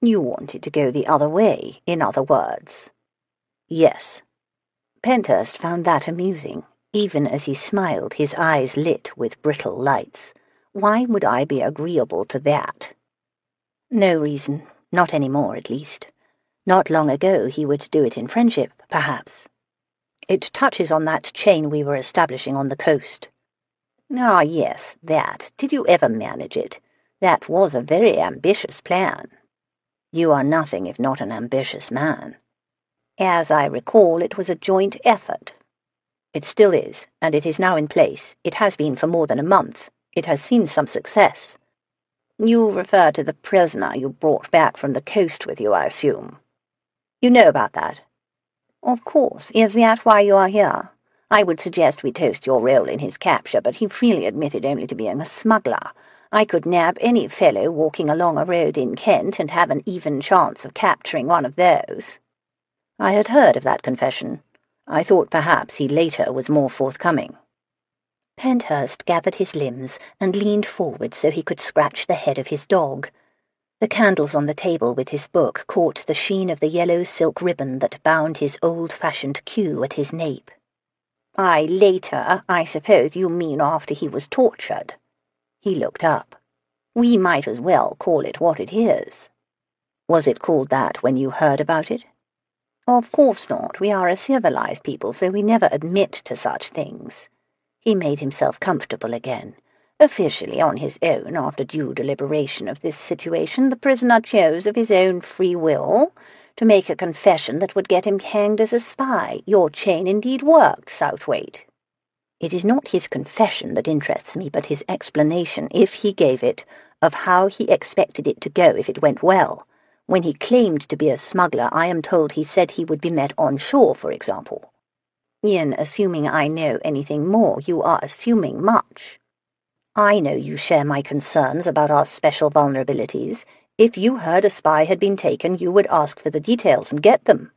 [SPEAKER 1] You wanted to go the other way, in other words." "Yes." Penthurst found that amusing. Even as he smiled, his eyes lit with brittle lights. "Why would I be agreeable to that?" "No reason. Not any more, at least. Not long ago he would do it in friendship, perhaps." "It touches on that chain we were establishing on the coast." "Ah, yes, that. Did you ever manage it? That was a very ambitious plan." "You are nothing if not an ambitious man." "As I recall, it was a joint effort." "It still is, and it is now in place. It has been for more than a month. It has seen some success." "You refer to the prisoner you brought back from the coast with you, I assume." "You know about that?" "Of course. Is that why you are here? I would suggest we toast your role in his capture, but he freely admitted only to being a smuggler. I could nab any fellow walking along a road in Kent and have an even chance of capturing one of those." "I had heard of that confession. I thought perhaps he later was more forthcoming." Penthurst gathered his limbs and leaned forward so he could scratch the head of his dog. The candles on the table with his book caught the sheen of the yellow silk ribbon that bound his old-fashioned queue at his nape. Later, I suppose you mean after he was tortured." He looked up. "We might as well call it what it is." "Was it called that when you heard about it?" "Of course not. We are a civilized people, so we never admit to such things." He made himself comfortable again. "Officially on his own, after due deliberation of this situation, the prisoner chose of his own free will to make a confession that would get him hanged as a spy. Your chain indeed worked, Southwaite." "It is not his confession that interests me, but his explanation, if he gave it, of how he expected it to go if it went well. When he claimed to be a smuggler, I am told he said he would be met on shore, for example."
[SPEAKER 2] In assuming I know anything more, you are assuming much. I know you share my concerns about our special vulnerabilities. If you heard a spy had been taken, you would ask for the details and get them."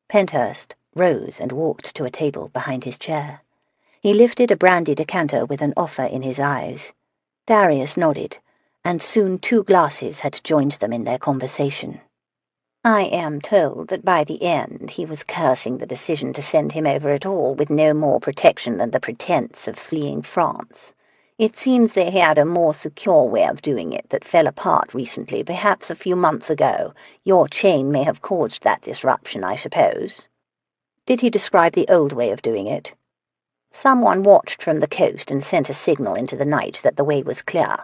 [SPEAKER 2] Penthurst rose and walked to a table behind his chair. He lifted a brandy decanter with an offer in his eyes. Darius nodded, and soon 2 glasses had joined them in their conversation. "I am told that by the end he was cursing the decision to send him over at all, with no more protection than the pretense of fleeing France. It seems they had a more secure way of doing it that fell apart recently, perhaps a few months ago. Your chain may have caused that disruption, I suppose." "Did he describe the old way of doing it?" "Someone watched from the coast and sent a signal into the night that the way was clear.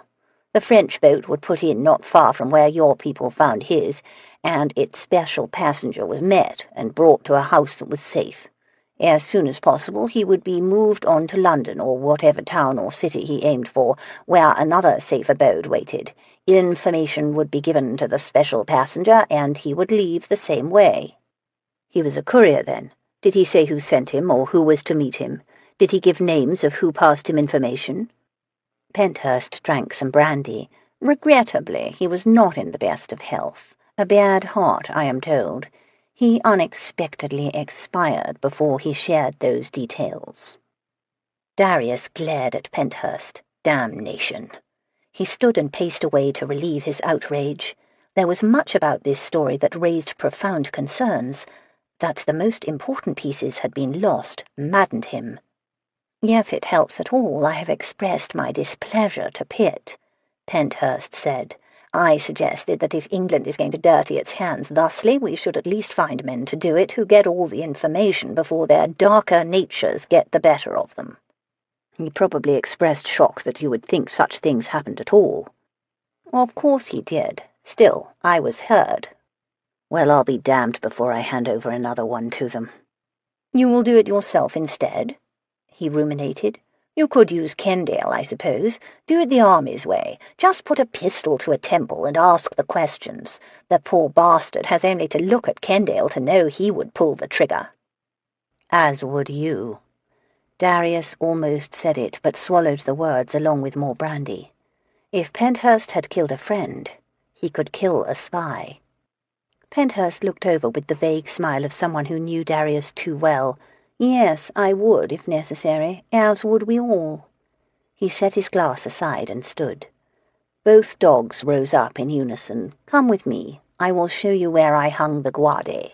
[SPEAKER 2] The French boat would put in not far from where your people found his, and its special passenger was met and brought to a house that was safe. As soon as possible he would be moved on to London, or whatever town or city he aimed for, where another safe abode waited. Information would be given to the special passenger, and he would leave the same way." "He was a courier, then? Did he say who sent him, or who was to meet him? Did he give names of who passed him information?" Penthurst drank some brandy. "Regrettably, he was not in the best of health. A bad heart, I am told. He unexpectedly expired before he shared those details." Darius glared at Penthurst. Damnation! He stood and paced away to relieve his outrage. There was much about this story that raised profound concerns. That the most important pieces had been lost maddened him. "If it helps at all, I have expressed my displeasure to Pitt," Penthurst said. "I suggested that if England is going to dirty its hands thusly, we should at least find men to do it who get all the information before their darker natures get the better of them." "He probably expressed shock that you would think such things happened at all." "Of course he did. Still, I was heard." "Well, I'll be damned before I hand over another one to them." "You will do it yourself instead?" he ruminated. "You could use Kendale, I suppose. Do it the army's way. Just put a pistol to a temple and ask the questions. The poor bastard has only to look at Kendale to know he would pull the trigger." "As would you." Darius almost said it, but swallowed the words along with more brandy. If Penthurst had killed a friend, he could kill a spy. Penthurst looked over with the vague smile of someone who knew Darius too well. "Yes, I would, if necessary, as would we all." He set his glass aside and stood. Both dogs rose up in unison. "Come with me. I will show you where I hung the guarde."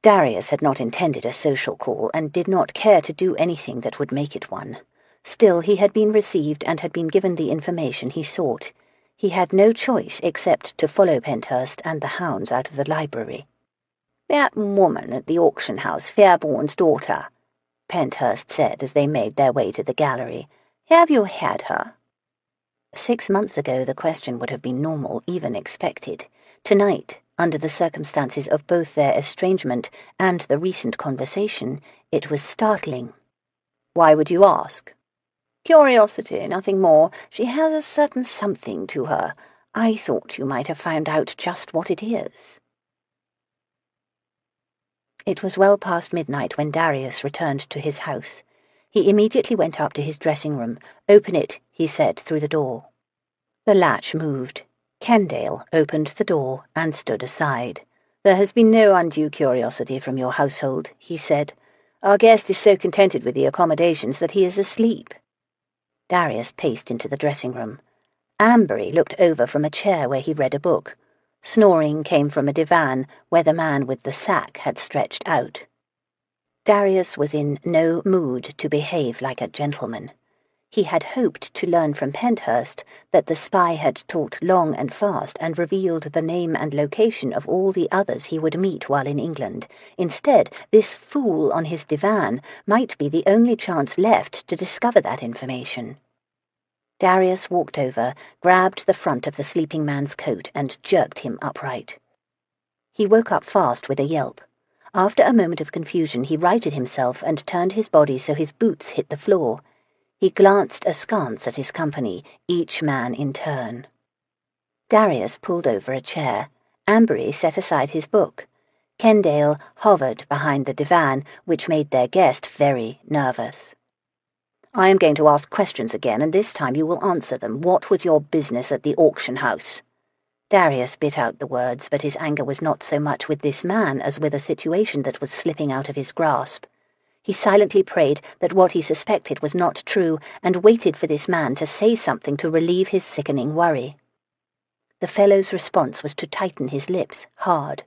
[SPEAKER 2] Darius had not intended a social call, and did not care to do anything that would make it one. Still, he had been received and had been given the information he sought. He had no choice except to follow Penthurst and the hounds out of the library. "That woman at the auction house, Fairbourne's daughter," Penthurst said as they made their way to the gallery. "Have you had her?" 6 months ago the question would have been normal, even expected. Tonight, under the circumstances of both their estrangement and the recent conversation, it was startling. "Why would you ask?" "Curiosity, nothing more. She has a certain something to her. I thought you might have found out just what it is." It was well past midnight when Darius returned to his house. He immediately went up to his dressing-room. "Open it," he said through the door. The latch moved. Kendale opened the door and stood aside. "There has been no undue curiosity from your household," he said. "Our guest is so contented with the accommodations that he is asleep." Darius paced into the dressing-room. Ambery looked over from a chair where he read a book. Snoring came from a divan where the man with the sack had stretched out. Darius was in no mood to behave like a gentleman. He had hoped to learn from Penthurst that the spy had talked long and fast and revealed the name and location of all the others he would meet while in England. Instead, this fool on his divan might be the only chance left to discover that information. Darius walked over, grabbed the front of the sleeping man's coat, and jerked him upright. He woke up fast with a yelp. After a moment of confusion, he righted himself and turned his body so his boots hit the floor. He glanced askance at his company, each man in turn. Darius pulled over a chair. Ambery set aside his book.
[SPEAKER 1] Kendale hovered behind the divan, which made their guest very nervous. "I am going to ask questions again, and this time you will answer them. What was your business at the auction house?" Darius bit out the words, but his anger was not so much with this man as with a situation that was slipping out of his grasp. He silently prayed that what he suspected was not true, and waited for this man to say something to relieve his sickening worry. The fellow's response was to tighten his lips hard.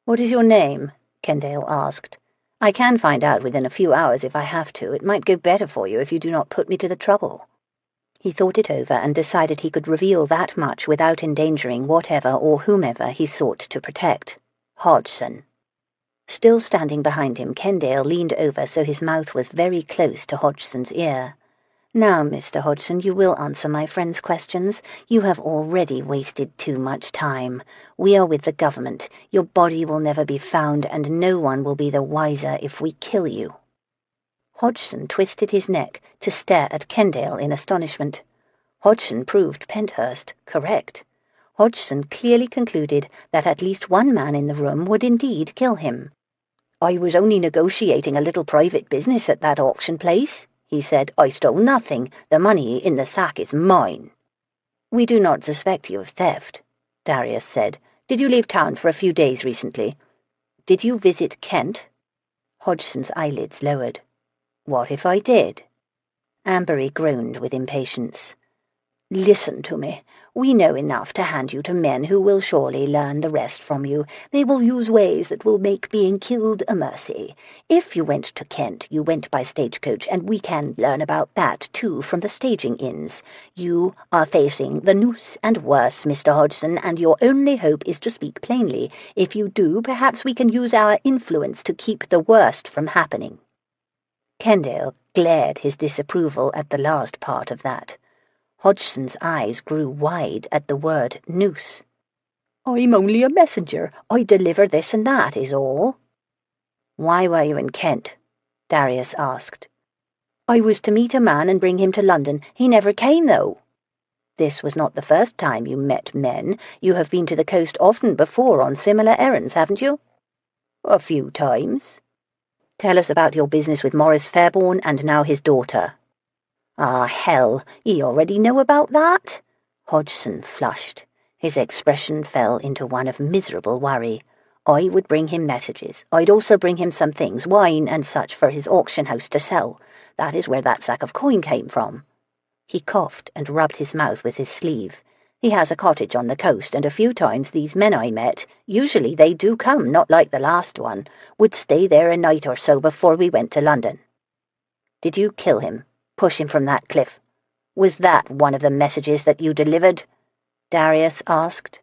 [SPEAKER 1] "What is your name?" Kendale asked. "I can find out within a few hours if I have to. It might go better for you if you do not put me to the trouble." He thought it over and decided he could reveal that much without endangering whatever or whomever he sought to protect. Hodgson. Still standing behind him, Kendale leaned over so his mouth was very close to Hodgson's ear. "Now, Mr. Hodgson, you will answer my friend's questions. You have already wasted too much time. We are with the government. Your body will never be found, and no one will be the wiser if we kill you." Hodgson twisted his neck to stare at Kendale in astonishment. Hodgson proved Penthurst correct. Hodgson clearly concluded that at least one man in the room would indeed kill him. "I was only negotiating a little private business at that auction place," he said. "I stole nothing. The money in the sack is mine." "We do not suspect you of theft," Darius said. "Did you leave town for a few days recently? Did you visit Kent?" Hodgson's eyelids lowered. "What if I did?" Ambery groaned with impatience. "Listen to me. We know enough to hand you to men who will surely learn the rest from you. They will use ways that will make being killed a mercy. If you went to Kent, you went by stagecoach, and we can learn about that, too, from the staging inns. You are facing the noose and worse, Mr. Hodgson, and your only hope is to speak plainly. If you do, perhaps we can use our influence to keep the worst from happening." Kendale glared his disapproval at the last part of that. Hodgson's eyes grew wide at the word noose. "I'm only a messenger. I deliver this and that, is all." "Why were you in Kent?" Darius asked. "I was to meet a man and bring him to London. He never came, though." "This was not the first time you met men. You have been to the coast often before on similar errands, haven't you?" "A few times." "Tell us about your business with Maurice Fairbourne and now his daughter." "Ah, hell, ye already know about that?" Hodgson flushed. His expression fell into one of miserable worry. "I would bring him messages. I'd also bring him some things, wine and such, for his auction house to sell. That is where that sack of coin came from." He coughed and rubbed his mouth with his sleeve. "He has a cottage on the coast, and a few times these men I met, usually they do come, not like the last one, would stay there a night or so before we went to London." "Did you kill him? Push him from that cliff? Was that one of the messages that you delivered?" Darius asked.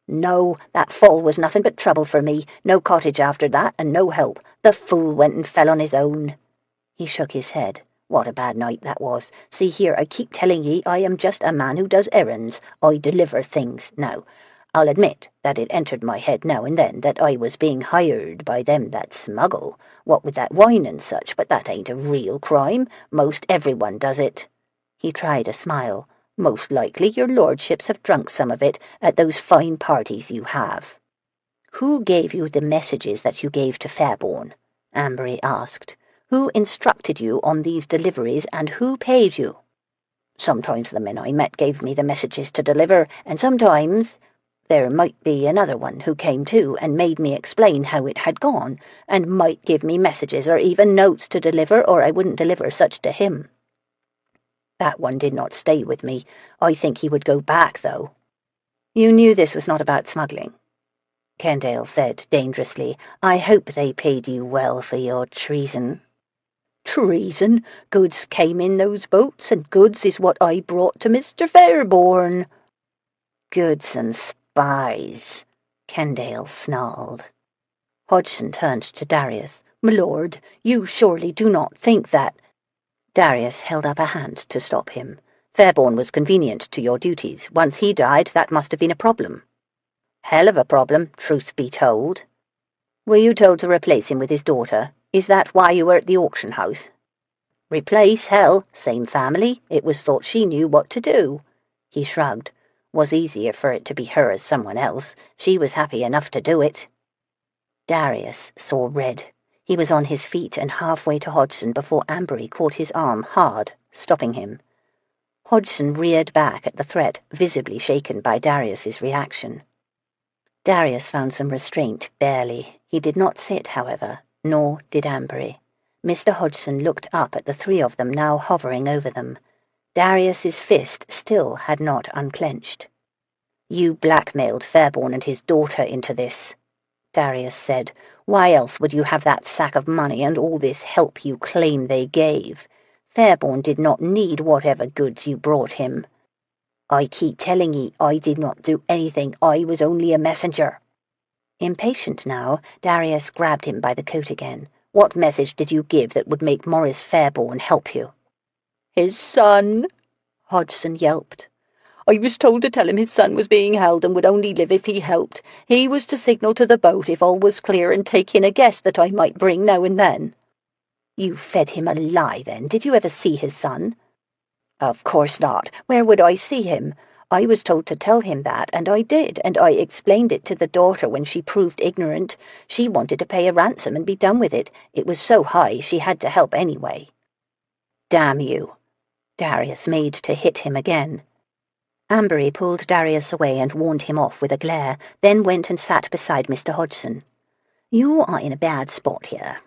[SPEAKER 1] "No, that fall was nothing but trouble for me. No cottage after that, and no help. The fool went and fell on his own." He shook his head. "What a bad night that was. See here, I keep telling ye I am just a man who does errands. I deliver things. Now, I'll admit that it entered my head now and then that I was being hired by them that smuggle, what with that wine and such, but that ain't a real crime. Most everyone does it." He tried a smile. "Most likely your lordships have drunk some of it at those fine parties you have." "Who gave you the messages that you gave to Fairbourne?" Ambery asked. "Who instructed you on these deliveries, and who paid you?" "Sometimes the men I met gave me the messages to deliver, and sometimes there might be another one who came too and made me explain how it had gone, and might give me messages or even notes to deliver, or I wouldn't deliver such to him. That one did not stay with me. I think he would go back, though." "You knew this was not about smuggling," Kendale said dangerously. "I hope they paid you well for your treason." "Treason? Goods came in those boats, and goods is what I brought to Mr. Fairbourne." "Goods and spies," Kendale snarled. Hodgson turned to Darius. "My lord, you surely do not think that—" Darius held up a hand to stop him. "Fairbourne was convenient to your duties. Once he died, that must have been a problem." "Hell of a problem, truth be told." "Were you told to replace him with his daughter? Is that why you were at the auction house?" "Replace, hell, same family. It was thought she knew what to do." He shrugged. "Was easier for it to be her as someone else. She was happy enough to do it." Darius saw red. He was on his feet and halfway to Hodgson before Ambery caught his arm hard, stopping him. Hodgson reared back at the threat, visibly shaken by Darius's reaction. Darius found some restraint, barely. He did not sit, however, nor did Ambery. Mr. Hodgson looked up at the three of them now hovering over them. Darius's fist still had not unclenched. "You blackmailed Fairbourne and his daughter into this," Darius said. "Why else would you have that sack of money and all this help you claim they gave? Fairbourne did not need whatever goods you brought him." "I keep telling ye I did not do anything. I was only a messenger." Impatient now, Darius grabbed him by the coat again. "What message did you give that would make Maurice Fairbourne help you?"
[SPEAKER 2] "His son," Hodgson yelped. "I was told to tell him his son was being held and would only live if he helped. He was to signal to the boat if all was clear and take in a guest that I might bring now and then." "You fed him a lie, then. Did you ever see his son?" "Of course not. Where would I see him? I was told to tell him that, and I did, and I explained it to the daughter when she proved ignorant. She wanted to pay a ransom and be done with it. It was so high she had to help anyway." "Damn you!" Darius made to hit him again. Ambery pulled Darius away and warned him off with a glare, then went and sat beside Mr. Hodgson. "You are in a bad spot here.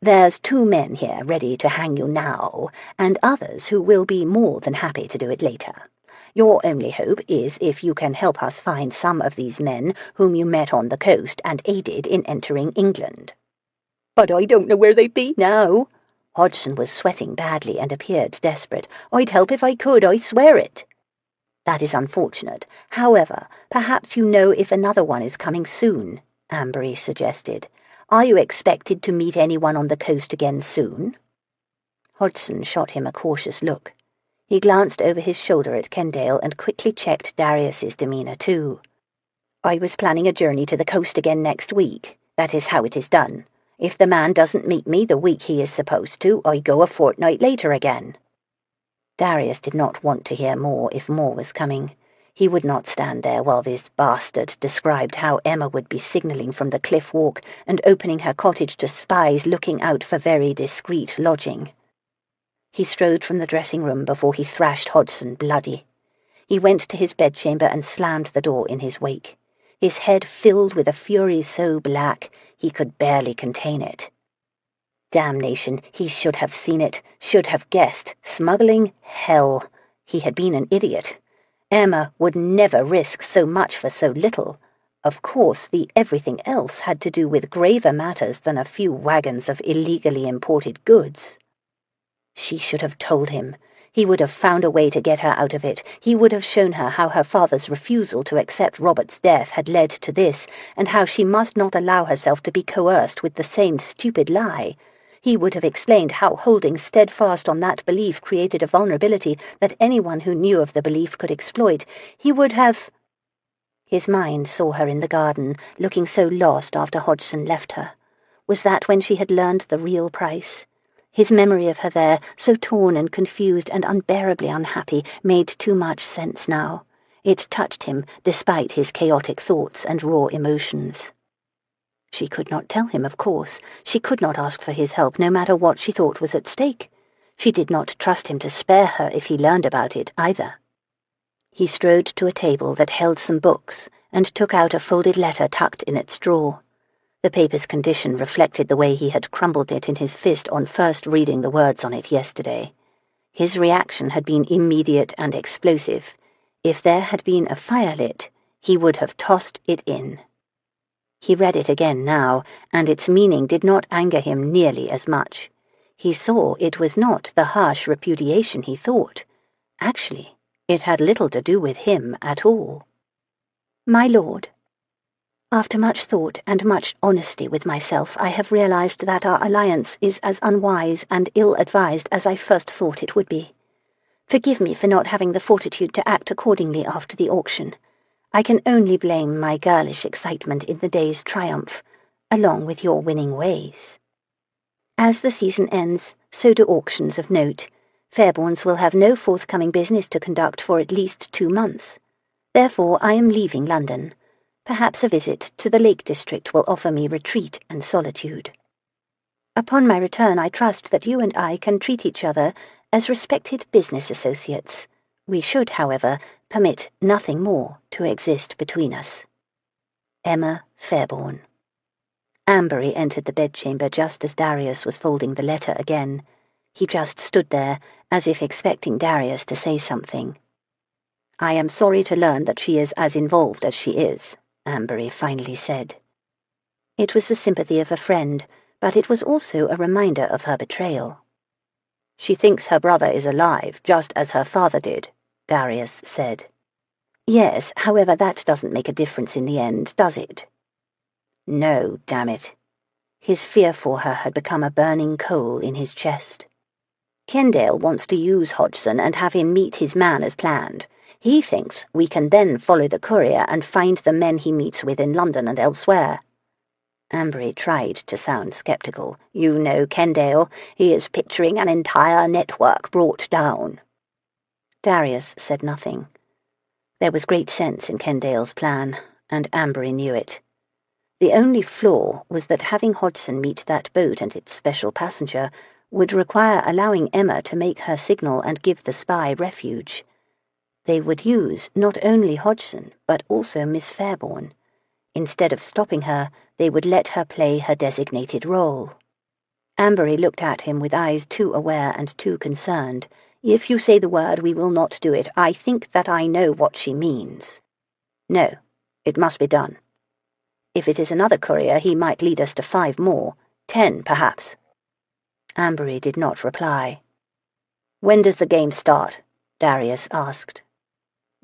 [SPEAKER 2] There's 2 men here ready to hang you now, and others who will be more than happy to do it later. Your only hope is if you can help us find some of these men whom you met on the coast and aided in entering England." "But I don't know where they be now."
[SPEAKER 1] Hodgson was sweating badly and appeared desperate. "I'd help if I could, I swear it." "That is unfortunate. However, perhaps you know if another one is coming soon," Ambery suggested. "Are you expected to meet anyone on the coast again soon?" Hodgson shot him a cautious look. He glanced over his shoulder at Kendale and quickly checked Darius's demeanour too. "I was planning a journey to the coast again next week. That is how it is done. If the man doesn't meet me the week he is supposed to, I go a fortnight later again." Darius did not want to hear more if more was coming. He would not stand there while this bastard described how Emma would be signalling from the cliff walk and opening her cottage to spies looking out for very discreet lodging. He strode from the dressing-room before he thrashed Hodgson bloody. He went to his bedchamber and slammed the door in his wake, his head filled with a fury so black he could barely contain it. Damnation, he should have seen it, should have guessed. Smuggling? Hell! He had been an idiot. Emma would never risk so much for so little. Of course, the everything else had to do with graver matters than a few wagons of illegally imported goods. She should have told him. He would have found a way to get her out of it. He would have shown her how her father's refusal to accept Robert's death had led to this, and how she must not allow herself to be coerced with the same stupid lie. He would have explained how holding steadfast on that belief created a vulnerability that anyone who knew of the belief could exploit. He would have... His mind saw her in the garden, looking so lost after Hodgson left her. Was that when she had learned the real price? His memory of her there, so torn and confused and unbearably unhappy, made too much sense now. It touched him, despite his chaotic thoughts and raw emotions. She could not tell him, of course. She could not ask for his help, no matter what she thought was at stake. She did not trust him to spare her if he learned about it, either. He strode to a table that held some books and took out a folded letter tucked in its drawer. The paper's condition reflected the way he had crumbled it in his fist on first reading the words on it yesterday. His reaction had been immediate and explosive. If there had been a fire lit, he would have tossed it in. He read it again now, and its meaning did not anger him nearly as much. He saw it was not the harsh repudiation he thought. Actually, it had little to do with him at all. "My lord, after much thought and much honesty with myself, I have realized that our alliance is as unwise and ill-advised as I first thought it would be. Forgive me for not having the fortitude to act accordingly after the auction. I can only blame my girlish excitement in the day's triumph, along with your winning ways. As the season ends, so do auctions of note. Fairbourne's will have no forthcoming business to conduct for at least 2 months. Therefore I am leaving London. Perhaps a visit to the Lake District will offer me retreat and solitude. Upon my return, I trust that you and I can treat each other as respected business associates. We should, however, permit nothing more to exist between us. Emma Fairbourne. Ambery entered the bedchamber just as Darius was folding the letter again. He just stood there, as if expecting Darius to say something. "I am sorry to learn that she is as involved as she is," Ambery finally said. It was the sympathy of a friend, but it was also a reminder of her betrayal. "She thinks her brother is alive, just as her father did," Darius said. "Yes, however, that doesn't make a difference in the end, does it?" "No, damn it." His fear for her had become a burning coal in his chest. "Kendale wants to use Hodgson and have him meet his man as planned. He thinks we can then follow the courier and find the men he meets with in London and elsewhere." Ambery tried to sound sceptical. "You know Kendale. He is picturing an entire network brought down." Darius said nothing. There was great sense in Kendale's plan, and Ambery knew it. The only flaw was that having Hodgson meet that boat and its special passenger would require allowing Emma to make her signal and give the spy refuge. They would use not only Hodgson, but also Miss Fairbourne. Instead of stopping her, they would let her play her designated role. Ambery looked at him with eyes too aware and too concerned. "If you say the word, we will not do it. I think that I know what she means." "No, it must be done. If it is another courier, he might lead us to 5 more, 10 perhaps." Ambery did not reply. "When does the game start?" Darius asked.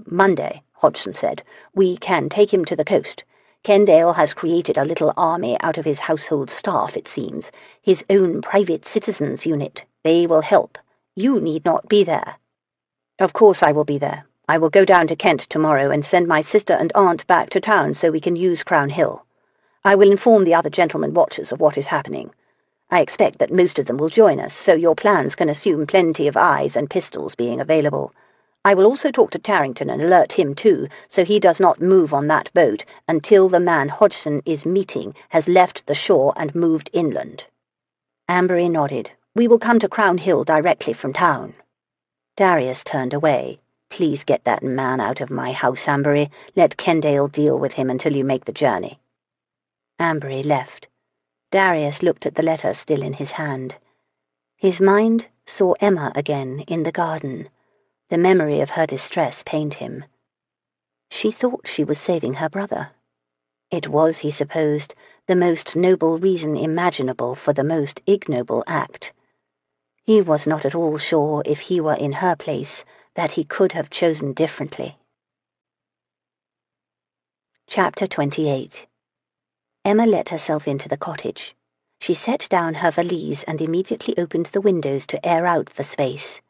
[SPEAKER 1] "Monday," Hodgson said. "We can take him to the coast. Kendale has created a little army out of his household staff, it seems, his own private citizens unit. They will help. You need not be there." "Of course I will be there. I will go down to Kent tomorrow and send my sister and aunt back to town so we can use Crown Hill. I will inform the other gentlemen watchers of what is happening. I expect that most of them will join us, so your plans can assume plenty of eyes and pistols being available. I will also talk to Tarrington and alert him too, so he does not move on that boat until the man Hodgson is meeting has left the shore and moved inland." Ambery nodded. "We will come to Crown Hill directly from town." Darius turned away. "Please get that man out of my house, Ambery. Let Kendale deal with him until you make the journey." Ambery left. Darius looked at the letter still in his hand. His mind saw Emma again in the garden. The memory of her distress pained him. She thought she was saving her brother. It was, he supposed, the most noble reason imaginable for the most ignoble act. He was not at all sure, if he were in her place, that he could have chosen differently. Chapter 28. Emma let herself into the cottage. She set down her valise and immediately opened the windows to air out the space.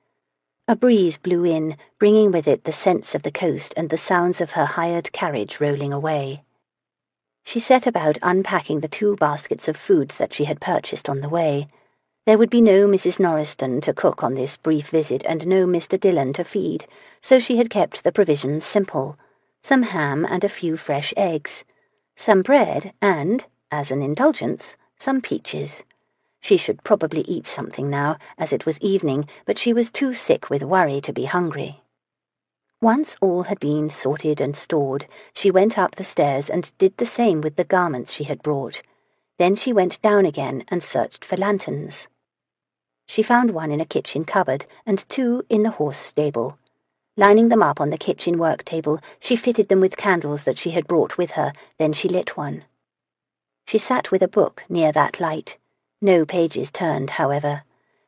[SPEAKER 1] A breeze blew in, bringing with it the scents of the coast and the sounds of her hired carriage rolling away. She set about unpacking the 2 baskets of food that she had purchased on the way. There would be no Mrs. Norriston to cook on this brief visit and no Mr. Dillon to feed, so she had kept the provisions simple: some ham and a few fresh eggs, some bread and, as an indulgence, some peaches. She should probably eat something now, as it was evening, but she was too sick with worry to be hungry. Once all had been sorted and stored, she went up the stairs and did the same with the garments she had brought. Then she went down again and searched for lanterns. She found one in a kitchen cupboard and 2 in the horse stable. Lining them up on the kitchen work table, she fitted them with candles that she had brought with her, then she lit one. She sat with a book near that light. No pages turned, however.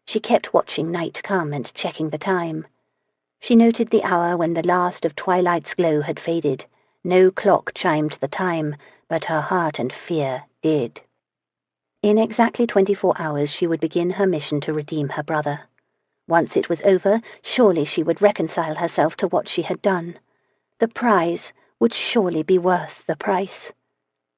[SPEAKER 1] She kept watching night come and checking the time. She noted the hour when the last of twilight's glow had faded. No clock chimed the time, but her heart and fear did. In exactly 24 hours she would begin her mission to redeem her brother. Once it was over, surely she would reconcile herself to what she had done. The prize would surely be worth the price.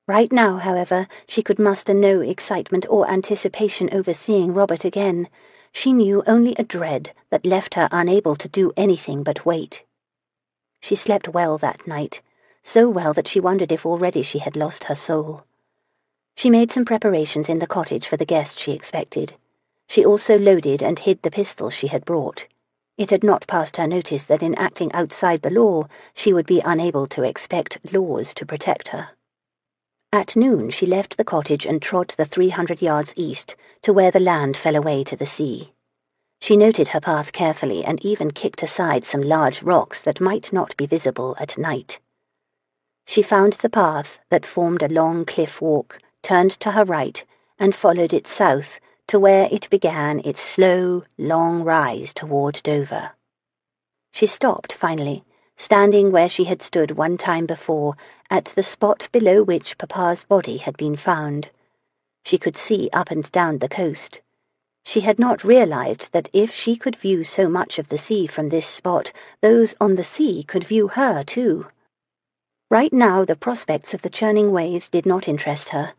[SPEAKER 1] Right now, however, she could muster no excitement or anticipation over seeing Robert again. She knew only a dread that left her unable to do anything but wait. She slept well that night. so well that she wondered if already she had lost her soul. She made some preparations in the cottage for the guest she expected. She also loaded and hid the pistol she had brought. It had not passed her notice that in acting outside the law, she would be unable to expect laws to protect her. At noon she left the cottage and trod the 300 yards east to where the land fell away to the sea. She noted her path carefully and even kicked aside some large rocks that might not be visible at night. She found the path that formed a long cliff walk, turned to her right, and followed it south to where it began its slow, long rise toward Dover. She stopped, finally, standing where she had stood one time before, at the spot below which Papa's body had been found. She could see up and down the coast. She had not realized that if she could view so much of the sea from this spot, those on the sea could view her too. Right now the prospects of the churning waves did not interest her.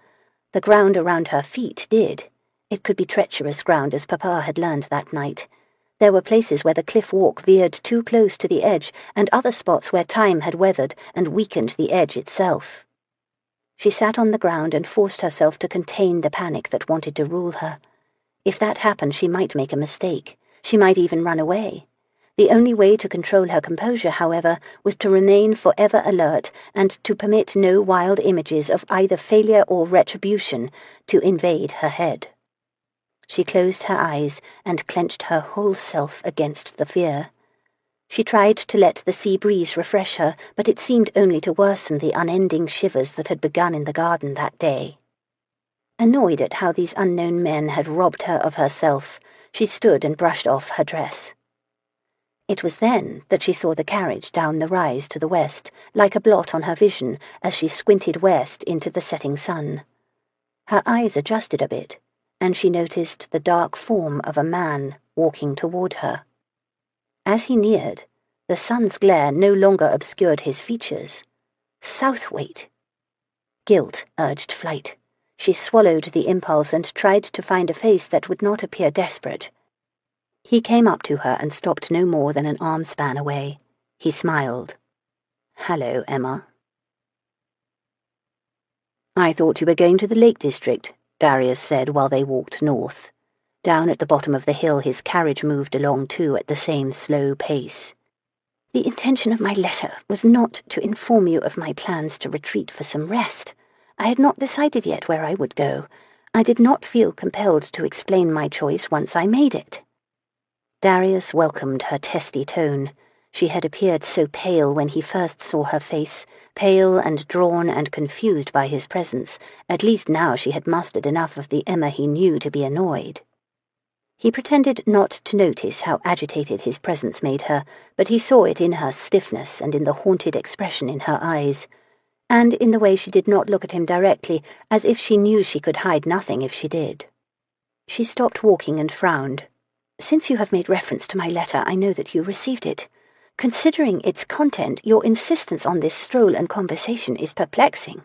[SPEAKER 1] The ground around her feet did. It could be treacherous ground, as Papa had learned that night. There were places where the cliff walk veered too close to the edge, and other spots where time had weathered and weakened the edge itself. She sat on the ground and forced herself to contain the panic that wanted to rule her. If that happened, she might make a mistake. She might even run away. The only way to control her composure, however, was to remain forever alert and to permit no wild images of either failure or retribution to invade her head. She closed her eyes and clenched her whole self against the fear. She tried to let the sea breeze refresh her, but it seemed only to worsen the unending shivers that had begun in the garden that day. Annoyed at how these unknown men had robbed her of herself, she stood and brushed off her dress. It was then that she saw the carriage down the rise to the west, like a blot on her vision as she squinted west into the setting sun. Her eyes adjusted a bit, and she noticed the dark form of a man walking toward her. As he neared, the sun's glare no longer obscured his features. Southwaite! Guilt urged flight. She swallowed the impulse and tried to find a face that would not appear desperate. He came up to her and stopped no more than an arm span away. He smiled. "Hello, Emma." "I thought you were going to the Lake District," Darius said while they walked north. Down at the bottom of the hill his carriage moved along too at the same slow pace. "The intention of my letter was not to inform you of my plans to retreat for some rest. I had not decided yet where I would go. I did not feel compelled to explain my choice once I made it." Darius welcomed her testy tone. She had appeared so pale when he first saw her face, pale and drawn and confused by his presence. At least now she had mustered enough of the Emma he knew to be annoyed. He pretended not to notice how agitated his presence made her, but he saw it in her stiffness and in the haunted expression in her eyes, and in the way she did not look at him directly, as if she knew she could hide nothing if she did. She stopped walking and frowned. "Since you have made reference to my letter, I know that you received it. Considering its content, your insistence on this stroll and conversation is perplexing."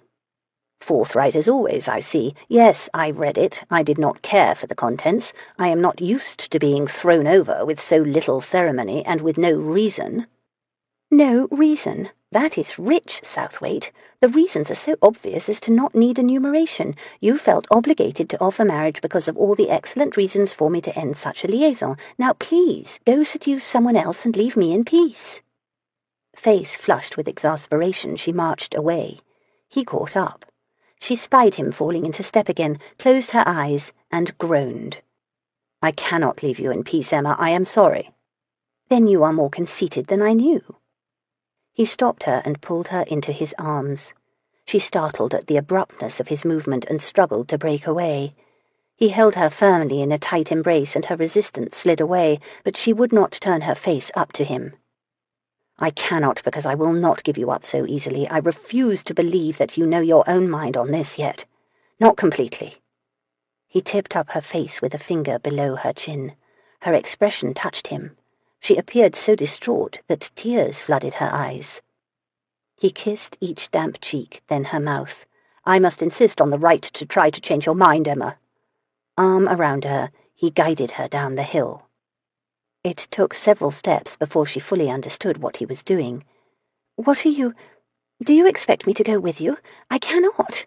[SPEAKER 1] "Forthright as always, I see. Yes, I read it. I did not care for the contents. I am not used to being thrown over with so little ceremony and with no reason." "No reason? That is rich, Southwaite. The reasons are so obvious as to not need enumeration. You felt obligated to offer marriage because of all the excellent reasons for me to end such a liaison. Now please, go seduce someone else and leave me in peace." Face flushed with exasperation, she marched away. He caught up. She spied him falling into step again, closed her eyes, and groaned. "I cannot leave you in peace, Emma. I am sorry." "Then you are more conceited than I knew." He stopped her and pulled her into his arms. She startled at the abruptness of his movement and struggled to break away. He held her firmly in a tight embrace, and her resistance slid away, but she would not turn her face up to him. "I cannot, because I will not give you up so easily. I refuse to believe that you know your own mind on this yet. Not completely." He tipped up her face with a finger below her chin. Her expression touched him. She appeared so distraught that tears flooded her eyes. He kissed each damp cheek, then her mouth. "I must insist on the right to try to change your mind, Emma." Arm around her, he guided her down the hill. It took several steps before she fully understood what he was doing. "What are you... Do you expect me to go with you? I cannot."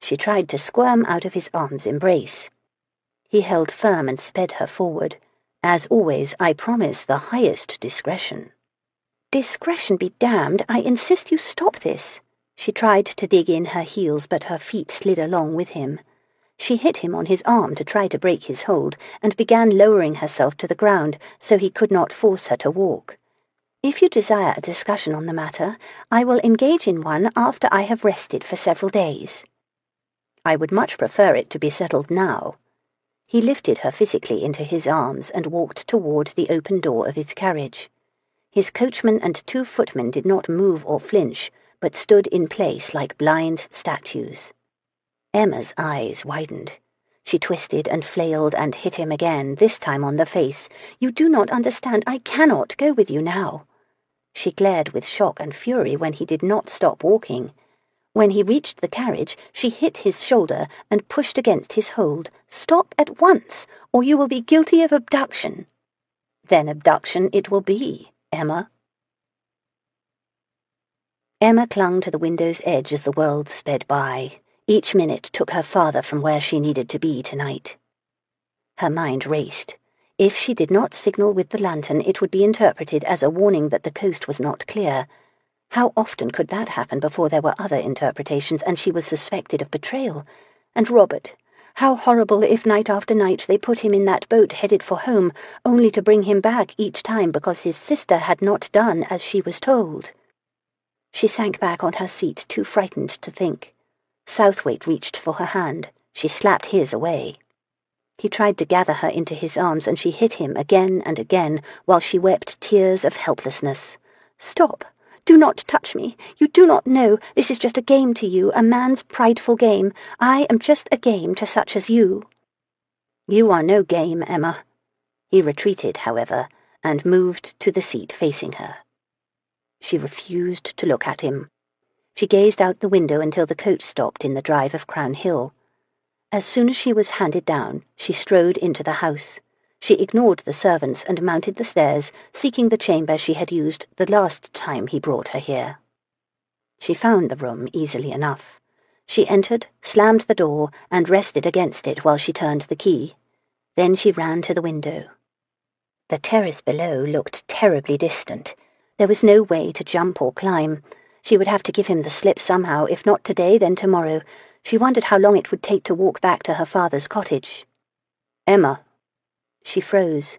[SPEAKER 1] She tried to squirm out of his arm's embrace. He held firm and sped her forward. "As always, I promise the highest discretion." "Discretion be damned, I insist you stop this." She tried to dig in her heels, but her feet slid along with him. She hit him on his arm to try to break his hold, and began lowering herself to the ground so he could not force her to walk. "If you desire a discussion on the matter, I will engage in one after I have rested for several days." "I would much prefer it to be settled now." He lifted her physically into his arms and walked toward the open door of his carriage. His coachman and 2 footmen did not move or flinch, but stood in place like blind statues. Emma's eyes widened. She twisted and flailed and hit him again, this time on the face. "You do not understand. I cannot go with you now." She glared with shock and fury when he did not stop walking. When he reached the carriage, she hit his shoulder and pushed against his hold. "Stop at once, or you will be guilty of abduction." "Then abduction it will be, Emma." Emma clung to the window's edge as the world sped by. Each minute took her farther from where she needed to be tonight. Her mind raced. If she did not signal with the lantern, it would be interpreted as a warning that the coast was not clear. How often could that happen before there were other interpretations and she was suspected of betrayal? And Robert, how horrible if night after night they put him in that boat headed for home, only to bring him back each time because his sister had not done as she was told. She sank back on her seat, too frightened to think. Southwaite reached for her hand. She slapped his away. He tried to gather her into his arms, and she hit him again and again, while she wept tears of helplessness. "Stop! Do not touch me! You do not know. This is just a game to you, a man's prideful game. I am just a game to such as you." "You are no game, Emma." He retreated, however, and moved to the seat facing her. She refused to look at him. She gazed out the window until the coach stopped in the drive of Crown Hill. As soon as she was handed down, she strode into the house. She ignored the servants and mounted the stairs, seeking the chamber she had used the last time he brought her here. She found the room easily enough. She entered, slammed the door, and rested against it while she turned the key. Then she ran to the window. The terrace below looked terribly distant. There was no way to jump or climb. She would have to give him the slip somehow, if not today, then tomorrow. She wondered how long it would take to walk back to her father's cottage. "Emma." She froze.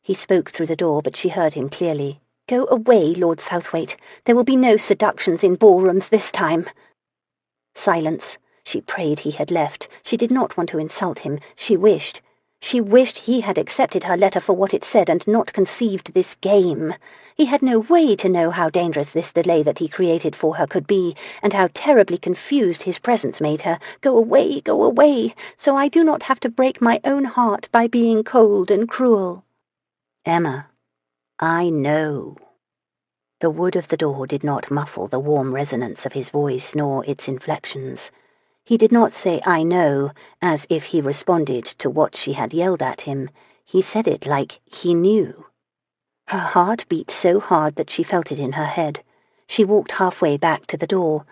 [SPEAKER 1] He spoke through the door, but she heard him clearly. "Go away, Lord Southwaite. There will be no seductions in ballrooms this time." Silence. She prayed he had left. She did not want to insult him. She wished he had accepted her letter for what it said and not conceived this game. He had no way to know how dangerous this delay that he created for her could be, and how terribly confused his presence made her. Go away, so I do not have to break my own heart by being cold and cruel." "Emma, I know." The wood of the door did not muffle the warm resonance of his voice nor its inflections. He did not say "I know," as if he responded to what she had yelled at him. He said it like he knew. Her heart beat so hard that she felt it in her head. She walked halfway back to the door.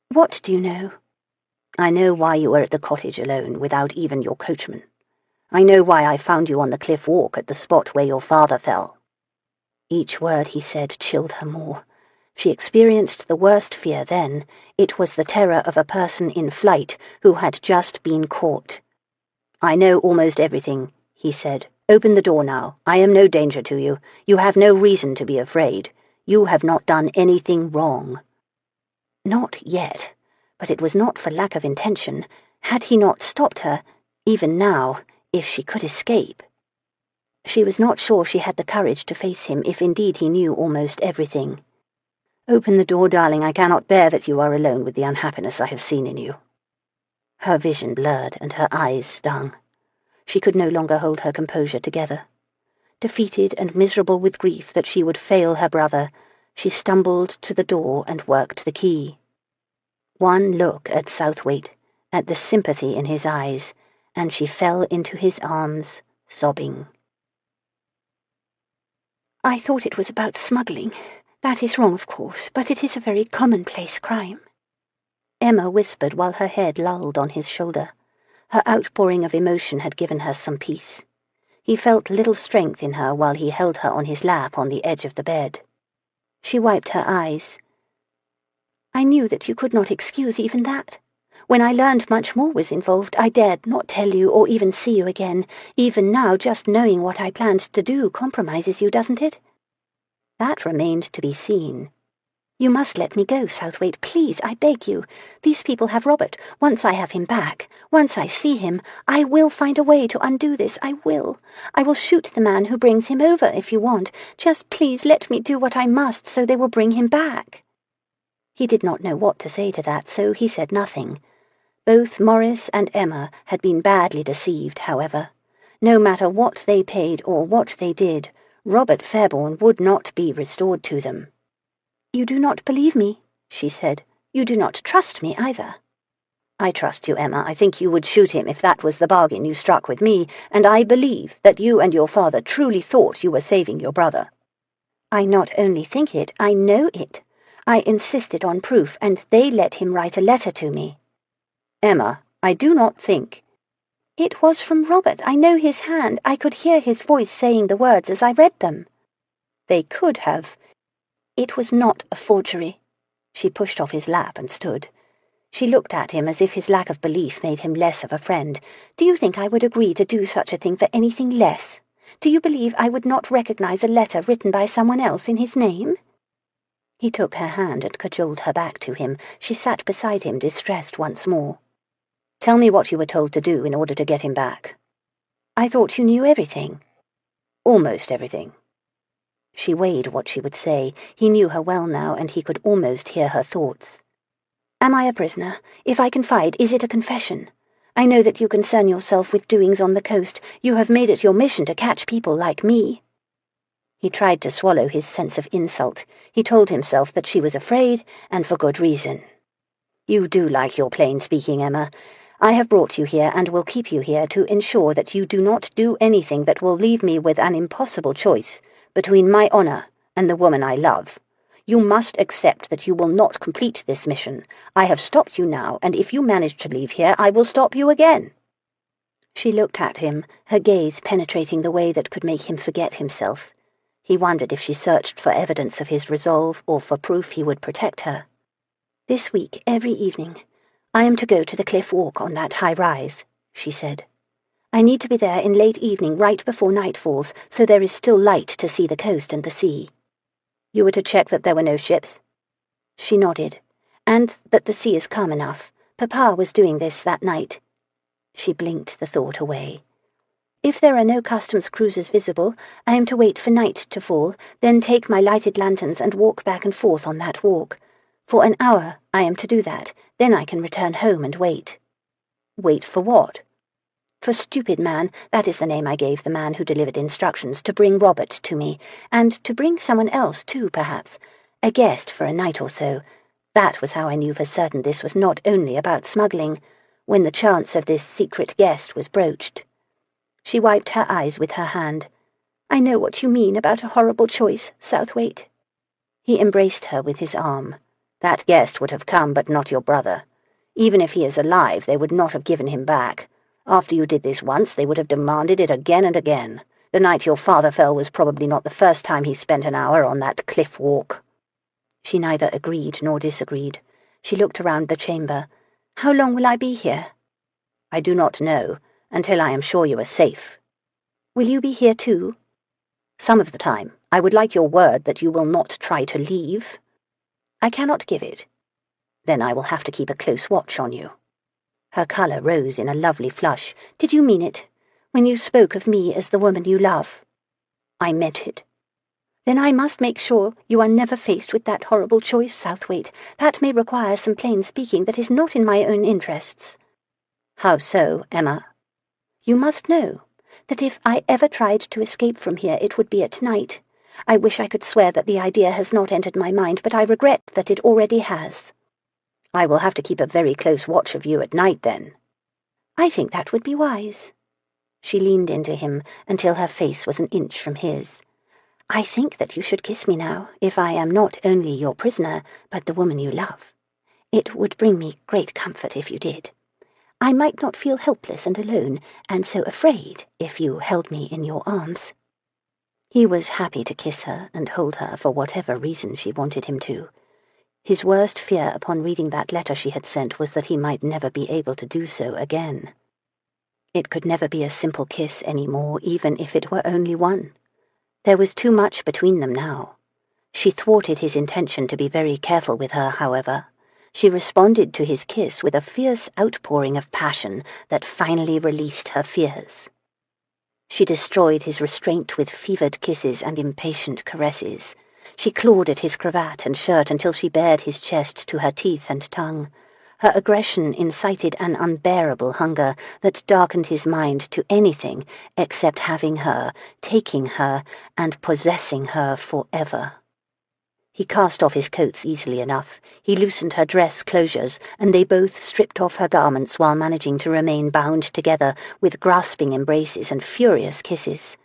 [SPEAKER 1] "What do you know?" "I know why you were at the cottage alone, without even your coachman. I know why I found you on the cliff walk at the spot where your father fell." Each word he said chilled her more. She experienced the worst fear then. It was the terror of a person in flight who had just been caught. "I know almost everything," he said. "Open the door now. I am no danger to you. You have no reason to be afraid. You have not done anything wrong." Not yet, but it was not for lack of intention. Had he not stopped her, even now, if she could escape? She was not sure she had the courage to face him if indeed he knew almost everything. "Open the door, darling. I cannot bear that you are alone with the unhappiness I have seen in you." Her vision blurred and her eyes stung. She could no longer hold her composure together. Defeated and miserable with grief that she would fail her brother, she stumbled to the door and worked the key. One look at Southwaite, at the sympathy in his eyes, and she fell into his arms, sobbing. "I thought it was about smuggling. That is wrong, of course, but it is a very commonplace crime." Emma whispered while her head lolled on his shoulder. Her outpouring of emotion had given her some peace. He felt little strength in her while he held her on his lap on the edge of the bed. She wiped her eyes. "I knew that you could not excuse even that. When I learned much more was involved, I dared not tell you or even see you again. Even now, just knowing what I planned to do compromises you, doesn't it?" That remained to be seen. "You must let me go, Southwaite, please, I beg you. These people have Robert. Once I have him back, once I see him, I will find a way to undo this, I will. I will shoot the man who brings him over, if you want. Just please let me do what I must so they will bring him back." He did not know what to say to that, so he said nothing. Both Morris and Emma had been badly deceived, however. No matter what they paid or what they did, Robert Fairbourne would not be restored to them. "You do not believe me," she said. "You do not trust me either." "I trust you, Emma. I think you would shoot him if that was the bargain you struck with me, and I believe that you and your father truly thought you were saving your brother." "I not only think it, I know it. I insisted on proof, and they let him write a letter to me." "Emma, I do not think—" "It was from Robert. I know his hand. I could hear his voice saying the words as I read them." "They could have—" "It was not a forgery." She pushed off his lap and stood. She looked at him as if his lack of belief made him less of a friend. "Do you think I would agree to do such a thing for anything less? Do you believe I would not recognize a letter written by someone else in his name?" He took her hand and cajoled her back to him. She sat beside him, distressed once more. "Tell me what you were told to do in order to get him back." "I thought you knew everything." "Almost everything." She weighed what she would say. He knew her well now, and he could almost hear her thoughts. "Am I a prisoner? If I confide, is it a confession? I know that you concern yourself with doings on the coast. You have made it your mission to catch people like me." He tried to swallow his sense of insult. He told himself that she was afraid, and for good reason. "You do like your plain speaking, Emma. I have brought you here and will keep you here to ensure that you do not do anything that will leave me with an impossible choice between my honor and the woman I love. You must accept that you will not complete this mission. I have stopped you now, and if you manage to leave here, I will stop you again." She looked at him, her gaze penetrating the way that could make him forget himself. He wondered if she searched for evidence of his resolve or for proof he would protect her. "This week, every evening, I am to go to the cliff walk on that high rise," she said. "I need to be there in late evening, right before night falls, so there is still light to see the coast and the sea." "You were to check that there were no ships?" She nodded. "And that the sea is calm enough. Papa was doing this that night." She blinked the thought away. "If there are no customs cruisers visible, I am to wait for night to fall, then take my lighted lanterns and walk back and forth on that walk. For an hour I am to do that, then I can return home and wait." "Wait for what?" "For Stupid Man, that is the name I gave the man who delivered instructions to bring Robert to me, and to bring someone else too, perhaps, a guest for a night or so. That was how I knew for certain this was not only about smuggling, when the chance of this secret guest was broached." She wiped her eyes with her hand. "I know what you mean about a horrible choice, Southwaite." He embraced her with his arm. "That guest would have come, but not your brother. Even if he is alive, they would not have given him back. After you did this once, they would have demanded it again and again. The night your father fell was probably not the first time he spent an hour on that cliff walk." She neither agreed nor disagreed. She looked around the chamber. "How long will I be here?" "I do not know, until I am sure you are safe." "Will you be here too?" "Some of the time. I would like your word that you will not try to leave." "I cannot give it." "Then I will have to keep a close watch on you." Her colour rose in a lovely flush. "Did you mean it, when you spoke of me as the woman you love?" "I meant it." "Then I must make sure you are never faced with that horrible choice, Southwaite. That may require some plain speaking that is not in my own interests." "How so, Emma?" "You must know that if I ever tried to escape from here, it would be at night. I wish I could swear that the idea has not entered my mind, but I regret that it already has." "I will have to keep a very close watch of you at night, then." "I think that would be wise." She leaned into him until her face was an inch from his. I think that you should kiss me now, if I am not only your prisoner, but the woman you love. It would bring me great comfort if you did. I might not feel helpless and alone, and so afraid, if you held me in your arms." He was happy to kiss her and hold her for whatever reason she wanted him to. His worst fear upon reading that letter she had sent was that he might never be able to do so again. It could never be a simple kiss any more, even if it were only one. There was too much between them now. She thwarted his intention to be very careful with her, however. She responded to his kiss with a fierce outpouring of passion that finally released her fears. She destroyed his restraint with fevered kisses and impatient caresses. She clawed at his cravat and shirt until she bared his chest to her teeth and tongue. Her aggression incited an unbearable hunger that darkened his mind to anything except having her, taking her, and possessing her forever. He cast off his coats easily enough. He loosened her dress closures, and they both stripped off her garments while managing to remain bound together with grasping embraces and furious kisses.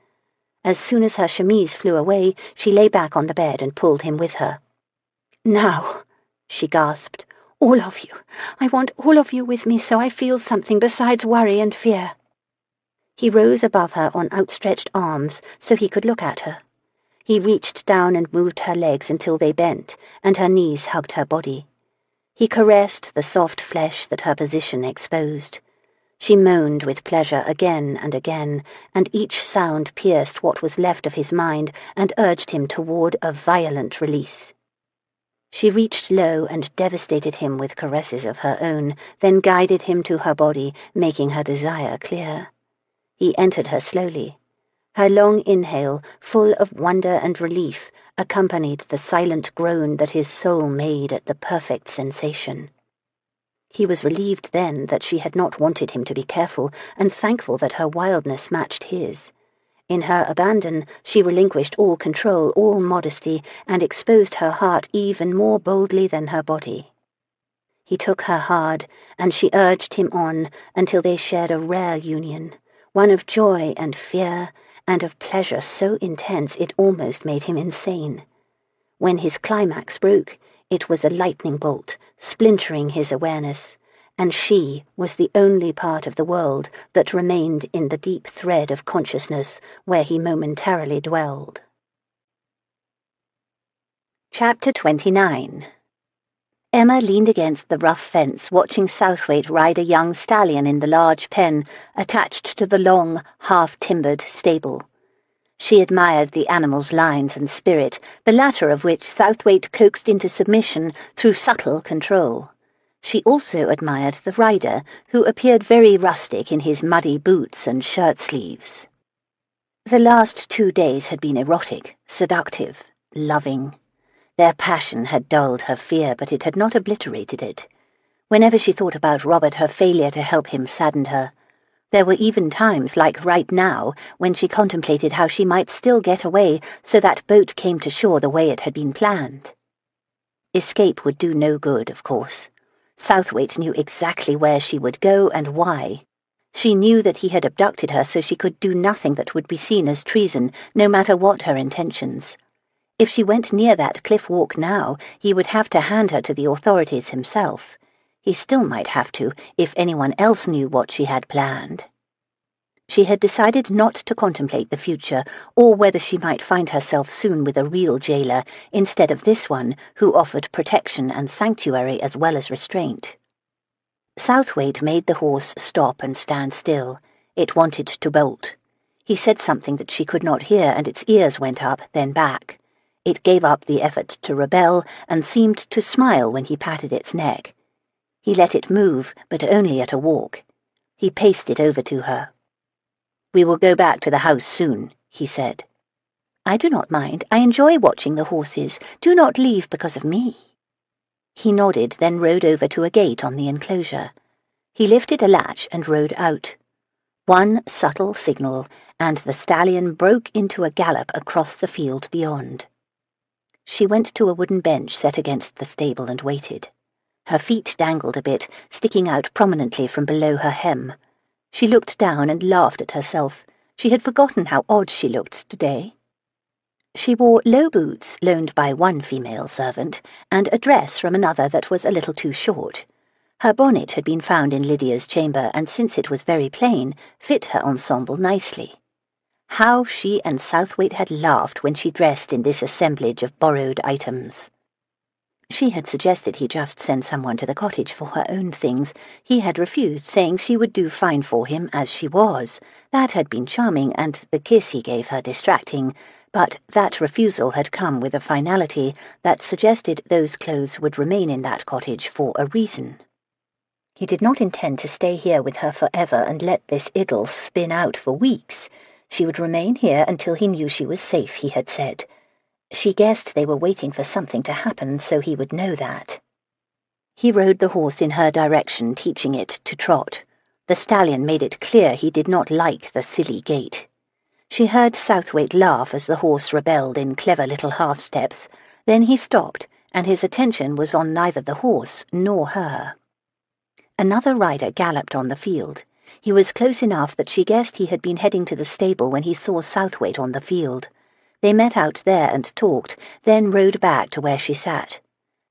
[SPEAKER 1] As soon as her chemise flew away, she lay back on the bed and pulled him with her. "Now," she gasped, "all of you. I want all of you with me so I feel something besides worry and fear." He rose above her on outstretched arms so he could look at her. He reached down and moved her legs until they bent, and her knees hugged her body. He caressed the soft flesh that her position exposed. She moaned with pleasure again, and each sound pierced what was left of his mind and urged him toward a violent release. She reached low and devastated him with caresses of her own, then guided him to her body, making her desire clear. He entered her slowly. Her long inhale, full of wonder and relief, accompanied the silent groan that his soul made at the perfect sensation. He was relieved then that she had not wanted him to be careful, and thankful that her wildness matched his. In her abandon, she relinquished all control, all modesty, and exposed her heart even more boldly than her body. He took her hard, and she urged him on until they shared a rare union, one of joy and fear, and of pleasure so intense it almost made him insane. When his climax broke, it was a lightning bolt, splintering his awareness, and she was the only part of the world that remained in the deep thread of consciousness where he momentarily dwelled. Chapter 29. Emma leaned against the rough fence, watching Southwaite ride a young stallion in the large pen attached to the long, half-timbered stable. She admired the animal's lines and spirit, the latter of which Southwaite coaxed into submission through subtle control. She also admired the rider, who appeared very rustic in his muddy boots and shirt-sleeves. The last 2 days had been erotic, seductive, loving. Their passion had dulled her fear, but it had not obliterated it. Whenever she thought about Robert, her failure to help him saddened her. There were even times, like right now, when she contemplated how she might still get away so that boat came to shore the way it had been planned. Escape would do no good, of course. Southwaite knew exactly where she would go and why. She knew that he had abducted her so she could do nothing that would be seen as treason, no matter what her intentions. If she went near that cliff walk now, he would have to hand her to the authorities himself. He still might have to, if anyone else knew what she had planned. She had decided not to contemplate the future, or whether she might find herself soon with a real jailer, instead of this one, who offered protection and sanctuary as well as restraint. Southwaite made the horse stop and stand still. It wanted to bolt. He said something that she could not hear, and its ears went up, then back. It gave up the effort to rebel, and seemed to smile when he patted its neck. He let it move, but only at a walk. He paced it over to her. "We will go back to the house soon," he said. "I do not mind. I enjoy watching the horses. Do not leave because of me." He nodded, then rode over to a gate on the enclosure. He lifted a latch and rode out. One subtle signal, and the stallion broke into a gallop across the field beyond. She went to a wooden bench set against the stable and waited. Her feet dangled a bit, sticking out prominently from below her hem. She looked down and laughed at herself. She had forgotten how odd she looked today. She wore low boots loaned by one female servant, and a dress from another that was a little too short. Her bonnet had been found in Lydia's chamber, and since it was very plain, fit her ensemble nicely. How she and Southwaite had laughed when she dressed in this assemblage of borrowed items. She had suggested he just send someone to the cottage for her own things. He had refused, saying she would do fine for him as she was. That had been charming, and the kiss he gave her distracting, but that refusal had come with a finality that suggested those clothes would remain in that cottage for a reason. He did not intend to stay here with her forever and let this idyll spin out for weeks. She would remain here until he knew she was safe, he had said. She guessed they were waiting for something to happen, so he would know that. He rode the horse in her direction, teaching it to trot. The stallion made it clear he did not like the silly gait. She heard Southwaite laugh as the horse rebelled in clever little half-steps. Then he stopped, and his attention was on neither the horse nor her. Another rider galloped on the field. He was close enough that she guessed he had been heading to the stable when he saw Southwaite on the field. They met out there and talked, then rode back to where she sat.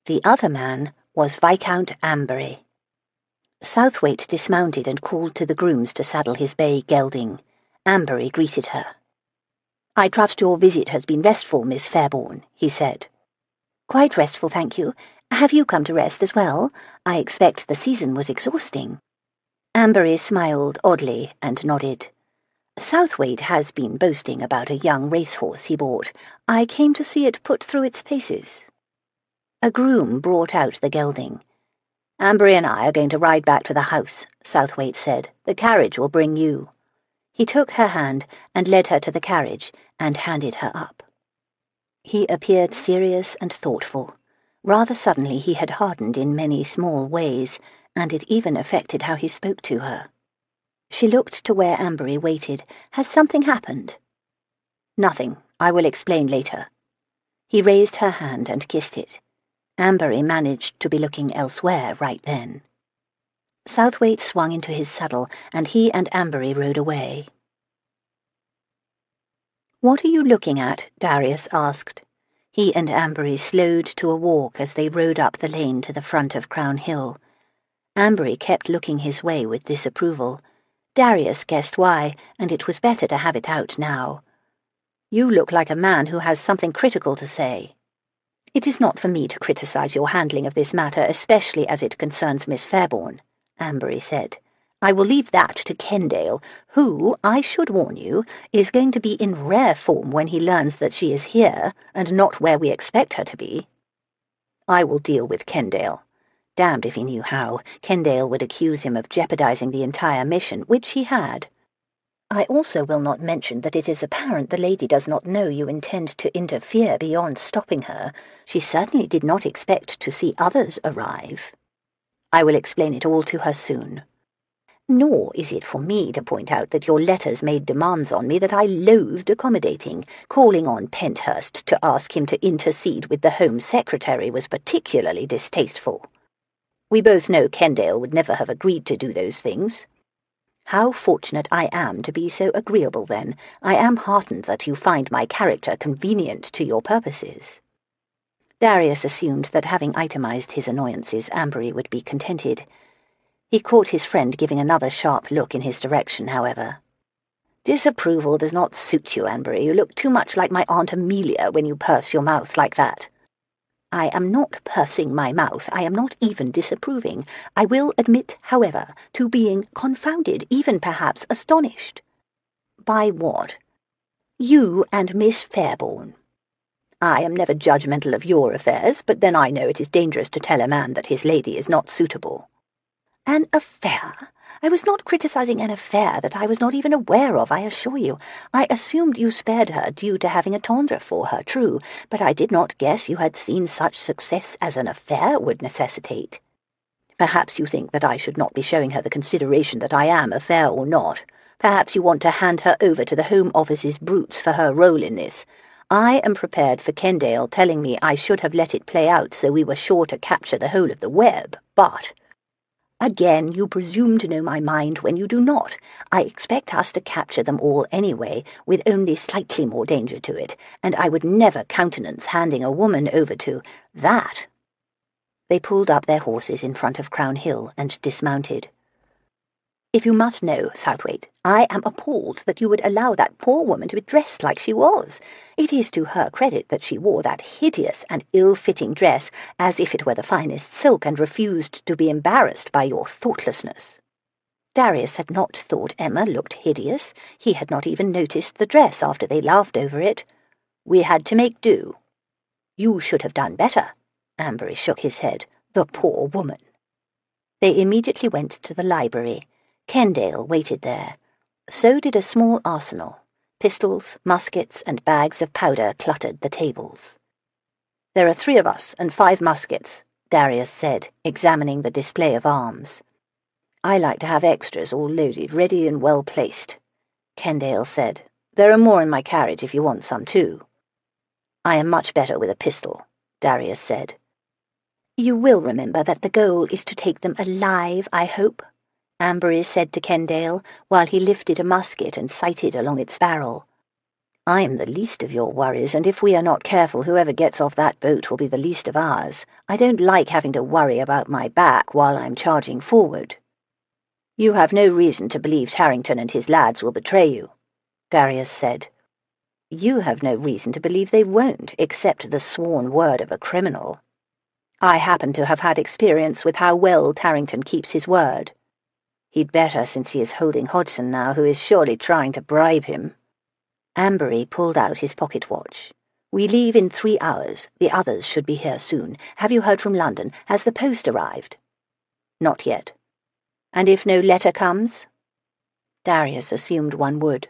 [SPEAKER 1] The other man was Viscount Amberry. Southwaite dismounted and called to the grooms to saddle his bay gelding. Amberry greeted her. "I trust your visit has been restful, Miss Fairbourne," he said. "Quite restful, thank you. Have you come to rest as well? I expect the season was exhausting." Amberry smiled oddly and nodded. "Southwaite has been boasting about a young racehorse he bought. I came to see it put through its paces." A groom brought out the gelding. "Amberry and I are going to ride back to the house," Southwaite said. "The carriage will bring you." He took her hand and led her to the carriage and handed her up. He appeared serious and thoughtful. Rather suddenly he had hardened in many small ways, and it even affected how he spoke to her. She looked to where Amberry waited. "Has something happened?" "Nothing. I will explain later." He raised her hand and kissed it. Amberry managed to be looking elsewhere right then. Southwaite swung into his saddle, and he and Amberry rode away. "What are you looking at?" Darius asked. He and Amberry slowed to a walk as they rode up the lane to the front of Crown Hill. Amberry kept looking his way with disapproval. Darius guessed why, and it was better to have it out now. "You look like a man who has something critical to say." "It is not for me to criticize your handling of this matter, especially as it concerns Miss Fairbourne," Amberry said. "I will leave that to Kendale, who, I should warn you, is going to be in rare form when he learns that she is here, and not where we expect her to be." "I will deal with Kendale." Damned if he knew how. Kendale would accuse him of jeopardizing the entire mission, which he had. "I also will not mention that it is apparent the lady does not know you intend to interfere beyond stopping her. She certainly did not expect to see others arrive." "I will explain it all to her soon." "Nor is it for me to point out that your letters made demands on me that I loathed accommodating. Calling on Penthurst to ask him to intercede with the Home Secretary was particularly distasteful. We both know Kendale would never have agreed to do those things." "How fortunate I am to be so agreeable, then. I am heartened that you find my character convenient to your purposes." Darius assumed that having itemized his annoyances, Amberry would be contented. He caught his friend giving another sharp look in his direction, however. "Disapproval does not suit you, Amberry. You look too much like my Aunt Amelia when you purse your mouth like that." "I am not pursing my mouth. I am not even disapproving. I will admit, however, to being confounded, even perhaps astonished." "By what?" "You and Miss Fairbourne." "I am never judgmental of your affairs, but then I know it is dangerous to tell a man that his lady is not suitable." "An affair? I was not criticizing an affair that I was not even aware of, I assure you. I assumed you spared her due to having a tendre for her, true, but I did not guess you had seen such success as an affair would necessitate." "Perhaps you think that I should not be showing her the consideration that I am, affair or not. Perhaps you want to hand her over to the Home Office's brutes for her role in this. I am prepared for Kendale telling me I should have let it play out so we were sure to capture the whole of the web, but—"
[SPEAKER 2] Again, you presume to know my mind when you do not. I expect us to capture them all anyway, with only slightly more danger to it, and I would never countenance handing a woman over to that." They pulled up their horses in front of Crown Hill and dismounted. "If you must know, Southwaite, I am appalled that you would allow that poor woman to be dressed like she was. It is to her credit that she wore that hideous and ill-fitting dress as if it were the finest silk and refused to be embarrassed by your thoughtlessness." Darius had not thought Emma looked hideous. He had not even noticed the dress after they laughed over it. "We had to make do." "You should have done better." Amberry shook his head. "The poor woman." They immediately went to the library. Kendale waited there. So did a small arsenal. Pistols, muskets, and bags of powder cluttered the tables. "There are 3 of us and 5 muskets," Darius said, examining the display of arms. "I like to have extras all loaded, ready and well placed," Kendale said. "There are more in my carriage if you want some too." "I am much better with a pistol," Darius said. "You will remember that the goal is to take them alive, I hope," Amberry said to Kendale, while he lifted a musket and sighted along its barrel. "I am the least of your worries, and if we are not careful, whoever gets off that boat will be the least of ours. I don't like having to worry about my back while I'm charging forward." "You have no reason to believe Tarrington and his lads will betray you," Darius said. "You have no reason to believe they won't, except the sworn word of a criminal. I happen to have had experience with how well Tarrington keeps his word. He'd better, since he is holding Hodgson now, who is surely trying to bribe him." Amberry pulled out his pocket watch. "We leave in 3 hours. The others should be here soon. Have you heard from London? Has the post arrived?" "Not yet." "And if no letter comes?" Darius assumed one would.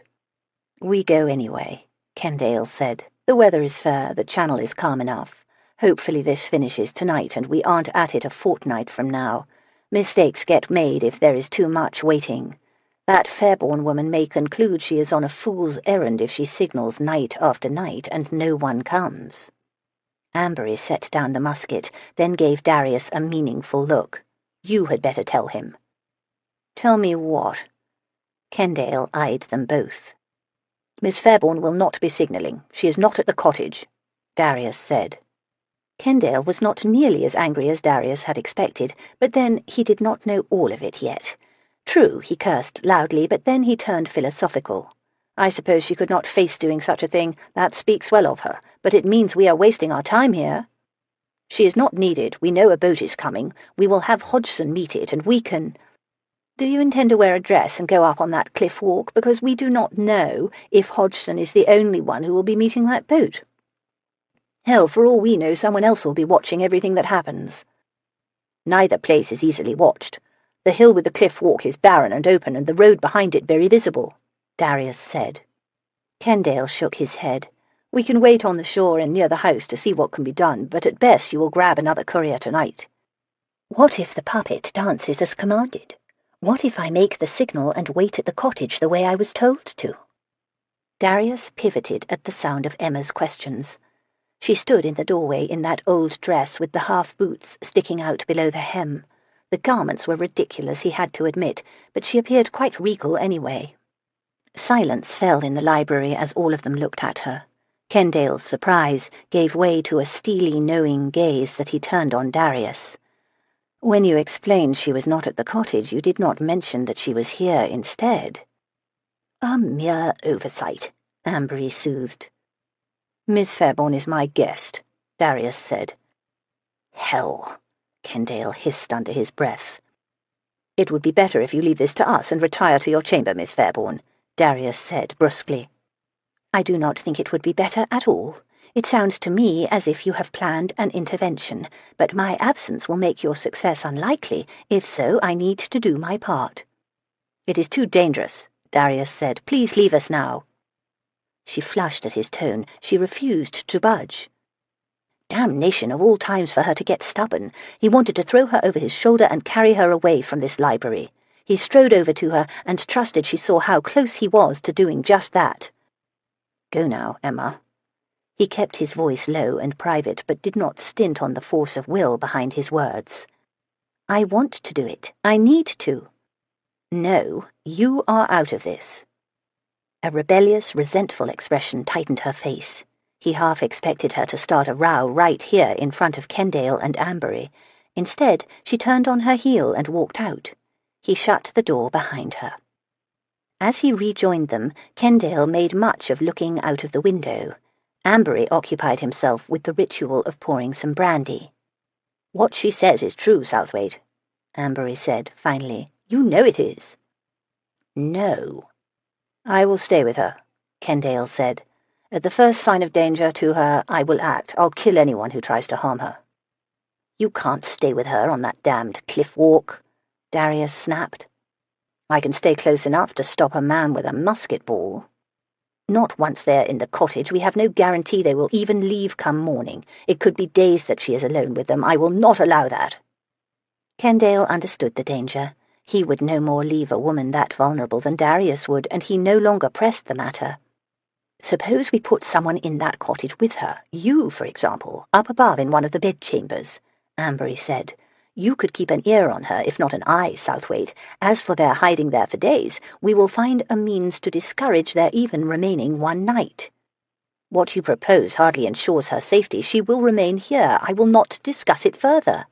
[SPEAKER 2] "We go anyway," Kendale said. "The weather is fair, the channel is calm enough. Hopefully this finishes tonight and we aren't at it a fortnight from now. Mistakes get made if there is too much waiting. That Fairbourne woman may conclude she is on a fool's errand if she signals night after night and no one comes." Amberry set down the musket, then gave Darius a meaningful look. "You had better tell him." "Tell me what?" Kendale eyed them both. "Miss Fairbourne will not be signalling. She is not at the cottage," Darius said. Kendale was not nearly as angry as Darius had expected, but then he did not know all of it yet. True, he cursed loudly, but then he turned philosophical. "I suppose she could not face doing such a thing. That speaks well of her, but it means we are wasting our time here." "She is not needed. We know a boat is coming. We will have Hodgson meet it, and we can—" "Do you intend to wear a dress and go up on that cliff walk? Because we do not know if Hodgson is the only one who will be meeting that boat. Hell, for all we know, someone else will be watching everything that happens." "Neither place is easily watched. The hill with the cliff walk is barren and open, and the road behind it very visible," Darius said. Kendale shook his head. "We can wait on the shore and near the house to see what can be done, but at best you will grab another courier tonight." "What if the puppet dances as commanded? What if I make the signal and wait at the cottage the way I was told to?" Darius pivoted at the sound of Emma's questions. She stood in the doorway in that old dress with the half-boots sticking out below the hem. The garments were ridiculous, he had to admit, but she appeared quite regal anyway. Silence fell in the library as all of them looked at her. Kendale's surprise gave way to a steely, knowing gaze that he turned on Darius. "When you explained she was not at the cottage, you did not mention that she was here instead." "A mere oversight," Amberry soothed. "Miss Fairbourne is my guest," Darius said. "Hell," Kendale hissed under his breath. "It would be better if you leave this to us and retire to your chamber, Miss Fairbourne," Darius said brusquely. "I do not think it would be better at all. It sounds to me as if you have planned an intervention, but my absence will make your success unlikely. If so, I need to do my part." "It is too dangerous," Darius said. "Please leave us now." She flushed at his tone. She refused to budge. Damnation, of all times for her to get stubborn. He wanted to throw her over his shoulder and carry her away from this library. He strode over to her and trusted she saw how close he was to doing just that. "Go now, Emma." He kept his voice low and private, but did not stint on the force of will behind his words.
[SPEAKER 1] I want to do it. I need to. No, you are out of this. A rebellious, resentful expression tightened her face. He half expected her to start a row right here in front of Kendale and Ambery. Instead, she turned on her heel and walked out. He shut the door behind her. As he rejoined them, Kendale made much of looking out of the window. Ambery occupied himself with the ritual of pouring some brandy. "What she says is true, Southwaite," Ambery said, finally. "You know it is." "No." "I will stay with her," Kendale said. "At the first sign of danger to her, I will act. I'll kill anyone who tries to harm her." "You can't stay with her on that damned cliff walk," Darius snapped. "I can stay close enough to stop a man with a musket ball." "Not once they're in the cottage. We have no guarantee they will even leave come morning. It could be days that she is alone with them. I will not allow that." Kendale understood the danger. He would no more leave a woman that vulnerable than Darius would, and he no longer pressed the matter. "Suppose we put someone in that cottage with her, you, for example, up above in one of the bedchambers," Ambery said. "You could keep an ear on her, if not an eye, Southwaite. As for their hiding there for days, we will find a means to discourage their even remaining one night. What you propose hardly ensures her safety. She will remain here. I will not discuss it further."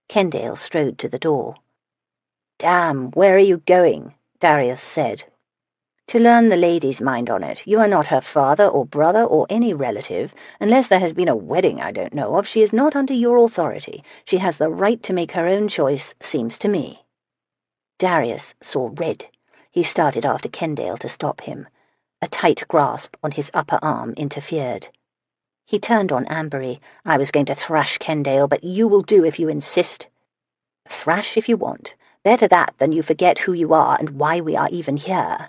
[SPEAKER 1] Kendale strode to the door. "Damn, where are you going?" Darius said. "To learn the lady's mind on it. You are not her father or brother or any relative. Unless there has been a wedding I don't know of, she is not under your authority. She has the right to make her own choice, seems to me." Darius saw red. He started after Kendale to stop him. A tight grasp on his upper arm interfered. He turned on Ambery. "I was going to thrash Kendale, but you will do if you insist." "Thrash if you want. Better that than you forget who you are and why we are even here."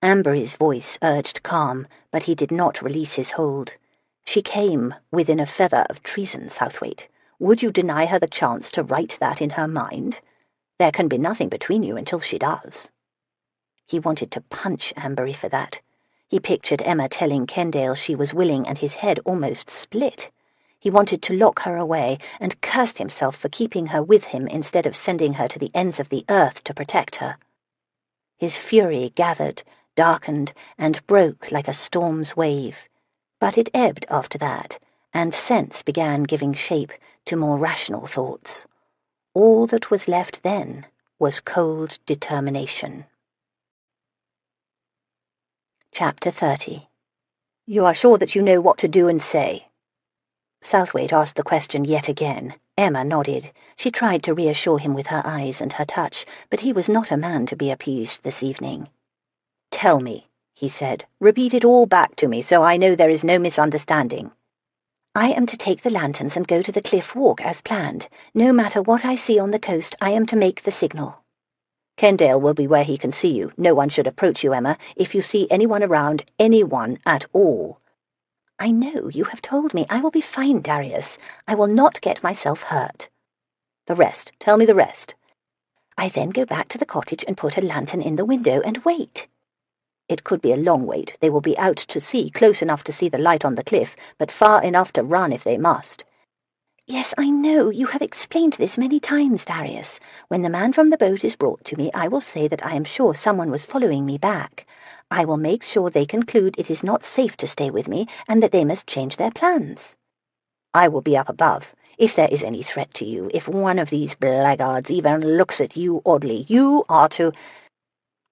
[SPEAKER 1] Ambery's voice urged calm, but he did not release his hold. "She came within a feather of treason, Southwaite. Would you deny her the chance to write that in her mind? There can be nothing between you until she does." He wanted to punch Ambery for that. He pictured Emma telling Kendale she was willing, and his head almost split. He wanted to lock her away, and cursed himself for keeping her with him instead of sending her to the ends of the earth to protect her. His fury gathered, darkened, and broke like a storm's wave. But it ebbed after that, and sense began giving shape to more rational thoughts. All that was left then was cold determination. Chapter 30. "You are sure that you know what to do and say?" Southwaite asked the question yet again. Emma nodded. She tried to reassure him with her eyes and her touch, but he was not a man to be appeased this evening. "Tell me," he said. "Repeat it all back to me, so I know there is no misunderstanding." "I am to take the lanterns and go to the cliff walk as planned. No matter what I see on the coast, I am to make the signal." "Kendale will be where he can see you. No one should approach you, Emma. If you see anyone around, anyone at all—" "I know, you have told me. I will be fine, Darius. I will not get myself hurt." "The rest. Tell me the rest." "I then go back to the cottage and put a lantern in the window and wait." "It could be a long wait. They will be out to sea, close enough to see the light on the cliff, but far enough to run if they must." "Yes, I know. You have explained this many times, Darius. When the man from the boat is brought to me, I will say that I am sure someone was following me back. I will make sure they conclude it is not safe to stay with me and that they must change their plans." "I will be up above. If there is any threat to you, if one of these blackguards even looks at you oddly, you are to—"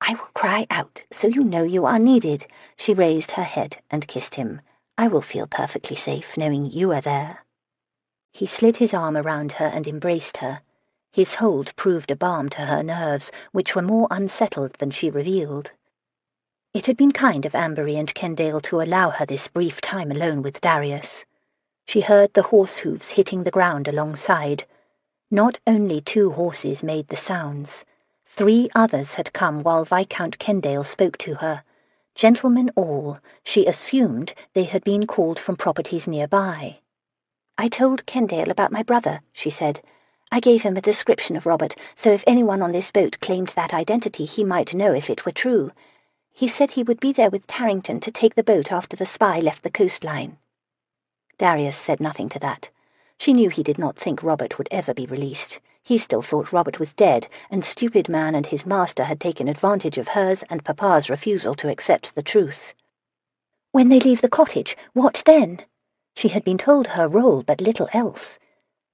[SPEAKER 1] "I will cry out, so you know you are needed." She raised her head and kissed him. "I will feel perfectly safe knowing you are there." He slid his arm around her and embraced her. His hold proved a balm to her nerves, which were more unsettled than she revealed. It had been kind of Ambery and Kendale to allow her this brief time alone with Darius. She heard the horse hooves hitting the ground alongside. Not only 2 horses made the sounds. 3 others had come while Viscount Kendale spoke to her. Gentlemen all, she assumed they had been called from properties nearby. "I told Kendale about my brother," she said. "I gave him a description of Robert, so if anyone on this boat claimed that identity, he might know if it were true. He said he would be there with Tarrington to take the boat after the spy left the coastline." Darius said nothing to that. She knew he did not think Robert would ever be released. He still thought Robert was dead, and stupid man and his master had taken advantage of hers and Papa's refusal to accept the truth. When they leave the cottage, what then? She had been told her role, but little else.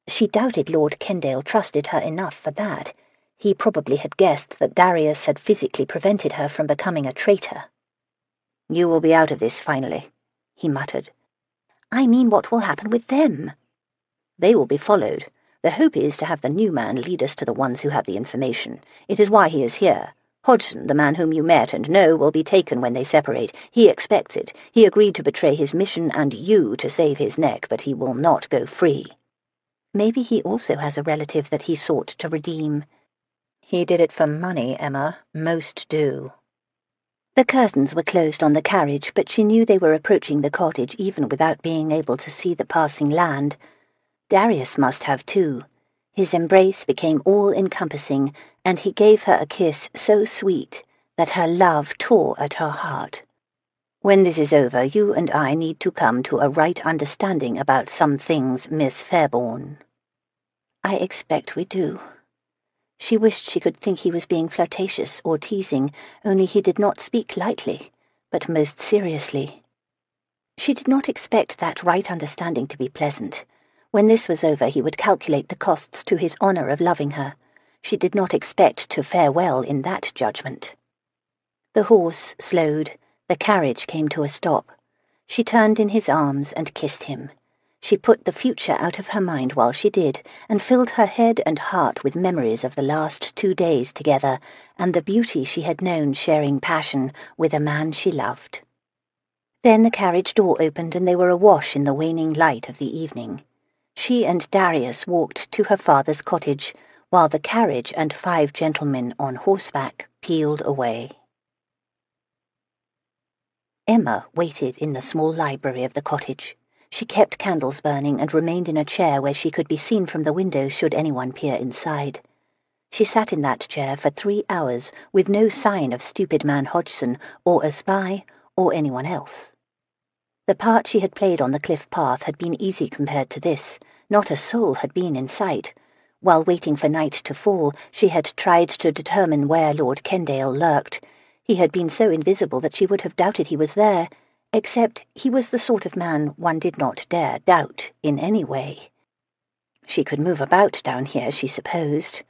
[SPEAKER 1] She doubted Lord Kendale trusted her enough for that. He probably had guessed that Darius had physically prevented her from becoming a traitor. "You will be out of this finally," he muttered. "I mean, what will happen with them?" "They will be followed. The hope is to have the new man lead us to the ones who have the information. It is why he is here. Hodgson, the man whom you met and know, will be taken when they separate. He expects it. He agreed to betray his mission and you to save his neck, but he will not go free." Maybe he also has a relative that he sought to redeem. He did it for money, Emma. Most do. The curtains were closed on the carriage, but she knew they were approaching the cottage even without being able to see the passing land. Darius must have too. His embrace became all-encompassing, and he gave her a kiss so sweet that her love tore at her heart. "When this is over, you and I need to come to a right understanding about some things, Miss Fairbourne." "I expect we do." She wished she could think he was being flirtatious or teasing, only he did not speak lightly, but most seriously. She did not expect that right understanding to be pleasant. When this was over, he would calculate the costs to his honor of loving her. She did not expect to fare well in that judgment. The horse slowed. The carriage came to a stop. She turned in his arms and kissed him. She put the future out of her mind while she did, and filled her head and heart with memories of the last 2 days together, and the beauty she had known sharing passion with a man she loved. Then the carriage door opened, and they were awash in the waning light of the evening. She and Darius walked to her father's cottage, while the carriage and 5 gentlemen on horseback peeled away. Emma waited in the small library of the cottage. She kept candles burning and remained in a chair where she could be seen from the window should anyone peer inside. She sat in that chair for 3 hours with no sign of stupid man Hodgson or a spy or anyone else. The part she had played on the cliff path had been easy compared to this. Not a soul had been in sight. While waiting for night to fall, she had tried to determine where Lord Kendale lurked. He had been so invisible that she would have doubted he was there, except he was the sort of man one did not dare doubt in any way. She could move about down here, she supposed.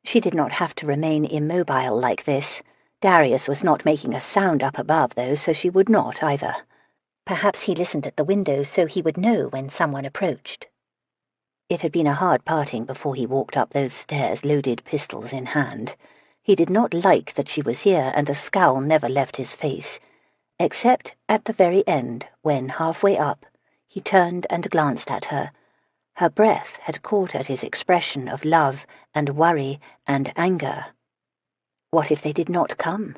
[SPEAKER 1] She did not have to remain immobile like this. Darius was not making a sound up above, though, so she would not either. Perhaps he listened at the window so he would know when someone approached. It had been a hard parting before he walked up those stairs, loaded pistols in hand. He did not like that she was here, and a scowl never left his face, except at the very end, when, halfway up, he turned and glanced at her. Her breath had caught at his expression of love and worry and anger. What if they did not come?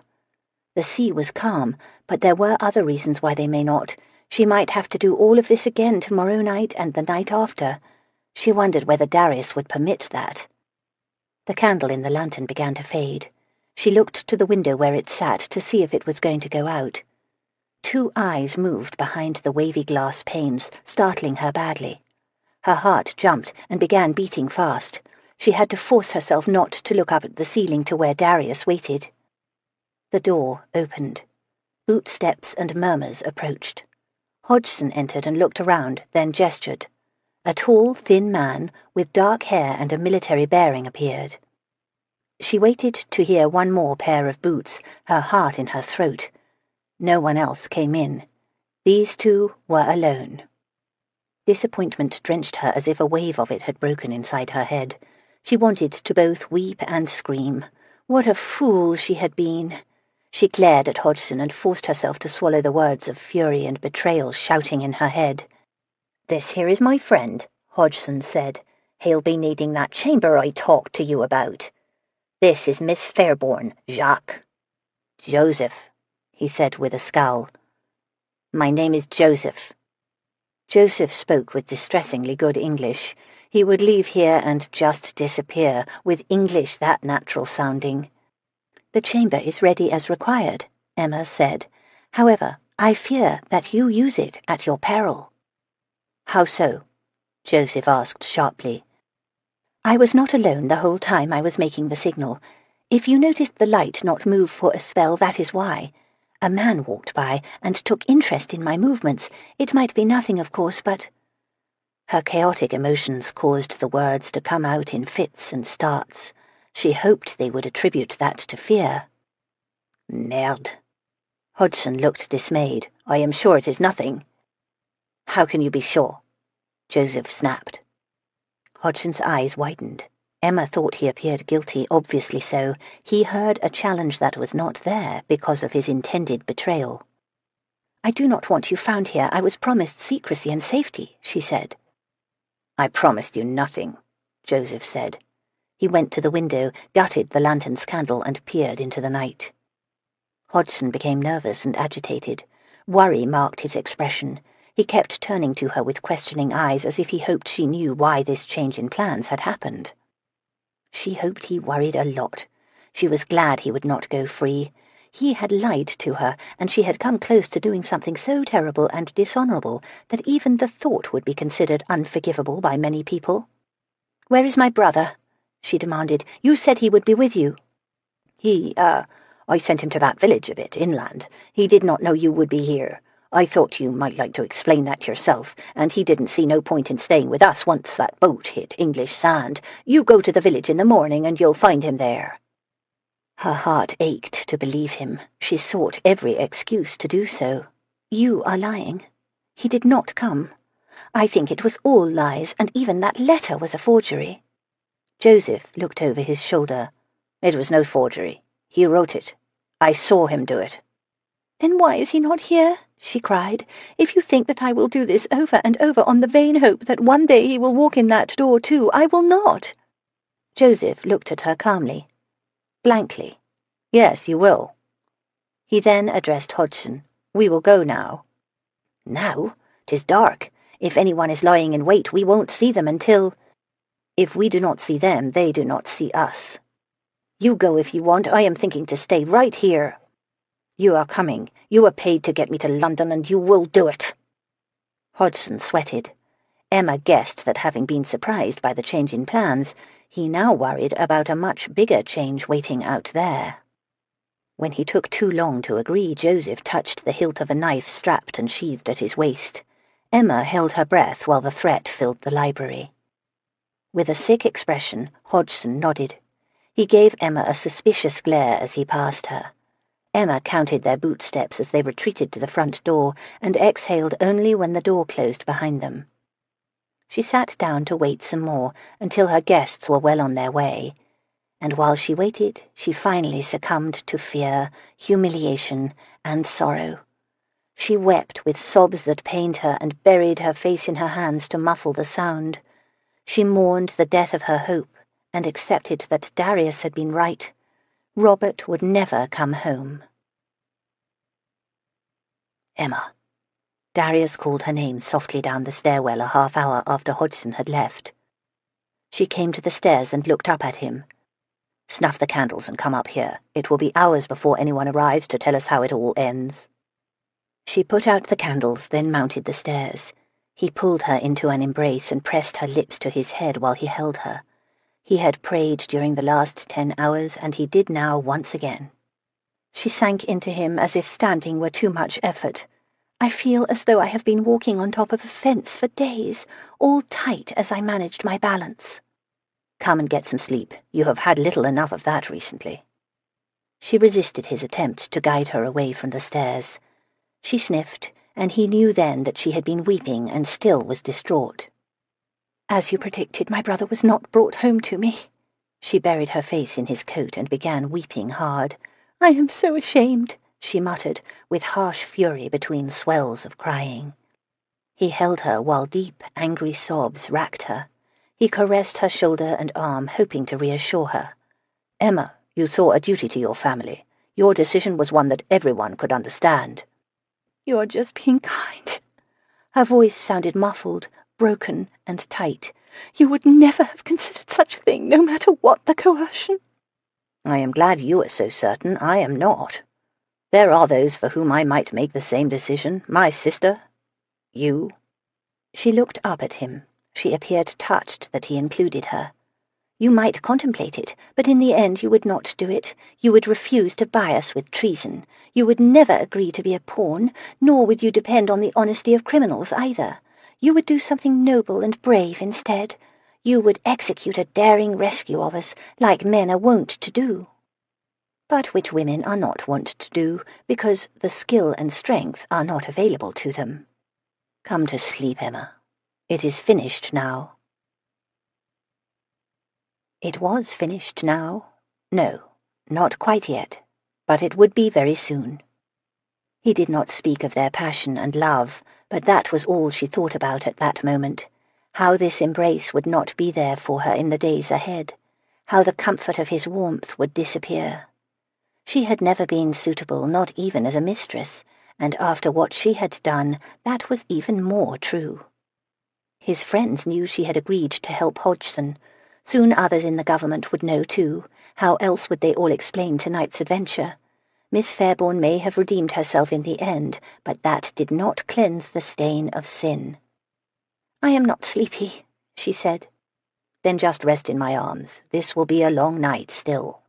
[SPEAKER 1] The sea was calm, but there were other reasons why they may not. She might have to do all of this again tomorrow night and the night after. She wondered whether Darius would permit that. The candle in the lantern began to fade. She looked to the window where it sat to see if it was going to go out. 2 eyes moved behind the wavy glass panes, startling her badly. Her heart jumped and began beating fast. She had to force herself not to look up at the ceiling to where Darius waited. The door opened. Footsteps and murmurs approached. Hodgson entered and looked around, then gestured. A tall, thin man with dark hair and a military bearing appeared. She waited to hear one more pair of boots, her heart in her throat. No one else came in. These 2 were alone. Disappointment drenched her as if a wave of it had broken inside her head. She wanted to both weep and scream. What a fool she had been! She glared at Hodgson and forced herself to swallow the words of fury and betrayal shouting in her head. "This here is my friend," Hodgson said. "He'll be needing that chamber I talked to you about. This is Miss Fairbourne, Jacques." "Joseph," he said with a scowl. "My name is Joseph." Joseph spoke with distressingly good English. He would leave here and just disappear, with English that natural-sounding. "The chamber is ready as required," Emma said. "However, I fear that you use it at your peril." "How so?" Joseph asked sharply. I was not alone the whole time I was making the signal. If you noticed the light not move for a spell, that is why. A man walked by and took interest in my movements. It might be nothing, of course, but—" Her chaotic emotions caused the words to come out in fits and starts. She hoped they would attribute that to fear. "Merde." Hodgson looked dismayed. "I am sure it is nothing." "How can you be sure?" Joseph snapped. Hodgson's eyes widened. Emma thought he appeared guilty, obviously so. He heard a challenge that was not there because of his intended betrayal. "I do not want you found here. I was promised secrecy and safety," she said. "I promised you nothing," Joseph said. He went to the window, gutted the lantern's candle, and peered into the night. Hodgson became nervous and agitated. Worry marked his expression. He kept turning to her with questioning eyes as if he hoped she knew why this change in plans had happened. She hoped he worried a lot. She was glad he would not go free. He had lied to her, and she had come close to doing something so terrible and dishonorable that even the thought would be considered unforgivable by many people. "Where is my brother?" she demanded. "You said he would be with you." I sent him to that village a bit, inland. He did not know you would be here. I thought you might like to explain that yourself, and he didn't see no point in staying with us once that boat hit English sand. You go to the village in the morning and you'll find him there." Her heart ached to believe him. She sought every excuse to do so. "You are lying. He did not come. I think it was all lies, and even that letter was a forgery." Joseph looked over his shoulder. "It was no forgery. He wrote it. I saw him do it." "Then why is he not here?" she cried. "If you think that I will do this over and over on the vain hope that one day he will walk in that door too, I will not." Joseph looked at her calmly, blankly. "Yes, you will." He then addressed Hodgson. "We will go now." "Now? 'Tis dark. If anyone is lying in wait, we won't see them until—" "If we do not see them, they do not see us." "You go if you want. I am thinking to stay right here." "You are coming. You are paid to get me to London, and you will do it." Hodgson sweated. Emma guessed that, having been surprised by the change in plans, he now worried about a much bigger change waiting out there. When he took too long to agree, Joseph touched the hilt of a knife strapped and sheathed at his waist. Emma held her breath while the threat filled the library. With a sick expression, Hodgson nodded. He gave Emma a suspicious glare as he passed her. Emma counted their bootsteps as they retreated to the front door, and exhaled only when the door closed behind them. She sat down to wait some more, until her guests were well on their way, and while she waited, she finally succumbed to fear, humiliation, and sorrow. She wept with sobs that pained her and buried her face in her hands to muffle the sound. She mourned the death of her hope and accepted that Darius had been right. Robert would never come home. "Emma." Darius called her name softly down the stairwell a half-hour after Hodgson had left. She came to the stairs and looked up at him. "Snuff the candles and come up here. It will be hours before anyone arrives to tell us how it all ends." She put out the candles, then mounted the stairs. He pulled her into an embrace and pressed her lips to his head while he held her. He had prayed during the last 10 hours, and he did now once again. She sank into him as if standing were too much effort. "I feel as though I have been walking on top of a fence for days, all tight as I managed my balance." "Come and get some sleep. You have had little enough of that recently." She resisted his attempt to guide her away from the stairs. She sniffed, and he knew then that she had been weeping and still was distraught. "As you predicted, my brother was not brought home to me." She buried her face in his coat and began weeping hard. "I am so ashamed," she muttered, with harsh fury between swells of crying. He held her while deep, angry sobs racked her. He caressed her shoulder and arm, hoping to reassure her. "Emma, you saw a duty to your family. Your decision was one that everyone could understand." "You are just being kind." Her voice sounded muffled, broken, and tight. "You would never have considered such a thing, no matter what the coercion." "I am glad you are so certain. I am not. There are those for whom I might make the same decision. My sister. You." She looked up at him. She appeared touched that he included her. You might contemplate it, but in the end you would not do it. You would refuse to buy us with treason. You would never agree to be a pawn, nor would you depend on the honesty of criminals either. You would do something noble and brave instead. You would execute a daring rescue of us, like men are wont to do. But which women are not wont to do, because the skill and strength are not available to them. Come to sleep, Emma. It is finished now. It was finished now. No, not quite yet, but it would be very soon. He did not speak of their passion and love, but that was all she thought about at that moment, how this embrace would not be there for her in the days ahead, how the comfort of his warmth would disappear. She had never been suitable, not even as a mistress, and after what she had done, that was even more true. His friends knew she had agreed to help Hodgson. Soon others in the government would know too. How else would they all explain tonight's adventure? Miss Fairbourne may have redeemed herself in the end, but that did not cleanse the stain of sin. "I am not sleepy," she said. "Then just rest in my arms. This will be a long night still."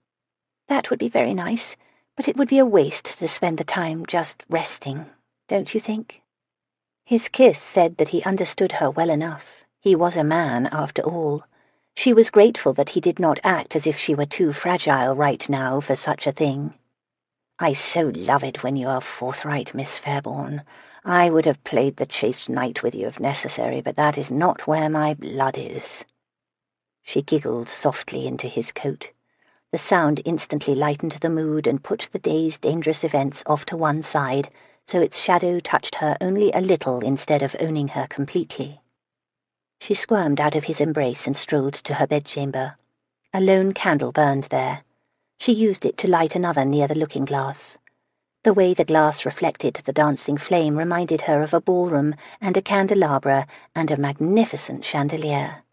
[SPEAKER 1] "That would be very nice, but it would be a waste to spend the time just resting, don't you think?" His kiss said that he understood her well enough. He was a man, after all. She was grateful that he did not act as if she were too fragile right now for such a thing. "I so love it when you are forthright, Miss Fairbourne. I would have played the chaste knight with you if necessary, but that is not where my blood is." She giggled softly into his coat. The sound instantly lightened the mood and put the day's dangerous events off to one side, so its shadow touched her only a little instead of owning her completely. She squirmed out of his embrace and strolled to her bedchamber. A lone candle burned there. She used it to light another near the looking-glass. The way the glass reflected the dancing flame reminded her of a ballroom and a candelabra and a magnificent chandelier.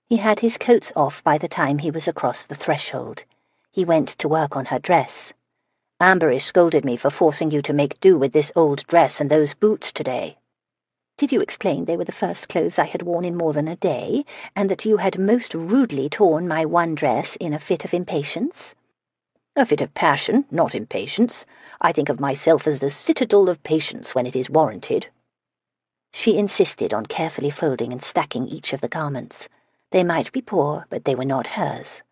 [SPEAKER 1] He had his coats off by the time he was across the threshold. He went to work on her dress. "Amber scolded me for forcing you to make do with this old dress and those boots today." "Did you explain they were the first clothes I had worn in more than a day, and that you had most rudely torn my one dress in a fit of impatience?" "A fit of passion, not impatience. I think of myself as the citadel of patience when it is warranted." She insisted on carefully folding and stacking each of the garments. They might be poor, but they were not hers.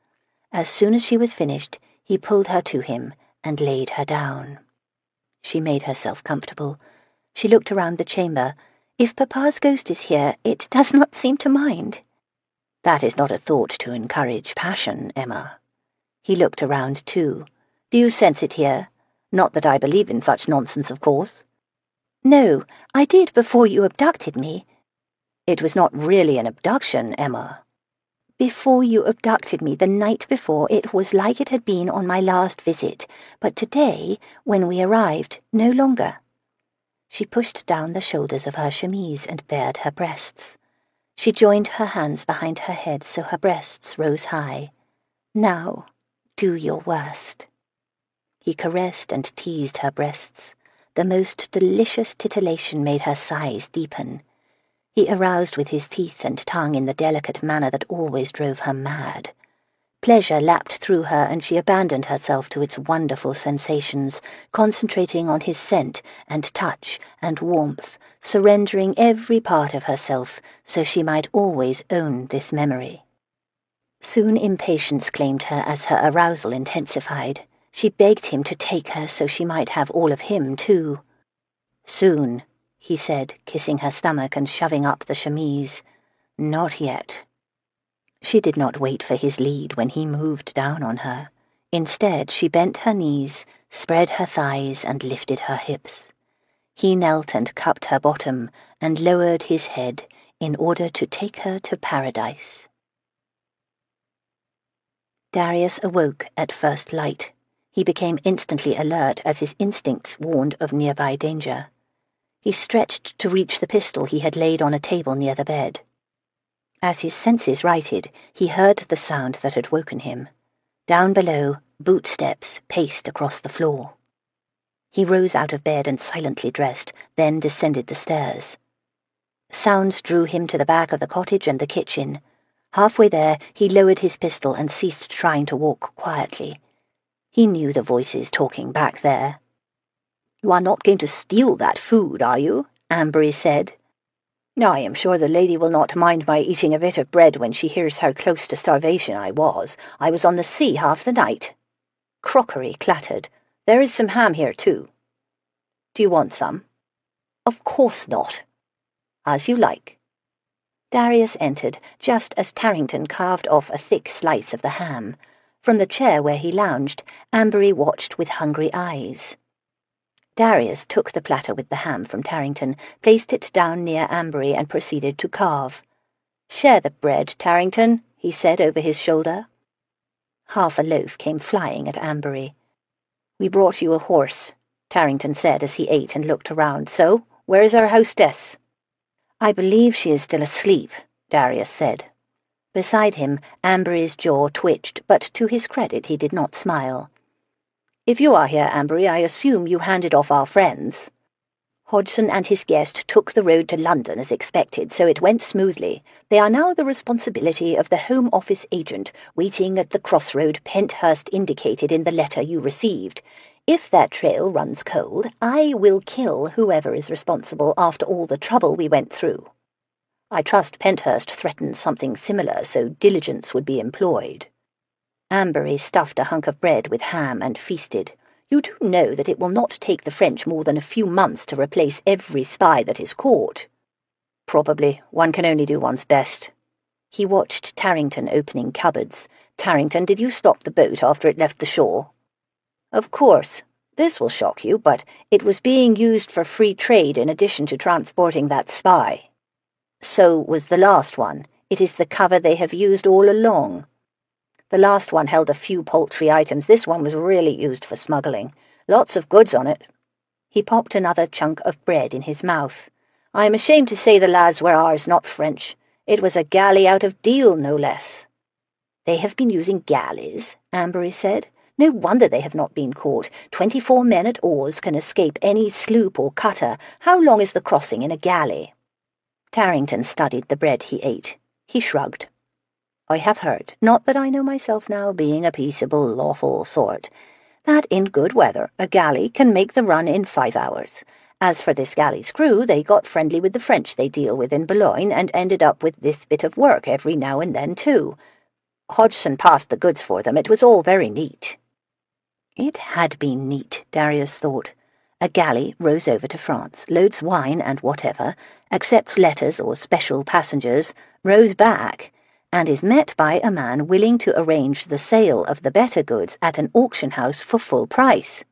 [SPEAKER 1] As soon as she was finished, he pulled her to him and laid her down. She made herself comfortable. She looked around the chamber. "If Papa's ghost is here, it does not seem to mind." "That is not a thought to encourage passion, Emma." He looked around too. "Do you sense it here? Not that I believe in such nonsense, of course." "No, I did before you abducted me." "It was not really an abduction, Emma." "Before you abducted me the night before, it was like it had been on my last visit, but today, when we arrived, no longer." She pushed down the shoulders of her chemise and bared her breasts. She joined her hands behind her head so her breasts rose high. "Now, do your worst." He caressed and teased her breasts. The most delicious titillation made her sighs deepen. He aroused with his teeth and tongue in the delicate manner that always drove her mad. Pleasure lapped through her, and she abandoned herself to its wonderful sensations, concentrating on his scent and touch and warmth, surrendering every part of herself so she might always own this memory. Soon impatience claimed her as her arousal intensified. She begged him to take her so she might have all of him, too. "Soon," he said, kissing her stomach and shoving up the chemise. "Not yet." She did not wait for his lead when he moved down on her. Instead, she bent her knees, spread her thighs, and lifted her hips. He knelt and cupped her bottom and lowered his head in order to take her to paradise. Darius awoke at first light. He became instantly alert as his instincts warned of nearby danger. He stretched to reach the pistol he had laid on a table near the bed. As his senses righted, he heard the sound that had woken him. Down below, boot steps paced across the floor. He rose out of bed and silently dressed, then descended the stairs. Sounds drew him to the back of the cottage and the kitchen. Halfway there, he lowered his pistol and ceased trying to walk quietly. He knew the voices talking back there. "You are not going to steal that food, are you?" Ambery said. "I am sure the lady will not mind my eating a bit of bread when she hears how close to starvation I was. I was on the sea half the night." Crockery clattered. "There is some ham here, too." "Do you want some?" "Of course not." "As you like." Darius entered just as Tarrington carved off a thick slice of the ham. From the chair where he lounged, Ambery watched with hungry eyes. Darius took the platter with the ham from Tarrington, placed it down near Ambery, and proceeded to carve. "Share the bread, Tarrington," he said over his shoulder. Half a loaf came flying at Ambery. "We brought you a horse," Tarrington said as he ate and looked around. "So, where is our hostess?" "I believe she is still asleep," Darius said. Beside him, Ambery's jaw twitched, but to his credit he did not smile. "If you are here, Ambery, I assume you handed off our friends." "Hodgson and his guest took the road to London as expected, so it went smoothly. They are now the responsibility of the Home Office agent waiting at the crossroad Penthurst indicated in the letter you received. If their trail runs cold, I will kill whoever is responsible after all the trouble we went through. I trust Penthurst threatens something similar, so diligence would be employed." Ambery stuffed a hunk of bread with ham and feasted. "You do know that it will not take the French more than a few months to replace every spy that is caught." "Probably. One can only do one's best." He watched Tarrington opening cupboards. "Tarrington, did you stop the boat after it left the shore?" "Of course. This will shock you, but it was being used for free trade in addition to transporting that spy." "So was the last one. It is the cover they have used all along." "The last one held a few paltry items. This one was really used for smuggling. Lots of goods on it." He popped another chunk of bread in his mouth. "I am ashamed to say the lads were ours, not French. It was a galley out of Deal, no less." "They have been using galleys," Ambery said. "No wonder they have not been caught. 24 men at oars can escape any sloop or cutter. How long is the crossing in a galley?" Tarrington studied the bread he ate. He shrugged. "I have heard, not that I know myself now, being a peaceable, lawful sort, that in good weather a galley can make the run in 5 hours. As for this galley's crew, they got friendly with the French they deal with in Boulogne and ended up with this bit of work every now and then, too. Hodgson passed the goods for them. It was all very neat." It had been neat, Darius thought. A galley rows over to France, loads wine and whatever, accepts letters or special passengers, rows back, and is met by a man willing to arrange the sale of the better goods at an auction house for full price.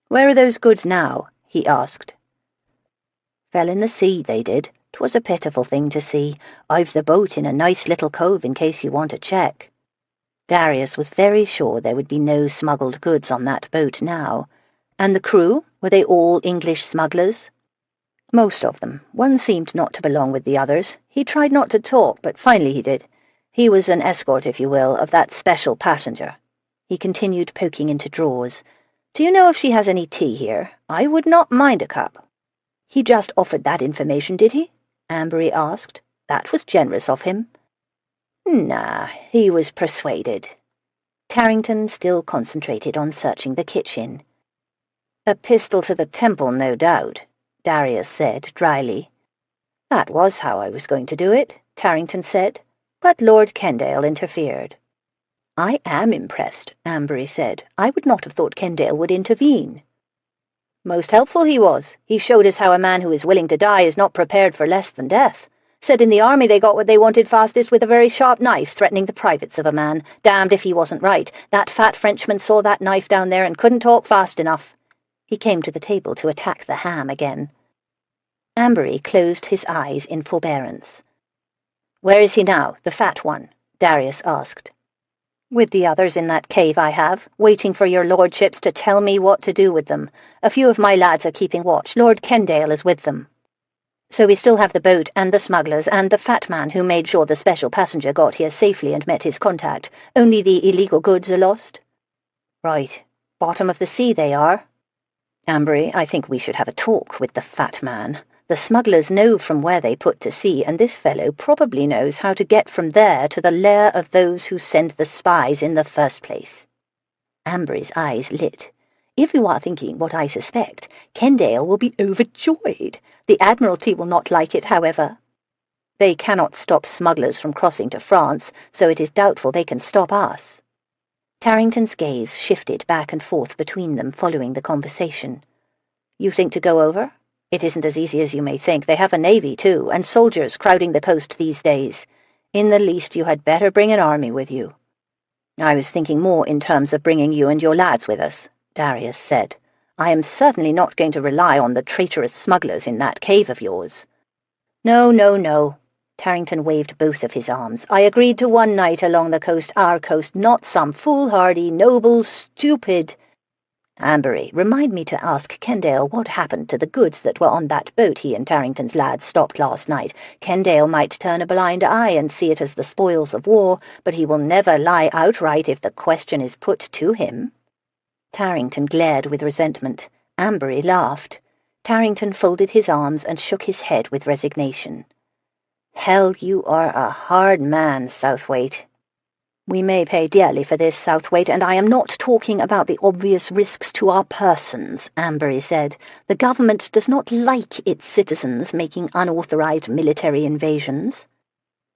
[SPEAKER 1] "Where are those goods now?" he asked. "Fell in the sea, they did. 'Twas a pitiful thing to see. I've the boat in a nice little cove in case you want to check." Darius was very sure there would be no smuggled goods on that boat now. And the crew, were they all English smugglers? Most of them. One seemed not to belong with the others. He tried not to talk, but finally he did. He was an escort, if you will, of that special passenger. He continued poking into drawers. "Do you know if she has any tea here? I would not mind a cup." "He just offered that information, did he?" Ambery asked. "That was generous of him." "Nah, he was persuaded." Tarrington still concentrated on searching the kitchen. "A pistol to the temple, no doubt," Darius said dryly. "That was how I was going to do it," Tarrington said, but Lord Kendale interfered. "I am impressed," Ambery said. "I would not have thought Kendale would intervene." "Most helpful he was. He showed us how a man who is willing to die is not prepared for less than death. Said in the army they got what they wanted fastest with a very sharp knife, threatening the privates of a man. Damned if he wasn't right. That fat Frenchman saw that knife down there and couldn't talk fast enough." He came to the table to attack the ham again. Ambery closed his eyes in forbearance. "Where is he now, the fat one?" Darius asked. "With the others in that cave I have, waiting for your lordships to tell me what to do with them. A few of my lads are keeping watch. Lord Kendale is with them." "So we still have the boat and the smugglers and the fat man who made sure the special passenger got here safely and met his contact. Only the illegal goods are lost?" "Right. Bottom of the sea they are." "Ambery, I think we should have a talk with the fat man.
[SPEAKER 2] The smugglers know from where they put to sea, and this fellow probably knows how to get from there to the lair of those who send the spies in the first place." Amber's eyes lit. "If you are thinking what I suspect, Kendale will be overjoyed. The Admiralty will not like it, however. They cannot stop smugglers from crossing to France, so it is doubtful they can stop us." Tarrington's gaze shifted back and forth between them following the conversation. "You think to go over? It isn't as easy as you may think. They have a navy, too, and soldiers crowding the coast these days. In the least, you had better bring an army with you." "I was thinking more in terms of bringing you and your lads with us," Darius said. "I am certainly not going to rely on the traitorous smugglers in that cave of yours." "No, no, no." Tarrington waved both of his arms. "I agreed to one night along the coast, our coast, not some foolhardy, noble, stupid—" "Ambery, remind me to ask Kendale what happened to the goods that were on that boat he and Tarrington's lads stopped last night. Kendale might turn a blind eye and see it as the spoils of war, but he will never lie outright if the question is put to him." Tarrington glared with resentment. Ambery laughed. Tarrington folded his arms and shook his head with resignation. "Hell, you are a hard man, Southwaite." "We may pay dearly for this, Southwaite, and I am not talking about the obvious risks to our persons," Ambery said. "The government does not like its citizens making unauthorized military invasions."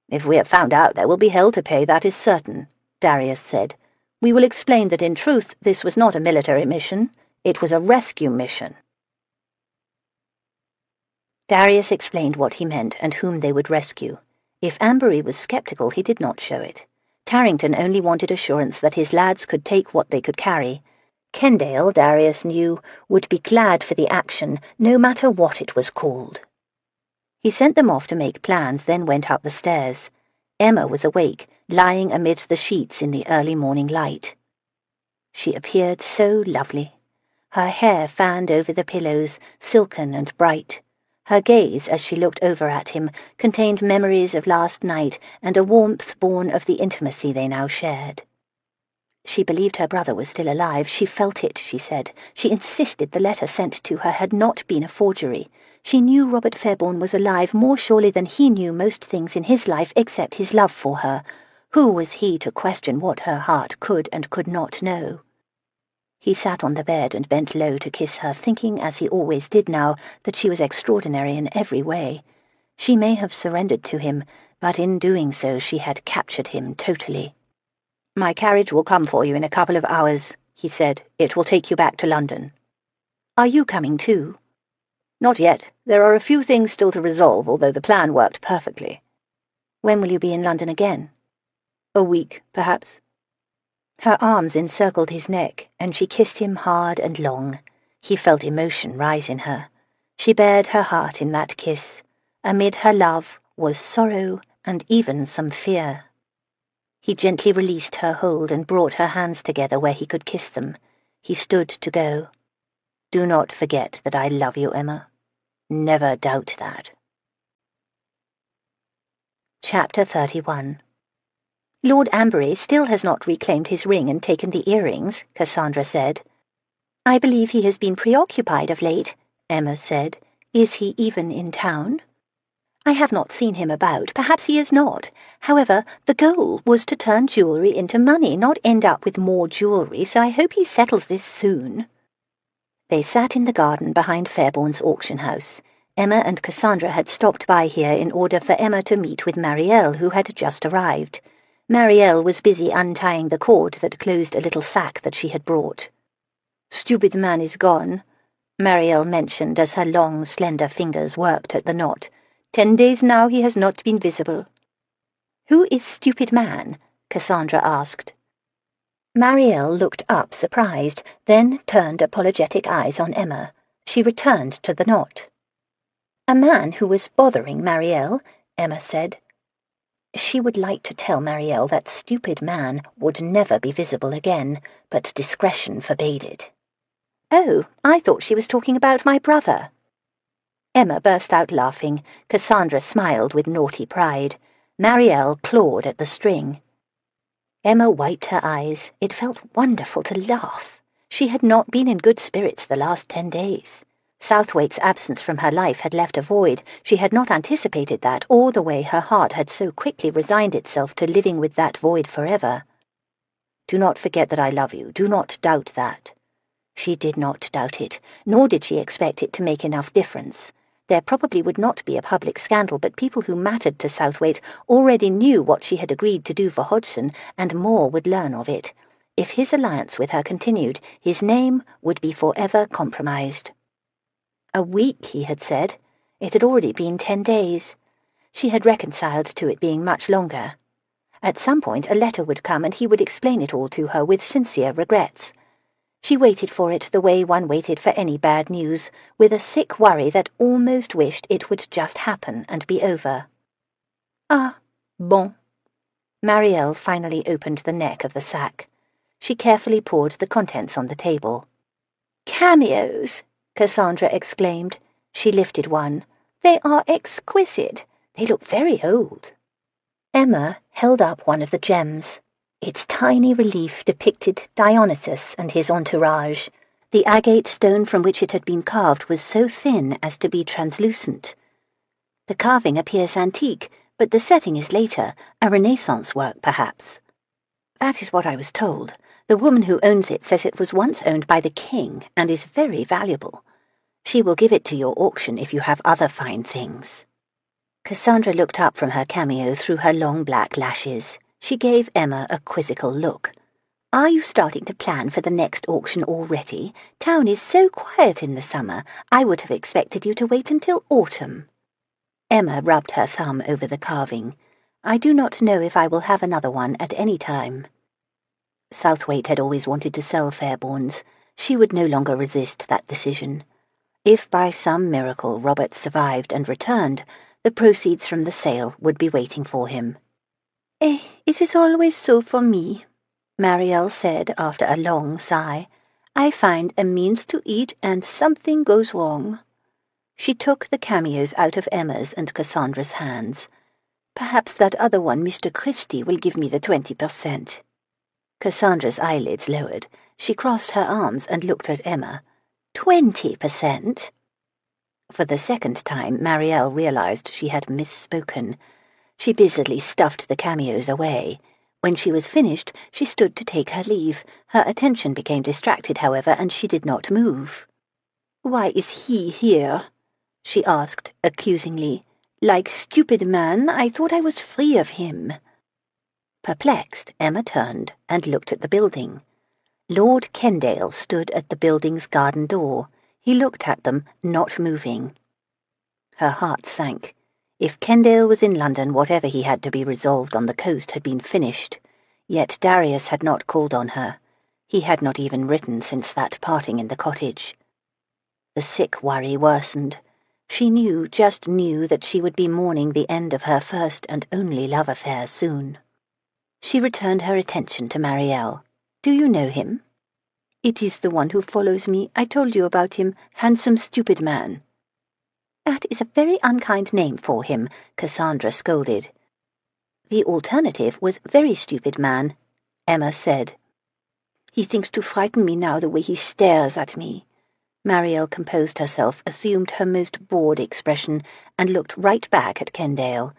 [SPEAKER 2] "If we are found out, there will be hell to pay, that is certain," Darius said. "We will explain that in truth this was not a military mission. It was a rescue mission." Darius explained what he meant and whom they would rescue. If Ambery was skeptical, he did not show it. Tarrington only wanted assurance that his lads could take what they could carry. Kendale, Darius knew, would be glad for the action, no matter what it was called. He sent them off to make plans, then went up the stairs. Emma was awake, lying amid the sheets in the early morning light. She appeared so lovely. Her hair fanned over the pillows, silken and bright. Her gaze, as she looked over at him, contained memories of last night and a warmth born of the intimacy they now shared. She believed her brother was still alive. She felt it, she said. She insisted the letter sent to her had not been a forgery. She knew Robert Fairbourne was alive more surely than he knew most things in his life except his love for her. Who was he to question what her heart could and could not know? He sat on the bed and bent low to kiss her, thinking, as he always did now, that she was extraordinary in every way. She may have surrendered to him, but in doing so she had captured him totally. "My carriage will come for you in a couple of hours," he said. "It will take you back to London." "Are you coming too?" "Not yet. There are a few things still to resolve, although the plan worked perfectly." "When will you be in London again?" "A week, perhaps." Her arms encircled his neck, and she kissed him hard and long. He felt emotion rise in her. She bared her heart in that kiss. Amid her love was sorrow and even some fear. He gently released her hold and brought her hands together where he could kiss them. He stood to go. "Do not forget that I love you, Emma. Never doubt that." Chapter 31. "Lord Ambery still has not reclaimed his ring and taken the earrings," Cassandra said. "I believe he has been preoccupied of late," Emma said. "Is he even in town?" "I have not seen him about. Perhaps he is not. However, the goal was to turn jewellery into money, not end up with more jewellery, so I hope he settles this soon." They sat in the garden behind Fairbourne's auction house. Emma and Cassandra had stopped by here in order for Emma to meet with Marielle, who had just arrived. Marielle was busy untying the cord that closed a little sack that she had brought. "Stupid man is gone," Marielle mentioned as her long, slender fingers worked at the knot. 10 days now he has not been visible." "Who is stupid man?" Cassandra asked. Marielle looked up, surprised, then turned apologetic eyes on Emma. She returned to the knot. "A man who was bothering Marielle," Emma said. She would like to tell Marielle that stupid man would never be visible again, but discretion forbade it. "Oh, I thought she was talking about my brother." Emma burst out laughing. Cassandra smiled with naughty pride. Marielle clawed at the string. Emma wiped her eyes. It felt wonderful to laugh. She had not been in good spirits the last 10 days.
[SPEAKER 1] Southwaite's absence from her life had left a void. She had not anticipated that, or the way her heart had so quickly resigned itself to living with that void forever. "Do not forget that I love you. Do not doubt that." She did not doubt it, nor did she expect it to make enough difference. There probably would not be a public scandal, but people who mattered to Southwaite already knew what she had agreed to do for Hodgson, and more would learn of it. If his alliance with her continued, his name would be forever compromised. A week, he had said. It had already been 10 days. She had reconciled to it being much longer. At some point a letter would come, and he would explain it all to her with sincere regrets. She waited for it the way one waited for any bad news, with a sick worry that almost wished it would just happen and be over. Ah, bon. Marielle finally opened the neck of the sack. She carefully poured the contents on the table. "Cameos!" Cassandra exclaimed. She lifted one. "They are exquisite. They look very old." Emma held up one of the gems. Its tiny relief depicted Dionysus and his entourage. The agate stone from which it had been carved was so thin as to be translucent. The carving appears antique, but the setting is later, a Renaissance work, perhaps. "That is what I was told. The woman who owns it says it was once owned by the king and is very valuable. She will give it to your auction if you have other fine things." Cassandra looked up from her cameo through her long black lashes. She gave Emma a quizzical look. "Are you starting to plan for the next auction already? Town is so quiet in the summer. I would have expected you to wait until autumn." Emma rubbed her thumb over the carving. "I do not know if I will have another one at any time." Southwaite had always wanted to sell Fairbourne's. She would no longer resist that decision. If by some miracle Robert survived and returned, the proceeds from the sale would be waiting for him. "It is always so for me," Marielle said after a long sigh. "I find a means to eat and something goes wrong." She took the cameos out of Emma's and Cassandra's hands. "Perhaps that other one, Mr. Christie, will give me the 20%. Cassandra's eyelids lowered. She crossed her arms and looked at Emma. 20%? For the second time, Marielle realized she had misspoken. She busily stuffed the cameos away. When she was finished, she stood to take her leave. Her attention became distracted, however, and she did not move. "Why is he here?" she asked accusingly. "Like stupid man, I thought I was free of him." Perplexed, Emma turned and looked at the building. Lord Kendale stood at the building's garden door. He looked at them, not moving. Her heart sank. If Kendale was in London, whatever he had to be resolved on the coast had been finished. Yet Darius had not called on her. He had not even written since that parting in the cottage. The sick worry worsened. She just knew that she would be mourning the end of her first and only love affair soon. She returned her attention to Marielle. "Do you know him?" "It is the one who follows me. I told you about him. Handsome, stupid man." "That is a very unkind name for him," Cassandra scolded. "The alternative was very stupid man," Emma said. "He thinks to frighten me now the way he stares at me." Marielle composed herself, assumed her most bored expression, and looked right back at Kendale.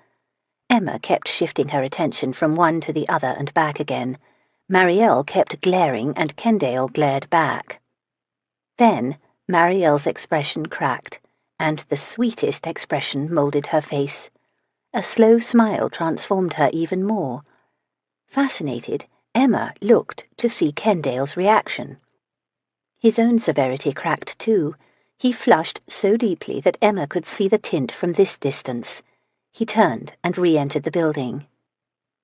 [SPEAKER 1] Emma kept shifting her attention from one to the other and back again. Marielle kept glaring, and Kendale glared back. Then Marielle's expression cracked, and the sweetest expression moulded her face. A slow smile transformed her even more. Fascinated, Emma looked to see Kendale's reaction. His own severity cracked too. He flushed so deeply that Emma could see the tint from this distance. He turned and re-entered the building.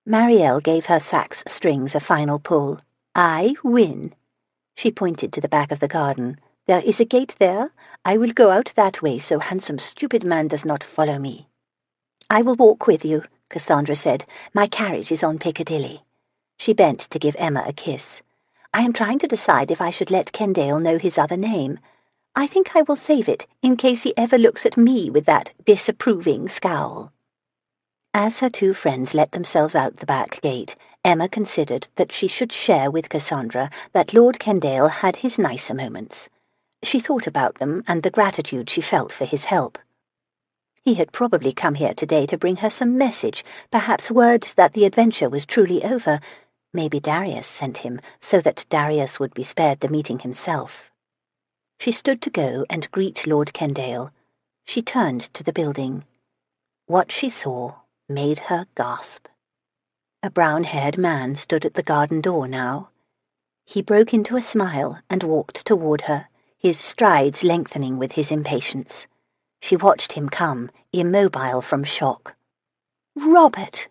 [SPEAKER 1] Marielle gave her sax strings a final pull. "I win." She pointed to the back of the garden. "There is a gate there. I will go out that way so handsome stupid man does not follow me." "I will walk with you," Cassandra said. "My carriage is on Piccadilly." She bent to give Emma a kiss. "I am trying to decide if I should let Kendale know his other name. I think I will save it in case he ever looks at me with that disapproving scowl." As her two friends let themselves out the back gate, Emma considered that she should share with Cassandra that Lord Kendale had his nicer moments. She thought about them and the gratitude she felt for his help. He had probably come here today to bring her some message, perhaps word that the adventure was truly over. Maybe Darius sent him, so that Darius would be spared the meeting himself. She stood to go and greet Lord Kendale. She turned to the building. What she saw made her gasp. A brown-haired man stood at the garden door now. He broke into a smile and walked toward her, his strides lengthening with his impatience. She watched him come, immobile from shock. "Robert!"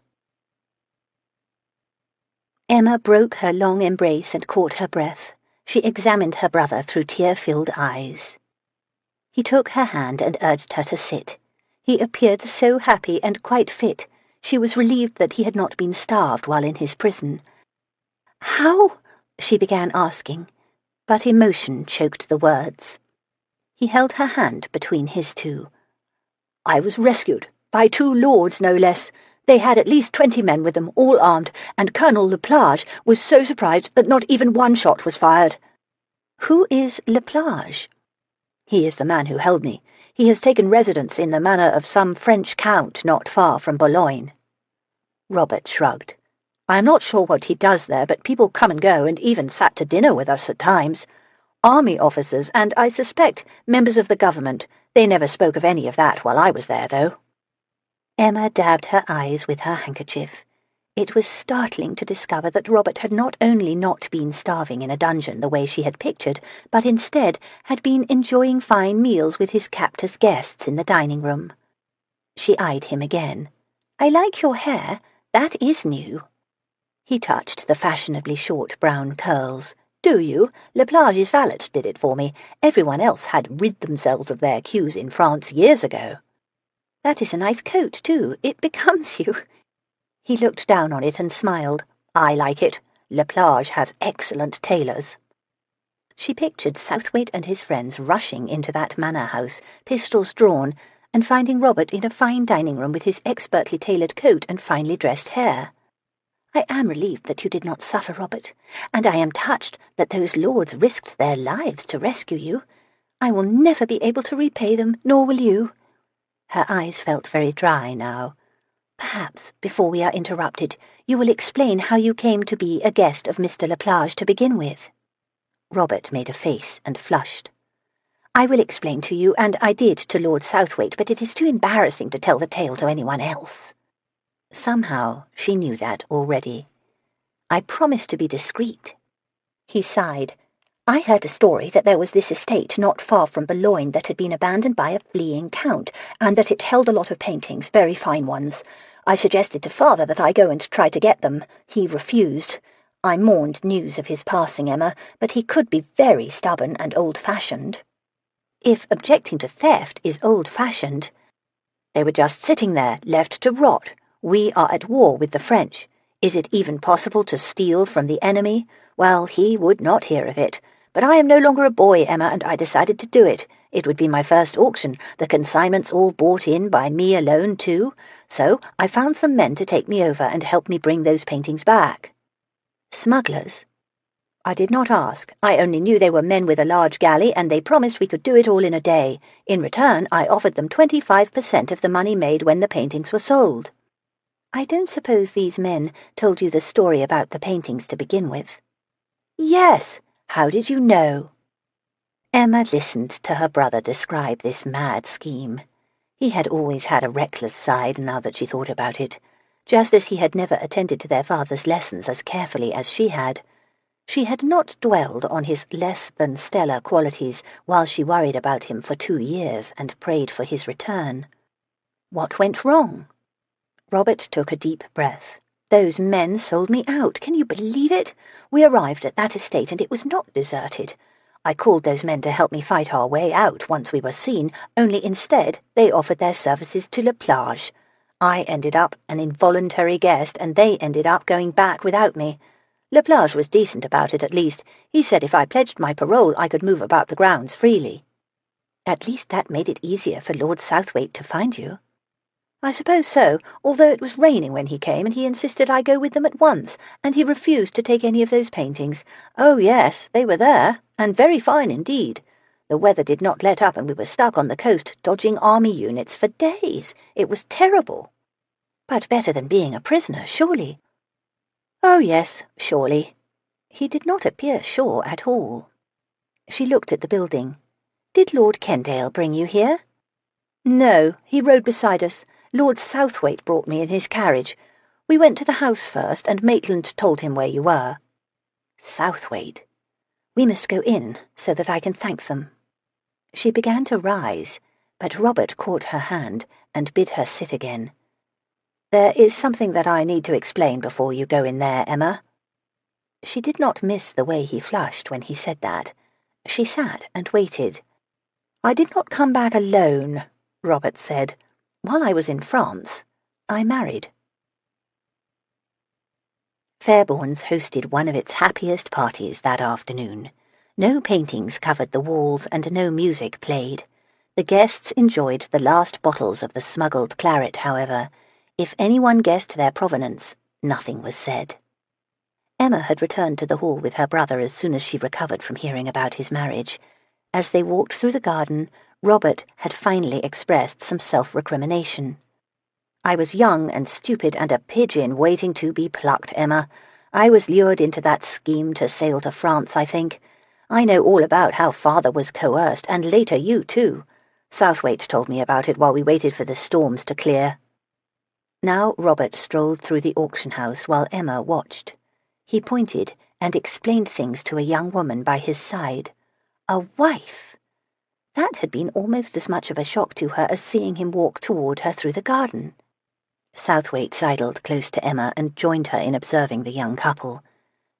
[SPEAKER 1] Emma broke her long embrace and caught her breath. She examined her brother through tear-filled eyes. He took her hand and urged her to sit. He appeared so happy and quite fit. She was relieved that he had not been starved while in his prison. "How?" she began asking, but emotion choked the words. He held her hand between his two. "I was rescued, by 2 lords no less. They had at least 20 men with them, all armed, and Colonel Laplage was so surprised that not even 1 shot was fired." "Who is Laplage?" "He is the man who held me. He has taken residence in the manor of some French count not far from Boulogne." Robert shrugged. "I am not sure what he does there, but people come and go, and even sat to dinner with us at times. Army officers, and I suspect members of the government. They never spoke of any of that while I was there, though." Emma dabbed her eyes with her handkerchief. It was startling to discover that Robert had not only not been starving in a dungeon the way she had pictured, but instead had been enjoying fine meals with his captor's guests in the dining room. She eyed him again. "I like your hair. That is new." He touched the fashionably short brown curls. "Do you? Laplage's valet did it for me. Everyone else had rid themselves of their queues in France years ago." "That is a nice coat, too. It becomes you." He looked down on it and smiled. "I like it. Laplage has excellent tailors." She pictured Southwaite and his friends rushing into that manor house, pistols drawn, and finding Robert in a fine dining room with his expertly tailored coat and finely dressed hair. "I am relieved that you did not suffer, Robert, and I am touched that those lords risked their lives to rescue you. I will never be able to repay them, nor will you." Her eyes felt very dry now. "Perhaps, before we are interrupted, you will explain how you came to be a guest of Mr. Laplage to begin with." Robert made a face and flushed. "I will explain to you, and I did to Lord Southwaite, but it is too embarrassing to tell the tale to anyone else." Somehow she knew that already. "I promised to be discreet." He sighed. "I heard a story that there was this estate not far from Boulogne that had been abandoned by a fleeing count, and that it held a lot of paintings, very fine ones. I suggested to Father that I go and try to get them. He refused. I mourned news of his passing, Emma, but he could be very stubborn and old-fashioned." "If objecting to theft is old-fashioned—" "They were just sitting there, left to rot. We are at war with the French. Is it even possible to steal from the enemy? Well, he would not hear of it. But I am no longer a boy, Emma, and I decided to do it. It would be my first auction, the consignments all bought in by me alone, too. So I found some men to take me over and help me bring those paintings back." "Smugglers?" "I did not ask. I only knew they were men with a large galley, and they promised we could do it all in a day. In return, I offered them 25% of the money made when the paintings were sold." "I don't suppose these men told you the story about the paintings to begin with?" "Yes. How did you know?" Emma listened to her brother describe this mad scheme. He had always had a reckless side, now that she thought about it, just as he had never attended to their father's lessons as carefully as she had. She had not dwelled on his less-than-stellar qualities while she worried about him for 2 years and prayed for his return. What went wrong? Robert took a deep breath. "Those men sold me out. Can you believe it? We arrived at that estate and it was not deserted. I called those men to help me fight our way out once we were seen, only instead they offered their services to Laplage. I ended up an involuntary guest, and they ended up going back without me. Laplage was decent about it, at least. He said if I pledged my parole I could move about the grounds freely." "At least that made it easier for Lord Southwaite to find you." "I suppose so, although it was raining when he came, and he insisted I go with them at once, and he refused to take any of those paintings. Oh, yes, they were there, and very fine indeed.
[SPEAKER 2] The weather did not let up and we were stuck on the coast, dodging army units for days. It was terrible."
[SPEAKER 1] "But better than being a prisoner, surely."
[SPEAKER 2] "Oh, yes, surely." He did not appear sure at all.
[SPEAKER 1] She looked at the building. "Did Lord Kendale bring you here?"
[SPEAKER 2] "No, he rode beside us. Lord Southwaite brought me in his carriage. We went to the house first, and Maitland told him where you were."
[SPEAKER 1] "Southwaite. We must go in, so that I can thank them." She began to rise, but Robert caught her hand and bid her sit again.
[SPEAKER 2] "There is something that I need to explain before you go in there, Emma."
[SPEAKER 1] She did not miss the way he flushed when he said that. She sat and waited.
[SPEAKER 2] "I did not come back alone," Robert said. "While I was in France, I married."
[SPEAKER 1] Fairbourne's hosted one of its happiest parties that afternoon. No paintings covered the walls and no music played. The guests enjoyed the last bottles of the smuggled claret, however. If anyone guessed their provenance, nothing was said. Emma had returned to the hall with her brother as soon as she recovered from hearing about his marriage. As they walked through the garden, Robert had finally expressed some self-recrimination.
[SPEAKER 2] "I was young and stupid and a pigeon waiting to be plucked, Emma. I was lured into that scheme to sail to France, I think. I know all about how father was coerced, and later you too. Southwaite told me about it while we waited for the storms to clear."
[SPEAKER 1] Now Robert strolled through the auction house while Emma watched. He pointed and explained things to a young woman by his side. A wife! That had been almost as much of a shock to her as seeing him walk toward her through the garden. Southwaite sidled close to Emma and joined her in observing the young couple.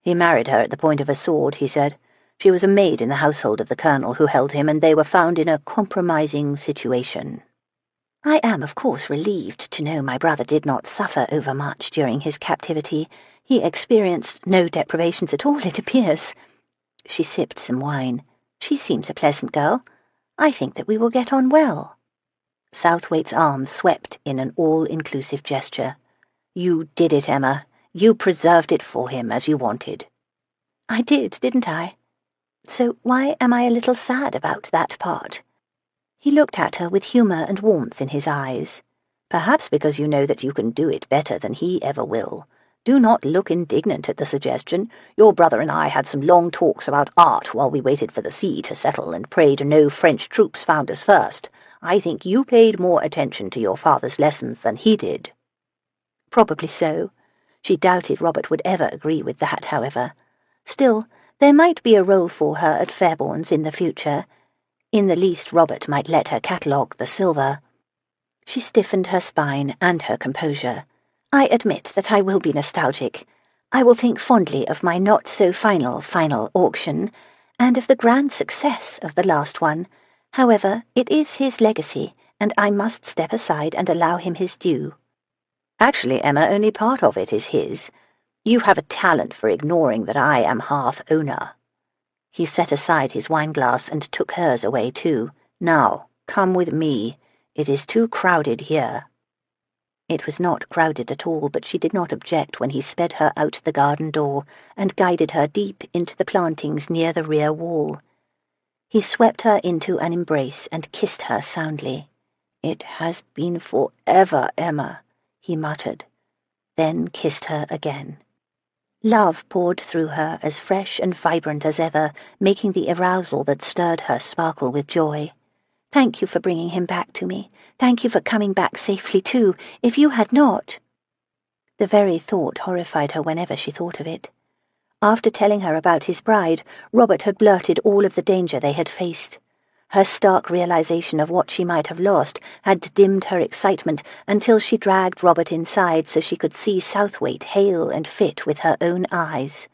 [SPEAKER 2] "He married her at the point of a sword," he said. "She was a maid in the household of the colonel who held him, and they were found in a compromising situation."
[SPEAKER 1] "I am, of course, relieved to know my brother did not suffer overmuch during his captivity. He experienced no deprivations at all, it appears." She sipped some wine. "She seems a pleasant girl. I think that we will get on well." Southwaite's arm swept in an all-inclusive gesture.
[SPEAKER 2] "You did it, Emma. You preserved it for him as you wanted."
[SPEAKER 1] "I did, didn't I? So why am I a little sad about that part?" He looked at her with humor and warmth in his eyes.
[SPEAKER 2] "Perhaps because you know that you can do it better than he ever will. Do not look indignant at the suggestion. Your brother and I had some long talks about art while we waited for the sea to settle and prayed no French troops found us first. I think you paid more attention to your father's lessons than he did."
[SPEAKER 1] Probably so. She doubted Robert would ever agree with that, however. Still, there might be a role for her at Fairbourne's in the future. In the least, Robert might let her catalogue the silver. She stiffened her spine and her composure. "I admit that I will be nostalgic. I will think fondly of my not-so-final auction, and of the grand success of the last one. However, it is his legacy, and I must step aside and allow him his due."
[SPEAKER 2] "Actually, Emma, only part of it is his. You have a talent for ignoring that I am half-owner." He set aside his wineglass and took hers away too. "Now, come with me. It is too crowded here."
[SPEAKER 1] It was not crowded at all, but she did not object when he sped her out the garden door and guided her deep into the plantings near the rear wall. He swept her into an embrace and kissed her soundly.
[SPEAKER 2] "It has been forever, Emma," he muttered,
[SPEAKER 1] then kissed her again. Love poured through her, as fresh and vibrant as ever, making the arousal that stirred her sparkle with joy. "Thank you for bringing him back to me. Thank you for coming back safely, too. If you had not—" The very thought horrified her whenever she thought of it. After telling her about his bride, Robert had blurted all of the danger they had faced. Her stark realization of what she might have lost had dimmed her excitement until she dragged Robert inside so she could see Southwaite hale and fit with her own eyes.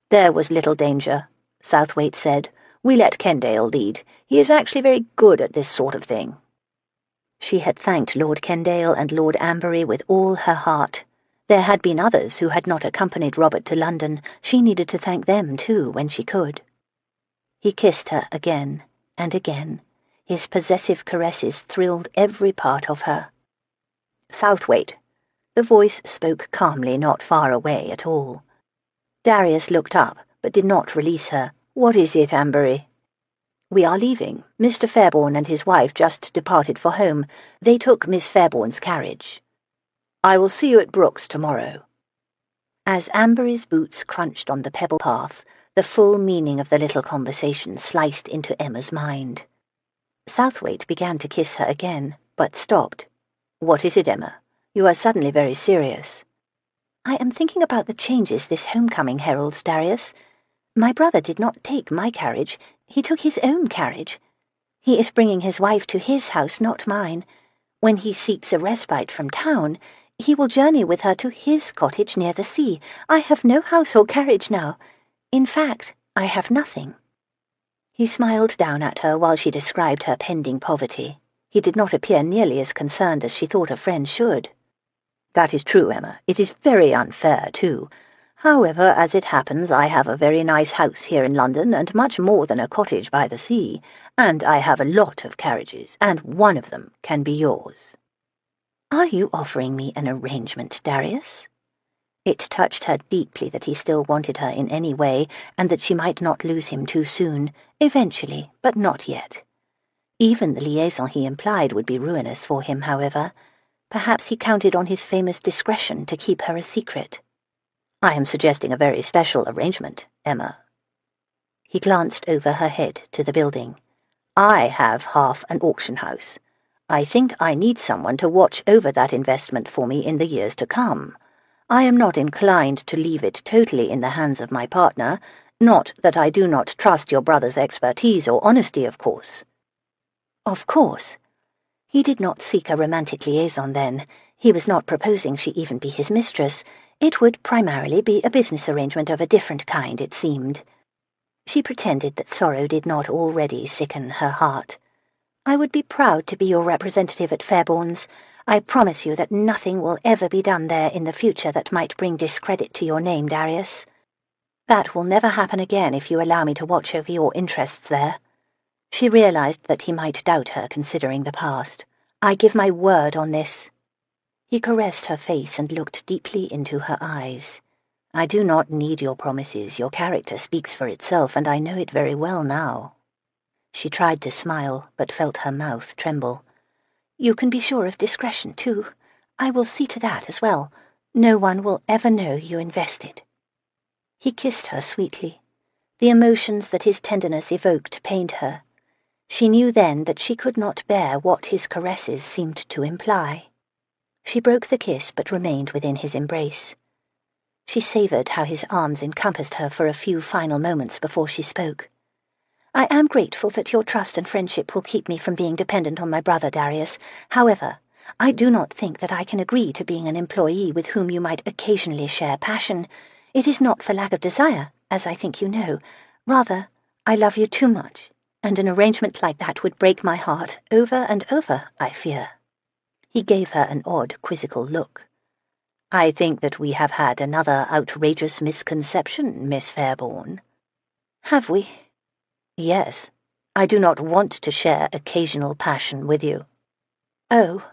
[SPEAKER 2] "There was little danger," Southwaite said. "We let Kendale lead. He is actually very good at this sort of thing."
[SPEAKER 1] She had thanked Lord Kendale and Lord Amberley with all her heart. There had been others who had not accompanied Robert to London. She needed to thank them, too, when she could. He kissed her again and again. His possessive caresses thrilled every part of her.
[SPEAKER 2] "Southwaite." The voice spoke calmly, not far away at all. Darius looked up, but did not release her. "What is it, Amberley?" "We are leaving. Mr. Fairbourne and his wife just departed for home. They took Miss Fairbourne's carriage. I will see you at Brooks tomorrow." As Amber's boots crunched on the pebble path, the full meaning of the little conversation sliced into Emma's mind. Southwaite began to kiss her again, but stopped. "What is it, Emma? You are suddenly very serious."
[SPEAKER 1] "I am thinking about the changes this homecoming heralds, Darius. My brother did not take my carriage. He took his own carriage. He is bringing his wife to his house, not mine. When he seeks a respite from town, he will journey with her to his cottage near the sea. I have no house or carriage now. In fact, I have nothing." He smiled down at her while she described her pending poverty. He did not appear nearly as concerned as she thought a friend should.
[SPEAKER 2] "That is true, Emma. It is very unfair, too. However, as it happens, I have a very nice house here in London, and much more than a cottage by the sea, and I have a lot of carriages, and one of them can be yours."
[SPEAKER 1] "Are you offering me an arrangement, Darius?" It touched her deeply that he still wanted her in any way, and that she might not lose him too soon, eventually, but not yet. Even the liaison he implied would be ruinous for him, however. Perhaps he counted on his famous discretion to keep her a secret.
[SPEAKER 2] "I am suggesting a very special arrangement, Emma." He glanced over her head to the building. "I have half an auction house. I think I need someone to watch over that investment for me in the years to come. I am not inclined to leave it totally in the hands of my partner, not that I do not trust your brother's expertise or honesty, of course."
[SPEAKER 1] Of course. He did not seek a romantic liaison then. He was not proposing she even be his mistress. It would primarily be a business arrangement of a different kind, it seemed. She pretended that sorrow did not already sicken her heart. "I would be proud to be your representative at Fairbourne's. I promise you that nothing will ever be done there in the future that might bring discredit to your name, Darius. That will never happen again if you allow me to watch over your interests there." She realized that he might doubt her, considering the past. "I give my word on this." He caressed her face and looked deeply into her eyes. "I do not need your promises. Your character speaks for itself, and I know it very well now." She tried to smile, but felt her mouth tremble. "You can be sure of discretion, too. I will see to that as well. No one will ever know you invested." He kissed her sweetly. The emotions that his tenderness evoked pained her. She knew then that she could not bear what his caresses seemed to imply. She broke the kiss but remained within his embrace. She savoured how his arms encompassed her for a few final moments before she spoke. "I am grateful that your trust and friendship will keep me from being dependent on my brother, Darius. However, I do not think that I can agree to being an employee with whom you might occasionally share passion. It is not for lack of desire, as I think you know. Rather, I love you too much, and an arrangement like that would break my heart over and over, I fear." He gave her an odd, quizzical look. "I think that we have had another outrageous misconception, Miss Fairbourne." "Have we?"
[SPEAKER 2] "Yes. I do not want to share occasional passion with you."
[SPEAKER 1] "Oh."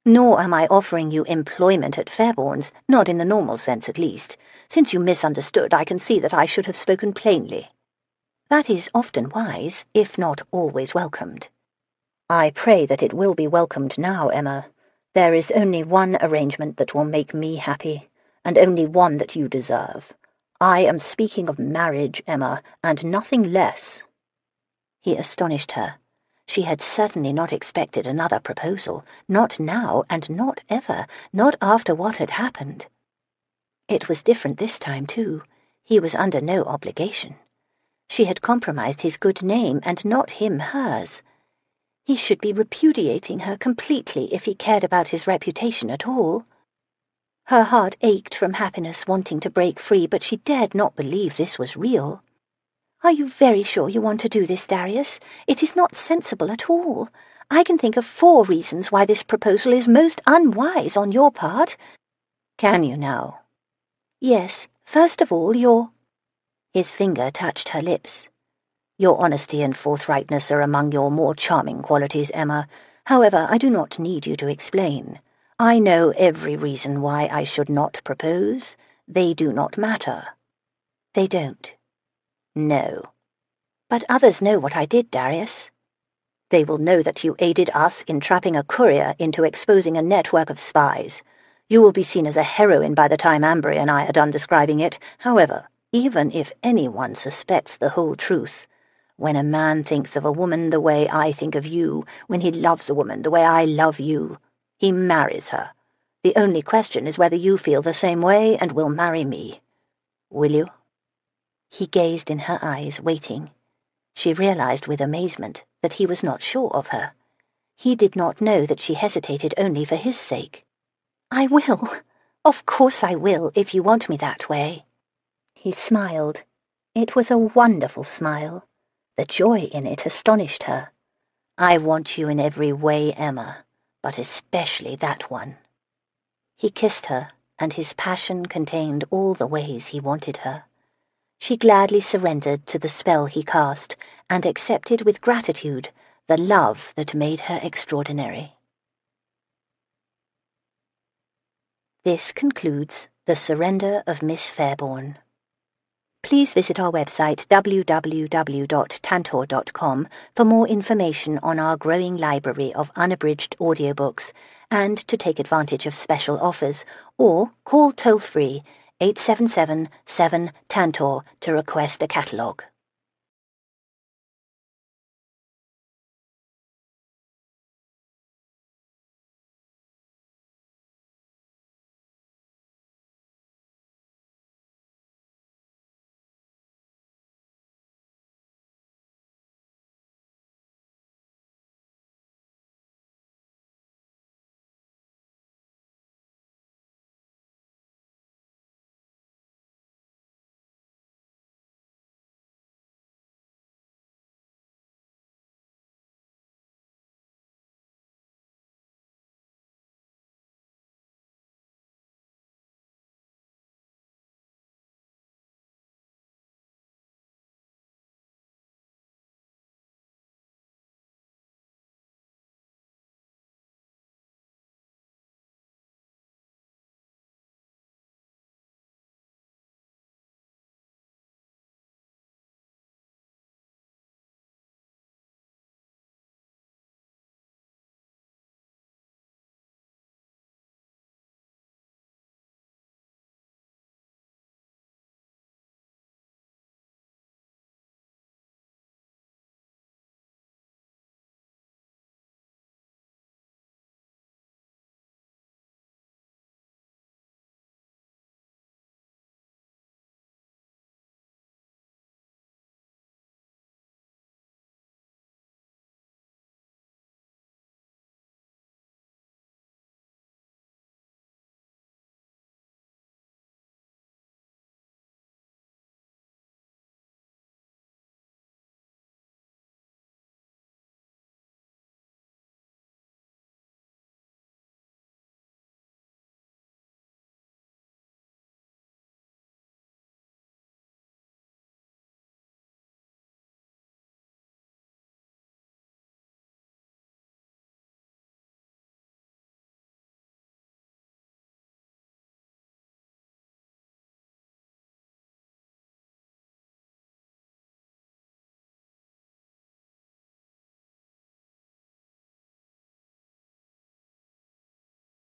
[SPEAKER 2] "Nor am I offering you employment at Fairbourne's, not in the normal sense at least. Since you misunderstood, I can see that I should have spoken plainly."
[SPEAKER 1] "That is often wise, if not always welcomed."
[SPEAKER 2] "I pray that it will be welcomed now, Emma. There is only one arrangement that will make me happy, and only one that you deserve. I am speaking of marriage, Emma, and nothing less."
[SPEAKER 1] He astonished her. She had certainly not expected another proposal, not now and not ever, not after what had happened. It was different this time, too. He was under no obligation. She had compromised his good name, and not him hers. He should be repudiating her completely if he cared about his reputation at all. Her heart ached from happiness wanting to break free, but she dared not believe this was real. "Are you very sure you want to do this, Darius? It is not sensible at all. I can think of 4 reasons why this proposal is most unwise on your part."
[SPEAKER 2] "Can you now?"
[SPEAKER 1] "Yes. First of all,
[SPEAKER 2] His finger touched her lips. "Your honesty and forthrightness are among your more charming qualities, Emma. However, I do not need you to explain. I know every reason why I should not propose. They do not matter."
[SPEAKER 1] "They don't."
[SPEAKER 2] "No."
[SPEAKER 1] But others know what I did, Darius. They will know that you aided us in trapping a courier into exposing a network of spies. You will be seen as a heroine by the time Ambry and I are done describing it. However, even if anyone suspects the whole truth, when a man thinks of a woman the way I think of you, when he loves a woman the way I love you, he marries her. The only question is whether you feel the same way and will marry me. Will you?" He gazed in her eyes, waiting. She realized with amazement that he was not sure of her. He did not know that she hesitated only for his sake. "I will. Of course I will, if you want me that way." He smiled. It was a wonderful smile. The joy in it astonished her. "I want you in every way, Emma, but especially that one." He kissed her, and his passion contained all the ways he wanted her. She gladly surrendered to the spell he cast, and accepted with gratitude the love that made her extraordinary. This concludes The Surrender of Miss Fairbourne. Please visit our website www.tantor.com for more information on our growing library of unabridged audiobooks and to take advantage of special offers, or call toll-free 877-7-TANTOR to request a catalogue.